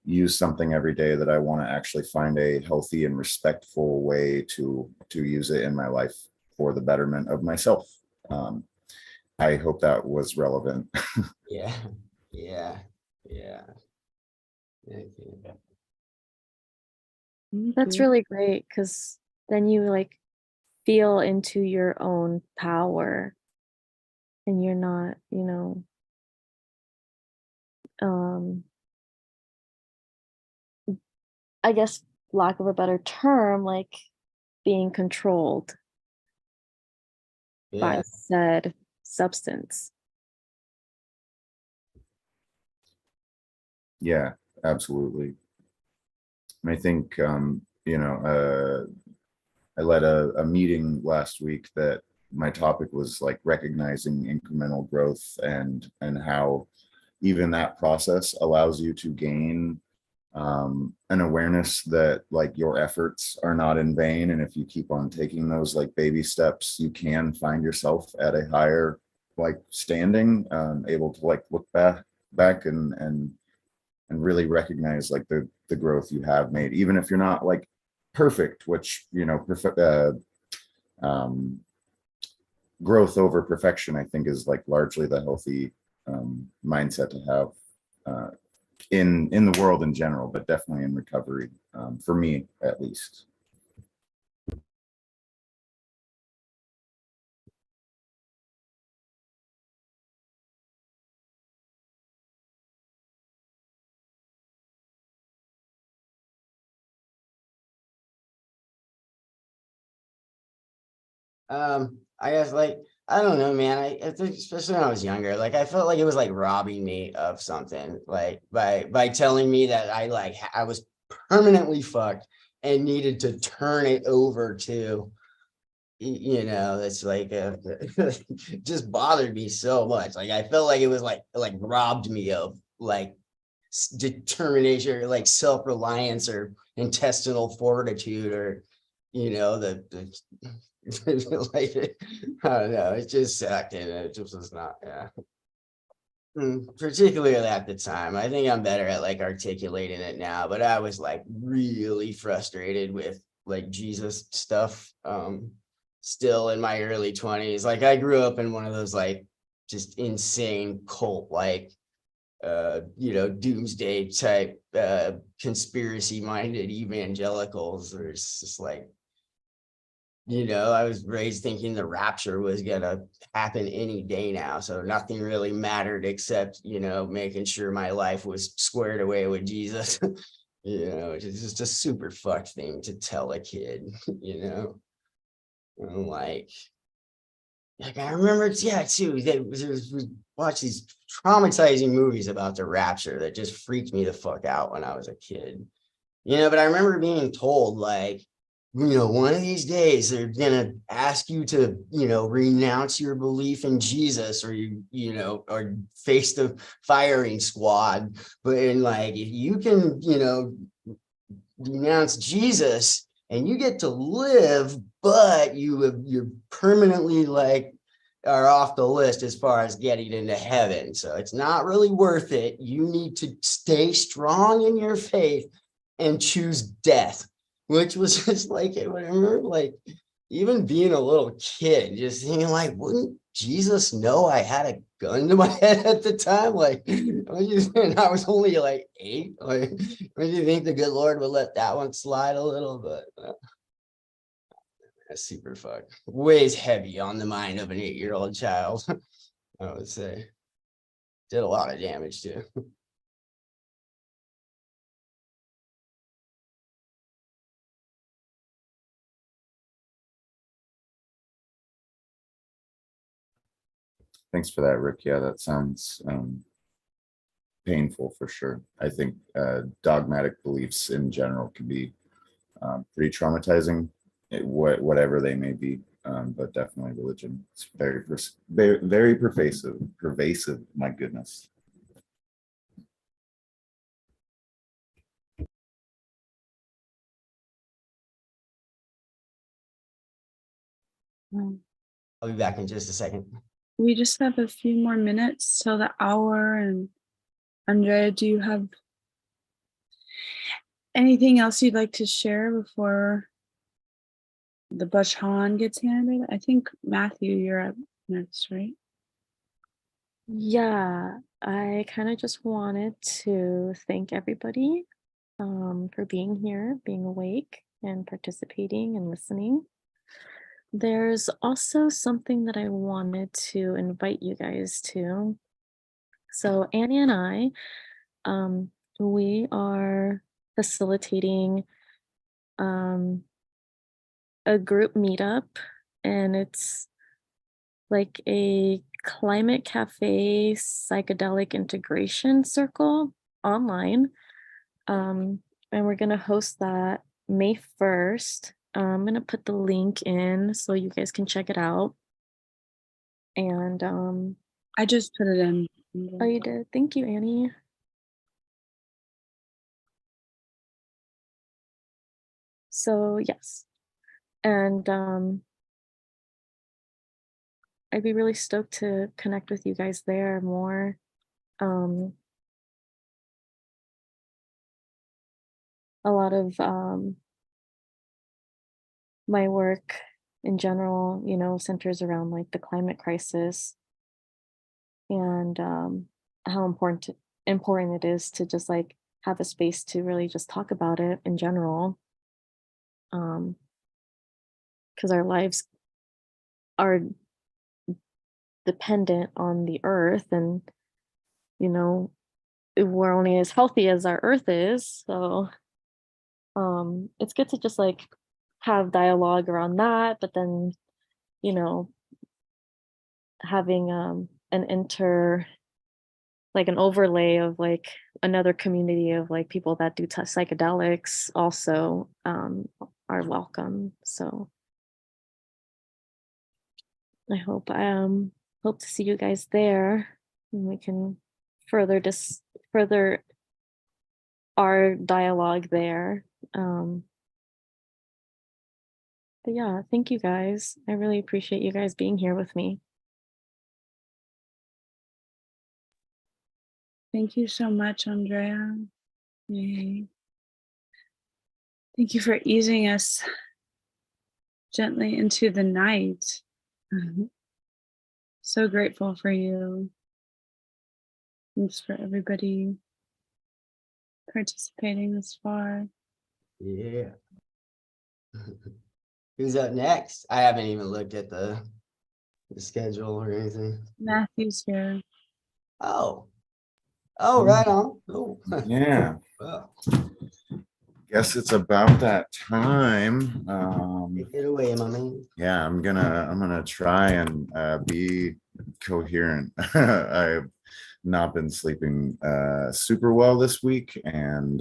use something every day, that I want to actually find a healthy and respectful way to use it in my life for the betterment of myself. I hope that was relevant. Yeah, yeah, yeah. That's really great, because then you like feel into your own power, and you're not, you know, I guess, lack of a better term, like being controlled by Yeah. said substance. Yeah, absolutely. And I think, you know, I led a meeting last week that my topic was like recognizing incremental growth, and how even that process allows you to gain an awareness that like your efforts are not in vain. And if you keep on taking those like baby steps, you can find yourself at a higher like standing, able to like look back and really recognize like the growth you have made, even if you're not like perfect, which, you know, growth over perfection, I think, is like largely the healthy mindset to have in the world in general, but definitely in recovery, for me at least. I guess like I don't know, man. I think especially when I was younger, like I felt like it was like robbing me of something, like by telling me that I was permanently fucked and needed to turn it over to, you know, that's like just bothered me so much. Like I felt like it was like robbed me of like determination or like self-reliance or intestinal fortitude, or you know the like I don't know, it just sucked, and it just was not, yeah. Particularly at the time. I think I'm better at like articulating it now, but I was like really frustrated with like Jesus stuff. Still in my early 20s. Like I grew up in one of those like just insane cult like you know, doomsday type conspiracy minded evangelicals. Where it's just like, you know, I was raised thinking the rapture was gonna happen any day now, so nothing really mattered except, you know, making sure my life was squared away with Jesus. You know, which is just a super fucked thing to tell a kid. You know, and like I remember, yeah, too. We watch these traumatizing movies about the rapture that just freaked me the fuck out when I was a kid. You know, but I remember being told, like, you know, one of these days they're gonna ask you to, you know, renounce your belief in Jesus, or you know, or face the firing squad. But in like, if you can, you know, denounce Jesus and you get to live, but you're permanently like are off the list as far as getting into heaven. So it's not really worth it. You need to stay strong in your faith and choose death, which was just like, I remember like even being a little kid, just thinking like, wouldn't Jesus know I had a gun to my head at the time? Like, and I was only like 8. Like, do you think the good Lord would let that one slide a little? But that's super fuck. Weighs heavy on the mind of an 8-year-old child, I would say. Did a lot of damage too. Thanks for that, Rick. Yeah, that sounds painful for sure. I think dogmatic beliefs in general can be pretty traumatizing, whatever they may be. But definitely religion. It's very pervasive. My goodness. I'll be back in just a second. We just have a few more minutes till the hour. And Andrea, do you have anything else you'd like to share before the baton gets handed? I think Matthew, you're up next, right? Yeah, I kind of just wanted to thank everybody for being here, being awake and participating and listening. There's also something that I wanted to invite you guys to. So Annie and I, we are facilitating a group meetup, and it's like a climate cafe psychedelic integration circle online. And we're gonna host that May 1st. I'm gonna put the link in so you guys can check it out. And I just put it in. Oh, you did? Thank you, Annie. So yes. And I'd be really stoked to connect with you guys there more. A lot of my work in general, centers around like the climate crisis and how important it is to just like have a space to really just talk about it in general. Because our lives are dependent on the earth, and we're only as healthy as our earth is. So it's good to just like have dialogue around that, but then having an overlay of like another community of like people that do psychedelics also are welcome. So I hope to see you guys there, and we can further our dialogue there. But yeah, thank you guys. I really appreciate you guys being here with me. Thank you so much, Andrea. Yay. Thank you for easing us gently into the night. So grateful for you. Thanks for everybody participating this far. Yeah. Who's up next? I haven't even looked at the schedule or anything. Matthew's here. Oh, right on. Oh, Yeah. Wow. Guess it's about that time. Take it away, my man. Yeah, I'm gonna try and be coherent. I've not been sleeping super well this week, and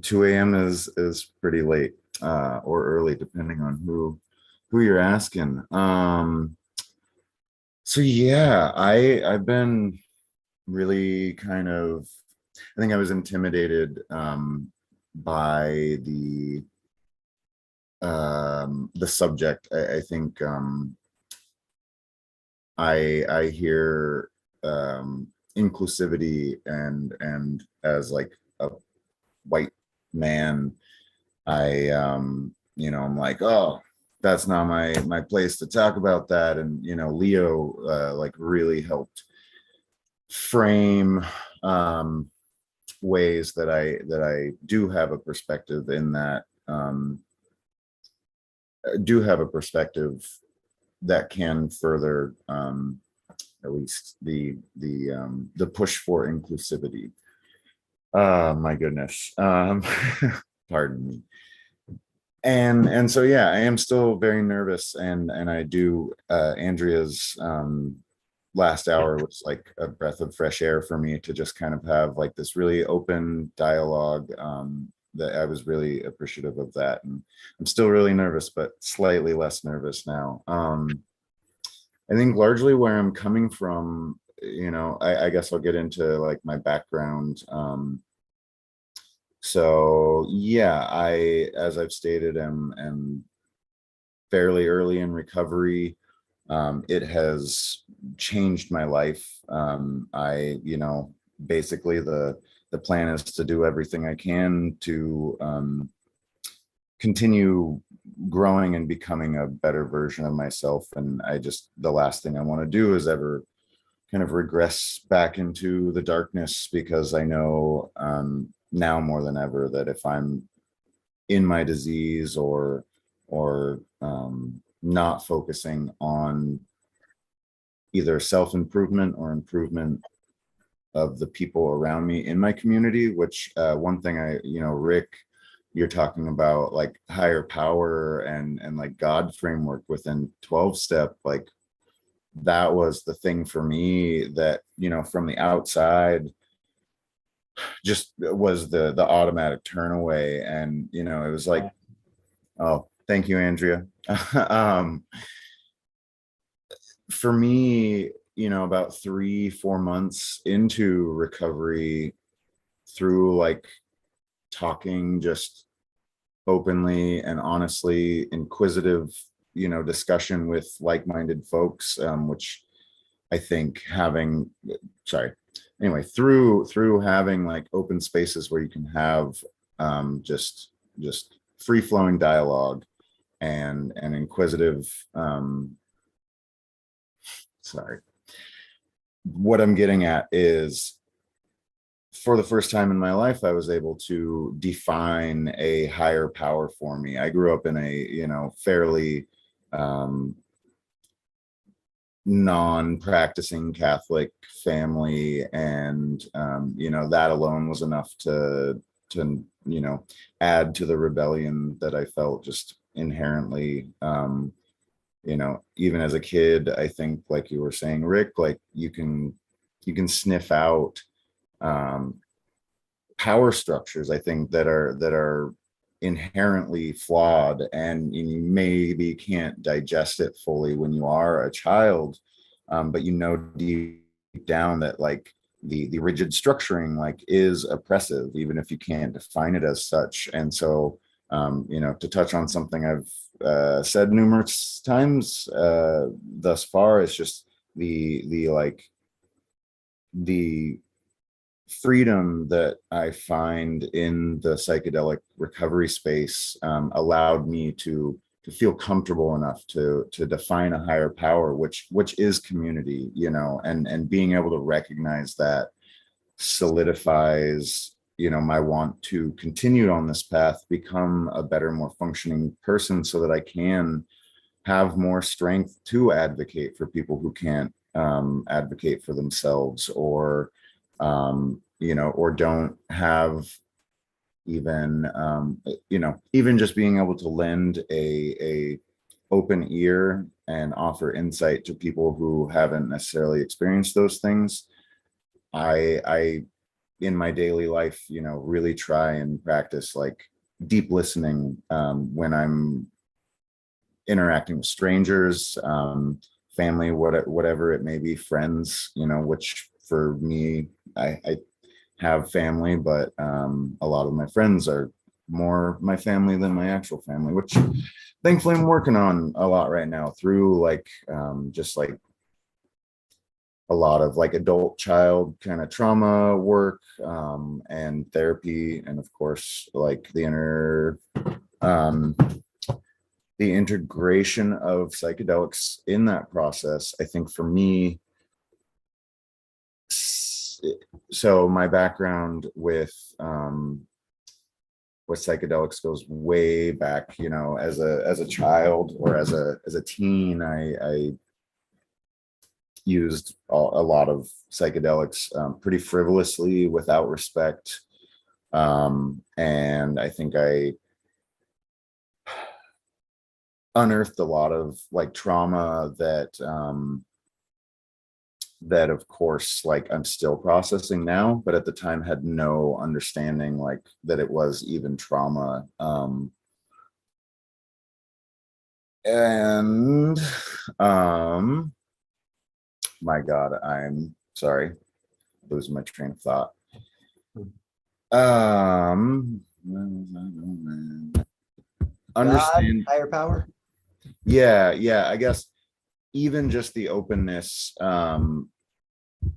2 a.m. is pretty late or early, depending on who you're asking. So yeah, I've been really kind of, I think I was intimidated by the subject. I think I hear inclusivity and as like a white man, I I'm like, oh, that's not my place to talk about that. And Leo like really helped frame ways that I do have a perspective in that, do have a perspective that can further at least the push for inclusivity. My goodness. Pardon me. And so yeah, I am still very nervous, and I do Andrea's last hour was like a breath of fresh air for me to just kind of have like this really open dialogue, that I was really appreciative of that. And I'm still really nervous, but slightly less nervous now. I think largely where I'm coming from, I guess I'll get into like my background. So yeah, as I've stated, am fairly early in recovery. It has changed my life. Basically the plan is to do everything I can to continue growing and becoming a better version of myself. And the last thing I want to do is ever kind of regress back into the darkness, because I know now more than ever that if I'm in my disease or not focusing on either self-improvement or improvement of the people around me in my community, which one thing Rick, you're talking about like higher power and like God framework within 12-step, like that was the thing for me that, from the outside just was the automatic turn away. And, it was like, oh, thank you, Andrea. For me, about 3-4 months into recovery, through like talking just openly and honestly, inquisitive, discussion with like-minded folks, which I think through having like open spaces where you can have just free-flowing dialogue and inquisitive, what I'm getting at is, for the first time in my life, I was able to define a higher power for me. I grew up in a, fairly non-practicing Catholic family. And, that alone was enough to, add to the rebellion that I felt just inherently. Even as a kid, I think, like you were saying, Rick, like you can sniff out power structures, I think, that are inherently flawed, and you maybe can't digest it fully when you are a child, but deep down that like the rigid structuring like is oppressive, even if you can't define it as such. And so to touch on something I've said numerous times thus far, is just the freedom that I find in the psychedelic recovery space allowed me to feel comfortable enough to define a higher power, which is community, and being able to recognize that solidifies, my want to continue on this path, become a better, more functioning person, so that I can have more strength to advocate for people who can't advocate for themselves, or or don't have even, even just being able to lend a open ear and offer insight to people who haven't necessarily experienced those things. I in my daily life, really try and practice like deep listening when I'm interacting with strangers, family, whatever it may be, friends, which for me, I have family, but a lot of my friends are more my family than my actual family, which thankfully I'm working on a lot right now through like just like a lot of like adult child kind of trauma work, and therapy, and of course like the integration of psychedelics in that process. I think for me, so my background with psychedelics goes way back, you know, as a child or as a teen. I used a lot of psychedelics pretty frivolously, without respect, and I think I unearthed a lot of like trauma that that of course like I'm still processing now, but at the time had no understanding like that it was even trauma. And my God, I'm sorry, losing my train of thought. Understand God, higher power. Yeah, I guess even just the openness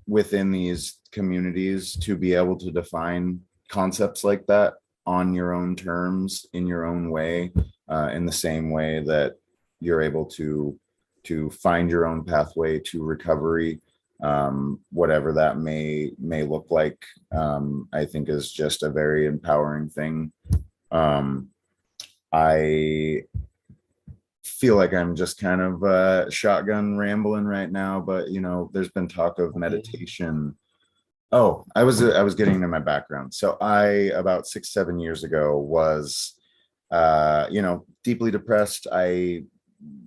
within these communities to be able to define concepts like that on your own terms, in your own way, in the same way that you're able to find your own pathway to recovery, whatever that may look like, I think is just a very empowering thing. I feel like I'm just kind of shotgun rambling right now, but you know, there's been talk of meditation. Oh, I was getting into my background. So I, about 6-7 years ago, was you know, deeply depressed. I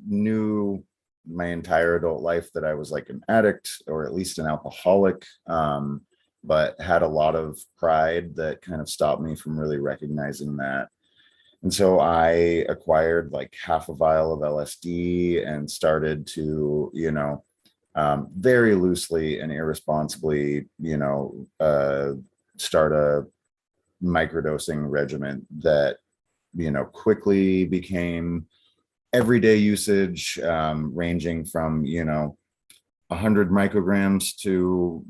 knew my entire adult life that I was like an addict or at least an alcoholic, but had a lot of pride that kind of stopped me from really recognizing that. And so I acquired like half a vial of LSD and started to, you know, very loosely and irresponsibly, you know, start a microdosing regimen that, you know, quickly became everyday usage, ranging from, you know, 100 micrograms to,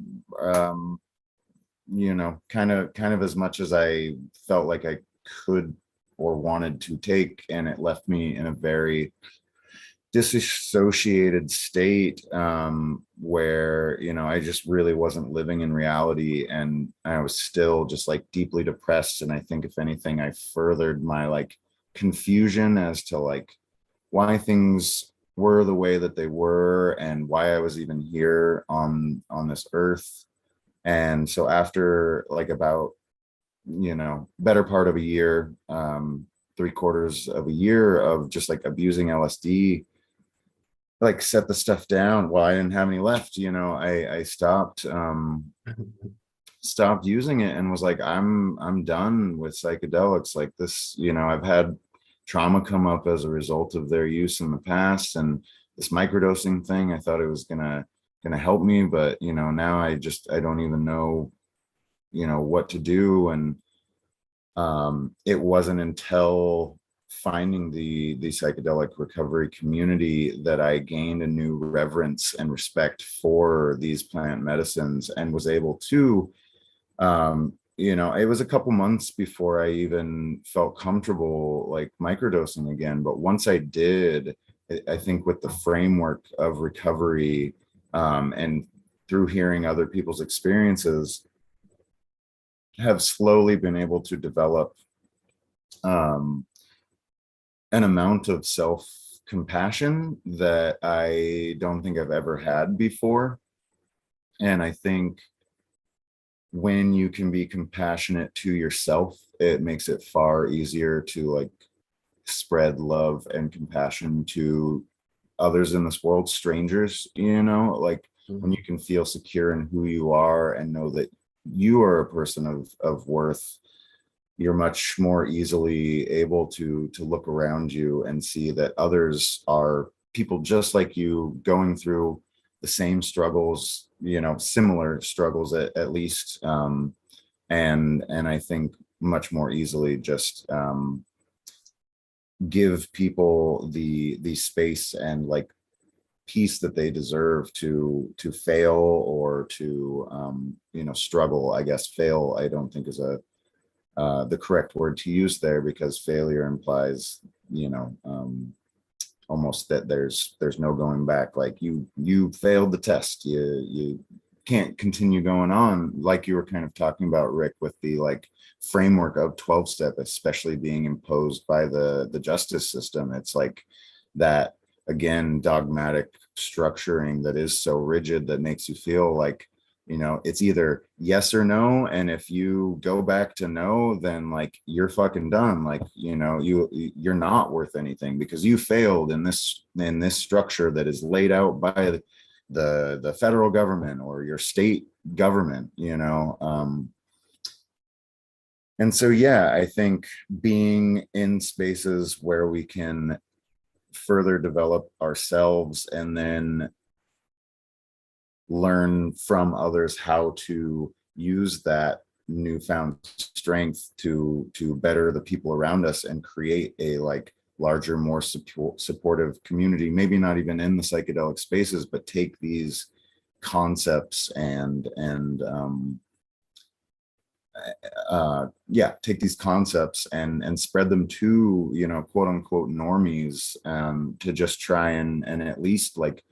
you know, kind of as much as I felt like I could or wanted to take, and it left me in a very disassociated state, where, you know, I just really wasn't living in reality, and I was still just like deeply depressed. And I think if anything, I furthered my like confusion as to like why things were the way that they were and why I was even here on this earth. And so after like about, you know, better part of a year, 3/4 of a year of just like abusing LSD, like set the stuff down. Well, I didn't have any left, you know, I stopped using it and was like, I'm done with psychedelics. Like this, you know, I've had trauma come up as a result of their use in the past, and this microdosing thing, I thought it was gonna help me, but you know, now I don't even know, you know, what to do. And it wasn't until finding the psychedelic recovery community that I gained a new reverence and respect for these plant medicines, and was able to, you know, it was a couple months before I even felt comfortable like microdosing again. But once I did, I think with the framework of recovery, and through hearing other people's experiences, have slowly been able to develop an amount of self-compassion that I don't think I've ever had before. And I think when you can be compassionate to yourself, it makes it far easier to like spread love and compassion to others in this world, strangers, you know, like when you can feel secure in who you are and know that you are a person of worth, you're much more easily able to look around you and see that others are people just like you, going through the same struggles, you know, similar struggles at least, and I think much more easily just give people the space and like peace that they deserve to fail or to struggle. I guess fail, I don't think is the correct word to use there, because failure implies almost that there's no going back. Like you failed the test, you can't continue going on, like you were kind of talking about, Rick, with the like framework of 12-step, especially being imposed by the justice system. It's like that, again, dogmatic structuring that is so rigid that makes you feel like, it's either yes or no, and if you go back to no, then like you're fucking done. Like, you're not worth anything because you failed in this structure that is laid out by the federal government or your state government. And so, yeah, I think being in spaces where we can further develop ourselves and then learn from others how to use that newfound strength to better the people around us and create a like larger, more supportive community, maybe not even in the psychedelic spaces, but take these concepts and take these concepts and spread them to, quote unquote normies, to just try and at least like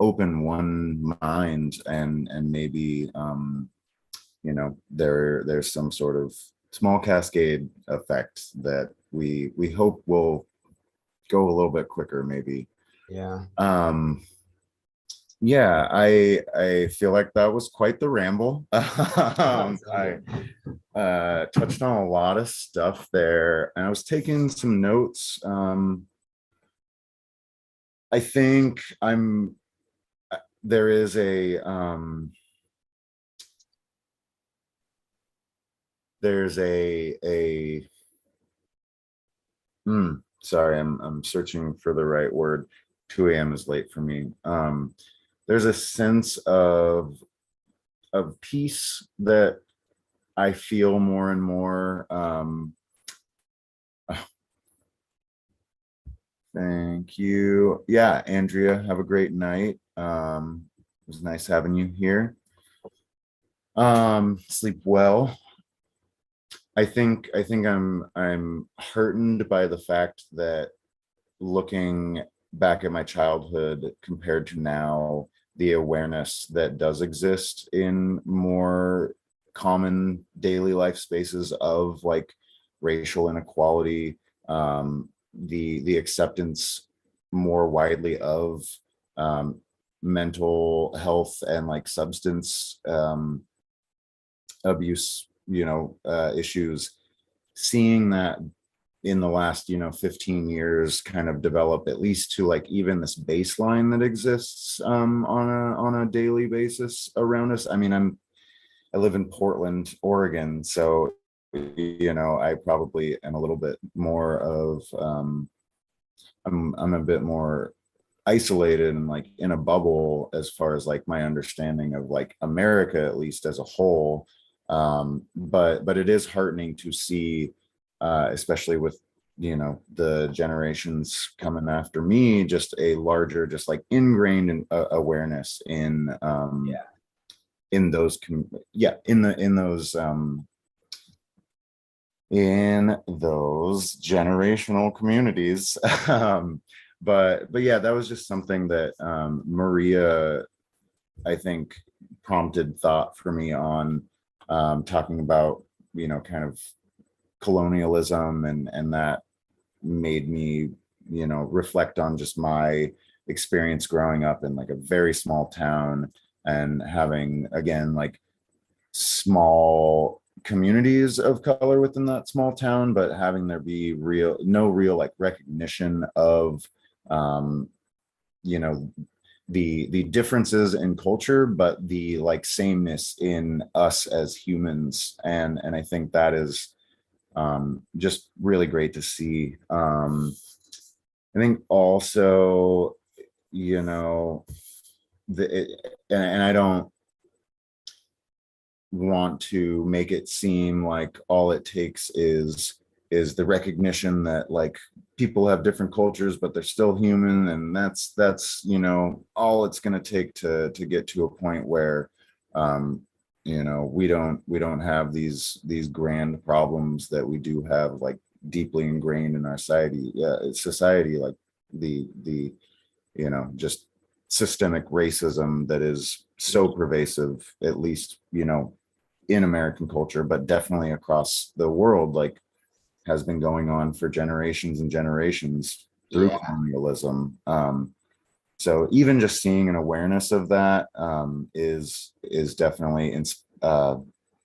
open one mind and maybe there's some sort of small cascade effect that we hope will go a little bit quicker, maybe. Yeah. Yeah, I feel like that was quite the ramble. I touched on a lot of stuff there, and I was taking some notes. I think there is a sorry, I'm searching for the right word. 2 a.m. is late for me. There's a sense of peace that I feel more and more. Thank you. Yeah, Andrea, have a great night. It was nice having you here. Sleep well. I think I'm heartened by the fact that, looking back at my childhood compared to now, the awareness that does exist in more common daily life spaces of like racial inequality, the acceptance more widely of mental health and like substance abuse issues, seeing that in the last 15 years kind of develop, at least to like even this baseline that exists on a daily basis around us. I mean, I live in Portland, Oregon, so I probably am a little bit more of I'm a bit more isolated and like in a bubble as far as like my understanding of like America, at least as a whole. But it is heartening to see, especially with the generations coming after me, just a larger, just like ingrained awareness in those generational communities. But yeah, that was just something that Maria, I think, prompted thought for me on, talking about kind of colonialism, and that made me reflect on just my experience growing up in like a very small town and having, again, like small communities of color within that small town, but having there be no real like recognition of the differences in culture, but the like sameness in us as humans. And I think that is just really great to see. I think also, and I don't want to make it seem like all it takes is is the recognition that like people have different cultures, but they're still human, and that's you know, all it's going to take to get to a point where you know, we don't have these grand problems that we do have like deeply ingrained in our society, like the you know, just systemic racism that is so pervasive, at least, you know, in American culture, but definitely across the world, like has been going on for generations and generations through colonialism. So even just seeing an awareness of that is definitely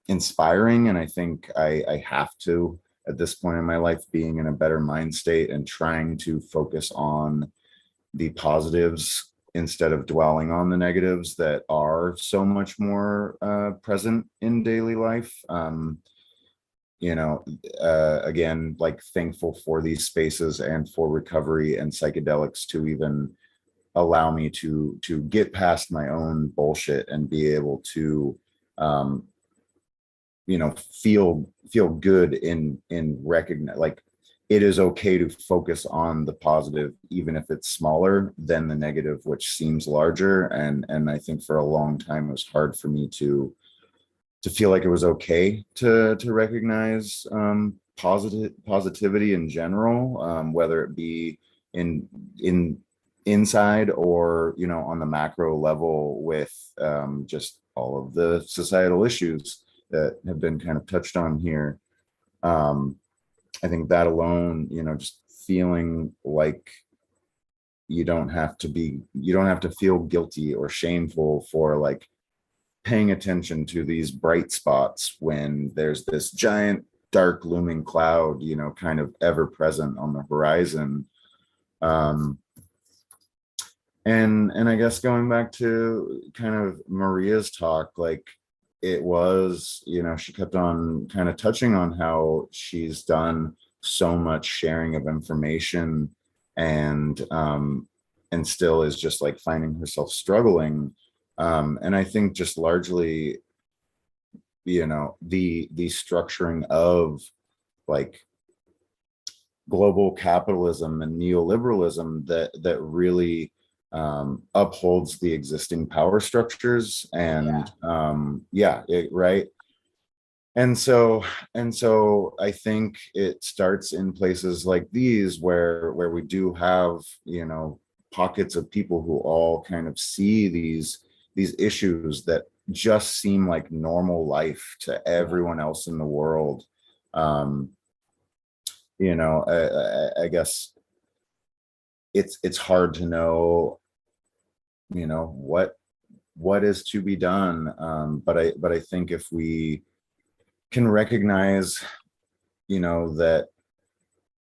inspiring. And I think I have to, at this point in my life, being in a better mind state and trying to focus on the positives instead of dwelling on the negatives that are so much more present in daily life. You know, again, like thankful for these spaces and for recovery and psychedelics to even allow me to get past my own bullshit and be able to you know, feel good in recognize, like, it is okay to focus on the positive, even if it's smaller than the negative, which seems larger. And I think for a long time, it was hard for me to feel like it was okay to recognize positivity in general, whether it be in inside or, you know, on the macro level with just all of the societal issues that have been kind of touched on here. I think that alone, you know, just feeling like you don't have to feel guilty or shameful for like paying attention to these bright spots when there's this giant dark looming cloud, you know, kind of ever present on the horizon. And I guess going back to kind of Maria's talk, like it was, you know, she kept on kind of touching on how she's done so much sharing of information and still is just like finding herself struggling. And I think just largely, you know, the structuring of like global capitalism and neoliberalism that really upholds the existing power structures and right. And so I think it starts in places like these where we do have, you know, pockets of people who all kind of see these issues that just seem like normal life to everyone else in the world. You know, I guess it's hard to know, you know, what is to be done. But I think if we can recognize, you know, that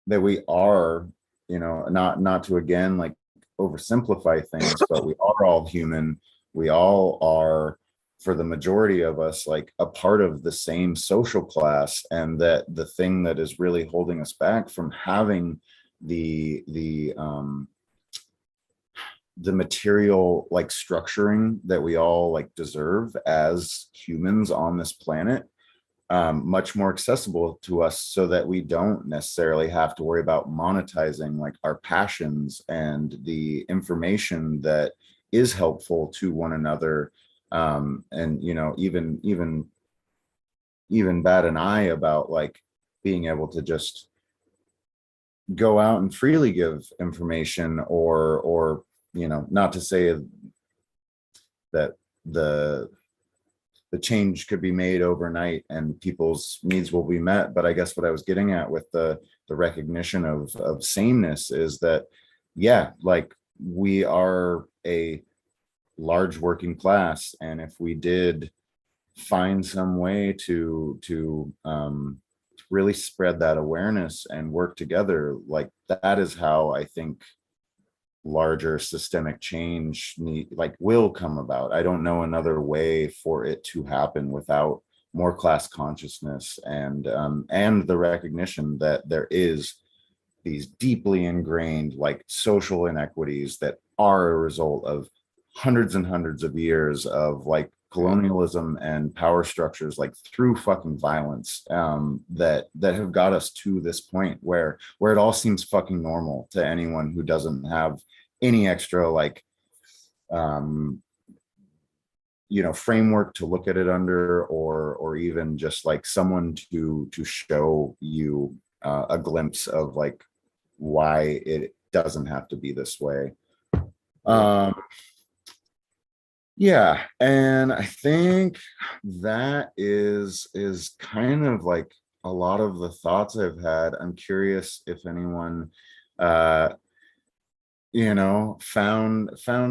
we are, you know, not to again like oversimplify things, but we are all human. We all are, for the majority of us, like a part of the same social class, and that the thing that is really holding us back from having the material like structuring that we all like deserve as humans on this planet, much more accessible to us, so that we don't necessarily have to worry about monetizing like our passions and the information that is helpful to one another. And, you know, even bat an eye about like being able to just go out and freely give information, or you know, not to say that the change could be made overnight and people's needs will be met. But I guess what I was getting at with the recognition of sameness is that, yeah, like we are a large working class, and if we did find some way to really spread that awareness and work together, like that is how I think larger systemic change will come about. I don't know another way for it to happen without more class consciousness and the recognition that there is these deeply ingrained like social inequities that are a result of hundreds and hundreds of years of like colonialism and power structures, like through fucking violence, that have got us to this point where it all seems fucking normal to anyone who doesn't have any extra like framework to look at it under, or even just like someone to show you a glimpse of like why it doesn't have to be this way. Yeah, and I think that is kind of like a lot of the thoughts I've had. I'm curious if anyone found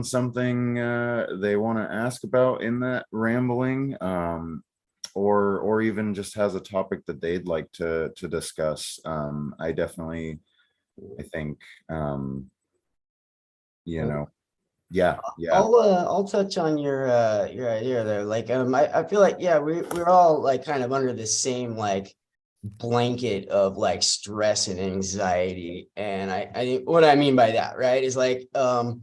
something they want to ask about in that rambling, or even just has a topic that they'd like to discuss. I think yeah. I'll touch on your idea there. Like, I feel like, yeah, we're all like kind of under the same like blanket of like stress and anxiety. And I think what I mean by that, right, is like I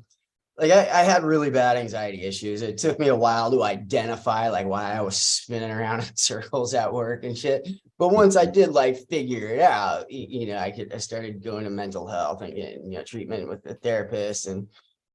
had really bad anxiety issues. It took me a while to identify like why I was spinning around in circles at work and shit. But once I did like figure it out, I started going to mental health and getting, treatment with the therapist and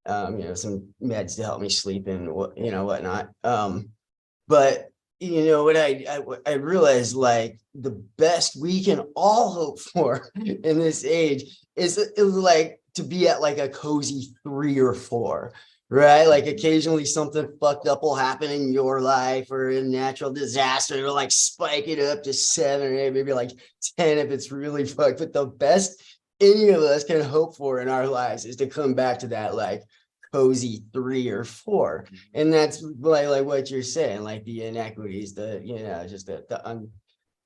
some meds to help me sleep and whatnot. But what I realized, like, the best we can all hope for in this age is like to be at like a cozy 3 or 4, right? Like occasionally something fucked up will happen in your life, or a natural disaster will like spike it up to 7 or 8, maybe like 10 if it's really fucked. But the best any of us can hope for in our lives is to come back to that like cozy 3 or 4. And that's like what you're saying, like the inequities, just the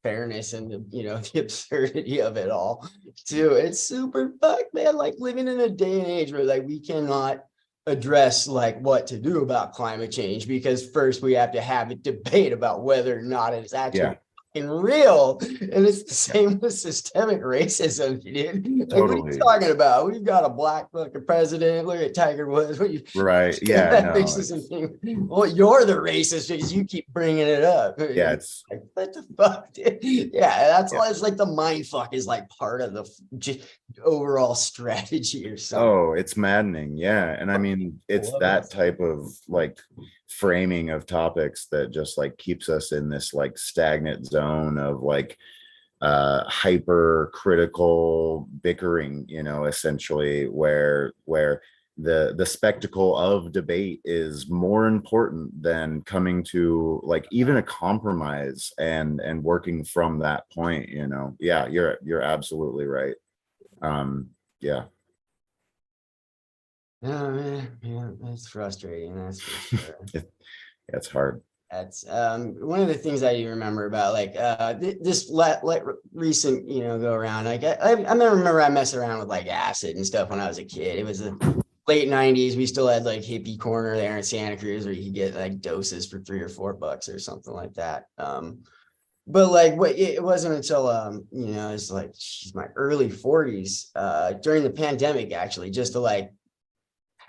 unfairness and the absurdity of it all too. It's super fucked, man. Like living in a day and age where like we cannot address like what to do about climate change, because first we have to have a debate about whether or not it's actually real. And it's the same with systemic racism, dude. Like, what are you talking about? We've got a black fucking president. Look at Tiger Woods. Right. Yeah. No, racism thing. Well, you're the racist because you keep bringing it up. Yeah. It's like, what the fuck, dude? Yeah. That's all. It's like the mind fuck is like part of the overall strategy or something. Oh, it's maddening. Yeah. And I mean, it's that type of like framing of topics that just like keeps us in this like stagnant zone of like hyper critical bickering, essentially, where the spectacle of debate is more important than coming to like even a compromise and working from that point. Yeah, you're absolutely right. Yeah. Oh man, yeah, that's frustrating, that's for sure. It's hard. That's one of the things I remember about like this recent go around. Like I remember I messed around with like acid and stuff when I was a kid. It was the late 90s. We still had like hippie corner there in Santa Cruz where you could get like doses for $3 or $4 or something like that. But like it wasn't until it's like my early 40s during the pandemic, actually, just to like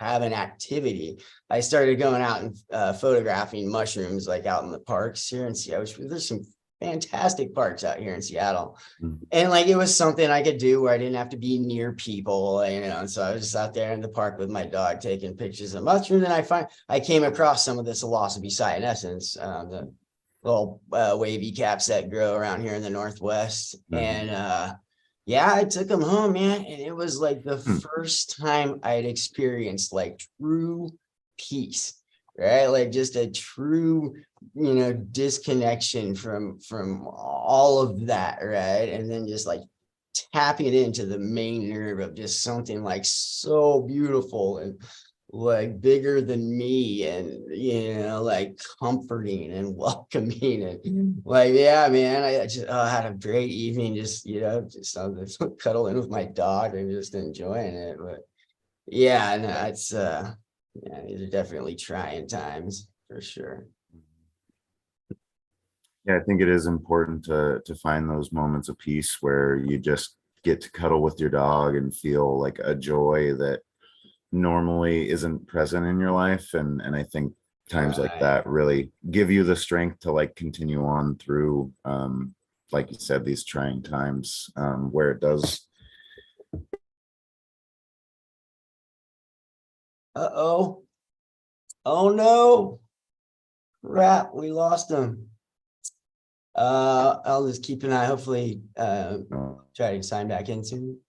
have an activity. I started going out and photographing mushrooms like out in the parks here in Seattle. There's some fantastic parks out here in Seattle. And like it was something I could do where I didn't have to be near people, and so I was just out there in the park with my dog taking pictures of mushrooms. And I came across some of this psilocybe cyanescens, the little wavy caps that grow around here in the Northwest. And yeah, I took them home, man. And it was like the first time I'd experienced like true peace, right? Like just a true, disconnection from all of that, right? And then just like tapping into the main nerve of just something like so beautiful and like bigger than me, and like comforting and welcoming, and like, yeah, man, I just had a great evening, just just cuddling with my dog and just enjoying it. But yeah, no, it's yeah, these are definitely trying times for sure. Yeah, I think it is important to find those moments of peace where you just get to cuddle with your dog and feel like a joy that normally isn't present in your life. And I think times like that really give you the strength to like continue on through, like you said, these trying times, where it does. Uh-oh. Oh no. Crap, we lost him. I'll just keep an eye, hopefully try to sign back in soon.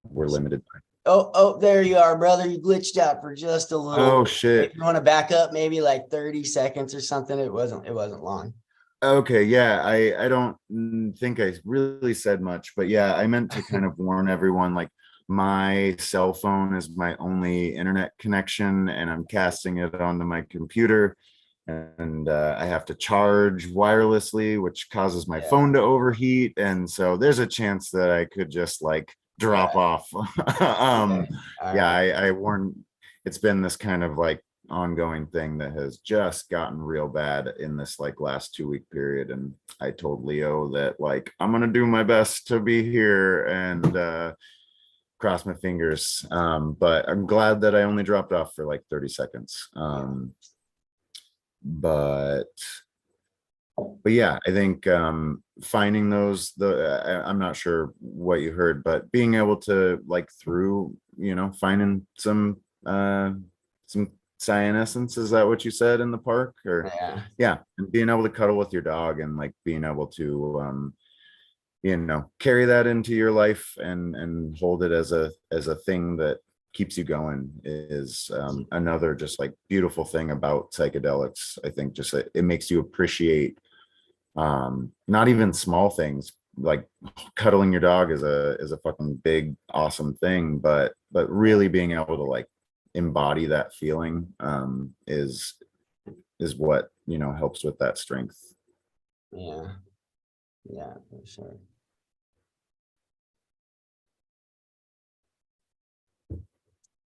We're limited. Oh, there you are, brother. You glitched out for just a little. Oh shit. If you want to back up maybe like 30 seconds or something, it wasn't long. Okay, yeah, I don't think I really said much, but yeah, I meant to kind of warn everyone, like my cell phone is my only internet connection and I'm casting it onto my computer, and I have to charge wirelessly, which causes my phone to overheat, and so there's a chance that I could just like drop off. Yeah, I warned. It's been this kind of like ongoing thing that has just gotten real bad in this like last 2-week period, and I told Leo that like I'm gonna do my best to be here and cross my fingers, but I'm glad that I only dropped off for like 30 seconds. But yeah, I think finding those, I'm not sure what you heard, but being able to like through, you know, finding some cyanescence, is that what you said in the park? Or yeah, and being able to cuddle with your dog and like being able to you know, carry that into your life and hold it as a thing that keeps you going is another just like beautiful thing about psychedelics. I think just it makes you appreciate not even small things, like cuddling your dog is a fucking big awesome thing, but really being able to like embody that feeling is what, you know, helps with that strength. Yeah, for sure.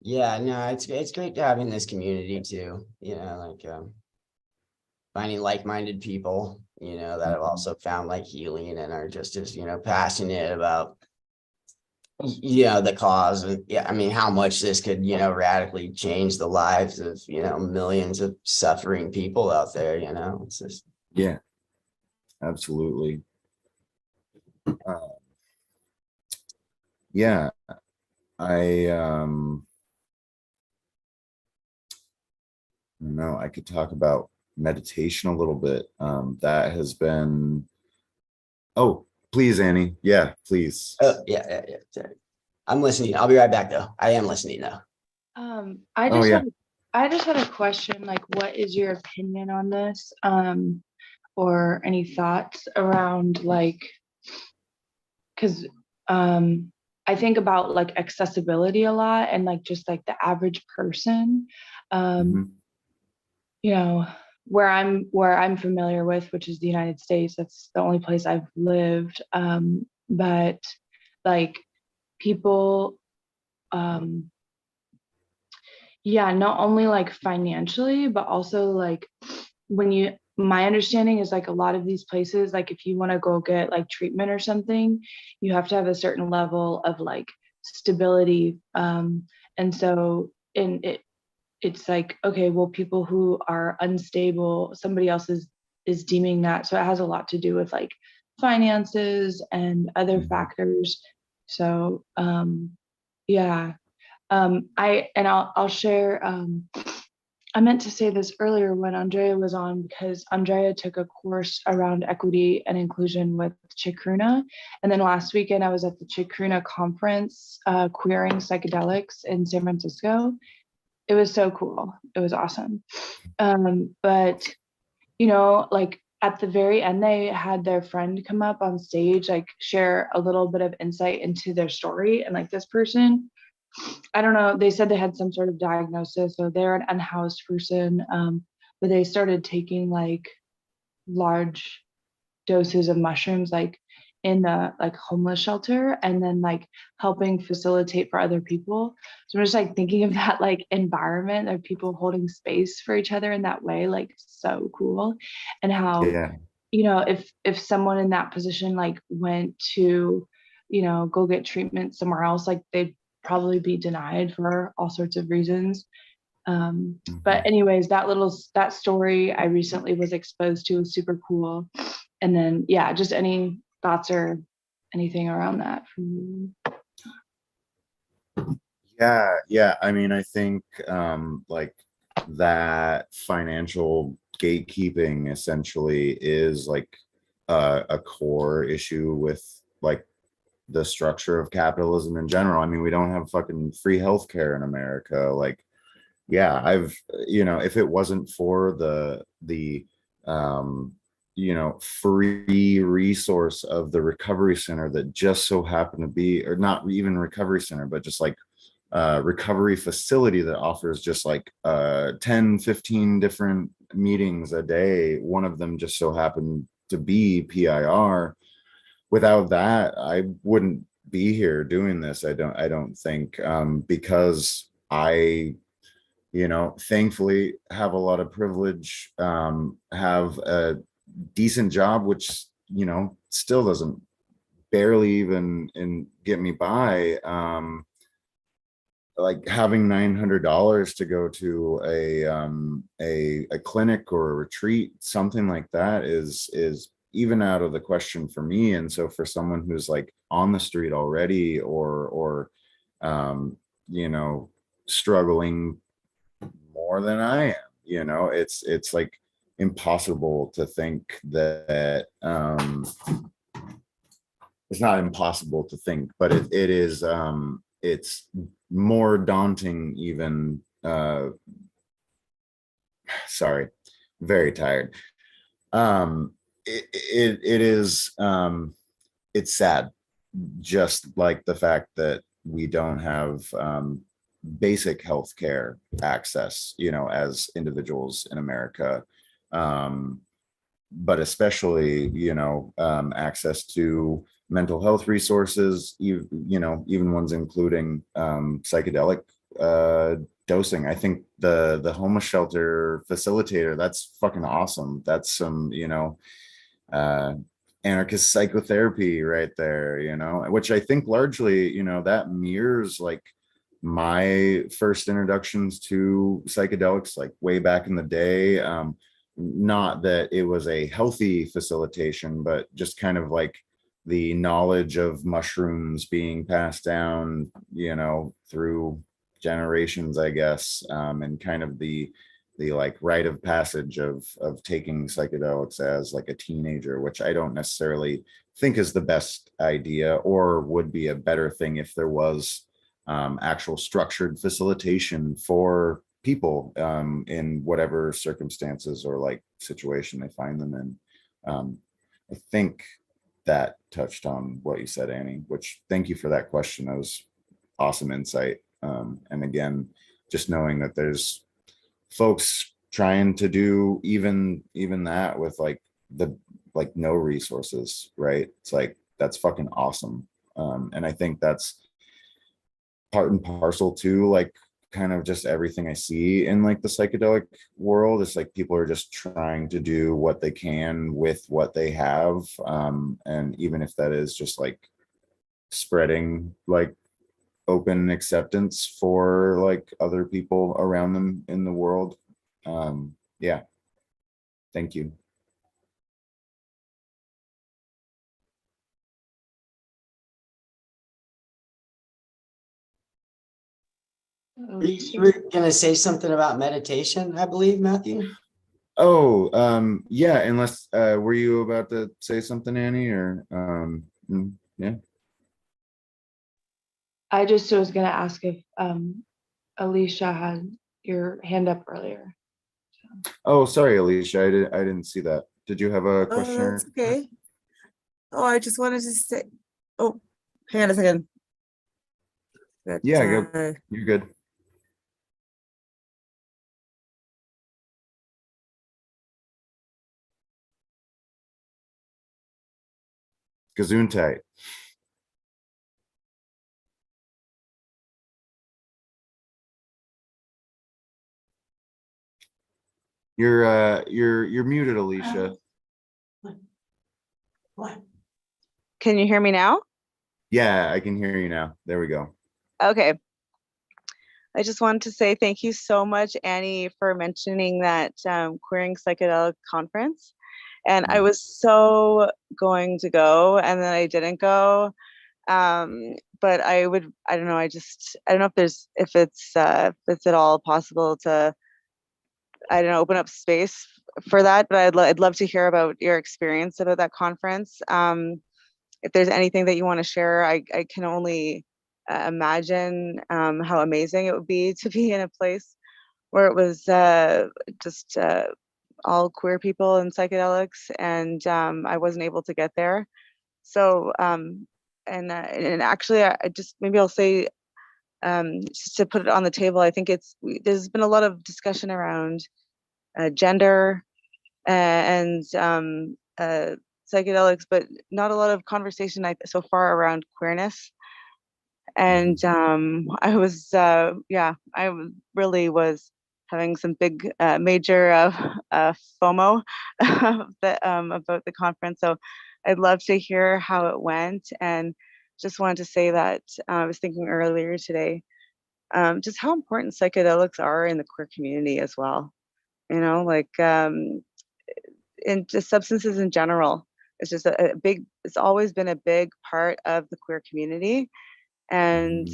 Yeah, no, it's great to have in this community too, you know, like finding like-minded people, you know, that have also found like healing and are just as, you know, passionate about, you know, the cause. And yeah, I mean, how much this could, you know, radically change the lives of, you know, millions of suffering people out there, you know. It's just, yeah, absolutely. Yeah, I know I could talk about meditation a little bit. That has been, oh, please, Annie. Yeah, please. oh, yeah. Sorry. I'm listening. I'll be right back though. I am listening though. I Oh, just yeah. I just had a question, like, what is your opinion on this? Or any thoughts around like, because I think about like accessibility a lot and like just like the average person. You know, where I'm familiar with, which is the United States, that's the only place I've lived. But like people, yeah, not only like financially, but also like my understanding is like a lot of these places, like if you want to go get like treatment or something, you have to have a certain level of like stability. And so it's like, okay, well, people who are unstable, somebody else is deeming that. So it has a lot to do with like finances and other factors. So yeah. I'll share, I meant to say this earlier when Andrea was on, because Andrea took a course around equity and inclusion with Chacruna. And then last weekend I was at the Chacruna conference, Queering Psychedelics in San Francisco. It was so cool. It was awesome. But, you know, like at the very end, they had their friend come up on stage, like share a little bit of insight into their story. And like this person, I don't know, they said they had some sort of diagnosis, so they're an unhoused person, but they started taking like large doses of mushrooms, like in the like homeless shelter, and then like helping facilitate for other people. So I'm just like thinking of that like environment of people holding space for each other in that way, like so cool. And how, Yeah. you know, if someone in that position like went to, you know, go get treatment somewhere else, like they'd probably be denied for all sorts of reasons. But anyways, that story I recently was exposed to was super cool. And then, yeah, just any thoughts or anything around that from you? Yeah. I mean, I think like that financial gatekeeping essentially is like a core issue with like the structure of capitalism in general. I mean, we don't have fucking free healthcare in America. Like, yeah, if it wasn't for the free resource of the recovery center that just so happened to be, or not even recovery center, but just like recovery facility that offers just like 10-15 different meetings a day. One of them just so happened to be PIR. Without that, I wouldn't be here doing this. I don't think, because I thankfully have a lot of privilege, have a decent job, which still doesn't barely even get me by. Like having $900 to go to a clinic or a retreat, something like that is even out of the question for me. And so for someone who's like on the street already, or struggling more than I am, it's like impossible to think that, it's not impossible to think, but it is, it's more daunting even. Sorry, very tired. It is, it's sad, just like the fact that we don't have basic health care access, as individuals in America, but especially, access to mental health resources, even ones including psychedelic dosing. I think the homeless shelter facilitator, that's fucking awesome. That's some, anarchist psychotherapy right there, which I think largely, that mirrors like my first introductions to psychedelics, like way back in the day. Not that it was a healthy facilitation, but just kind of like the knowledge of mushrooms being passed down, through generations, I guess, and kind of the like rite of passage of taking psychedelics as like a teenager, which I don't necessarily think is the best idea, or would be a better thing if there was actual structured facilitation for people in whatever circumstances or like situation they find them in. I think that touched on what you said, Annie, which thank you for that question. That was awesome insight. And again, just knowing that there's folks trying to do even that with like no resources, right? It's like, that's fucking awesome. And I think that's part and parcel to like kind of just everything I see in like the psychedelic world. It's like people are just trying to do what they can with what they have. And even if that is just like spreading like open acceptance for like other people around them in the world. Yeah. Thank you. You were gonna say something about meditation, I believe, Matthew? Oh, yeah, unless, were you about to say something, Annie, or, yeah? I just was gonna ask if Alicia had your hand up earlier. Oh, sorry, Alicia, I didn't see that. Did you have a question? Oh, that's okay. Oh, I just wanted to say, oh, hang on a second. Yeah, you're good. Gesundheit. You're muted, Alicia. What? Can you hear me now? Yeah, I can hear you now. There we go. Okay. I just wanted to say thank you so much, Annie, for mentioning that Queering Psychedelic conference. And I was so going to go, and then I didn't go. But I don't know, I don't know if it's at all possible to, I don't know, open up space for that, but I'd love to hear about your experience about that conference. If there's anything that you want to share, I can only imagine how amazing it would be to be in a place where it was just all queer people and psychedelics, and I wasn't able to get there. So and actually, I just, maybe I'll say, just to put it on the table, I think there's been a lot of discussion around gender and psychedelics, but not a lot of conversation so far around queerness. And I was, really was having some big, major FOMO about the conference. So I'd love to hear how it went. And just wanted to say that I was thinking earlier today, just how important psychedelics are in the queer community as well. You know, like, in just substances in general. It's just a big, it's always been a big part of the queer community. And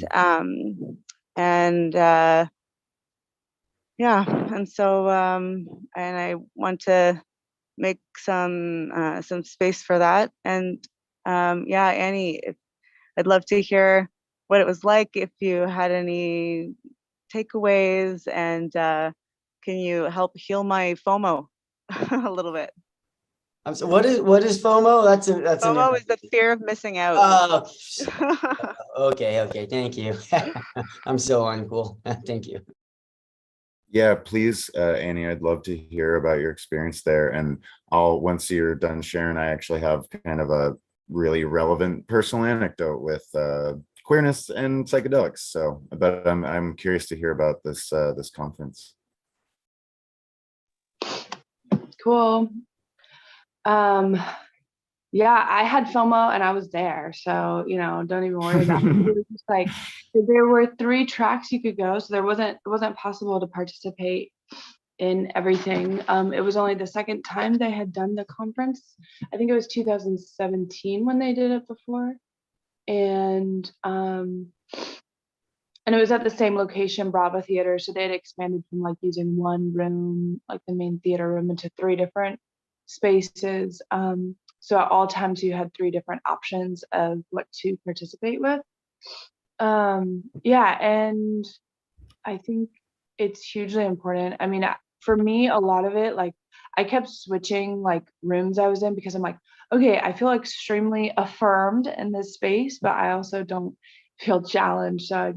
yeah, and so and I want to make some space for that. And yeah, Annie, I'd love to hear what it was like, if you had any takeaways, and can you help heal my FOMO a little bit? So what is FOMO? That's FOMO is the fear of missing out. Okay, thank you. I'm so uncool. Thank you. Yeah, please, Annie, I'd love to hear about your experience there. And once you're done sharing, I actually have kind of a really relevant personal anecdote with queerness and psychedelics. So, but I'm curious to hear about this conference. Cool. Yeah, I had FOMO and I was there, so don't even worry about it. It was just like, there were 3 tracks you could go, so it wasn't possible to participate in everything. It was only the second time they had done the conference. I think it was 2017 when they did it before, and it was at the same location, Bravo Theater. So they had expanded from like using one room, like the main theater room, into 3 different spaces. So at all times you had 3 different options of what to participate with. Yeah, and I think it's hugely important. I mean, for me, a lot of it, like, I kept switching like rooms I was in, because I'm like, okay, I feel extremely affirmed in this space, but I also don't feel challenged, so I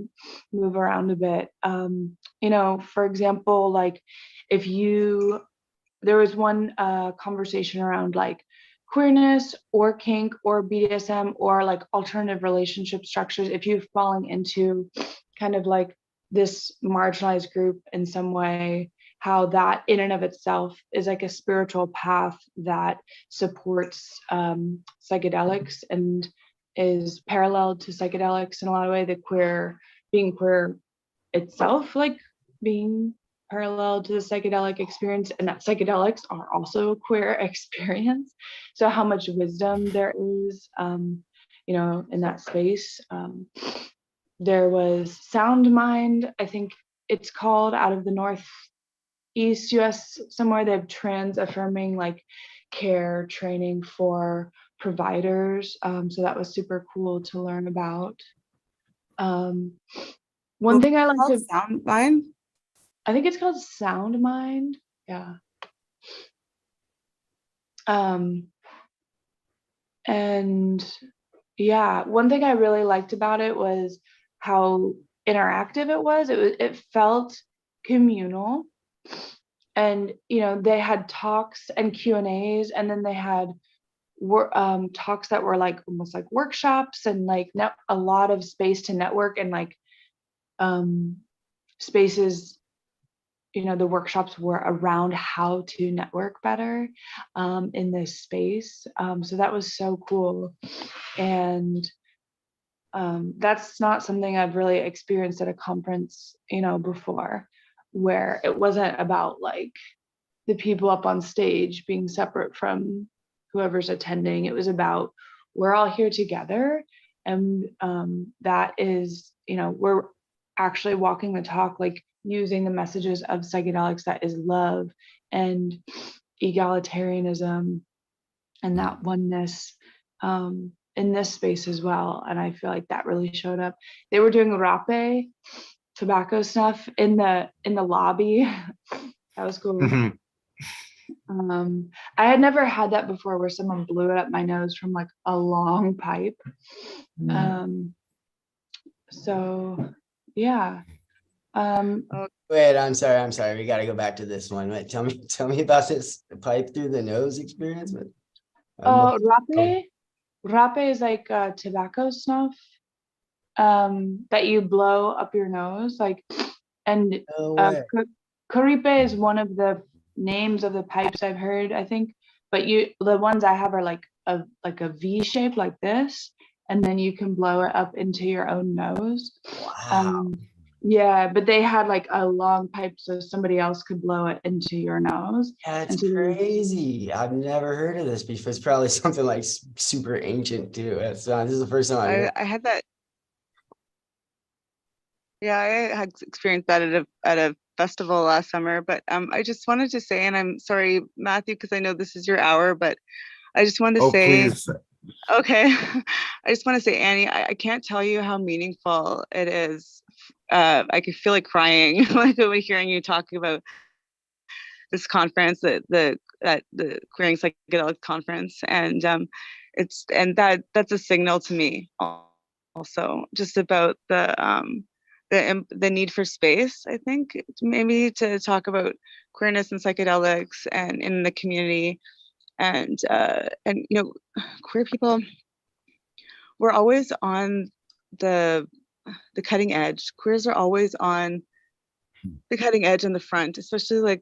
move around a bit. For example, like, there was one conversation around like queerness or kink or BDSM or like alternative relationship structures. If you're falling into kind of like this marginalized group in some way, how that in and of itself is like a spiritual path that supports psychedelics and is parallel to psychedelics in a lot of ways. Being queer itself, like being parallel to the psychedelic experience, and that psychedelics are also a queer experience. So how much wisdom there is, in that space. There was Sound Mind, I think it's called, out of the Northeast US somewhere. They have trans affirming like care training for providers. So that was super cool to learn about. One thing I like to Sound Mind. I think it's called Sound Mind. Yeah. And yeah, one thing I really liked about it was how interactive it was. It felt communal, and they had talks and Q&As, and then they had talks that were like almost like workshops, and like a lot of space to network, and like spaces. The workshops were around how to network better in this space. So that was so cool. And that's not something I've really experienced at a conference, before, where it wasn't about like the people up on stage being separate from whoever's attending. It was about we're all here together, and that is, we're actually walking the talk, like using the messages of psychedelics, that is love and egalitarianism and that oneness, in this space as well. And I feel like that really showed up. They were doing rape, tobacco snuff in the lobby. That was cool. I had never had that before, where someone blew it up my nose from like a long pipe. So yeah. Wait, I'm sorry. We got to go back to this one. Wait, tell me about this pipe through the nose experience. Rape is like tobacco snuff that you blow up your nose, like, and Caripe is one of the names of the pipes I've heard, I think, but the ones I have are like a V shape like this, and then you can blow it up into your own nose. Wow. Yeah, but they had like a long pipe so somebody else could blow it into your nose. That's crazy. I've never heard of this before. It's probably something like super ancient too. This is the first time I had that. Yeah, I had experienced that at a festival last summer, but I just wanted to say, and I'm sorry, Matthew, because I know this is your hour, but I just wanted to say, please. Okay, I just want to say, Annie, I can't tell you how meaningful it is. I could feel like crying like when hearing you talking about this conference, the Queering Psychedelics conference, and that's a signal to me also, just about the need for space, I think, maybe to talk about queerness and psychedelics and in the community, and queer people, we're always on the cutting edge. Queers are always on the cutting edge in the front, especially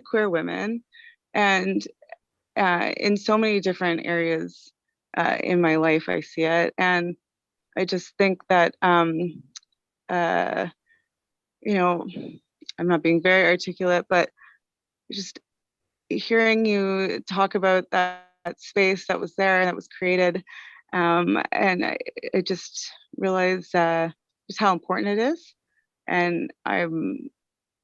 queer women, and in so many different areas in my life I see it, and I just think that I'm not being very articulate, but just hearing you talk about that space that was there and that was created, and I just realized just how important it is, and I'm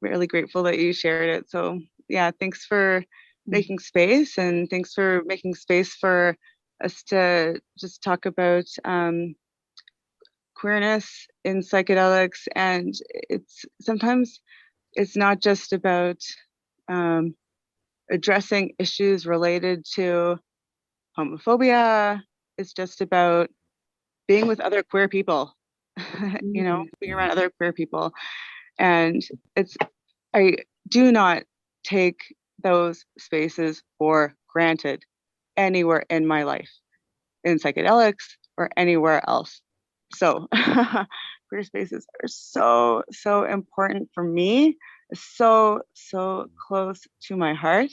really grateful that you shared it. So yeah, thanks for making space, and thanks for making space for us to just talk about queerness in psychedelics. And sometimes it's not just about addressing issues related to homophobia. It's just about being with other queer people, being around other queer people. And I do not take those spaces for granted anywhere in my life, in psychedelics or anywhere else. So queer spaces are so important for me, so close to my heart.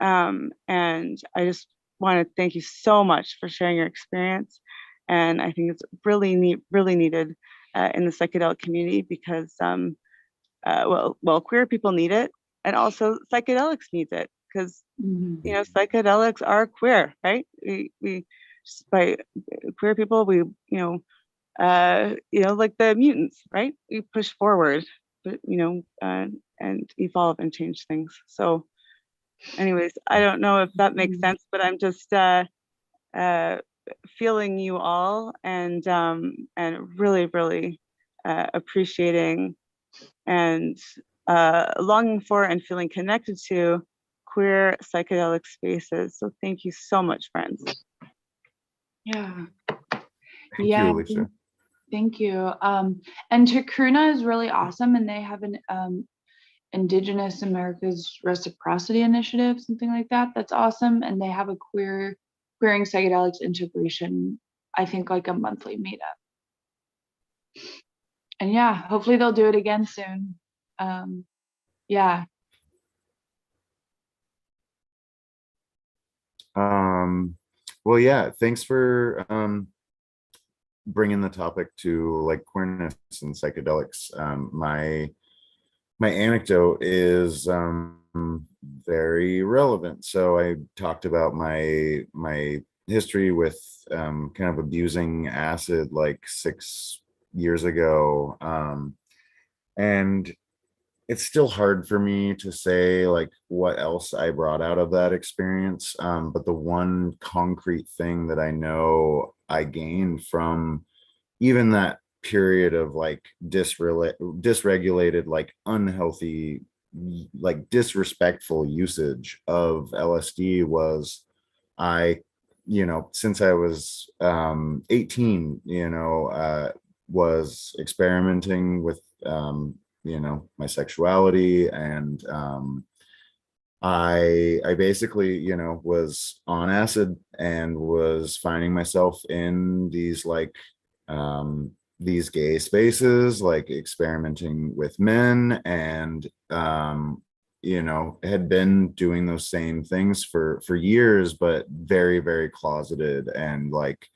And I just want to thank you so much for sharing your experience. And I think it's really needed in the psychedelic community, because queer people need it, and also psychedelics needs it, because psychedelics are queer, right? We by queer people, we like the mutants, right? We push forward, but and evolve and change things. So anyways, I don't know if that makes sense, but I'm just feeling you all, and really appreciating and longing for and feeling connected to queer psychedelic spaces. So thank you so much, friends. Yeah. Thank you, Alicia. Thank you. And Takruna is really awesome, and they have an Indigenous America's Reciprocity Initiative, something like that. That's awesome. And they have a queering psychedelics integration, I think, like a monthly meetup. And yeah, hopefully they'll do it again soon. Yeah. Well, yeah, thanks for bringing the topic to like queerness and psychedelics, my anecdote is very relevant. So I talked about my history with kind of abusing acid like 6 years ago, and it's still hard for me to say like what else I brought out of that experience. But the one concrete thing that I know I gained from even that period of like dysregulated, like unhealthy, like disrespectful usage of LSD was I, since I was 18, was experimenting with my sexuality, and I basically was on acid and was finding myself in these gay spaces, like experimenting with men, and had been doing those same things for years, but very, very closeted, and like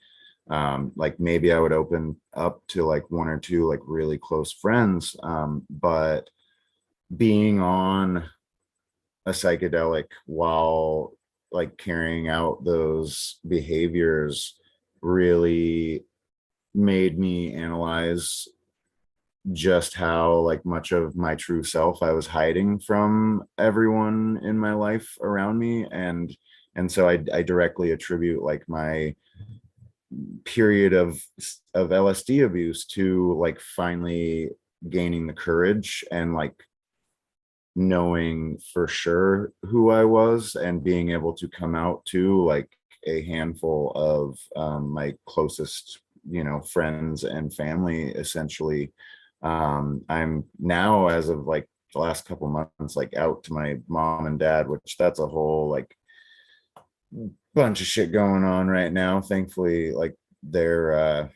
maybe I would open up to like one or two like really close friends, but being on a psychedelic while like carrying out those behaviors really made me analyze just how like much of my true self I was hiding from everyone in my life around me. And so I directly attribute like my period of LSD abuse to like finally gaining the courage and like knowing for sure who I was, and being able to come out to like a handful of my closest friends and family essentially. I'm now, as of like the last couple months, like out to my mom and dad, which that's a whole like bunch of shit going on right now. Thankfully, like they're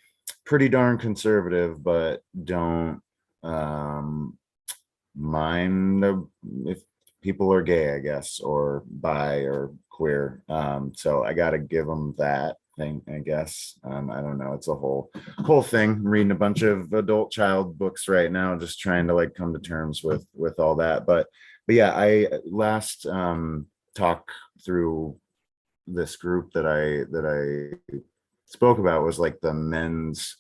pretty darn conservative, but don't mind if people are gay, I guess, or bi or queer. So I got to give them that thing, I guess. I don't know. It's a whole thing. I'm reading a bunch of adult child books right now, just trying to like come to terms with all that. But yeah, I last talk through this group that I spoke about was like the men's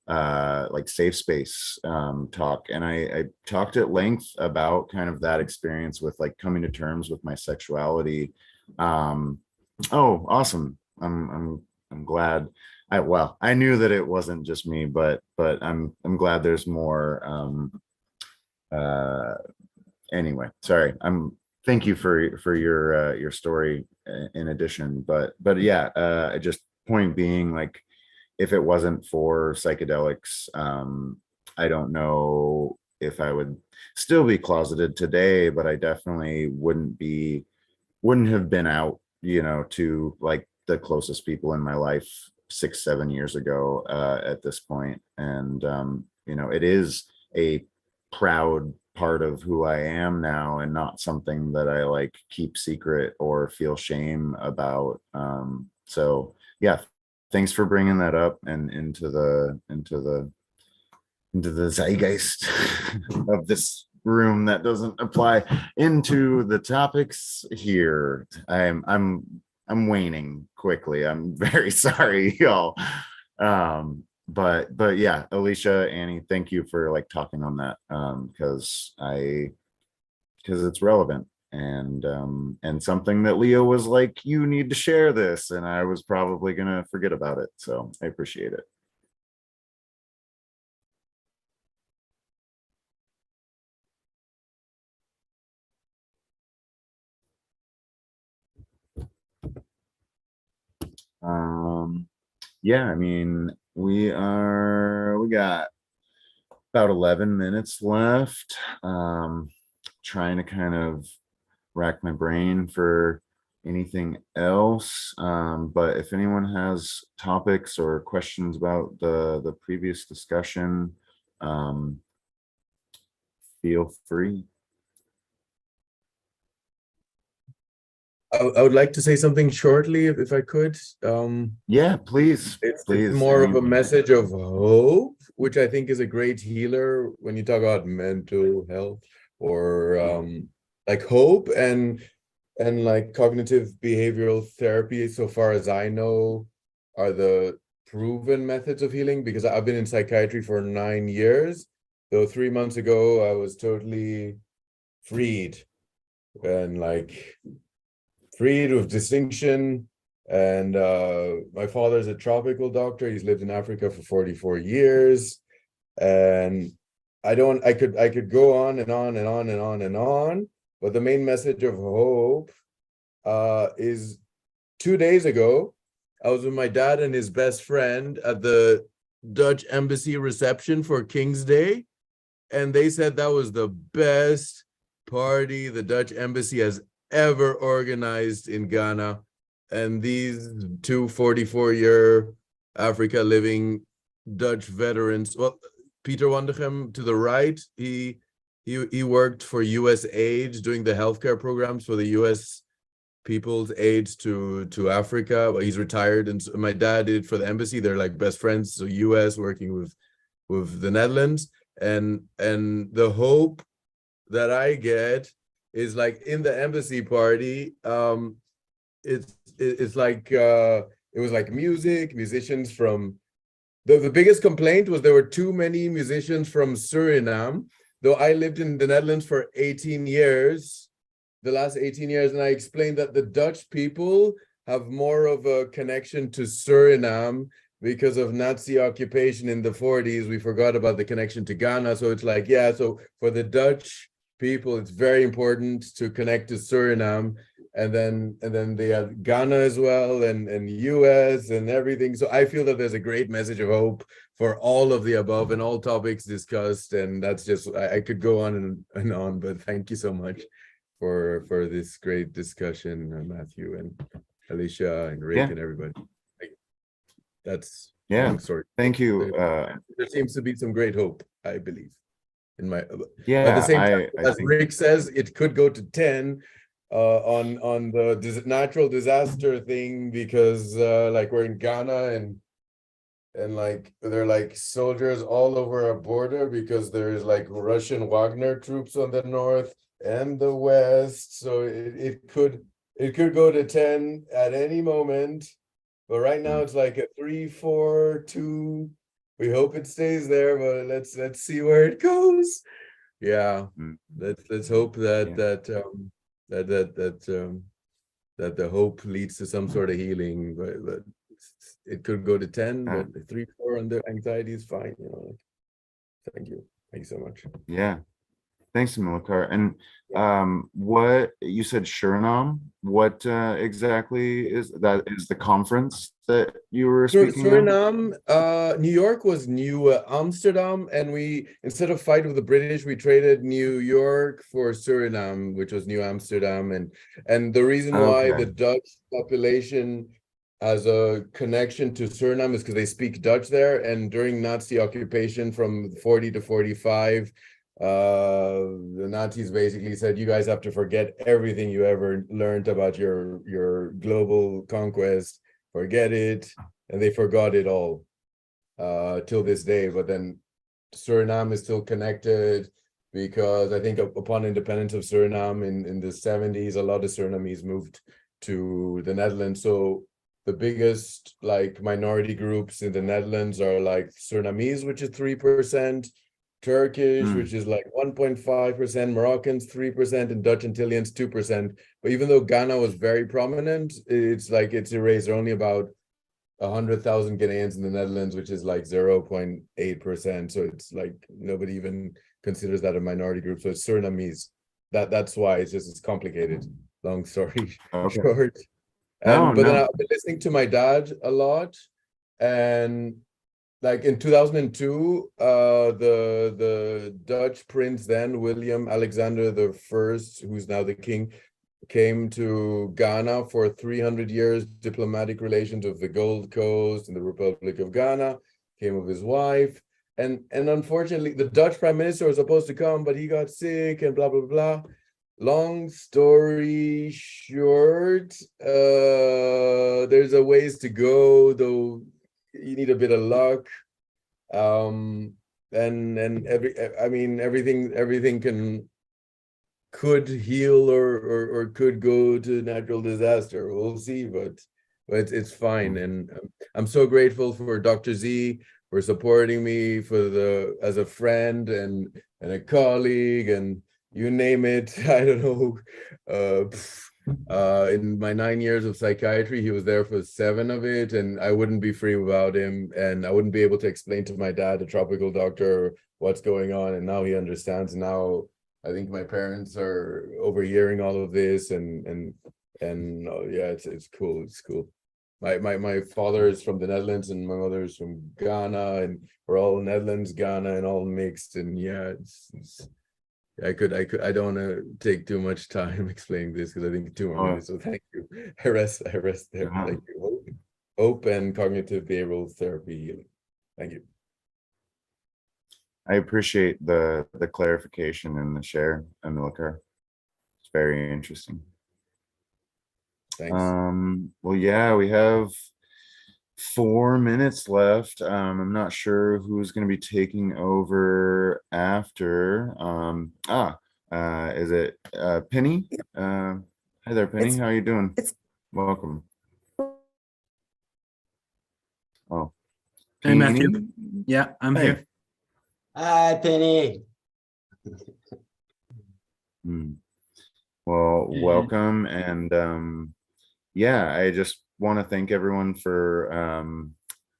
like safe space talk, and I talked at length about kind of that experience with like coming to terms with my sexuality. Oh, awesome. I'm glad. I knew that it wasn't just me, but I'm glad there's more. Anyway, sorry. Thank you for your story in addition, but yeah, just point being, like, if it wasn't for psychedelics, I don't know if I would still be closeted today, but I definitely wouldn't have been out, to like the closest people in my life 6-7 years ago at this point. And it is a proud part of who I am now, and not something that I like keep secret or feel shame about. So yeah, thanks for bringing that up and into the zeitgeist of this room that doesn't apply into the topics here. I'm waning quickly. I'm very sorry, y'all. But yeah, Alicia, Annie, thank you for like talking on that, because it's relevant, and something that Leo was like, you need to share this, and I was probably gonna forget about it, so I appreciate it. Yeah, I mean, we got about 11 minutes left. Trying to kind of rack my brain for anything else. But if anyone has topics or questions about the previous discussion, feel free. I would like to say something shortly, if I could. Yeah, please, it's please. more of a message of hope, which I think is a great healer when you talk about mental health, or like hope and like cognitive behavioral therapy, so far as I know, are the proven methods of healing, because I've been in psychiatry for 9 years. So 3 months ago, I was totally freed and like freed with distinction. And my father's a tropical doctor. He's lived in Africa for 44 years. And I could go on and on and on and on and on. But the main message of hope is 2 days ago, I was with my dad and his best friend at the Dutch embassy reception for King's Day. And they said that was the best party the Dutch embassy has ever organized in Ghana. And these two 44-year Africa living Dutch veterans, well, Peter Wandegem to the right, he worked for USAID doing the healthcare programs for the US people's aids to Africa. Well, he's retired, and so my dad did it for the embassy. They're like best friends. So US working with the Netherlands, and the hope that I get is like in the embassy party. It's like it was like musicians from the biggest complaint was there were too many musicians from Suriname. Though I lived in the Netherlands for 18 years. The last 18 years, and I explained that the Dutch people have more of a connection to Suriname because of Nazi occupation in the 40s. We forgot about the connection to Ghana. So it's like, yeah, so for the Dutch people, it's very important to connect to Suriname. And then they have Ghana as well, and US and everything. So I feel that there's a great message of hope for all of the above and all topics discussed. And that's just, I could go on and on, but thank you so much for this great discussion, Matthew and Alicia and Rick and everybody. That's long story. Thank you. There seems to be some great hope, I believe. In my But at the Yeah, same time, I as think Rick says, it could go to 10 on the natural disaster thing, because like we're in Ghana and like there are like soldiers all over our border because there's like Russian Wagner troops on the north and the west. So it could go to 10 at any moment, but right now it's like a 3, 4, 2. We hope it stays there, but let's see where it goes. Yeah, let's hope that that the hope leads to some sort of healing, but it could go to 10, but 3, 4 and the anxiety is fine, you know. Thank you so much. Yeah, thanks, Milakar. And what you said, Suriname, what exactly is that? Is the conference that you were speaking of? Suriname, New York was New Amsterdam, and we, instead of fight with the British, we traded New York for Suriname, which was New Amsterdam. And the reason why the Dutch population has a connection to Suriname is because they speak Dutch there. And during Nazi occupation from 40 to 45, the Nazis basically said, you guys have to forget everything you ever learned about your global conquest, forget it. And they forgot it all till this day. But then Suriname is still connected, because I think upon independence of Suriname in the 70s, a lot of Surinamese moved to the Netherlands. So the biggest like minority groups in the Netherlands are like Surinamese, which is 3%, Turkish, which is like 1.5%, Moroccans 3%, and Dutch Antillians 2%. But even though Ghana was very prominent, it's like it's erased. There are only about 100,000 Ghanaians in the Netherlands, which is like 0.8%. So it's like nobody even considers that a minority group. So it's Surinamese. That's why it's complicated. Long story short. But then I've been listening to my dad a lot, and like in 2002, the Dutch prince then, William Alexander I, who's now the king, came to Ghana for 300 years diplomatic relations with the Gold Coast and the Republic of Ghana. Came with his wife, and unfortunately, the Dutch prime minister was supposed to come, but he got sick and blah blah blah. long story short, there's a ways to go, though you need a bit of luck. And everything could heal or could go to natural disaster. We'll see, but it's fine. And I'm so grateful for Dr. Z for supporting me as a friend and a colleague, and you name it. I don't know. In my 9 years of psychiatry, he was there for 7 of it, and I wouldn't be free without him, and I wouldn't be able to explain to my dad, the tropical doctor, what's going on, and now he understands. Now I think my parents are overhearing all of this, and yeah, it's cool. It's cool. My father is from the Netherlands and my mother is from Ghana, and we're all Netherlands, Ghana, and all mixed. And yeah, I don't want to take too much time explaining this because I think 2 more minutes. So thank you. I rest there. Thank you. Hope and cognitive behavioral therapy healing. Thank you. I appreciate the clarification and the share, Amilcar. It's very interesting. Thanks. Well, yeah, we have 4 minutes left. I'm not sure who's going to be taking over after. Is it Penny? Hi there, Penny. How are you doing? Welcome. Oh, Hey, Matthew. Yeah, I'm here. Hi, Penny. Well, welcome. And yeah, I just want to thank everyone for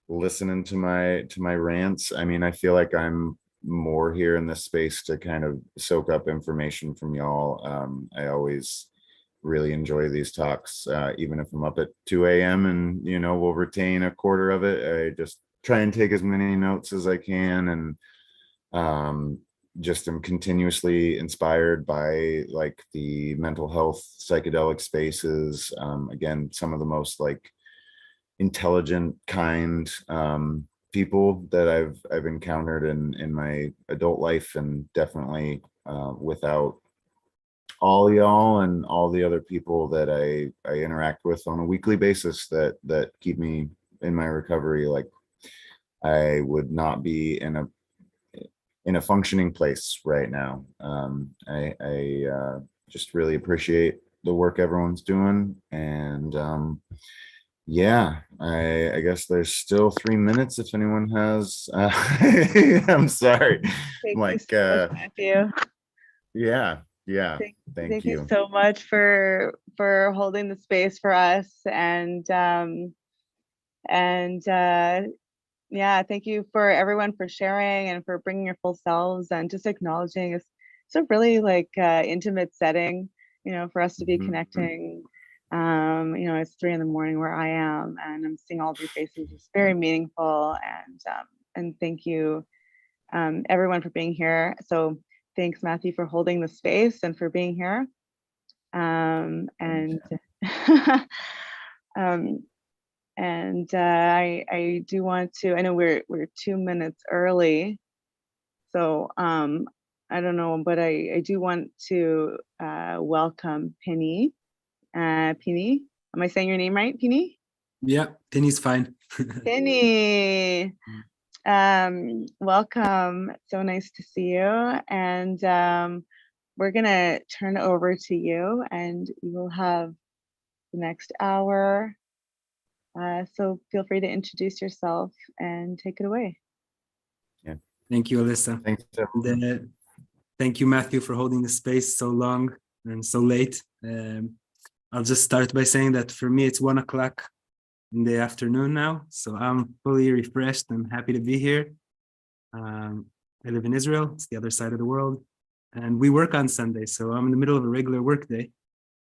listening to my rants. I mean, I feel like I'm more here in this space to kind of soak up information from y'all. I always really enjoy these talks, even if I'm up at 2 a.m. and we'll retain a quarter of it. I just try and take as many notes as I can, and just am continuously inspired by like the mental health psychedelic spaces. Again, some of the most like intelligent, kind people that I've encountered in my adult life, and definitely without all y'all and all the other people that I interact with on a weekly basis that keep me in my recovery, like I would not be in a functioning place right now. I just really appreciate the work everyone's doing, and yeah, I guess there's still 3 minutes if anyone has. I'm sorry. Thank you so much, Matthew. Yeah. Thank you you so much for holding the space for us, and yeah, thank you for everyone for sharing and for bringing your full selves and just acknowledging it's a really like intimate setting, for us to be connecting. It's 3 a.m. where I am, and I'm seeing all of your faces. It's very meaningful, and thank you, everyone, for being here. So thanks, Matthew, for holding the space and for being here. And I do want to. I know we're 2 minutes early, so I don't know, but I do want to welcome Penny. Penny, am I saying your name right, Penny? Yeah, Penny's fine. Penny, welcome. So nice to see you. And we're gonna turn over to you, and you will have the next hour. So feel free to introduce yourself and take it away. Yeah. Thank you, Alyssa. Thanks. And, thank you, Matthew, for holding the space so long and so late. I'll just start by saying that for me, it's 1 o'clock in the afternoon now. So I'm fully refreshed and happy to be here. I live in Israel. It's the other side of the world. And we work on Sunday. So I'm in the middle of a regular work day,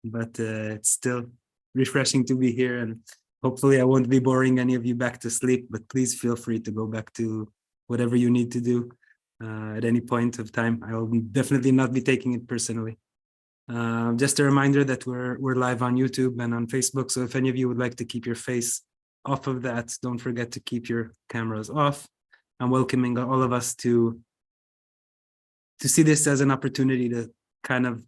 but it's still refreshing to be here. And hopefully I won't be boring any of you back to sleep, but please feel free to go back to whatever you need to do at any point of time. I will definitely not be taking it personally. Just a reminder that we're live on YouTube and on Facebook. So if any of you would like to keep your face off of that, don't forget to keep your cameras off. I'm welcoming all of us to see this as an opportunity to kind of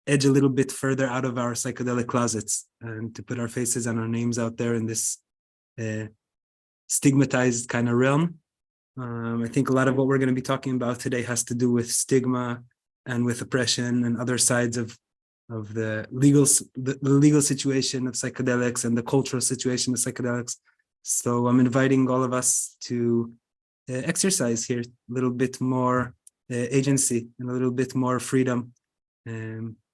edge a little bit further out of our psychedelic closets and to put our faces and our names out there in this stigmatized kind of realm. I think a lot of what we're going to be talking about today has to do with stigma and with oppression and other sides of the legal situation of psychedelics and the cultural situation of psychedelics. So I'm inviting all of us to exercise here a little bit more agency and a little bit more freedom.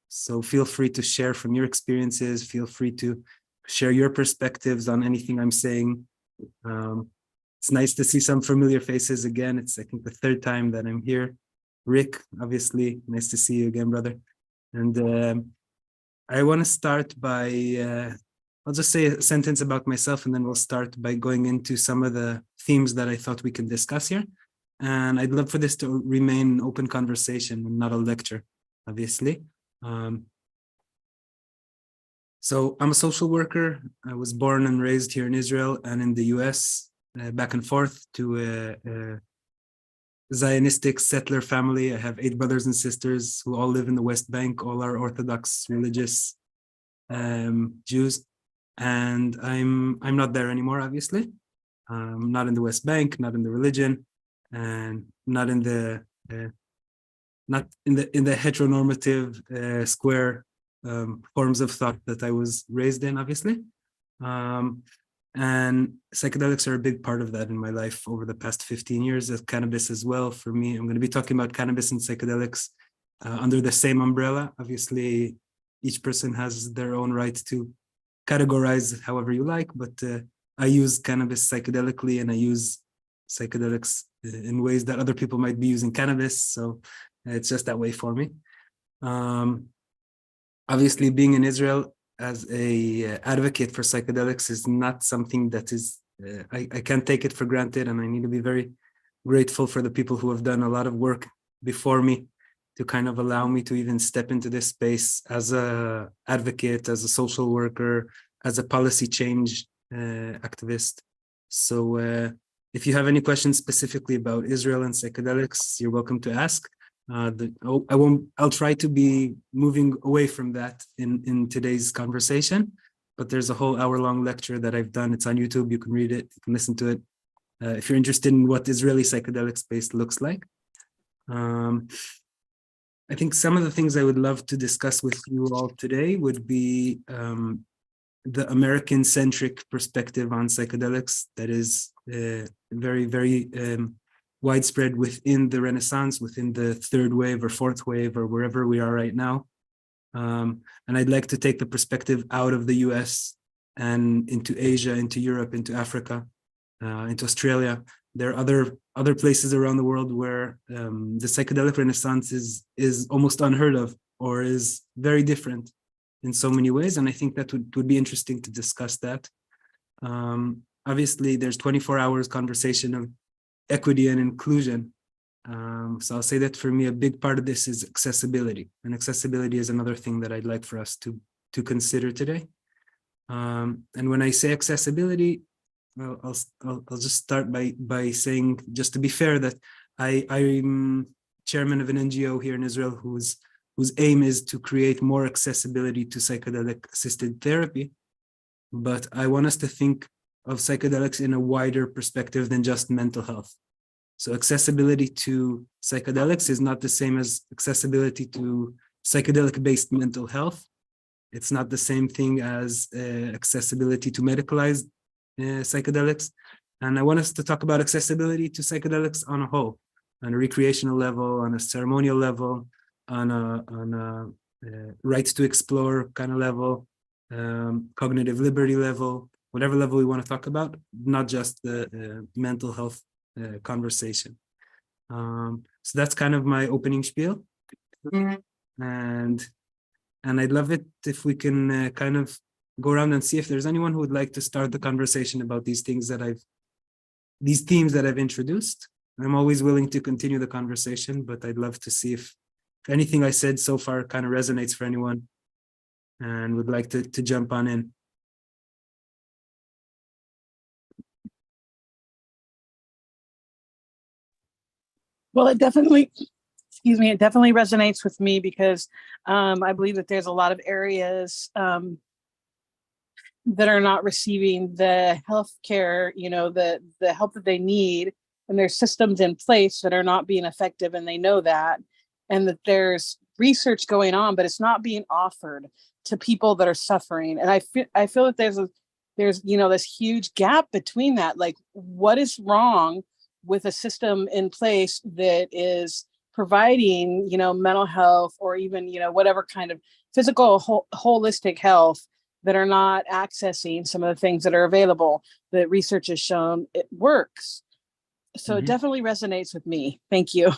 So feel free to share from your experiences, feel free to share your perspectives on anything I'm saying. It's nice to see some familiar faces again. It's, I think, the third time that I'm here. Rick, obviously, nice to see you again, brother. And I want to start by, I'll just say a sentence about myself, and then we'll start by going into some of the themes that I thought we could discuss here. And I'd love for this to remain an open conversation and not a lecture, obviously. So I'm a social worker. I was born and raised here in Israel and in the US, back and forth to a Zionistic settler family. I have 8 brothers and sisters who all live in the West Bank. All are Orthodox religious Jews. And I'm not there anymore, obviously. Not in the West Bank, not in the religion, and not in the heteronormative square forms of thought that I was raised in, obviously. And psychedelics are a big part of that in my life over the past 15 years, as cannabis as well. For me, I'm going to be talking about cannabis and psychedelics under the same umbrella. Obviously, each person has their own right to categorize however you like, but I use cannabis psychedelically and I use psychedelics in ways that other people might be using cannabis. So it's just that way for me. Obviously, being in Israel as a advocate for psychedelics is not something that is, I can't take it for granted, and I need to be very grateful for the people who have done a lot of work before me to kind of allow me to even step into this space as a advocate, as a social worker, as a policy change activist. So if you have any questions specifically about Israel and psychedelics, you're welcome to ask. I'll try to be moving away from that in today's conversation, but there's a whole hour-long lecture that I've done. It's on YouTube. You can read it, you can listen to it. If you're interested in what Israeli psychedelic space looks like. I think some of the things I would love to discuss with you all today would be the American-centric perspective on psychedelics that is very, very widespread within the Renaissance, within the third wave or fourth wave or wherever we are right now. And I'd like to take the perspective out of the US and into Asia, into Europe, into Africa, into Australia. There are other places around the world where the psychedelic Renaissance is almost unheard of or is very different in so many ways. And I think that would be interesting to discuss that. Obviously, there's 24 hours conversation of equity and inclusion. So I'll say that for me, a big part of this is accessibility. And accessibility is another thing that I'd like for us to consider today. And when I say accessibility, I'll just start by saying, just to be fair, that I'm chairman of an NGO here in Israel whose aim is to create more accessibility to psychedelic assisted therapy. But I want us to think of psychedelics in a wider perspective than just mental health. So accessibility to psychedelics is not the same as accessibility to psychedelic-based mental health. It's not the same thing as accessibility to medicalized psychedelics. And I want us to talk about accessibility to psychedelics on a whole, on a recreational level, on a ceremonial level, on a rights to explore kind of level, cognitive liberty level, whatever level we want to talk about, not just the mental health conversation. So that's kind of my opening spiel. And I'd love it if we can kind of go around and see if there's anyone who would like to start the conversation about these themes that I've introduced. I'm always willing to continue the conversation, but I'd love to see if anything I said so far kind of resonates for anyone and would like to jump on in. Well, it definitely, excuse me, it definitely resonates with me because I believe that there's a lot of areas that are not receiving the health care, the help that they need, and there's systems in place that are not being effective, and they know that, and that there's research going on, but it's not being offered to people that are suffering. And I feel that there's this huge gap between that. Like, what is wrong with a system in place that is providing, mental health or even, whatever kind of physical holistic health, that are not accessing some of the things that are available that research has shown it works. So it definitely resonates with me. Thank you.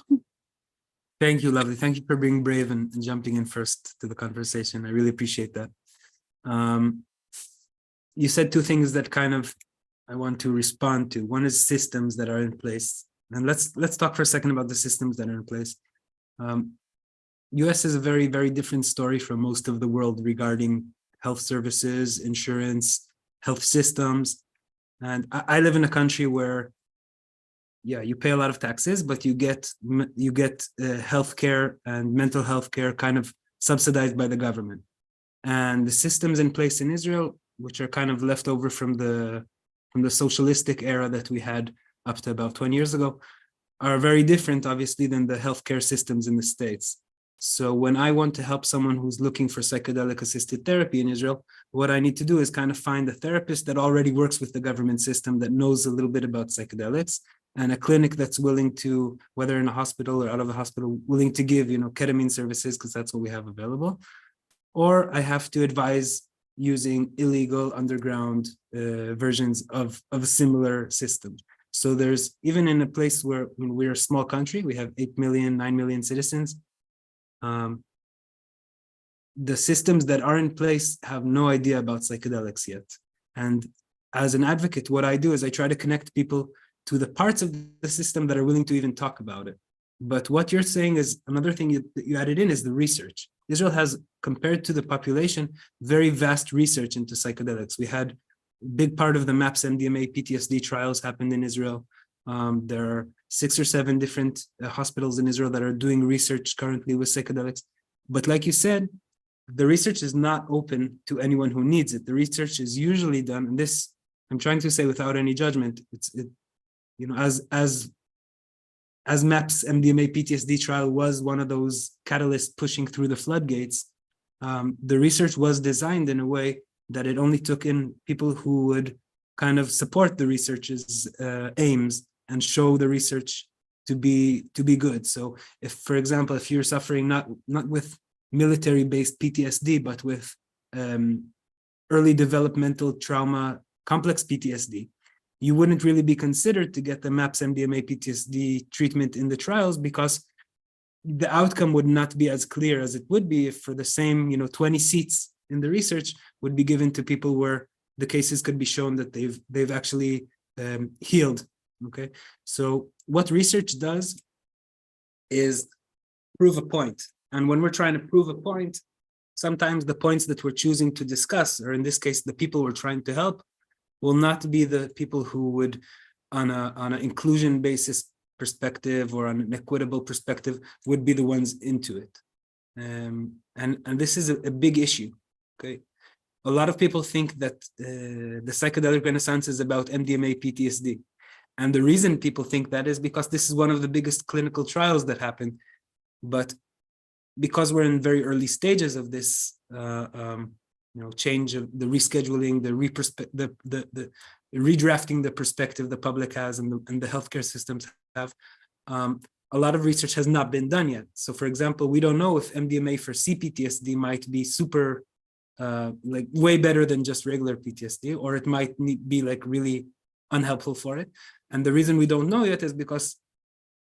Thank you, lovely. Thank you for being brave and jumping in first to the conversation. I really appreciate that. You said two things that kind of I want to respond to. One is systems that are in place. And let's talk for a second about the systems that are in place. US is a very, very different story from most of the world regarding health services, insurance, health systems. And I live in a country where, yeah, you pay a lot of taxes, but you get healthcare and mental health care kind of subsidized by the government. And the systems in place in Israel, which are kind of left over from the socialistic era that we had up to about 20 years ago, are very different, obviously, than the healthcare systems in the States. So when I want to help someone who's looking for psychedelic assisted therapy in Israel, what I need to do is kind of find a therapist that already works with the government system, that knows a little bit about psychedelics, and a clinic that's willing to, whether in a hospital or out of the hospital, willing to give, ketamine services, because that's what we have available. Or I have to advise using illegal underground versions of a similar system. So there's, even in a place where we're a small country, we have 8 million, 9 million citizens, the systems that are in place have no idea about psychedelics yet. And as an advocate, what I do is I try to connect people to the parts of the system that are willing to even talk about it. But what you're saying is, another thing that you added in is the research. Israel has, compared to the population, very vast research into psychedelics. We had a big part of the MAPS MDMA PTSD trials happened in Israel. There are 6 or 7 different hospitals in Israel that are doing research currently with psychedelics. But like you said, the research is not open to anyone who needs it. The research is usually done, and this I'm trying to say without any judgment. As MAPS MDMA PTSD trial was one of those catalysts pushing through the floodgates, the research was designed in a way that it only took in people who would kind of support the research's aims and show the research to be good. So if, for example, if you're suffering not with military-based PTSD, but with early developmental trauma complex PTSD, you wouldn't really be considered to get the MAPS MDMA PTSD treatment in the trials, because the outcome would not be as clear as it would be if for the same 20 seats in the research would be given to people where the cases could be shown that they've actually healed. Okay, so what research does is prove a point. And when we're trying to prove a point, sometimes the points that we're choosing to discuss, or in this case, the people we're trying to help, will not be the people who would, on an inclusion basis perspective or on an equitable perspective, would be the ones into it. And this is a big issue. Okay, a lot of people think that the psychedelic renaissance is about MDMA PTSD. And the reason people think that is because this is one of the biggest clinical trials that happen. But because we're in very early stages of this change of the rescheduling, the redrafting the perspective the public has and the healthcare systems have, a lot of research has not been done yet. So for example, we don't know if MDMA for CPTSD might be super, like way better than just regular PTSD, or it might be like really unhelpful for it. And the reason we don't know yet is because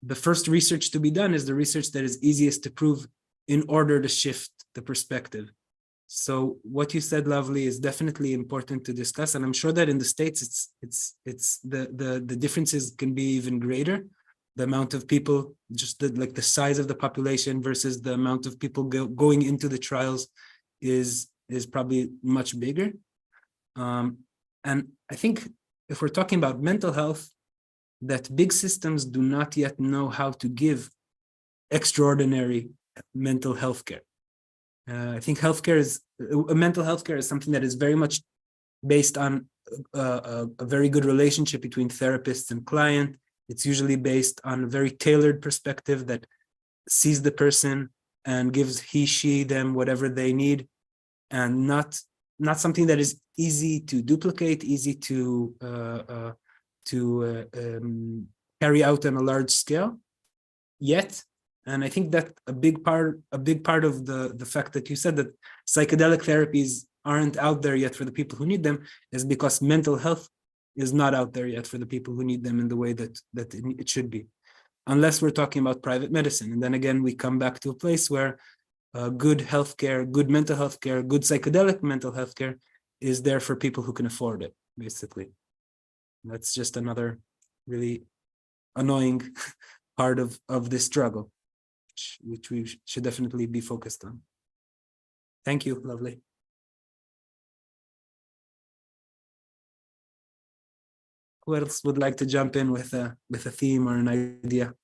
the first research to be done is the research that is easiest to prove in order to shift the perspective. So what you said, lovely, is definitely important to discuss, and I'm sure that in the States, it's the differences can be even greater. The amount of people, just the size of the population versus the amount of people going into the trials is probably much bigger. And I think if we're talking about mental health, that big systems do not yet know how to give extraordinary mental health care. I think mental health care is something that is very much based on a very good relationship between therapists and client. It's usually based on a very tailored perspective that sees the person and gives she, them whatever they need, and not something that is easy to duplicate, easy to carry out on a large scale yet. And I think that a big part of the fact that you said that psychedelic therapies aren't out there yet for the people who need them is because mental health is not out there yet for the people who need them in the way that it should be, unless we're talking about private medicine. And then again, we come back to a place where good healthcare, good mental health care, good psychedelic mental health care is there for people who can afford it, basically. That's just another really annoying part of this struggle, which we should definitely be focused on. Thank you, lovely. Who else would like to jump in with a theme or an idea?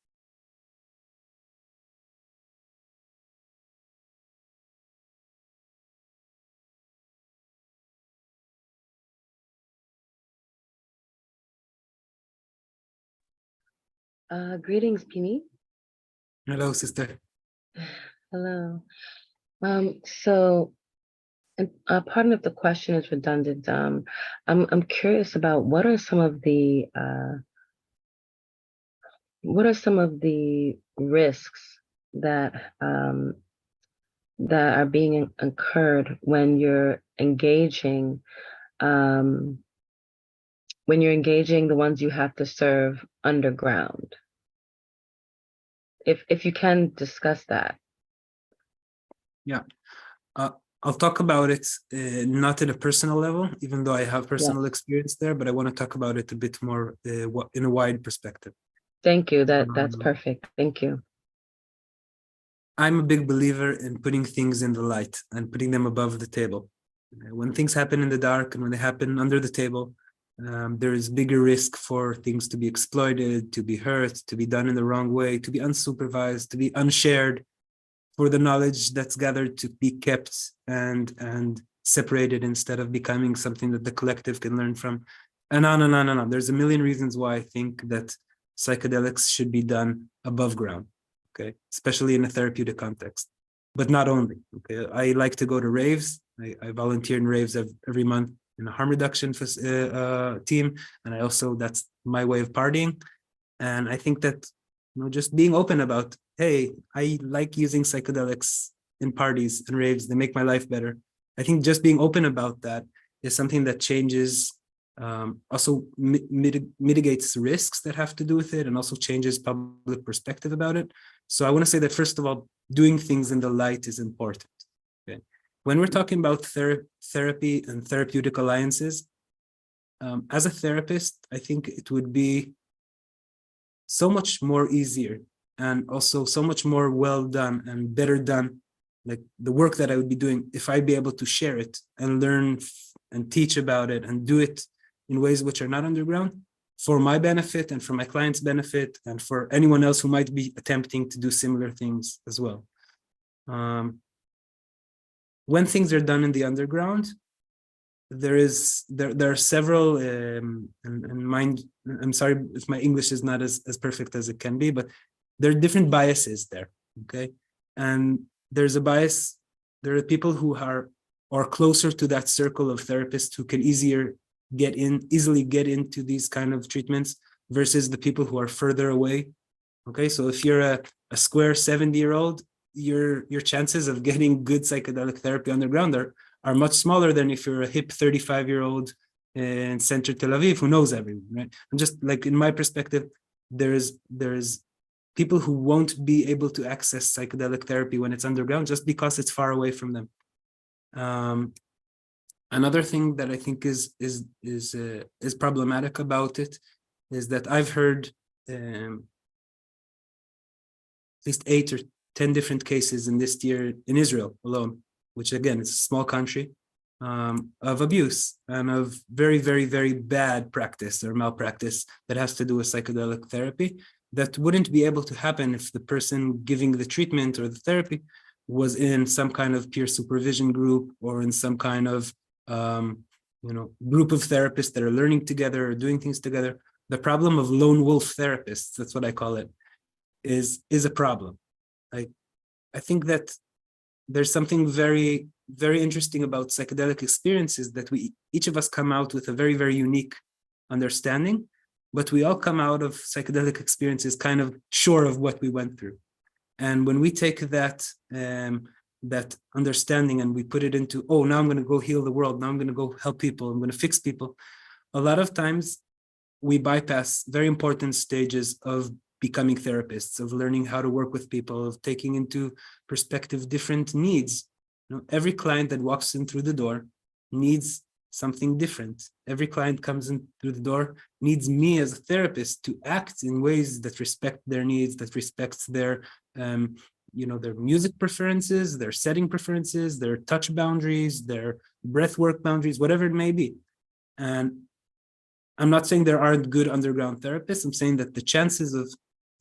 Greetings, Pini. Hello, sister. Hello. So, pardon if the question is redundant. I'm curious about what are some of the risks that that are being incurred when you're engaging the ones you have to serve underground? If you can discuss that. Yeah, I'll talk about it not at a personal level, even though I have personal experience there, but I want to talk about it a bit more in a wide perspective. Thank you. That's perfect. Thank you. I'm a big believer in putting things in the light and putting them above the table. When things happen in the dark and when they happen under the table, there is bigger risk for things to be exploited, to be hurt, to be done in the wrong way, to be unsupervised, to be unshared, for the knowledge that's gathered to be kept and separated instead of becoming something that the collective can learn from. And on and on and on. There's a million reasons why I think that psychedelics should be done above ground, okay, especially in a therapeutic context, but not only. Okay, I like to go to raves. I volunteer in raves every month in a harm reduction team, and that's my way of partying. And I think that just being open about, hey, I like using psychedelics in parties and raves, they make my life better. I think just being open about that is something that changes, also mitigates risks that have to do with it, and also changes public perspective about it. So I want to say that, first of all, doing things in the light is important. Okay? When we're talking about therapy and therapeutic alliances, as a therapist, I think it would be so much more easier and also so much more well done and better done, like the work that I would be doing, if I'd be able to share it and learn and teach about it and do it in ways which are not underground, for my benefit and for my client's benefit and for anyone else who might be attempting to do similar things as well. When things are done in the underground, there are several, and I'm sorry if my English is not as perfect as it can be, but there are different biases there, okay? And there's a bias, there are people who are closer to that circle of therapists who can easily get into these kind of treatments versus the people who are further away, okay? So if you're a square 70-year-old, your chances of getting good psychedelic therapy underground are much smaller than if you're a hip 35-year-old in Central Tel Aviv who knows everyone, right? And just like in my perspective, there's people who won't be able to access psychedelic therapy when it's underground just because it's far away from them. Another thing that I think is problematic about it is that I've heard at least 8 or 10 different cases in this year in Israel alone, which again is a small country, of abuse and of very, very, very bad practice or malpractice that has to do with psychedelic therapy. that wouldn't be able to happen if the person giving the treatment or the therapy was in some kind of peer supervision group or in some kind of group of therapists that are learning together or doing things together. The problem of lone wolf therapists, that's what I call it, is a problem. I think that there's something very, very interesting about psychedelic experiences, that each of us come out with a very, very unique understanding, but we all come out of psychedelic experiences kind of sure of what we went through. And when we take that that understanding and we put it into, oh, now I'm going to go heal the world, now I'm going to go help people, I'm going to fix people, a lot of times we bypass very important stages of becoming therapists, of learning how to work with people, of taking into perspective different needs. Every client that walks in through the door needs something different. Every client comes in through the door needs me as a therapist to act in ways that respect their needs, that respects their their music preferences, their setting preferences, their touch boundaries, their breath work boundaries, whatever it may be. And I'm not saying there aren't good underground therapists. I'm saying that the chances of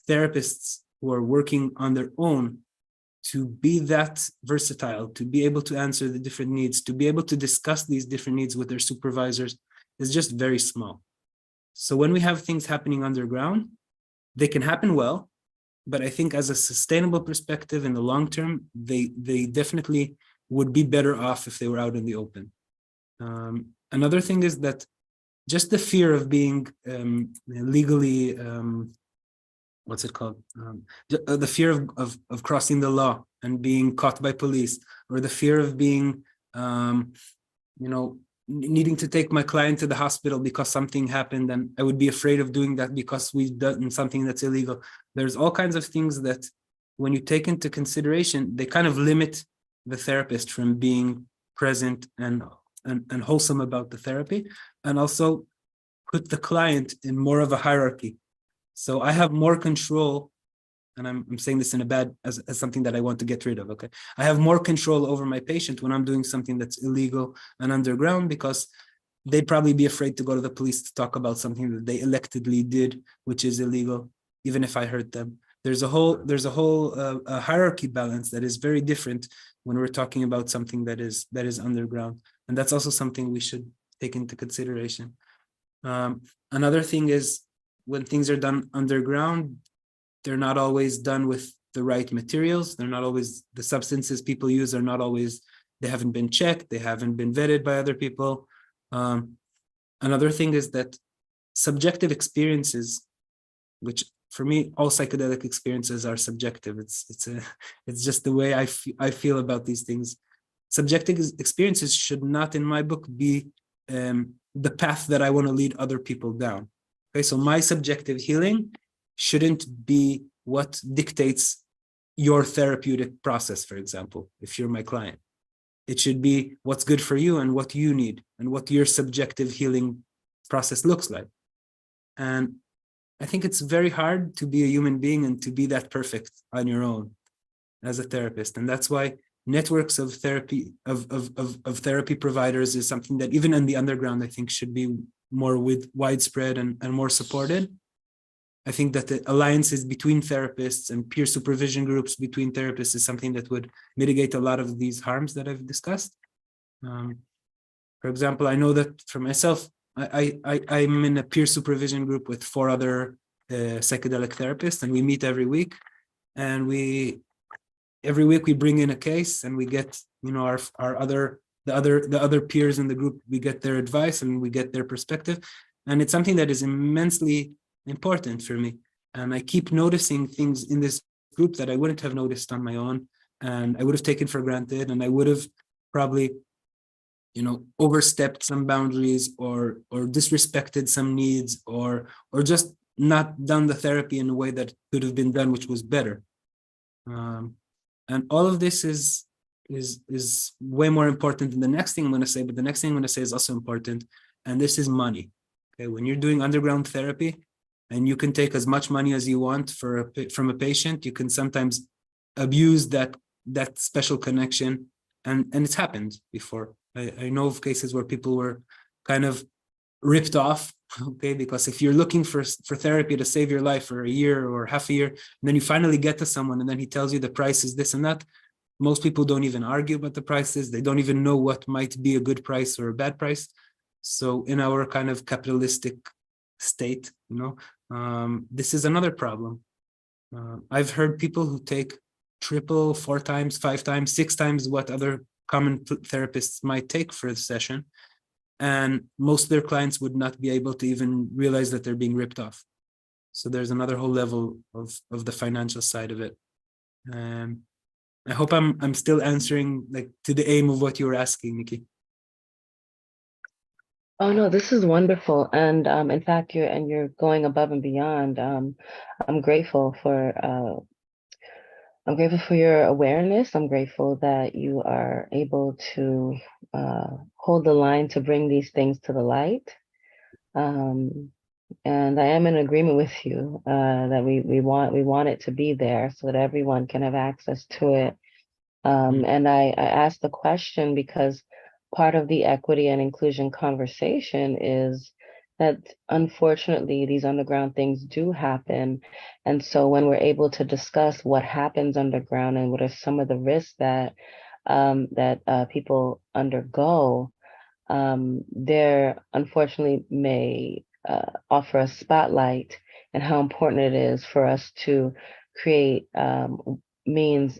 therapists who are working on their own to be that versatile, to be able to answer the different needs, to be able to discuss these different needs with their supervisors is just very small. So when we have things happening underground, they can happen well, but I think as a sustainable perspective in the long term, they definitely would be better off if they were out in the open. Another thing is that just the fear of being legally, what's it called? The fear of crossing the law and being caught by police, or the fear of being, needing to take my client to the hospital because something happened, and I would be afraid of doing that because we've done something that's illegal. There's all kinds of things that when you take into consideration, they kind of limit the therapist from being present and wholesome about the therapy, and also put the client in more of a hierarchy. So I have more control, and I'm saying this in a bad, as something that I want to get rid of, okay? I have more control over my patient when I'm doing something that's illegal and underground, because they'd probably be afraid to go to the police to talk about something that they electively did, which is illegal, even if I hurt them. There's a whole hierarchy balance that is very different when we're talking about something that is underground. And that's also something we should take into consideration. Another thing is, when things are done underground, they're not always done with the right materials. They're not always, the substances people use are not always, they haven't been checked, they haven't been vetted by other people. Another thing is that subjective experiences, which for me, all psychedelic experiences are subjective. It's just the way I feel about these things. Subjective experiences should not, in my book, be the path that I want to lead other people down. Okay, so my subjective healing shouldn't be what dictates your therapeutic process, for example, if you're my client. It should be what's good for you and what you need and what your subjective healing process looks like. And I think it's very hard to be a human being and to be that perfect on your own as a therapist. And that's why networks of therapy, of therapy providers is something that even in the underground, I think should be more widespread and more supported. I think that the alliances between therapists and peer supervision groups between therapists is something that would mitigate a lot of these harms that I've discussed. For example, I know that for myself, I'm in a peer supervision group with 4 other psychedelic therapists, and we meet every week. And every week we bring in a case, and we get, the other peers in the group, we get their advice and we get their perspective. And it's something that is immensely important for me. And I keep noticing things in this group that I wouldn't have noticed on my own, and I would have taken for granted, and I would have probably, overstepped some boundaries or disrespected some needs, or just not done the therapy in a way that could have been done, which was better. And all of this is way more important than the next thing I'm going to say, but the next thing I'm going to say is also important, and this is money. Okay, when you're doing underground therapy, and you can take as much money as you want from a patient, you can sometimes abuse that special connection, and it's happened before. I know of cases where people were kind of ripped off Okay, because if you're looking for therapy to save your life for a year or half a year, and then you finally get to someone and then he tells you the price is this and that, most people don't even argue about the prices. They don't even know what might be a good price or a bad price. So in our kind of capitalistic state, this is another problem. I've heard people who take triple, 4 times, 5 times, 6 times what other common therapists might take for a session. And most of their clients would not be able to even realize that they're being ripped off. So there's another whole level of the financial side of it. I hope I'm still answering to the aim of what you were asking, Nikki. Oh no, this is wonderful, and in fact, you're going above and beyond. I'm grateful for your awareness. I'm grateful that you are able to hold the line to bring these things to the light. And I am in agreement with you that we want it to be there so that everyone can have access to it. And I asked the question because part of the equity and inclusion conversation is that unfortunately these underground things do happen. And so when we're able to discuss what happens underground and what are some of the risks that people undergo, there unfortunately may offer a spotlight and how important it is for us to create means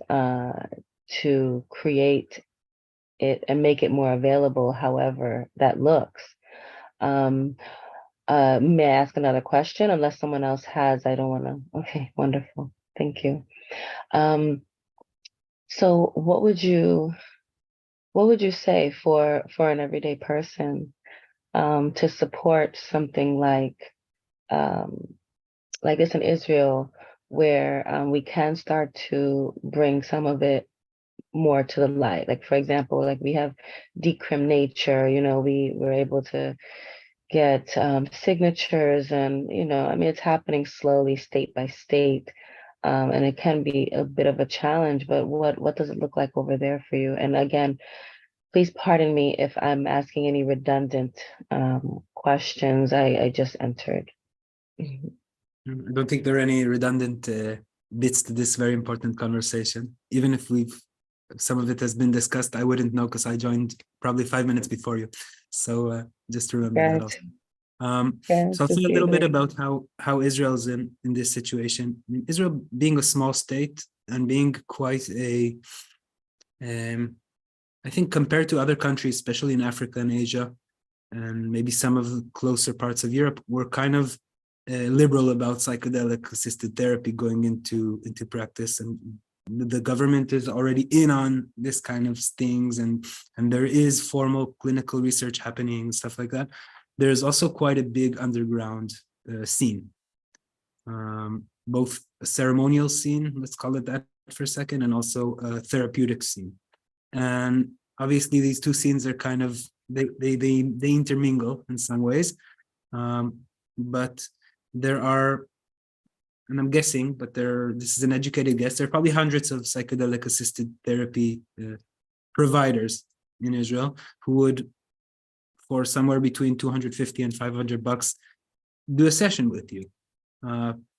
to create it and make it more available, however that looks. May I ask another question? Unless someone else has, I don't want to. Okay, wonderful. Thank you. So what would you say for an everyday person to support something like this in Israel, where we can start to bring some of it more to the light? Like, for example, like we have Decrim Nature, we were able to get signatures and, I mean, it's happening slowly state by state. And it can be a bit of a challenge, but what does it look like over there for you? And again, please pardon me if I'm asking any redundant questions. I just entered. I don't think there are any redundant bits to this very important conversation. Even if some of it has been discussed, I wouldn't know because I joined probably 5 minutes before you. So just remember that also. So I'll say a little bit about how Israel's in this situation. I mean, Israel being a small state and being quite I think compared to other countries, especially in Africa and Asia, and maybe some of the closer parts of Europe, we're kind of liberal about psychedelic assisted therapy going into practice, and the government is already in on this kind of things, and there is formal clinical research happening and stuff like that. There's also quite a big underground scene, both a ceremonial scene, let's call it that for a second, and also a therapeutic scene. And obviously these two scenes are kind of, they intermingle in some ways, but there are, and I'm guessing, but this is an educated guess, there are probably hundreds of psychedelic assisted therapy providers in Israel who would, for somewhere between $250 and $500, do a session with you.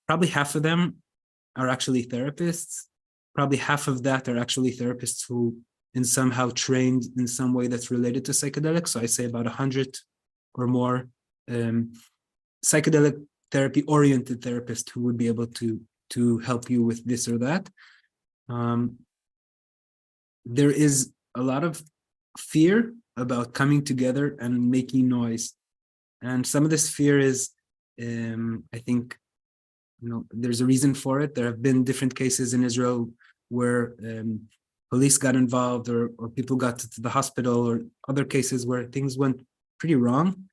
Probably half of them are actually therapists. Probably half of that are actually therapists who in somehow trained in some way that's related to psychedelics. So I say about 100 or more psychedelic therapy oriented therapists who would be able to help you with this or that. There is a lot of fear about coming together and making noise. And some of this fear is, I think, there's a reason for it. There have been different cases in Israel where police got involved or people got to the hospital, or other cases where things went pretty wrong.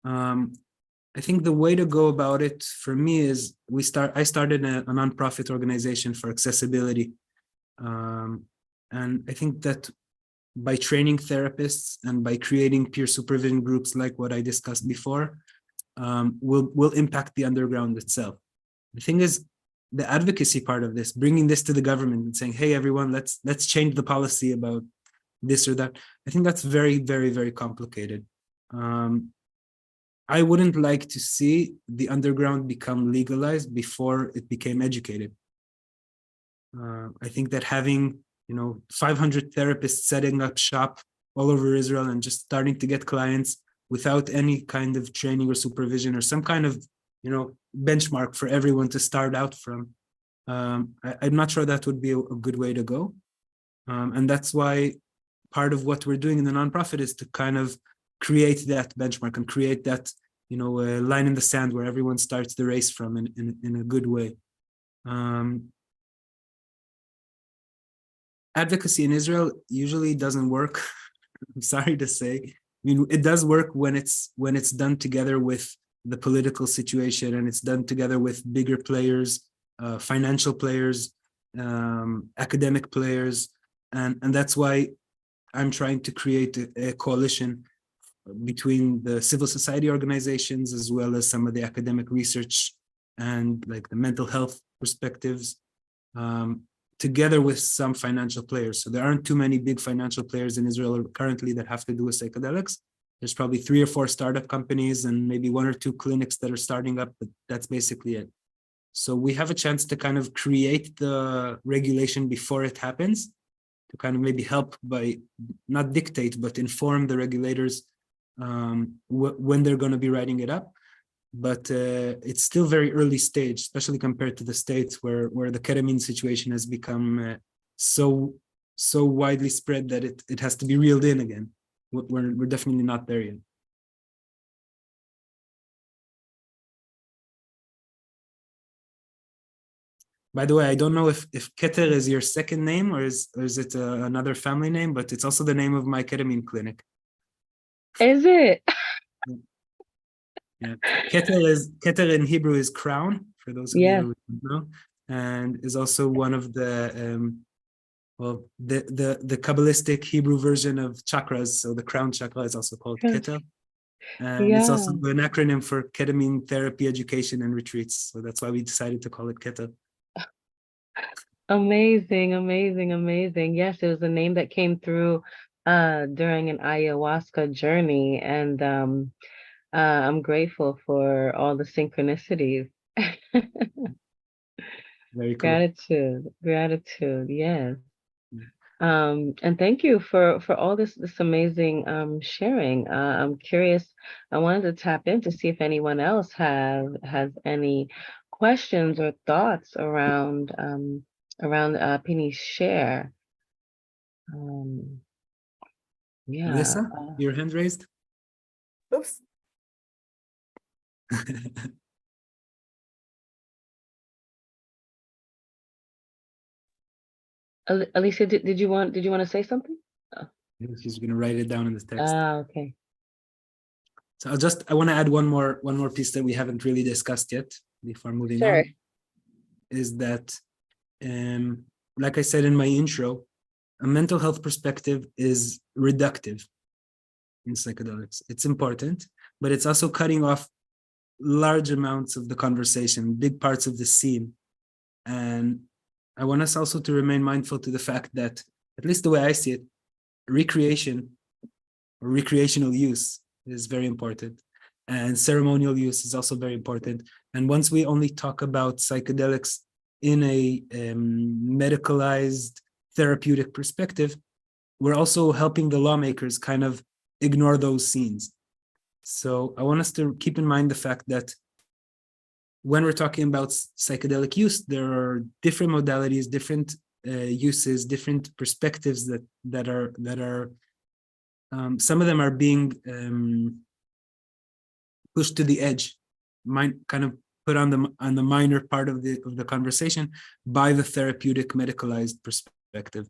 I think the way to go about it for me is I started a nonprofit organization for accessibility. And I think that by training therapists and by creating peer supervision groups like what I discussed before, will impact the underground itself. The thing is, the advocacy part of this, bringing this to the government and saying, hey, everyone, let's change the policy about this or that. I think that's very, very, very complicated. I wouldn't like to see the underground become legalized before it became educated. I think that having 500 therapists setting up shop all over Israel and just starting to get clients without any kind of training or supervision or some kind of benchmark for everyone to start out from, I'm not sure that would be a good way to go. And that's why part of what we're doing in the nonprofit is to kind of create that benchmark and create that line in the sand where everyone starts the race from in a good way. Advocacy in Israel usually doesn't work. I'm sorry to say. I mean, it does work when it's done together with the political situation and it's done together with bigger players, financial players, academic players, and that's why I'm trying to create a coalition between the civil society organizations as well as some of the academic research and like the mental health perspectives, together with some financial players. So there aren't too many big financial players in Israel currently that have to do with psychedelics. There's probably 3 or 4 startup companies and maybe 1 or 2 clinics that are starting up, but that's basically it. So we have a chance to kind of create the regulation before it happens, to kind of maybe help by not dictate, but inform the regulators when they're going to be writing it up. But it's still very early stage, especially compared to the States where the ketamine situation has become so widely spread that it has to be reeled in again. We're definitely not there yet. By the way, I don't know if Keter is your second name or is it another family name, but it's also the name of my ketamine clinic. Is it? Yeah, Keter in Hebrew is crown, for those of you who don't know, and is also one of the the Kabbalistic Hebrew version of chakras. So the crown chakra is also called Keter, and it's also an acronym for ketamine therapy education and retreats. So that's why we decided to call it Keter. Amazing, amazing, amazing. Yes, it was a name that came through during an ayahuasca journey, and I'm grateful for all the synchronicities. Very cool. Gratitude, yes. And thank you for all this amazing sharing. I'm curious. I wanted to tap in to see if anyone else has any questions or thoughts around Penny's share. Yeah. Alyssa, your hand raised. Oops. Alicia, did you want to say something? Oh. She's gonna write it down in the text. Okay. So I want to add one more piece that we haven't really discussed yet before moving on. Is that, like I said in my intro, a mental health perspective is reductive in psychedelics. It's important, but it's also cutting off large amounts of the conversation, big parts of the scene. And I want us also to remain mindful to the fact that, at least the way I see it, recreation or recreational use is very important. And ceremonial use is also very important. And once we only talk about psychedelics in a medicalized therapeutic perspective, we're also helping the lawmakers kind of ignore those scenes. So I want us to keep in mind the fact that when we're talking about psychedelic use, there are different modalities, different uses, different perspectives that are some of them are being pushed to the edge, kind of put on the minor part of the conversation by the therapeutic medicalized perspective.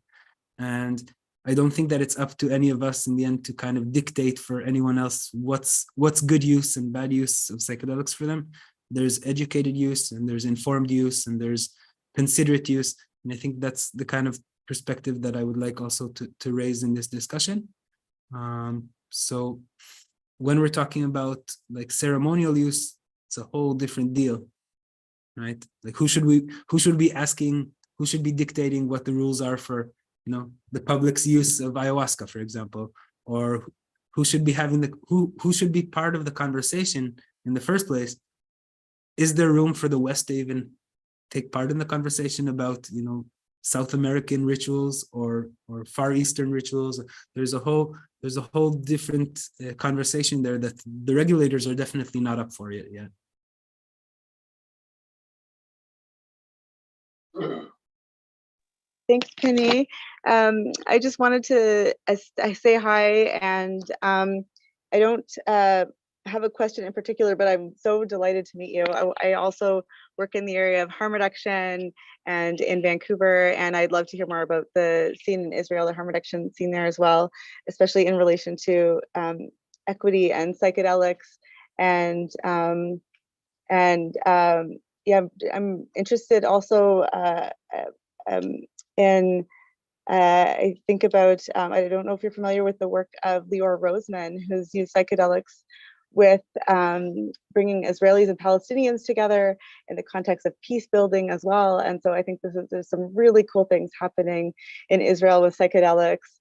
And I don't think that it's up to any of us in the end to kind of dictate for anyone else what's good use and bad use of psychedelics for them. There's educated use and there's informed use and there's considerate use. And I think that's the kind of perspective that I would like also to raise in this discussion. So when we're talking about like ceremonial use, it's a whole different deal, right? Like who should be dictating what the rules are for, the public's use of ayahuasca, for example, or who should be having who should be part of the conversation in the first place. Is there room for the West to even take part in the conversation about, South American rituals or Far Eastern rituals? There's a whole different conversation there that the regulators are definitely not up for it yet. Thanks, Penny. I just wanted to I say hi, and I don't have a question in particular, but I'm so delighted to meet you. I also work in the area of harm reduction and in Vancouver, and I'd love to hear more about the scene in Israel, the harm reduction scene there as well, especially in relation to equity and psychedelics. And yeah, I'm interested also in I think about, I don't know if you're familiar with the work of Lior Roseman, who's used psychedelics with bringing Israelis and Palestinians together in the context of peace building as well. And so I think there's some really cool things happening in Israel with psychedelics,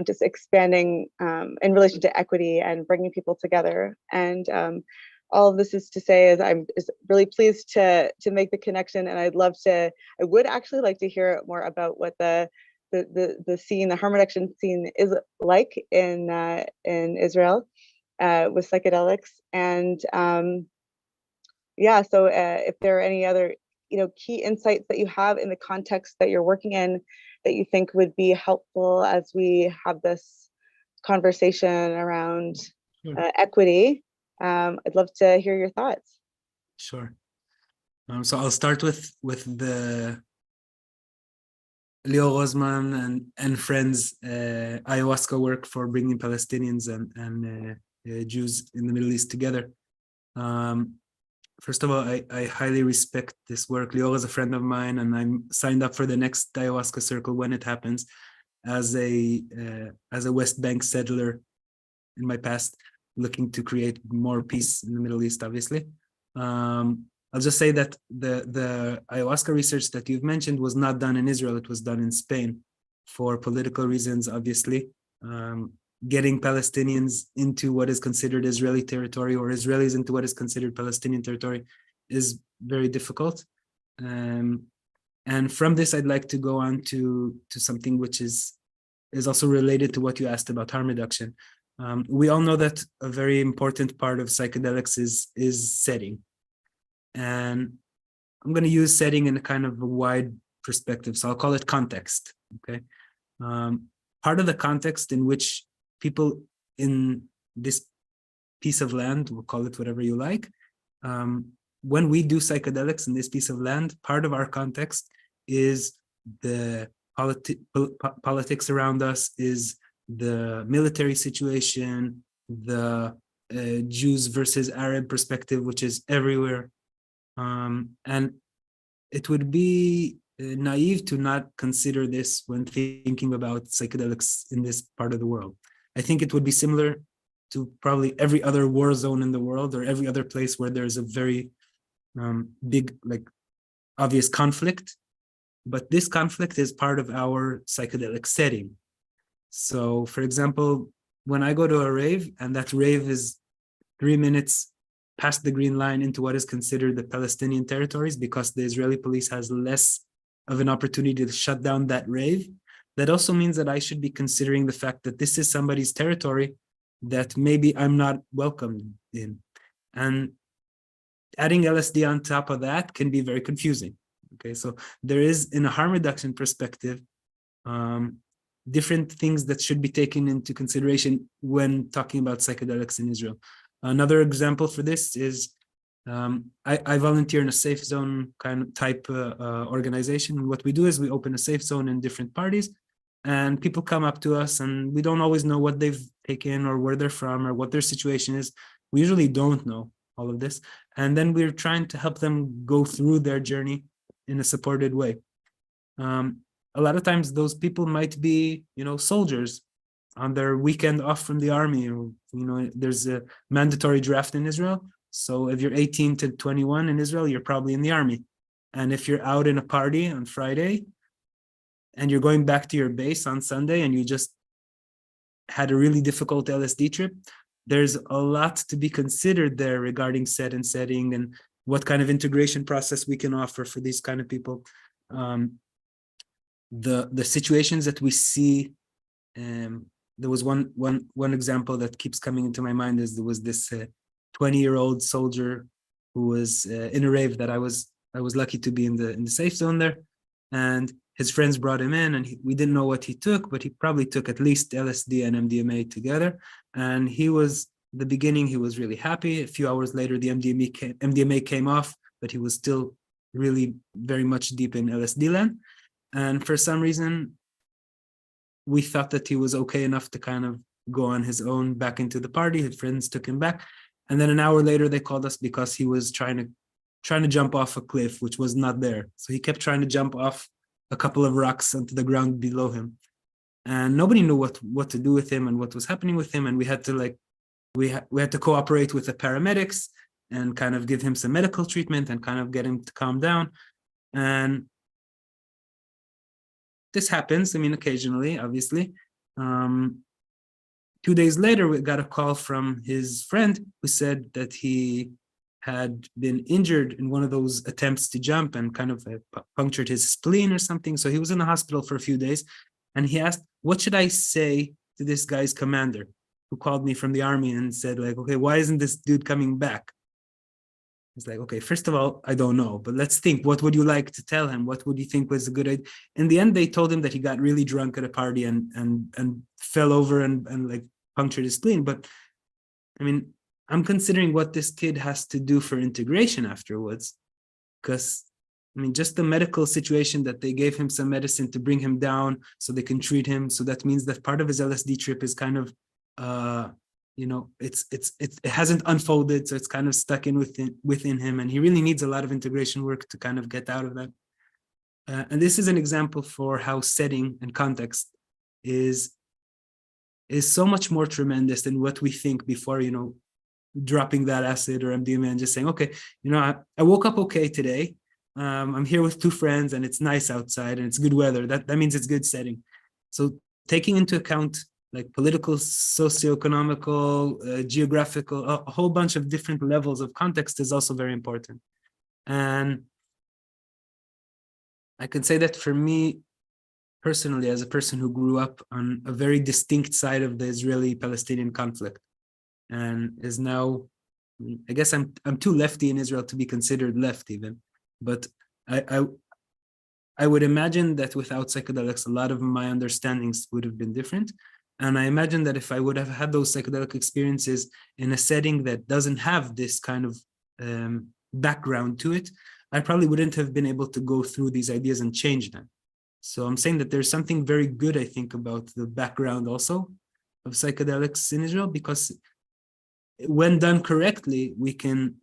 just expanding in relation to equity and bringing people together. And all of this is to say is I'm just really pleased to make the connection, and I would actually like to hear more about what the scene, the harm reduction scene is like in Israel with psychedelics. And yeah, so if there are any other key insights that you have in the context that you're working in that you think would be helpful as we have this conversation around equity, I'd love to hear your thoughts. Sure. So I'll start with the Lior Roseman and friends ayahuasca work for bringing Palestinians and Jews in the Middle East together. First of all, I highly respect this work. Lior is a friend of mine, and I'm signed up for the next ayahuasca circle when it happens as a West Bank settler in my past, looking to create more peace in the Middle East, obviously. I'll just say that the ayahuasca research that you've mentioned was not done in Israel. It was done in Spain for political reasons, obviously. Getting Palestinians into what is considered Israeli territory, or Israelis into what is considered Palestinian territory, is very difficult. And from this, I'd like to go on to something which is also related to what you asked about harm reduction. We all know that a very important part of psychedelics is setting. And I'm going to use setting in a kind of a wide perspective, so I'll call it context, okay? Part of the context in which people in this piece of land, we'll call it whatever you like, when we do psychedelics in this piece of land, part of our context is the politics around us, is the military situation, the Jews versus Arab perspective, which is everywhere. And it would be naive to not consider this when thinking about psychedelics in this part of the world. I think it would be similar to probably every other war zone in the world, or every other place where there's a very big, like, obvious conflict. But this conflict is part of our psychedelic setting. So, for example, when I go to a rave, and that rave is 3 minutes past the green line into what is considered the Palestinian territories, because the Israeli police has less of an opportunity to shut down that rave, that also means that I should be considering the fact that this is somebody's territory that maybe I'm not welcome in. And adding LSD on top of that can be very confusing. Okay, so there is, in a harm reduction perspective, different things that should be taken into consideration when talking about psychedelics in Israel. Another example for this is I volunteer in a safe zone kind of type organization. And what we do is we open a safe zone in different parties, and people come up to us, and we don't always know what they've taken or where they're from or what their situation is. We usually don't know all of this. And then we're trying to help them go through their journey in a supported way. A lot of times those people might be, soldiers on their weekend off from the army. Or, there's a mandatory draft in Israel. So if you're 18 to 21 in Israel, you're probably in the army. And if you're out in a party on Friday and you're going back to your base on Sunday, and you just had a really difficult LSD trip. There's a lot to be considered there regarding set and setting and what kind of integration process we can offer for these kind of people. The situations that we see, there was one example that keeps coming into my mind is there was this 20-year-old soldier who was in a rave that I was lucky to be in the safe zone there, and his friends brought him in, and we didn't know what he took, but he probably took at least LSD and MDMA together. And the beginning, he was really happy. A few hours later, the MDMA came off, but he was still really very much deep in LSD land. And for some reason, we thought that he was okay enough to kind of go on his own back into the party. His friends took him back. And then an hour later, they called us because he was trying to jump off a cliff, which was not there. So he kept trying to jump off a couple of rocks onto the ground below him. And nobody knew what to do with him and what was happening with him. And we had to we had to cooperate with the paramedics and kind of give him some medical treatment and kind of get him to calm down. And this happens, I mean, occasionally, obviously. 2 days later, we got a call from his friend who said that he had been injured in one of those attempts to jump and kind of punctured his spleen or something. So he was in the hospital for a few days. And he asked, what should I say to this guy's commander who called me from the army and said, like, okay, why isn't this dude coming back? It's like, okay, first of all, I don't know, but let's think, what would you like to tell him? What would you think was a good idea? In the end, they told him that he got really drunk at a party and fell over and like punctured his spleen. But I mean, I'm considering what this kid has to do for integration afterwards, because I mean, just the medical situation that they gave him some medicine to bring him down so they can treat him. So that means that part of his LSD trip is kind of, it hasn't unfolded. So it's kind of stuck in within him. And he really needs a lot of integration work to kind of get out of that. And this is an example for how setting and context is so much more tremendous than what we think before, dropping that acid or MDMA and just saying, okay, I woke up okay today. I'm here with 2 friends and it's nice outside and it's good weather. That means it's good setting. So taking into account like political, socioeconomical, geographical, a whole bunch of different levels of context is also very important. And I can say that for me, personally, as a person who grew up on a very distinct side of the Israeli-Palestinian conflict, and is now, I guess I'm too lefty in Israel to be considered left even, but I would imagine that without psychedelics, a lot of my understandings would have been different. And I imagine that if I would have had those psychedelic experiences in a setting that doesn't have this kind of background to it, I probably wouldn't have been able to go through these ideas and change them. So I'm saying that there's something very good, I think, about the background also of psychedelics in Israel, because when done correctly, we can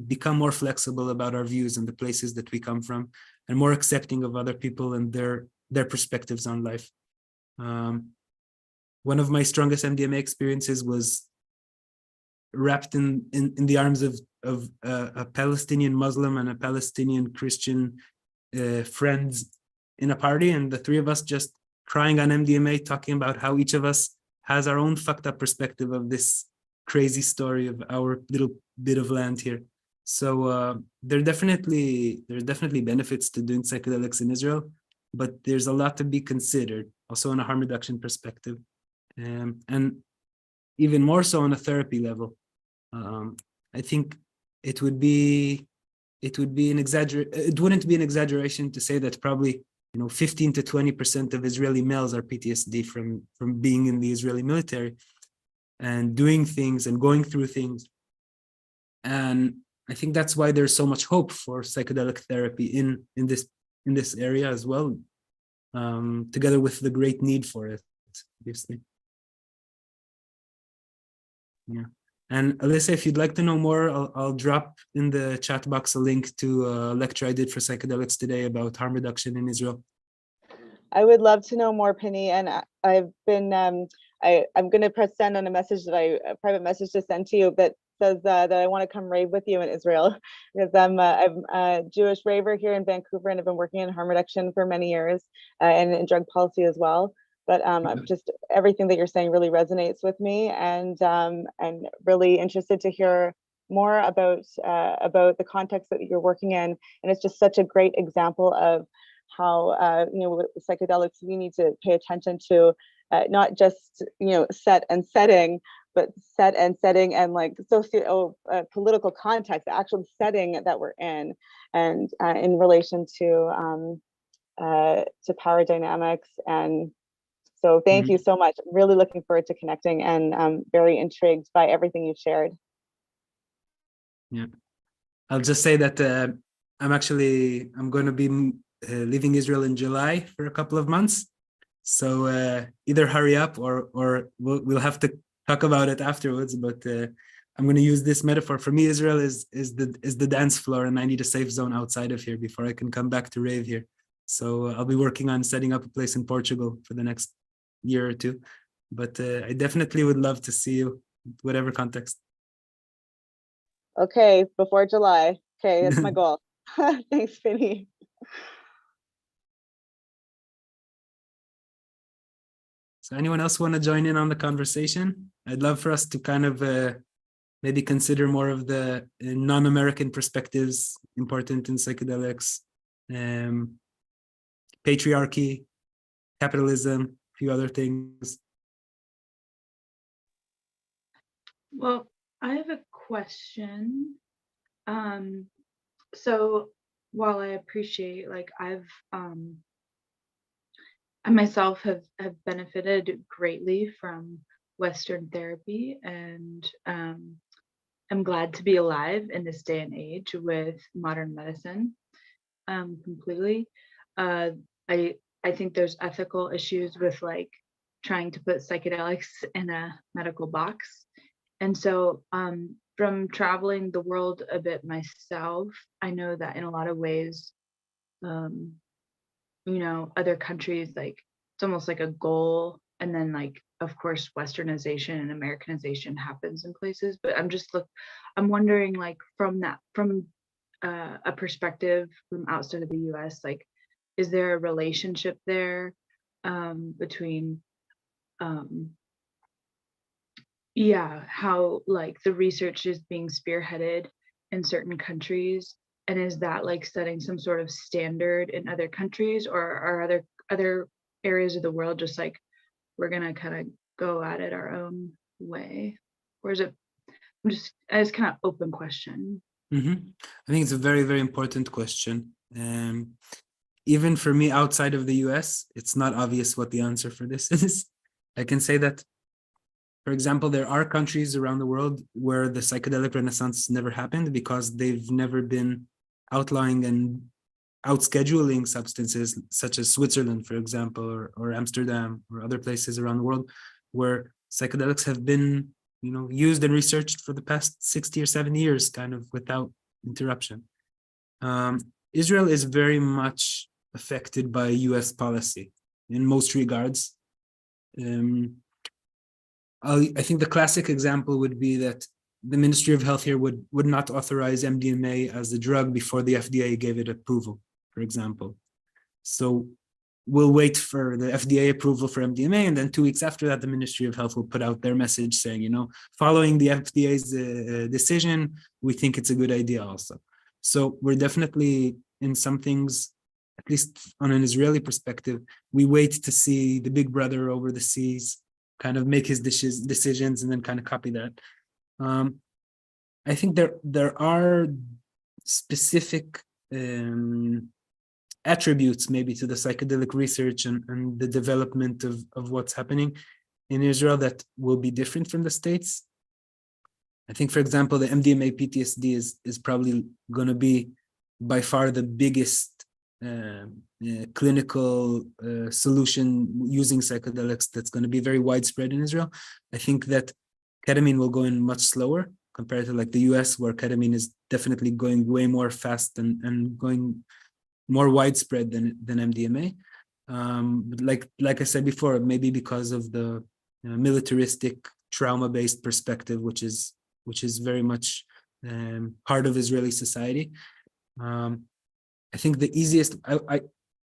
become more flexible about our views and the places that we come from, and more accepting of other people and their perspectives on life. One of my strongest MDMA experiences was wrapped in the arms of a Palestinian Muslim and a Palestinian Christian friends in a party, and the 3 of us just crying on MDMA, talking about how each of us has our own fucked up perspective of this crazy story of our little bit of land here. So there's definitely benefits to doing psychedelics in Israel, but there's a lot to be considered also on a harm reduction perspective, and even more so on a therapy level. I think it wouldn't be an exaggeration to say that probably 15 to 20% of Israeli males are PTSD from being in the Israeli military and doing things and going through things. And I think that's why there's so much hope for psychedelic therapy in this area as well, together with the great need for it, obviously. Yeah. And Alyssa, if you'd like to know more, I'll drop in the chat box a link to a lecture I did for psychedelics today about harm reduction in Israel. I would love to know more, Penny. And I've been, I'm going to press send on a message that a private message to send to you that says that I want to come rave with you in Israel, because I'm a Jewish raver here in Vancouver, and I've been working in harm reduction for many years and in drug policy as well. But just everything that you're saying really resonates with me, and really interested to hear more about the context that you're working in. And it's just such a great example of how with psychedelics we need to pay attention to not just set and setting, but set and setting and like political context, the actual setting that we're in, and in relation to power dynamics. And so thank you so much. I'm really looking forward to connecting, and I'm very intrigued by everything you've shared. Yeah, I'll just say that I'm going to be leaving Israel in July for a couple of months. So either hurry up or we'll have to talk about it afterwards. But I'm going to use this metaphor. For me, Israel is the dance floor, and I need a safe zone outside of here before I can come back to rave here. So I'll be working on setting up a place in Portugal for the next year or two. But I definitely would love to see you, whatever context. Okay, before July. Okay, that's my goal. Thanks, Vinny. So anyone else want to join in on the conversation? I'd love for us to kind of maybe consider more of the non-American perspectives important in psychedelics, patriarchy, capitalism, a few other things. Well, I have a question. So while I appreciate, like, I myself have benefited greatly from Western therapy, and I'm glad to be alive in this day and age with modern medicine completely. I think there's ethical issues with like trying to put psychedelics in a medical box. And so from traveling the world a bit myself, I know that in a lot of ways, other countries, like it's almost like a goal, and then like of course Westernization and Americanization happens in places. But I'm wondering, like, from a perspective from outside of the US, like, is there a relationship there between how like the research is being spearheaded in certain countries, and is that like setting some sort of standard in other countries, or are other areas of the world just like we're gonna kind of go at it our own way? Or is it it's kind of open question? I think it's a very, very important question. Even for me outside of the US, it's not obvious what the answer for this is. I can say that, for example, there are countries around the world where the psychedelic renaissance never happened because they've never been outlawing and outscheduling substances, such as Switzerland, for example, or Amsterdam, or other places around the world where psychedelics have been, used and researched for the past 60 or 70 years, kind of without interruption. Israel is very much affected by US policy in most regards. I think the classic example would be that the Ministry of Health here would not authorize MDMA as a drug before the FDA gave it approval, for example. So we'll wait for the FDA approval for MDMA, and then 2 weeks after that, the Ministry of Health will put out their message saying, following the FDA's decision, we think it's a good idea also. So we're definitely, in some things, at least on an Israeli perspective, we wait to see the big brother over the seas kind of make his decisions and then kind of copy that. I think there are specific attributes maybe to the psychedelic research and the development of what's happening in Israel that will be different from the States. I think, for example, the MDMA PTSD is probably going to be by far the biggest clinical solution using psychedelics that's going to be very widespread in Israel. I think that ketamine will go in much slower compared to like the US, where ketamine is definitely going way more fast and going more widespread than MDMA. But like I said before, maybe because of the militaristic trauma-based perspective, which is very much part of Israeli society. I think the easiest,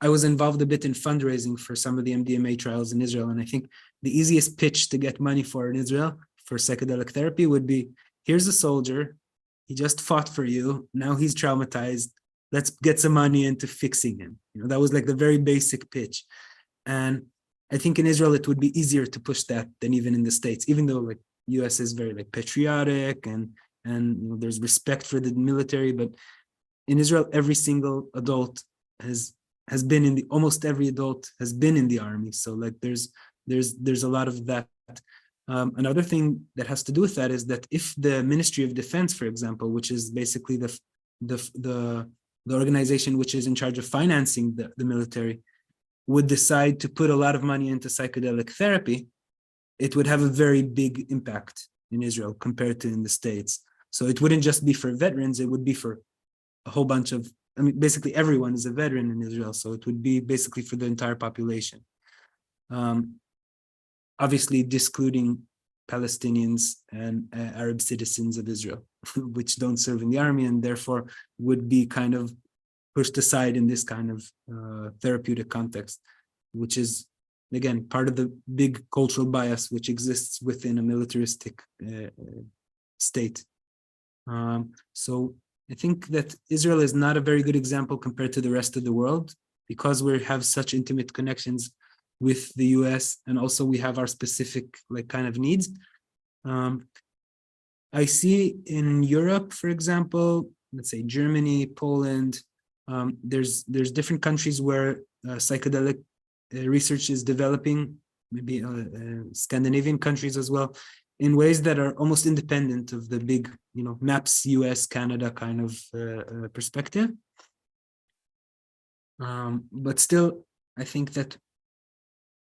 I was involved a bit in fundraising for some of the MDMA trials in Israel. And I think the easiest pitch to get money for in Israel for psychedelic therapy would be, here's a soldier, he just fought for you, now he's traumatized, let's get some money into fixing him. That was like the very basic pitch. And I think in Israel, it would be easier to push that than even in the States, even though like US is very like patriotic and there's respect for the military. But in Israel, every single adult has been in the, almost every adult has been in the army. So like there's a lot of that. Another thing that has to do with that is that if the Ministry of Defense, for example, which is basically the organization which is in charge of financing the military, would decide to put a lot of money into psychedelic therapy, it would have a very big impact in Israel compared to in the States. So it wouldn't just be for veterans, it would be for a whole bunch of, I mean, basically everyone is a veteran in Israel. So it would be basically for the entire population. Obviously discluding Palestinians and Arab citizens of Israel, which don't serve in the army and therefore would be kind of pushed aside in this kind of therapeutic context, which is, again, part of the big cultural bias which exists within a militaristic state. So I think that Israel is not a very good example compared to the rest of the world because we have such intimate connections with the US, and also we have our specific like kind of needs. I see in Europe, for example, let's say Germany, Poland, there's different countries where psychedelic research is developing, maybe Scandinavian countries as well, in ways that are almost independent of the big, MAPS, US, Canada kind of perspective. But still, I think that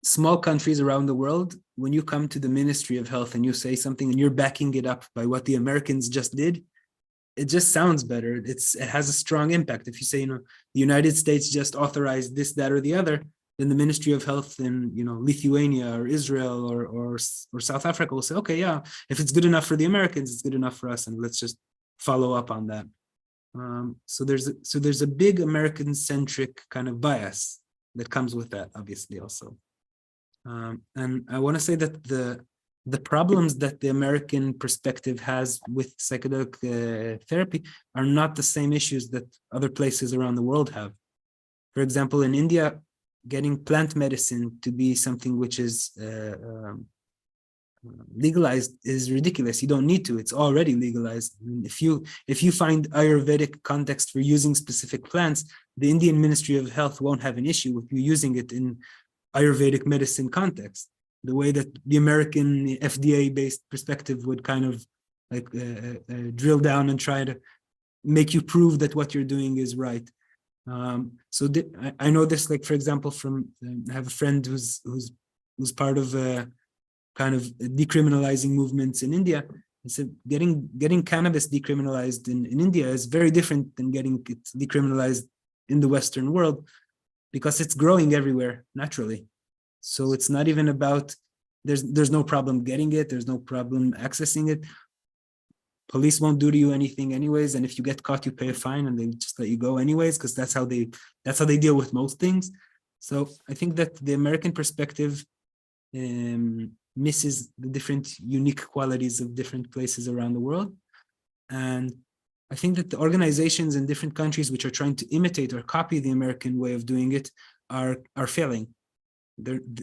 small countries around the world, when you come to the Ministry of Health and you say something and you're backing it up by what the Americans just did, it just sounds better. It has a strong impact. If you say, the United States just authorized this, that, or the other, then the Ministry of Health in, Lithuania or Israel or South Africa will say, okay, yeah, if it's good enough for the Americans, it's good enough for us, and let's just follow up on that. So there's a big American-centric kind of bias that comes with that, obviously, also. And I want to say that the problems that the American perspective has with psychedelic therapy are not the same issues that other places around the world have. For example, in India, getting plant medicine to be something which is legalized is ridiculous. You don't need to. It's already legalized. I mean, if you find Ayurvedic context for using specific plants, the Indian Ministry of Health won't have an issue with you using it in Ayurvedic medicine context, the way that the American FDA-based perspective would kind of like drill down and try to make you prove that what you're doing is right. So I know this, like, for example, from I have a friend who's part of kind of decriminalizing movements in India. He said getting cannabis decriminalized in India is very different than getting it decriminalized in the Western world, because it's growing everywhere naturally. So it's not even about, there's no problem getting it, there's no problem accessing it. Police won't do to you anything anyways, and if you get caught, you pay a fine and they just let you go anyways, because that's how they deal with most things. So I think that the American perspective misses the different unique qualities of different places around the world. And I think that the organizations in different countries which are trying to imitate or copy the American way of doing it are failing.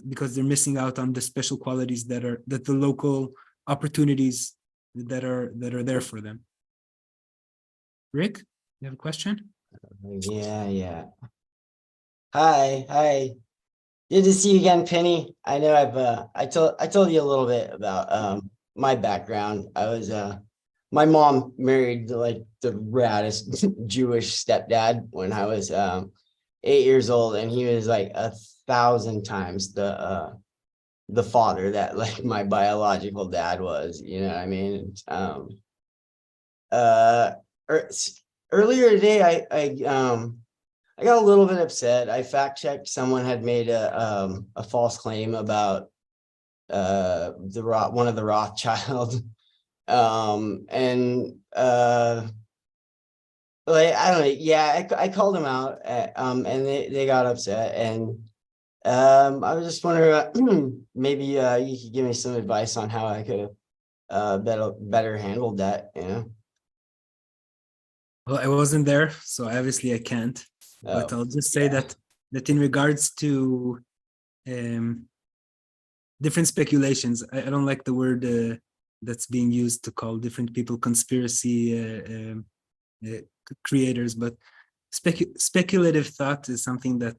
Because they're missing out on the special qualities that the local opportunities that are there for them. Rick, you have a question? Yeah. Hi. Good to see you again, Penny. I know I told you a little bit about my background. I was my mom married like the raddest Jewish stepdad when I was 8 years old, and he was like 1,000 times the father that like my biological dad was. You know what I mean? Earlier today, I got a little bit upset. I fact checked. Someone had made a false claim about one of the Rothschild, and like I don't know. Yeah, I called them out, and they got upset, and I was just wondering, maybe you could give me some advice on how I could have better handled that. You know. Well, I wasn't there, so obviously I can't. But Oh, I'll just say yeah. that in regards to different speculations, I don't like the word that's being used to call different people conspiracy creators, but speculative thought is something that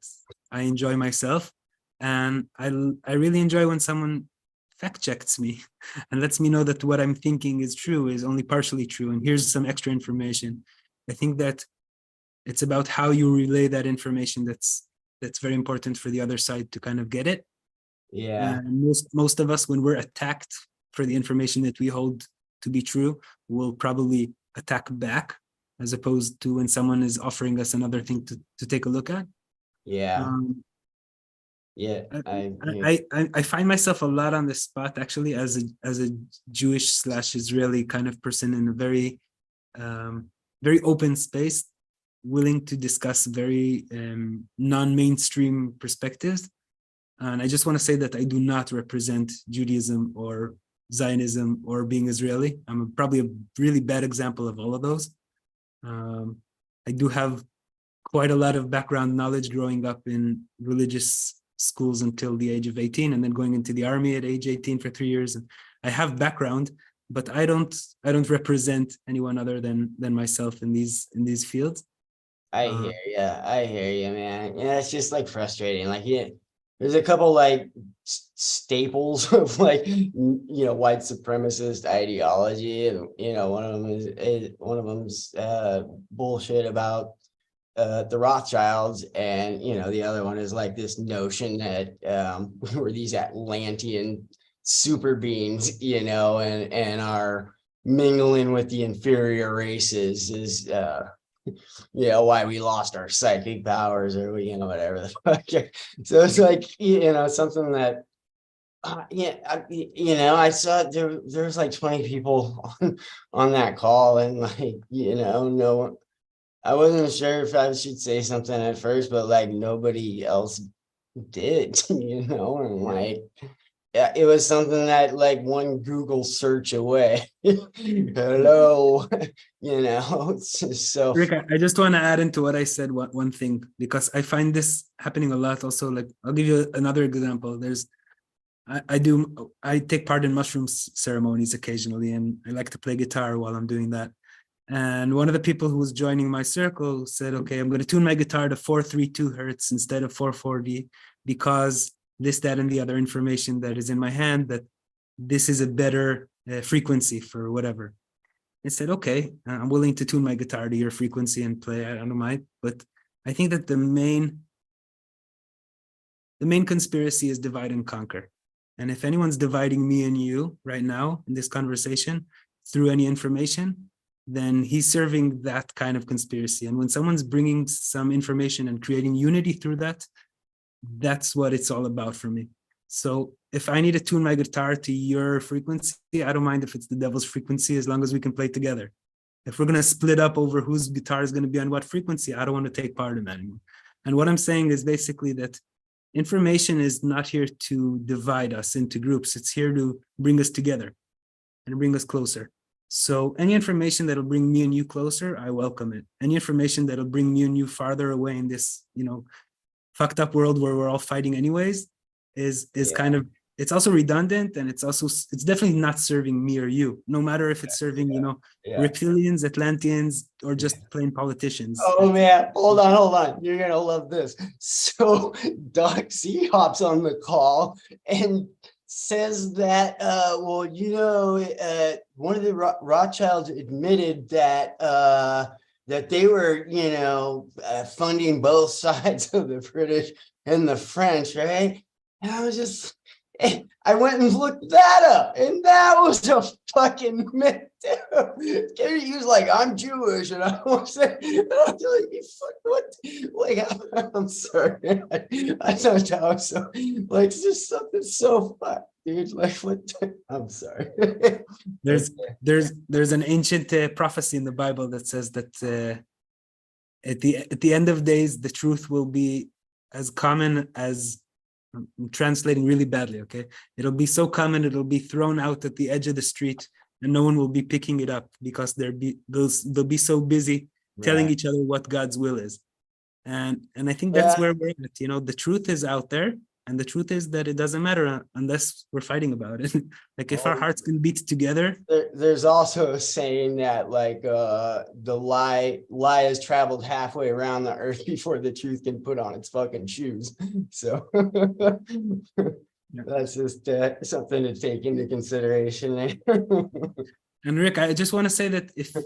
I enjoy myself, and I really enjoy when someone fact checks me and lets me know that what I'm thinking is true, is only partially true, and here's some extra information. I think that it's about how you relay that information that's very important for the other side to kind of get it. Yeah. And most of us, when we're attacked for the information that we hold to be true, will probably attack back, as opposed to when someone is offering us another thing to take a look at. Yeah. Yeah. I find myself a lot on the spot, actually, as a Jewish/Israeli kind of person in a very very open space, willing to discuss very non-mainstream perspectives. And I just want to say that I do not represent Judaism or Zionism or being Israeli. I'm probably a really bad example of all of those. I do have quite a lot of background knowledge growing up in religious schools until the age of 18, and then going into the army at age 18 for 3 years. And I have background, but I don't represent anyone other than myself in these fields. I hear you, man. Yeah, it's just like frustrating. Like, yeah, there's a couple like staples of like white supremacist ideology, and one of them is bullshit about the Rothschilds, and the other one is like this notion that we're these Atlantean super beings, and are mingling with the inferior races is why we lost our psychic powers, or whatever the fuck. So it's like something that I saw there's like 20 people on that call, and like no, I wasn't sure if I should say something at first, but like nobody else did, and like it was something that like one Google search away. Hello, it's just so. Rick, I just want to add into what I said one thing, because I find this happening a lot also. Like, I'll give you another example. I take part in mushroom ceremonies occasionally, and I like to play guitar while I'm doing that. And one of the people who was joining my circle said, okay, I'm going to tune my guitar to 432 hertz instead of 440, because this, that, and the other information that is in my hand, that this is a better frequency for whatever. I said, okay, I'm willing to tune my guitar to your frequency and play, I don't mind. But I think that the main conspiracy is divide and conquer. And if anyone's dividing me and you right now in this conversation through any information, then he's serving that kind of conspiracy. And when someone's bringing some information and creating unity through that, that's what it's all about for me. So if I need to tune my guitar to your frequency, I don't mind if it's the devil's frequency, as long as we can play together. If we're going to split up over whose guitar is going to be on what frequency, I don't want to take part in that anymore. And what I'm saying is basically that information is not here to divide us into groups. It's here to bring us together and bring us closer. So any information that'll bring me and you closer, I welcome it. Any information that'll bring me and you farther away in this, fucked up world where we're all fighting anyways, is kind of, it's also redundant, and it's definitely not serving me or you, no matter if it's serving, reptilians, Atlanteans, or just plain politicians. Oh man, hold on. You're gonna love this. So Doc C hops on the call and says that one of the Rothschilds admitted that that they were funding both sides of the British and the French, right? And I was just, I went and looked that up, and that was a fucking myth too. He was like, I'm Jewish, and I was like, what? Like, I'm sorry, I don't know. So, like, it's just something so fucked, dude. Like, what? I'm sorry. There's an ancient prophecy in the Bible that says that at the end of days, the truth will be as common as, I'm translating really badly, okay? It'll be so common, it'll be thrown out at the edge of the street and no one will be picking it up because they'll be so busy telling each other what God's will is. And I think that's where we're at, you know, the truth is out there, and the truth is that it doesn't matter unless we're fighting about it. Like if our hearts can beat together. There's also a saying that like the lie has traveled halfway around the earth before the truth can put on its fucking shoes. So that's just something to take into consideration. And Rick, I just want to say that if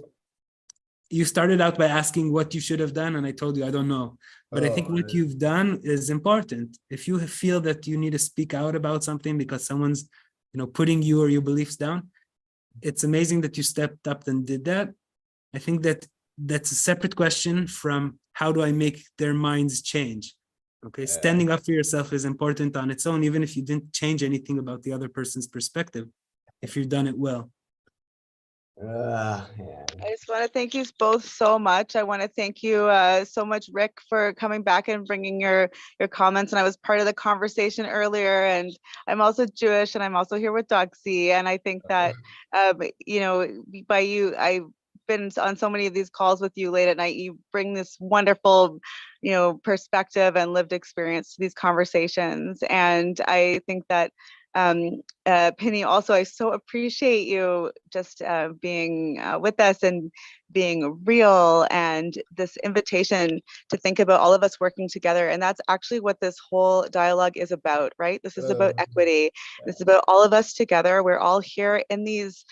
you started out by asking what you should have done, and I told you I don't know, but I think what you've done is important. If you feel that you need to speak out about something because someone's, you know, putting you or your beliefs down, it's amazing that you stepped up and did that. I think that that's a separate question from how do I make their minds change. Okay, standing up for yourself is important on its own, even if you didn't change anything about the other person's perspective, if you've done it well. I just want to thank you both so much. I want to thank you so much, Rick, for coming back and bringing your comments. And I was part of the conversation earlier, and I'm also Jewish, and I'm also here with Doxy. And I think that, you know, by you, I've been on so many of these calls with you late at night. You bring this wonderful, you know, perspective and lived experience to these conversations. And I think that Penny, also, I so appreciate you just being with us and being real, and this invitation to think about all of us working together. And that's actually what this whole dialogue is about, right? This is about equity. This is about all of us together. We're all here in these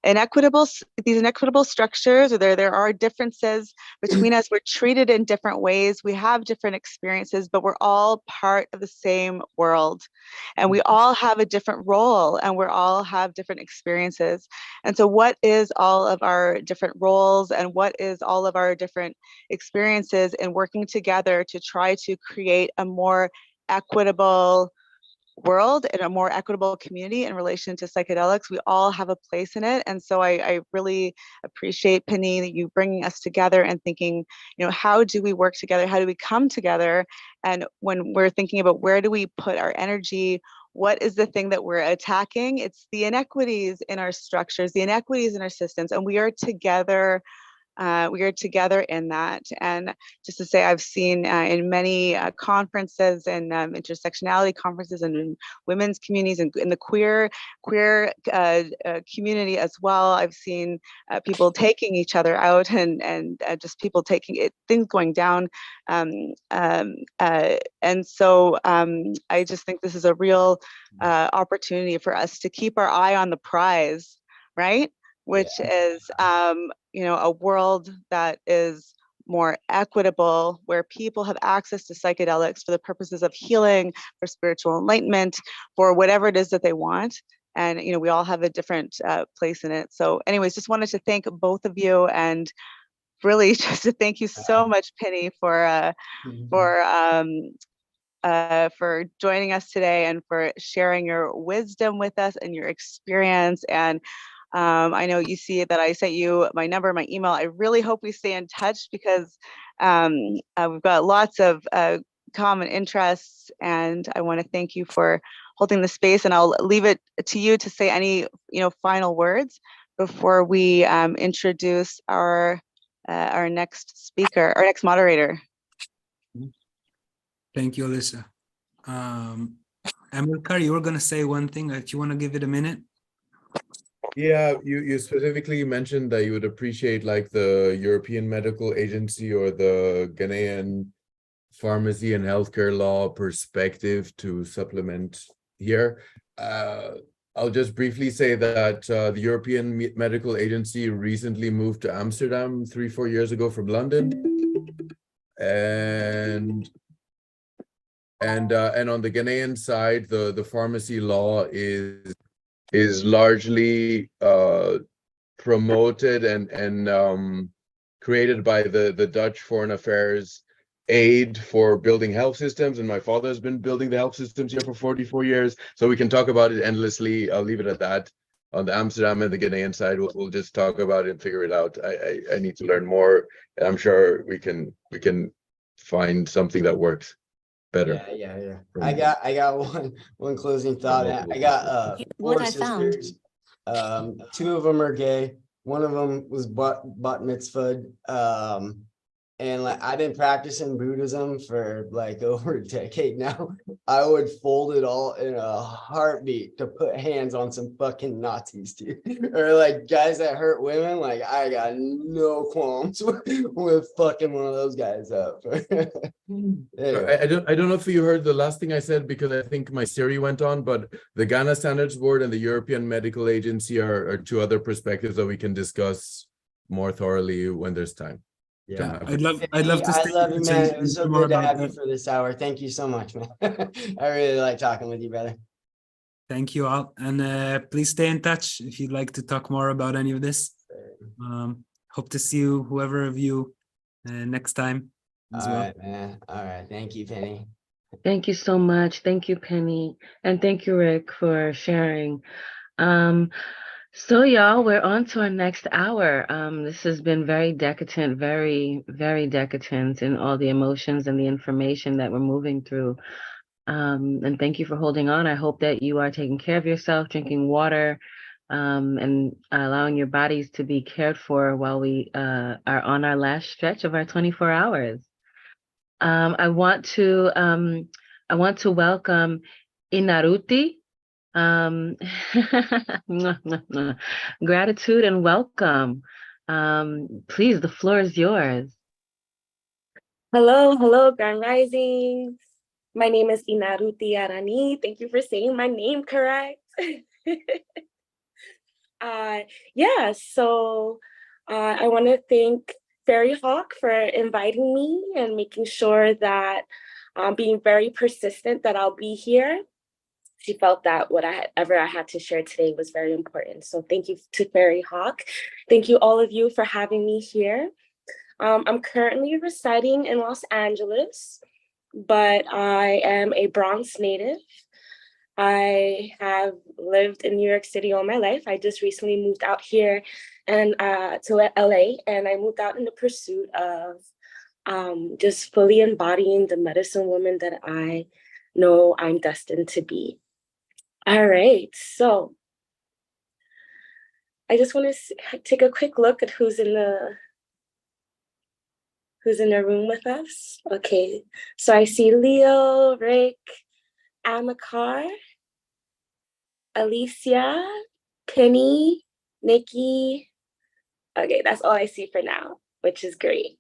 inequitable structures, or there are differences between us. We're treated in different ways. We have different experiences, but we're all part of the same world. And we all have a different role, and we all have different experiences. And so what is all of our different roles, and what is all of our different experiences in working together to try to create a more equitable world and a more equitable community in relation to psychedelics? We all have a place in it. And so I really appreciate, Penny, that you bringing us together and thinking, you know, how do we work together? How do we come together? And when we're thinking about where do we put our energy, what is the thing that we're attacking? It's the inequities in our structures, the inequities in our systems, and we are together. We are together in that. And just to say, I've seen in many conferences and intersectionality conferences and in women's communities and in the queer community as well, I've seen people taking each other out and just people taking it, things going down. And so I just think this is a real opportunity for us to keep our eye on the prize, right? Which is, you know, a world that is more equitable, where people have access to psychedelics for the purposes of healing, for spiritual enlightenment, for whatever it is that they want. And, you know, we all have a different place in it. So anyways, just wanted to thank both of you, and really just to thank you so much, Penny, for joining us today and for sharing your wisdom with us and your experience. And I know you see that I sent you my number, my email. I really hope we stay in touch, because we've got lots of common interests, and I want to thank you for holding the space. And I'll leave it to you to say any, you know, final words before we introduce our next speaker, our next moderator. Thank you, Alyssa. Amilcar, you were going to say one thing. If you want to give it a minute. Yeah, you specifically mentioned that you would appreciate like the European Medical Agency or the Ghanaian pharmacy and healthcare law perspective to supplement here. I'll just briefly say that the European Medical Agency recently moved to Amsterdam 3-4 years ago from London. And on the Ghanaian side, the pharmacy law is largely promoted and created by the Dutch Foreign Affairs aid for building health systems, and my father has been building the health systems here for 44 years, so we can talk about it endlessly. I'll leave it at that. on the Amsterdam and the Ghanaian side, we'll just talk about it and figure it out. I need to learn more. And I'm sure we can find something that works better. Yeah. I got one closing thought. I got four sisters. 2 of them are gay. One of them was bat mitzvahed. And like I've been practicing Buddhism for like over a decade now. I would fold it all in a heartbeat to put hands on some fucking Nazis, dude. Or like guys that hurt women. Like I got no qualms with fucking one of those guys up. Anyway. I don't know if you heard the last thing I said, because I think my Siri went on, but the Ghana Standards Board and the European Medical Agency are 2 other perspectives that we can discuss more thoroughly when there's time. Yeah, I'd love to stay I love you, in touch man. and It was so more good to about have you that. for this hour. Thank you so much, man. I really like talking with you, brother. Thank you all, and please stay in touch if you'd like to talk more about any of this. Hope to see you, whoever of you, next time as well. All right, man. All right, thank you, Penny. Thank you so much. Thank you, Penny. And thank you, Rick, for sharing. So y'all, we're on to our next hour. This has been very decadent, very, very decadent in all the emotions and the information that we're moving through. And thank you for holding on. I hope that you are taking care of yourself, drinking water, and allowing your bodies to be cared for while we are on our last stretch of our 24 hours. I want to welcome Inaruti. Gratitude and welcome. Please, the floor is yours. Hello, Grand Risings. My name is Inaruti Arani. Thank you for saying my name correct. I want to thank Fairy Hawk for inviting me and making sure that being very persistent that I'll be here. She felt that whatever I had to share today was very important. So thank you to Fairy Hawk. Thank you all of you for having me here. I'm currently residing in Los Angeles, but I am a Bronx native. I have lived in New York City all my life. I just recently moved out here and to LA, and I moved out in the pursuit of just fully embodying the medicine woman that I know I'm destined to be. All right, so I just want to take a quick look at who's in the room with us. Okay, so I see Leo, Rick, Amakar, Alicia, Penny, Nikki. Okay, that's all I see for now, which is great.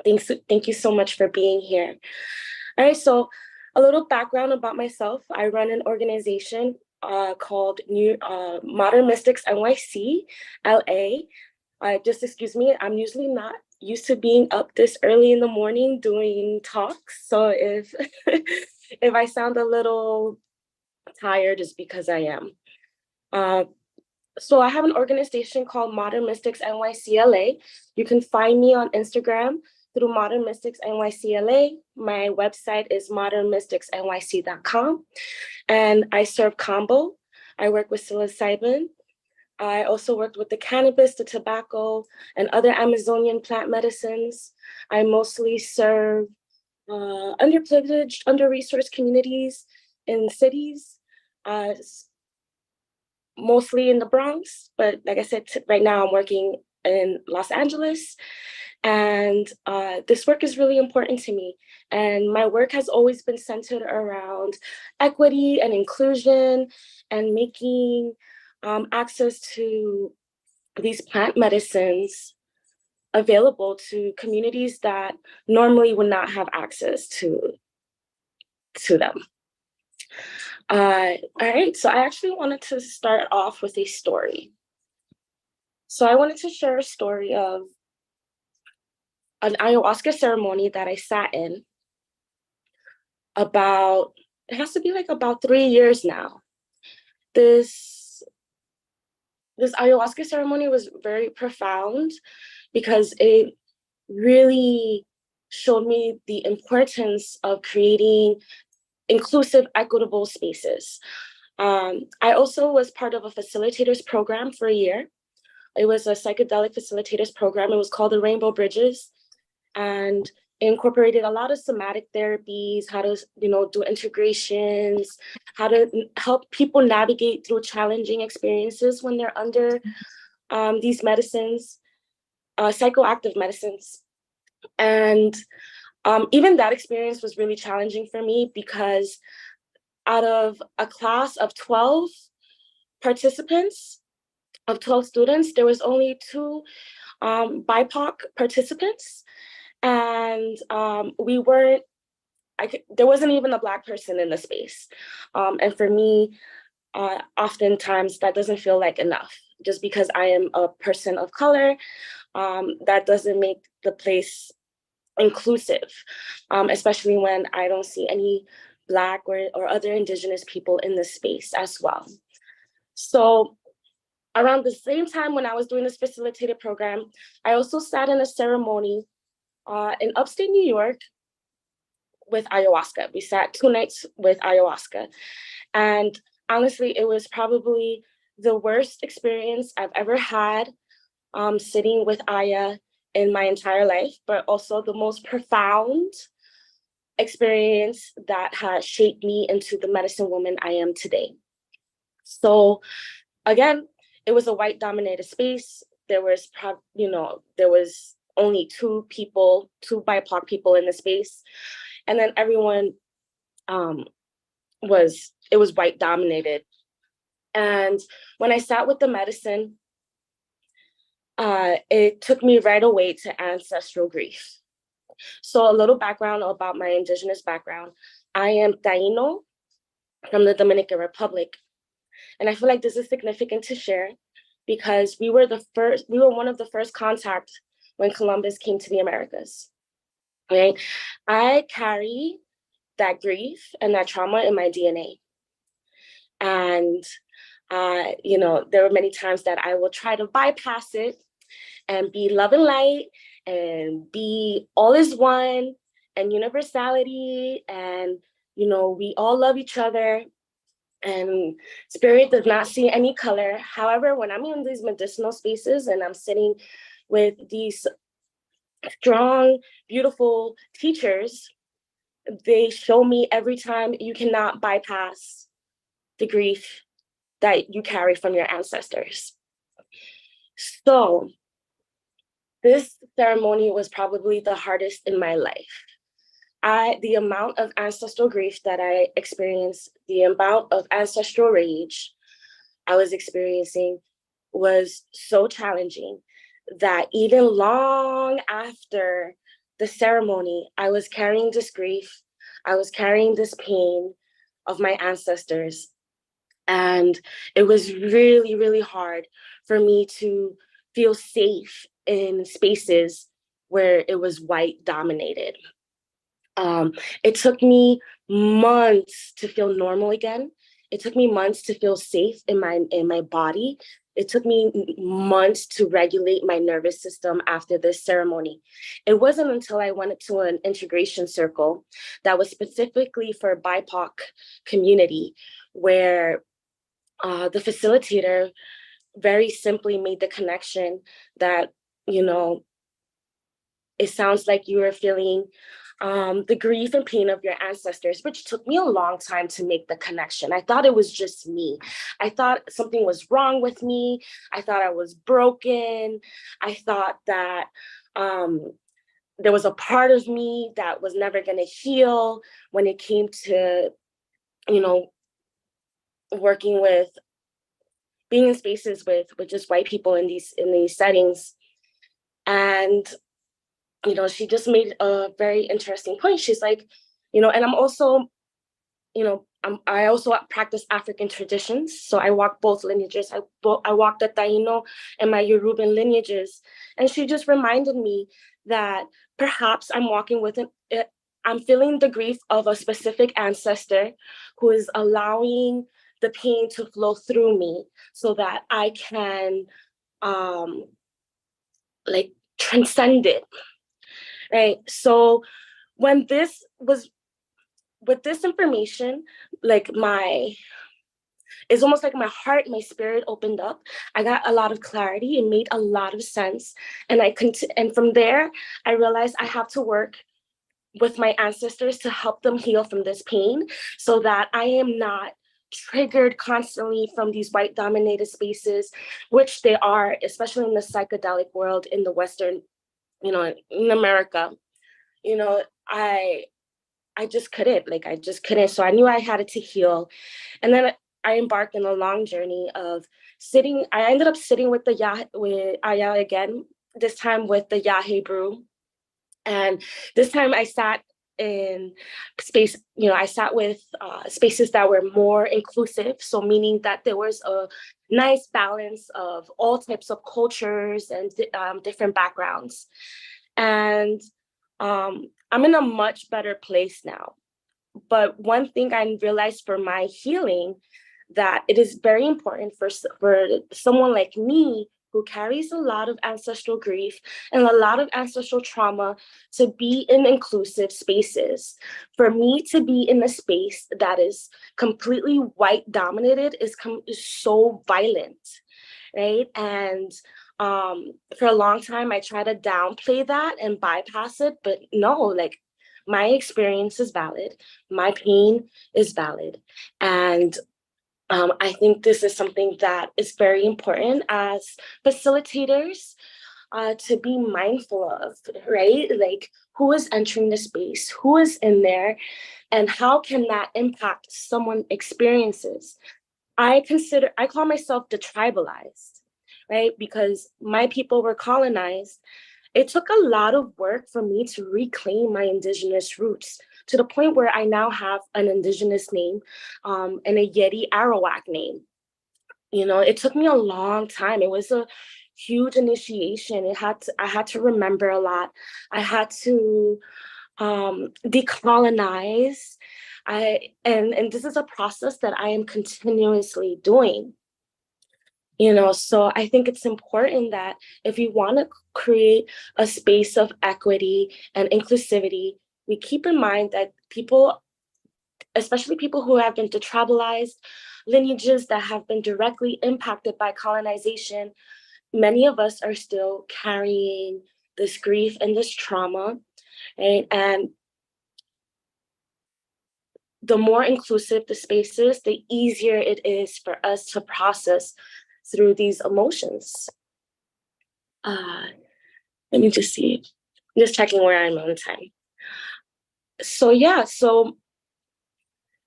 Thank you so much for being here. All right, so a little background about myself. I run an organization called Modern Mystics NYC, LA. Just excuse me, I'm usually not used to being up this early in the morning doing talks. So if if I sound a little tired, it's because I am. So I have an organization called Modern Mystics NYC LA. You can find me on Instagram through Modern Mystics NYC LA. My website is modernmysticsnyc.com. And I serve combo. I work with psilocybin. I also worked with the cannabis, the tobacco, and other Amazonian plant medicines. I mostly serve underprivileged, under-resourced communities in cities, mostly in the Bronx. But like I said, right now I'm working in Los Angeles. And this work is really important to me. And my work has always been centered around equity and inclusion and making access to these plant medicines available to communities that normally would not have access to them. All right, so I actually wanted to start off with a story. So I wanted to share a story of an ayahuasca ceremony that I sat in about, it has to be like about 3 years now. This ayahuasca ceremony was very profound because it really showed me the importance of creating inclusive, equitable spaces. I also was part of a facilitators program for a year. It was a psychedelic facilitators program. It was called the Rainbow Bridges, and incorporated a lot of somatic therapies, how to, do integrations, how to help people navigate through challenging experiences when they're under these medicines, psychoactive medicines. And even that experience was really challenging for me because out of a class of 12 participants, of 12 students, there was only 2 BIPOC participants. And there wasn't even a Black person in the space. And for me, oftentimes that doesn't feel like enough. Just because I am a person of color, that doesn't make the place inclusive, especially when I don't see any Black or other Indigenous people in this space as well. So around the same time when I was doing this facilitated program, I also sat in a ceremony in upstate New York with ayahuasca. We sat 2 nights with ayahuasca. And honestly, it was probably the worst experience I've ever had sitting with Aya in my entire life, but also the most profound experience that has shaped me into the medicine woman I am today. So again, it was a white dominated space. There was only 2 BIPOC people in the space. And then everyone was white dominated. And when I sat with the medicine, it took me right away to ancestral grief. So a little background about my Indigenous background. I am Taino from the Dominican Republic. And I feel like this is significant to share because we were one of the first contacts when Columbus came to the Americas. Right? I carry that grief and that trauma in my DNA. And there were many times that I will try to bypass it and be love and light and be all is one and universality and we all love each other and spirit does not see any color. However, when I'm in these medicinal spaces and I'm sitting with these strong, beautiful teachers, they show me every time you cannot bypass the grief that you carry from your ancestors. So this ceremony was probably the hardest in my life. The amount of ancestral grief that I experienced, the amount of ancestral rage I was experiencing was so challenging that even long after the ceremony, I was carrying this grief, I was carrying this pain of my ancestors. And it was really, really hard for me to feel safe in spaces where it was white dominated. It took me months to feel normal again. It took me months to feel safe in my body. It took me months to regulate my nervous system after this ceremony. It wasn't until I went to an integration circle that was specifically for BIPOC community where the facilitator very simply made the connection that, it sounds like you are feeling the grief and pain of your ancestors, which took me a long time to make the connection. I thought it was just me. I thought something was wrong with me. I thought I was broken. I thought that there was a part of me that was never going to heal when it came to, working with being in spaces with just white people in these settings. And she just made a very interesting point. She's like, and I'm also, I also practice African traditions. So I walk both lineages. I walk the Taino and my Yoruban lineages. And she just reminded me that perhaps I'm walking with I'm feeling the grief of a specific ancestor who is allowing the pain to flow through me so that I can transcend it. Right. So with this information, my It's almost like my heart, my spirit opened up. I got a lot of clarity. It made a lot of sense. And and from there, I realized I have to work with my ancestors to help them heal from this pain so that I am not triggered constantly from these white dominated spaces, which they are, especially in the psychedelic world in the Western, in America. I just couldn't, I just couldn't. So I knew I had to heal. And then I embarked on a long journey of I ended up sitting with with Aya again, this time with the Yahe brew. And this time I sat in space, I sat with spaces that were more inclusive. So meaning that there was a nice balance of all types of cultures and different backgrounds. And I'm in a much better place now. But one thing I realized for my healing, that it is very important for someone like me who carries a lot of ancestral grief and a lot of ancestral trauma to be in inclusive spaces. For me to be in a space that is completely white dominated is so violent, right? And for a long time, I tried to downplay that and bypass it, but no, my experience is valid. My pain is valid. And I think this is something that is very important as facilitators to be mindful of, right? Who is entering the space, who is in there, and how can that impact someone's experiences? I call myself detribalized, right? Because my people were colonized. It took a lot of work for me to reclaim my indigenous roots to the point where I now have an indigenous name and a Yeti Arawak name. It took me a long time. It was a huge initiation. I had to remember a lot. I had to decolonize. And this is a process that I am continuously doing. So I think it's important that if you want to create a space of equity and inclusivity, we keep in mind that people, especially people who have been detribalized, lineages that have been directly impacted by colonization, many of us are still carrying this grief and this trauma, right? And the more inclusive the spaces, the easier it is for us to process through these emotions. Let me just see. I'm just checking where I'm on time. So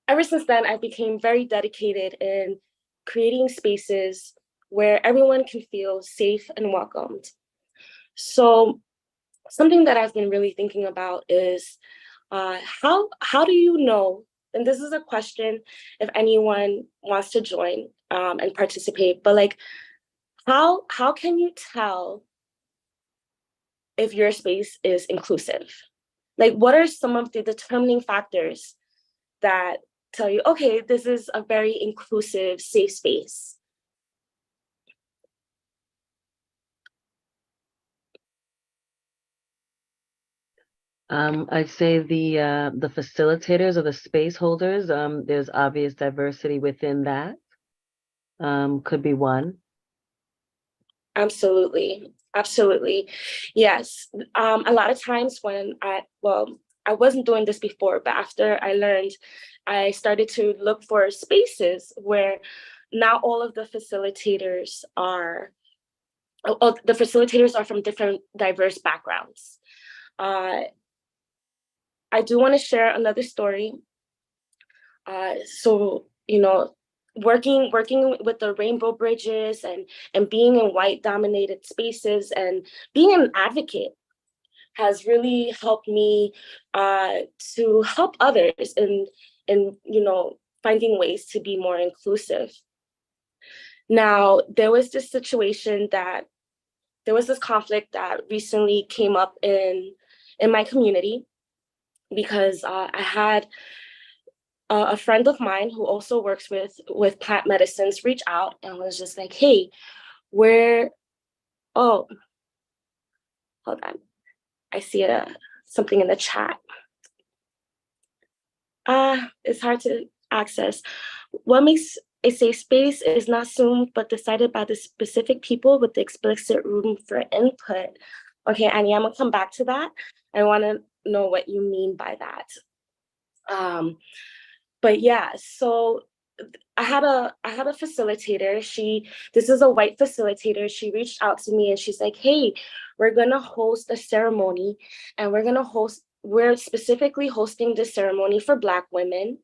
ever since then, I became very dedicated in creating spaces where everyone can feel safe and welcomed. So something that I've been really thinking about is how do you know, and this is a question if anyone wants to join and participate, but how can you tell if your space is inclusive? What are some of the determining factors that tell you, okay, this is a very inclusive, safe space? I'd say the facilitators or the space holders, there's obvious diversity within that. Could be one. Absolutely. Yes. A lot of times when I wasn't doing this before, but after I learned, I started to look for spaces where not all of the facilitators are from different diverse backgrounds. I do want to share another story. Working with the rainbow bridges and being in white dominated spaces and being an advocate has really helped me to help others in finding ways to be more inclusive. Now, there was this conflict that recently came up in my community because I had a friend of mine who also works with plant medicines reach out and was just like, hey, hold on. I see something in the chat. It's hard to access. What makes A safe space is not assumed but decided by the specific people with the explicit room for input. Okay, Annie, I'm gonna come back to that. I want to know what you mean by that. But yeah, so I had a facilitator. This is a white facilitator. She reached out to me and she's like, hey, we're gonna host a ceremony, and we're specifically hosting this ceremony for Black women,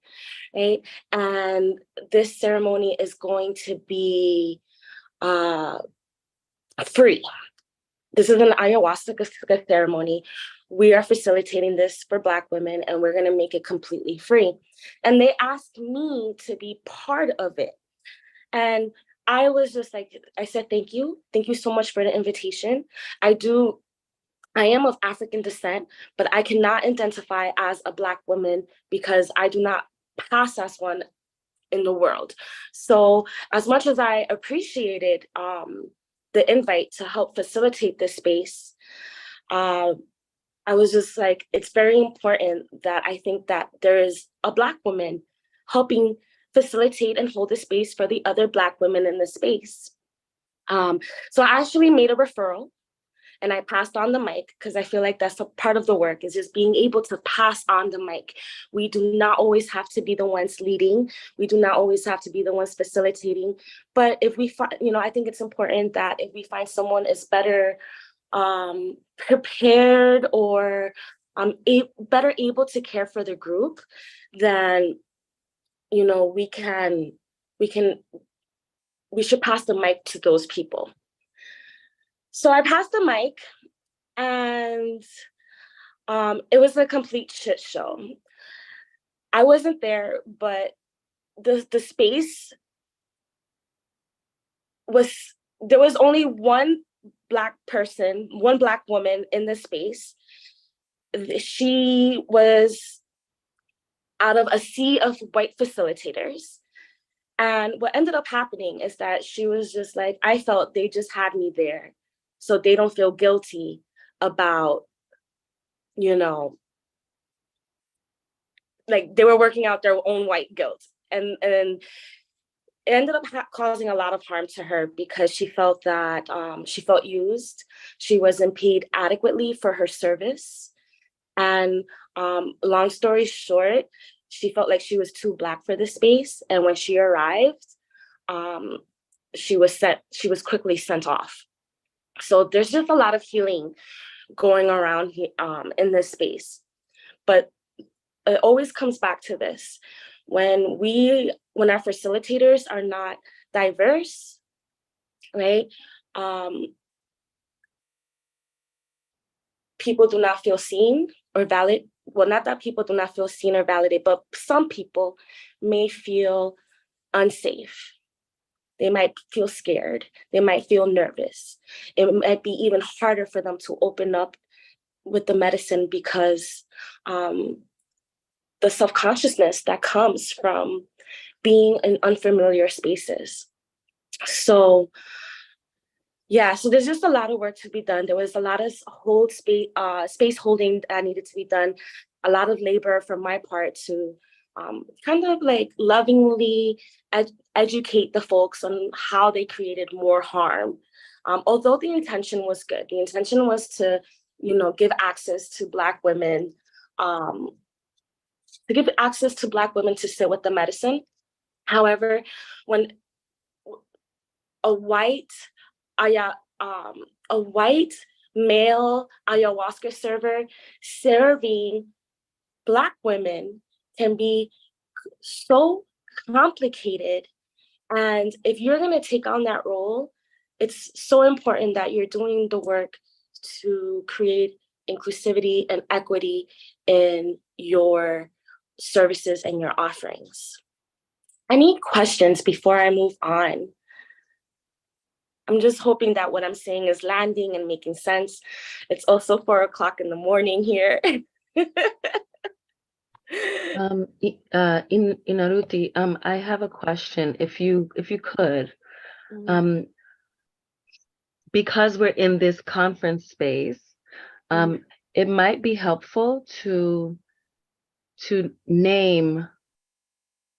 right? And this ceremony is going to be free. This is an ayahuasca ceremony. We are facilitating this for Black women, and we're going to make it completely free. And they asked me to be part of it. And I was just like, I said, thank you. Thank you so much for the invitation. I am of African descent, but I cannot identify as a Black woman because I do not pass as one in the world. So as much as I appreciated the invite to help facilitate this space, I was just like, it's very important that I think that there is a Black woman helping facilitate and hold the space for the other Black women in the space. So I actually made a referral and I passed on the mic because I feel like that's a part of the work, is just being able to pass on the mic. We do not always have to be the ones leading. We do not always have to be the ones facilitating. But if we find, I think it's important that if we find someone is better prepared or better able to care for the group, then we should pass the mic to those people. So I passed the mic, and it was a complete shit show. I wasn't there, but the space there was only one Black person, one Black woman in the space. She was out of a sea of white facilitators. And what ended up happening is that she was just like, I felt they just had me there so they don't feel guilty about, like they were working out their own white guilt. And it ended up causing a lot of harm to her because she felt that she felt used. She wasn't paid adequately for her service. And long story short, she felt like she was too Black for the space. And when she arrived, she was quickly sent off. So there's just a lot of healing going around in this space. But it always comes back to this. When our facilitators are not diverse, right? People do not feel seen or valid. Well, not that people do not feel seen or validated, but some people may feel unsafe. They might feel scared. They might feel nervous. It might be even harder for them to open up with the medicine because the self-consciousness that comes from being in unfamiliar spaces. So there's just a lot of work to be done. There was a lot of space holding that needed to be done, a lot of labor from my part to kind of like lovingly educate the folks on how they created more harm. Although the intention was good. The intention was to, give access to Black women, to sit with the medicine. However, when a white male ayahuasca server serving Black women can be so complicated. And if you're going to take on that role, it's so important that you're doing the work to create inclusivity and equity in your services and your offerings. Any questions before I move on? I'm just hoping that what I'm saying is landing and making sense. It's also 4:00 in the morning here. Inaruti, I have a question. If you could, because we're in this conference space, it might be helpful to name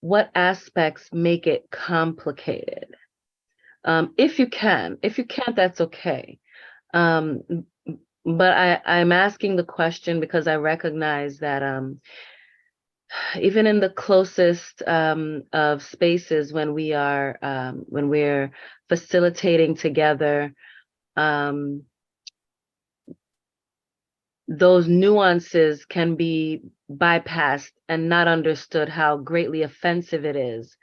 what aspects make it complicated? If you can. If you can't, that's okay. But I'm asking the question because I recognize that even in the closest of spaces, when we're facilitating together, those nuances can be bypassed and not understood how greatly offensive it is,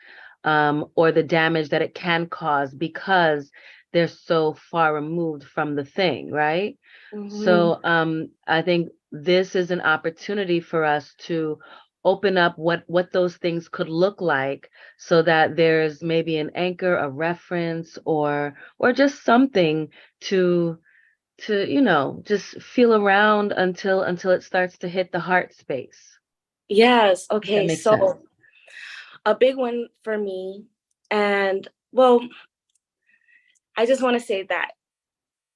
or the damage that it can cause because they're so far removed from the thing, right? So I think this is an opportunity for us to open up what those things could look like, so that there's maybe an anchor, a reference, or just something to just feel around until it starts to hit the heart space. Yes. That Okay. makes So sense. a big one for me, and well, I just want to say that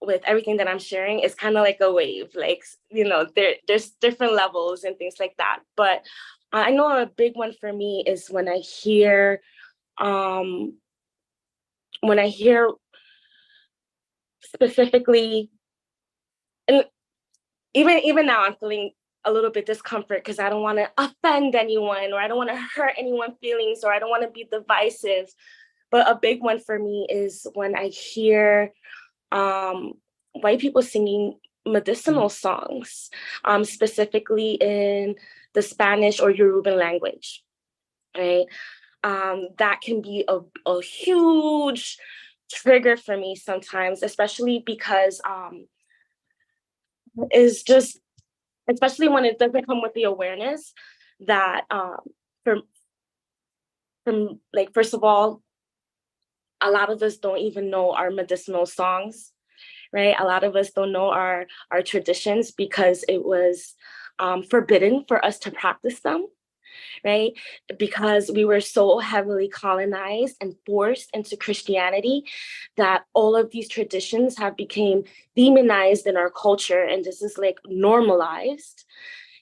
with everything that I'm sharing, it's kind of like a wave, like, there's different levels and things like that. But I know a big one for me is when I hear specifically, and even now I'm feeling a little bit discomfort because I don't want to offend anyone, or I don't want to hurt anyone's feelings, or I don't want to be divisive. But a big one for me is when I hear white people singing medicinal songs, specifically in the Spanish or Yoruban language, right? That can be a huge trigger for me sometimes, especially because it's just, especially when it doesn't come with the awareness that from like, first of all, a lot of us don't even know our medicinal songs, right? A lot of us don't know our traditions because it was forbidden for us to practice them, right? Because we were so heavily colonized and forced into Christianity that all of these traditions have become demonized in our culture, and this is like normalized.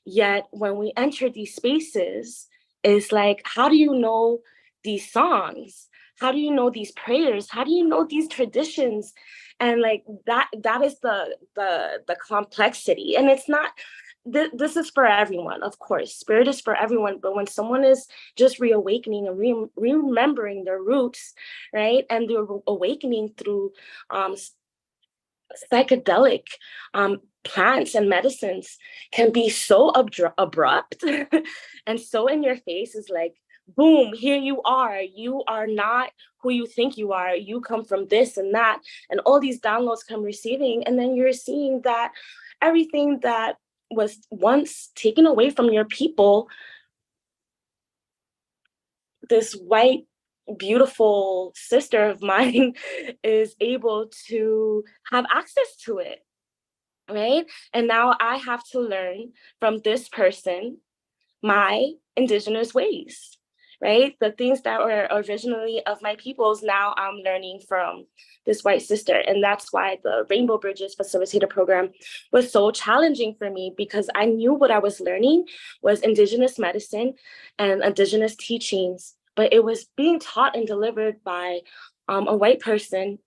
Yet when we enter these spaces, it's like, how do you know these songs? How do you know these prayers? How do you know these traditions? And like that is the complexity. And it's not, this is for everyone, of course. Spirit is for everyone. But when someone is just reawakening and remembering their roots, right? And they're awakening through psychedelic plants and medicines, can be so abrupt and so in your face. Is like, boom, here you are not who you think you are, you come from this and that, and all these downloads come receiving. And then you're seeing that everything that was once taken away from your people, this white beautiful sister of mine is able to have access to it, right? And now I have to learn from this person my indigenous ways, right? The things that were originally of my peoples, now I'm learning from this white sister. And that's why the Rainbow Bridges Facilitator Program was so challenging for me, because I knew what I was learning was indigenous medicine and indigenous teachings, but it was being taught and delivered by a white person.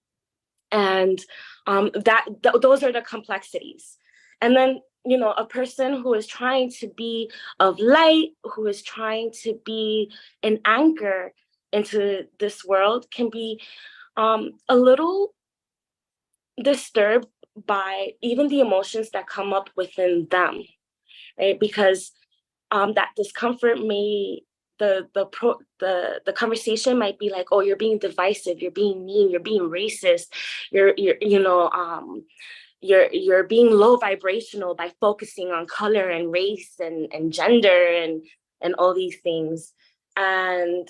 And those are the complexities. And then, a person who is trying to be of light, who is trying to be an anchor into this world, can be a little disturbed by even the emotions that come up within them, right? Because that discomfort may, the conversation might be like, oh, you're being divisive, you're being mean, you're being racist, you're being low vibrational by focusing on color and race and gender and all these things. And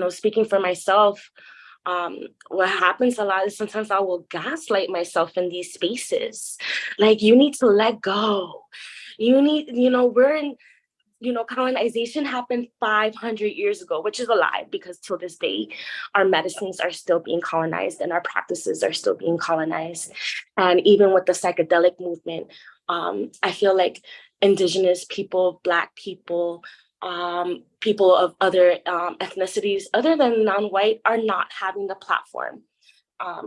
speaking for myself, what happens a lot is sometimes I will gaslight myself in these spaces. Like, you need to let go. You need, we're in, colonization happened 500 years ago, which is a lie, because till this day, our medicines are still being colonized and our practices are still being colonized. And even with the psychedelic movement, I feel like indigenous people, Black people, people of other ethnicities other than non-white are not having the platform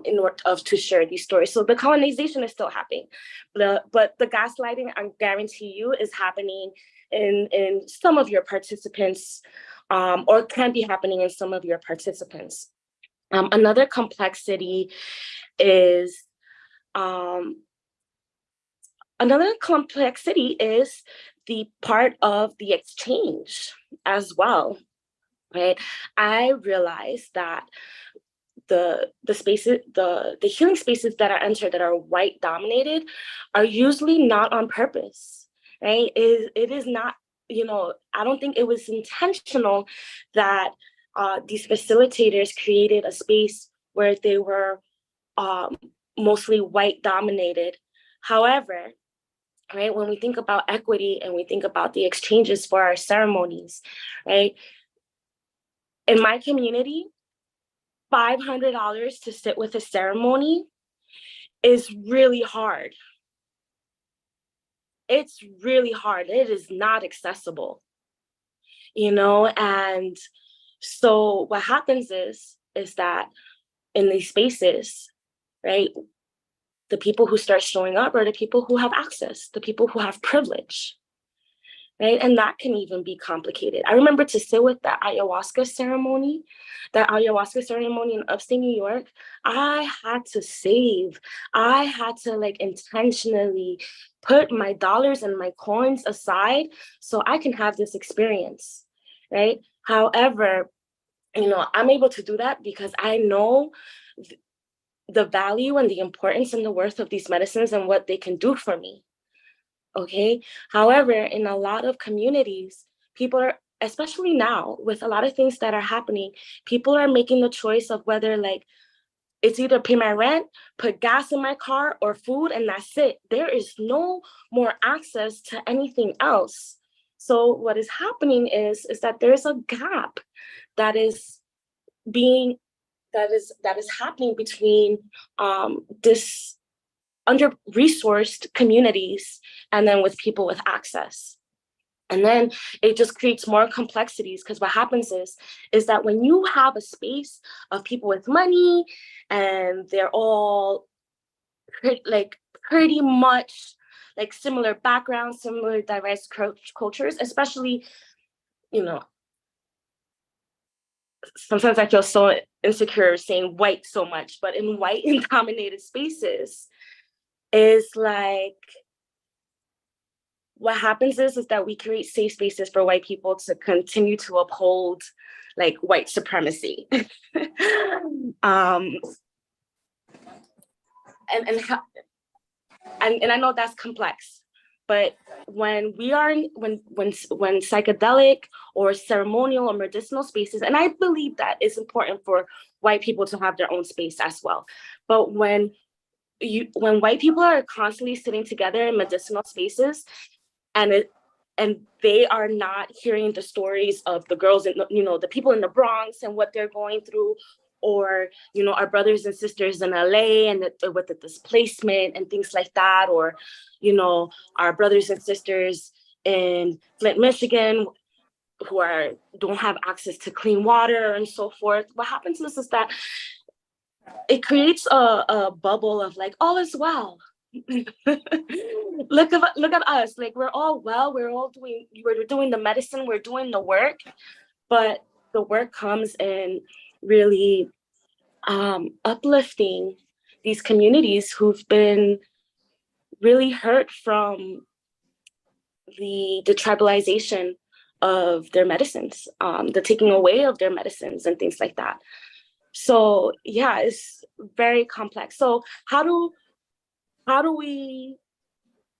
in order to share these stories. So the colonization is still happening, but the gaslighting, I guarantee you, is happening in some of your participants, or can be happening in some of your participants. Another complexity is the part of the exchange as well, right? I realized that the spaces, the healing spaces that are entered that are white dominated are usually not on purpose, right? It is not, I don't think it was intentional that these facilitators created a space where they were mostly white dominated. However, right, when we think about equity and we think about the exchanges for our ceremonies, right, in my community, $500 to sit with a ceremony is really hard. It's really hard. It is not accessible, and so what happens is that in these spaces, right, the people who start showing up are the people who have access, the people who have privilege, right? And that can even be complicated. I remember to sit with the ayahuasca ceremony in upstate New York. I had to save. I had to intentionally put my dollars and my coins aside so I can have this experience, right? However, I'm able to do that because I know the value and the importance and the worth of these medicines and what they can do for me. Okay. However, in a lot of communities, people are, especially now with a lot of things that are happening, people are making the choice of whether it's either pay my rent, put gas in my car, or food, and that's it. There is no more access to anything else. So what is happening is that there's a gap that is happening between this under-resourced communities and then with people with access. And then it just creates more complexities, because what happens is that when you have a space of people with money and they're all pretty much similar backgrounds, similar diverse cultures, especially, sometimes I feel so insecure saying white so much, but in white and dominated spaces, is what happens is that we create safe spaces for white people to continue to uphold white supremacy. And I know that's complex, but when psychedelic or ceremonial or medicinal spaces, and I believe that it's important for white people to have their own space as well, but when white people are constantly sitting together in medicinal spaces, and they are not hearing the stories of the girls and the people in the Bronx and what they're going through, or our brothers and sisters in LA and with the displacement and things like that, or our brothers and sisters in Flint, Michigan, who don't have access to clean water and so forth. What happens is that it creates a bubble of all is well. Look at us, we're all well, we're doing the medicine, we're doing the work, but the work comes in really uplifting these communities who've been really hurt from the tribalization of their medicines, the taking away of their medicines and things like that. So yeah, it's very complex. So how do we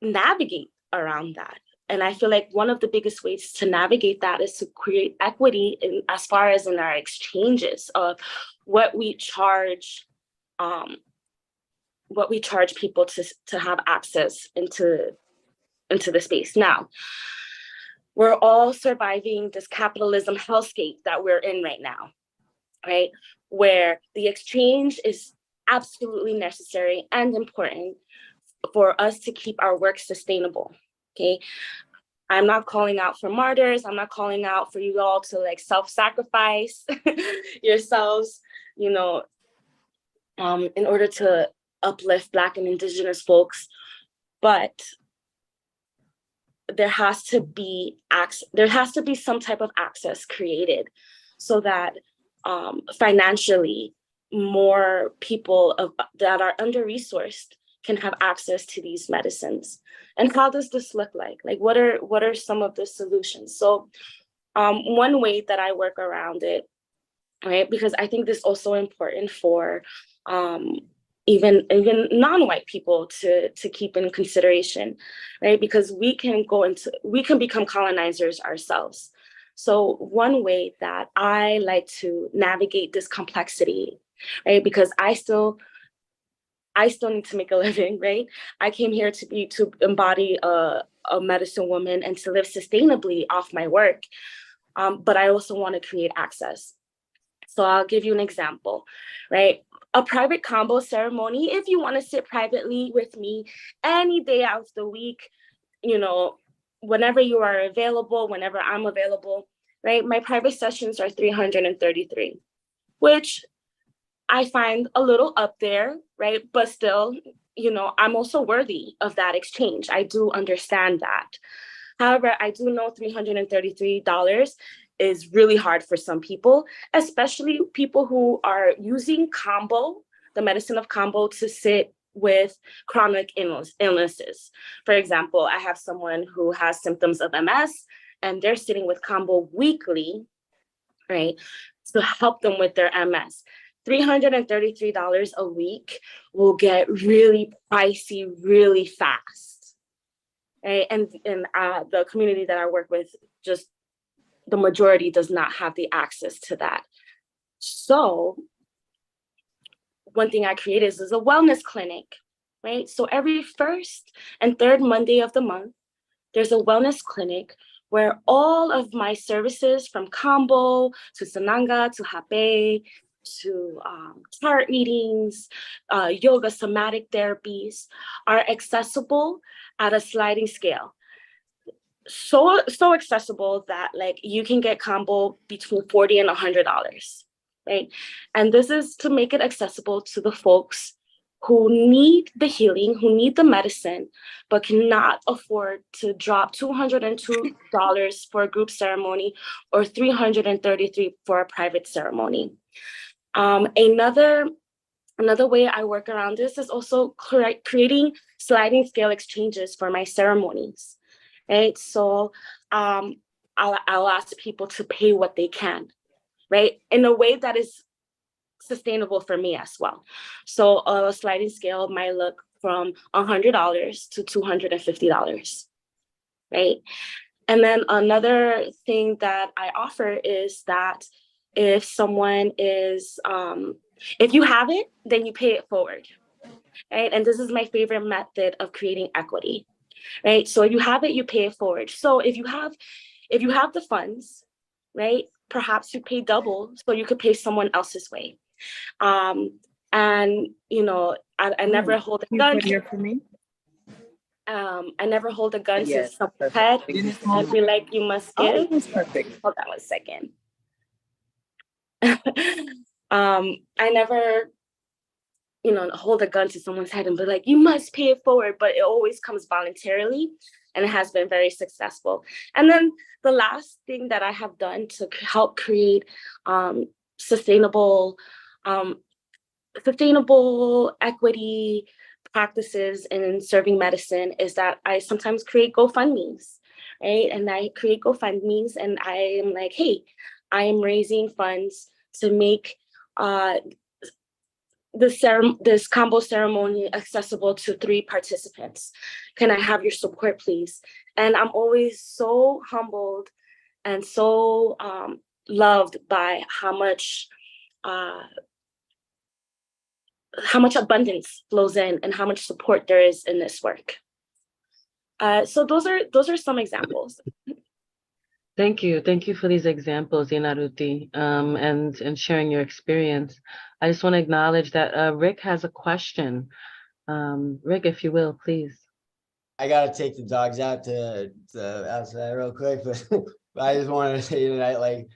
navigate around that? And I feel like one of the biggest ways to navigate that is to create equity as far as in our exchanges of what we charge people to have access into the space. Now, we're all surviving this capitalism hellscape that we're in right now, right? Where the exchange is absolutely necessary and important for us to keep our work sustainable, okay? I'm not calling out for martyrs. I'm not calling out for you all to like self-sacrifice yourselves, you know, in order to uplift Black and Indigenous folks. But there has to be some type of access created so that financially more people that are under-resourced can have access to these medicines. And how does this look like? Like, what are some of the solutions? So one way that I work around it, right, because I think this is also important for even non-white people to keep in consideration, right? Because we can become colonizers ourselves. So one way that I like to navigate this complexity, right? Because I still need to make a living, right? I came here to embody a medicine woman and to live sustainably off my work. But I also want to create access. So I'll give you an example, right? A private combo ceremony, if you want to sit privately with me any day out of the week, you know, whenever you are available, whenever I'm available, right? My private sessions are $333, which I find a little up there, right? But still, you know, I'm also worthy of that exchange. I do understand that. However, I do know $333 is really hard for some people, especially people who are using combo, the medicine of combo, to sit with chronic illnesses. For example, I have someone who has symptoms of MS and they're sitting with combo weekly, right, to help them with their MS. $333 a week will get really pricey really fast. Right? And the community that I work with, just the majority does not have the access to that. So one thing I created is a wellness clinic, right? So every first and third Monday of the month, there's a wellness clinic where all of my services from combo to sananga to hape to chart readings, yoga, somatic therapies are accessible at a sliding scale. So accessible that like you can get combo between $40 and $100, right? And this is to make it accessible to the folks who need the healing, who need the medicine, but cannot afford to drop $202 for a group ceremony or $333 for a private ceremony. Another way I work around this is also creating sliding scale exchanges for my ceremonies. Right, so I'll ask people to pay what they can, right, in a way that is sustainable for me as well. So a sliding scale might look from $100 to $250, right? And then another thing that I offer is that if someone is, if you have it, then you pay it forward, right? And this is my favorite method of creating equity. Right. So if you have it, you pay it forward. So if you have the funds, right, perhaps you pay double so you could pay someone else's way. And you know, I never hold a gun. For me? I never hold a gun Yes, to someone's head and be like, you must give. Oh, that's perfect. Hold on one second. I never, you know, hold a gun to someone's head and be like, you must pay it forward, but it always comes voluntarily and it has been very successful. And then the last thing that I have done to help create sustainable equity practices in serving medicine is that I sometimes create GoFundMes, right? And I create GoFundMes and I am like, hey, I am raising funds to make this combo ceremony accessible to 3 participants. Can I have your support, please? And I'm always so humbled and so loved by how much abundance flows in and how much support there is in this work. So those are some examples. Thank you for these examples, Inaruti, and sharing your experience. I just want to acknowledge that Rick has a question. Rick, if you will, please. I gotta take the dogs out to outside real quick, but I just wanted to say tonight, like,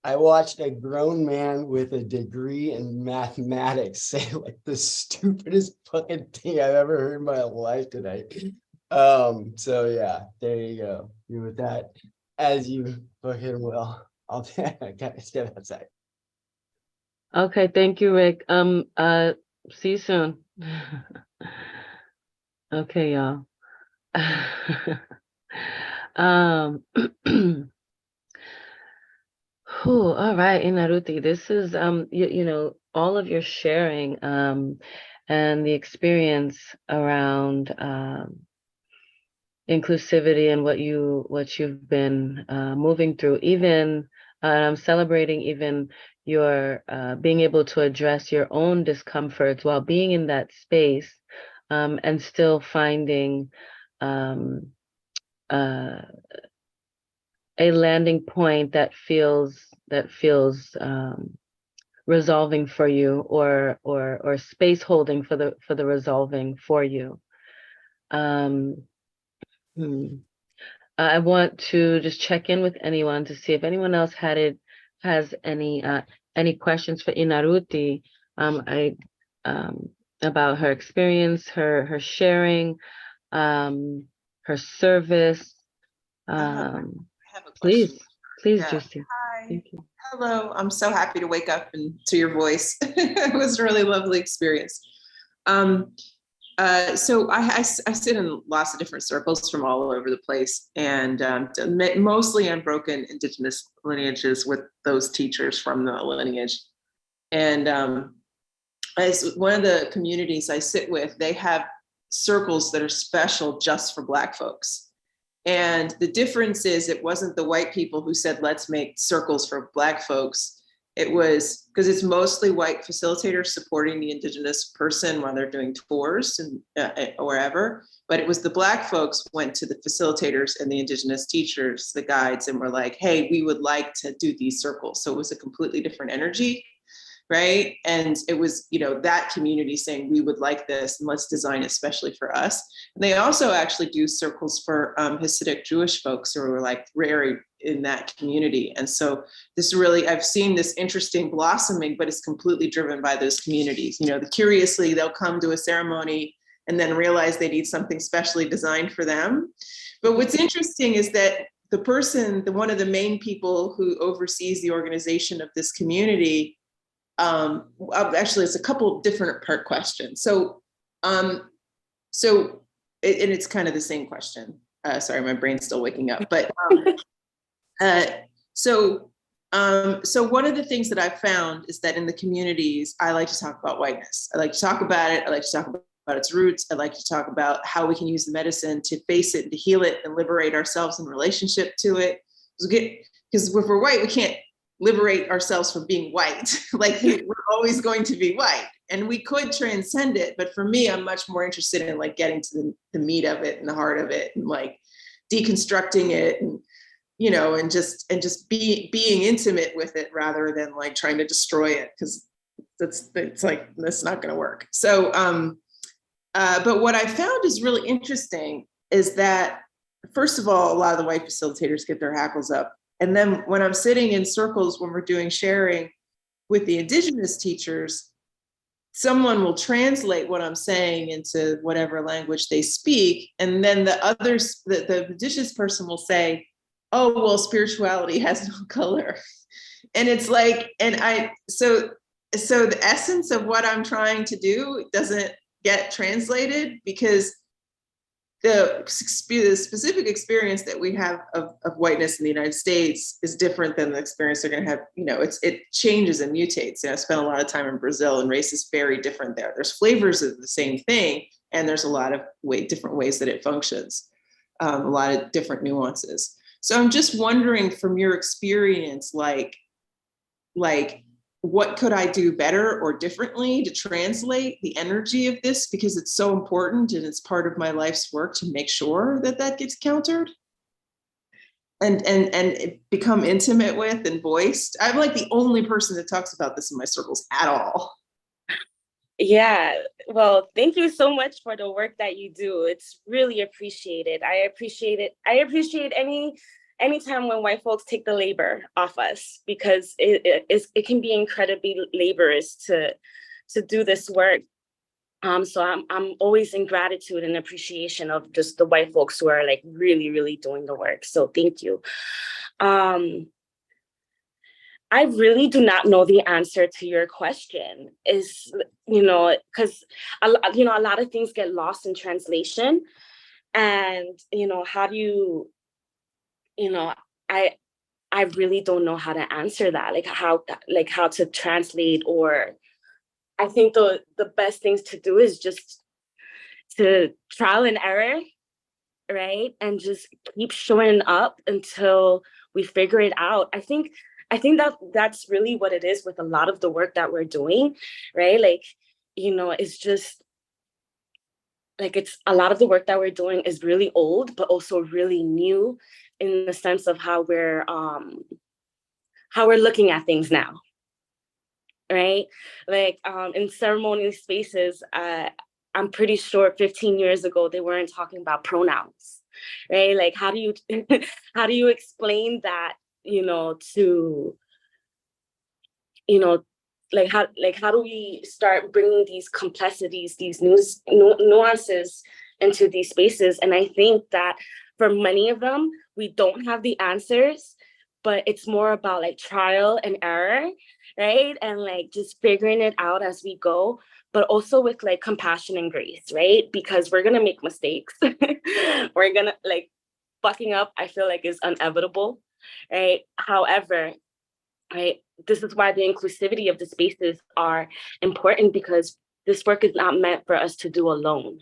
I watched a grown man with a degree in mathematics say like the stupidest fucking thing I've ever heard in my life tonight. So yeah, there you go. You with that, as you fucking will. I'll gotta step outside. Okay, thank you, Rick. See you soon. Okay, y'all. Whew, all right, Inaruti, this is you know, all of your sharing and the experience around inclusivity and what you've been moving through, even I'm celebrating even your being able to address your own discomforts while being in that space, and still finding a landing point that feels resolving for you, or space holding for the resolving for you. I want to just check in with anyone to see if anyone else has any questions for Inaruti about her experience, her sharing, her service. Please, Yeah. Juicy. Hi. Thank you. Hello. I'm so happy to wake up and to your voice. It was a really lovely experience. So I sit in lots of different circles from all over the place, and mostly unbroken Indigenous lineages with those teachers from the lineage. And as one of the communities I sit with, they have circles that are special just for Black folks. And the difference is, it wasn't the white people who said, let's make circles for Black folks. It was because it's mostly white facilitators supporting the Indigenous person while they're doing tours and wherever. But it was the Black folks went to the facilitators and the Indigenous teachers, the guides, and were like, hey, we would like to do these circles. So it was a completely different energy. Right. And it was, you know, that community saying, we would like this and let's design it especially for us. And they also actually do circles for Hasidic Jewish folks who are like rare in that community. And so this really, I've seen this interesting blossoming, but it's completely driven by those communities. You know, curiously, they'll come to a ceremony and then realize they need something specially designed for them. But what's interesting is that the person, one of the main people who oversees the organization of this community, actually, it's a couple of different part questions. So it's kind of the same question. Sorry, my brain's still waking up. But so one of the things that I've found is that in the communities, I like to talk about whiteness. I like to talk about it. I like to talk about its roots. I like to talk about how we can use the medicine to face it, to heal it, and liberate ourselves in relationship to it. Because if we're white, we can't liberate ourselves from being white. Like, we're always going to be white, and we could transcend it. But for me, I'm much more interested in like getting to the meat of it and the heart of it, and like deconstructing it, and you know, and just being intimate with it rather than like trying to destroy it, because it's like, that's not going to work. So but what I found is really interesting is that, first of all, a lot of the white facilitators get their hackles up. And then when I'm sitting in circles, when we're doing sharing with the Indigenous teachers, someone will translate what I'm saying into whatever language they speak. And then the Indigenous person will say, oh, well, spirituality has no color. And it's like, so the essence of what I'm trying to do doesn't get translated, because the specific experience that we have of whiteness in the United States is different than the experience they're going to have. You know, it changes and mutates. You know, I spent a lot of time in Brazil, and race is very different there. There's flavors of the same thing, and there's a lot of different ways that it functions, a lot of different nuances. So I'm just wondering, from your experience, like what could I do better or differently to translate the energy of this? Because it's so important, and it's part of my life's work to make sure that gets countered and become intimate with and voiced. I'm like the only person that talks about this in my circles at all. Yeah, well, thank you so much for the work that you do. It's really appreciated. I appreciate it. I appreciate any time when white folks take the labor off us, because it can be incredibly laborious to do this work. So I'm always in gratitude and appreciation of just the white folks who are like really, really doing the work. So thank you. I really do not know the answer to your question. Is, because a lot of things get lost in translation, and how do you, I I really don't know how to answer that, like how to translate. Or I think the best things to do is just to trial and error, right? And just keep showing up until we figure it out. I think that's really what it is with a lot of the work that we're doing, right? Like, it's just like, it's a lot of the work that we're doing is really old, but also really new in the sense of how we're looking at things now, right? Like, in ceremonial spaces, I'm pretty sure 15 years ago they weren't talking about pronouns, right? Like, how do you how do you explain that, to, how do we start bringing these complexities, these nuances into these spaces? And I think that for many of them, we don't have the answers, but it's more about like trial and error, right? And like just figuring it out as we go, but also with like compassion and grace, right? Because we're gonna make mistakes. We're gonna like, fucking up, I feel like, is inevitable, right? However, right, this is why the inclusivity of the spaces are important, because this work is not meant for us to do alone.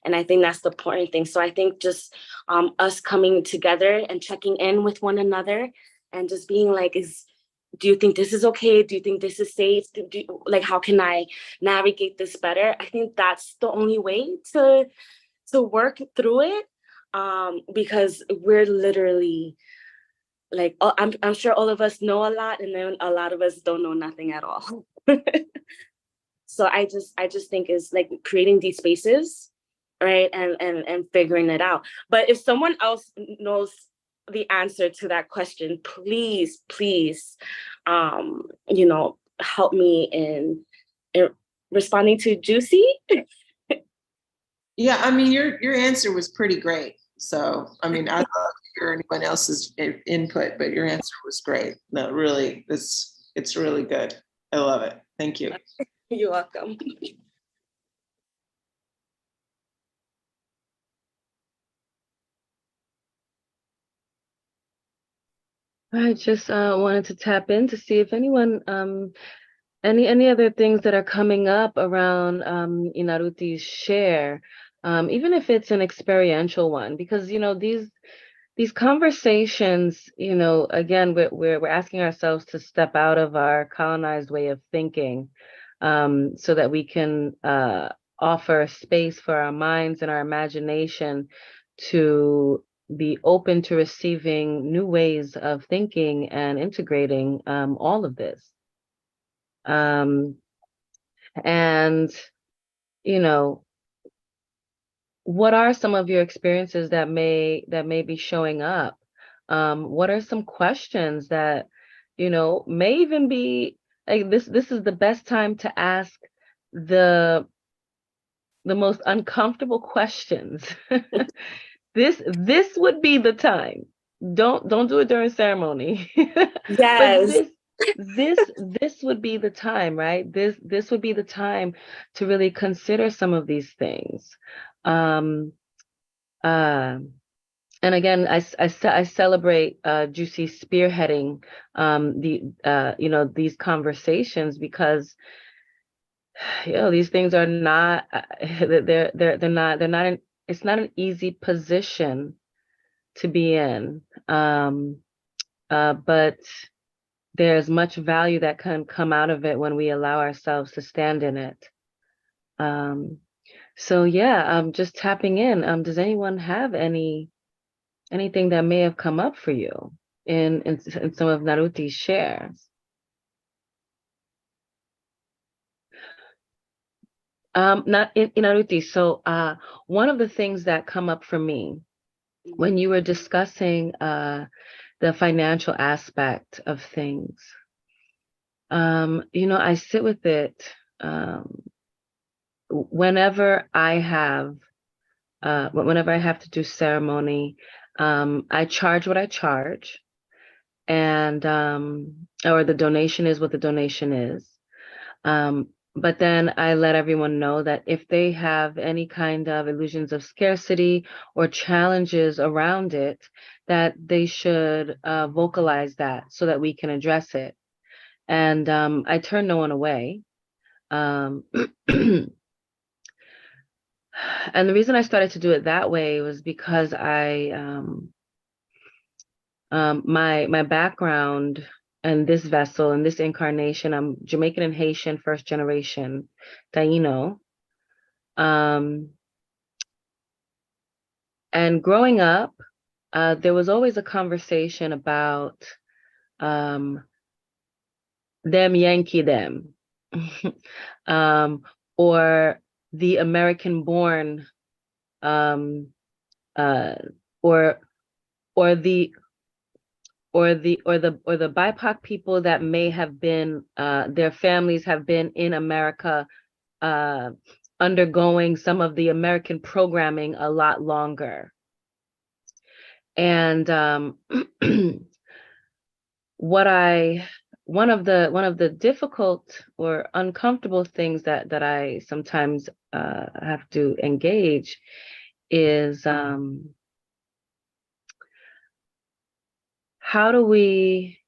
And I think that's the important thing. So I think just us coming together and checking in with one another and just being like, do you think this is okay? Do you think this is safe? Like, how can I navigate this better? I think that's the only way to work through it, because we're literally like, I'm sure all of us know a lot, and then a lot of us don't know nothing at all. So I just think is like creating these spaces, right, and figuring it out. But if someone else knows the answer to that question, please help me in responding to Juicy. Yeah, I mean, your answer was pretty great. So, I mean, I'd love to hear anyone else's input, but your answer was great. No, really, it's really good. I love it. Thank you. You're welcome. I just wanted to tap in to see if anyone, any other things that are coming up around Inaruti's share, even if it's an experiential one, because these conversations, again, we're asking ourselves to step out of our colonized way of thinking, so that we can offer space for our minds and our imagination to be open to receiving new ways of thinking and integrating all of this. And, what are some of your experiences that may be showing up? What are some questions that, may even be like this is the best time to ask the most uncomfortable questions. This would be the time. Don't do it during ceremony. Yes. But this would be the time, right? This would be the time to really consider some of these things. And again, I celebrate Juicy spearheading these conversations, because these things are not they're not it's not an easy position to be in, but there's much value that can come out of it when we allow ourselves to stand in it. So yeah, just tapping in. Does anyone have anything that may have come up for you in some of Naruti's shares? Not in Aruti. So one of the things that come up for me when you were discussing the financial aspect of things, I sit with it whenever I have to do ceremony. I charge what I charge, and or the donation is what the donation is. But then I let everyone know that if they have any kind of illusions of scarcity or challenges around it, that they should vocalize that so that we can address it. And I turn no one away. And the reason I started to do it that way was because my background and this vessel and this incarnation, I'm Jamaican and Haitian first generation Taino. And growing up, there was always a conversation about them Yankee them, or the American born, or the BIPOC people that may have been their families have been in America undergoing some of the American programming a lot longer. And one of the difficult or uncomfortable things that I sometimes have to engage is how do we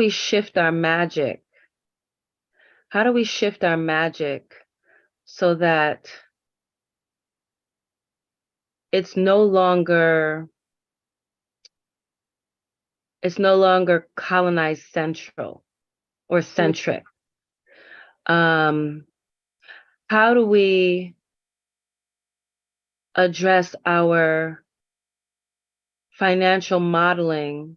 shift our magic? How do we shift our magic so that it's no longer colonized central or centric? How do we address our financial modeling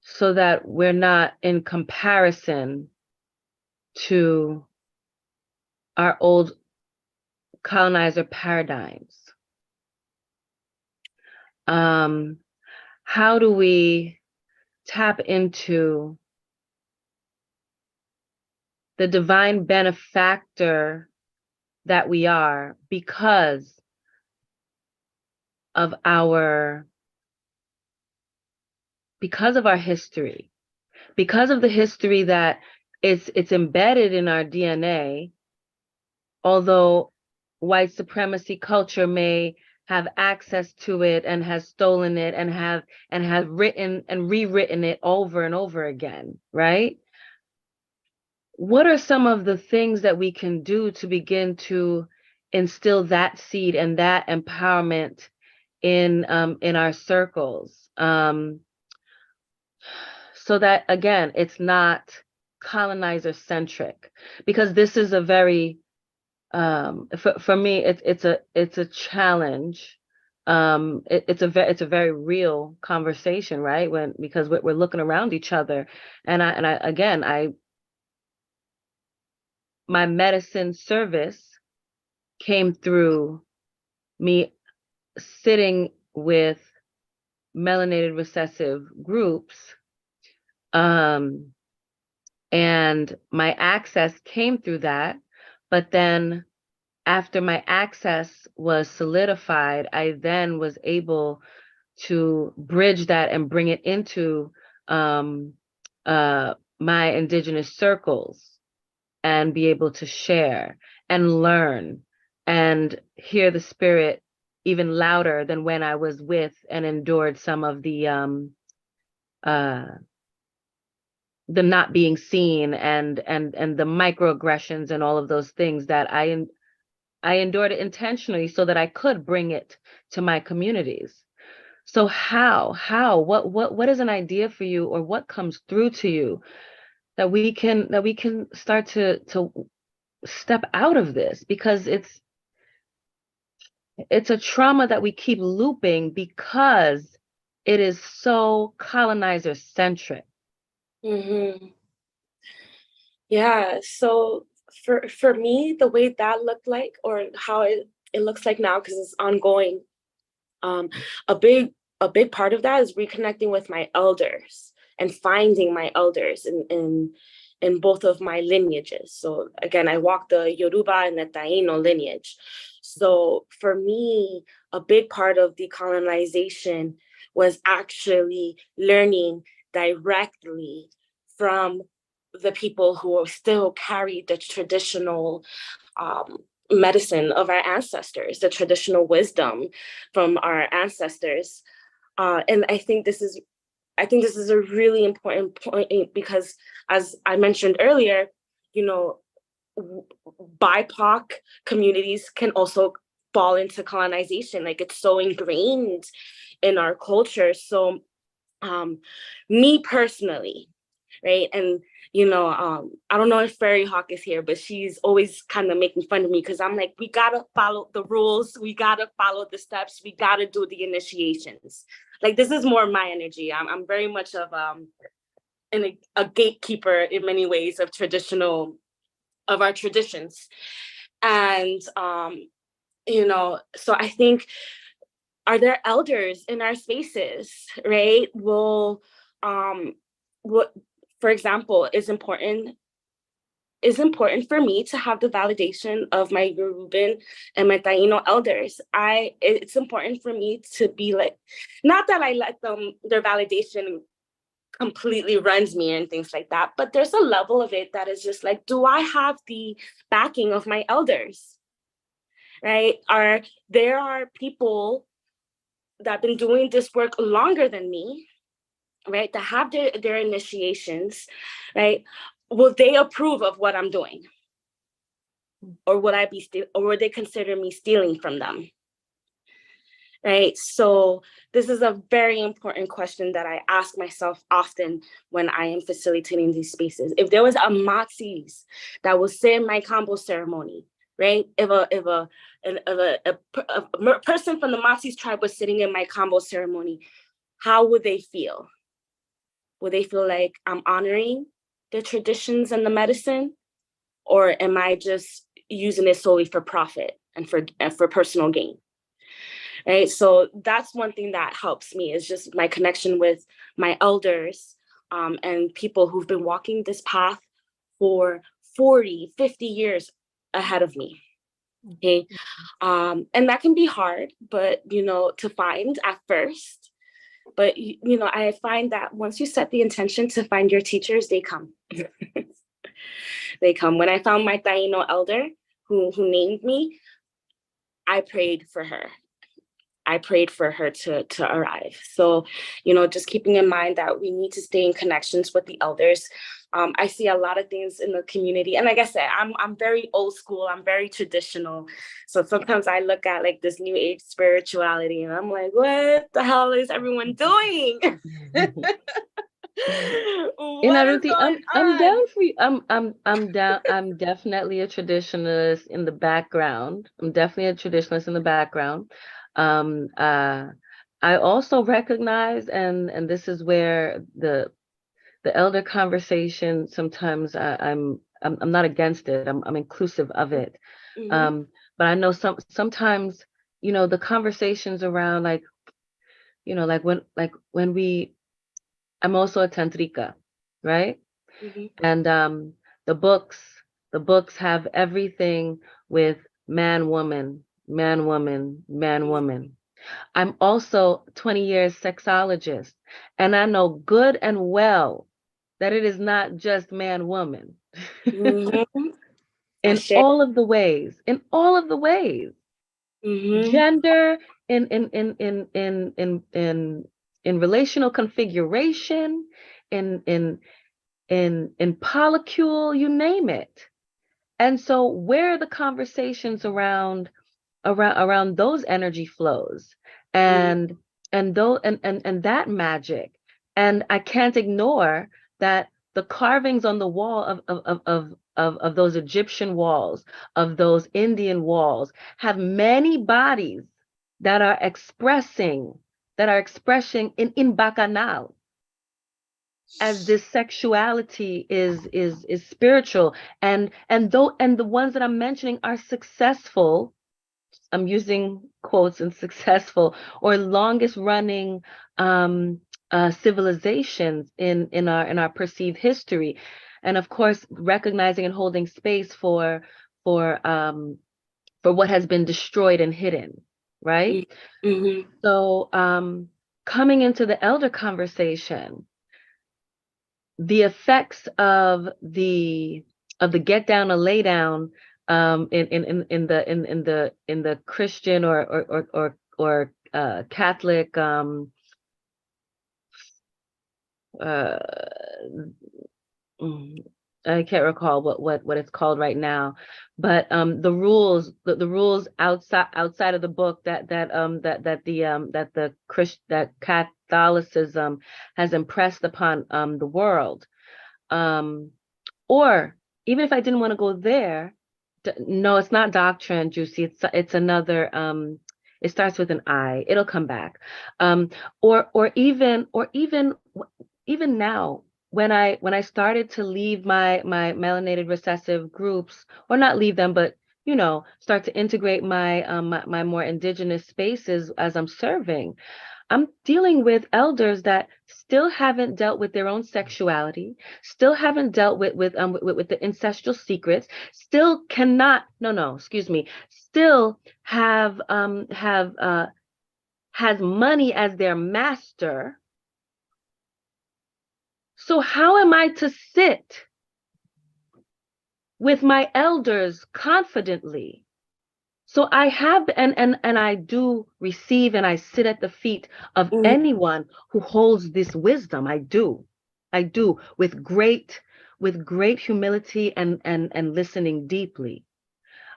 so that we're not in comparison to our old colonizer paradigms? How do we tap into the divine benefactor that we are because of our history, because of the history that it's embedded in our DNA, although white supremacy culture may have access to it and has stolen it and have written and rewritten it over and over again, right? What are some of the things that we can do to begin to instill that seed and that empowerment in our circles, so that again it's not colonizer centric? Because this is a very for me it's a challenge. It's a very real conversation, right? Because we're looking around each other, and I my medicine service came through me sitting with melanated recessive groups, and my access came through that. But then after my access was solidified, I then was able to bridge that and bring it into my indigenous circles and be able to share and learn and hear the spirit even louder than when I was with and endured some of the not being seen and the microaggressions and all of those things that I endured it intentionally so that I could bring it to my communities. So what is an idea for you, or what comes through to you that we can start to step out of this? Because it's a trauma that we keep looping because it is so colonizer centric. Mm-hmm. Yeah. So for me, the way that looked like, or how it looks like now, because it's ongoing, a big part of that is reconnecting with my elders and finding my elders in both of my lineages. So again, I walk the Yoruba and the Taino lineage. So for me, a big part of decolonization was actually learning directly from the people who still carry the traditional medicine of our ancestors, the traditional wisdom from our ancestors. And I think this is a really important point, because as I mentioned earlier, you know, BIPOC communities can also fall into colonization. Like, it's so ingrained in our culture. So me personally, right? And I don't know if Fairy Hawk is here, but she's always kind of making fun of me because I'm like, we gotta follow the rules, we gotta follow the steps, we gotta do the initiations. Like, this is more my energy. I'm very much of a gatekeeper in many ways of our traditions. And so I think, are there elders in our spaces, right? Well, what, for example, is important for me to have the validation of my Yoruban and my Taino elders. It's important for me to be like, not that I let their validation completely runs me and things like that, but there's a level of it that is just like, do I have the backing of my elders, right? There are people that have been doing this work longer than me, right, that have their initiations, right? Will they approve of what I'm doing? Or would they consider me stealing from them? Right? So this is a very important question that I ask myself often when I am facilitating these spaces. If there was a Matsis that was say in my combo ceremony, right? If a person from the Matsis tribe was sitting in my combo ceremony, how would they feel? Would they feel like I'm honoring the traditions and the medicine? Or am I just using it solely for profit and for personal gain? Right. So that's one thing that helps me, is just my connection with my elders and people who've been walking this path for 40, 50 years ahead of me. Okay. And that can be hard, but to find at first. But I find that once you set the intention to find your teachers, they come. They come. When I found my Taino elder who named me, I prayed for her. I prayed for her to arrive. So, just keeping in mind that we need to stay in connections with the elders. I see a lot of things in the community. And like I said, I'm very old school. I'm very traditional. So sometimes I look at like this new age spirituality and I'm like, what the hell is everyone doing? Ruthie, I'm down for you. I'm down. I'm definitely a traditionalist in the background. I also recognize, and this is where the elder conversation, sometimes I'm not against it. I'm inclusive of it. Mm-hmm. But I know sometimes, the conversations around like when I'm also a tantrika, right? Mm-hmm. And the books have everything with man, woman, man, woman, man, woman. I'm also 20 years sexologist, and I know good and well that it is not just man, woman. Mm-hmm. in all of the ways, Mm-hmm. gender, in relational configuration, in polycule, you name it. And so where are the conversations around those energy flows and that magic? And I can't ignore that the carvings on the wall of those Egyptian walls, of those Indian walls, have many bodies that are expressing in Bacchanal. this sexuality is spiritual, and the ones that I'm mentioning are successful. I'm using quotes and successful or longest running civilizations in our perceived history, and of course recognizing and holding space for what has been destroyed and hidden, right? Mm-hmm. So coming into the elder conversation, the effects of the get down or lay down in the Christian or Catholic I can't recall what it's called right now, but the rules outside of the book that Catholicism has impressed upon the world, or even if I didn't want to go there, no, it's not doctrine, Juicy. It's another. It starts with an I. It'll come back. Or even now, when I started to leave my melanated recessive groups, or not leave them, but start to integrate my my more indigenous spaces as I'm serving, I'm dealing with elders that still haven't dealt with their own sexuality, still haven't dealt with the ancestral secrets, still cannot, excuse me, still has money as their master. So how am I to sit with my elders confidently? So I have, and I do receive, and I sit at the feet of anyone who holds this wisdom. I do with great humility and listening deeply.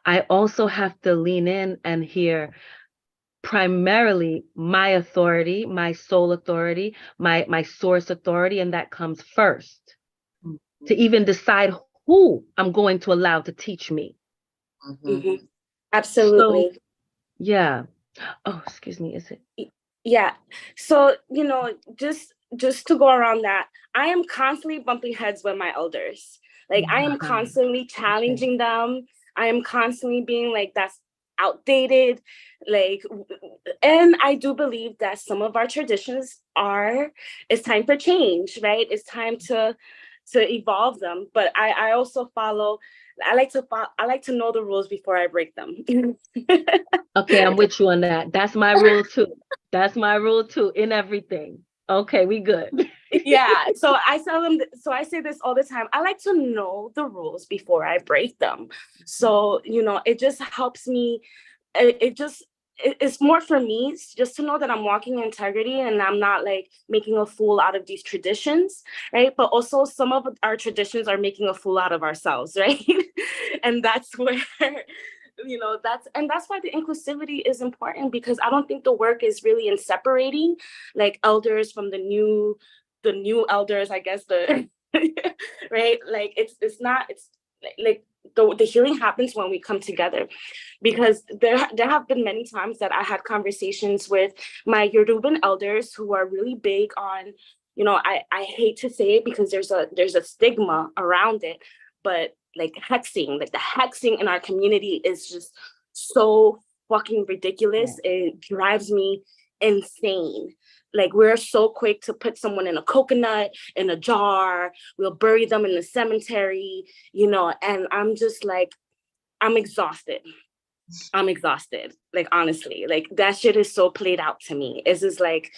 I also have to lean in and hear primarily my authority, my soul authority, my source authority, and that comes first to even decide who I'm going to allow to teach me. Mm-hmm. Absolutely. So, yeah. Oh, excuse me. Is it? Yeah. So, just to go around that, I am constantly bumping heads with my elders. Like, I am constantly challenging them. I am constantly being like, that's outdated. Like, and I do believe that some of our traditions it's time for change, right? It's time to evolve them. But I also I like to know the rules before I break them. Okay, I'm with you on that. That's my rule too. That's my rule too in everything. Okay, we good. Yeah. So I tell them, so I say this all the time. I like to know the rules before I break them. So, it just helps me. It's more for me just to know that I'm walking in integrity and I'm not like making a fool out of these traditions, right? But also some of our traditions are making a fool out of ourselves, right? And that's where, that's why the inclusivity is important, because I don't think the work is really in separating like elders from the new elders, I guess, right? Like it's not, it's like the healing happens when we come together, because there have been many times that I had conversations with my Yoruban elders who are really big on, I hate to say it because there's a stigma around it, but like the hexing in our community is just so fucking ridiculous. It drives me insane. Like, we're so quick to put someone in a coconut, in a jar, we'll bury them in the cemetery, and I'm just like, I'm exhausted. Like, honestly, like that shit is so played out to me. It's just like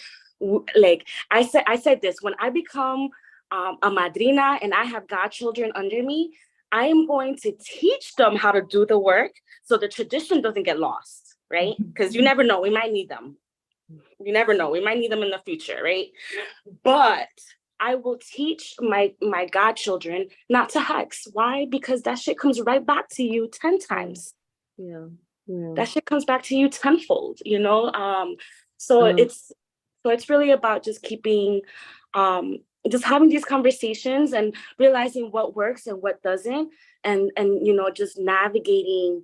I said this, when I become a madrina and I have godchildren under me, I am going to teach them how to do the work so the tradition doesn't get lost, right? Because you never know, we might need them. We might need them in the future, right? But I will teach my godchildren not to hex. Why? Because that shit comes right back to you 10 times. Yeah. That shit comes back to you tenfold, So it's really about just keeping, just having these conversations and realizing what works and what doesn't, and just navigating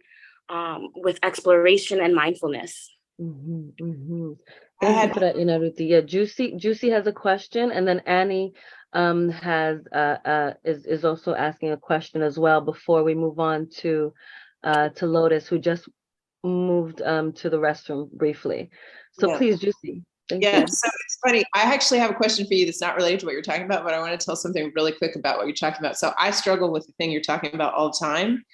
with exploration and mindfulness. Thank you for that, Ruthie. Yeah, Juicy has a question, and then Annie, is also asking a question as well before we move on to Lotus, who just moved to the restroom briefly. So Yeah. please, Juicy. Thank Yeah, you. so it's funny. I actually have a question for you that's not related to what you're talking about, but I want to tell something really quick about what you're talking about. So I struggle with the thing you're talking about all the time,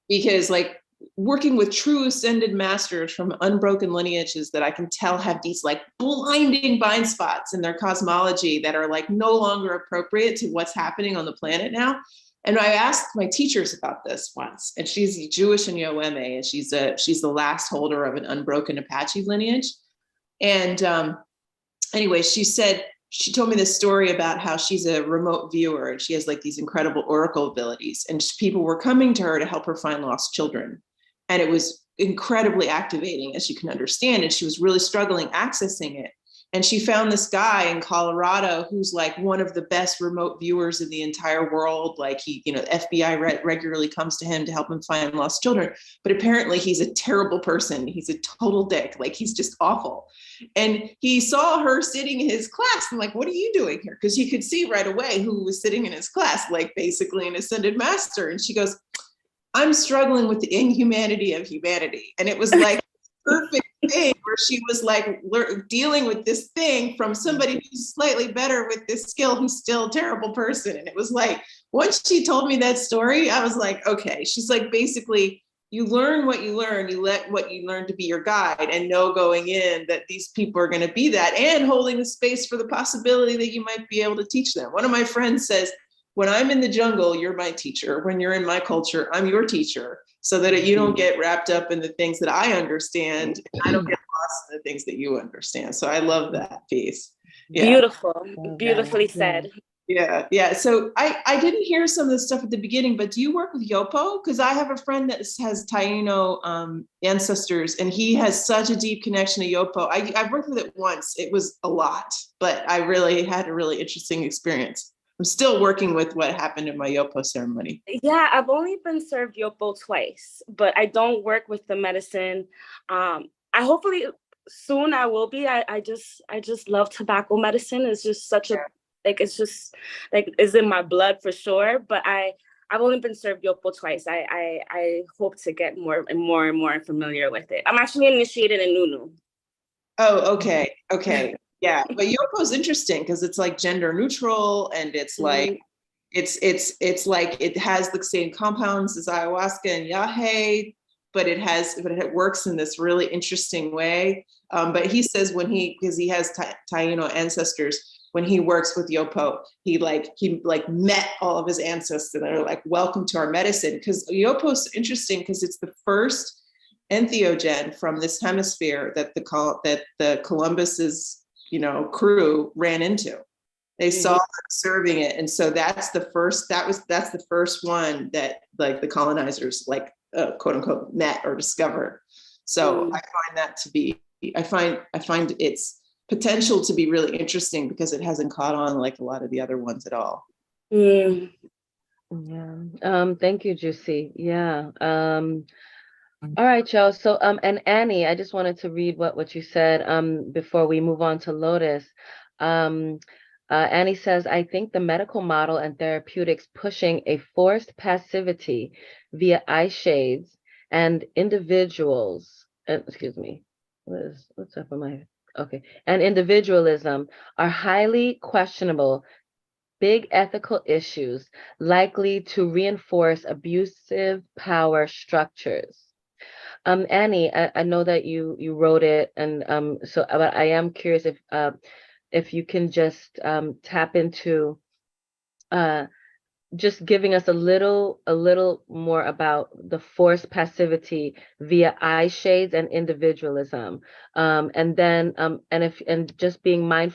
because like working with true ascended masters from unbroken lineages that I can tell have these like blinding blind spots in their cosmology that are like no longer appropriate to what's happening on the planet now. And I asked my teachers about this once, and she's Jewish in Yoeme, and she's the last holder of an unbroken Apache lineage. And anyway, she told me this story about how she's a remote viewer and she has like these incredible oracle abilities, and people were coming to her to help her find lost children. And it was incredibly activating, as you can understand. And she was really struggling accessing it. And she found this guy in Colorado who's like one of the best remote viewers in the entire world. Like he, FBI regularly comes to him to help him find lost children. But apparently he's a terrible person. He's a total dick. Like he's just awful. And he saw her sitting in his class and like, what are you doing here? Because he could see right away who was sitting in his class, like basically an ascended master. And she goes, I'm struggling with the inhumanity of humanity. And it was like perfect thing where she was like dealing with this thing from somebody who's slightly better with this skill, who's still a terrible person. And it was like, once she told me that story, I was like, okay. She's like, basically, you learn what you learn, you let what you learn to be your guide, and know going in that these people are going to be that, and holding the space for the possibility that you might be able to teach them. One of my friends says, when I'm in the jungle, you're my teacher. When you're in my culture, I'm your teacher, so that you don't get wrapped up in the things that I understand, and I don't get lost in the things that you understand. So I love that piece. Yeah. Beautiful, beautifully said. Yeah. So I didn't hear some of the stuff at the beginning, but do you work with Yopo? Because I have a friend that has Taino ancestors, and he has such a deep connection to Yopo. I've worked with it once. It was a lot, but I really had a really interesting experience. I'm still working with what happened in my Yopo ceremony. Yeah, I've only been served Yopo twice, but I don't work with the medicine. I hopefully soon I will be. I just love tobacco medicine. It's just such a it's just like it's in my blood for sure. But I've only been served Yopo twice. I hope to get more and more familiar with it. I'm actually initiated in Nunu. Oh, okay. Yeah, but Yopo is interesting because it's like gender neutral, and it's like it's like it has the same compounds as ayahuasca and yahe, but it works in this really interesting way. But he says because he has Taino ancestors, when he works with Yopo, he met all of his ancestors and they're like, welcome to our medicine. Because Yopo is interesting because it's the first entheogen from this hemisphere that the Columbus's crew ran into. They saw her serving it, and so that's the first one that like the colonizers quote unquote met or discovered. So I find its potential to be really interesting because it hasn't caught on like a lot of the other ones at all. Yeah. Thank you, Juicy. Yeah. All right, y'all. So, and Annie, I just wanted to read what you said before we move on to Lotus. Annie says, I think the medical model and therapeutics pushing a forced passivity via eye shades and individuals, excuse me, what's up with my, okay, and individualism are highly questionable, big ethical issues likely to reinforce abusive power structures. Annie, I know that you wrote it, and but I am curious if you can just tap into just giving us a little more about the forced passivity via eye shades and individualism, and then and just being mindful